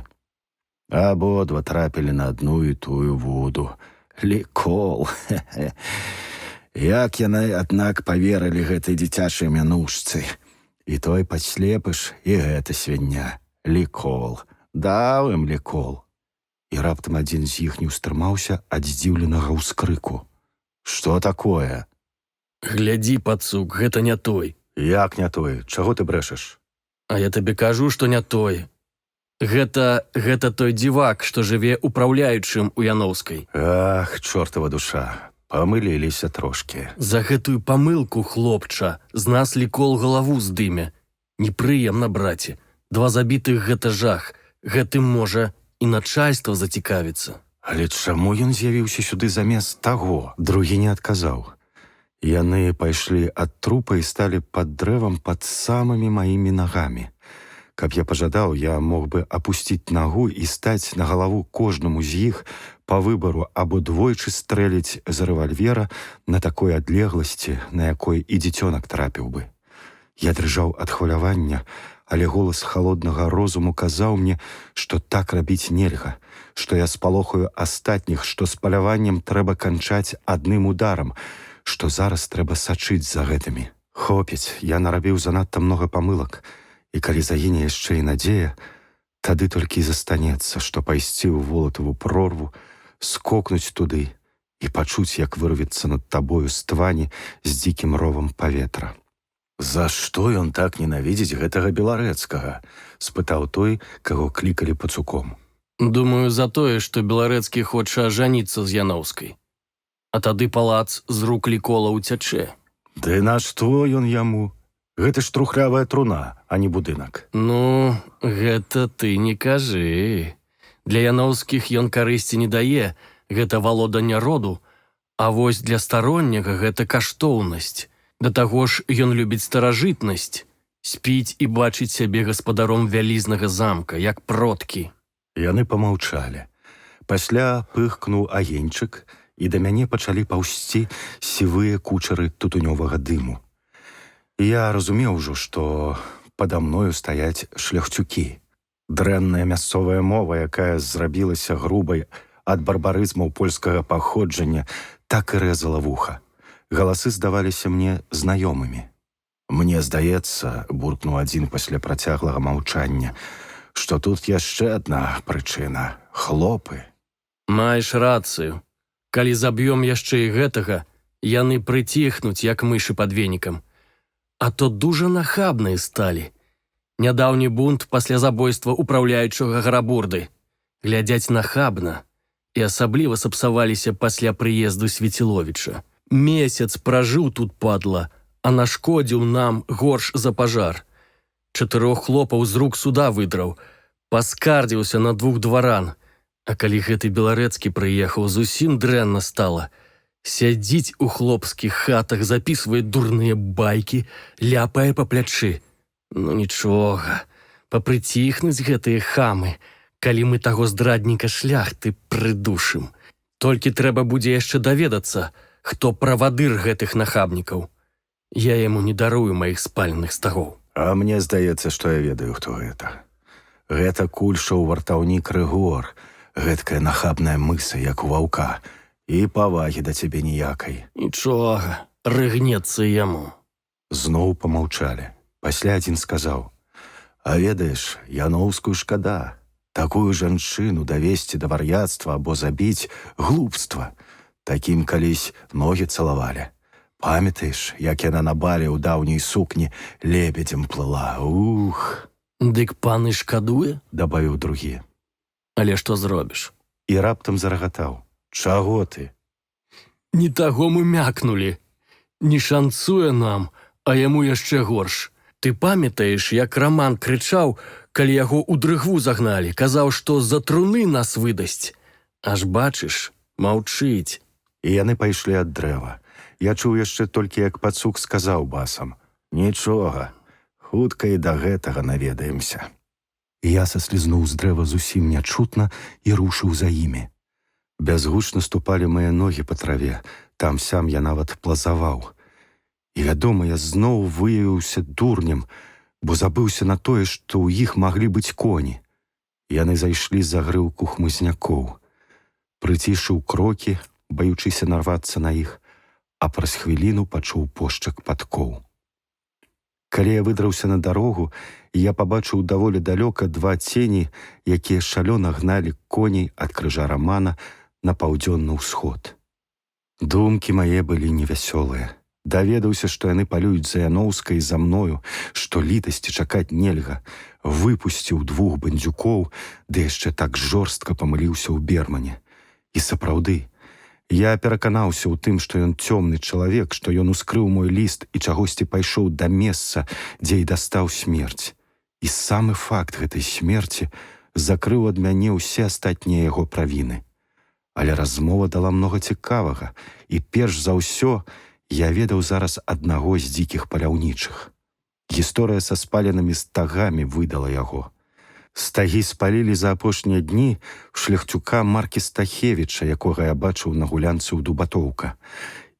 Абодва трапілі на адну і тую воду. Лікол, хе-хе. Як яны, аднак, паверылі гэтай дзіцячай мянушцы. І той падслепыш, і гэта свіння. Лікол. Даў ім лікол. І раптам адзін з іх не ўстрымаўся ад здзіўленага ўскрыку. Што такое? Глядзі, пацук, гэта не той. Як не той? Чаго ты брэшаш? А я табе кажу, што не той. Гэта той дзівак, што жыве ўпраўляючым у Яноўскай. Ах, чортава душа, памыліліся трошкі. За гэтую памылку, хлопча, з нас лікол галаву здыме. Непрыемна, браце. 2 забітых гэта жах. Гэтым можа і начальства зацікавіцца. Але чаму ён з'явіўся сюды замест таго? Другі не адказаў. Яны пайшлі ад трупа і сталі пад дрэвам пад самымі маімі нагамі. Каб я пажадаў, я мог бы апусціць нагу і стаць на галаву кожнаму з іх па выбару або двойчы стрэліць з рэвальвера на такой адлегласці, на якой і дзіцёнак трапіў бы. Я дрыжаў ад хвалявання, але голас халоднага розуму казаў мне, што так рабіць нельга, што я спалохаю астатніх, што з паляваннем трэба канчаць адным ударам, што зараз трэба сачыць за гэтымі. Хопіць, я нарабіў занадта многа памылак, і калі загіне яшчэ і надзея, тады толькі і застанецца, што пайсці ў волатаву прорву, скокнуць туды і пачуць, як вырвецца над табою з твані з дзікім ровам паветра. «За што ён так ненавідзіць гэтага Беларэцкага?» – спытаў той, каго клікалі пацуком. Думаю, за тое, што Беларэцкі хоча ажаніцца з Яноўскай. А тады палац з рук лікола ўцячэ. Ды на што ён яму? Гэта ж трухлявая труна, а не будынак. Ну, гэта ты не кажы. Для яноўскіх ён карысці не дае, гэта валоданне роду, а вось для старонняга гэта каштоўнасць. Да таго ж ён любіць старажытнасць, спіць і бачыць сябе гаспадаром вялізнага замка, як продкі. Яны памаўчалі. Пасля пыхкнуў агеньчык, і да мяне пачалі паўсці сівыя кучары тутунёвага дыму. Я разумеў ужо, што пада мною стаяць шляхцюкі. Дрэнная мясцовая мова, якая зрабілася грубай ад барбарызмаў польскага паходжання, так і рэзала вуха. Галасы здаваліся мне знаёмымі. «Мне здаецца, — буркнуў адзін пасля працяглага маўчання, — што тут яшчэ адна прычына — хлопы». Маеш рацыю. Калі заб'ём яшчэ і гэтага, яны прыціхнуць, як мышы пад венікам. А то дужа нахабныя сталі. Нядаўні бунт пасля забойства ўпраўляючага Гарабурды. Глядзяць нахабна. І асабліва сапсаваліся пасля прыезду Свеціловіча. Месяц пражыў тут, падла, а нашкодзіў нам горш за пажар. 4 хлопаў з рук суда выдраў, паскардзіўся на 2 дваран. А калі гэты Беларэцкі прыехаў, зусім дрэнна стала. Сядзіць у хлопскіх хатах, запісвае дурныя байкі, ляпае па плячы. Ну нічога, папрыціхнуць гэтыя хамы, калі мы таго здрадніка шляхты прыдушым. Толькі трэба будзе яшчэ даведацца, хто правадыр гэтых нахабнікаў. Я яму не дарую маіх спальных стагоў. А мне здаецца, што я ведаю, хто гэта. Гэта кульшаў вартаўнік Рыгор, гэткая нахабная мыса, як у ваўка, і павагі да цябе ніякай. Нічога, рыгнецца яму. Зноў памаўчалі. Пасля адзін сказаў: «А ведаеш, Яноўскую шкада. Такую жанчыну давесці да вар'яцтва або забіць — глупства. Такім калісь ногі цалавалі. Памятаеш, як яна на бале ў даўняй сукні лебедзем плыла? Ух!» «Дык пан і шкадуе?» – дабавіў другі. «Але што зробіш?» І раптам зарагатаў: «Чаго ты?» «Не таго мы мякнулі. Не шанцуе нам, а яму яшчэ горш. Ты памятаеш, як Раман крычаў, калі яго ў дрыгву загналі, казаў, што за труны нас выдасць. Аж бачыш, маўчыць». І яны пайшлі ад дрэва. Я чуў яшчэ толькі, як пацук сказаў басам: «Нічога, хутка і да гэтага наведаемся». Я саслізнуў з дрэва зусім нячутна і рушыў за імі. Бязгучна ступалі мае ногі па траве, там-сям я нават плазаваў. І, вядома, я зноў выявіўся дурнем, бо забыўся на тое, што ў іх маглі быць коні. Яны зайшлі за грыўку хмызнякоў. Прыцішыў крокі, баючыся нарвацца на іх, а праз хвіліну пачуў пошчак падкоў. Калі я выдраўся на дарогу, я пабачыў даволі далёка два цені, якія шалёна гналі коней ад крыжа Рамана на паўдзённы ўсход. Думкі мае былі невясёлыя. Даведаўся, што яны палююць за Яноўскай за мною, што літасці чакаць нельга, выпусціў двух бандзюкоў, ды яшчэ так жорстка памыліўся ў Бермане. І сапраўды, я пераканаўся ў тым, што ён цёмны чалавек, што ён ускрыў мой ліст і чагосьці пайшоў да месца, дзе і дастаў смерць. І самы факт гэтай смерці закрыў ад мяне ўсе астатнія яго правіны. Але размова дала многа цікавага, і перш за ўсё я ведаў зараз аднаго з дзікіх паляўнічых. Гісторыя са спаленымі стагамі выдала яго. Стагі спалілі за апошнія дні шляхцюка Маркі Стахевіча, якога я бачыў на гулянцы ў Дубатоўка.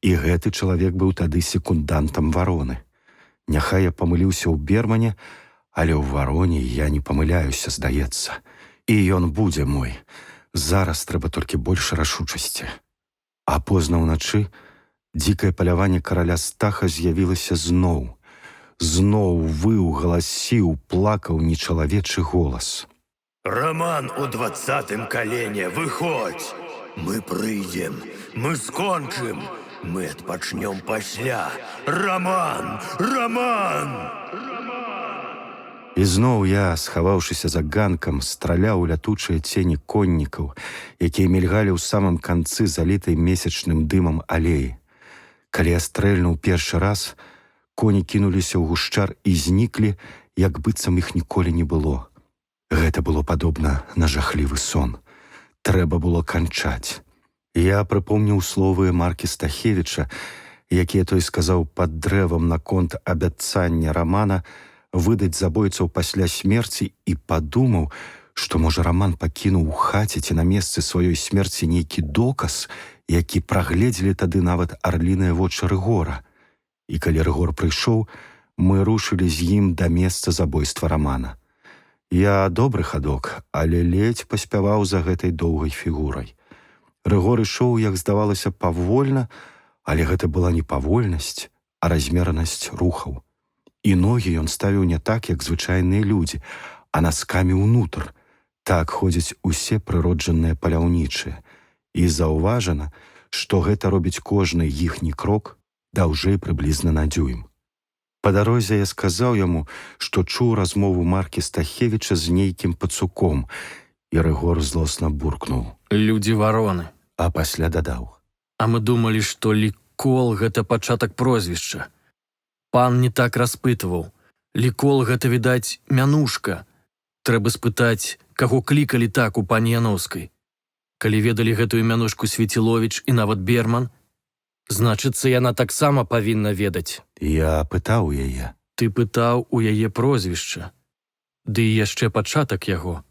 І гэты чалавек быў тады секундантам Вароны. Няхай я памыліўся ў Бермане, але ў Вароне я не памыляюся, здаецца. І ён будзе мой. Зараз трэба толькі больш рашучасці. А позна ўначы дзікае паляванне караля Стаха з'явілася зноў. Зноў выў, галасіў, плакаў нечалавечы голас. Роман у 20-м калене, выходзь! Мы прыйдзем, мы скончым, мы адпачнём пасля. Роман! Роман! І зноў я, схаваўшыся за ганкам, страляў у лятучыя цені коннікаў, якія мільгалі ў самым канцы залітай месячным дымам алеі. Калі я стрэльнуў першы раз, коні кінуліся ў гушчар і зніклі, як быццам іх ніколі не было. Гэта было падобна на жахлівы сон. Трэба было канчаць. Я прыпомніў словы Маркі Стахевіча, якія той сказаў пад дрэвам наконт абяцання Рамана выдаць забойцаў пасля смерці, і падумаў, што, можа, Раман пакінуў у хаце ці на месцы сваёй смерці нейкі доказ, які прагледзелі тады нават арліныя вочы Рыгора. І калі Рыгор прыйшоў, мы рушылі з ім да месца забойства Рамана. Я добры хадок, але ледзь паспяваў за гэтай доўгай фігурай. Рыгор ішоў, як здавалася, павольна, але гэта была не павольнасць, а размеранасць рухаў. І ногі ён ставіў не так, як звычайныя людзі, а наскамі ўнутр. Так ходзяць усе прыроджаныя паляўнічыя. І заўважана, што гэта робіць кожны іхні крок даўжэй прыблізна на дюйм. Па дарозе я сказаў яму, што чуў размову Маркі Стахевіча з нейкім пацуком, і Рыгор злосна буркнуў. Людзі Вароны. А пасля дадаў. А мы думалі, што Лікол — гэта пачатак прозвішча. Пан не так распытваў. Лікол — гэта, відаць, мянушка. Трэба спытаць, каго клікалі так у пані Яноўскай. Калі ведалі гэтую мянушку Свеціловіч і нават Берман, значыцца, яна таксама павінна ведаць. Я пытаў яе. Ты пытаў у яе прозвішча. Ды і яшчэ пачатак яго,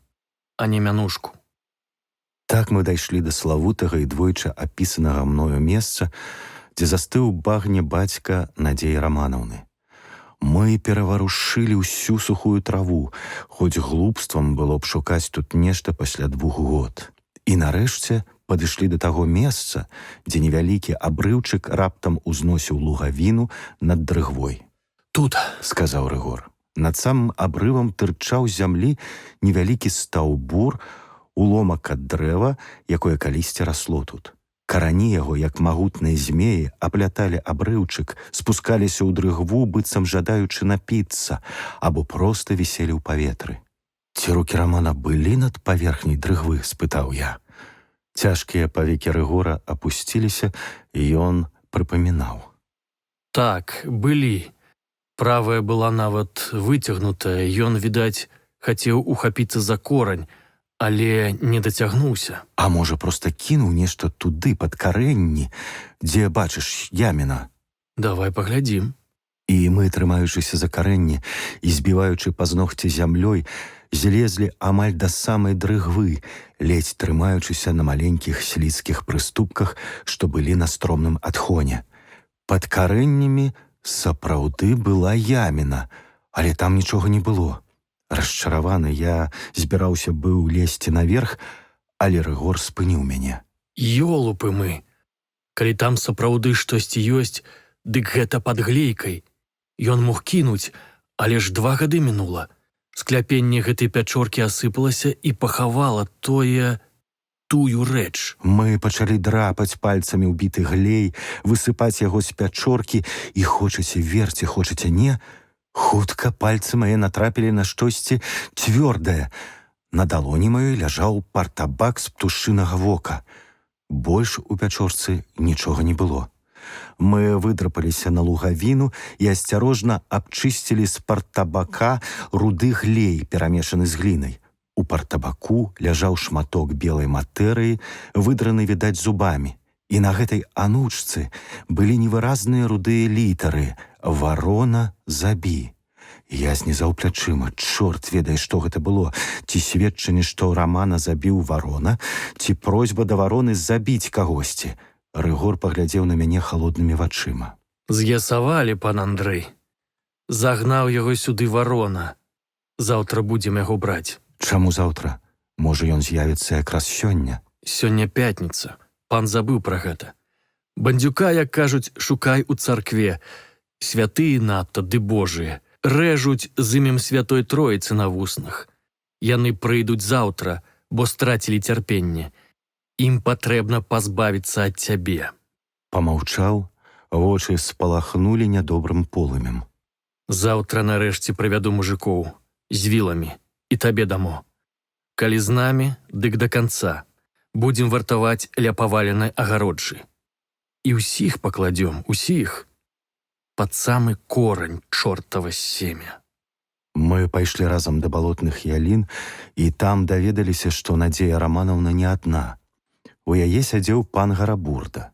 а не мянушку. Так мы дайшлі да славутага і двойчы апісанага мною месца, дзе застыў у багне бацька Надзеі Раманаўны. Мы пераварушылі ўсю сухую траву, хоць глупствам было б шукаць тут нешта пасля 2 год. І нарэшце падышлі да таго месца, дзе невялікі абрыўчык раптам узносіў лугавіну над дрыгвой. Тут, — сказаў Рыгор. Над самым абрывам тырчаў з зямлі невялікі стаўбур, уломак ад дрэва, якое калісьці расло тут. Карані яго, як магутныя змеі, апляталі абрыўчык, спускаліся ў дрыгву, быццам жадаючы напіцца, або проста віселі ў паветры. Ці рукі Рамана былі над паверхняй дрыгвы? — спытаў я. Цяжкія павекі Рыгора апусціліся, і ён прыпамінаў. Так, былі. Правая была нават выцягнутая, ён, відаць, хацеў ухапіцца за корань, але не дацягнуўся. А можа, проста кінуў нешта туды, пад карэнні, дзе, бачыш, яміна? Давай паглядзім. І мы, трымаючыся за карэнні і збіваючы пазногці зямлёй, злезлі амаль да самай дрыгвы, ледзь трымаючыся на маленькіх слізкіх прыступках, што былі на стромным адхоне. Пад карэннямі сапраўды была яміна, але там нічога не было. Расчараваны, я збіраўся быў лезці наверх, але Рыгор спыніў мяне. Ёлупы мы! Калі там сапраўды штосьці ёсць, дык гэта пад глейкай. Ён мог кінуць, Але ж 2 гады мінула. Скляпенне гэтай пячоркі асыпалася і пахавала тую рэч. Мы пачалі драпаць пальцамі ў біты глей, высыпаць яго з пячоркі, і хочаце верце, хочаце не, хутка пальцы мае натрапілі на штосьці цвёрдае. На далоні маёй ляжаў партабак з птушынага вока. Больш у пячорцы нічога не было. Мы выдрапаліся на лугавіну і асцярожна абчысцілі з партабака руды глей, перамешаны з глінай. У партабаку ляжаў шматок белай матэрыі, выдраны, відаць, зубамі. І на гэтай анучцы былі невыразныя рудыя літары «Варона, забі». Я знізаў плячыма. Чорт ведае, што гэта было. Ці сведчанне, што Рамана забіў варона, ці просьба да вароны забіць кагосьці. Рыгор паглядзеў на мяне халоднымі вачыма. З'ясавалі, пан Андрэй. Загнаў яго сюды варона. Заўтра будзем яго браць. Чаму заўтра? Можа, ён з'явіцца якраз сёння? Сёння пятніца. Пан забыў пра гэта. Бандзюка, як кажуць, шукай у царкве. Святыя надта, ды божыя. Рэжуць з імем Святой Троіцы на вуснах. Яны прыйдуць заўтра, бо страцілі цярпенне. Ім патрэбна пазбавіцца ад цябе. Памаўчаў, вочы спалахнулі нядобрым полымем. Заўтра нарэшце прывяду мужикоў з віламі і табе дамо. Калі з намі, дык да канца. Будзем вартаваць ля паваленай агароджы. І ўсіх пакладзём, усіх. Пад самы корань чортава семя. Мы пайшлі разам да балотных ялін, і там даведаліся, што Надзея Раманаўна не адна. У яе сядзеў пан Гарабурда.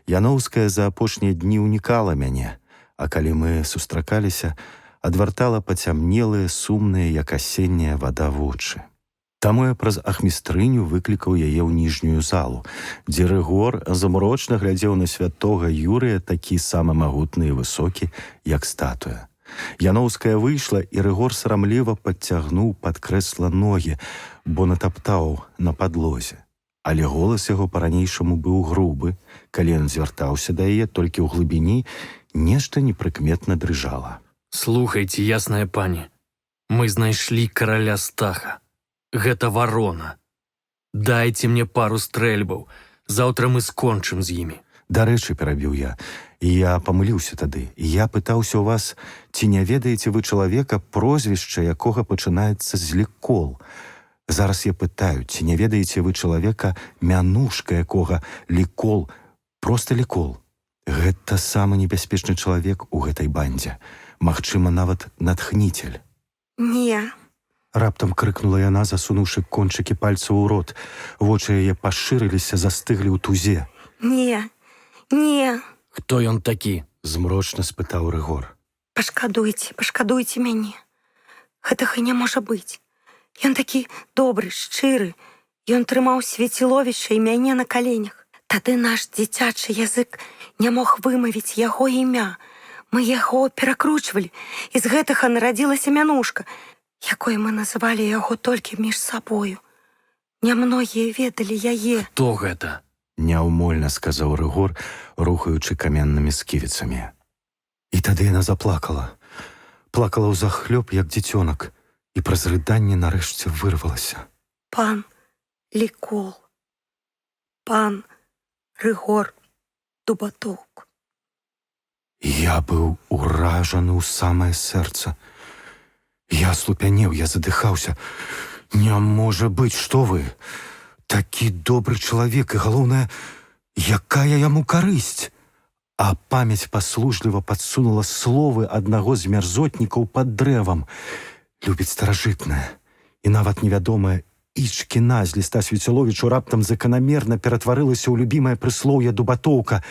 Яноўская за апошнія дні ўнікала мяне, а калі мы сустракаліся, адвяртала пацямнелыя, сумныя, як асенняя вада вочы. Таму я праз ахмістрыню выклікаў яе ў ніжнюю залу, дзе Рыгор замрочна глядзеў на святога Юрыя, такі самы магутны і высокі, як статуя. Яноўская выйшла, і Рыгор сарамліва падцягнуў пад крэсла ногі, бо натаптаў на падлозе. Але голас яго па-ранейшаму быў грубы. Калі ён звяртаўся да яе, толькі ў глыбіні нешта непрыкметна дрыжала. Слухайце, ясная пані, мы знайшлі караля Стаха. Гэта варона. Дайце мне пару стрэльбаў. Заўтра мы скончым з імі. Дарэчы, перабіў я, і я памыліўся тады. Я пытаўся ў вас, ці не ведаеце вы чалавека, прозвішча якога пачынаецца з Лікол. Зараз я пытаю, ці не ведаеце вы чалавека, мянушка якога Лікол, проста Лікол. Гэта самы небяспечны чалавек у гэтай бандзе. Магчыма, нават натхніцель. Не. Раптам крыкнула яна, засунуўшы кончыкі пальцаў у рот. Вочы яе пашырыліся, застыглі ў тузе. Не, не. Хто ён такі? Змрочна спытаў Рыгор. Пашкадуйце мяне. Гэтага не можа быць. Ён такі добры, шчыры. Ён трымаў Свяціловіча і мяне на каленях. Тады наш дзіцячы язык не мог вымавіць яго імя. Мы яго перакручвалі, і з гэтага нарадзілася мянушка, якой мы называлі яго толькі між сабою. Нямногія ведалі яе. Хто гэта? Няўмольна сказаў Рыгор, рухаючы каменнымі сківіцамі. І тады яна заплакала. Плакала ўзахлёб, як дзіцёнак, і праз рыданне нарэшце вырвалася. Пан Лікол. Пан Рыгор Дубатоўк. Я быў уражаны ў самае сэрца. Я слупянеў, я задыхаўся. Не можа быць, што вы? Такі добры чалавек, і галоўнае, якая яму карысць? А памяць паслужліва падсунула словы аднаго з мярзотнікаў пад дрэвам. Любіць старажытнае. І нават невядомая Ічкіна з ліста Свяціловічу раптам заканамерна ператварылася ў любімае прыслоўе Дубатоўка.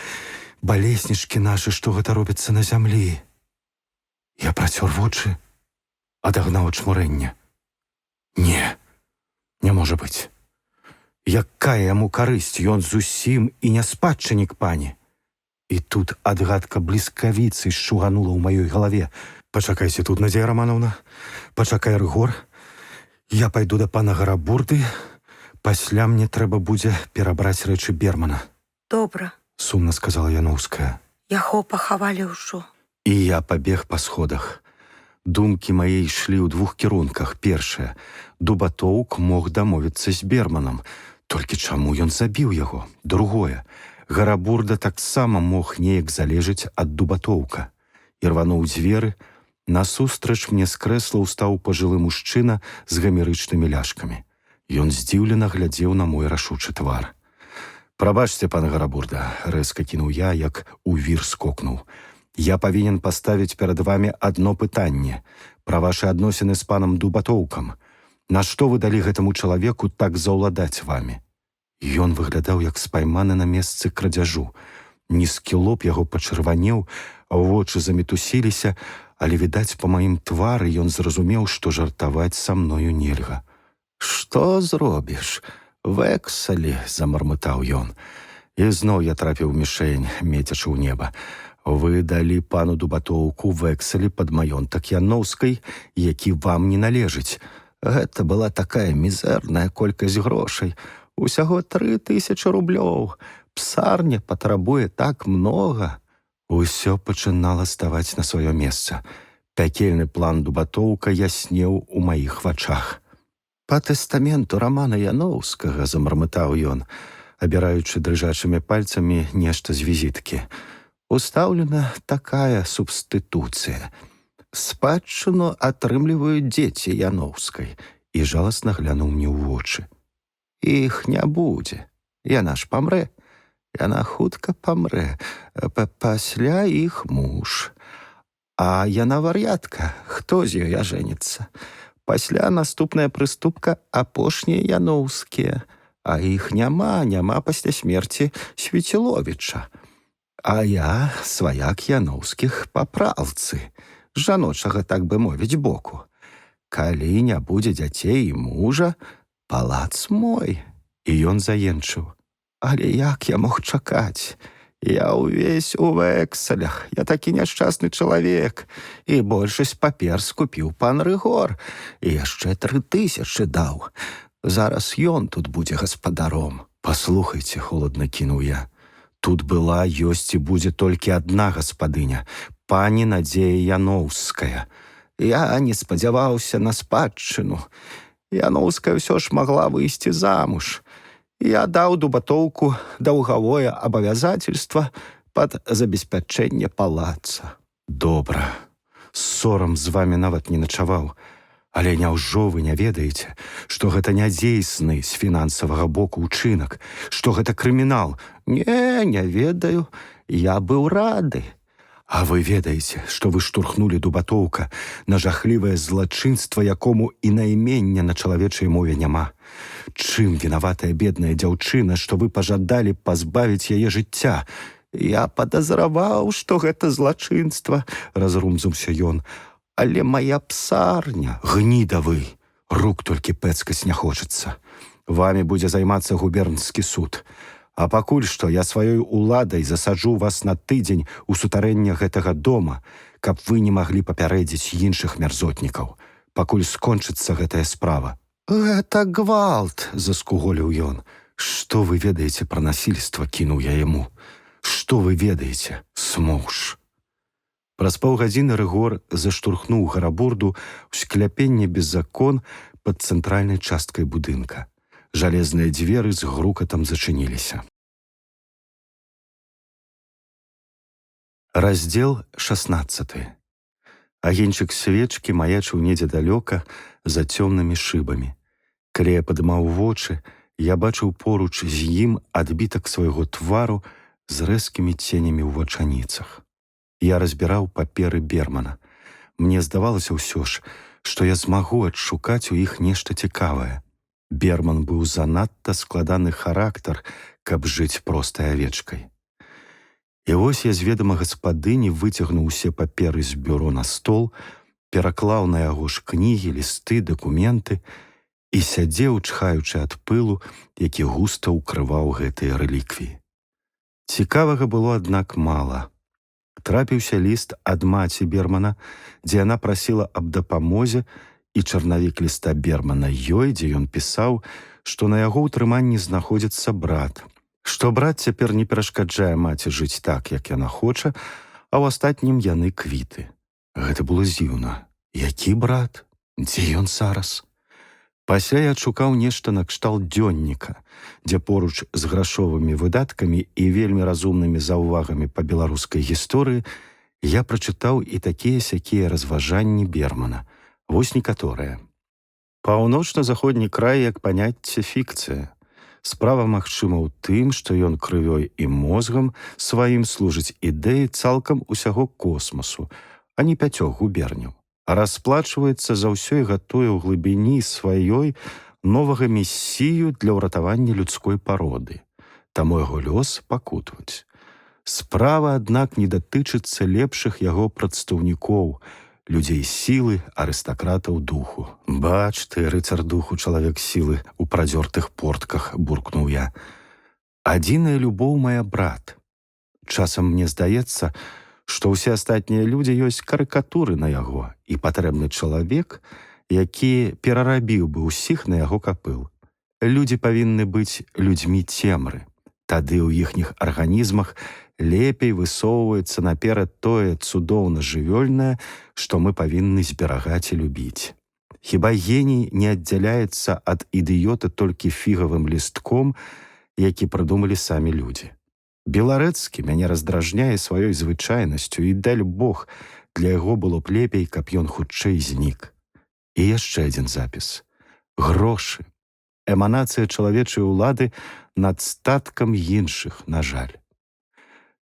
Балеснічкі нашы, што гэта робіцца на зямлі. Я працёр вочы, адагнаў ачмурэнне. Не можа быць. Якая яму карысць? Ён зусім і не спадчыннік пані. І тут адгадка бліскавіцай шуганула ў маёй галаве. Пачакайце тут, Надзея Раманаўна. Пачакай, Рыгор. Я пайду да пана Гарабурды. Пасля мне трэба будзе перабраць рэчы Бермана. Добра. Сумна сказала Яноўская. Яго пахавалі ўжо. І я пабег па сходах. Думкі мае ішлі ў двух кірунках. Першае, Дубатоўк мог дамовіцца з Берманам, толькі чаму ён забіў яго? Другое, Гарабурда таксама мог неяк залежыць ад Дубатоўка. І рвануў дзверы. Насустрач мне з крэсла ўстаў пажылы мужчына з гамерычнымі ляшкамі. Ён здзіўлена глядзеў на мой рашучы твар. «Прабачце, пан Гарабурда», — рэзка кінуў я, як у вір скокнуў. «Я павінен паставіць перад вамі адно пытанне пра вашы адносіны з панам Дубатоўкам. Нашто вы далі гэтаму чалавеку так заўладаць вамі?» Ён выглядаў як спайманы на месцы крадзяжу. Нізкі лоб яго пачырванеў, а вочы замітусіліся, але, відаць, па маім твары ён зразумеў, што жартаваць са мною нельга. «Што зробіш? Вэксалі», — замармытаў ён. І зноў я трапіў у мішень, мецячы ў неба. «Вы далі пану Дубатоўку вэксалі пад маёнтак Яноўскай, які вам не належыць. Гэта была такая мізэрная колькасць грошай. Усяго 3000 рублёў. Псарня патрабуе так многа». Усё пачынала ставаць на сваё месца. Пякельны план Дубатоўка яснеў у маіх вачах. «Па тэстаменту Рамана Яноўскага», — замармытаў ён, абіраючы дрыжачымі пальцамі нешта з візіткі, «устаўлена такая субстытуцыя. Спадчыну атрымліваюць дзеці Яноўскай». І жаласна глянуў мне ў вочы. «Іх не будзе. Яна ж памрэ. Яна хутка памрэ. Пасля іх муж. А яна вар'ятка. Хто з ёй ажэніцца? Пасля наступная прыступка апошнія Яноўскія. А іх няма пасля смерці Свеціловіча. А я сваяк Яноўскіх па пралцы, жаночага, так бы мовіць, боку. Калі не будзе дзяцей і мужа, палац мой». І ён заенчыў. «Але як я мог чакаць? Я ўвесь у вэксалях, я такі няшчасны чалавек. І большасць папер скупіў пан Рыгор, і яшчэ 3000 даў. Зараз ён тут будзе гаспадаром». «Паслухайце», — холадна кінуў я, «тут была, ёсць і будзе толькі адна гаспадыня, пані Надзея Яноўская. Я не спадзяваўся на спадчыну. Яноўская ўсё ж магла выйсці замуж. Я даў Дубатоўку даўгавое абавязательства пад забеспячэнне палаца». «Добра. Сорам з вамі нават не начаваў. Але няўжо вы не ведаеце, што гэта нядзейсны з фінансавага боку ўчынак, што гэта крымінал?» Не ведаю. Я быў рады». «А вы ведаеце, што вы штурхнулі Дубатоўка на жахлівае злачынства, якому і наймення на чалавечай мове няма? Чым вінаватая бедная дзяўчына, што вы пажадалі пазбавіць яе жыцця?» «Я падазраваў, што гэта злачынства», — разрумзаўся ён. «Але мая псарня». «Гніда вы! Рук толькі пэцкаць не хочацца. Вамі будзе займацца губернскі суд. А пакуль што я сваёй уладай засаджу вас на тыдзень у сутарэнне гэтага дома, каб вы не маглі папярэдзіць іншых мярзотнікаў, пакуль скончыцца гэтая справа». «Гэта гвалт», — заскуголіў ён. «Што вы ведаеце пра насільства?» — кінуў я яму. «Што вы ведаеце, смоўж?» Праз паўгадзіны Рыгор заштурхнуў Гарабурду ў скляпенне без закон пад цэнтральнай часткай будынка. Жалезныя дзверы з грукатам зачыніліся. Раздзел 16. Агеньчык свечкі маячыў недзе далёка за цёмнымі шыбамі. Калі я падымаў вочы, я бачыў поруч з ім адбітак свайго твару з рэзкімі ценямі ў вачаніцах. Я разбіраў паперы Бермана. Мне здавалася ўсё ж, што я змагу адшукаць у іх нешта цікавае. Берман быў занадта складаны характар, каб жыць простай авечкай. І вось я з ведама гаспадыні выцягнуў усе паперы з бюро на стол, пераклаў на яго ж кнігі, лісты, дакументы і сядзеў, чхаючы ад пылу, які густа ўкрываў гэтыя рэліквіі. Цікавага было, аднак, мала. Трапіўся ліст ад маці Бермана, дзе яна прасіла аб дапамозе, і чарнавік ліста Бермана ёй, дзе ён пісаў, што на яго ўтрыманні знаходзіцца брат, што брат цяпер не перашкаджае маці жыць так, як яна хоча, а ў астатнім яны квіты. Гэта было дзіўна. Які брат? Дзе ён зараз? Пасля я адшукаў нешта накшталт дзённіка, дзе поруч з грашовымі выдаткамі і вельмі разумнымі заўвагамі па беларускай гісторыі я прачытаў і такія-сякія разважанні Бермана. Вось некаторыя. Паўночна-заходні край як паняцце фікцыя. Справа, магчыма, у тым, што ён крывёй і мозгам сваім служыць ідэі цалкам усяго космасу, а не 5 губерняў. Расплачваецца за ўсё і гатуе ў глыбіні сваёй новага месію для ўратавання людской пароды. Таму яго лёс пакутваць. Справа, аднак, не датычыцца лепшых яго прадстаўнікоў, людзей сілы, арыстакратаў духу. Бач ты, рыцар духу, чалавек сілы, у прадзёртых портках, буркнуў я. Адзіная любоў мая брат. Часам мне здаецца, што ўсе астатнія людзі ёсць карыкатуры на яго, і патрэбны чалавек, які перарабіў бы ўсіх на яго капыл. Людзі павінны быць людзьмі цемры. Тады ў іхніх арганізмах лепей высоўваецца наперад тое цудоўна жывёльнае, што мы павінны зберагаць і любіць. Хіба геній не аддзяляецца ад ідыёта толькі фігавым лістком, які прыдумалі самі людзі? Беларэцкі мяне раздражняе сваёй звычайнасцю, і даль Бог, для яго было б лепей, каб ён хутчэй знік. І яшчэ адзін запіс. Грошы. Эманацыя чалавечай улады над статкам іншых, на жаль.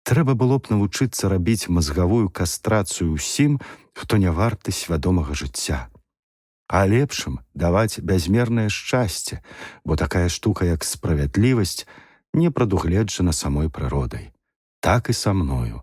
Трэба было б навучыцца рабіць мазгавую кастрацыю ўсім, хто не варты свядомага жыцця. А лепшым даваць бязмернае шчасце, бо такая штука, як справядлівасць, не прадугледжана самой прыродай. Так і са мною.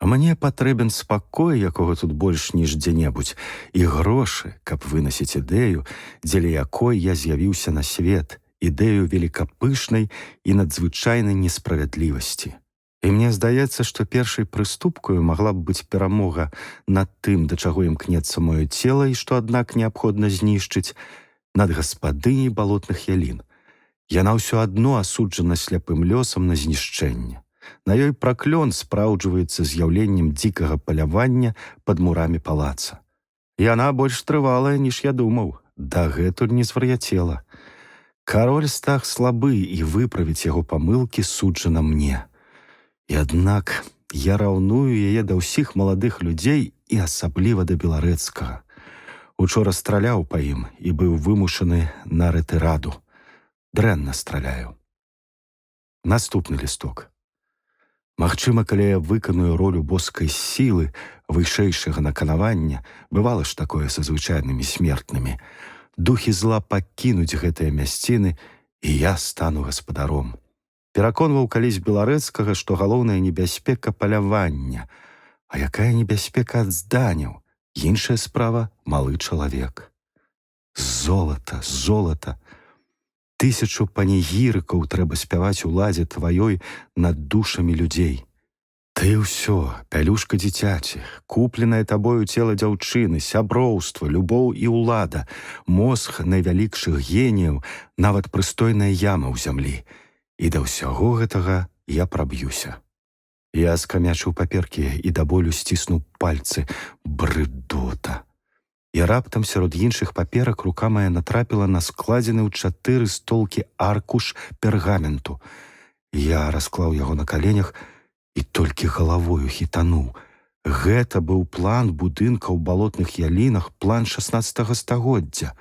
Мне патрэбен спакой, якога тут больш ніж дзе-небудзь, і грошы, каб вынасіць ідэю, дзеля якой я з'явіўся на свет, ідэю велікапышнай і надзвычайнай несправядлівасці. І мне здаецца, што першай прыступкаю магла б быць перамога над тым, да чаго імкнецца маё цела і што, аднак, неабходна знішчыць, над гаспадыняй балотных ялін. Яна ўсё адно асуджана сляпым лёсам на знішчэнне. На ёй праклён спраўджваецца з'яўленнем дзікага палявання пад мурамі палаца. Яна больш трывалая, ніж я думаў, дагэтуль не звар'яцела. Кароль стах слабы, і выправіць яго памылкі суджана мне. І аднак я раўную яе да ўсіх маладых людзей і асабліва да Беларэцкага. Учора страляў па ім і быў вымушаны на рэтыраду. Дрэнна страляю. Наступны лісток. Магчыма, калі я выканую ролю боскай сілы, вышэйшага наканавання, бывала ж такое са звычайнымі смертнымі, духі зла пакінуць гэтыя мясціны, і я стану гаспадаром. Пераконваў калісь Беларэцкага, што галоўная небяспека палявання. А якая небяспека ад зданяў? Іншая справа — малы чалавек. Золата, золата. 1000 панегірыкаў трэба спяваць уладзе тваёй над душамі людзей. Ты ўсё, пялюшка дзіцяці, купленае табою цела дзяўчыны, сяброўства, любоў і ўлада, мозг найвялікшых геніяў, нават прыстойная яма ў зямлі. І да ўсяго гэтага я праб'юся. Я скамячыў паперкі і да болю сціснуў пальцы. Брыдота. І раптам сярод іншых паперак рука мая натрапіла на складзены ў 4 столкі аркуш пергаменту. Я расклаў яго на каленях і толькі галавою хітануў. Гэта быў план будынка ў балотных ялінах, план 16 стагоддзя.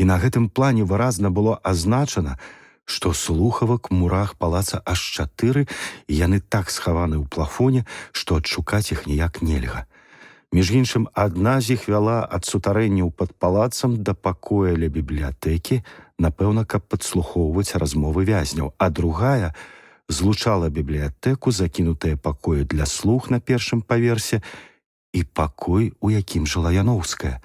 І на гэтым плане выразна было азначана, што слухавак у мурах палаца аж 4, і яны так схаваны ў плафоне, што адшукаць іх ніяк нельга. Між іншым, адна з іх вяла ад сутарэнняў пад палацам да пакоя ля бібліятэкі, напэўна, каб падслухоўваць размовы вязняў, а другая злучала бібліятэку, закінутыя пакоі для слуг на першым паверсе і пакой, у якім жыла Яноўская.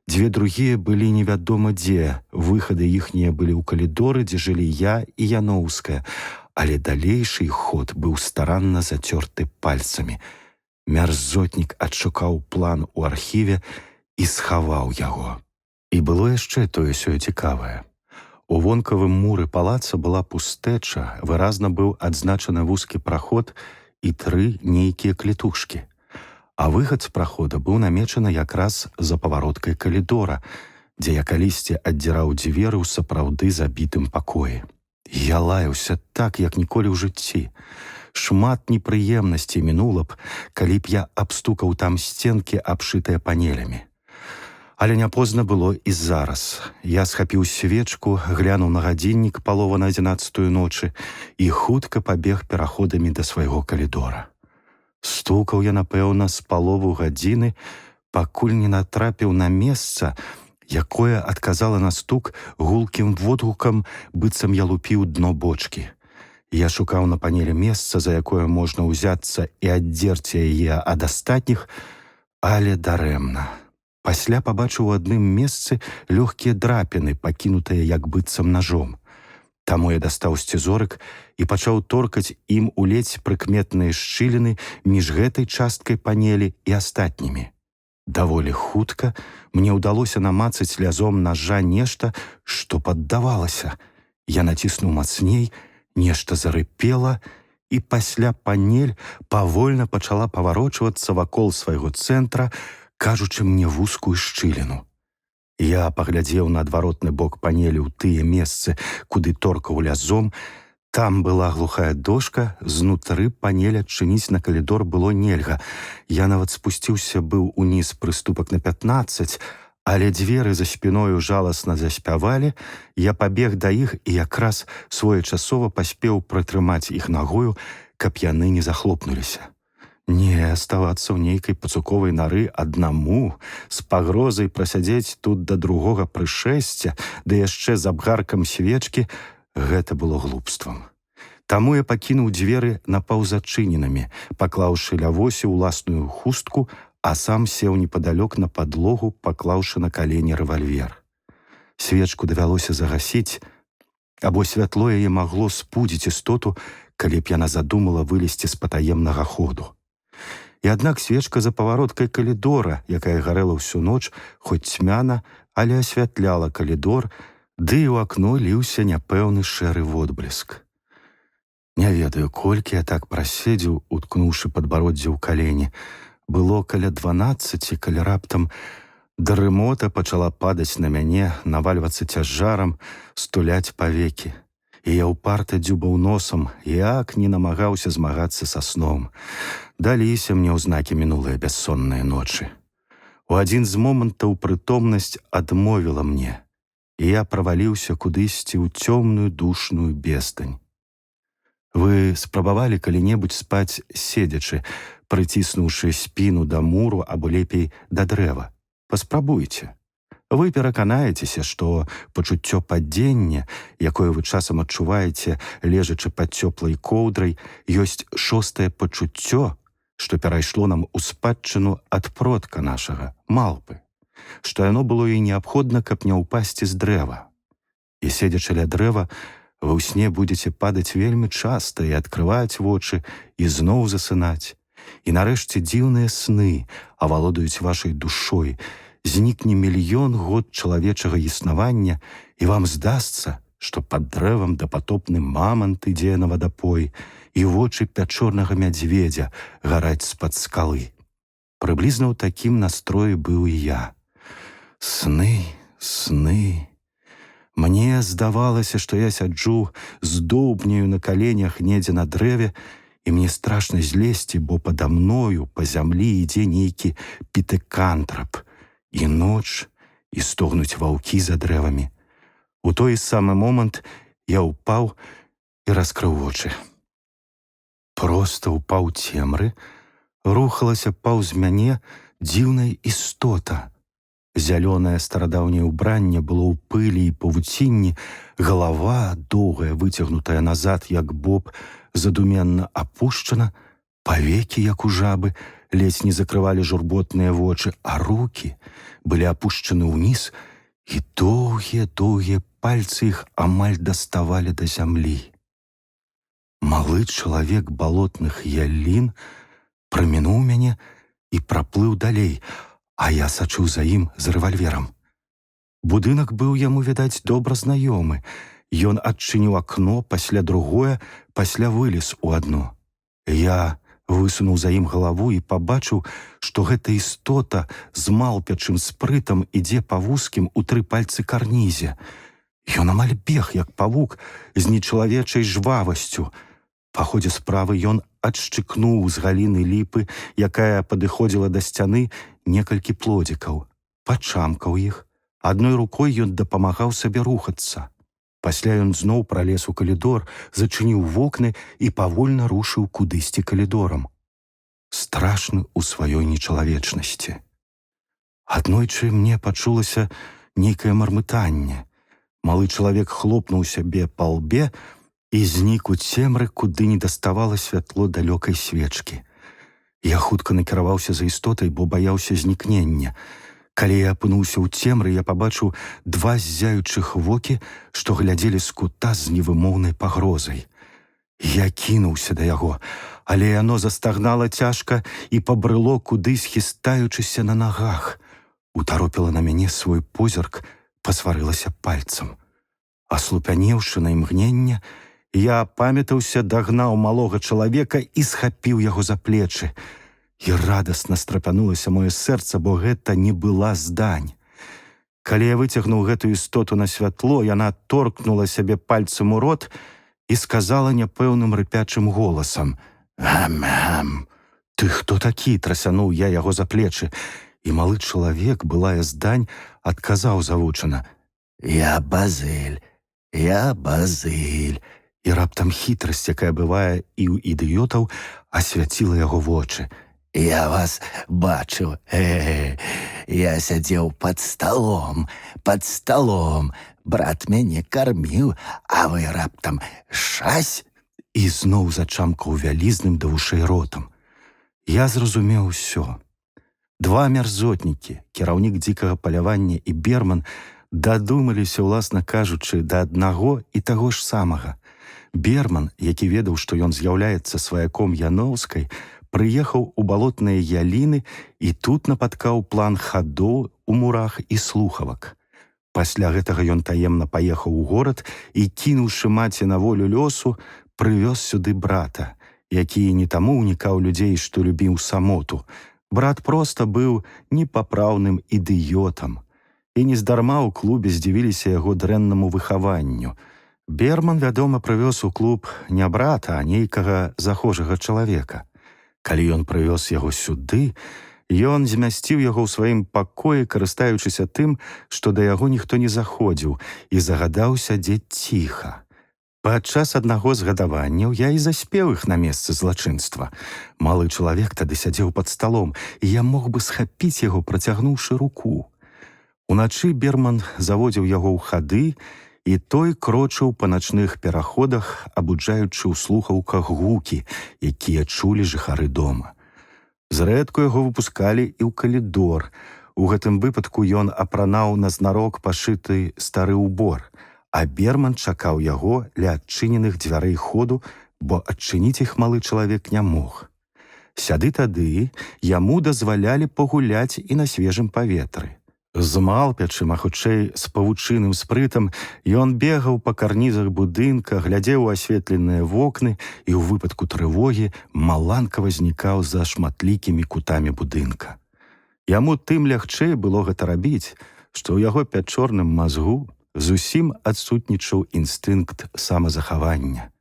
2 другія былі невядома дзе, выхады іхнія былі ў калідоры, дзе жылі я і Яноўская, але далейшы ход быў старанна зацёрты пальцамі. Мярзотнік адшукаў план у архіве і схаваў яго. І было яшчэ тое-сёе цікавае. У вонкавым муры палаца была пустэча, выразна быў адзначаны вузкі праход і 3 нейкія клетушкі. А выхад з прахода быў намечаны якраз за павароткай калідора, дзе я калісьці аддзіраў дзверы ў сапраўды забітым пакоі. Я лаяўся так, як ніколі ў жыцці. Шмат непрыемнасцей мінула б, калі б я абстукаў там сценкі, абшытыя панелямі. Але не позна было і зараз. Я схапіў свечку, глянуў на гадзіннік 10:30 ночы і хутка пабег пераходамі да свайго калідора. Стукаў я, напэўна, з палову гадзіны, пакуль не натрапіў на месца, якое адказала на стук гулкім водгукам, быццам я лупіў дно бочкі. Я шукаў на панелі месца, за якое можна ўзяцца і аддзерці яе ад астатніх, але дарэмна. Пасля пабачыў у адным месцы лёгкія драпіны, пакінутыя як быццам нажом. Таму я дастаў сцізорык і пачаў торкаць ім у ледзь прыкметныя шчыліны між гэтай часткай панелі і астатнімі. Даволі хутка мне ўдалося намацаць лязом нажа нешта, што паддавалася. Я націснуў мацней, нешта зарыпела, і пасля панель павольна пачала паварочвацца вакол свайго цэнтра, кажучы мне вузкую шчыліну. Я паглядзеў на адваротны бок панелі ў тыя месцы, куды торкаў лязом. Там была глухая дошка, знутры панель адчыніць на калідор было нельга. Я нават спусціўся быў уніз прыступак на 15, але дзверы за спіною жаласна заспявалі. Я пабег да іх і якраз своечасова паспеў прытрымаць іх нагою, каб яны не захлопнуліся. Не, аставацца ў нейкай пацуковай нары аднаму, з пагрозай прасядзець тут да другога прышэсця, ды яшчэ з абгаркам свечкі, гэта было глупствам. Таму я пакінуў дзверы напаўзачыненымі, паклаўшы ля восі ўласную хустку, а сам сеў непадалёк на падлогу, паклаўшы на калені рэвальвер. Свечку давялося загасіць, або святло яе магло спудзіць істоту, калі б яна задумала вылезці з патаемнага ходу. І аднак свечка за павароткай калідора, якая гарэла ўсю ноч, хоць цьмяна, але асвятляла калідор, ды і ў акно ліўся няпэўны шэры водбліск. Не ведаю, колькі я так праседзеў, уткнуўшы падбароддзе ў калені. Было каля 12, калі раптам дрымота пачала падаць на мяне, навальвацца цяжарам, стуляць павекі. І я ўпарта дзюбаў носам, як не намагаўся змагацца са сном. Даліся мне ўзнакі мінулыя бяссонныя ночы. У адзін з момантаў прытомнасць адмовіла мне, і я праваліўся кудысьці ў цёмную душную бездань. Вы спрабавалі калі-небудзь спаць седзячы, прыціснуўшы спіну да муру або лепей да дрэва? Паспрабуйце. Вы пераканаецеся, што пачуццё падзення, якое вы часам адчуваеце, лежачы пад цёплай коўдрай, ёсць шостае пачуццё, што перайшло нам у спадчыну ад продка нашага, малпы, што яно было і неабходна, каб не ўпасці з дрэва. І седзячы ля дрэва, вы ў сне будзеце падаць вельмі часта і адкрываць вочы, і зноў засынаць. І нарэшце дзіўныя сны авалодаюць вашай душой, знікне мільён год чалавечага існавання, і вам здасца, што пад дрэвам дапатопны мамант ідзе на вадапой, і вочы пячорнага мядзведзя гараць з-пад скалы. Прыблізна ў такім настроі быў і я. Сны, сны. Мне здавалася, што я сяджу з доўбняю на каленях недзе на дрэве, і мне страшна злезці, бо пада мною па зямлі ідзе нейкі пітэкантрап, і ноч, і стогнуць ваўкі за дрэвамі. У той самы момант я ўпаў і раскрыў вочы. Проста ўпаў цемры, рухалася паўз мяне дзіўная істота. Зялёнае старадаўняе ўбранне было ў пылі і павуцінні, галава, доўгая, выцягнутая назад, як боб, задуменна апушчана, павекі, як у жабы, ледзь не закрывалі журботныя вочы, а рукі былі апушчаны ўніз, і доўгія пальцы іх амаль даставалі да зямлі. Малы чалавек балотных ялін прамінуў мяне і праплыў далей, а я сачыў за ім з рэвальверам. Будынак быў яму, відаць, добра знаёмы. Ён адчыніў акно, пасля другое, пасля вылез у адно. Я высунуў за ім галаву і пабачыў, што гэта істота з малпячым спрытам ідзе па вузкім у 3 пальцы карнізе. Ён амаль бег, як павук, з нечалавечай жвавасцю. Па ходзе справы ён адшчыкнуў з галіны ліпы, якая падыходзіла да сцяны, некалькі плодзікаў, пачамкаў іх. Адной рукой ён дапамагаў сабе рухацца. Пасля ён зноў пралез у калідор, зачыніў вокны і павольна рушыў кудысьці калідорам. Страшны ў сваёй нечалавечнасці. Аднойчы мне пачулася нейкае мармытанне. Малы чалавек хлопнуў сябе па лбе і знік у цемры, куды не даставала святло далёкай свечкі. Я хутка накіраваўся за істотай, бо баяўся знікнення. Калі я апынуўся ў цемры, я пабачыў 2 ззяючых вокі, што глядзелі з кута з невымоўнай пагрозай. Я кінуўся да яго, але яно застагнала цяжка і пабрыло кудысь, хістаючыся на нагах. Утаропіла на мяне свой позірк, пасварылася пальцам. Аслупянеўшы на імгненне, я апамятаўся, дагнаў малога чалавека і схапіў яго за плечы. І радасна страпянулася маё сэрца, бо гэта не была здань. Калі я выцягнуў гэтую істоту на святло, яна торкнула сябе пальцам у рот і сказала няпэўным рыпячым голасам: «Гам-гам! Ты хто такі?» — трасянуў я яго за плечы. І малы чалавек, былая здань, адказаў завучана: «Я Базыль, я Базыль». І раптам хітрасць, якая бывае і ў ідыётаў, асвяціла яго вочы. «Я вас бачыў, я сядзеў пад сталом, брат мяне карміў, а вы раптам шась!» І зноў зачамкаў вялізным да вушэй ротам. Я зразумеў усё. 2 мярзотнікі, кіраўнік дзікага палявання і Берман, дадумаліся, уласна кажучы, да аднаго і таго ж самага. Берман, які ведаў, што ён з'яўляецца сваяком Яноўскай, прыехаў у балотныя яліны і тут напаткаў план хадоў у мурах і слухавак. Пасля гэтага ён таемна паехаў у горад і, кінуўшы маці на волю лёсу, прывёз сюды брата, які не таму ўнікаў людзей, што любіў самоту. Брат проста быў непапраўным ідыётам. І нездарма ў клубе здзівіліся яго дрэннаму выхаванню. Берман, вядома, прывёз у клуб не брата, а нейкага захожага чалавека. Калі ён прывёз яго сюды, ён змясціў яго ў сваім пакоі, карыстаючыся тым, што да яго ніхто не заходзіў, і загадаў сядзець ціха. Падчас аднаго з гадаванняў я і заспеў іх на месцы злачынства. Малы чалавек тады сядзеў пад сталом, і я мог бы схапіць яго, працягнуўшы руку. Уначы Берман заводзіў яго ў хады, і той крочыў па начных пераходах, абуджаючы ў слухаўках гукі, якія чулі жыхары дома. Зрэдку яго выпускалі і ў калідор. У гэтым выпадку ён апранаў назнарок пашыты стары ўбор, а Берман чакаў яго ля адчыненых дзвярэй ходу, бо адчыніць іх малы чалавек не мог. Сяды тады яму дазвалялі пагуляць і на свежым паветры. З малпячым, а хутчэй з павучыным спрытам, ён бегаў па карнізах будынка, глядзеў у асветленыя вокны і ў выпадку трывогі маланкава знікаў за шматлікімі кутамі будынка. Яму тым лягчэй было гэта рабіць, што ў яго пячорным мазгу зусім адсутнічаў інстынкт самазахавання.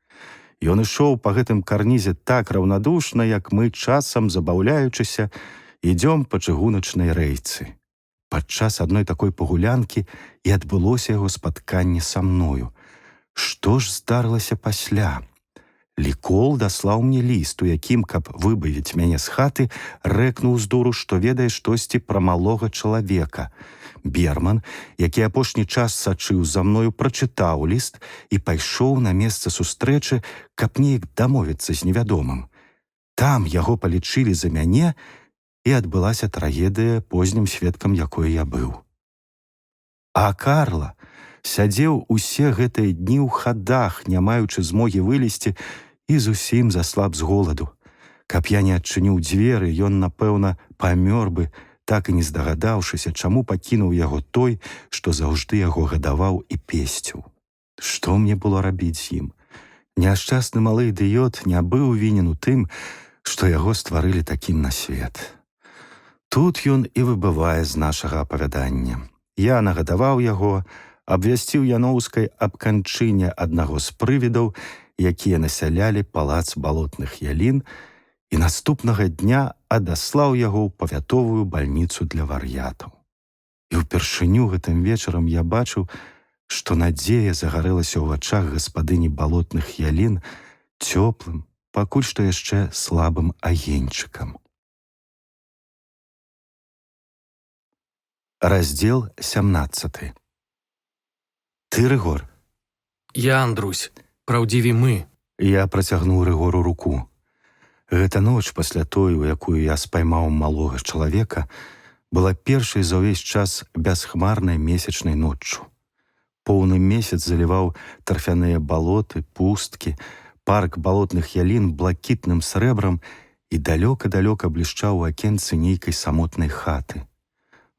Ён ішоў па гэтым карнізе так раўнадушна, як мы, часам забаўляючыся, ідзём па чыгуначнай рэйцы. Падчас адной такой пагулянкі і адбылося яго спатканне са мною. Што ж здарылася пасля? Лікол даслаў мне ліст, у якім, каб выбавіць мяне з хаты, рэкнуў з дуру, што ведае штосьці пра малога чалавека. Берман, які апошні час сачыў за мною, прачытаў ліст і пайшоў на месца сустрэчы, каб неяк дамовіцца з невядомым. Там яго палічылі за мяне, і адбылася трагедыя, познім сведкам якой я быў. А Карла сядзеў усе гэтыя дні ў хадах, не маючы змогі вылезці, і зусім заслаб з голаду. Каб я не адчыніў дзверы, ён, напэўна, памёр бы, так і не здагадаўшыся, чаму пакінуў яго той, што заўжды яго гадаваў і песціў. Што мне было рабіць з ім? Няшчасны малы ідыёт не быў вінен у тым, што яго стварылі такім на свет. Тут ён і выбывае з нашага апавядання. Я нагадаваў яго, абвясціў яноўскай аб канчыне аднаго з прывідаў, якія насялялі палац балотных ялін, і наступнага дня адаслаў яго ў павятовую бальніцу для вар'ятаў. І ўпершыню гэтым вечарам я бачыў, што надзея загарэлася ў вачах гаспадыні балотных ялін цёплым, пакуль што яшчэ слабым агеньчыкам. Раздзел 17. Ты, Рыгор? Я, Андрусь, праўдзівей мы. Я працягнуў Рыгору руку. Гэта ноч пасля той, у якую я спаймаў малога чалавека, была першай за ўвесь час бясхмарнай месячнай ноччу. Поўны месяц заліваў тарфяныя балоты, пусткі, парк балотных ялін блакітным срэбрам і далёка-далёка блішчаў у акенцы нейкай самотнай хаты.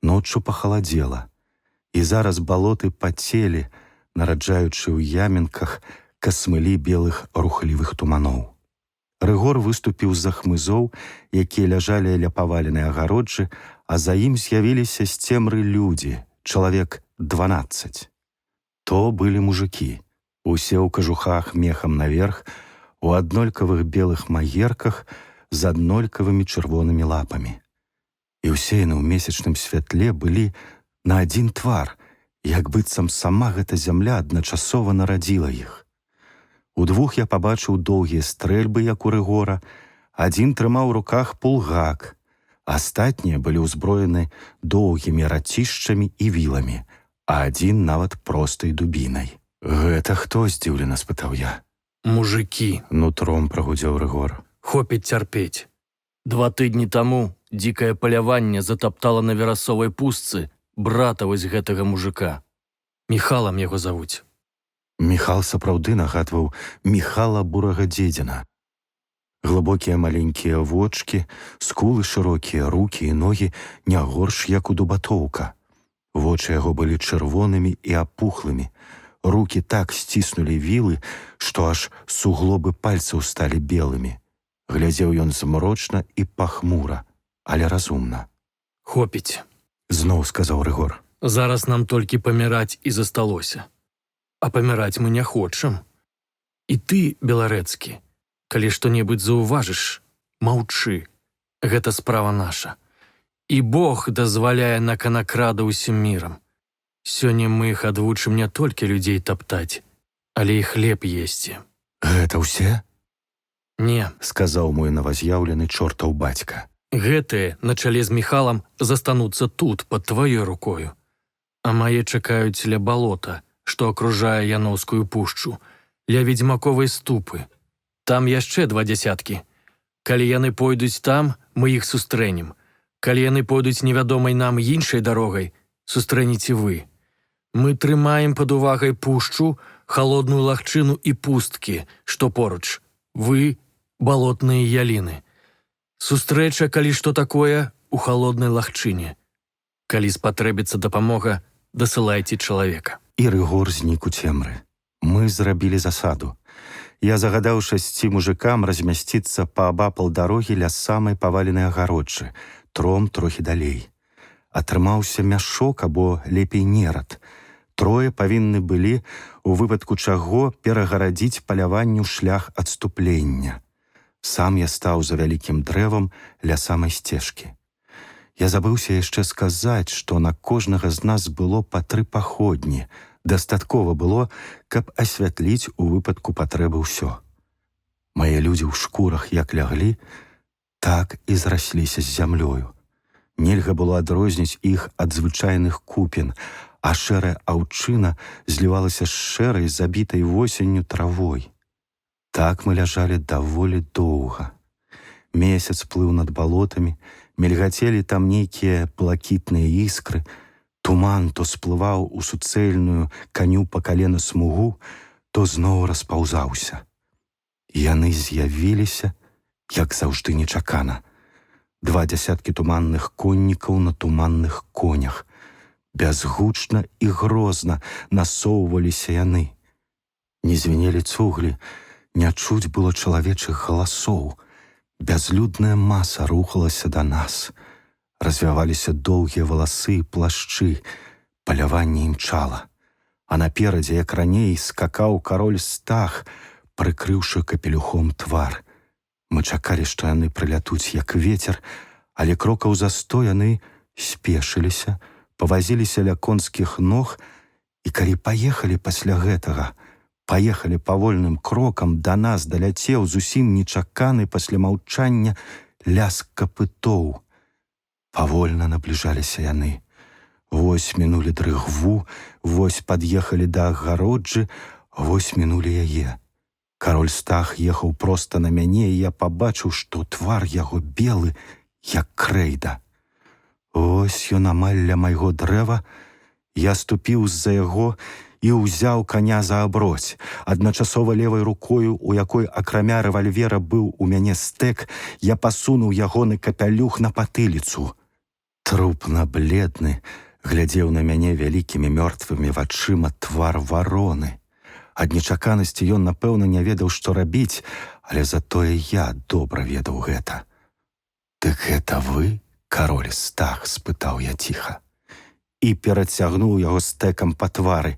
Ноччу пахаладзела, і зараз балоты пацелі, нараджаючы ў ямінках касмылі белых рухлівых туманоў. Рыгор выступіў з-за хмызоў, якія ляжалі ля паваленай агароджы, а за ім з'явіліся з цемры людзі, чалавек 12. То былі мужыкі, усе ў кажухах мехам наверх, у аднолькавых белых маерках з аднолькавымі чырвонымі лапамі. І ўсе яны ў месячным святле былі на адзін твар, як быццам сама гэта зямля адначасова нарадзіла іх. Удвух я пабачыў доўгія стрэльбы, як у Рыгора, адзін трымаў у руках пулгак, астатнія былі ўзброены доўгімі рацішчамі і віламі, а адзін нават простай дубінай. «Гэта хто?» – здзіўлена спытаў я. Мужыкі. Нутром прагудзеў Рыгор. Хопіць цярпець. 2 тыдні таму дзікае паляванне затаптала на верасовай пустцы брата вось гэтага мужыка. Міхалам яго завуць. Міхал сапраўды нагадваў Міхала бурага дзедзіна. Глыбокія маленькія вочкі, скулы шырокія, рукі і ногі не горш, як у дубатоўка. Вочы яго былі чырвонымі і апухлымі. Рукі так сціснулі вілы, што аж суглобы пальцаў сталі белымі. Глядзеў ён змрочна і пахмура, але разумна. Хопіць. Зноў сказаў Рыгор. Зараз нам толькі паміраць і засталося. А паміраць мы не хочам. І ты, Беларэцкі, калі што-небудзь заўважыш, маўчы. Гэта справа наша. І Бог дазваляе на канакрада ўсім мірам. Сёння мы іх адвучым не толькі людзей таптаць, але і хлеб есці. Гэта ўсе? Не, сказаў мой новаз'яўлены чортаў бацька. Гэтыя на чале з Міхалам застануцца тут, пад тваёй рукою. А мае чакаюць ля балота, што акружае Яноўскую пушчу, ля ведзьмаковай ступы. Там яшчэ 2 дзясяткі. Калі яны пойдуць там, мы іх сустрэнем. Калі яны пойдуць невядомай нам іншай дарогай, сустрэнеце вы. Мы трымаем пад увагай пушчу, халодную лагчыну і пусткі, што поруч. Вы – балотныя яліны. Сустрэча, калі што такое, у халоднай лагчыне. Калі спатрэбіцца дапамога, дасылайце чалавека. І Рыгор знік у цемры. Мы зрабілі засаду. Я загадаў 6 мужыкам размясціцца паабапал дарогі ля самай паваленай агароджы, трохі далей. Атрымаўся мяшок або, лепей, нерад. 3 павінны былі, у выпадку чаго, перагарадзіць паляванню шлях адступлення. Сам я стаў за вялікім дрэвам ля самай сцежкі. Я забыўся яшчэ сказаць, што на кожнага з нас было па 3 паходні. Дастаткова было, каб асвятліць у выпадку патрэбы ўсё. Мае людзі ў шкурах як ляглі, так і зрасліся з зямлёю. Нельга было адрозніць іх ад звычайных купін, а шэрая аўчына злівалася з шэрай, забітай восенню травой. Так мы ляжалі даволі доўга. Месяц плыў над балотамі, мільгацелі там нейкія блакітныя іскры, туман то сплываў у суцэльную каню па калена смугу, то зноў распаўзаўся. Яны з'явіліся, як заўжды нечакана. 2 дзясяткі туманных коннікаў на туманных конях. Бязгучна і грозна насоўваліся яны. Не звінелі цуглі, не чуць было чалавечых галасоў. Бязлюдная маса рухалася да нас. Развяваліся доўгія валасы і плашчы. Паляванне імчала. А наперадзе, як раней, скакаў кароль Стах, прыкрыўшы капелюхом твар. Мы чакалі, што яны прылятуць, як вецер, але крокаў за 100 яны спешыліся, павазіліся ля конскіх ног, і калі паехалі пасля гэтага, паехалі павольным крокам, да нас даляцеў зусім нечаканы пасля маўчання ляск капытоў. Павольна набліжаліся яны. Вось мінулі дрыгву, вось пад'ехалі да агароджы, вось мінулі яе. Кароль Стах ехаў проста на мяне, і я пабачыў, што твар яго белы, як крэйда. Ось ён амаль ля майго дрэва, я ступіў з-за яго і ўзяў каня за аброць. Адначасова левай рукою, у якой акрамя рэвальвера быў у мяне стэк, я пасунуў ягоны капялюх на патыліцу. Трупна бледны глядзеў на мяне вялікімі мёртвымі вачыма твар вароны. Ад нечаканасці ён, напэўна, не ведаў, што рабіць, але затое я добра ведаў гэта. «Дык гэта вы, кароль Стах?» – спытаў я ціха. І перацягнуў яго стэкам па твары.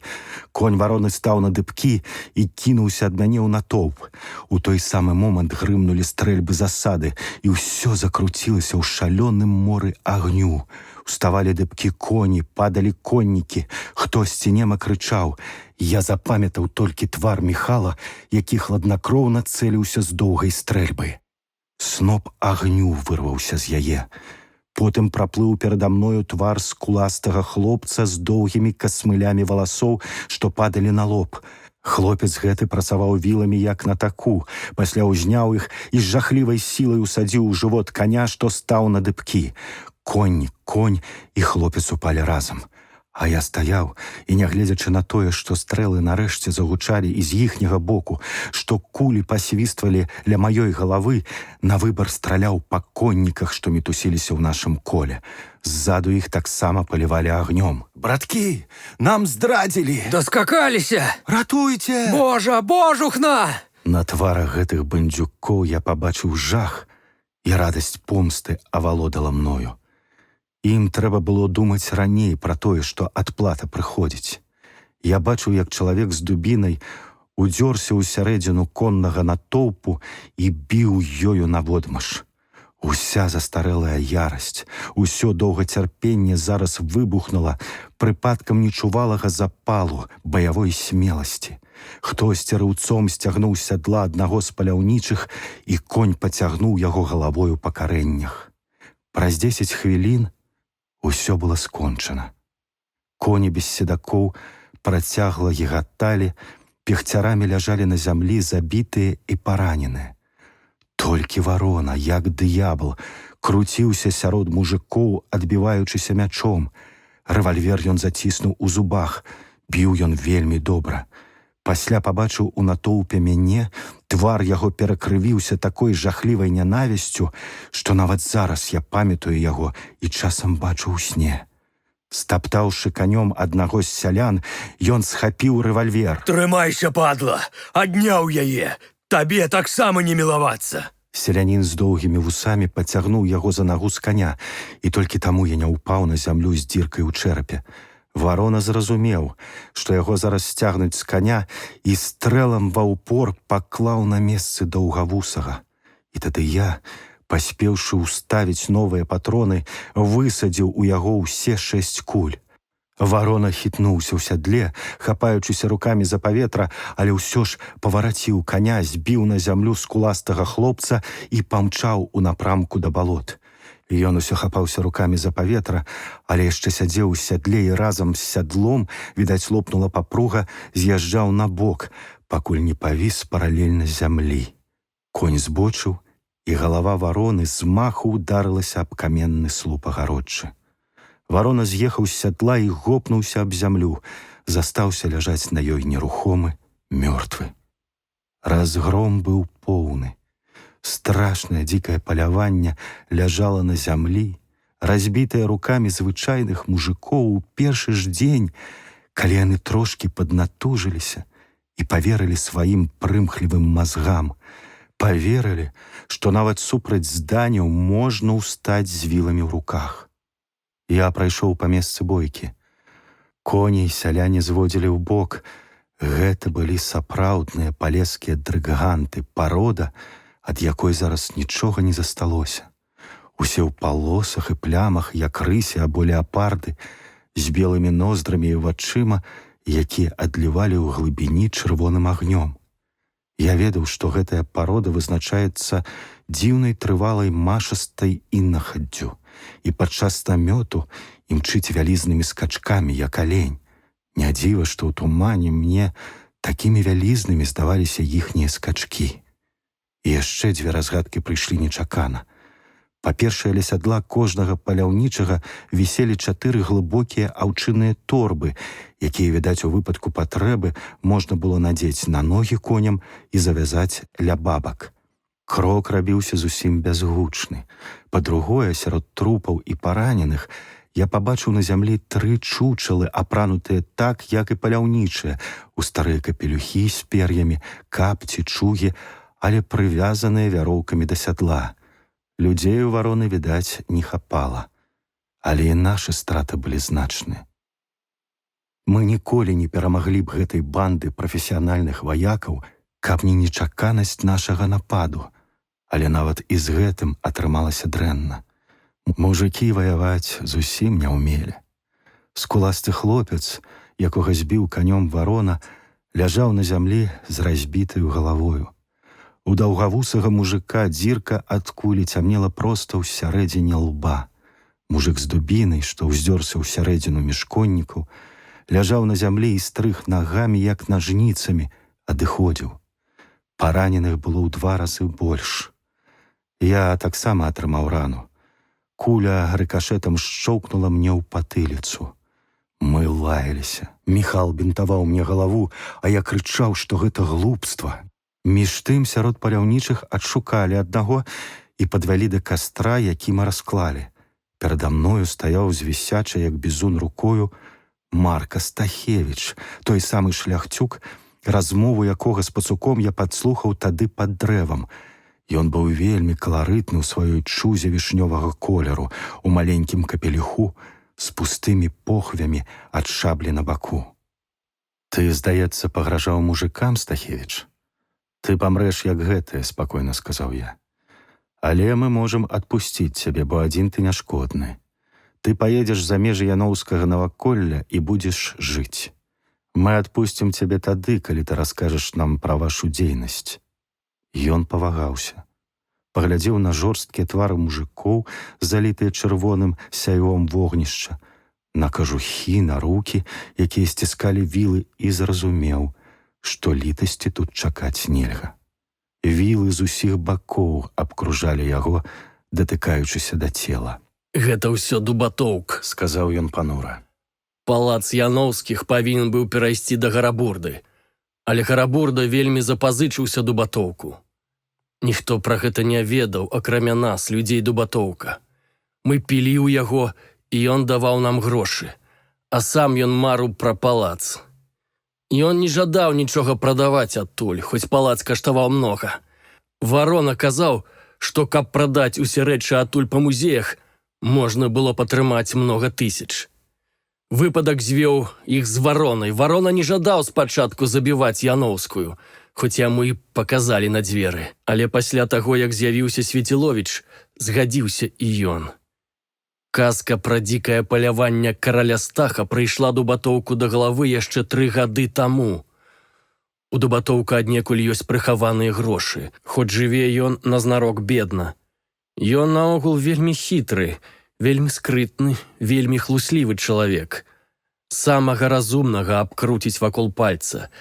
Конь вароны стаў на дыбкі і кінуўся ад мяне ў натоўп. У той самы момант грымнулі стрэльбы засады, і ўсё закруцілася ў шалёным моры агню. Уставалі дыбкі коні, падалі коннікі, хтосьці нема крычаў. Я запамятаў толькі твар Міхала, які хладнакроўна цэліўся з доўгай стрэльбы. Сноп агню вырваўся з яе. Потым праплыў перада мною твар скуластага хлопца з доўгімі касмылямі валасоў, што падалі на лоб. Хлопец гэты працаваў віламі, як на таку, пасля ўзняў іх і з жахлівай сілай усадзіў у жывот каня, што стаў на дыбкі. Конь і хлопец упалі разам. А я стаяў, і нягледзячы на тое, што стрэлы нарэшце загучалі і з іхняга боку, што кулі пасвіствалі ля маёй галавы, на выбар страляў па конніках, што мітусіліся ў нашым коле. Ззаду іх таксама палівалі агнём. «Браткі, нам здрадзілі! Доскакаліся! Ратуйце! Божа, божухна!» На тварах гэтых бандзюкоў я пабачыў жах, і радасць помсты авалодала мною. Ім трэба было думаць раней пра тое, што адплата прыходзіць. Я бачыў, як чалавек з дубінай удзёрся ў сярэдзіну коннага натоўпу і біў ёю наводмаш. Уся застарэлая ярасць, усё доўгацярпенне зараз выбухнула прыпадкам нечувалага запалу, баявой смеласці. Хтосьці рыўцом сцягнуў з сядла аднаго з паляўнічых, і конь пацягнуў яго галавою па карэннях. Праз 10 хвілін усё было скончана. Коні без седакоў працягла гігаталі, пехцярамі ляжалі на зямлі забітыя і параненыя. Толькі варона, як д'ябл, круціўся сярод мужикоў, адбіваючыся мячом. Рэвальвер ён заціснуў у зубах, біў ён вельмі добра. Пасля пабачыў у натоўпе мяне, твар яго перакрывіўся такой жахлівай нянавісцю, што нават зараз я памятаю яго і часам бачу ў сне. Стаптаўшы канём аднаго з сялян, ён схапіў рэвальвер. «Трымайся, падла! Адняў яе! Табе таксама не мілавацца!» Селянін з доўгімі вусамі пацягнуў яго за нагу з каня, і толькі таму я не ўпаў на зямлю з дзіркай у чэрапе. Варона зразумеў, што яго зараз сцягнуць з каня, і стрэлам ва ўпор паклаў на месцы даўгавусага. І тады я, паспеўшы ўставіць новыя патроны, высадзіў у яго ўсе 6 куль. Варона хітнуўся ў сядле, хапаючыся рукамі за паветра, але ўсё ж павараціў каня, збіў на зямлю скуластага хлопца і памчаў у напрамку да балот. Ён усё хапаўся рукамі за паветра, але яшчэ сядзеў у сядле і разам з сядлом, відаць, лопнула папруга, з'язджаў на бок, пакуль не павіс паралельна зямлі. Конь збочыў, і галава вароны з маху ударылася аб каменны слуп агароджы. Варона з'ехаў з сядла і гопнуўся аб зямлю, застаўся ляжаць на ёй нерухомы, мёртвы. Разгром быў поўны. Страшнае дзікае паляванне ляжала на зямлі, разбітае рукамі звычайных мужикоў у першы ж дзень, калі яны трошкі паднатужыліся і паверылі сваім прымхлівым мазгам, паверылі, што нават супраць зданяў можна ўстаць з віламі ў руках. Я прайшоў па месцы бойкі. Коней сяляне зводзілі ў бок. Гэта былі сапраўдныя палескія дрыганты, парода, ад якой зараз нічога не засталося. Усе ў палосах і плямах, як рысі або леапарды, з белымі ноздрамі і вачыма, якія адлівалі ў глыбіні чырвоным агнём. Я ведаў, што гэтая парода вызначаецца дзіўнай трывалай машастай інахаддзю і падчас намёту імчыць вялізнымі скачкамі, як алень. Не дзіва, што ў тумане мне такімі вялізнымі здаваліся іхнія скачкі. І яшчэ дзве разгадкі прыйшлі нечакана. Па-першае, ля сядла кожнага паляўнічага віселі 4 глыбокія аўчынныя торбы, якія, відаць, у выпадку патрэбы можна было надзець на ногі коням і завязаць ля бабак. Крок рабіўся зусім бязгучны. Па-другое, сярод трупаў і параненых я пабачыў на зямлі 3 чучалы, апранутыя так, як і паляўнічыя, у старыя капелюхі з пер'ямі, капці, чугі, але прывязаныя вяроўкамі да сядла. Людзей у вароны, відаць, не хапала. Але і нашы страты былі значныя. Мы ніколі не перамаглі б гэтай банды прафесіянальных ваякаў, каб не нечаканасць нашага нападу. Але нават і з гэтым атрымалася дрэнна. Мужыкі ваяваць зусім не ўмелі. Скуласты хлопец, якога збіў канём варона, ляжаў на зямлі з разбітаю галавою. У даўгавусага мужыка дзірка ад кулі цямнела проста ў сярэдзіне лба. Мужык з дубінай, што ўздзёрся ў сярэдзіну мішконніку, ляжаў на зямлі і стрых нагамі, як нажніцамі, адыходзіў. Параненых было ў 2 разы больш. Я таксама атрымаў рану. Куля рыкашэтам шчоўкнула мне ў патыліцу. Мы лаяліся. Міхал бінтаваў мне галаву, а я крычаў, што гэта глупства. Між тым сярод паляўнічых адшукалі аднаго і падвялі да кастра, які мы расклалі. Перада мною стаяў з вісячай, як бізун, рукою Марка Стахевіч, той самы шляхцюк, размову якога з пацуком я падслухаў тады пад дрэвам. Ён быў вельмі каларытны ў сваёй чузе вішнёвага колеру, у маленькім капелюху, з пустымі похвямі ад шаблі на баку. «Ты, здаецца, пагражаў мужыкам, Стахевіч? Ты памрэш, як гэтыя», – спакойна сказаў я. «Але мы можам адпусціць цябе, бо адзін ты няшкодны. Ты паедзеш за межы яноўскага наваколля і будзеш жыць. Мы адпусцім цябе тады, калі ты раскажаш нам пра вашу дзейнасць». Ён павагаўся. Паглядзеў на жорсткія твары мужыкоў, залітыя чырвоным сяйвом вогнішча, на кажухі, на рукі, якія сціскалі вілы, і зразумеў, што літасці тут чакаць нельга. Вілы з усіх бакоў абкружалі яго, датыкаючыся да цела. «Гэта ўсё дубатоўк», – сказаў ён панура. «Палац Яноўскіх павінен быў перайсці да Гарабурды, але Гарабурда вельмі запазычыўся дубатоўку. Ніхто пра гэта не ведаў, акрамя нас, людзей дубатоўка. Мы пілі ў яго, і ён даваў нам грошы, а сам ён марыў пра палац. Ён не жадаў нічога прадаваць адтуль, хоць палац каштаваў многа. Варона казаў, што каб прадаць усе рэчы адтуль па музеях, можна было патрымаць многа тысяч. Выпадак звёў іх з варонай. Варона не жадаў спачатку забіваць Яноўскую, хоць яму і паказалі на дзверы. Але пасля таго, як з'явіўся Свеціловіч, згадзіўся і ён. Казка пра дзікае паляванне караля Стаха прыйшла дубатоўку да галавы яшчэ 3 гады таму. У дубатоўка аднекуль ёсць прыхаваныя грошы, хоць жыве ён назнарок бедна. Ён наогул вельмі хітры, вельмі скрытны, вельмі хлуслівы чалавек. Самага разумнага абкруціць вакол пальца.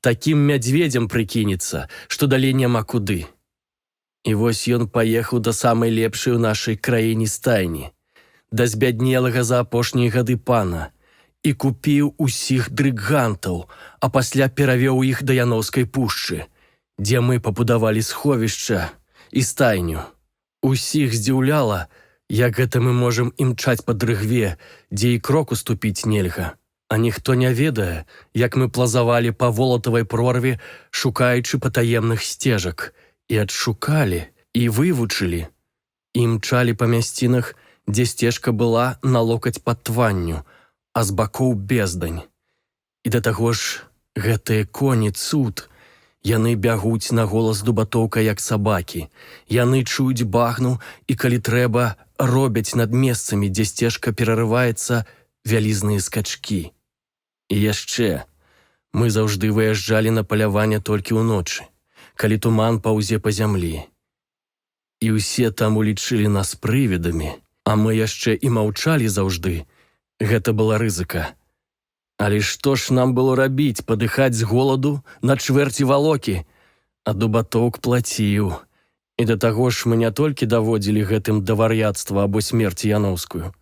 Такім мядзведзям прыкінецца, што далей няма куды. І вось ён паехаў да самай лепшай у нашай краіне стайні, да збяднелага за апошнія гады пана, і купіў усіх дрыгантаў, а пасля перавёў іх да Яноўскай пушчы, дзе мы пабудавалі сховішча і стайню. Усіх здзіўляла, як гэта мы можам імчаць па дрыгве, дзе і кроку ступіць нельга. А ніхто не ведае, як мы плазавалі па волатавай прорве, шукаючы патаемных сцежак, і адшукалі, і вывучылі, і імчалі па мясцінах, дзе сцежка была на локаць пад тванню, а з бакоў бездань. І да таго ж гэтыя коні цуд. Яны бягуць на голас дубатоўка, як сабакі. Яны чуюць багну і, калі трэба, робяць над месцамі, дзе сцежка перарываецца, вялізныя скачкі. І яшчэ, мы заўжды выязджалі на паляванне толькі ўночы, калі туман паўзе па зямлі. І ўсе там улічылі нас прывідамі, а мы яшчэ і маўчалі заўжды. Гэта была рызыка. Але што ж нам было рабіць, падыхаць з голаду на чвэрці валокі? А дубатоўк плаціў. І да таго ж мы не толькі даводзілі гэтым да вар'яцтва або смерці яноўскую.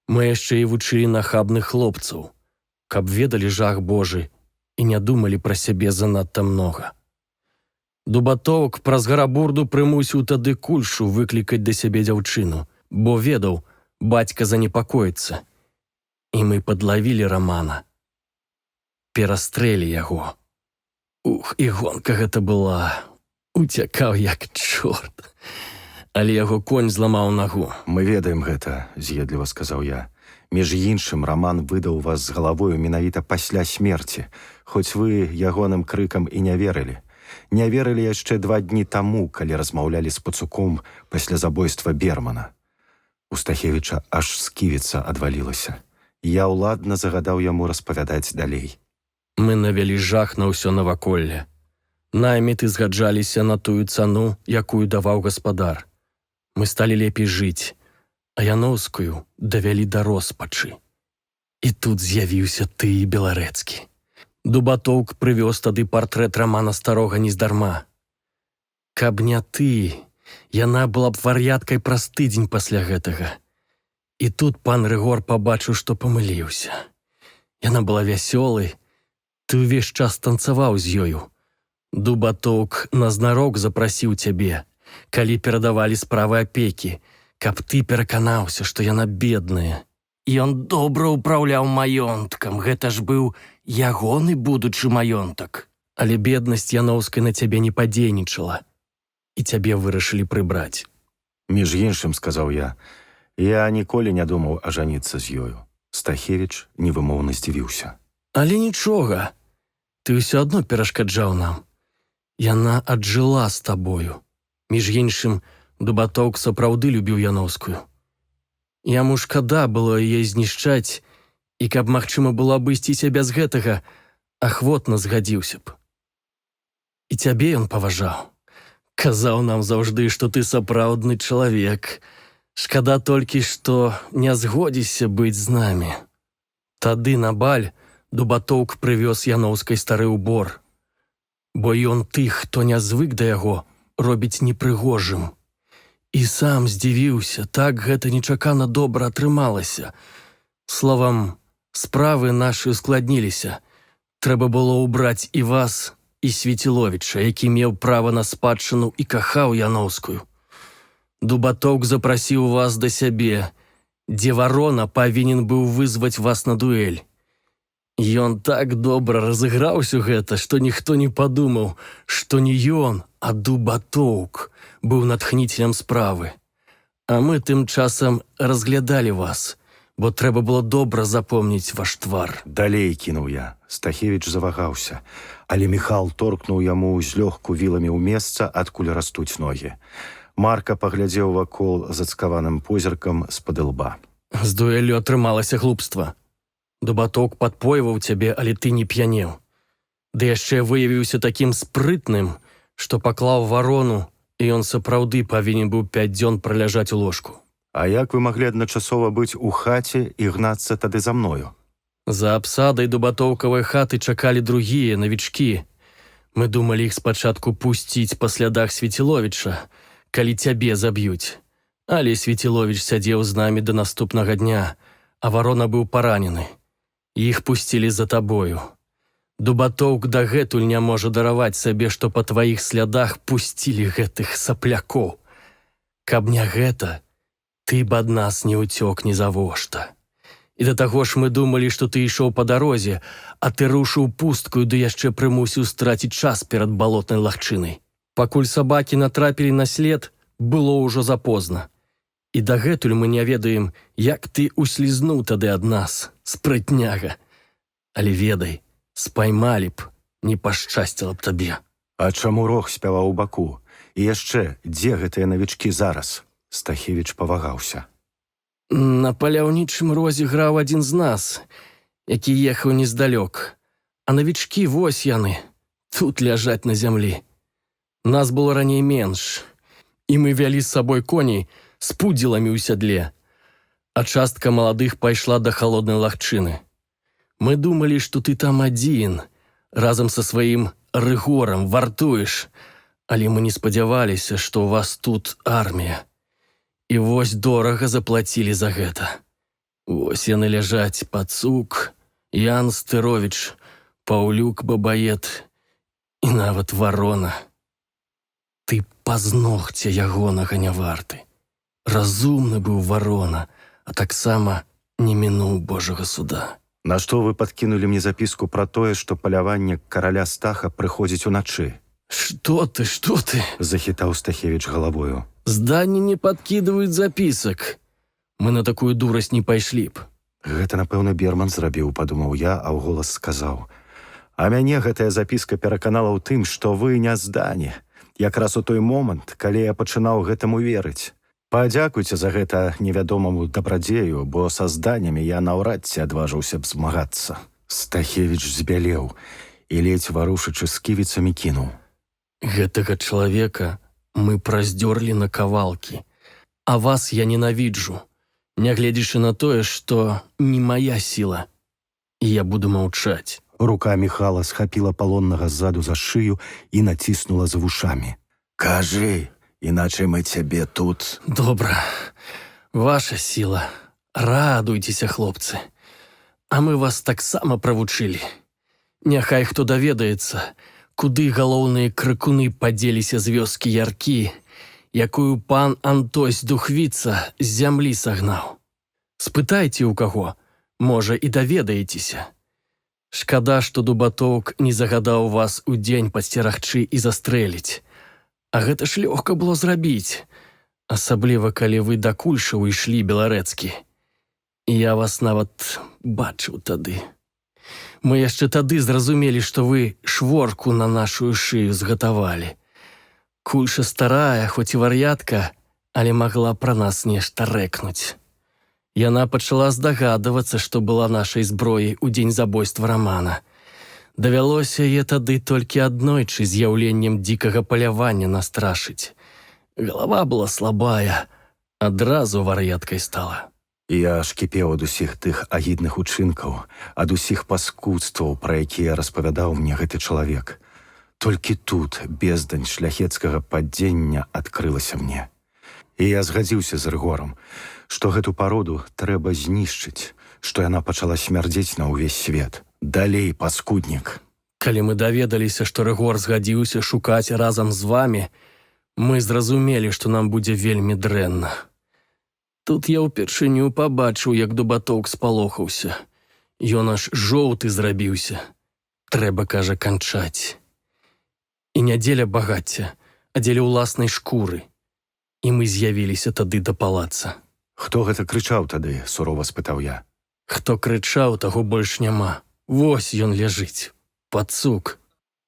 Мы яшчэ і вучылі нахабных хлопцаў, каб ведалі жах Божы і не думалі пра сябе занадта многа. Дубатоўк праз гарабурду прымусіў тады кульшу выклікаць да сябе дзяўчыну, бо ведаў, бацька занепакоіцца. І мы падлавілі Рамана. Перастрэлі яго. Ух, і гонка гэта была. Уцякаў як чорт. Але яго конь зламаў нагу. Мы ведаем гэта, з'едліва сказаў я. Між іншым, Раман выдаў вас з галавою менавіта пасля смерці, хоць вы ягоным крыкам і не верылі. Не верылі яшчэ 2 дні таму, калі размаўлялі з пацуком пасля забойства Бермана. У Стахевіча аж сківіца адвалілася. Я ўладна загадаў яму распавядаць далей. Мы навялі жах на ўсё наваколле. Найміты згаджаліся на тую цану, якую даваў гаспадар. Мы сталі лепей жыць, а яноўскую давялі да роспачы. І тут з'явіўся ты, Беларэцкі. Дубатоўк прывёз тады партрэт Рамана Старога нездарма. Каб не ты, яна была б вар'яткай праз тыдзень пасля гэтага. І тут пан Рыгор пабачыў, што памыліўся. Яна была вясёлай, ты ўвесь час танцаваў з ёю. Дубатоўк назнарок запрасіў цябе, калі перадавалі справы апекі, каб ты пераканаўся, што яна бедная. Ён добра ўпраўляў маёнткам, гэта ж быў ягоны будучы маёнтак. Але беднасць яноўскай на цябе не падзейнічала, і цябе вырашылі прыбраць. Між іншым, сказаў я ніколі не думаў ажаніцца з ёю. Стахевіч невымоўна здзівіўся. Але нічога, ты ўсё адно перашкаджаў нам. Яна аджыла з табою. Між іншым, Дубатоўк сапраўды любіў яноўскую. Яму шкада было яе знішчаць, і каб магчыма было абысціся без гэтага, ахвотна згадзіўся б. І цябе ён паважаў. Казаў нам заўжды, што ты сапраўдны чалавек. Шкада толькі, што не згодзіся быць з намі. Тады на баль Дубатоўк прывёз яноўскай стары ўбор, бо ён тых, хто не звык да яго, робіць непрыгожым. І сам здзівіўся, так гэта нечакана добра атрымалася. Словам, справы нашы ускладніліся. Трэба было ўбраць і вас, і Свеціловіча, які меў права на спадчыну і кахаў яноўскую. Дубатоўк запрасіў вас да сябе, дзе Варона павінен быў вызваць вас на дуэль. Ён так добра разыграў усё гэта, што ніхто не падумаў, што не ён, а Дубатоўк быў натхніцелем справы. А мы тым часам разглядалі вас, бо трэба было добра запомніць ваш твар. Далей кінуў я. Стахевіч завагаўся, але Міхал торкнуў яму злёгку віламі ў месца, адкуль растуць ногі. Марка паглядзеў вакол зацкаваным позіркам з-пад лба. З дуэллю атрымалася глупства. Дубатоўк падпойваў цябе, але ты не п'янеў. Ды яшчэ выявіўся такім спрытным, што паклаў Варону, і ён сапраўды павінен быў 5 дзён праляжаць у ложку. А як вы маглі адначасова быць у хаце і гнацца тады за мною? За абсадай дубатоўкавай хаты чакалі другія навічкі. Мы думалі іх спачатку пусціць па слядах Свеціловіча, калі цябе заб'юць. Але Свеціловіч сядзеў з намі да наступнага дня, а Варона быў паранены. Іх пусцілі за табою. Дубатоўк дагэтуль не можа дараваць сабе, што па тваіх слядах пусцілі гэтых саплякоў. Каб не гэта, ты б ад нас не ўцёк ні завошта. І да таго ж мы думалі, што ты ішоў па дарозе, а ты рушыў пусткую, ды яшчэ прымусіў страціць час перад балотнай лагчынай. Пакуль сабакі натрапілі на след, было ўжо запозна. І дагэтуль мы не ведаем, як ты услізнуў тады ад нас, спрытняга. Але ведай, спаймалі б, не пашчасціла б табе. А чаму рог спяваў у баку? І яшчэ, дзе гэтыя навічкі зараз? Стахевіч павагаўся. На паляўнічым розе граў адзін з нас, які ехаў нездалёк. А навічкі вось яны, тут ляжаць на зямлі. Нас было раней менш, і мы вялі з сабой коней з пудзіламі ў сядле, а частка маладых пайшла да халоднай лагчыны. Мы думалі, што ты там адзін, разам са сваім рыгорам вартуеш, але мы не спадзяваліся, што ў вас тут армія. І вось дорага заплацілі за гэта. Вось яны ляжаць Пацук, Ян Стыровіч, Паўлюк Бабаед і нават Варона. Ты пазногця ягонага не варты. Разумны быў Варона, а таксама не мінуў Божага суда. Нашто вы падкінулі мне запіску пра тое, што паляванне караля Стаха прыходзіць уначы? Што ты? Захітаў Стахевіч галавою. Зданні не падкідваюць запісак. Мы на такую дурасць не пайшлі б. Гэта, напэўна, Берман зрабіў, падумаў я, а ўголас сказаў. А мяне гэтая запіска пераканала ў тым, што вы не здані. Якраз у той момант, калі я пачынаў гэтаму верыць. Падзякуйце за гэта невядомаму дабрадзею, бо са зданнямі я наўрад ці адважыўся б змагацца. Стахевіч збялеў і ледзь варушачы сківіцамі кінуў. Гэтага чалавека мы праздзёрлі на кавалкі, а вас я ненавіджу, нягледзячы на тое, што не мая сіла, і я буду маўчаць. Рука Міхала схапіла палоннага ззаду за шыю і націснула за вушамі. «Кажы, іначай мы цябе тут...» Добра, ваша сіла. Радуйцеся, хлопцы. А мы вас таксама правучылі. Няхай хто даведаецца, куды галоўныя крыкуны падзеліся з вёскі Яркі, якую пан Антось Духвіца з зямлі сагнаў. Спытайце ў каго, можа, і даведаецеся. Шкада, што Дубатоўк не загадаў вас у дзень падсцерагчы і застрэліць. А гэта ж лёгка было зрабіць, асабліва калі вы да Кульшаў ішлі беларэцкі. І я вас нават бачыў тады. Мы яшчэ тады зразумелі, што вы шворку на нашу шыю згатавалі. Кульша старая, хоць і вар'ятка, але магла пра нас нешта рэкнуць. Яна пачала здагадвацца, што была нашай зброяй у дзень забойства Рамана. Давялося яе тады толькі аднойчы з'яўленнем дзікага палявання настрашыць. Галава была слабая, адразу вар'яткай стала. Я аж кіпеў ад усіх тых агідных учынкаў, ад усіх паскудстваў, пра якія распавядаў мне гэты чалавек. Толькі тут бездань шляхецкага падзення адкрылася мне. І я згадзіўся з Рыгорам, што гэту пароду трэба знішчыць, што яна пачала смярдзець на ўвесь свет. Далей, паскуднік. Калі мы даведаліся, што Рыгор згадзіўся шукаць разам з вамі, мы зразумелі, што нам будзе вельмі дрэнна. Тут я ўпершыню пабачыў, як Дубатоўк спалохаўся. Ён аж жоўты зрабіўся. Трэба, кажа, канчаць. І не дзеля багацця, а дзеля ўласнай шкуры. І мы з'явіліся тады да палаца. Хто гэта крычаў тады? Сурова спытаў я. Хто крычаў, таго больш няма. Вось ён ляжыць. Пацук.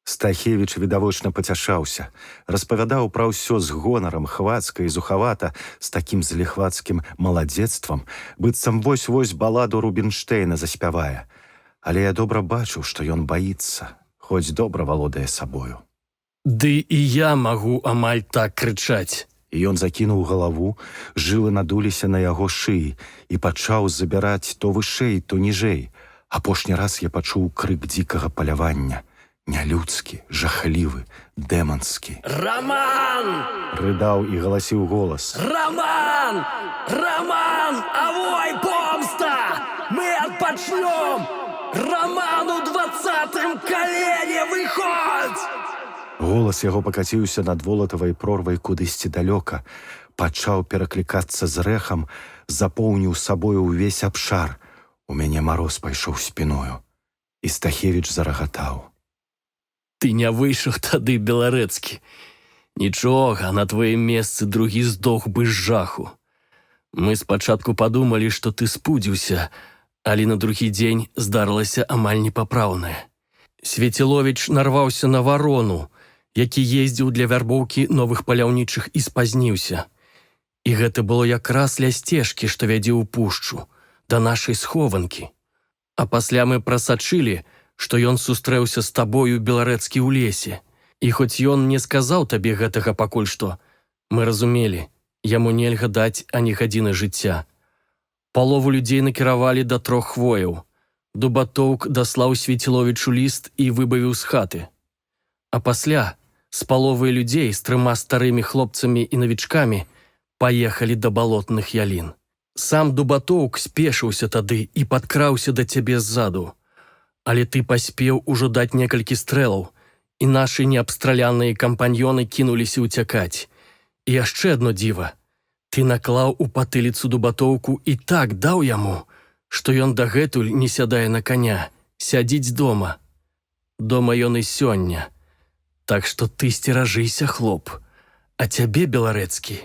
Стахевіч відавочна пацяшаўся, распавядаў пра ўсё з гонарам, хвацка і зухавата, з такім заліхвацкім маладзецтвам, быццам вось-вось баладу Рубінштэйна заспявае. Але я добра бачыў, што ён баіцца, хоць добра валодае сабою. Ды і я магу амаль так крычаць. І ён закінуў галаву, жылы надуліся на яго шыі і пачаў забіраць то вышэй, то ніжэй. Апошні раз я пачуў крык дзікага палявання. Нялюдскі, жахлівы, дэманскі. «Раман!» — рыдаў і галасіў голас. «Раман! Раман! Авой помста! Мы адпачнём! Раман у 20-м калене, выходзь!» Голас яго пакаціўся над волатавай прорвай кудысьці далёка, пачаў пераклікацца з рэхам, запоўніў сабою ўвесь абшар. У мяне мароз пайшоў спіною. І Стахевіч зарагатаў. Ты не выйшаў тады беларэцкі. Нічога, на твоім месцы другі здох бы з жаху. Мы спачатку падумалі, што ты спудзіўся, але на другі дзень здарылася амаль непапраўнае. Свеціловіч нарваўся на варону, які ездзіў для вярбоўкі новых паляўнічых і спазніўся. І гэта было якраз ля сцежкі, што вядзе ў пушчу, да нашай схованкі. А пасля мы прасачылі, што ён сустрэўся з табою беларэцкі ў лесе. І хоць ён не сказаў табе гэтага пакуль што, мы разумелі, яму нельга даць ані гадзіны жыцця. Палову людзей накіравалі да 3 хвояў. Дубатоўк даслаў Свеціловічу ліст і выбавіў з хаты. А пасля з паловай людзей з 3 старымі хлопцамі і навічкамі паехалі да балотных ялін. Сам Дубатоўк спешыўся тады і падкраўся да цябе ззаду. Але ты паспеў ужо даць некалькі стрэлаў, і нашы неабстраляныя кампаньёны кінуліся ўцякаць. І яшчэ адно дзіва. Ты наклаў у патыліцу Дубатоўку і так даў яму, што ён дагэтуль не сядае на коня, сядзіць дома. Дома ён і сёння. Так што ты сцеражыся, хлоп. А цябе, беларэцкі,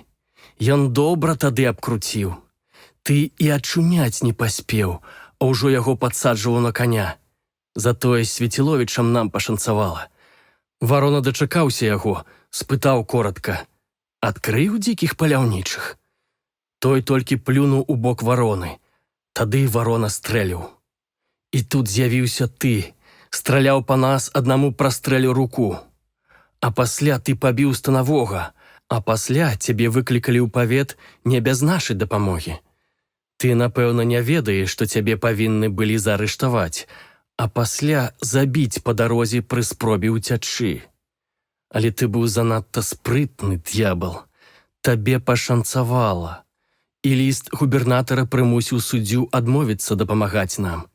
ён добра тады абкруціў. Ты і ачуняць не паспеў, а ўжо яго падсаджваў на коня. Затое з Свеціловічам нам пашанцавала. Варона дачакаўся яго, спытаў коротка: «Адкрыў дзікіх паляўнічых?» Той толькі плюнуў у бок вароны. Тады варона стрэліў. І тут з'явіўся ты, страляў па нас аднаму прастрэлю руку. А пасля ты пабіў станавога, а пасля цябе выклікалі ў павет не без нашай дапамогі. Ты, напэўна, не ведаеш, што цябе павінны былі заарыштаваць, а пасля забіць па дарозе пры спробе ўцячы. Але ты быў занадта спрытны, д'ябал. Табе пашанцавала. І ліст губернатара прымусіў суддзю адмовіцца дапамагаць нам.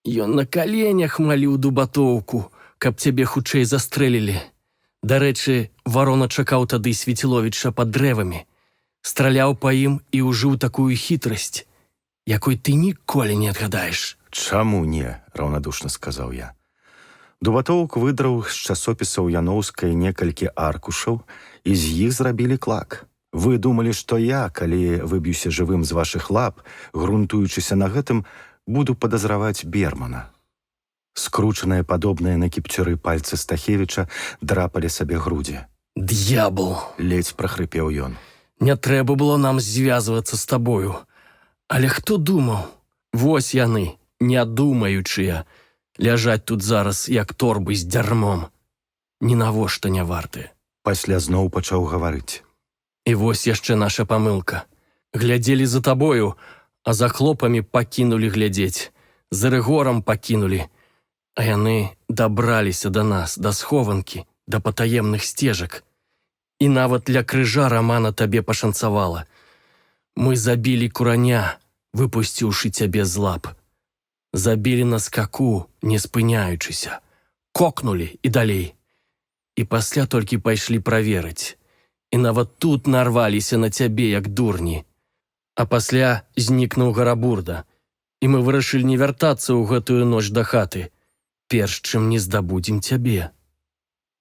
Ён на каленях маліў Дубатоўку, каб цябе хутчэй застрэлілі. Дарэчы, варона чакаў тады Свеціловіча пад дрэвамі, страляў па ім і ўжыў такую хітрасць, якой ты ніколі не адгадаеш. «Чаму не?» – раўнадушна сказаў я. Дубатоўк выдраў з часопісаў Яноўскай некалькі аркушаў, і з іх зрабілі клак. Вы думалі, што я, калі выб'юся жывым з вашых лап, грунтуючыся на гэтым, буду падазраваць Бермана. Скручаныя, падобныя на кіпцюры пальцы Стахевіча драпалі сабе грудзі. «Д'ябл!» – ледзь прахрыпеў ён. «Не трэба было нам звязвацца з табою. Але хто думаў? Вось яны, не думаючыя, ляжаць тут зараз, як торбы з дзярмом. Ні навошта не варты». Пасля зноў пачаў гаварыць. «І вось яшчэ наша памылка. Глядзелі за табою, а за хлопамі пакінулі глядзець. За рыгорам пакінулі. А яны дабраліся да нас, да схованкі, да патаемных сцежак. І нават ля крыжа рамана табе пашанцавала. Мы забілі кураня, выпусціўшы цябе з лап. Забілі на скаку, не спыняючыся. Кокнулі і далей. І пасля толькі пайшлі праверыць. І нават тут нарваліся на цябе, як дурні. А пасля знікнуў Гарабурда. І мы вырашылі не вяртацца ў гэтую ноч да хаты, перш чым не здабудзем цябе.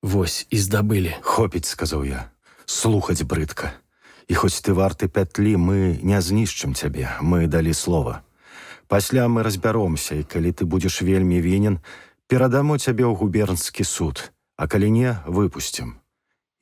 Вось і здабылі». «Хопіць», – сказаў я, – «слухаць брыдка. І хоць ты варты пятлі, мы не знішчым цябе, мы далі слова. Пасля мы разбяромся, і калі ты будзеш вельмі вінен, перадамо цябе ў губернскі суд, а калі не, выпусцім».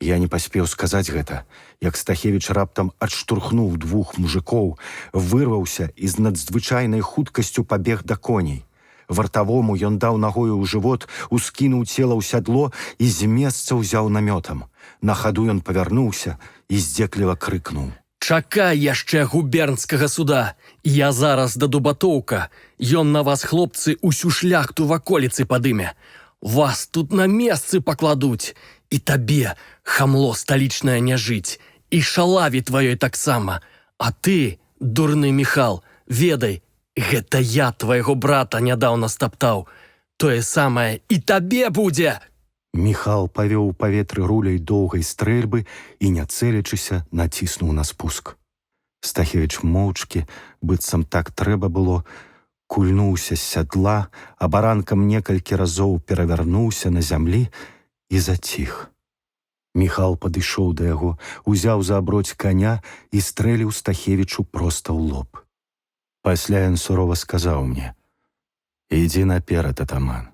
Я не паспеў сказаць гэта, як Стахевіч раптам адштурхнуў 2 мужикоў, вырваўся і з надзвычайнай хуткасцю пабег да коней. Вартавому ён даў нагою ў жывот, ускінуў цела ў сядло і з месца ўзяў намётам. На хаду ён павярнуўся і здзекліва крыкнуў: «Чакай яшчэ губернскага суда! Я зараз да Дубатоўка! Ён на вас, хлопцы, усю шляхту в аколіцы падыме! Вас тут на месцы пакладуць! І табе, хамло сталічнае, не жыць! І шалаві тваёй таксама! А ты, дурны Міхал, ведай, гэта я твайго брата нядаўна стаптаў! Тое самае і табе будзе!» Міхал павёў у паветры руляй доўгай стрэльбы і, не цэлячыся, націснуў на спуск. Стахевіч моўчкі, быццам так трэба было, кульнуўся з сядла, а баранкам некалькі разоў перавярнуўся на зямлі і заціх. Міхал падышоў да яго, узяў за аброць каня і стрэліў Стахевічу проста ў лоб. Пасля ён сурова сказаў мне: «Ідзі наперад, атаман.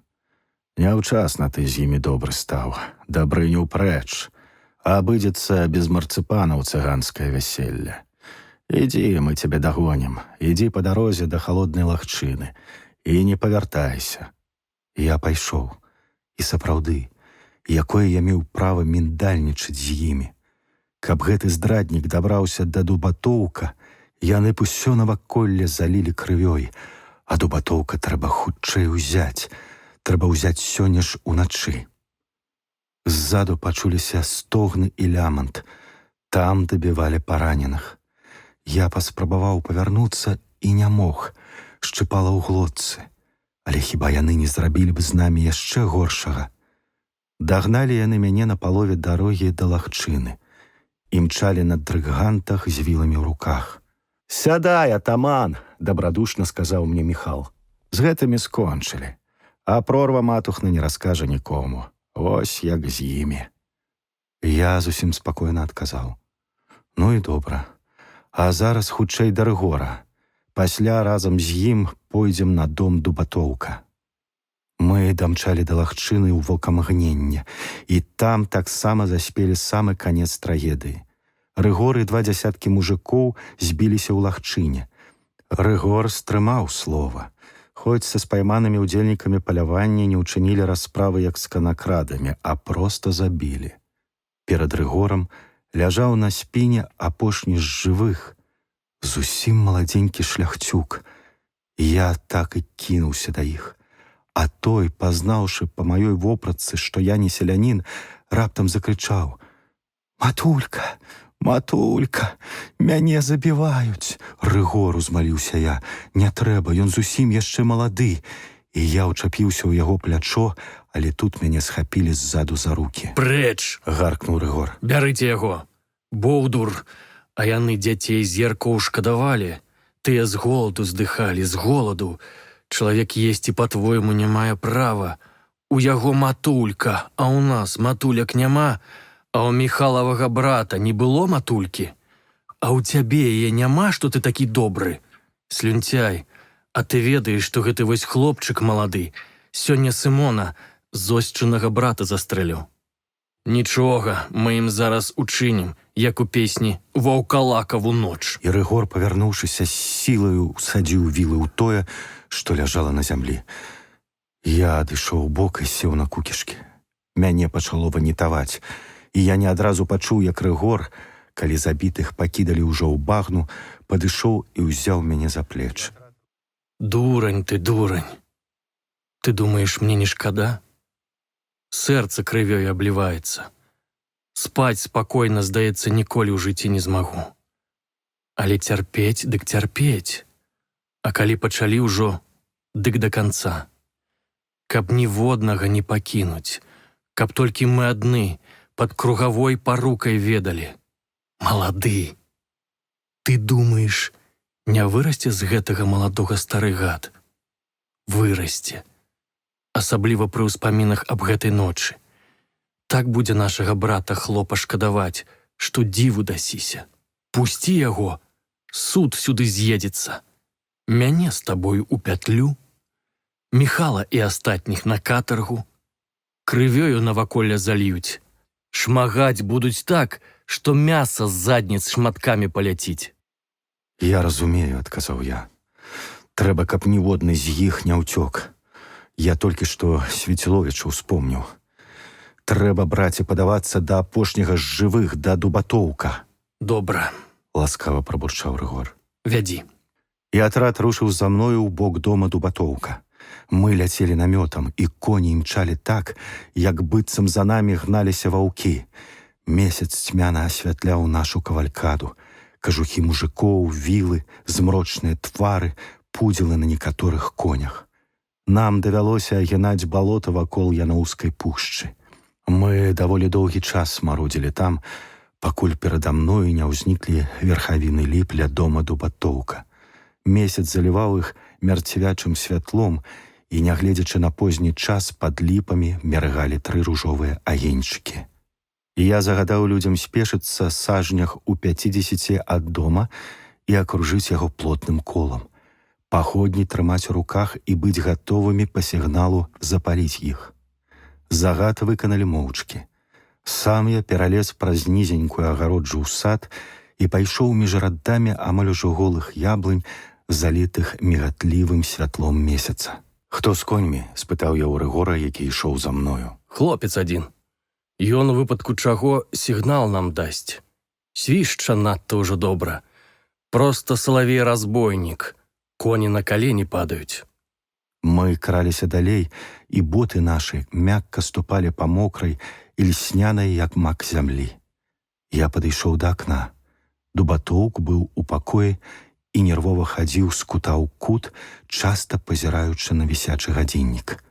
Няўчасна ты з імі добры стаў, дабрыню прэч. Абыдзецца без марцыпанаў цыганскае вяселле. Ідзі, мы цябе дагонім, ідзі па дарозе да халоднай лагчыны і не павяртайся». Я пайшоў, і сапраўды, якое я меў права міндальнічаць з імі. Каб гэты здраднік дабраўся да Дубатоўка, яны б усё наваколле залілі крывёй, а Дубатоўка трэба хутчэй узяць, трэба ўзяць сёння ж уначы. Ззаду пачуліся стогны і лямант, там дабівалі параненых. Я паспрабаваў павярнуцца і не мог, шчыпала ў глотцы. Але хіба яны не зрабілі б з намі яшчэ горшага? Дагналі яны мяне на палове дарогі да лагчыны. Імчалі на дрыгантах з віламі ў руках. «Сядай, атаман!» – дабрадушна сказаў мне Міхал. «З гэтымі скончылі. А прорва матухна не раскажа нікому. Ось як з імі». Я зусім спакойна адказаў: «Ну і добра. А зараз хутчэй да Рыгора. Пасля разам з ім пойдзем на дом Дубатоўка». Мы дамчалі да лагчыны ў вокамгнення, і там таксама заспелі самы канец трагедыі. Рыгор і 20 мужикоў збіліся ў лагчыне. Рыгор стрымаў слова, хоць са спайманымі ўдзельнікамі палявання не ўчынілі расправы як з канакрадамі, а проста забілі. Перад Рыгорам ляжаў на спіне апошні з жывых, зусім маладзенькі шляхцюк. Я так і кінуўся да іх. А той, пазнаўшы па маёй вопратцы, што я не селянін, раптам закрычаў: «Матулька, матулька, мяне забіваюць!» «Рыгор», узмаліўся я, «не трэба, ён зусім яшчэ малады». І я ўчапіўся ў яго плячо, але тут мяне схапілі ззаду за рукі. «Прэч!» – гаркнуў Рыгор. «Бярыце яго! Боўдур! А яны дзяцей зеркаў шкадавалі. Тыя з голаду здыхалі, з голаду. Чалавек есці, па-твойму, не мае права. У яго матулька, а ў нас матуляк няма, а ў Міхалавага брата не было матулькі. А ў цябе яе няма, што ты такі добры. Слюнцяй, а ты ведаеш, што гэты вось хлопчык малады сёння Сымона, зосчынага брата, застрэліў. Нічога, мы ім зараз учынім, як у песні «Ваўкалакаву ноч». І Рыгор, павярнуўшыся з сілаю, садзіў вілы ў тое, што ляжала на зямлі. Я адышоў бок і сеў на кукішкі. Мяне пачало ванітаваць, і я не адразу пачуў, як Рыгор, калі забітых пакідалі ўжо ў багну, падышоў і ўзяў мяне за плечы. «Дурань ты, дурань! Ты думаеш, мне не шкада? Сэрца крывёй абліваецца. Спаць спакойна, здаецца, ніколі ў жыцці не змагу. Але цярпець, дык цярпець. А калі пачалі ўжо, дык да канца. Каб ніводнага не пакінуць, каб толькі мы адны пад кругавой парукай ведалі. Малады! Ты думаеш, не вырасце з гэтага маладога стары гад? Вырасце. Асабліва пры ўспамінах аб гэтай ночы. Так будзе нашага брата хлопа шкадаваць, што дзіву дасіся. Пусці яго, суд сюды з'едзецца. Мяне з табою у пятлю, Міхала і астатніх на катаргу, крывёю наваколля зальюць, шмагаць будуць так, што мяса з задніц шматкамі паляціць». «Я разумею», – адказаў я. «Трэба, каб ніводны з іх не ўцёк. Я толькі што Свеціловіча ўспомніў. Трэба, браце, падавацца да апошняга з жывых, да Дубатоўка». «Добра», – ласкава прабурчаў Рыгор. «Вядзі». І атрад рушыў за мною ў бок дома Дубатоўка. Мы ляцелі намётам, і коні імчалі так, як быццам за намі гналіся ваўкі. Месяц цьмяна асвятляў нашу кавалькаду. Кажухі мужикоў, вілы, змрочныя твары, пудзілы на некаторых конях. Нам давялося агінаць балота вакол Яноўскай пушчы. Мы даволі доўгі час марудзілі там, пакуль перада мною не ўзніклі верхавіны ліп ля дома Дубатоўка. Месяц заліваў іх мярцвячым святлом, і, нягледзячы на позні час, пад ліпамі міргалі 3 ружовыя агеньчыкі. Я загадаў людзям спешыцца сажнях у 50 ад дома і акружыць яго плотным колам. Паходні трымаць у руках і быць гатовымі па сігналу запаліць іх. Загад выканалі моўчкі. Сам я пералез праз нізенькую агароджу ў сад і пайшоў між радамі амаль ужо голых яблынь, залітых мігатлівым святлом месяца. «Хто з коньмі?» – спытаў я ў Рыгора, які ішоў за мною. Хлопец адзін. Ён у выпадку чаго сігнал нам дасць. Свішча надта ўжо добра. Проста салавей-разбойнік. Коні на калені падаюць. Мы краліся далей, і боты нашы мякка ступалі па мокрай і льснянай, як мак зямлі. Я падышоў да акна. Дубатоўк быў у пакоі і нервова хадзіў з кута ў кут, часта пазіраючы на вісячы гадзіннік.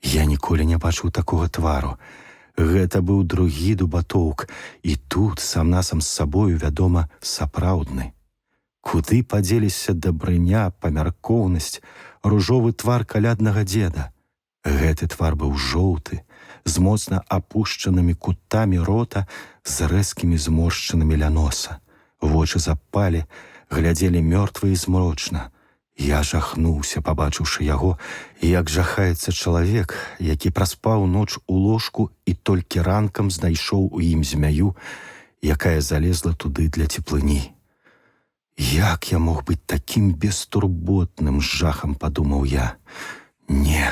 Я ніколі не бачыў такога твару. Гэта быў другі Дубатоўк, і тут сам-насам з сабою, вядома, сапраўдны. Куды падзеліся дабрыня, памяркоўнасць, ружовы твар каляднага дзеда. Гэты твар быў жоўты, з моцна апушчанымі кутамі рота, з рэзкімі зморшчынамі ля носа. Вочы запалі, глядзелі мёртва і змрочна. Я жахнуўся, пабачыўшы яго, як жахаецца чалавек, які праспаў ноч у ложку і толькі ранкам знайшоў у ім змяю, якая залезла туды для цеплыні. Як я мог быць такім бестурботным, з жахам падумаў я. Не,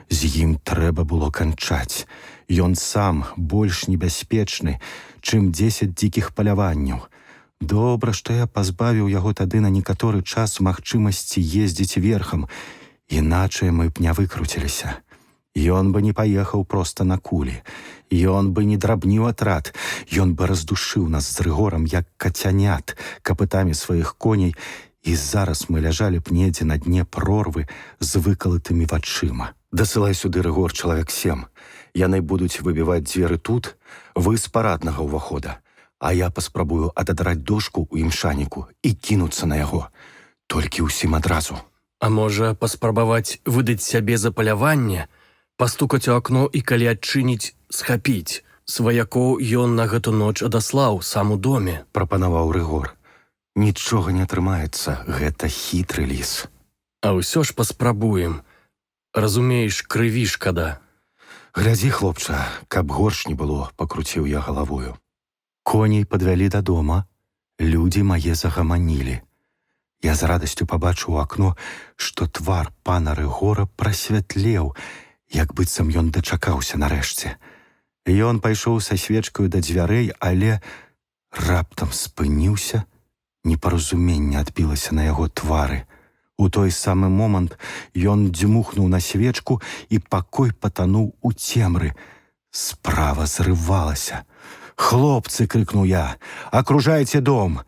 з ім трэба было канчаць. Ён сам больш небяспечны, чым 10 дзікіх паляванняў. Добра, што я пазбавіў яго тады на некаторы час магчымасці ездзіць верхам, іначай мы б не выкруціліся. Ён бы не паехаў проста на кулі, ён бы не драбніў атрад, ён бы раздушыў нас з Рыгорам, як кацянят, капытамі сваіх коней, і зараз мы ляжалі б недзе на дне прорвы з выкалатымі вачыма. Дасылай сюды, Рыгор, чалавек 7. Яны будуць выбіваць дзверы тут, вы з параднага ўвахода, а я паспрабую ададраць дошку ў імшаніку і кінуцца на яго. Толькі ўсім адразу. А можа, паспрабаваць выдаць сябе за паляванне, пастукаць у акно і, калі адчыніць, схапіць. Сваякоў ён на гэту ноч адаслаў сам у доме, прапанаваў Рыгор. Нічога не атрымаецца, гэта хітры ліс. А ўсё ж паспрабуем. Разумееш, крыві шкада. Глядзі, хлопча, каб горш не было, пакруціў я галавою. Коней падвялі да дома, людзі мае загаманілі. Я з радасцю пабачыў у акно, што твар пана Рыгора прасвятлеў, як быццам ён дачакаўся нарэшце. Ён пайшоў са свечкаю да дзвярэй, але раптам спыніўся, непаразуменне адбілася на яго твары. У той самы момант ён дзьмухнуў на свечку, і пакой патануў у цемры. Справа зрывалася. «Хлопцы!» — крыкнуў я. «Акружайце дом!»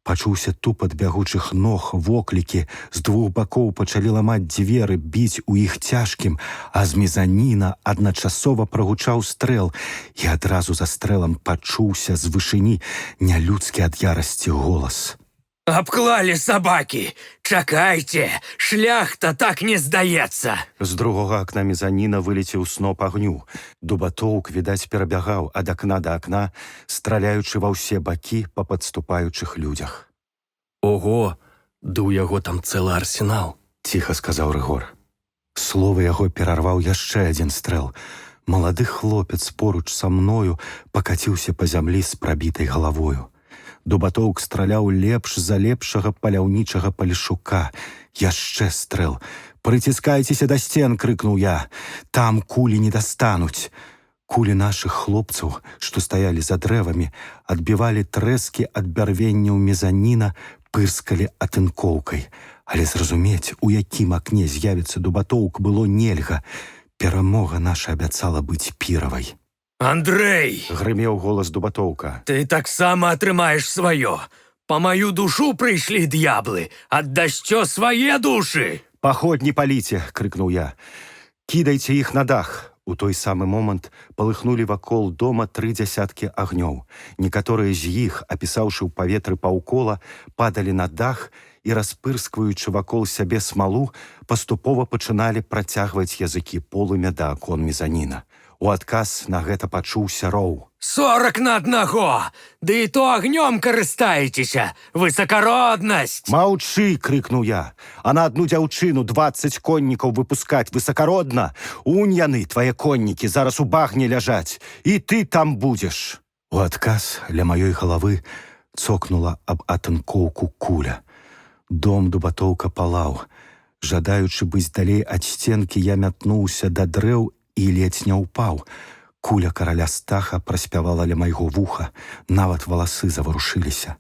Пачуўся тупат бягучых ног, воклікі, з двух бакоў пачалі ламаць дзверы, біць у іх цяжкім, а з мезаніна адначасова прагучаў стрэл, і адразу за стрэлам пачуўся з вышыні нялюдскі ад ярасці голас. Обклали собаки! Чакайте! Шляхта так не здаецца! З другога акна мезаніна вылецеў сноп агню. Дубатоўк, відаць, перабягаў ад акна да акна, страляючы ва ўсе бакі па падступаючых людзях. Ого, ды ў яго там цэлы арсенал, ціха сказаў Рыгор. Словы яго перарваў яшчэ адзін стрэл. Малады хлопец поруч са мною пакаціўся па зямлі з прабітай галавою. Дубатоўк страляў лепш за лепшага паляўнічага палішука. Яшчэ стрэл. «Прыціскайцеся да сцен!» — крыкнуў я. «Там кулі не дастануць!» Кулі нашых хлопцаў, што стаялі за дрэвамі, адбівалі трэскі ад бярвенняў мезаніна, пырскалі атынкоўкай. Але зразумець, у якім акне з'явіцца Дубатоўк, было нельга. Перамога наша абяцала быць піравай. Андрэй! — грымеў голас Дубатоўка. Ты таксама атрымаеш сваё. Па маю душу прыйшлі д'яблы, аддасцё свае душы! «Паходні паліце!» — крыкнуў я. «Кідайце іх на дах!» У той самы момант палыхнулі вакол дома 3 дзясяткі агнёў. Некаторыя з іх, апісаўшы ў паветры паўкола, падалі на дах і, распырскваючы вакол сябе смалу, паступова пачыналі працягваць языкі полымя да акон мезаніна. У адказ на гэта пачуўся роў. 40 на аднаго! Ды і то агнём карыстаецеся! Высакароднасць! Маўчы, крыкнуў я. А на адну дзяўчыну 20 коннікаў выпускаць высакародна? Унь яны, твае коннікі, зараз у багне ляжаць. І ты там будзеш. У адказ ля маёй галавы цокнула аб атынкоўку куля. Дом дубатоўка палаў. Жадаючы быць далей ад сценкі, я мятнуўся да дрэў і ледзь не ўпаў. Куля караля Стаха праспявала ля майго вуха, нават валасы заварушыліся.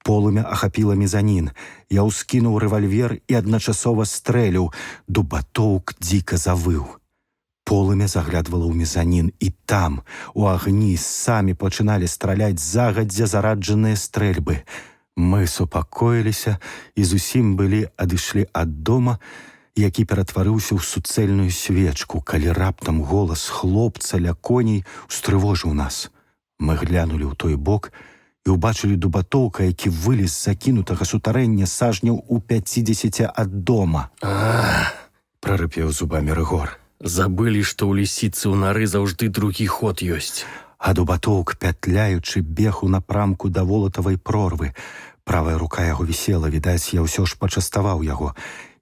Полымя ахапіла мезанін. Я ўскінуў рэвальвер і адначасова стрэліў. Дубатоўк дзіка завыў. Полымя заглядвала ў мезанін, і там, у агні, самі пачыналі страляць загадзя зараджаныя стрэльбы. Мы супакоіліся і зусім былі адышлі ад дома, які ператварыўся ў суцэльную свечку, калі раптам голас хлопца ля коней устрывожыў нас. Мы глянулі ў той бок і ўбачылі дубатоўка, які вылез з закінутага сутарэння сажняў у 50 ад дома. Прарыпеў зубамі Рыгор. Забылі, што ў лісіцы ў нары заўжды другі ход ёсць. А дубатоўк, пятляючы, бег у напрамку да волатавай прорвы. Правая рука яго вісела, відаць, я ўсё ж пачаставаў яго.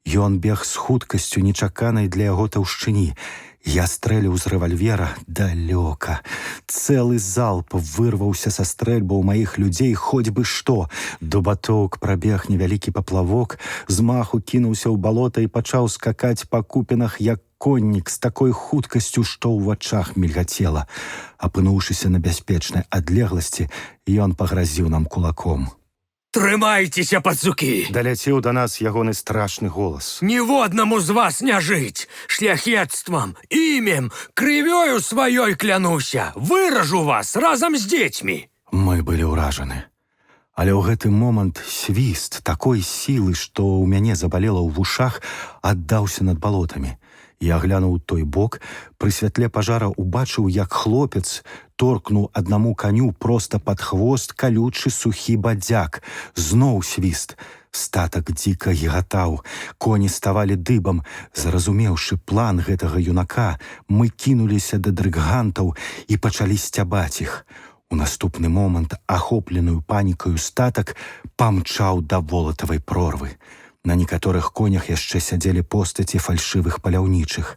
Ён бег з хуткасцю нечаканай для яго таўшчыні. Я стрэліў з рэвальвера далёка. Цэлы залп вырваўся са стрэльбаў маіх людзей хоць бы што. Дубатоўк прабег невялікі паплавок, з маху кінуўся ў балота і пачаў скакаць па купінах, як коннік, з такой хуткасцю, што ў вачах мільгацела. Апынуўшыся на бяспечнай адлегласці, ён пагразіў нам кулаком. Трымайцеся, пацукі! Даляцеў да нас ягоны страшны голас. Ніводнаму з вас не жыць! Шляхецтвам, імем, крывёю сваёй клянуся! Выражу вас разам з дзецьмі! Мы былі ўражаны. Але ў гэты момант свіст такой сілы, што ў мяне забалела ў вушах, аддаўся над балотамі. Я глянуў у той бок, пры святле пажара убачыў, як хлопец торкнуў аднаму каню проста пад хвост калючы сухі бадзяк. Зноў свіст. Статак дзіка гігатаў. Коні ставалі дыбам. Зразумеўшы план гэтага юнака, мы кінуліся да дрыггантаў і пачалі сцябаць іх. У наступны момант ахопленую панікаю статак памчаў да волатавай прорвы. На некаторых конях яшчэ сядзелі постаці фальшывых паляўнічых.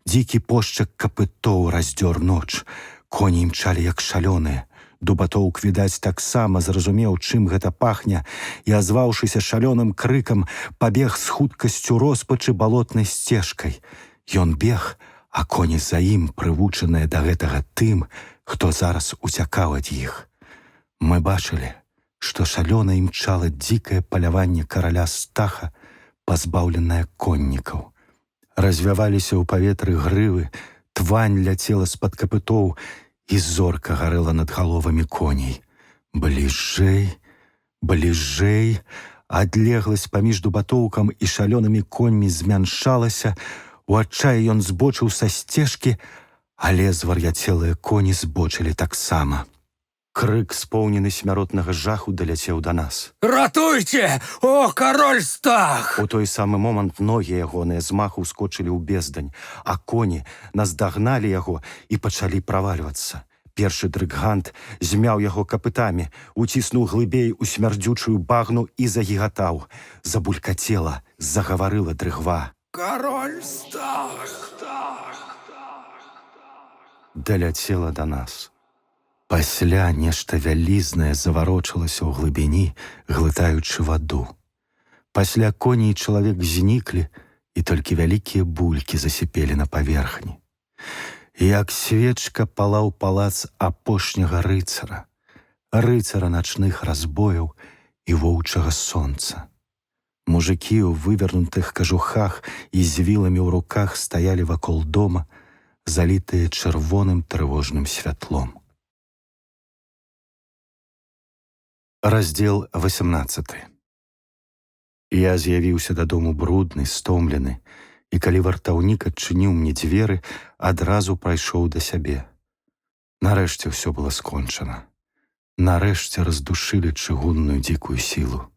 Дзікі пошчак капытоў раздзёр ноч. Коні імчалі як шалёныя. Дубатоўк, відаць, таксама зразумеў, чым гэта пахне, і, азваўшыся шалёным крыкам, пабег з хуткасцю роспачы балотнай сцежкай. Ён бег, а коні за ім, прывучаныя да гэтага тым, хто зараз уцякаў ад іх. Мы бачылі, што шалёна імчала дзікае паляванне караля Стаха, пазбаўленае коннікаў. Развяваліся ў паветры грывы, твань ляцела з-пад капытоў, і зорка гарэла над галовамі коней. Бліжэй, бліжэй, адлегласць паміж дубатоўкам і шалёнымі коньмі змяншалася, у адчаі ён збочыў са сцежкі, але звар'яцелыя коні збочылі таксама. Крык, споўнены смяротнага жаху, даляцеў да нас. Ратуйце! О, кароль Стах! У той самы момант ногі ягоныя з маху ўскочылі ў бездань, а коні наздагналі яго і пачалі правальвацца. Першы дрыггант змяў яго капытамі, уціснуў глыбей у смярдзючую багну і загігатаў. Забулькацела, загаварыла дрыгва. Кароль Стах! Даляцела да нас. Пасля нешта вялізнае заварочалася ў глыбіні, глытаючы ваду. Пасля коні і чалавек зніклі, і толькі вялікія булькі засіпелі на паверхні. Як свечка палаў палац апошняга рыцара, рыцара начных разбояў і воўчага сонца. Мужыкі ў вывернутых кажухах і з віламі ў руках стаялі вакол дома, залітыя чырвоным трывожным святлом. Раздзел 18. Я з'явіўся дадому брудны, стомлены, і калі вартаўнік адчыніў мне дзверы, адразу прайшоў да сябе. Нарэшце ўсё было скончана. Нарэшце раздушылі чыгунную дзікую сілу.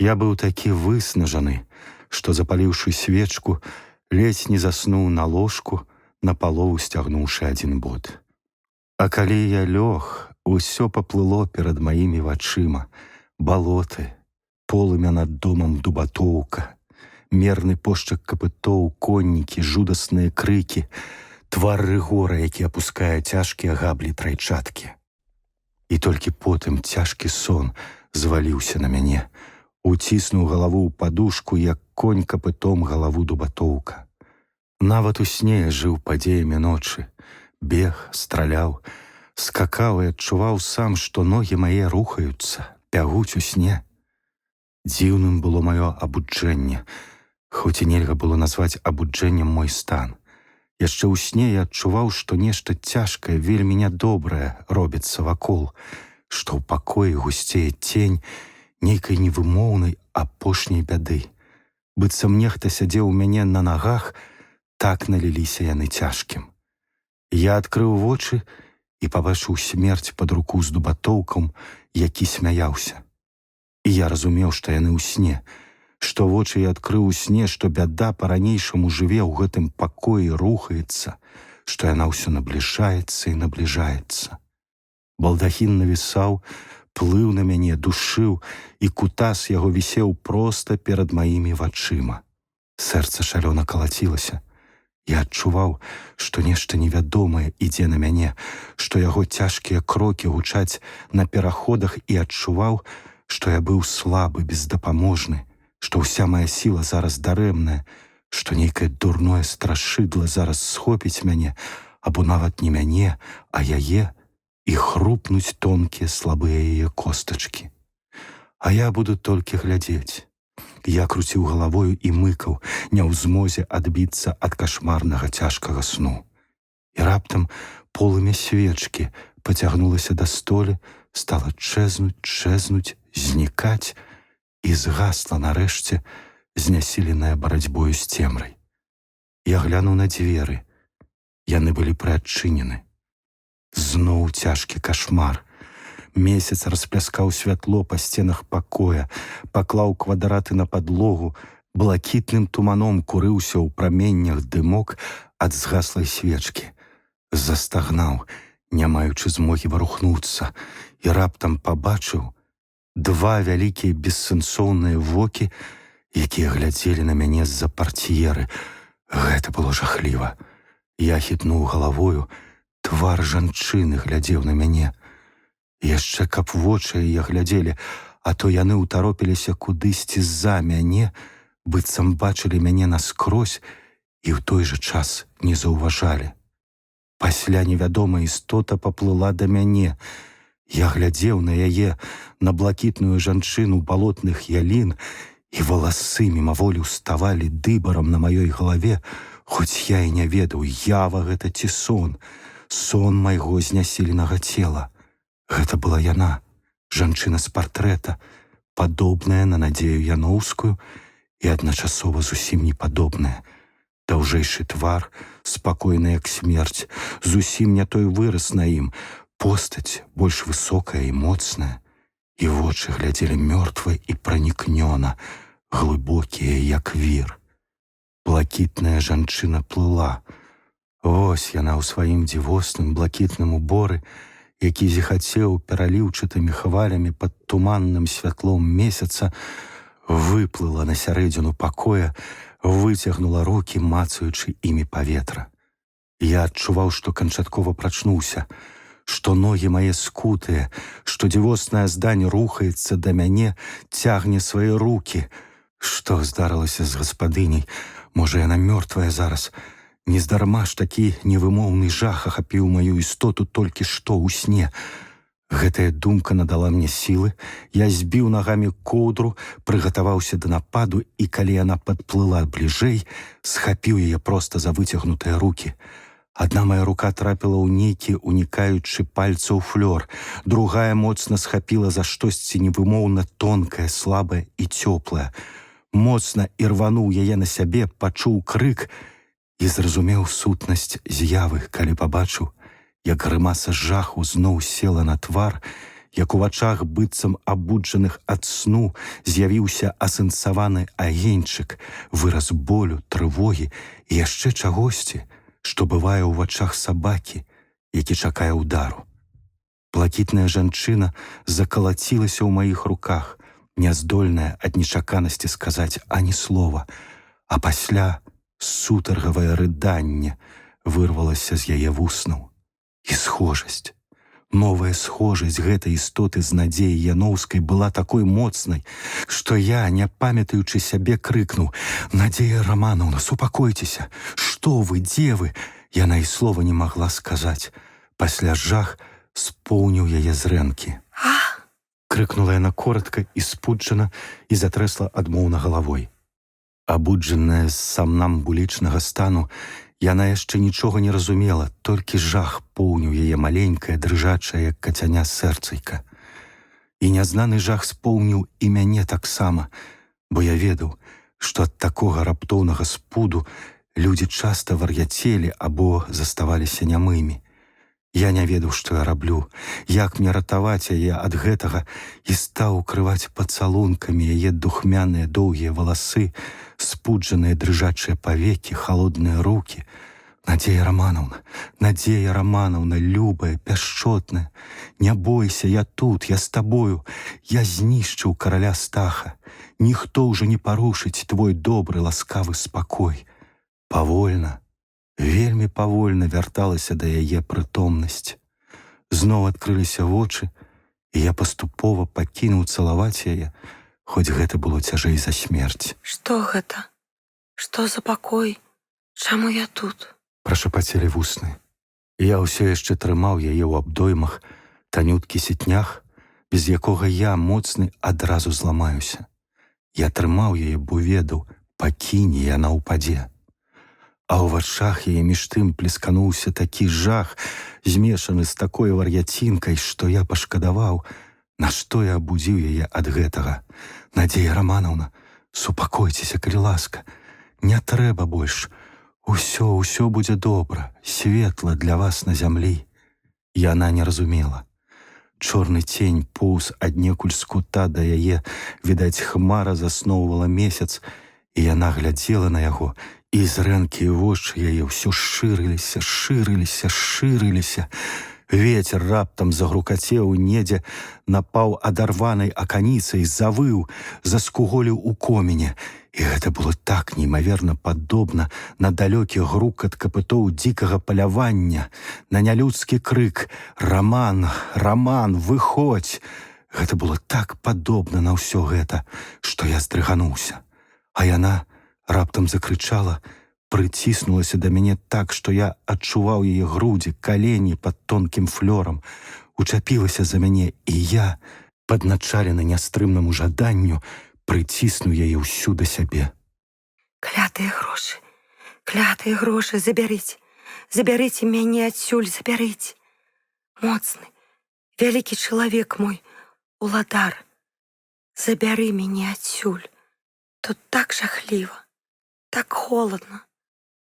Я быў такі выснажаны, што, запаліўшы свечку, ледзь не заснуў на ложку, напалову сцягнуўшы адзін бот. А калі я лёг, усё паплыло перад маімі вачыма. Балоты, полымя над домам дубатоўка, мерны пошчак капытоў, коннікі, жудасныя крыкі, твар Рыгора, які апускае цяжкія габлі трайчаткі. І толькі потым цяжкі сон зваліўся на мяне, уціснуў галаву ў падушку, як конь капытом галаву дубатоўка. Нават у сне я жыў падзеямі ночы, бег, страляў, скакаў і адчуваў сам, што ногі мае рухаюцца, бягуць у сне. Дзіўным было маё абуджэнне, хоць і нельга было назваць абуджэннем мой стан. Яшчэ ў сне я адчуваў, што нешта цяжкае, вельмі нядобрае робіцца вакол, што ў пакоі гусцее цень нейкай невымоўнай апошняй бяды. Быццам нехта сядзеў у мяне на нагах, так наліліся яны цяжкім. Я адкрыў вочы і пабачыў смерць пад руку з дубатоўкам, які смяяўся. І я разумеў, што яны ў сне, што вочы я адкрыў у сне, што бяда па-ранейшаму жыве ў гэтым пакоі, рухаецца, што яна ўсё набліжаецца і набліжаецца. Балдахін навісаў, плыў на мяне, душыў, і кутас яго вісеў проста перад маімі вачыма. Сэрца шалёна калацілася. Я адчуваў, што нешта невядомае ідзе на мяне, што яго цяжкія крокі гучаць на пераходах, і адчуваў, што я быў слабы, бездапаможны, што ўся мая сіла зараз дарэмная, што нейкае дурное страшыдла зараз схопіць мяне, або нават не мяне, а яе, і хрупнуць тонкія слабыя яе костачкі. А я буду толькі глядзець. Я круціў галавою і мыкаў, не ў змозе адбіцца ад кашмарнага цяжкага сну. І раптам полымя свечкі пацягнулася да столі, стала чэзнуць, знікаць, і згасла нарэшце, знясіленая барацьбою з цемрай. Я глянуў на дзверы. Яны былі прыадчынены. Зноў цяжкі кашмар. Месяц распляскаў святло па сценах пакоя, паклаў квадраты на падлогу, блакітным туманом курыўся ў праменнях дымок ад згаслай свечкі. Застагнаў, не маючы змогі варухнуцца, і раптам пабачыў два вялікія бессэнсоўныя вокі, якія глядзелі на мяне з-за партьеры. Гэта было жахліва. Я хітнуў галавою, твар жанчыны глядзеў на мяне. Яшчэ каб вочы яе глядзелі, а то яны ўтаропіліся кудысьці з-за мяне, быццам бачылі мяне наскрозь і ў той жа час не заўважалі. Пасля невядомая істота паплыла да мяне. Я глядзеў на яе, на блакітную жанчыну балотных ялін, і валасы мімаволі ўставалі дыбарам на маёй галаве, хоць я і не ведаў, ява гэта ці сон, сон майго знясіленага цела. Гэта была яна, жанчына з партрэта, падобная на Надзею Яноўскую і адначасова зусім непадобная. Даўжэйшы твар, спакойны як смерць, зусім не той выраз на ім, постаць больш высокая і моцная, і вочы глядзелі мёртва і пранікнёна, глыбокія як вір. Блакітная жанчына плыла. Вось яна ў сваім дзівосным блакітным уборы, які зіхацеў пераліўчатымі хвалямі пад туманным святлом месяца, выплыла на сярэдзіну пакоя, выцягнула рукі, мацаючы імі паветра. Я адчуваў, што канчаткова прачнуўся, што ногі мае скутыя, што дзівосная здань рухаецца да мяне, цягне свае рукі. Што здарылася з гаспадыняй? Можа, яна мёртвая зараз? Нездарма ж такі невымоўны жах ахапіў маю істоту толькі што ў сне. Гэтая думка надала мне сілы, я збіў нагамі коўдру, прыгатаваўся да нападу, і калі яна падплыла бліжэй, схапіў яе проста за выцягнутыя рукі. Адна моя рука трапіла ў нейкі унікаючы пальцаў флёр, другая моцна схапіла за штосьці невымоўна тонкае, слабае і цёплае. Моцна ірвануў яе на сябе, пачуў крык і зразумеў сутнасць з'явы, калі пабачыў, як грымаса жаху зноў села на твар, як у вачах быццам абуджаных ад сну з'явіўся асэнсаваны агеньчык, выраз болю, трывогі і яшчэ чагосьці, што бывае ў вачах сабакі, які чакае ўдару. Блакітная жанчына закалацілася ў маіх руках, няздольная ад нечаканасці сказаць ані слова, а пасля сутаргавае рыданне вырвалася з яе вуснаў. І схожасць. Новая схожасць гэтай істоты з Надзеяй Яноўскай была такой моцнай, што я, не памятаючы сябе, крыкнуў: «Надзея Романовна, супакойцеся! Што вы, дзе вы?» Яна і слова не магла сказаць. Пасля жах споўніў яе зрэнкі. Крыкнула яна коротка і спуджана і затрэсла адмоўна галавой. Абуджаная з самнамбулічнага стану, яна яшчэ нічога не разумела, толькі жах поўніў яе маленькае, дрыжачае, як кацяня сэрцайка. І нязнаны жах споўніў і мяне таксама, бо я ведаў, што ад такога раптоўнага спуду людзі часта вар'яцелі або заставаліся нямымі. Я не ведаў, што я раблю, як мне ратаваць яе ад гэтага, і стаў укрываць пацалункамі яе духмяныя доўгія валасы, спуджаныя дрыжачыя павекі, халодныя рукі. «Надзея Романовна, Надзея Романовна, любая, пяшчотная, не бойся, я тут, я з табою, я знішчыў караля Стаха, ніхто ўжо не парушыць твой добры, ласкавы спакой». Павольна, вельмі павольна вярталася да яе прытомнасць. Зноў адкрыліся вочы, і я паступова пакінуў цалаваць яе, хоць гэта было цяжэй за смерць. Што гэта? Што за пакой? Чаму я тут? Прашапацелі вусны. Я ўсё яшчэ трымаў яе ў абдоймах, танюткі сітнях, без якога я, моцны, адразу зламаюся. Я трымаў яе, бо ведаў, пакіне, яна ўпадзе. А ў вачах яе між тым плескануўся такі жах, змешаны з такой вар'яцінкай, што я пашкадаваў, нашто я абудзіў яе ад гэтага. «Надзея Романовна, супакойцеся, калі ласка, не трэба больш. Усё будзе добра, светла для вас на зямлі». Яна не разумела. Чорны цень поўз аднекуль з кута да яе, відаць, хмара засноўвала месяц, і яна глядзела на яго, і зрэнкі вочы яе ўсё шырыліся, шырыліся, шырыліся. Вецер раптам загрукацеў недзе, напаў адарванай аканіцай, завыў, заскуголіў у коміне. І гэта было так неймаверна падобна на далёкі грукат капытоў дзікага палявання, на нялюдскі крык: «Раман, Раман, выходзь!» Гэта было так падобна на ўсё гэта, што я здрыгануўся. А яна раптам закрычала, прыціснулася да мяне так, што я адчуваў яе грудзі, калені пад тонкім флёрам, учапілася за мяне, і я, падначалены нястрымнаму жаданню, прыціснуў яе ўсю да сябе. Клятыя грошы, забярыце мяне адсюль, забярыце. Моцны, вялікі чалавек мой, уладар, забяры мяне адсюль. Тут так жахліва, так холодна,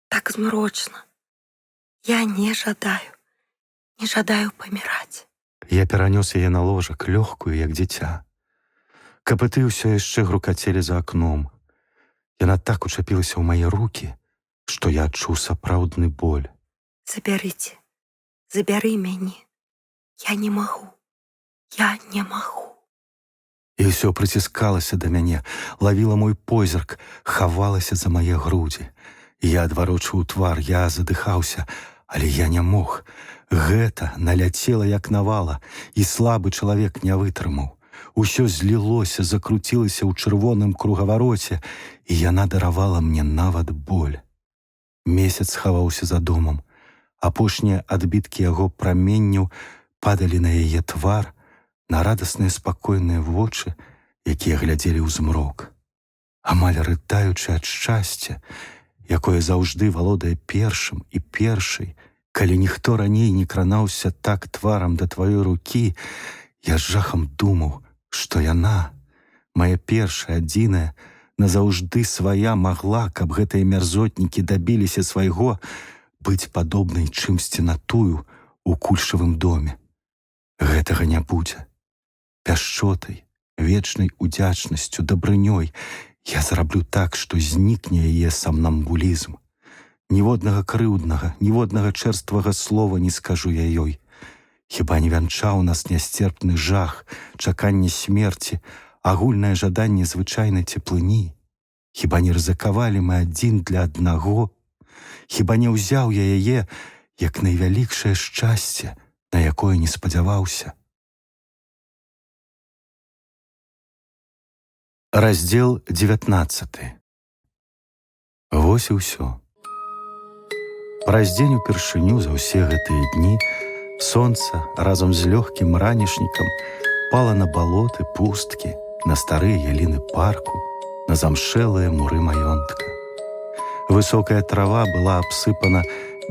так змрочна. Я не жадаю паміраць». Я перанёс яе на ложак, лёгкую, як дзіця. Капыты ўсё яшчэ грукацелі за акном. Яна так учапілася ў мае рукі, што я адчуў сапраўдны боль. Забяры мяне. Я не магу. І ўсё прыціскалася да мяне, лавіла мой позірк, хавалася за мае грудзі. Я адварочваў твар, я задыхаўся, але я не мог. Гэта наляцела як навала, і слабы чалавек не вытрымаў. Усё злілося, закруцілася ў чырвоным кругавароце, і яна даравала мне нават боль. Месяц схаваўся за домам. Апошнія адбіткі яго праменняў падалі на яе твар, на радасныя спакойныя вочы, якія глядзелі ў змрок. Амаль рыдаючы ад шчасця, якое заўжды валодае першым і першай, калі ніхто раней не кранаўся так тварам да тваёй рукі, я з жахам думаў, што яна, мая першая, адзіная, назаўжды свая магла, каб гэтыя мярзотнікі дабіліся свайго, быць падобнай чымсьці на тую у кульшавым доме. Гэтага не будзе. Пяшчотай, вечнай удзячнасцю, дабрынёй я зараблю так, што знікне яе самнамбулізм. Ніводнага крыўднага, ніводнага чэрствага слова не скажу я ёй. Хіба не вянчаў нас нясцерпны жах, чаканне смерці, агульнае жаданне звычайнай цеплыні? Хіба не рызыкавалі мы адзін для аднаго? Хіба не ўзяў я яе, як найвялікшае шчасце, на якое не спадзяваўся? Раздзел 19. Вось і ўсё. Праз дзень упершыню за ўсе гэтыя дні сонца разам з лёгкім ранішнікам пала на балоты, пусткі, на старыя яліны парку, на замшэлыя муры маёнтка. Высокая трава была абсыпана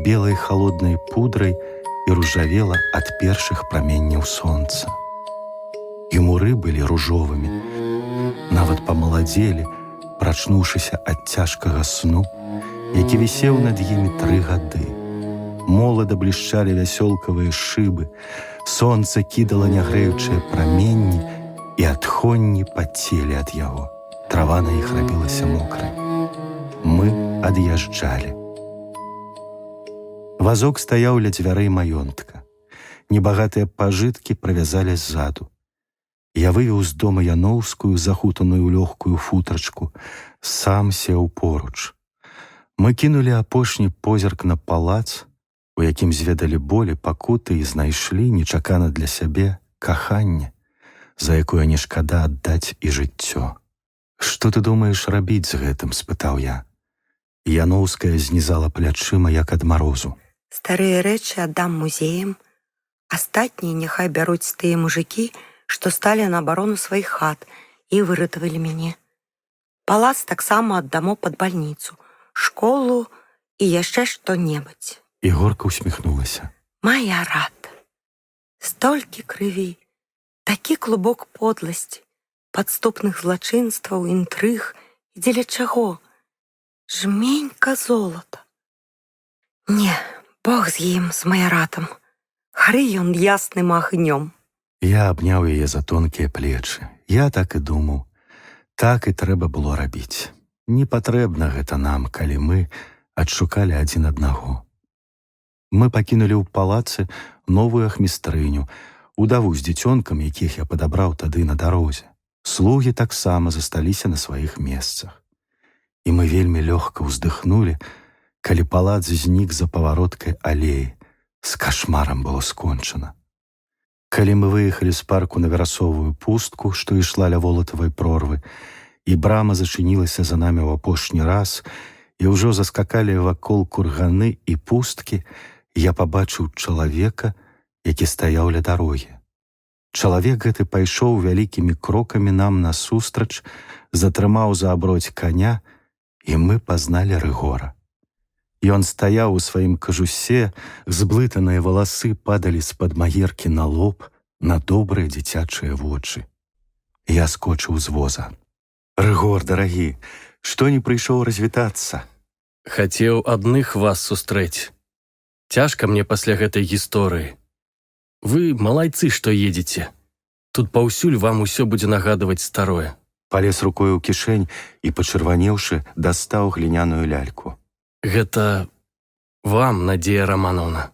белай халоднай пудрай і ружавела ад першых праменняў сонца. І муры былі ружовымі, нават памаладзелі, прачнуўшыся ад цяжкага сну, які вісеў над імі 3 гады. Молада блішчалі вясёлкавыя шыбы, сонца кідала нягрэючыя праменні, і адхонні пацелі ад яго. Трава на іх рабілася мокрай. Мы ад'язджалі. Вазок стаяў ля дзвярэй маёнтка. Небагатыя пажыткі правязалі ззаду. Я вывеў з дома яноўскую, захутаную лёгкую футрачку, сам сеў поруч. Мы кінулі апошні позірк на палац, у якім зведалі болі, пакуты і знайшлі нечакана для сябе каханне, за якое не шкада аддаць і жыццё. «Што ты думаеш рабіць з гэтым?» – спытаў я. Яноўская знізала плячыма, як ад марозу. Старыя рэчы аддам музеям, астатнія няхай бяруць тыя мужыкі, што сталі на абарону сваіх хат і выратавалі мяне. Палац таксама аддамо пад бальніцу, школу і яшчэ што-небудзь. І горка усміхнулася. Мая рад. Столькі крыві, такі клубок подласці, падступных злачынстваў, інтрыг, і дзеля чаго? Жменька золата. Не, Бог з ім, з Майаратам. Гары ён ясным агнём. Я абняў яе за тонкія плечы. Я так і думаў. Так і трэба было рабіць. Не патрэбна гэта нам, калі мы адшукалі адзін аднаго. Мы пакінулі ў палацы новую ахмістрыню, удаву з дзіцёнкам, якіх я падабраў тады на дарозе. Слугі таксама засталіся на сваіх месцах. І мы вельмі лёгка ўздыхнулі, калі палац знік за павароткай алеі. З кашмарам было скончана. Калі мы выехалі з парку на верасовую пустку, што ішла ля волатавай прорвы, і брама зачынілася за намі ў апошні раз, і ўжо заскакалі вакол курганы і пусткі, я пабачыў чалавека, які стаяў ля дарогі. Чалавек гэты пайшоў вялікімі крокамі нам насустрач, затрымаў за аброць каня, і мы пазналі Рыгора. Ён стаяў у сваім кажусе, зблытаныя валасы падалі з-пад маеркі на лоб, на добрыя дзіцячыя вочы. Я скочыў з воза. «Рыгор, дарагі, што не прыйшоў развітацца?» Хацеў адных вас сустрэць. Цяжка мне пасля гэтай гісторыі. Вы малайцы, што едзеце. Тут паўсюль вам усё будзе нагадваць старое. Палез рукой у кішэнь і, пачырванеўшы, дастаў гліняную ляльку. Гэта вам, Надзея Рамановна.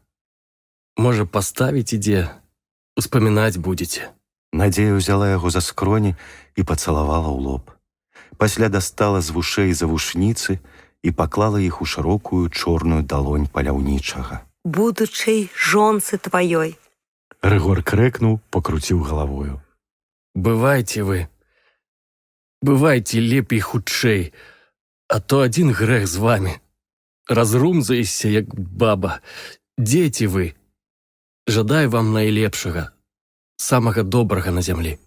Можа, паставіць ідзе, успамінаць будзеце. Надзея ўзяла яго за скроні і пацалавала ў лоб. Пасля дастала з вушэй завушніцы і паклала іх у шырокую чорную далонь паляўнічага. Будучай жонцы тваёй. Рыгор крэкнуў, пакруціў галавою. Бывайце вы. Бывайце лепей хутчэй, а то адзін грэх з вамі. Разрумзаешся, як баба. Дзеці вы. Жадаю вам найлепшага, самага добрага на зямлі.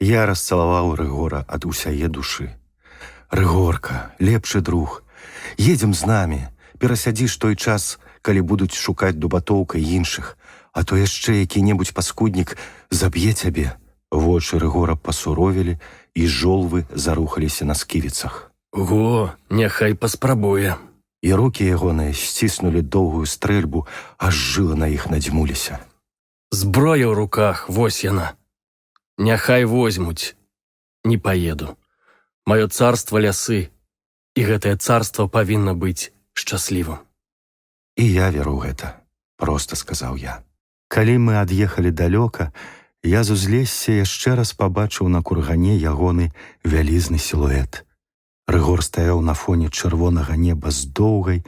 Я расцалаваў Рыгора ад усяе душы. «Рыгорка, лепшы друг, едзем з намі, перасядзіш той час, калі будуць шукаць дубатоўка і іншых, а то яшчэ які-небудзь паскуднік заб'е цябе». Вочы Рыгора пасуровілі, і жолвы зарухаліся на сківіцах. Го, няхай паспрабуе. І рукі ягоныя сціснулі доўгую стрэльбу, аж жылы на іх надзьмуліся. Зброя ў руках, вось яна. Няхай возьмуць. Не паеду. Маё царства лясы, і гэтае царства павінна быць шчаслівым. І я веру ў гэта, проста сказаў я. Калі мы ад'ехалі далёка, я з узлесся яшчэ раз пабачыў на кургане ягоны вялізны сілуэт. Рыгор стаяў на фоне чырвонага неба з доўгай,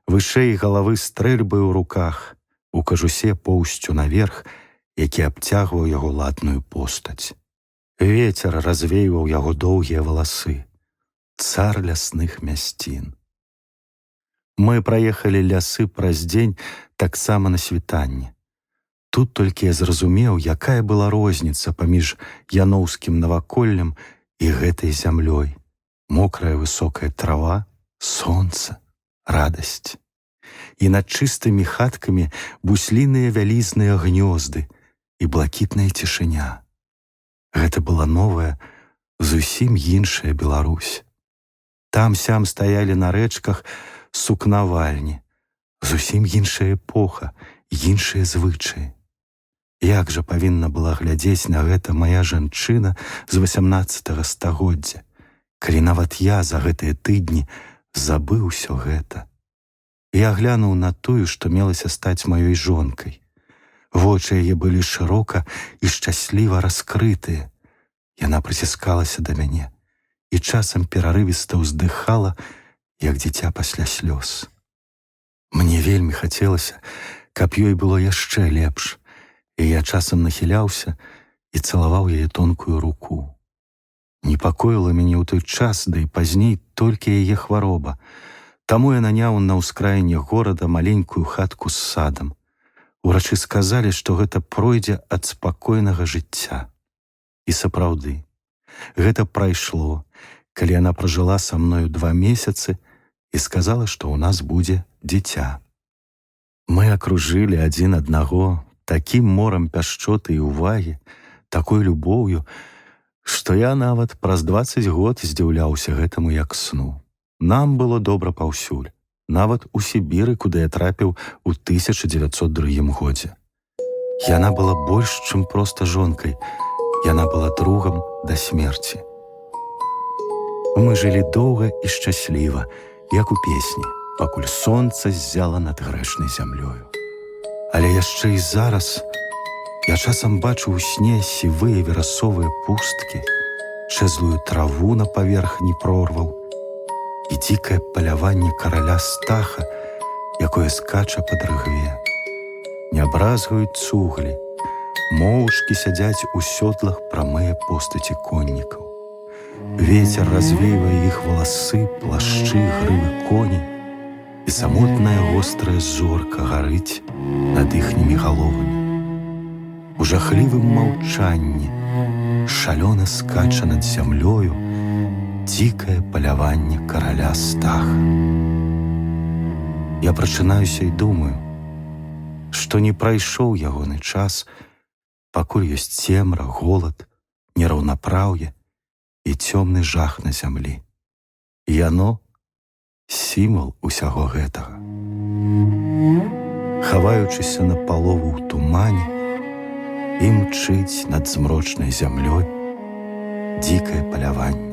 вышэй галавы стрэльбай у руках, у кажусе поўсцю наверх, які абцягваў яго ладную постаць. Вецер развейваў яго доўгія валасы. Цар лясных мясцін. Мы праехалі лясы праз дзень таксама на світанне. Тут толькі я зразумеў, якая была розніца паміж яноўскім наваколлем і гэтай зямлёй. Мокрая высокая трава, сонца, радасць. І над чыстымі хаткамі бусліныя вялізныя гнёзды і блакітная цішыня. Гэта была новая, зусім іншая Беларусь. Там-сям стаялі на рэчках сукнавальні. Зусім іншая эпоха, іншыя звычаі. Як жа павінна была глядзець на гэта мая жанчына з 18 стагоддзя, калі нават я за гэтыя тыдні забыў усё гэта. Я глянуў на тую, што мелася стаць маёй жонкай. Вочы яе былі шырока і шчасліва раскрытыя. Яна прыціскалася да мяне і часам перарывіста ўздыхала, як дзіця пасля слёз. Мне вельмі хацелася, каб ёй было яшчэ лепш, і я часам нахіляўся і цалаваў яе тонкую руку. Непакоіла мяне ў той час, да і пазней толькі яе хвароба. Таму я наняў на ўскраіне горада маленькую хатку з садам. Урачы сказалі, што гэта пройдзе ад спакойнага жыцця. І сапраўды, гэта прайшло, калі яна пражыла са мною 2 месяцы і сказала, што ў нас будзе дзіця. Мы акружылі адзін аднаго такім морам пяшчоты і ўвагі, такой любоўю, што я нават праз 20 год здзіўляўся гэтаму як сну. Нам было добра паўсюль, нават у Сібіры, куды я трапіў у 1902 годзе. Яна была больш, чым проста жонкай, яна была другам да смерці. Мы жылі доўга і шчасліва, як у песні, пакуль сонца ззяла над грэшнай зямлёю. Але яшчэ і зараз я часам бачу ў сне сівыя верасовыя пусткі, чэзлую траву на паверхні прорваў і дзікае паляванне караля Стаха, якое скача па дрыгве. Не бразгаюць цуглі, моўчкі сядзяць у сёдлах прамыя постаці коннікаў. Вецер развейвае іх валасы, плашчы, грывы коней, і самотная вострая зорка гарыць над іхнімі галовамі. У жахлівым маўчанні шалёна скача над зямлёю дзікае паляванне караля Стаха. Я прачынаюся і думаю, што не прайшоў ягоны час, пакуль ёсць цемра, голад, нераўнапраўе і цёмны жах на зямлі. Яно — сімвал усяго гэтага. Хаваючыся на палову ў тумане, і мчыць над змрочнай зямлёй дзікае паляванне.